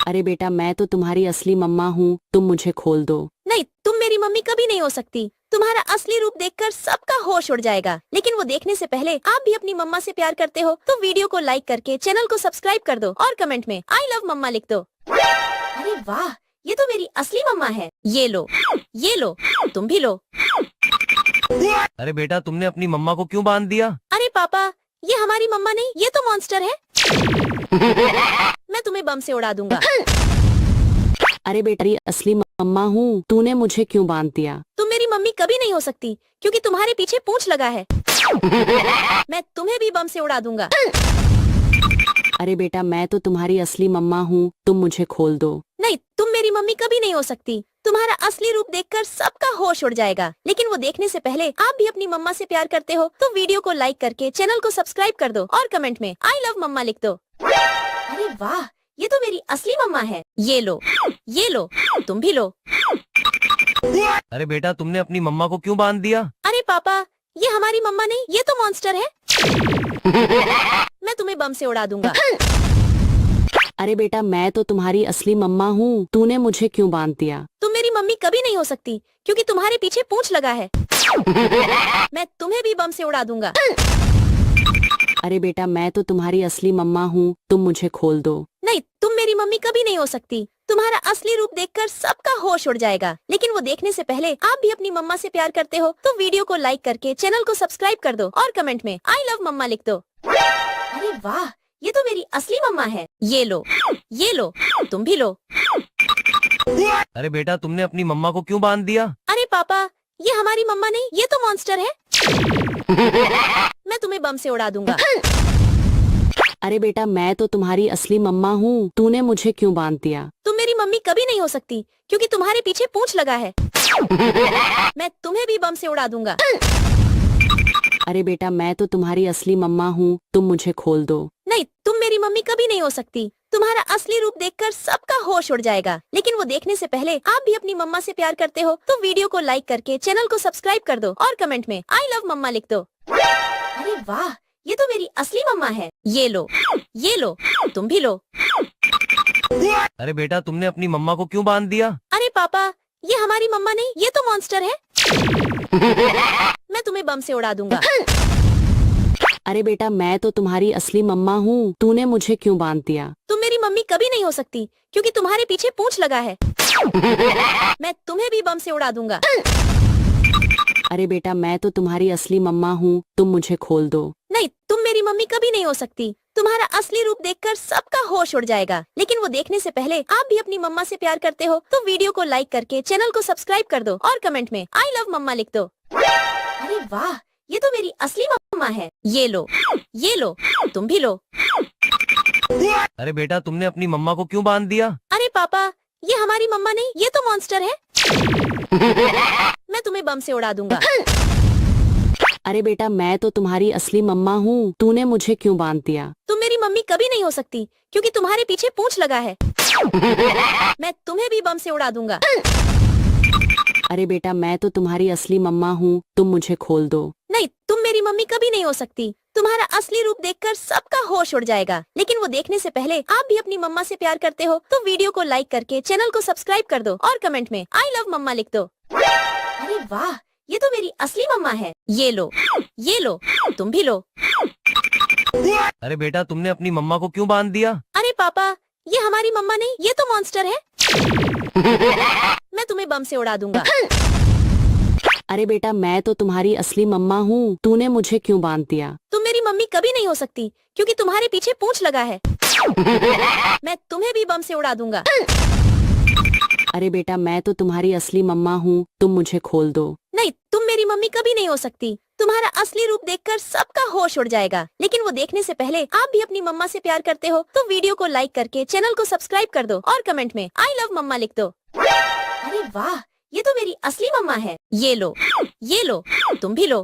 C: अरे बेटा मैं तो तुम्हारी असली मम्मा हूँ, तुम मुझे खोल दो।
B: नहीं, तुम मेरी मम्मी कभी नहीं हो सकती। तुम्हारा असली रूप देखकर सबका होश उड़ जाएगा, लेकिन वो देखने से पहले आप भी अपनी मम्मा से प्यार करते हो तो वीडियो को लाइक करके चैनल को सब्सक्राइब कर दो और कमेंट में आई लव मम्मा लिख दो। अरे वाह, ये तो मेरी असली मम्मा है। ये लो, तुम भी लो।
A: अरे बेटा तुमने अपनी मम्मा को क्यों बांध दिया?
B: अरे पापा, ये हमारी मम्मा नहीं, ये तो मॉन्स्टर है। मैं तुम्हें बम से उड़ा दूंगा।
C: अरे बेटा तेरी असली मम्मा हूँ, तूने मुझे क्यों बांध दिया?
B: तुम मेरी मम्मी कभी नहीं हो सकती क्योंकि तुम्हारे पीछे पूंछ लगा है। मैं तुम्हें भी बम से उड़ा दूंगा।
C: अरे बेटा मैं तो तुम्हारी असली मम्मा हूँ, तुम मुझे खोल दो।
B: नहीं, तुम मेरी मम्मी कभी नहीं हो सकती। तुम्हारा असली रूप देखकर सबका होश उड़ जाएगा। लेकिन वो देखने से पहले आप भी अपनी मम्मा से प्यार करते हो तो वीडियो को लाइक करके चैनल को सब्सक्राइब कर दो और कमेंट में आई लव मम्मा लिख दो। अरे वाह, ये तो मेरी असली मम्मा है। ये लो, तुम भी लो।
A: अरे बेटा तुमने अपनी मम्मा को क्यों बांध दिया?
B: अरे पापा, ये हमारी मम्मा नहीं, ये तो मॉन्स्टर है। मैं तुम्हें बम से उड़ा दूंगा।
C: अरे बेटा मैं तो तुम्हारी असली मम्मा हूँ, तूने मुझे क्यों बांध दिया?
B: तुम मेरी मम्मी कभी नहीं हो सकती क्योंकि तुम्हारे पीछे पूंछ लगा है। मैं तुम्हें भी बम से उड़ा दूंगा।
C: अरे बेटा मैं तो तुम्हारी असली मम्मा हूँ, तुम मुझे खोल दो।
B: नहीं, तुम मेरी मम्मी कभी नहीं हो सकती। तुम्हारा असली रूप देखकर सबका होश उड़ जाएगा। लेकिन वो देखने से पहले आप भी अपनी मम्मा से प्यार करते हो तो वीडियो को लाइक करके चैनल को सब्सक्राइब कर दो और कमेंट में आई लव मम्मा लिख दो। अरे वाह, ये तो मेरी असली मम्मा है। ये लो, तुम भी लो।
A: अरे बेटा तुमने अपनी मम्मा को क्यों बांध दिया?
B: अरे पापा, ये हमारी मम्मा नहीं, ये तो मॉन्स्टर है। मैं तुम्हें बम से उड़ा दूंगा।
C: अरे बेटा मैं तो तुम्हारी असली मम्मा हूँ, तूने मुझे क्यों बांध दिया?
B: तुम मेरी मम्मी कभी नहीं हो सकती क्योंकि तुम्हारे पीछे पूंछ लगा है। मैं तुम्हें भी बम से उड़ा दूंगा।
C: अरे बेटा मैं तो तुम्हारी असली मम्मा हूँ, तुम मुझे खोल दो।
B: नहीं, तुम मेरी मम्मी कभी नहीं हो सकती। तुम्हारा असली रूप देखकर सबका होश उड़ जाएगा। लेकिन वो देखने से पहले आप भी अपनी मम्मा से प्यार करते हो तो वीडियो को लाइक करके चैनल को सब्सक्राइब कर दो और कमेंट में आई लव मम्मा लिख दो। अरे वाह, ये तो मेरी असली मम्मा है। ये लो, तुम भी लो।
A: अरे बेटा तुमने अपनी मम्मा को क्यों बांध दिया?
B: अरे पापा, ये हमारी मम्मा नहीं, ये तो मॉन्स्टर है। मैं तुम्हें बम से उड़ा दूंगा।
C: अरे बेटा मैं तो तुम्हारी असली मम्मा हूँ, तूने मुझे क्यों बांध दिया?
B: तुम मेरी मम्मी कभी नहीं हो सकती क्योंकि तुम्हारे पीछे पूंछ लगा है। मैं तुम्हें भी बम से उड़ा दूंगा।
C: अरे बेटा मैं तो तुम्हारी असली मम्मा हूँ, तुम मुझे खोल दो।
B: नहीं, तुम मेरी मम्मी कभी नहीं हो सकती। तुम्हारा असली रूप देखकर सबका होश उड़ जाएगा। लेकिन वो देखने से पहले आप भी अपनी मम्मा से प्यार करते हो तो वीडियो को लाइक करके चैनल को सब्सक्राइब कर दो और कमेंट में आई लव मम्मा लिख दो। अरे वाह, ये तो मेरी असली मम्मा है। ये लो, तुम भी लो।
A: अरे बेटा तुमने अपनी मम्मा को क्यों बांध दिया?
B: अरे पापा, ये हमारी मम्मा नहीं, ये तो मॉन्स्टर है। मैं तुम्हें बम से उड़ा दूंगा।
C: अरे बेटा मैं तो तुम्हारी असली मम्मा हूँ, तूने मुझे क्यों बांध दिया?
B: तुम मेरी मम्मी कभी नहीं हो सकती क्योंकि तुम्हारे पीछे पूंछ लगा है। मैं तुम्हें भी बम से उड़ा दूंगा।
C: अरे बेटा मैं तो तुम्हारी असली मम्मा हूँ, तुम मुझे खोल दो।
B: नहीं, तुम मेरी मम्मी कभी नहीं हो सकती। तुम्हारा असली रूप देखकर सबका होश उड़ जाएगा। लेकिन वो देखने से पहले आप भी अपनी मम्मा से प्यार करते हो तो वीडियो को लाइक करके चैनल को सब्सक्राइब कर दो और कमेंट में आई लव मम्मा लिख दो। अरे वाह, ये तो मेरी असली मम्मा है। ये लो, तुम भी लो।
A: अरे बेटा तुमने अपनी मम्मा को क्यों बांध दिया?
B: अरे पापा, ये हमारी मम्मा नहीं, ये तो मॉन्स्टर है। मैं तुम्हें बम से उड़ा दूंगा।
C: अरे बेटा मैं तो तुम्हारी असली मम्मा हूँ, तूने मुझे क्यों बांध दिया?
B: तुम मेरी मम्मी कभी नहीं हो सकती क्योंकि तुम्हारे पीछे पूंछ लगा है। मैं तुम्हें भी बम से उड़ा दूंगा।
C: अरे बेटा मैं तो तुम्हारी असली मम्मा हूँ, तुम मुझे खोल दो।
B: नहीं, तुम मेरी मम्मी कभी नहीं हो सकती। तुम्हारा असली रूप देखकर सबका होश उड़ जाएगा। लेकिन वो देखने से पहले आप भी अपनी मम्मा से प्यार करते हो तो वीडियो को लाइक करके चैनल को सब्सक्राइब कर दो और कमेंट में आई लव मम्मा लिख दो। अरे वाह, ये तो मेरी असली मम्मा है। ये लो, तुम भी लो।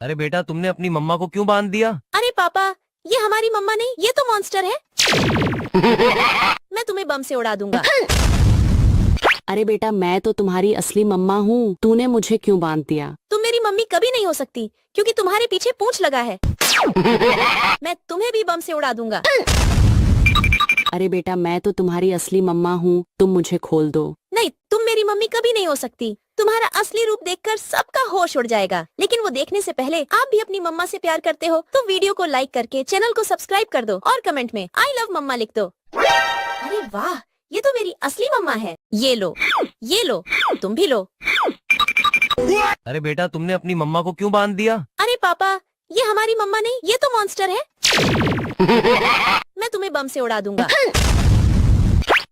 A: अरे बेटा तुमने अपनी मम्मा को क्यों बांध दिया?
B: अरे पापा, ये हमारी मम्मा नहीं, ये तो मॉन्स्टर है। मैं तुम्हें बम से उड़ा दूंगा।
C: अरे बेटा मैं तो तुम्हारी असली मम्मा हूँ, तूने मुझे क्यों बांध दिया?
B: तुम मेरी मम्मी कभी नहीं हो सकती क्योंकि तुम्हारे पीछे पूंछ लगा है। मैं तुम्हें भी बम से उड़ा दूंगा।
C: अरे बेटा मैं तो तुम्हारी असली मम्मा हूँ, तुम मुझे खोल दो।
B: नहीं, तुम मेरी मम्मी कभी नहीं हो सकती। तुम्हारा असली रूप देखकर सबका होश उड़ जाएगा। लेकिन वो देखने से पहले आप भी अपनी मम्मा से प्यार करते हो तो वीडियो को लाइक करके चैनल को सब्सक्राइब कर दो और कमेंट में आई लव मम्मा लिख दो। अरे वाह, ये तो मेरी असली मम्मा है। ये लो, तुम भी लो।
A: अरे बेटा तुमने अपनी मम्मा को क्यों बांध दिया?
B: अरे पापा, ये हमारी मम्मा नहीं, ये तो मॉन्स्टर है। मैं तुम्हें बम से उड़ा दूंगा।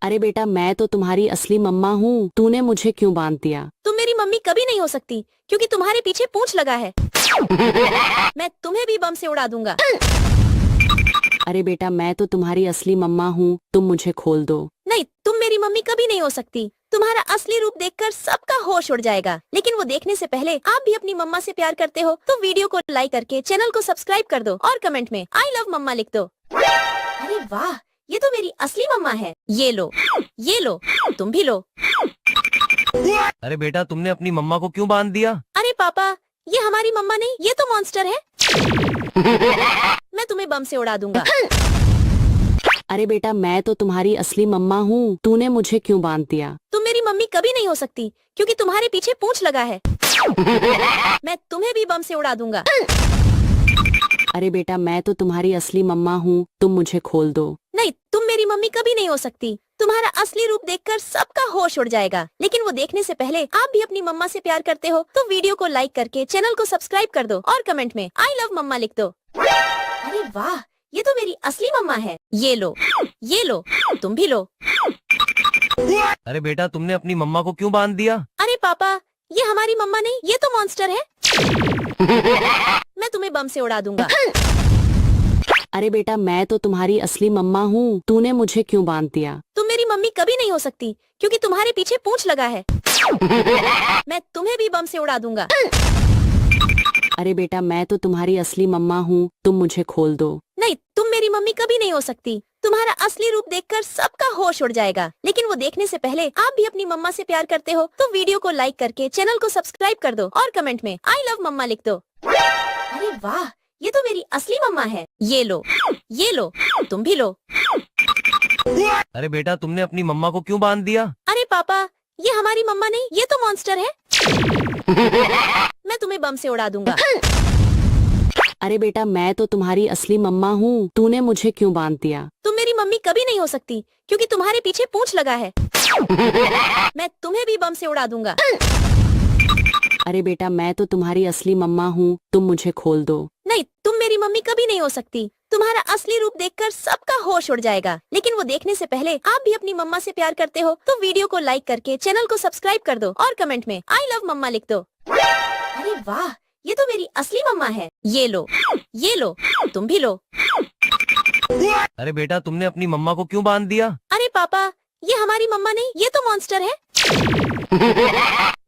C: अरे बेटा मैं तो तुम्हारी असली मम्मा हूँ, तूने मुझे क्यों बांध दिया?
B: तुम मेरी मम्मी कभी नहीं हो सकती क्योंकि तुम्हारे पीछे पूंछ लगा है। मैं तुम्हें भी बम से उड़ा दूंगा।
C: अरे बेटा मैं तो तुम्हारी असली मम्मा हूँ, तुम मुझे खोल दो।
B: नहीं, तुम मेरी मम्मी कभी नहीं हो सकती। तुम्हारा असली रूप देखकर सबका होश उड़ जाएगा, लेकिन वो देखने से पहले आप भी अपनी मम्मा से प्यार करते हो तो वीडियो को लाइक करके चैनल को सब्सक्राइब कर दो और कमेंट में आई लव मम्मा लिख दो। अरे वाह, ये तो मेरी असली मम्मा है। ये लो, तुम भी लो।
A: अरे बेटा तुमने अपनी मम्मा को क्यों बांध दिया?
B: अरे पापा, ये हमारी मम्मा नहीं, ये तो मॉन्स्टर है। मैं तुम्हें बम से उड़ा दूंगा।
C: अरे बेटा मैं तो तुम्हारी असली मम्मा हूँ, तूने मुझे क्यों बांध दिया?
B: तुम मेरी मम्मी कभी नहीं हो सकती क्योंकि तुम्हारे पीछे पूंछ लगा है। मैं तुम्हें भी बम से उड़ा दूंगा।
C: अरे बेटा मैं तो तुम्हारी असली मम्मा हूँ, तुम मुझे खोल दो।
B: नहीं, तुम मेरी मम्मी कभी नहीं हो सकती। तुम्हारा असली रूप देखकर सबका होश उड़ जाएगा, लेकिन वो देखने से पहले आप भी अपनी मम्मा से प्यार करते हो तो वीडियो को लाइक करके चैनल को सब्सक्राइब कर दो और कमेंट में आई लव मम्मा लिख दो। अरे वाह, ये तो मेरी असली मम्मा है। ये लो, तुम भी लो।
A: अरे बेटा तुमने अपनी मम्मा को क्यों बांध दिया?
B: अरे पापा, ये हमारी मम्मा नहीं, ये तो मॉन्स्टर है। मैं तुम्हें बम से उड़ा दूंगा।
C: अरे बेटा मैं तो तुम्हारी असली मम्मा हूँ, तूने मुझे क्यों बांध दिया?
B: तुम मेरी मम्मी कभी नहीं हो सकती क्योंकि तुम्हारे पीछे पूंछ लगा है। मैं तुम्हें भी बम से उड़ा दूंगा।
C: अरे बेटा मैं तो तुम्हारी असली मम्मा हूँ, तुम मुझे खोल दो।
B: नहीं, तुम मेरी मम्मी कभी नहीं हो सकती। तुम्हारा असली रूप देखकर सबका होश उड़ जाएगा, लेकिन वो देखने से पहले आप भी अपनी मम्मा से प्यार करते हो तो वीडियो को लाइक करके चैनल को सब्सक्राइब कर दो और कमेंट में आई लव मम्मा लिख दो। अरे वाह, ये तो मेरी असली मम्मा है। ये लो, तुम भी लो।
A: अरे बेटा तुमने अपनी मम्मा को क्यों बांध दिया?
B: अरे पापा, ये हमारी मम्मा नहीं, ये तो मॉन्स्टर है। मैं तुम्हें बम से उड़ा दूंगा।
C: अरे बेटा मैं तो तुम्हारी असली मम्मा हूँ, तूने मुझे क्यों बांध दिया?
B: तुम मेरी मम्मी कभी नहीं हो सकती क्योंकि तुम्हारे पीछे पूंछ लगा है। मैं तुम्हें भी बम से उड़ा दूंगा।
C: अरे बेटा मैं तो तुम्हारी असली मम्मा हूँ, तुम मुझे खोल दो।
B: नहीं, तुम मेरी मम्मी कभी नहीं हो सकती। तुम्हारा असली रूप देखकर सबका होश उड़ जाएगा, लेकिन वो देखने से पहले आप भी अपनी मम्मा से प्यार करते हो तो वीडियो को लाइक करके चैनल को सब्सक्राइब कर दो और कमेंट में आई लव मम्मा लिख दो। अरे वाह, ये तो मेरी असली मम्मा है। ये लो, तुम भी लो।
A: अरे बेटा तुमने अपनी मम्मा को क्यों बांध दिया?
B: अरे पापा, ये हमारी मम्मा नहीं, ये तो मॉन्स्टर है।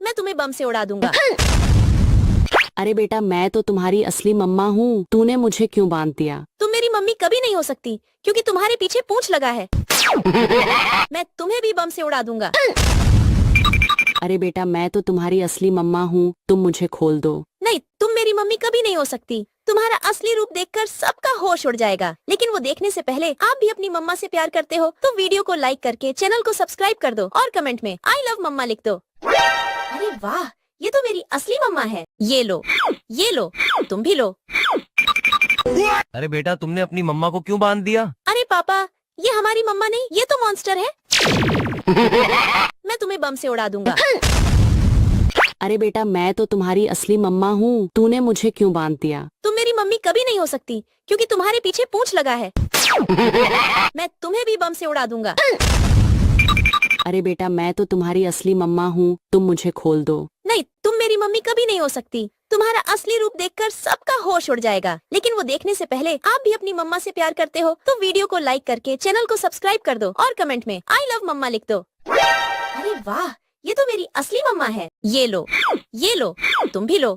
B: मैं तुम्हें बम से उड़ा दूंगा।
C: अरे बेटा मैं तो तुम्हारी असली मम्मा हूँ, तूने मुझे क्यों बांध दिया?
B: तुम मेरी मम्मी कभी नहीं हो सकती क्योंकि तुम्हारे पीछे पूंछ लगा है। मैं तुम्हें भी बम से उड़ा दूंगा।
C: अरे बेटा मैं तो तुम्हारी असली मम्मा हूँ, तुम मुझे खोल दो।
B: नहीं, तुम मेरी मम्मी कभी नहीं हो सकती। तुम्हारा असली रूप देखकर सबका होश उड़ जाएगा, लेकिन वो देखने से पहले आप भी अपनी मम्मा से प्यार करते हो तो वीडियो को लाइक करके चैनल को सब्सक्राइब कर दो और कमेंट में आई लव मम्मा लिख दो। अरे वाह, ये तो मेरी असली मम्मा है। ये लो, तुम भी लो।
A: अरे बेटा तुमने अपनी मम्मा को क्यों बांध दिया?
B: अरे पापा, ये हमारी मम्मा नहीं, ये तो मॉन्स्टर है। मैं तुम्हें बम से उड़ा दूंगा।
C: अरे बेटा मैं तो तुम्हारी असली मम्मा हूँ, तूने मुझे क्यों बांध दिया?
B: तुम मेरी मम्मी कभी नहीं हो सकती क्योंकि तुम्हारे पीछे पूंछ लगा है। मैं तुम्हें भी बम से उड़ा दूंगा।
C: अरे बेटा मैं तो तुम्हारी असली मम्मा हूँ, तुम मुझे खोल दो।
B: नहीं, तुम मेरी मम्मी कभी नहीं हो सकती। तुम्हारा असली रूप देखकर सबका होश उड़ जाएगा, लेकिन वो देखने से पहले आप भी अपनी मम्मा से प्यार करते हो तो वीडियो को लाइक करके चैनल को सब्सक्राइब कर दो और कमेंट में आई लव मम्मा लिख दो। अरे वाह, ये तो मेरी असली मम्मा है। ये लो, तुम भी लो।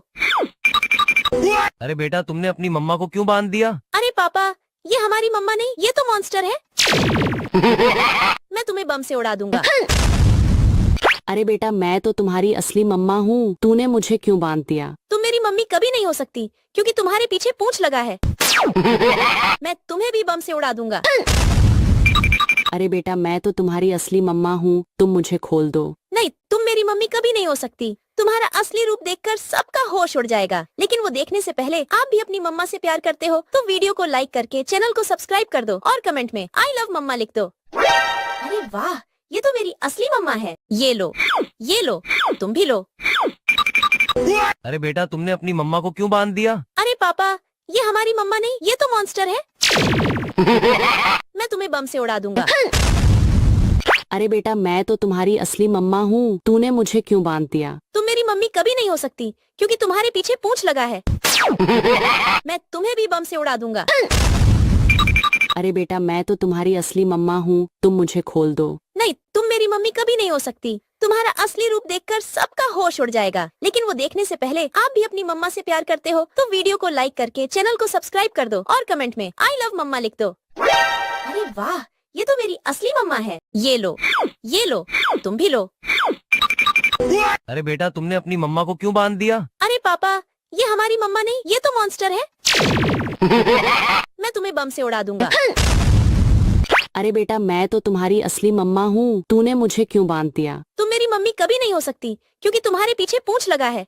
A: अरे बेटा तुमने अपनी मम्मा को क्यों बांध दिया?
B: अरे पापा, ये हमारी मम्मा नहीं, ये तो मॉन्स्टर है। मैं तुम्हें बम से उड़ा दूंगा।
C: अरे बेटा मैं तो तुम्हारी असली मम्मा हूँ, तूने मुझे क्यों बांध दिया?
B: तुम मेरी मम्मी कभी नहीं हो सकती क्योंकि तुम्हारे पीछे पूंछ लगा है। मैं तुम्हें भी बम से उड़ा दूंगा।
C: अरे बेटा मैं तो तुम्हारी असली मम्मा हूँ, तुम मुझे खोल दो।
B: नहीं, तुम मेरी मम्मी कभी नहीं हो सकती। तुम्हारा असली रूप देखकर सबका होश उड़ जाएगा, लेकिन वो देखने से पहले आप भी अपनी मम्मा से प्यार करते हो तो वीडियो को लाइक करके चैनल को सब्सक्राइब कर दो और कमेंट में आई लव मम्मा लिख दो। अरे वाह, ये तो मेरी असली मम्मा है। ये लो, तुम भी लो।
A: अरे बेटा तुमने अपनी मम्मा को क्यों बांध दिया?
B: अरे पापा, ये हमारी मम्मा नहीं, ये तो मॉन्स्टर है। मैं तुम्हें बम से उड़ा दूंगा।
C: अरे बेटा मैं तो तुम्हारी असली मम्मा हूँ, तूने मुझे क्यों बांध दिया?
B: तुम मेरी मम्मी कभी नहीं हो सकती क्योंकि तुम्हारे पीछे पूंछ लगा है। मैं तुम्हें भी बम से उड़ा दूंगा।
C: अरे बेटा मैं तो तुम्हारी असली मम्मा हूँ, तुम मुझे खोल दो।
B: नहीं, तुम मेरी मम्मी कभी नहीं हो सकती। तुम्हारा असली रूप देखकर सबका होश उड़ जाएगा, लेकिन वो देखने से पहले आप भी अपनी मम्मा से प्यार करते हो तो वीडियो को लाइक करके चैनल को सब्सक्राइब कर दो और कमेंट में आई लव मम्मा लिख दो। अरे वाह, ये तो मेरी असली मम्मा है। ये लो, तुम भी लो।
A: अरे बेटा तुमने अपनी मम्मा को क्यों बांध दिया?
B: अरे पापा, ये हमारी मम्मा नहीं, ये तो मॉन्स्टर है। मैं तुम्हें बम से उड़ा दूंगा।
C: अरे बेटा मैं तो तुम्हारी असली मम्मा हूँ, तूने मुझे क्यों बांध दिया?
B: तुम मेरी मम्मी कभी नहीं हो सकती क्योंकि तुम्हारे पीछे पूंछ लगा है।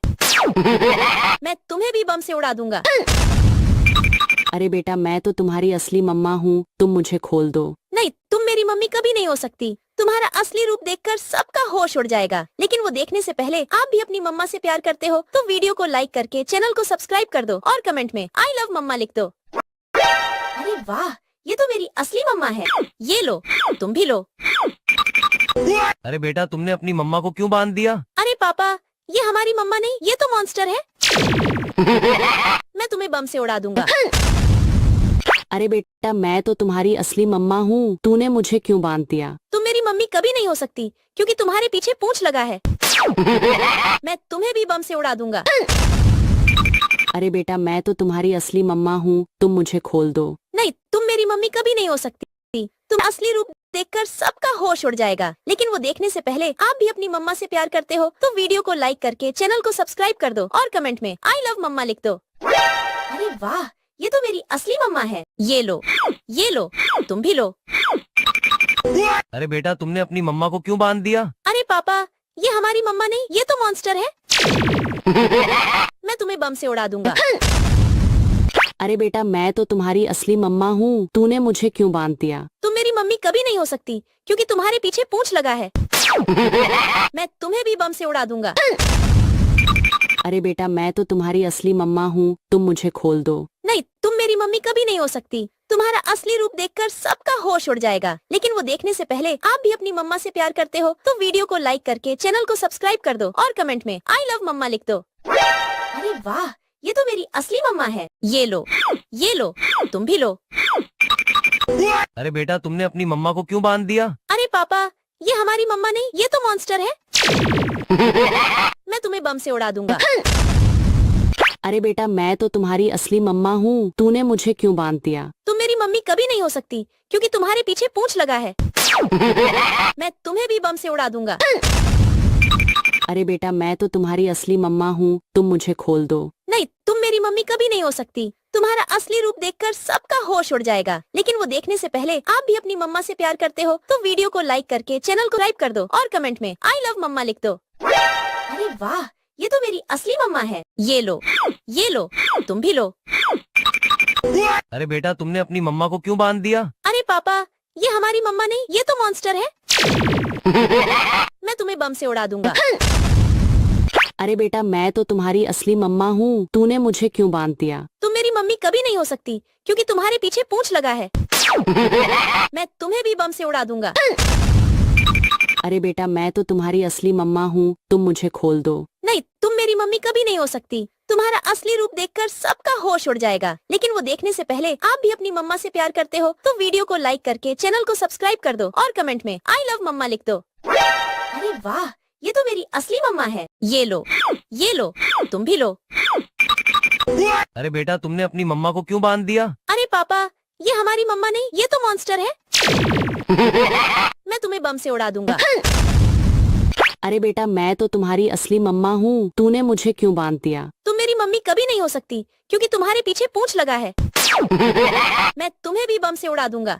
B: मैं तुम्हें भी बम से उड़ा दूंगा।
C: अरे बेटा मैं तो तुम्हारी असली मम्मा हूँ, तुम मुझे खोल दो।
B: नहीं, तुम मेरी मम्मी कभी नहीं हो सकती। तुम्हारा असली रूप देखकर सबका होश उड़ जाएगा, लेकिन वो देखने से पहले आप भी अपनी मम्मा से प्यार करते हो तो वीडियो को लाइक करके चैनल को सब्सक्राइब कर दो और कमेंट में आई लव मम्मा लिख दो। अरे वाह, ये तो मेरी असली मम्मा है। ये लो, तुम भी लो।
A: अरे बेटा तुमने अपनी मम्मा को क्यों बांध दिया?
B: अरे पापा, ये हमारी मम्मा नहीं, ये तो मॉन्स्टर है। मैं तुम्हें बम से उड़ा दूंगा।
C: अरे बेटा मैं तो तुम्हारी असली मम्मा हूँ, तूने मुझे क्यों बांध दिया?
B: तुम मेरी मम्मी कभी नहीं हो सकती क्योंकि तुम्हारे पीछे पूंछ लगा है। मैं तुम्हें भी बम से उड़ा दूंगा।
C: अरे बेटा मैं तो तुम्हारी असली मम्मा हूँ, तुम मुझे खोल दो।
B: नहीं, तुम मेरी मम्मी कभी नहीं हो सकती। तुम असली रूप देखकर सबका होश उड़ जाएगा, लेकिन वो देखने से पहले आप भी अपनी मम्मा से प्यार करते हो तो वीडियो को लाइक करके चैनल को सब्सक्राइब कर दो और कमेंट में आई लव मम्मा लिख दो। अरे वाह, ये तो मेरी असली मम्मा है। ये लो, तुम भी लो।
A: अरे बेटा तुमने अपनी मम्मा को क्यों बांध दिया?
B: अरे पापा, ये हमारी मम्मा नहीं, ये तो मॉन्स्टर है। मैं तुम्हें बम से उड़ा दूंगा।
C: अरे बेटा मैं तो तुम्हारी असली मम्मा हूँ, तूने मुझे क्यों बांध दिया?
B: तुम मेरी मम्मी कभी नहीं हो सकती क्योंकि तुम्हारे पीछे पूंछ लगा है। मैं तुम्हें भी बम से उड़ा दूंगा।
C: अरे बेटा मैं तो तुम्हारी असली मम्मा हूँ, तुम मुझे खोल दो।
B: नहीं, तुम मेरी मम्मी कभी नहीं हो सकती। तुम्हारा असली रूप देखकर सबका होश उड़ जाएगा, लेकिन वो देखने से पहले आप भी अपनी मम्मा से प्यार करते हो तो वीडियो को लाइक करके चैनल को सब्सक्राइब कर दो और कमेंट में आई लव मम्मा लिख दो। अरे वाह, ये तो मेरी असली मम्मा है। ये लो, तुम भी लो।
A: अरे बेटा तुमने अपनी मम्मा को क्यों बांध दिया?
B: अरे पापा, ये हमारी मम्मा नहीं, ये तो मॉन्स्टर है। मैं तुम्हें बम से उड़ा दूंगा।
C: अरे बेटा मैं तो तुम्हारी असली मम्मा हूँ, तूने मुझे क्यों बांध दिया?
B: तुम मेरी मम्मी कभी नहीं हो सकती क्योंकि तुम्हारे पीछे पूंछ लगा है। मैं तुम्हें भी बम से उड़ा दूंगा।
C: अरे बेटा मैं तो तुम्हारी असली मम्मा हूँ, तुम मुझे खोल दो।
B: नहीं, तुम मेरी मम्मी कभी नहीं हो सकती। तुम्हारा असली रूप देखकर सबका होश उड़ जाएगा, लेकिन वो देखने से पहले आप भी अपनी मम्मा से प्यार करते हो तो वीडियो को लाइक करके चैनल को सब्सक्राइब कर दो और कमेंट में आई लव मम्मा लिख दो। अरे वाह, ये तो मेरी असली मम्मा है। ये लो, तुम भी लो।
A: अरे बेटा तुमने अपनी मम्मा को क्यों बांध दिया?
B: अरे पापा, ये हमारी मम्मा नहीं, ये तो मॉन्स्टर है। मैं तुम्हें बम से उड़ा दूंगा।
C: अरे बेटा मैं तो तुम्हारी असली मम्मा हूँ, तूने मुझे क्यों बांध दिया?
B: तुम मेरी मम्मी कभी नहीं हो सकती क्योंकि तुम्हारे पीछे पूंछ लगा है। मैं तुम्हें भी बम से उड़ा दूंगा।
C: अरे बेटा मैं तो तुम्हारी असली मम्मा हूँ, तुम मुझे खोल दो।
B: नहीं, तुम मेरी मम्मी कभी नहीं हो सकती। तुम्हारा असली रूप देखकर सबका होश उड़ जाएगा, लेकिन वो देखने से पहले आप भी अपनी मम्मा से प्यार करते हो तो वीडियो को लाइक करके चैनल को सब्सक्राइब कर दो और कमेंट में आई लव मम्मा लिख दो। अरे वाह, ये तो मेरी असली मम्मा है। ये लो, तुम भी लो।
A: अरे बेटा तुमने अपनी मम्मा को क्यों बांध दिया?
B: अरे पापा, ये हमारी मम्मा नहीं, ये तो मॉन्स्टर है। मैं तुम्हें बम से उड़ा दूंगा।
C: अरे बेटा मैं तो तुम्हारी असली मम्मा हूँ, तूने मुझे क्यों बांध दिया?
B: तुम मेरी मम्मी कभी नहीं हो सकती क्योंकि तुम्हारे पीछे पूंछ लगा है। मैं तुम्हें भी बम से उड़ा दूंगा।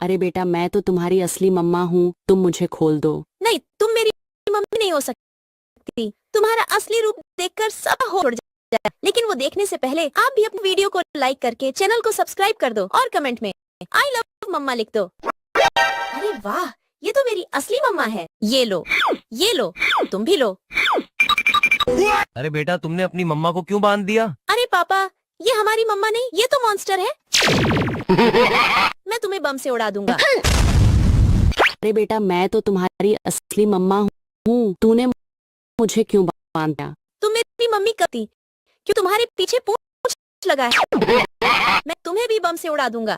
C: अरे बेटा मैं तो तुम्हारी असली मम्मा हूँ, तुम मुझे खोल दो।
B: नहीं, तुम मेरी मम्मी नहीं हो सकती। तुम्हारा असली रूप देखकर सब होश उड़ जाए, लेकिन वो देखने से पहले आप भी अपनी वीडियो को लाइक करके चैनल को सब्सक्राइब कर दो और कमेंट में आई लव मम्मा लिख दो। अरे वाह, ये तो मेरी असली मम्मा है। ये लो, तुम भी लो।
A: अरे बेटा तुमने अपनी मम्मा को क्यों बांध दिया?
B: अरे पापा, ये हमारी मम्मा नहीं, ये तो मॉन्स्टर है। मैं तुम्हें बम से उड़ा दूंगा।
C: अरे बेटा मैं तो तुम्हारी असली मम्मा हूँ, तूने मुझे क्यों बांध दिया?
B: तुम मेरी मम्मी कब थी? क्यों तुम्हारे पीछे पूंछ लगा है? मैं तुम्हें भी बम से उड़ा दूंगा।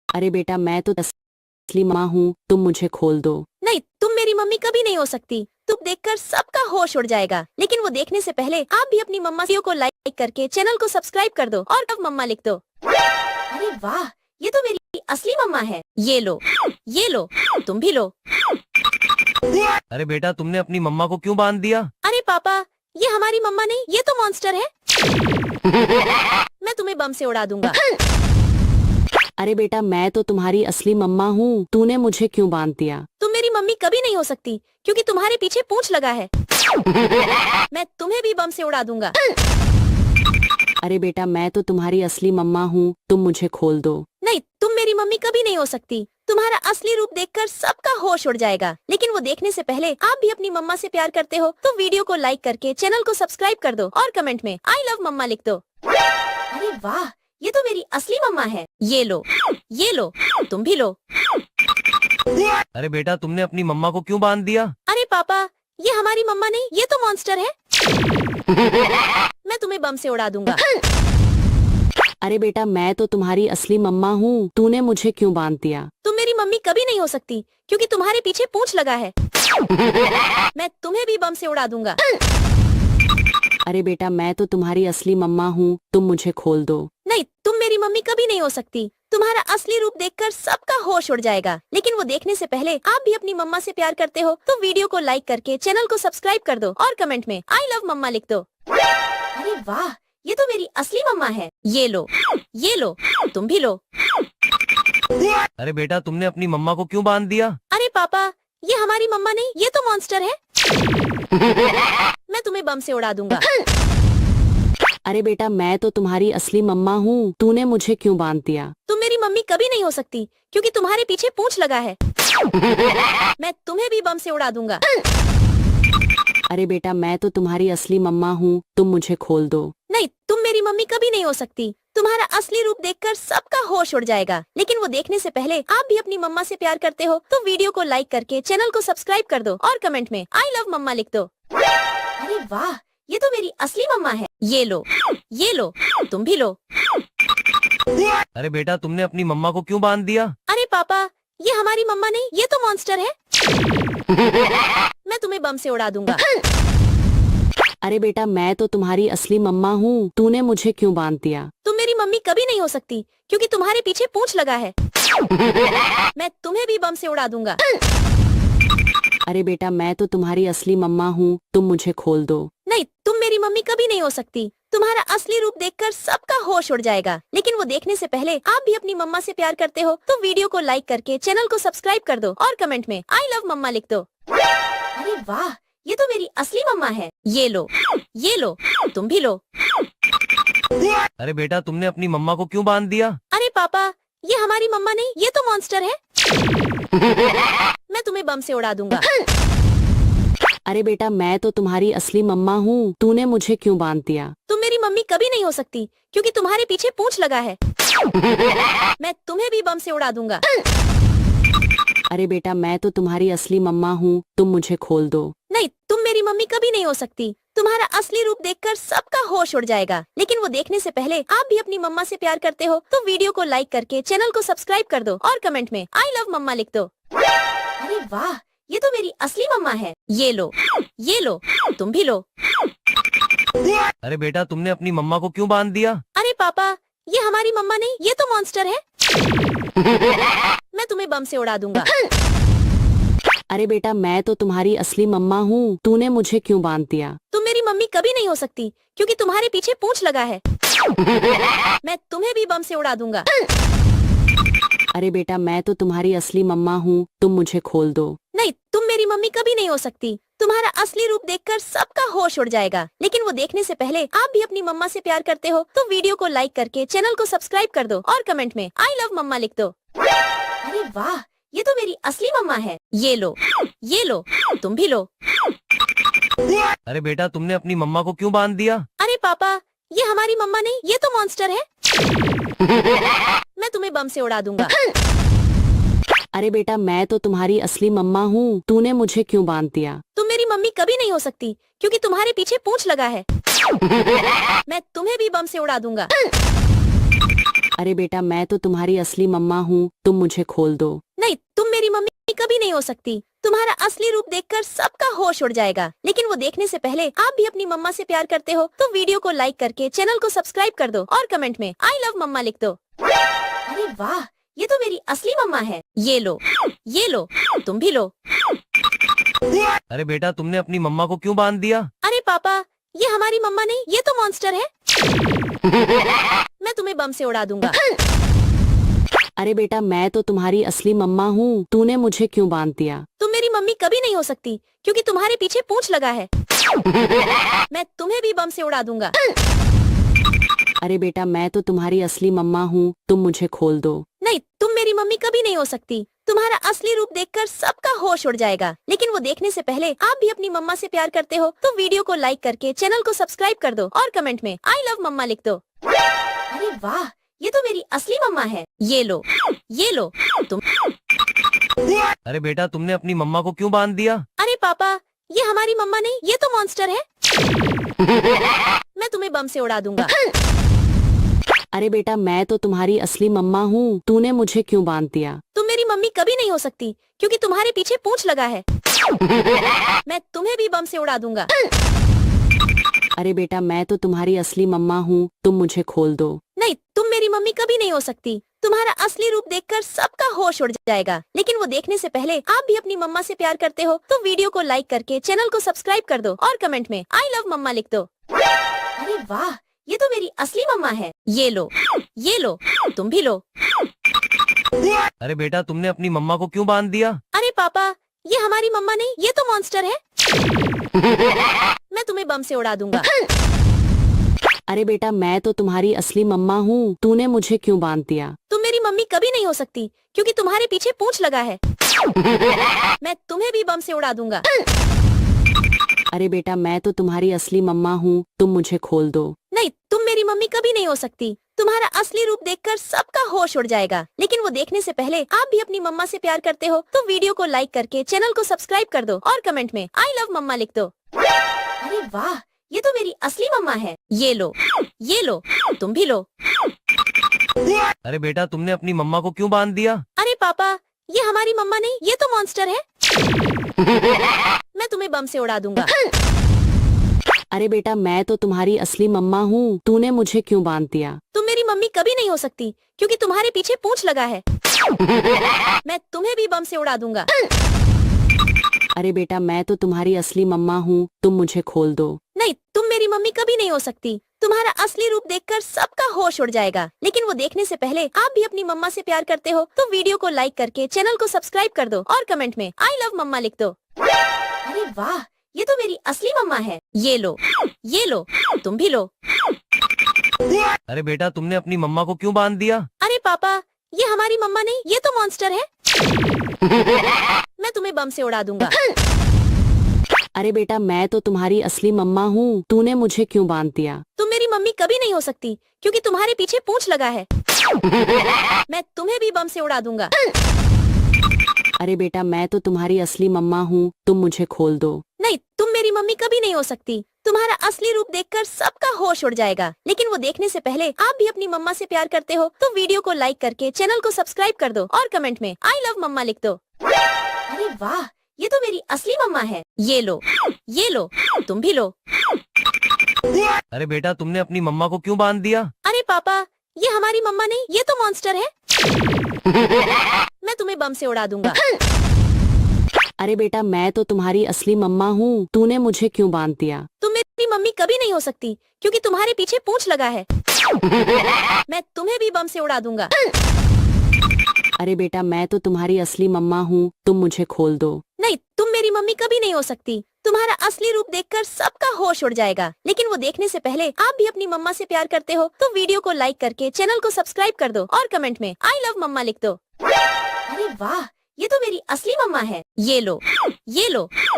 C: अरे बेटा मैं तो असली मम्मा हूँ, तुम मुझे खोल दो।
B: नहीं, तुम मेरी मम्मी कभी नहीं हो सकती। तुम देखकर सबका होश उड़ जाएगा, लेकिन वो देखने से पहले आप भी अपनी मम्मा को लाइक करके चैनल को सब्सक्राइब कर दो और अब मम्मा लिख दो। अरे वाह, ये तो मेरी असली मम्मा है। ये लो, तुम भी लो।
A: अरे बेटा तुमने अपनी मम्मा को क्यों बांध दिया?
B: अरे पापा, ये हमारी मम्मा नहीं, ये तो मॉन्स्टर है। मैं तुम्हें बम से उड़ा दूंगा।
C: अरे बेटा मैं तो तुम्हारी असली मम्मा हूँ, तूने मुझे क्यों बांध दिया?
B: तुम मेरी मम्मी कभी नहीं हो सकती, क्योंकि तुम्हारे पीछे पूंछ लगा है। मैं तुम्हें भी बम से उड़ा दूंगा।
C: अरे बेटा मैं तो तुम्हारी असली मम्मा हूँ, तुम मुझे खोल दो।
B: नहीं, तुम मेरी मम्मी कभी नहीं हो सकती। तुम्हारा असली रूप देखकर सबका होश उड़ जाएगा, लेकिन वो देखने से पहले आप भी अपनी मम्मा से प्यार करते हो तो वीडियो को लाइक करके चैनल को सब्सक्राइब कर दो और कमेंट में आई लव मम्मा लिख दो। अरे वाह, ये तो मेरी असली मम्मा है। ये लो, तुम भी लो।
A: अरे बेटा तुमने अपनी मम्मा को क्यों बांध दिया?
B: अरे पापा, ये हमारी मम्मा नहीं, ये तो मॉन्स्टर है। मैं तुम्हें बम से उड़ा दूंगा।
C: अरे बेटा मैं तो तुम्हारी असली मम्मा हूँ, तूने मुझे क्यों बांध दिया?
B: तुम मेरी मम्मी कभी नहीं हो सकती, क्योंकि तुम्हारे पीछे पूंछ लगा है। मैं तुम्हें भी बम से उड़ा दूंगा।
C: अरे बेटा मैं तो तुम्हारी असली मम्मा हूँ, तुम मुझे खोल दो।
B: नहीं, तुम मेरी मम्मी कभी नहीं हो सकती। तुम्हारा असली रूप देखकर सबका होश उड़ जाएगा, लेकिन वो देखने से पहले आप भी अपनी मम्मा से प्यार करते हो तो वीडियो को लाइक करके चैनल को सब्सक्राइब कर दो और कमेंट में आई लव मम्मा लिख दो। अरे वाह, ये तो मेरी असली मम्मा है। ये लो, तुम भी लो।
A: अरे बेटा तुमने अपनी मम्मा को क्यों बांध दिया?
B: अरे पापा, ये हमारी मम्मा नहीं, ये तो मॉन्स्टर है। मैं तुम्हें बम से उड़ा दूंगा।
C: अरे बेटा मैं तो तुम्हारी असली मम्मा हूँ, तूने मुझे क्यों बांध दिया?
B: तुम मेरी मम्मी कभी नहीं हो सकती, क्योंकि तुम्हारे पीछे पूंछ लगा है। मैं तुम्हें भी बम से उड़ा दूंगा।
C: अरे बेटा मैं तो तुम्हारी असली मम्मा हूँ, तुम मुझे खोल दो।
B: नहीं, तुम मेरी मम्मी कभी नहीं हो सकती। तुम्हारा असली रूप देखकर सबका होश उड़ जाएगा, लेकिन वो देखने से पहले आप भी अपनी मम्मा से प्यार करते हो तो वीडियो को लाइक करके चैनल को सब्सक्राइब कर दो और कमेंट में आई लव मम्मा लिख दो। अरे वाह, ये तो मेरी असली मम्मा है। ये लो, तुम भी लो।
A: अरे बेटा तुमने अपनी मम्मा को क्यों बांध दिया?
B: अरे पापा, ये हमारी मम्मा नहीं, ये तो मॉन्स्टर है। मैं तुम्हें बम से उड़ा दूंगा।
C: अरे बेटा मैं तो तुम्हारी असली मम्मा हूँ, तूने मुझे क्यों बांध दिया?
B: तुम मेरी मम्मी कभी नहीं हो सकती, क्योंकि तुम्हारे पीछे पूंछ लगा है। मैं तुम्हें भी बम से उड़ा दूंगा।
C: अरे बेटा मैं तो तुम्हारी असली मम्मा हूँ, तुम मुझे खोल दो।
B: नहीं, तुम मेरी मम्मी कभी नहीं हो सकती। तुम्हारा असली रूप देखकर सबका होश उड़ जाएगा, लेकिन वो देखने से पहले आप भी अपनी मम्मा से प्यार करते हो तो वीडियो को लाइक करके चैनल को सब्सक्राइब कर दो और कमेंट में आई लव मम्मा लिख दो। अरे वाह, ये तो मेरी असली मम्मा है। ये लो, तुम भी लो।
A: अरे बेटा तुमने अपनी मम्मा को क्यों बांध दिया?
B: अरे पापा, ये हमारी मम्मा नहीं, ये तो मॉन्स्टर है। मैं तुम्हें बम से उड़ा दूंगा।
C: अरे बेटा मैं तो तुम्हारी असली मम्मा हूँ, तूने मुझे क्यों बांध दिया?
B: तुम मेरी मम्मी कभी नहीं हो सकती, क्योंकि तुम्हारे पीछे पूंछ लगा है। मैं तुम्हें भी बम से उड़ा दूंगा।
C: अरे बेटा मैं तो तुम्हारी असली मम्मा हूँ, तुम मुझे खोल दो।
B: नहीं, तुम मेरी मम्मी कभी नहीं हो सकती। तुम्हारा असली रूप देखकर सबका होश उड़ जाएगा, लेकिन वो देखने से पहले आप भी अपनी मम्मा से प्यार करते हो तो वीडियो को लाइक करके चैनल को सब्सक्राइब कर दो और कमेंट में आई लव मम्मा लिख दो। अरे वाह, ये तो मेरी असली मम्मा है। ये लो, तुम भी लो।
A: अरे बेटा तुमने अपनी मम्मा को क्यों बांध दिया?
B: अरे पापा, ये हमारी मम्मा नहीं, ये तो मॉन्स्टर है। मैं तुम्हें बम से उड़ा दूंगा।
C: अरे बेटा मैं तो तुम्हारी असली मम्मा हूँ, तूने मुझे क्यों बांध दिया?
B: तुम मेरी मम्मी कभी नहीं हो सकती, क्योंकि तुम्हारे पीछे पूंछ लगा है। मैं तुम्हें भी बम से उड़ा दूंगा।
C: अरे बेटा मैं तो तुम्हारी असली मम्मा हूँ, तुम मुझे खोल दो।
B: नहीं, तुम मेरी मम्मी कभी नहीं हो सकती। तुम्हारा असली रूप देखकर सबका होश उड़ जाएगा, लेकिन वो देखने से पहले आप भी अपनी मम्मा से प्यार करते हो तो वीडियो को लाइक करके चैनल को सब्सक्राइब कर दो और कमेंट में आई लव मम्मा लिख दो। अरे वाह, ये तो मेरी असली मम्मा है। ये लो, तुम भी लो।
A: अरे बेटा तुमने अपनी मम्मा को क्यों बांध दिया?
B: अरे पापा, ये हमारी मम्मा नहीं, ये तो मॉन्स्टर है। मैं तुम्हें बम से उड़ा दूंगा।
C: अरे बेटा मैं तो तुम्हारी असली मम्मा हूँ, तूने मुझे क्यों बांध दिया?
B: तुम मेरी मम्मी कभी नहीं हो सकती क्योंकि तुम्हारे पीछे पूंछ लगा है। मैं तुम्हें भी बम से उड़ा दूंगा।
C: अरे बेटा मैं तो तुम्हारी असली मम्मा हूँ, तुम मुझे खोल दो।
B: नहीं, तुम मेरी मम्मी कभी नहीं हो सकती। तुम्हारा असली रूप देखकर सबका होश उड़ जाएगा। लेकिन वो देखने से पहले आप भी अपनी मम्मा से प्यार करते हो तो वीडियो को लाइक करके चैनल को सब्सक्राइब कर दो और कमेंट में आई लव मम्मा लिख दो। अरे वाह, ये तो मेरी असली मम्मा है। ये लो, तुम भी लो।
A: अरे बेटा तुमने अपनी मम्मा को क्यों बांध दिया?
B: अरे पापा, ये हमारी मम्मा नहीं, ये तो मॉन्स्टर है। मैं तुम्हें बम से उड़ा दूंगा।
C: अरे बेटा मैं तो तुम्हारी असली मम्मा हूँ, तूने मुझे क्यों बांध दिया?
B: तुम मेरी मम्मी कभी नहीं हो सकती क्योंकि तुम्हारे पीछे पूंछ लगा है। मैं तुम्हें भी बम से उड़ा दूंगा।
C: अरे बेटा मैं तो तुम्हारी असली मम्मा हूँ, तुम मुझे खोल दो।
B: नहीं, तुम मेरी मम्मी कभी नहीं हो सकती। तुम्हारा असली रूप देखकर सबका होश उड़ जाएगा। लेकिन वो देखने से पहले आप भी अपनी मम्मा से प्यार करते हो तो वीडियो को लाइक करके चैनल को सब्सक्राइब कर दो और कमेंट में आई लव मम्मा लिख दो। अरे वाह, ये तो मेरी असली मम्मा है। ये लो, तुम।
A: अरे बेटा तुमने अपनी मम्मा को क्यों बांध दिया?
B: अरे पापा, ये हमारी मम्मा नहीं, ये तो मॉन्स्टर है। मैं तुम्हें बम से उड़ा दूंगा।
C: अरे बेटा मैं तो तुम्हारी असली मम्मा हूँ, तूने मुझे क्यों बांध दिया?
B: तुम मेरी मम्मी कभी नहीं हो सकती क्योंकि तुम्हारे पीछे पूंछ लगा है। मैं तुम्हें भी बम से उड़ा दूंगा।
C: अरे बेटा मैं तो तुम्हारी असली मम्मा हूँ, तुम मुझे खोल दो।
B: नहीं, तुम मेरी मम्मी कभी नहीं हो सकती। तुम्हारा असली रूप देखकर सबका होश उड़ जाएगा। लेकिन वो देखने से पहले आप भी अपनी मम्मा से प्यार करते हो तो वीडियो को लाइक करके चैनल को सब्सक्राइब कर दो और कमेंट में आई लव मम्मा लिख दो। अरे वाह, ये तो मेरी असली मम्मा है। ये लो, तुम भी लो।
A: अरे बेटा तुमने अपनी मम्मा को क्यों बांध दिया?
B: अरे पापा, ये हमारी मम्मा नहीं, ये तो मॉन्स्टर है। मैं तुम्हें बम से उड़ा दूंगा।
C: अरे बेटा मैं तो तुम्हारी असली मम्मा हूँ, तूने मुझे क्यों बांध दिया?
B: तुम मेरी मम्मी कभी नहीं हो सकती क्योंकि तुम्हारे पीछे पूंछ लगा है। मैं तुम्हें भी बम से उड़ा दूंगा।
C: अरे बेटा मैं तो तुम्हारी असली मम्मा हूँ, तुम मुझे खोल दो।
B: नहीं, तुम मेरी मम्मी कभी नहीं हो सकती। तुम्हारा असली रूप देखकर सबका होश उड़ जाएगा। लेकिन वो देखने से पहले आप भी अपनी मम्मा से प्यार करते हो तो वीडियो को लाइक करके चैनल को सब्सक्राइब कर दो और कमेंट में आई लव मम्मा लिख दो। अरे वाह, ये तो मेरी असली मम्मा है। ये लो, तुम भी लो।
A: अरे बेटा तुमने अपनी मम्मा को क्यों बांध दिया?
B: अरे पापा, ये हमारी मम्मा नहीं, ये तो मॉन्स्टर है। मैं तुम्हें बम से उड़ा दूंगा।
C: अरे बेटा मैं तो तुम्हारी असली मम्मा हूँ, तूने मुझे क्यों बांध दिया?
B: तुम मेरी मम्मी कभी नहीं हो सकती क्योंकि तुम्हारे पीछे पूंछ लगा है। मैं तुम्हें भी बम से उड़ा दूंगा।
C: अरे बेटा मैं तो तुम्हारी असली मम्मा हूँ, तुम मुझे खोल दो।
B: नहीं, तुम मेरी मम्मी कभी नहीं हो सकती। तुम्हारा असली रूप देखकर सबका होश उड़ जाएगा। लेकिन वो देखने से पहले आप भी अपनी मम्मा से प्यार करते हो तो वीडियो को लाइक करके चैनल को सब्सक्राइब कर दो और कमेंट में आई लव मम्मा लिख दो। अरे वाह, ये तो मेरी असली मम्मा है। ये लो, तुम भी लो।
A: अरे बेटा तुमने अपनी मम्मा को क्यों बांध दिया?
B: अरे पापा, ये हमारी मम्मा नहीं, ये तो मॉन्स्टर है। मैं तुम्हें बम से उड़ा दूंगा।
C: अरे बेटा मैं तो तुम्हारी असली मम्मा हूँ, तूने मुझे क्यों बांध दिया?
B: तुम मेरी मम्मी कभी नहीं हो सकती क्योंकि तुम्हारे पीछे पूंछ लगा है। मैं तुम्हें भी बम से उड़ा दूंगा।
C: अरे बेटा मैं तो तुम्हारी असली मम्मा हूँ, तुम मुझे खोल दो।
B: नहीं, तुम मेरी मम्मी कभी नहीं हो सकती। तुम्हारा असली रूप देखकर सबका होश उड़ जाएगा। लेकिन वो देखने से पहले आप भी अपनी मम्मा से प्यार करते हो तो वीडियो को लाइक करके चैनल को सब्सक्राइब कर दो और कमेंट में आई लव मम्मा लिख दो। अरे वाह, ये तो मेरी असली मम्मा है। ये लो, तुम भी लो।
A: अरे बेटा तुमने अपनी मम्मा को क्यों बांध दिया?
B: अरे पापा, ये हमारी मम्मा नहीं, ये तो मॉन्स्टर है। मैं तुम्हें बम से उड़ा दूंगा।
C: अरे बेटा मैं तो तुम्हारी असली मम्मा हूँ, तूने मुझे क्यों बांध दिया?
B: तुम मेरी मम्मी कभी नहीं हो सकती क्योंकि तुम्हारे पीछे पूंछ लगा है। मैं तुम्हें भी बम से उड़ा दूंगा।
C: अरे बेटा मैं तो तुम्हारी असली मम्मा हूँ, तुम मुझे खोल दो।
B: नहीं, तुम मेरी मम्मी कभी नहीं हो सकती। तुम्हारा असली रूप देखकर सबका होश उड़ जाएगा। लेकिन वो देखने से पहले आप भी अपनी मम्मा से प्यार करते हो तो वीडियो को लाइक करके चैनल को सब्सक्राइब कर दो और कमेंट में आई लव मम्मा लिख दो। अरे वाह, ये तो मेरी असली मम्मा है। ये लो,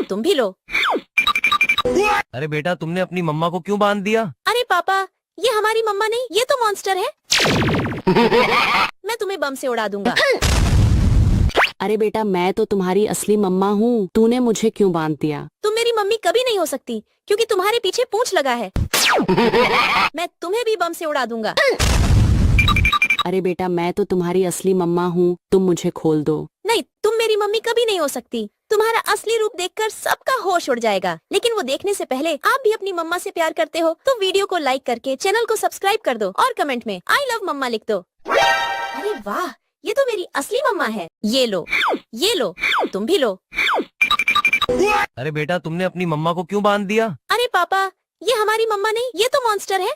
B: तुम भी लो।
A: अरे बेटा तुमने अपनी मम्मा को क्यों बांध दिया?
B: अरे पापा, ये हमारी मम्मा नहीं, ये तो मॉन्स्टर है। मैं तुम्हें बम से उड़ा दूंगा।
C: अरे बेटा मैं तो तुम्हारी असली मम्मा हूँ, तूने मुझे क्यों बांध दिया?
B: तुम मेरी मम्मी कभी नहीं हो सकती क्योंकि तुम्हारे पीछे पूंछ लगा है। मैं तुम्हें भी बम से उड़ा दूंगा।
C: अरे बेटा मैं तो तुम्हारी असली मम्मा हूँ, तुम मुझे खोल दो।
B: नहीं, तुम मेरी मम्मी कभी नहीं हो सकती। तुम्हारा असली रूप देखकर सबका होश उड़ जाएगा, लेकिन वो देखने से पहले आप भी अपनी मम्मा से प्यार करते हो तो वीडियो को लाइक करके चैनल को सब्सक्राइब कर दो और कमेंट में आई लव मम्मा लिख दो। अरे वाह, ये तो मेरी असली मम्मा है। ये लो, तुम भी लो।
A: अरे बेटा तुमने अपनी मम्मा को क्यों बांध दिया?
B: अरे पापा, ये हमारी मम्मा नहीं, ये तो मॉन्स्टर है।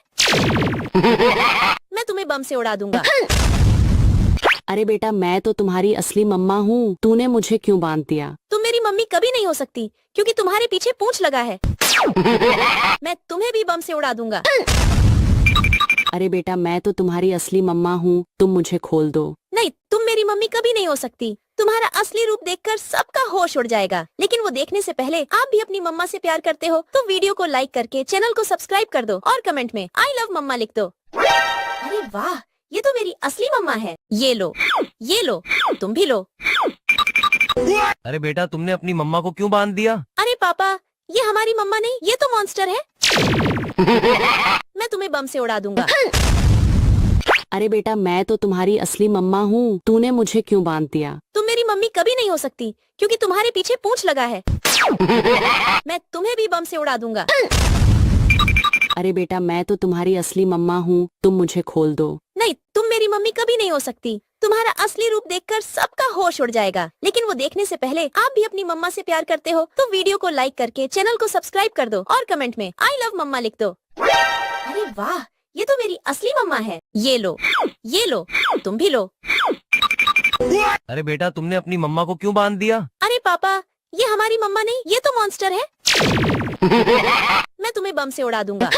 B: मैं तुम्हें बम से उड़ा दूंगा।
C: अरे बेटा मैं तो तुम्हारी असली मम्मा हूँ, तूने मुझे क्यों बांध दिया?
B: तुम मेरी मम्मी कभी नहीं हो सकती क्योंकि तुम्हारे पीछे पूंछ लगा है। मैं तुम्हें भी बम से उड़ा दूंगा।
C: अरे बेटा मैं तो तुम्हारी असली मम्मा हूँ, तुम मुझे खोल दो।
B: नहीं, तुम मेरी मम्मी कभी नहीं हो सकती। तुम्हारा असली रूप देखकर सबका होश उड़ जाएगा, लेकिन वो देखने से पहले आप भी अपनी मम्मा से प्यार करते हो तो वीडियो को लाइक करके चैनल को सब्सक्राइब कर दो और कमेंट में आई लव मम्मा लिख दो। अरे वाह, ये तो मेरी असली मम्मा है। ये लो, तुम भी लो।
A: अरे बेटा तुमने अपनी मम्मा को क्यों बांध दिया?
B: अरे पापा, ये हमारी मम्मा नहीं, ये तो मॉन्स्टर है। मैं तुम्हें बम से उड़ा दूंगा।
C: अरे बेटा मैं तो तुम्हारी असली मम्मा हूँ, तूने मुझे क्यों बांध दिया?
B: तुम मेरी मम्मी कभी नहीं हो सकती क्योंकि तुम्हारे पीछे पूंछ लगा है। मैं तुम्हें भी बम से उड़ा दूंगा।
C: अरे बेटा मैं तो तुम्हारी असली मम्मा हूँ, तुम मुझे खोल दो।
B: नहीं, तुम मेरी मम्मी कभी नहीं हो सकती। तुम्हारा असली रूप देखकर सबका होश उड़ जाएगा, लेकिन वो देखने से पहले आप भी अपनी मम्मा से प्यार करते हो तो वीडियो को लाइक करके चैनल को सब्सक्राइब कर दो और कमेंट में आई लव मम्मा लिख दो। अरे वाह, ये तो मेरी असली मम्मा है। ये लो, तुम भी लो।
A: अरे बेटा तुमने अपनी मम्मा को क्यों बांध दिया?
B: अरे पापा, ये हमारी मम्मा नहीं, ये तो मॉन्स्टर है। मैं तुम्हें बम से उड़ा दूंगा।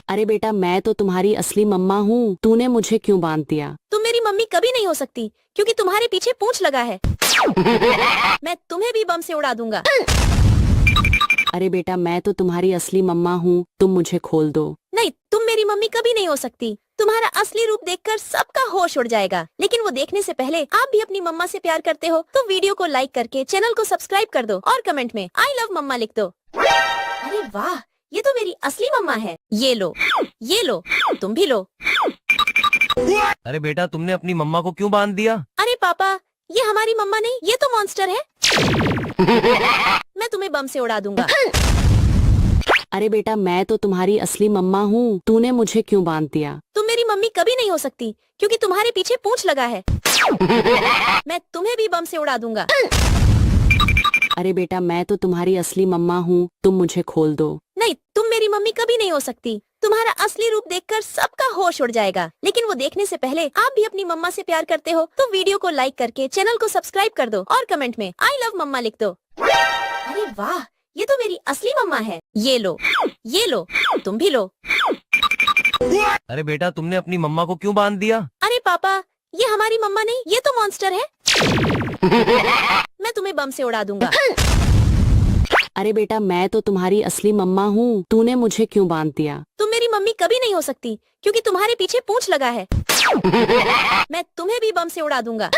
C: अरे बेटा मैं तो तुम्हारी असली मम्मा हूँ, तूने मुझे क्यों बांध दिया?
B: तुम मेरी मम्मी कभी नहीं हो सकती क्योंकि तुम्हारे पीछे पूंछ लगा है। मैं तुम्हें भी बम से उड़ा दूंगा।
C: अरे बेटा मैं तो तुम्हारी असली मम्मा हूँ, तुम मुझे खोल दो।
B: नहीं, तुम मेरी मम्मी कभी नहीं हो सकती। तुम्हारा असली रूप देखकर सबका होश उड़ जाएगा, लेकिन वो देखने से पहले आप भी अपनी मम्मा से प्यार करते हो तो वीडियो को लाइक करके चैनल को सब्सक्राइब कर दो और कमेंट में आई लव मम्मा लिख दो। अरे वाह, ये तो मेरी असली मम्मा है। ये लो, तुम भी लो।
A: अरे बेटा तुमने अपनी मम्मा को क्यों बांध दिया?
B: अरे पापा, ये हमारी मम्मा नहीं, ये तो मॉन्स्टर है। मैं तुम्हें बम से उड़ा दूंगा।
C: अरे बेटा मैं तो तुम्हारी असली मम्मा हूँ, तूने मुझे क्यों बांध दिया?
B: तुम मेरी मम्मी कभी नहीं हो सकती क्योंकि तुम्हारे पीछे पूंछ लगा है। मैं तुम्हें भी बम से उड़ा दूंगा।
C: अरे बेटा मैं तो तुम्हारी असली मम्मा हूँ, तुम मुझे खोल दो।
B: नहीं, तुम मेरी मम्मी कभी नहीं हो सकती। तुम्हारा असली रूप देखकर सबका होश उड़ जाएगा, लेकिन वो देखने से पहले आप भी अपनी मम्मा से प्यार करते हो तो वीडियो को लाइक करके चैनल को सब्सक्राइब कर दो और कमेंट में आई लव मम्मा लिख दो। अरे वाह, ये तो मेरी असली मम्मा है। ये लो, तुम भी लो।
A: अरे बेटा तुमने अपनी मम्मा को क्यों बांध दिया?
B: अरे पापा, ये हमारी मम्मा नहीं, ये तो मॉन्स्टर है। मैं तुम्हें बम से उड़ा दूंगा।
C: अरे बेटा मैं तो तुम्हारी असली मम्मा हूँ, तूने मुझे क्यों बांध दिया?
B: तुम मेरी मम्मी कभी नहीं हो सकती क्योंकि तुम्हारे पीछे पूंछ लगा है। मैं तुम्हें भी बम से उड़ा दूंगा।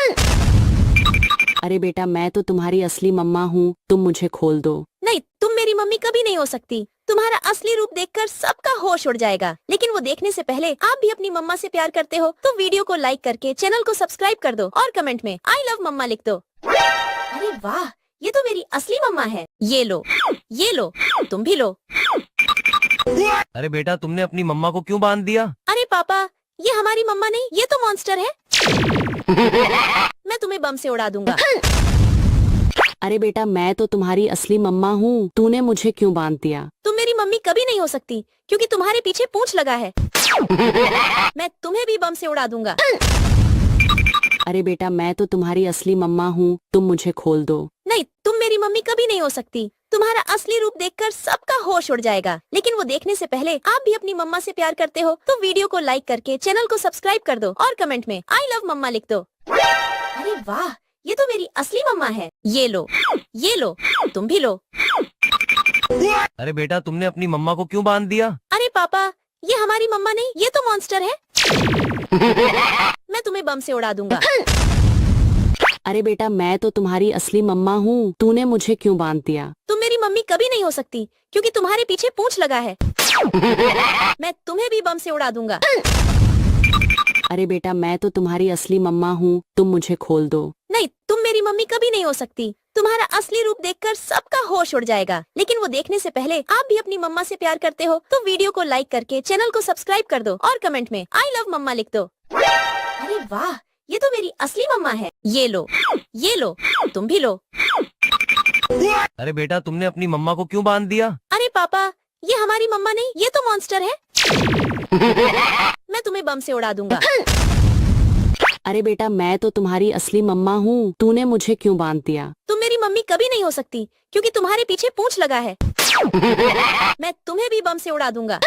C: अरे बेटा मैं तो तुम्हारी असली मम्मा हूँ, तुम मुझे खोल दो।
B: नहीं, तुम मेरी मम्मी कभी नहीं हो सकती। तुम्हारा असली रूप देखकर सबका होश उड़ जाएगा, लेकिन वो देखने से पहले आप भी अपनी मम्मा से प्यार करते हो तो वीडियो को लाइक करके चैनल को सब्सक्राइब कर दो और कमेंट में आई लव मम्मा लिख दो। अरे वाह, ये तो मेरी असली मम्मा है। ये लो, तुम भी लो।
A: अरे बेटा तुमने अपनी मम्मा को क्यों बांध दिया?
B: अरे पापा, ये हमारी मम्मा नहीं, ये तो मॉन्स्टर है। मैं तुम्हें बम से उड़ा दूंगा।
C: अरे बेटा मैं तो तुम्हारी असली मम्मा हूँ, तूने मुझे क्यों बांध दिया?
B: तुम मेरी मम्मी कभी नहीं हो सकती क्योंकि तुम्हारे पीछे पूंछ लगा है। मैं तुम्हें भी बम से उड़ा दूंगा।
C: अरे बेटा मैं तो तुम्हारी असली मम्मा हूँ, तुम मुझे खोल दो।
B: नहीं, तुम मेरी मम्मी कभी नहीं हो सकती। तुम्हारा असली रूप देखकर सबका होश उड़ जाएगा, लेकिन वो देखने से पहले आप भी अपनी मम्मा से प्यार करते हो तो वीडियो को लाइक करके चैनल को सब्सक्राइब कर दो और कमेंट में आई लव मम्मा लिख दो। अरे वाह, ये तो मेरी असली मम्मा है। ये लो, तुम भी लो।
A: अरे बेटा तुमने अपनी मम्मा को क्यों बांध दिया?
B: अरे पापा, ये हमारी मम्मा नहीं, ये तो मॉन्स्टर है। मैं तुम्हें बम से उड़ा दूंगा।
C: अरे बेटा मैं तो तुम्हारी असली मम्मा हूँ, तूने मुझे क्यों बांध दिया?
B: तुम मेरी मम्मी कभी नहीं हो सकती क्योंकि तुम्हारे पीछे पूंछ लगा है। मैं तुम्हें भी बम से उड़ा दूंगा।
C: अरे बेटा मैं तो तुम्हारी असली मम्मा हूँ, तुम मुझे खोल दो।
B: नहीं, तुम मेरी मम्मी कभी नहीं हो सकती। तुम्हारा असली रूप देखकर सबका होश उड़ जाएगा, लेकिन वो देखने से पहले आप भी अपनी मम्मा से प्यार करते हो तो वीडियो को लाइक करके चैनल को सब्सक्राइब कर दो और कमेंट में आई लव मम्मा लिख दो। अरे वाह, ये तो मेरी असली मम्मा है। ये लो, तुम भी लो।
A: अरे बेटा तुमने अपनी मम्मा को क्यों बांध दिया?
B: अरे पापा, ये हमारी मम्मा नहीं, ये तो मॉन्स्टर है। मैं तुम्हें बम से उड़ा दूंगा।
C: अरे बेटा मैं तो तुम्हारी असली मम्मा हूँ, तूने मुझे क्यों बांध दिया?
B: तुम मेरी मम्मी कभी नहीं हो सकती क्योंकि तुम्हारे पीछे पूंछ लगा है। मैं तुम्हें भी बम से उड़ा दूंगा।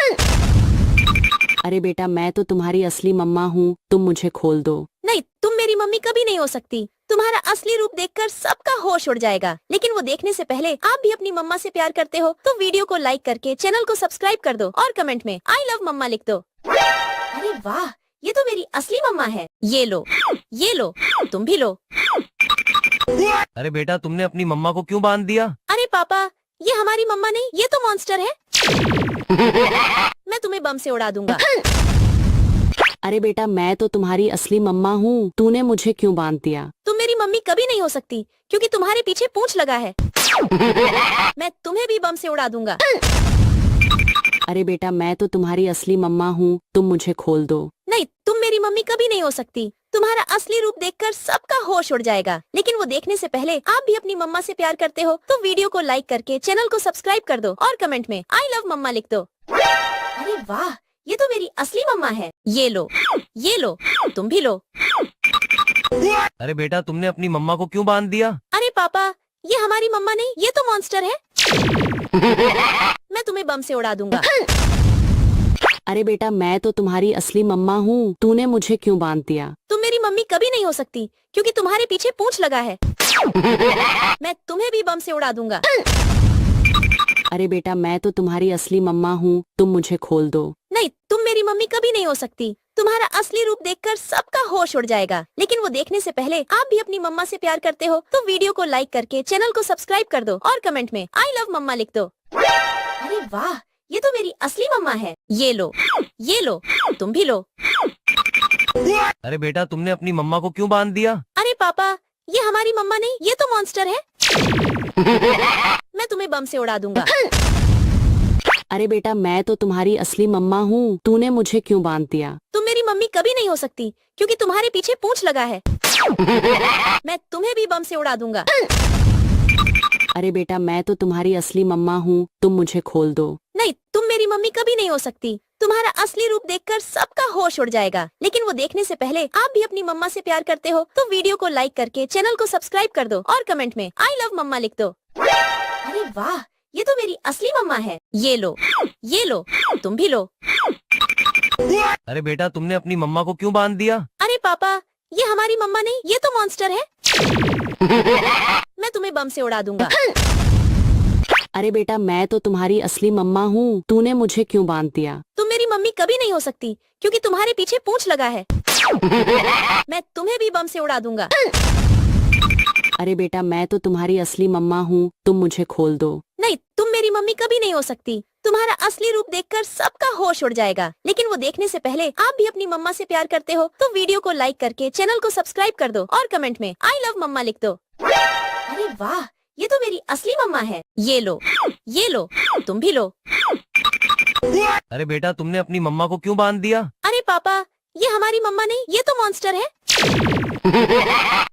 C: अरे बेटा मैं तो तुम्हारी असली मम्मा हूँ, तुम मुझे खोल दो।
B: नहीं, तुम मेरी मम्मी कभी नहीं हो सकती। तुम्हारा असली रूप देखकर सबका होश उड़ जाएगा, लेकिन वो देखने से पहले आप भी अपनी मम्मा से प्यार करते हो तो वीडियो को लाइक करके चैनल को सब्सक्राइब कर दो और कमेंट में आई लव मम्मा लिख दो। अरे वाह, ये तो मेरी असली मम्मा है। ये लो, तुम भी लो।
A: अरे बेटा तुमने अपनी मम्मा को क्यों बांध दिया?
B: अरे पापा, ये हमारी मम्मा नहीं, ये तो मॉन्स्टर है। मैं तुम्हें बम से उड़ा दूंगा।
C: अरे बेटा मैं तो तुम्हारी असली मम्मा हूँ, तूने मुझे क्यों बांध दिया?
B: तुम मेरी मम्मी कभी नहीं हो सकती क्योंकि तुम्हारे पीछे पूंछ लगा है। मैं तुम्हें भी बम से उड़ा दूंगा।
C: अरे बेटा मैं तो तुम्हारी असली मम्मा हूँ, तुम मुझे खोल दो।
B: नहीं, तुम मेरी मम्मी कभी नहीं हो सकती। तुम्हारा असली रूप देखकर सबका होश उड़ जाएगा, लेकिन वो देखने से पहले आप भी अपनी मम्मा से प्यार करते हो तो वीडियो को लाइक करके चैनल को सब्सक्राइब कर दो और कमेंट में आई लव मम्मा लिख दो। अरे वाह, ये तो मेरी असली मम्मा है। ये लो, तुम भी लो।
A: अरे बेटा तुमने अपनी मम्मा को क्यों बांध दिया?
B: अरे पापा, ये हमारी मम्मा नहीं, ये तो मॉन्स्टर है। मैं तुम्हें बम से उड़ा दूंगा।
C: अरे बेटा मैं तो तुम्हारी असली मम्मा हूँ, तूने मुझे क्यों बांध दिया?
B: तुम मेरी मम्मी कभी नहीं हो सकती क्योंकि तुम्हारे पीछे पूंछ लगा है। मैं तुम्हें भी बम से उड़ा दूंगा।
C: अरे बेटा मैं तो तुम्हारी असली मम्मा हूँ, तुम मुझे खोल दो।
B: नहीं, तुम मेरी मम्मी कभी नहीं हो सकती। तुम्हारा असली रूप देखकर सबका होश उड़ जाएगा, लेकिन वो देखने से पहले आप भी अपनी मम्मा से प्यार करते हो तो वीडियो को लाइक करके चैनल को सब्सक्राइब कर दो और कमेंट में आई लव मम्मा लिख दो। अरे वाह, ये तो मेरी असली मम्मा है। ये लो, तुम भी लो।
A: अरे बेटा तुमने अपनी मम्मा को क्यों बांध दिया?
B: अरे पापा, ये हमारी मम्मा नहीं, ये तो मॉन्स्टर है। मैं तुम्हें बम से उड़ा दूंगा।
C: अरे बेटा मैं तो तुम्हारी असली मम्मा हूँ, तूने मुझे क्यों बांध दिया?
B: तुम मेरी मम्मी कभी नहीं हो सकती क्योंकि तुम्हारे पीछे पूंछ लगा है। मैं तुम्हें भी बम से उड़ा दूंगा।
C: अरे बेटा मैं तो तुम्हारी असली मम्मा हूँ, तुम मुझे खोल दो।
B: नहीं, तुम मेरी मम्मी कभी नहीं हो सकती। तुम्हारा असली रूप देखकर सबका होश उड़ जाएगा, लेकिन वो देखने से पहले आप भी अपनी मम्मा से प्यार करते हो तो वीडियो को लाइक करके चैनल को सब्सक्राइब कर दो और कमेंट में आई लव मम्मा लिख दो। अरे वाह, ये तो मेरी असली मम्मा है। ये लो, तुम भी लो।
A: अरे बेटा तुमने अपनी मम्मा को क्यों बांध दिया?
B: अरे पापा, ये हमारी मम्मा नहीं, ये तो मॉन्स्टर है। मैं तुम्हें बम से उड़ा दूंगा।
C: अरे बेटा मैं तो तुम्हारी असली मम्मा हूँ, तूने मुझे क्यों बांध दिया?
B: तुम मेरी मम्मी कभी नहीं हो सकती क्योंकि तुम्हारे पीछे पूंछ लगा है। मैं तुम्हें भी बम से उड़ा दूंगा।
C: अरे बेटा मैं तो तुम्हारी असली मम्मा हूँ, तुम मुझे खोल दो।
B: नहीं, तुम मेरी मम्मी कभी नहीं हो सकती। तुम्हारा असली रूप देखकर सबका होश उड़ जाएगा, लेकिन वो देखने से पहले आप भी अपनी मम्मा से प्यार करते हो तो वीडियो को लाइक करके चैनल को सब्सक्राइब कर दो और कमेंट में आई लव मम्मा लिख दो। अरे वाह, ये तो मेरी असली मम्मा है। ये लो, तुम भी लो।
A: अरे बेटा तुमने अपनी मम्मा को क्यों बांध दिया?
B: अरे पापा, ये हमारी मम्मा नहीं, ये तो मॉन्स्टर है।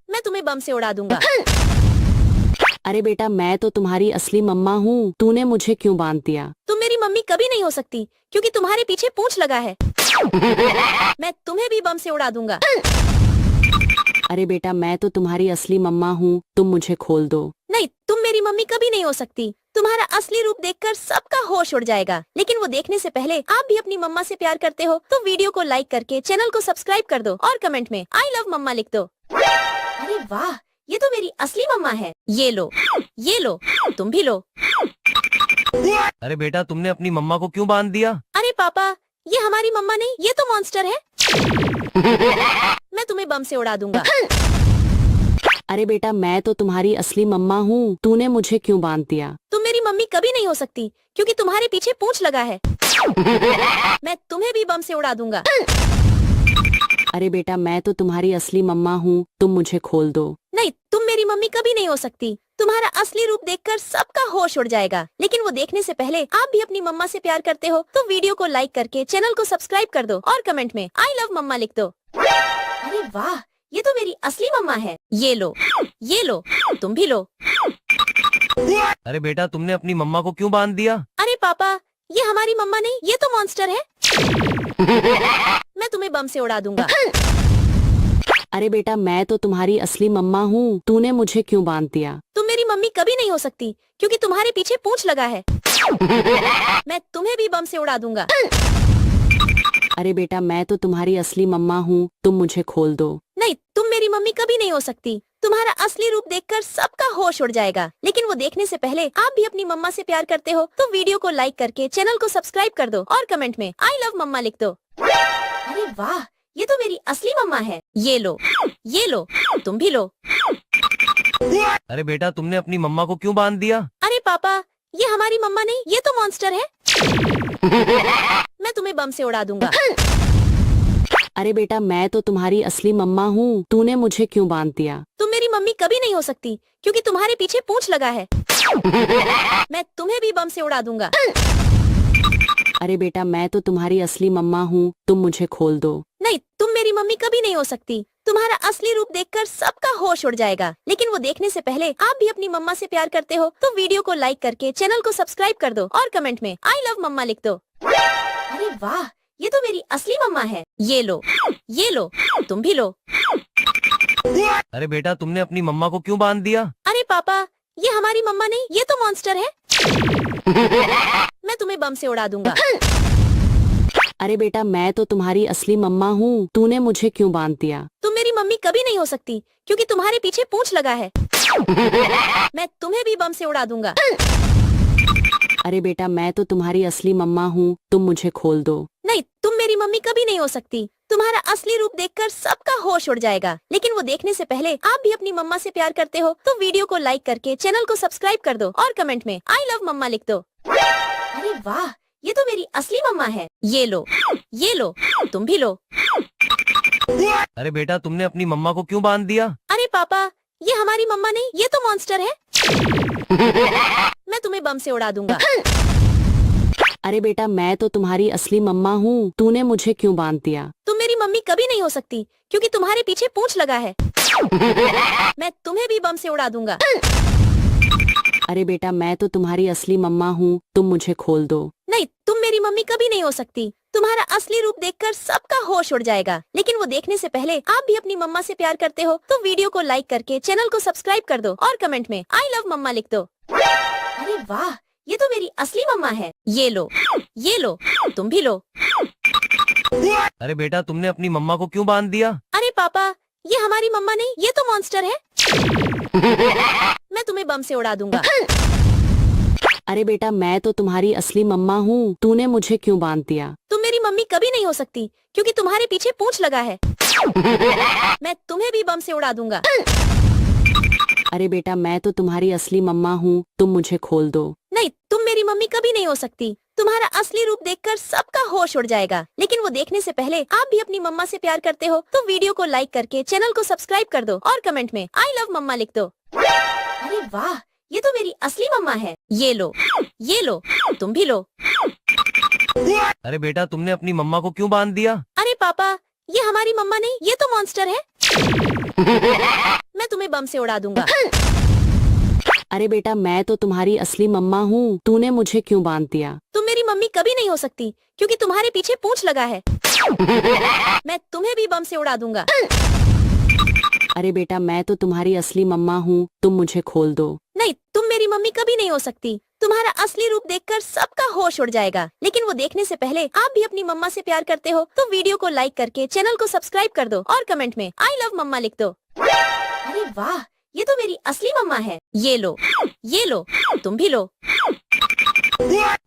B: मैं तुम्हें बम से उड़ा दूंगा।
C: अरे बेटा मैं तो तुम्हारी असली मम्मा हूँ, तूने मुझे क्यों बांध दिया?
B: तुम मेरी मम्मी कभी नहीं हो सकती क्योंकि तुम्हारे पीछे पूंछ लगा है। मैं तुम्हें भी बम से उड़ा दूंगा।
C: अरे बेटा मैं तो तुम्हारी असली मम्मा हूँ, तुम मुझे खोल दो।
B: नहीं, तुम मेरी मम्मी कभी नहीं हो सकती। तुम्हारा असली रूप देखकर सबका होश उड़ जाएगा, लेकिन वो देखने से पहले आप भी अपनी मम्मा से प्यार करते हो तो वीडियो को लाइक करके चैनल को सब्सक्राइब कर दो और कमेंट में आई लव मम्मा लिख दो। अरे वाह, ये तो मेरी असली मम्मा है। ये लो, तुम भी लो।
A: अरे बेटा तुमने अपनी मम्मा को क्यों बांध दिया?
B: अरे पापा, ये हमारी मम्मा नहीं, ये तो मॉन्स्टर है। मैं तुम्हें बम से उड़ा दूंगा।
C: अरे बेटा मैं तो तुम्हारी असली मम्मा हूँ, तूने मुझे क्यों बांध दिया?
B: तुम मेरी मम्मी कभी नहीं हो सकती क्योंकि तुम्हारे पीछे पूंछ लगा है। मैं तुम्हें भी बम से उड़ा दूंगा।
C: अरे बेटा मैं तो तुम्हारी असली मम्मा हूँ, तुम मुझे खोल दो।
B: नहीं, तुम मेरी मम्मी कभी नहीं हो सकती। तुम्हारा असली रूप देखकर सबका होश उड़ जाएगा, लेकिन वो देखने से पहले आप भी अपनी मम्मा से प्यार करते हो तो वीडियो को लाइक करके चैनल को सब्सक्राइब कर दो और कमेंट में आई लव मम्मा लिख दो। अरे वाह, ये तो मेरी असली मम्मा है। ये लो, तुम भी लो।
A: अरे बेटा तुमने अपनी मम्मा को क्यों बांध दिया?
B: अरे पापा, ये हमारी मम्मा नहीं, ये तो मॉन्स्टर है। मैं तुम्हें बम से उड़ा दूंगा।
C: अरे बेटा मैं तो तुम्हारी असली मम्मा हूँ, तूने मुझे क्यों बांध दिया?
B: तुम मेरी मम्मी कभी नहीं हो सकती क्योंकि तुम्हारे पीछे पूंछ लगा है। मैं तुम्हें भी बम से उड़ा दूंगा।
C: अरे बेटा मैं तो तुम्हारी असली मम्मा हूँ, तुम मुझे खोल दो।
B: नहीं, तुम मेरी मम्मी कभी नहीं हो सकती। तुम्हारा असली रूप देखकर सबका होश उड़ जाएगा, लेकिन वो देखने से पहले आप भी अपनी मम्मा से प्यार करते हो तो वीडियो को लाइक करके चैनल को सब्सक्राइब कर दो और कमेंट में आई लव मम्मा लिख दो। अरे वाह, ये तो मेरी असली मम्मा है। ये लो, तुम भी लो।
A: अरे बेटा तुमने अपनी मम्मा को क्यों बांध दिया?
B: अरे पापा, ये हमारी मम्मा नहीं, ये तो मॉन्स्टर है। मैं तुम्हें बम से उड़ा दूंगा।
C: अरे बेटा मैं तो तुम्हारी असली मम्मा हूँ, तूने मुझे क्यों बांध दिया?
B: तुम मेरी मम्मी कभी नहीं हो सकती क्योंकि तुम्हारे पीछे पूंछ लगा है। मैं तुम्हें भी बम से उड़ा दूंगा।
C: अरे बेटा मैं तो तुम्हारी असली मम्मा हूँ, तुम मुझे खोल दो।
B: नहीं, तुम मेरी मम्मी कभी नहीं हो सकती। तुम्हारा असली रूप देखकर सबका होश उड़ जाएगा, लेकिन वो देखने से पहले आप भी अपनी मम्मा से प्यार करते हो तो वीडियो को लाइक करके चैनल को सब्सक्राइब कर दो और कमेंट में आई लव मम्मा लिख दो। अरे वाह, ये तो मेरी असली मम्मा है। ये लो, तुम भी लो।
A: अरे बेटा तुमने अपनी मम्मा को क्यों बांध दिया?
B: अरे पापा, ये हमारी मम्मा नहीं, ये तो मॉन्स्टर है। मैं तुम्हें बम से उड़ा दूंगा।
C: अरे बेटा मैं तो तुम्हारी असली मम्मा हूँ, तूने मुझे क्यों बांध दिया?
B: तुम मेरी मम्मी कभी नहीं हो सकती क्योंकि तुम्हारे पीछे पूंछ लगा है। मैं तुम्हें भी बम से उड़ा दूंगा।
C: अरे बेटा मैं तो तुम्हारी असली मम्मा हूँ, तुम मुझे खोल दो।
B: नहीं, तुम मेरी मम्मी कभी नहीं हो सकती। तुम्हारा असली रूप देखकर सबका होश उड़ जाएगा, लेकिन वो देखने से पहले आप भी अपनी मम्मा से प्यार करते हो तो वीडियो को लाइक करके चैनल को सब्सक्राइब कर दो और कमेंट में आई लव मम्मा लिख दो। अरे वाह, ये तो मेरी असली मम्मा है। ये लो, तुम भी लो।
A: अरे बेटा तुमने अपनी मम्मा को क्यों बांध दिया?
B: अरे पापा, ये हमारी मम्मा नहीं, ये तो मॉन्स्टर है। मैं तुम्हें बम से उड़ा दूंगा।
C: अरे बेटा मैं तो तुम्हारी असली मम्मा हूँ, तूने मुझे क्यों बांध दिया?
B: तुम मेरी मम्मी कभी नहीं हो सकती क्योंकि तुम्हारे पीछे पूंछ लगा है। मैं तुम्हें भी बम से उड़ा दूंगा।
C: अरे बेटा मैं तो तुम्हारी असली मम्मा हूँ, तुम मुझे खोल दो।
B: नहीं, तुम मेरी मम्मी कभी नहीं हो सकती। तुम्हारा असली रूप देखकर सबका होश उड़ जाएगा, लेकिन वो देखने से पहले आप भी अपनी मम्मा से प्यार करते हो तो वीडियो को लाइक करके चैनल को सब्सक्राइब कर दो और कमेंट में आई लव मम्मा लिख दो। अरे वाह, ये तो मेरी असली मम्मा है। ये लो, तुम भी लो।
A: अरे बेटा तुमने अपनी मम्मा को क्यों बांध दिया?
B: अरे पापा, ये हमारी मम्मा नहीं, ये तो मॉन्स्टर है। मैं तुम्हें बम से उड़ा दूंगा।
C: अरे बेटा मैं तो तुम्हारी असली मम्मा हूँ, तूने मुझे क्यों बांध दिया?
B: तुम मेरी मम्मी कभी नहीं हो सकती क्योंकि तुम्हारे पीछे पूंछ लगा है। मैं तुम्हें भी बम से उड़ा दूंगा।
C: अरे बेटा मैं तो तुम्हारी असली मम्मा हूँ, तुम मुझे खोल दो।
B: नहीं, तुम मेरी मम्मी कभी नहीं हो सकती। तुम्हारा असली रूप देखकर सबका होश उड़ जाएगा, लेकिन वो देखने से पहले आप भी अपनी मम्मा से प्यार करते हो तो वीडियो को लाइक करके चैनल को सब्सक्राइब कर दो और कमेंट में आई लव मम्मा लिख दो। अरे वाह, ये तो मेरी असली मम्मा है। ये लो, तुम भी लो।
A: अरे बेटा तुमने अपनी मम्मा को क्यों बांध दिया?
B: अरे पापा, ये हमारी मम्मा नहीं, ये तो मॉन्स्टर है। मैं तुम्हें बम से उड़ा दूंगा।
C: अरे बेटा मैं तो तुम्हारी असली मम्मा हूँ, तूने मुझे क्यों बांध दिया?
B: तुम मेरी मम्मी कभी नहीं हो सकती क्योंकि तुम्हारे पीछे पूंछ लगा है। मैं तुम्हें भी बम से उड़ा दूंगा।
C: अरे बेटा मैं तो तुम्हारी असली मम्मा हूँ, तुम मुझे खोल दो।
B: नहीं, तुम मेरी मम्मी कभी नहीं हो सकती। तुम्हारा असली रूप देखकर सबका होश उड़ जाएगा, लेकिन वो देखने से पहले आप भी अपनी मम्मा से प्यार करते हो तो वीडियो को लाइक करके चैनल को सब्सक्राइब कर दो और कमेंट में आई लव मम्मा लिख दो। अरे वाह, ये तो मेरी असली मम्मा है। ये लो, तुम भी लो।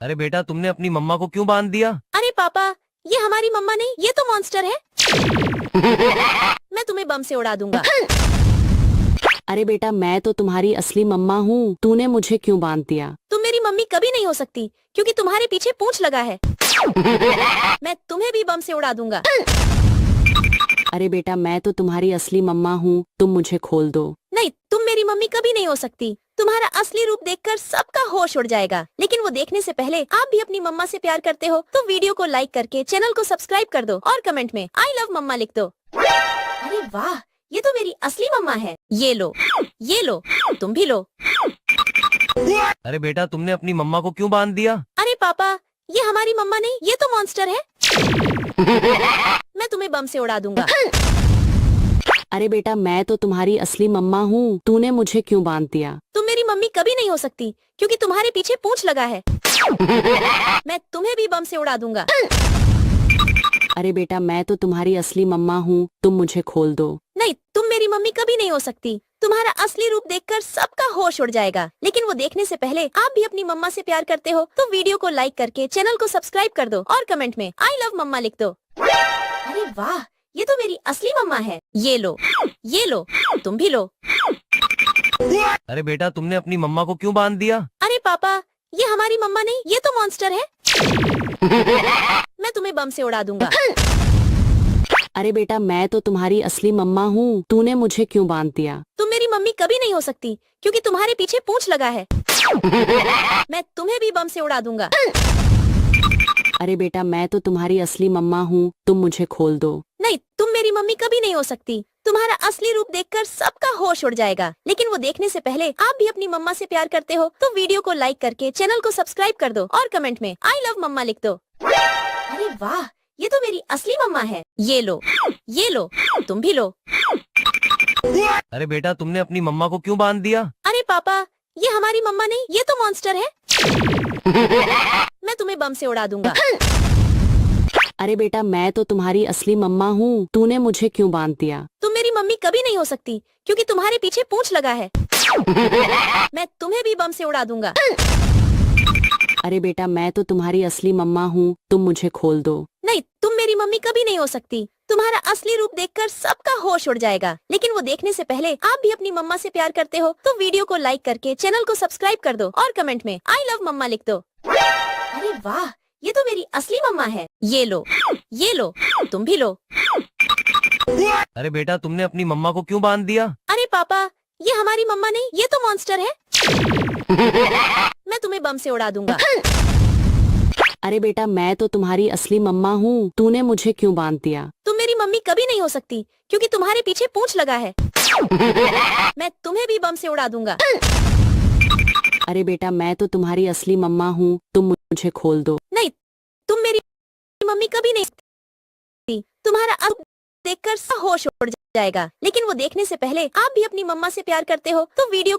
A: अरे बेटा तुमने अपनी मम्मा को क्यों बांध दिया?
B: अरे पापा, ये हमारी मम्मा नहीं, ये तो मॉन्स्टर है। मैं तुम्हें बम से उड़ा दूंगा।
C: अरे बेटा मैं तो तुम्हारी असली मम्मा हूँ, तूने मुझे क्यों बांध दिया?
B: तुम मेरी मम्मी कभी नहीं हो सकती क्योंकि तुम्हारे पीछे पूंछ लगा है। मैं तुम्हें भी बम से उड़ा दूंगा।
C: अरे बेटा मैं तो तुम्हारी असली मम्मा हूँ, तुम मुझे खोल दो।
B: नहीं, तुम मेरी मम्मी कभी नहीं हो सकती। तुम्हारा असली रूप देखकर सबका होश उड़ जाएगा, लेकिन वो देखने से पहले आप भी अपनी मम्मा से प्यार करते हो तो वीडियो को लाइक करके चैनल को सब्सक्राइब कर दो और कमेंट में आई लव मम्मा लिख दो। अरे वाह, ये तो मेरी असली मम्मा है। ये लो, तुम भी लो।
A: अरे बेटा तुमने अपनी मम्मा को क्यों बांध दिया?
B: अरे पापा, ये हमारी मम्मा नहीं, ये तो मॉन्स्टर है। मैं तुम्हें बम से उड़ा दूंगा।
C: अरे बेटा मैं तो तुम्हारी असली मम्मा हूँ, तूने मुझे क्यों बांध दिया?
B: तुम मेरी मम्मी कभी नहीं हो सकती क्योंकि तुम्हारे पीछे पूंछ लगा है। मैं तुम्हें भी बम से उड़ा दूंगा।
C: अरे बेटा मैं तो तुम्हारी असली मम्मा हूँ, तुम मुझे खोल दो।
B: नहीं, तुम मेरी मम्मी कभी नहीं हो सकती। तुम्हारा असली रूप देखकर सबका होश उड़ जाएगा, लेकिन वो देखने से पहले आप भी अपनी मम्मा से प्यार करते हो तो वीडियो को लाइक करके चैनल को सब्सक्राइब कर दो और कमेंट में आई लव मम्मा लिख दो। अरे वाह, ये तो मेरी असली मम्मा है। ये लो, तुम भी लो।
A: अरे बेटा तुमने अपनी मम्मा को क्यों बांध दिया?
B: अरे पापा, ये हमारी मम्मा नहीं, ये तो मॉन्स्टर है। मैं तुम्हें बम से उड़ा दूंगा।
C: अरे बेटा मैं तो तुम्हारी असली मम्मा हूँ, तूने मुझे क्यों बांध दिया?
B: तुम मेरी मम्मी कभी नहीं हो सकती क्योंकि तुम्हारे पीछे पूंछ लगा है। मैं तुम्हें भी बम से उड़ा दूंगा।
C: अरे बेटा मैं तो तुम्हारी असली मम्मा हूँ, तुम मुझे खोल दो।
B: नहीं, तुम मेरी मम्मी कभी नहीं हो सकती। तुम्हारा असली रूप देखकर सबका होश उड़ जाएगा, लेकिन वो देखने से पहले आप भी अपनी मम्मा से प्यार करते हो तो वीडियो को लाइक करके चैनल को सब्सक्राइब कर दो और कमेंट में आई लव मम्मा लिख दो। अरे वाह, ये तो मेरी असली मम्मा है। ये लो, तुम भी लो।
A: अरे बेटा तुमने अपनी मम्मा को क्यों बांध दिया?
B: अरे पापा, ये हमारी मम्मा नहीं, ये तो मॉन्स्टर है। मैं तुम्हें बम से उड़ा दूंगा।
C: अरे बेटा मैं तो तुम्हारी असली मम्मा हूँ, तूने मुझे क्यों बांध दिया?
B: तुम मेरी मम्मी कभी नहीं हो सकती क्योंकि तुम्हारे पीछे पूंछ लगा है। मैं तुम्हें भी बम से उड़ा दूंगा।
C: अरे बेटा मैं तो तुम्हारी असली मम्मा हूँ, तुम मुझे खोल दो।
B: नहीं, तुम मेरी मम्मी कभी नहीं हो सकती। तुम्हारा असली रूप देखकर सबका होश उड़ जाएगा, लेकिन वो देखने से पहले आप भी अपनी मम्मा से प्यार करते हो तो वीडियो को लाइक करके चैनल को सब्सक्राइब कर दो और कमेंट में आई लव मम्मा लिख दो। अरे वाह, ये तो मेरी असली मम्मा है। ये लो, तुम भी लो।
A: अरे बेटा तुमने अपनी मम्मा को क्यों बांध दिया?
B: अरे पापा, ये हमारी मम्मा नहीं, ये तो मॉन्स्टर है। मैं तुम्हें बम से उड़ा दूंगा।
C: अरे बेटा मैं तो तुम्हारी असली मम्मा हूँ, तूने मुझे क्यों बांध दिया?
B: तुम मेरी मम्मी कभी नहीं हो सकती क्योंकि तुम्हारे पीछे पूंछ लगा है। मैं तुम्हें भी बम से उड़ा दूंगा।
C: अरे बेटा मैं तो तुम्हारी असली मम्मा हूँ, तुम मुझे खोल दो।
B: नहीं, तुम मेरी मम्मी कभी नहीं सकती। तुम्हारा रूप देखकर सब होश उड़ जाएगा, लेकिन वो देखने से पहले आप भी अपनी मम्मा से प्यार करते हो तो वीडियो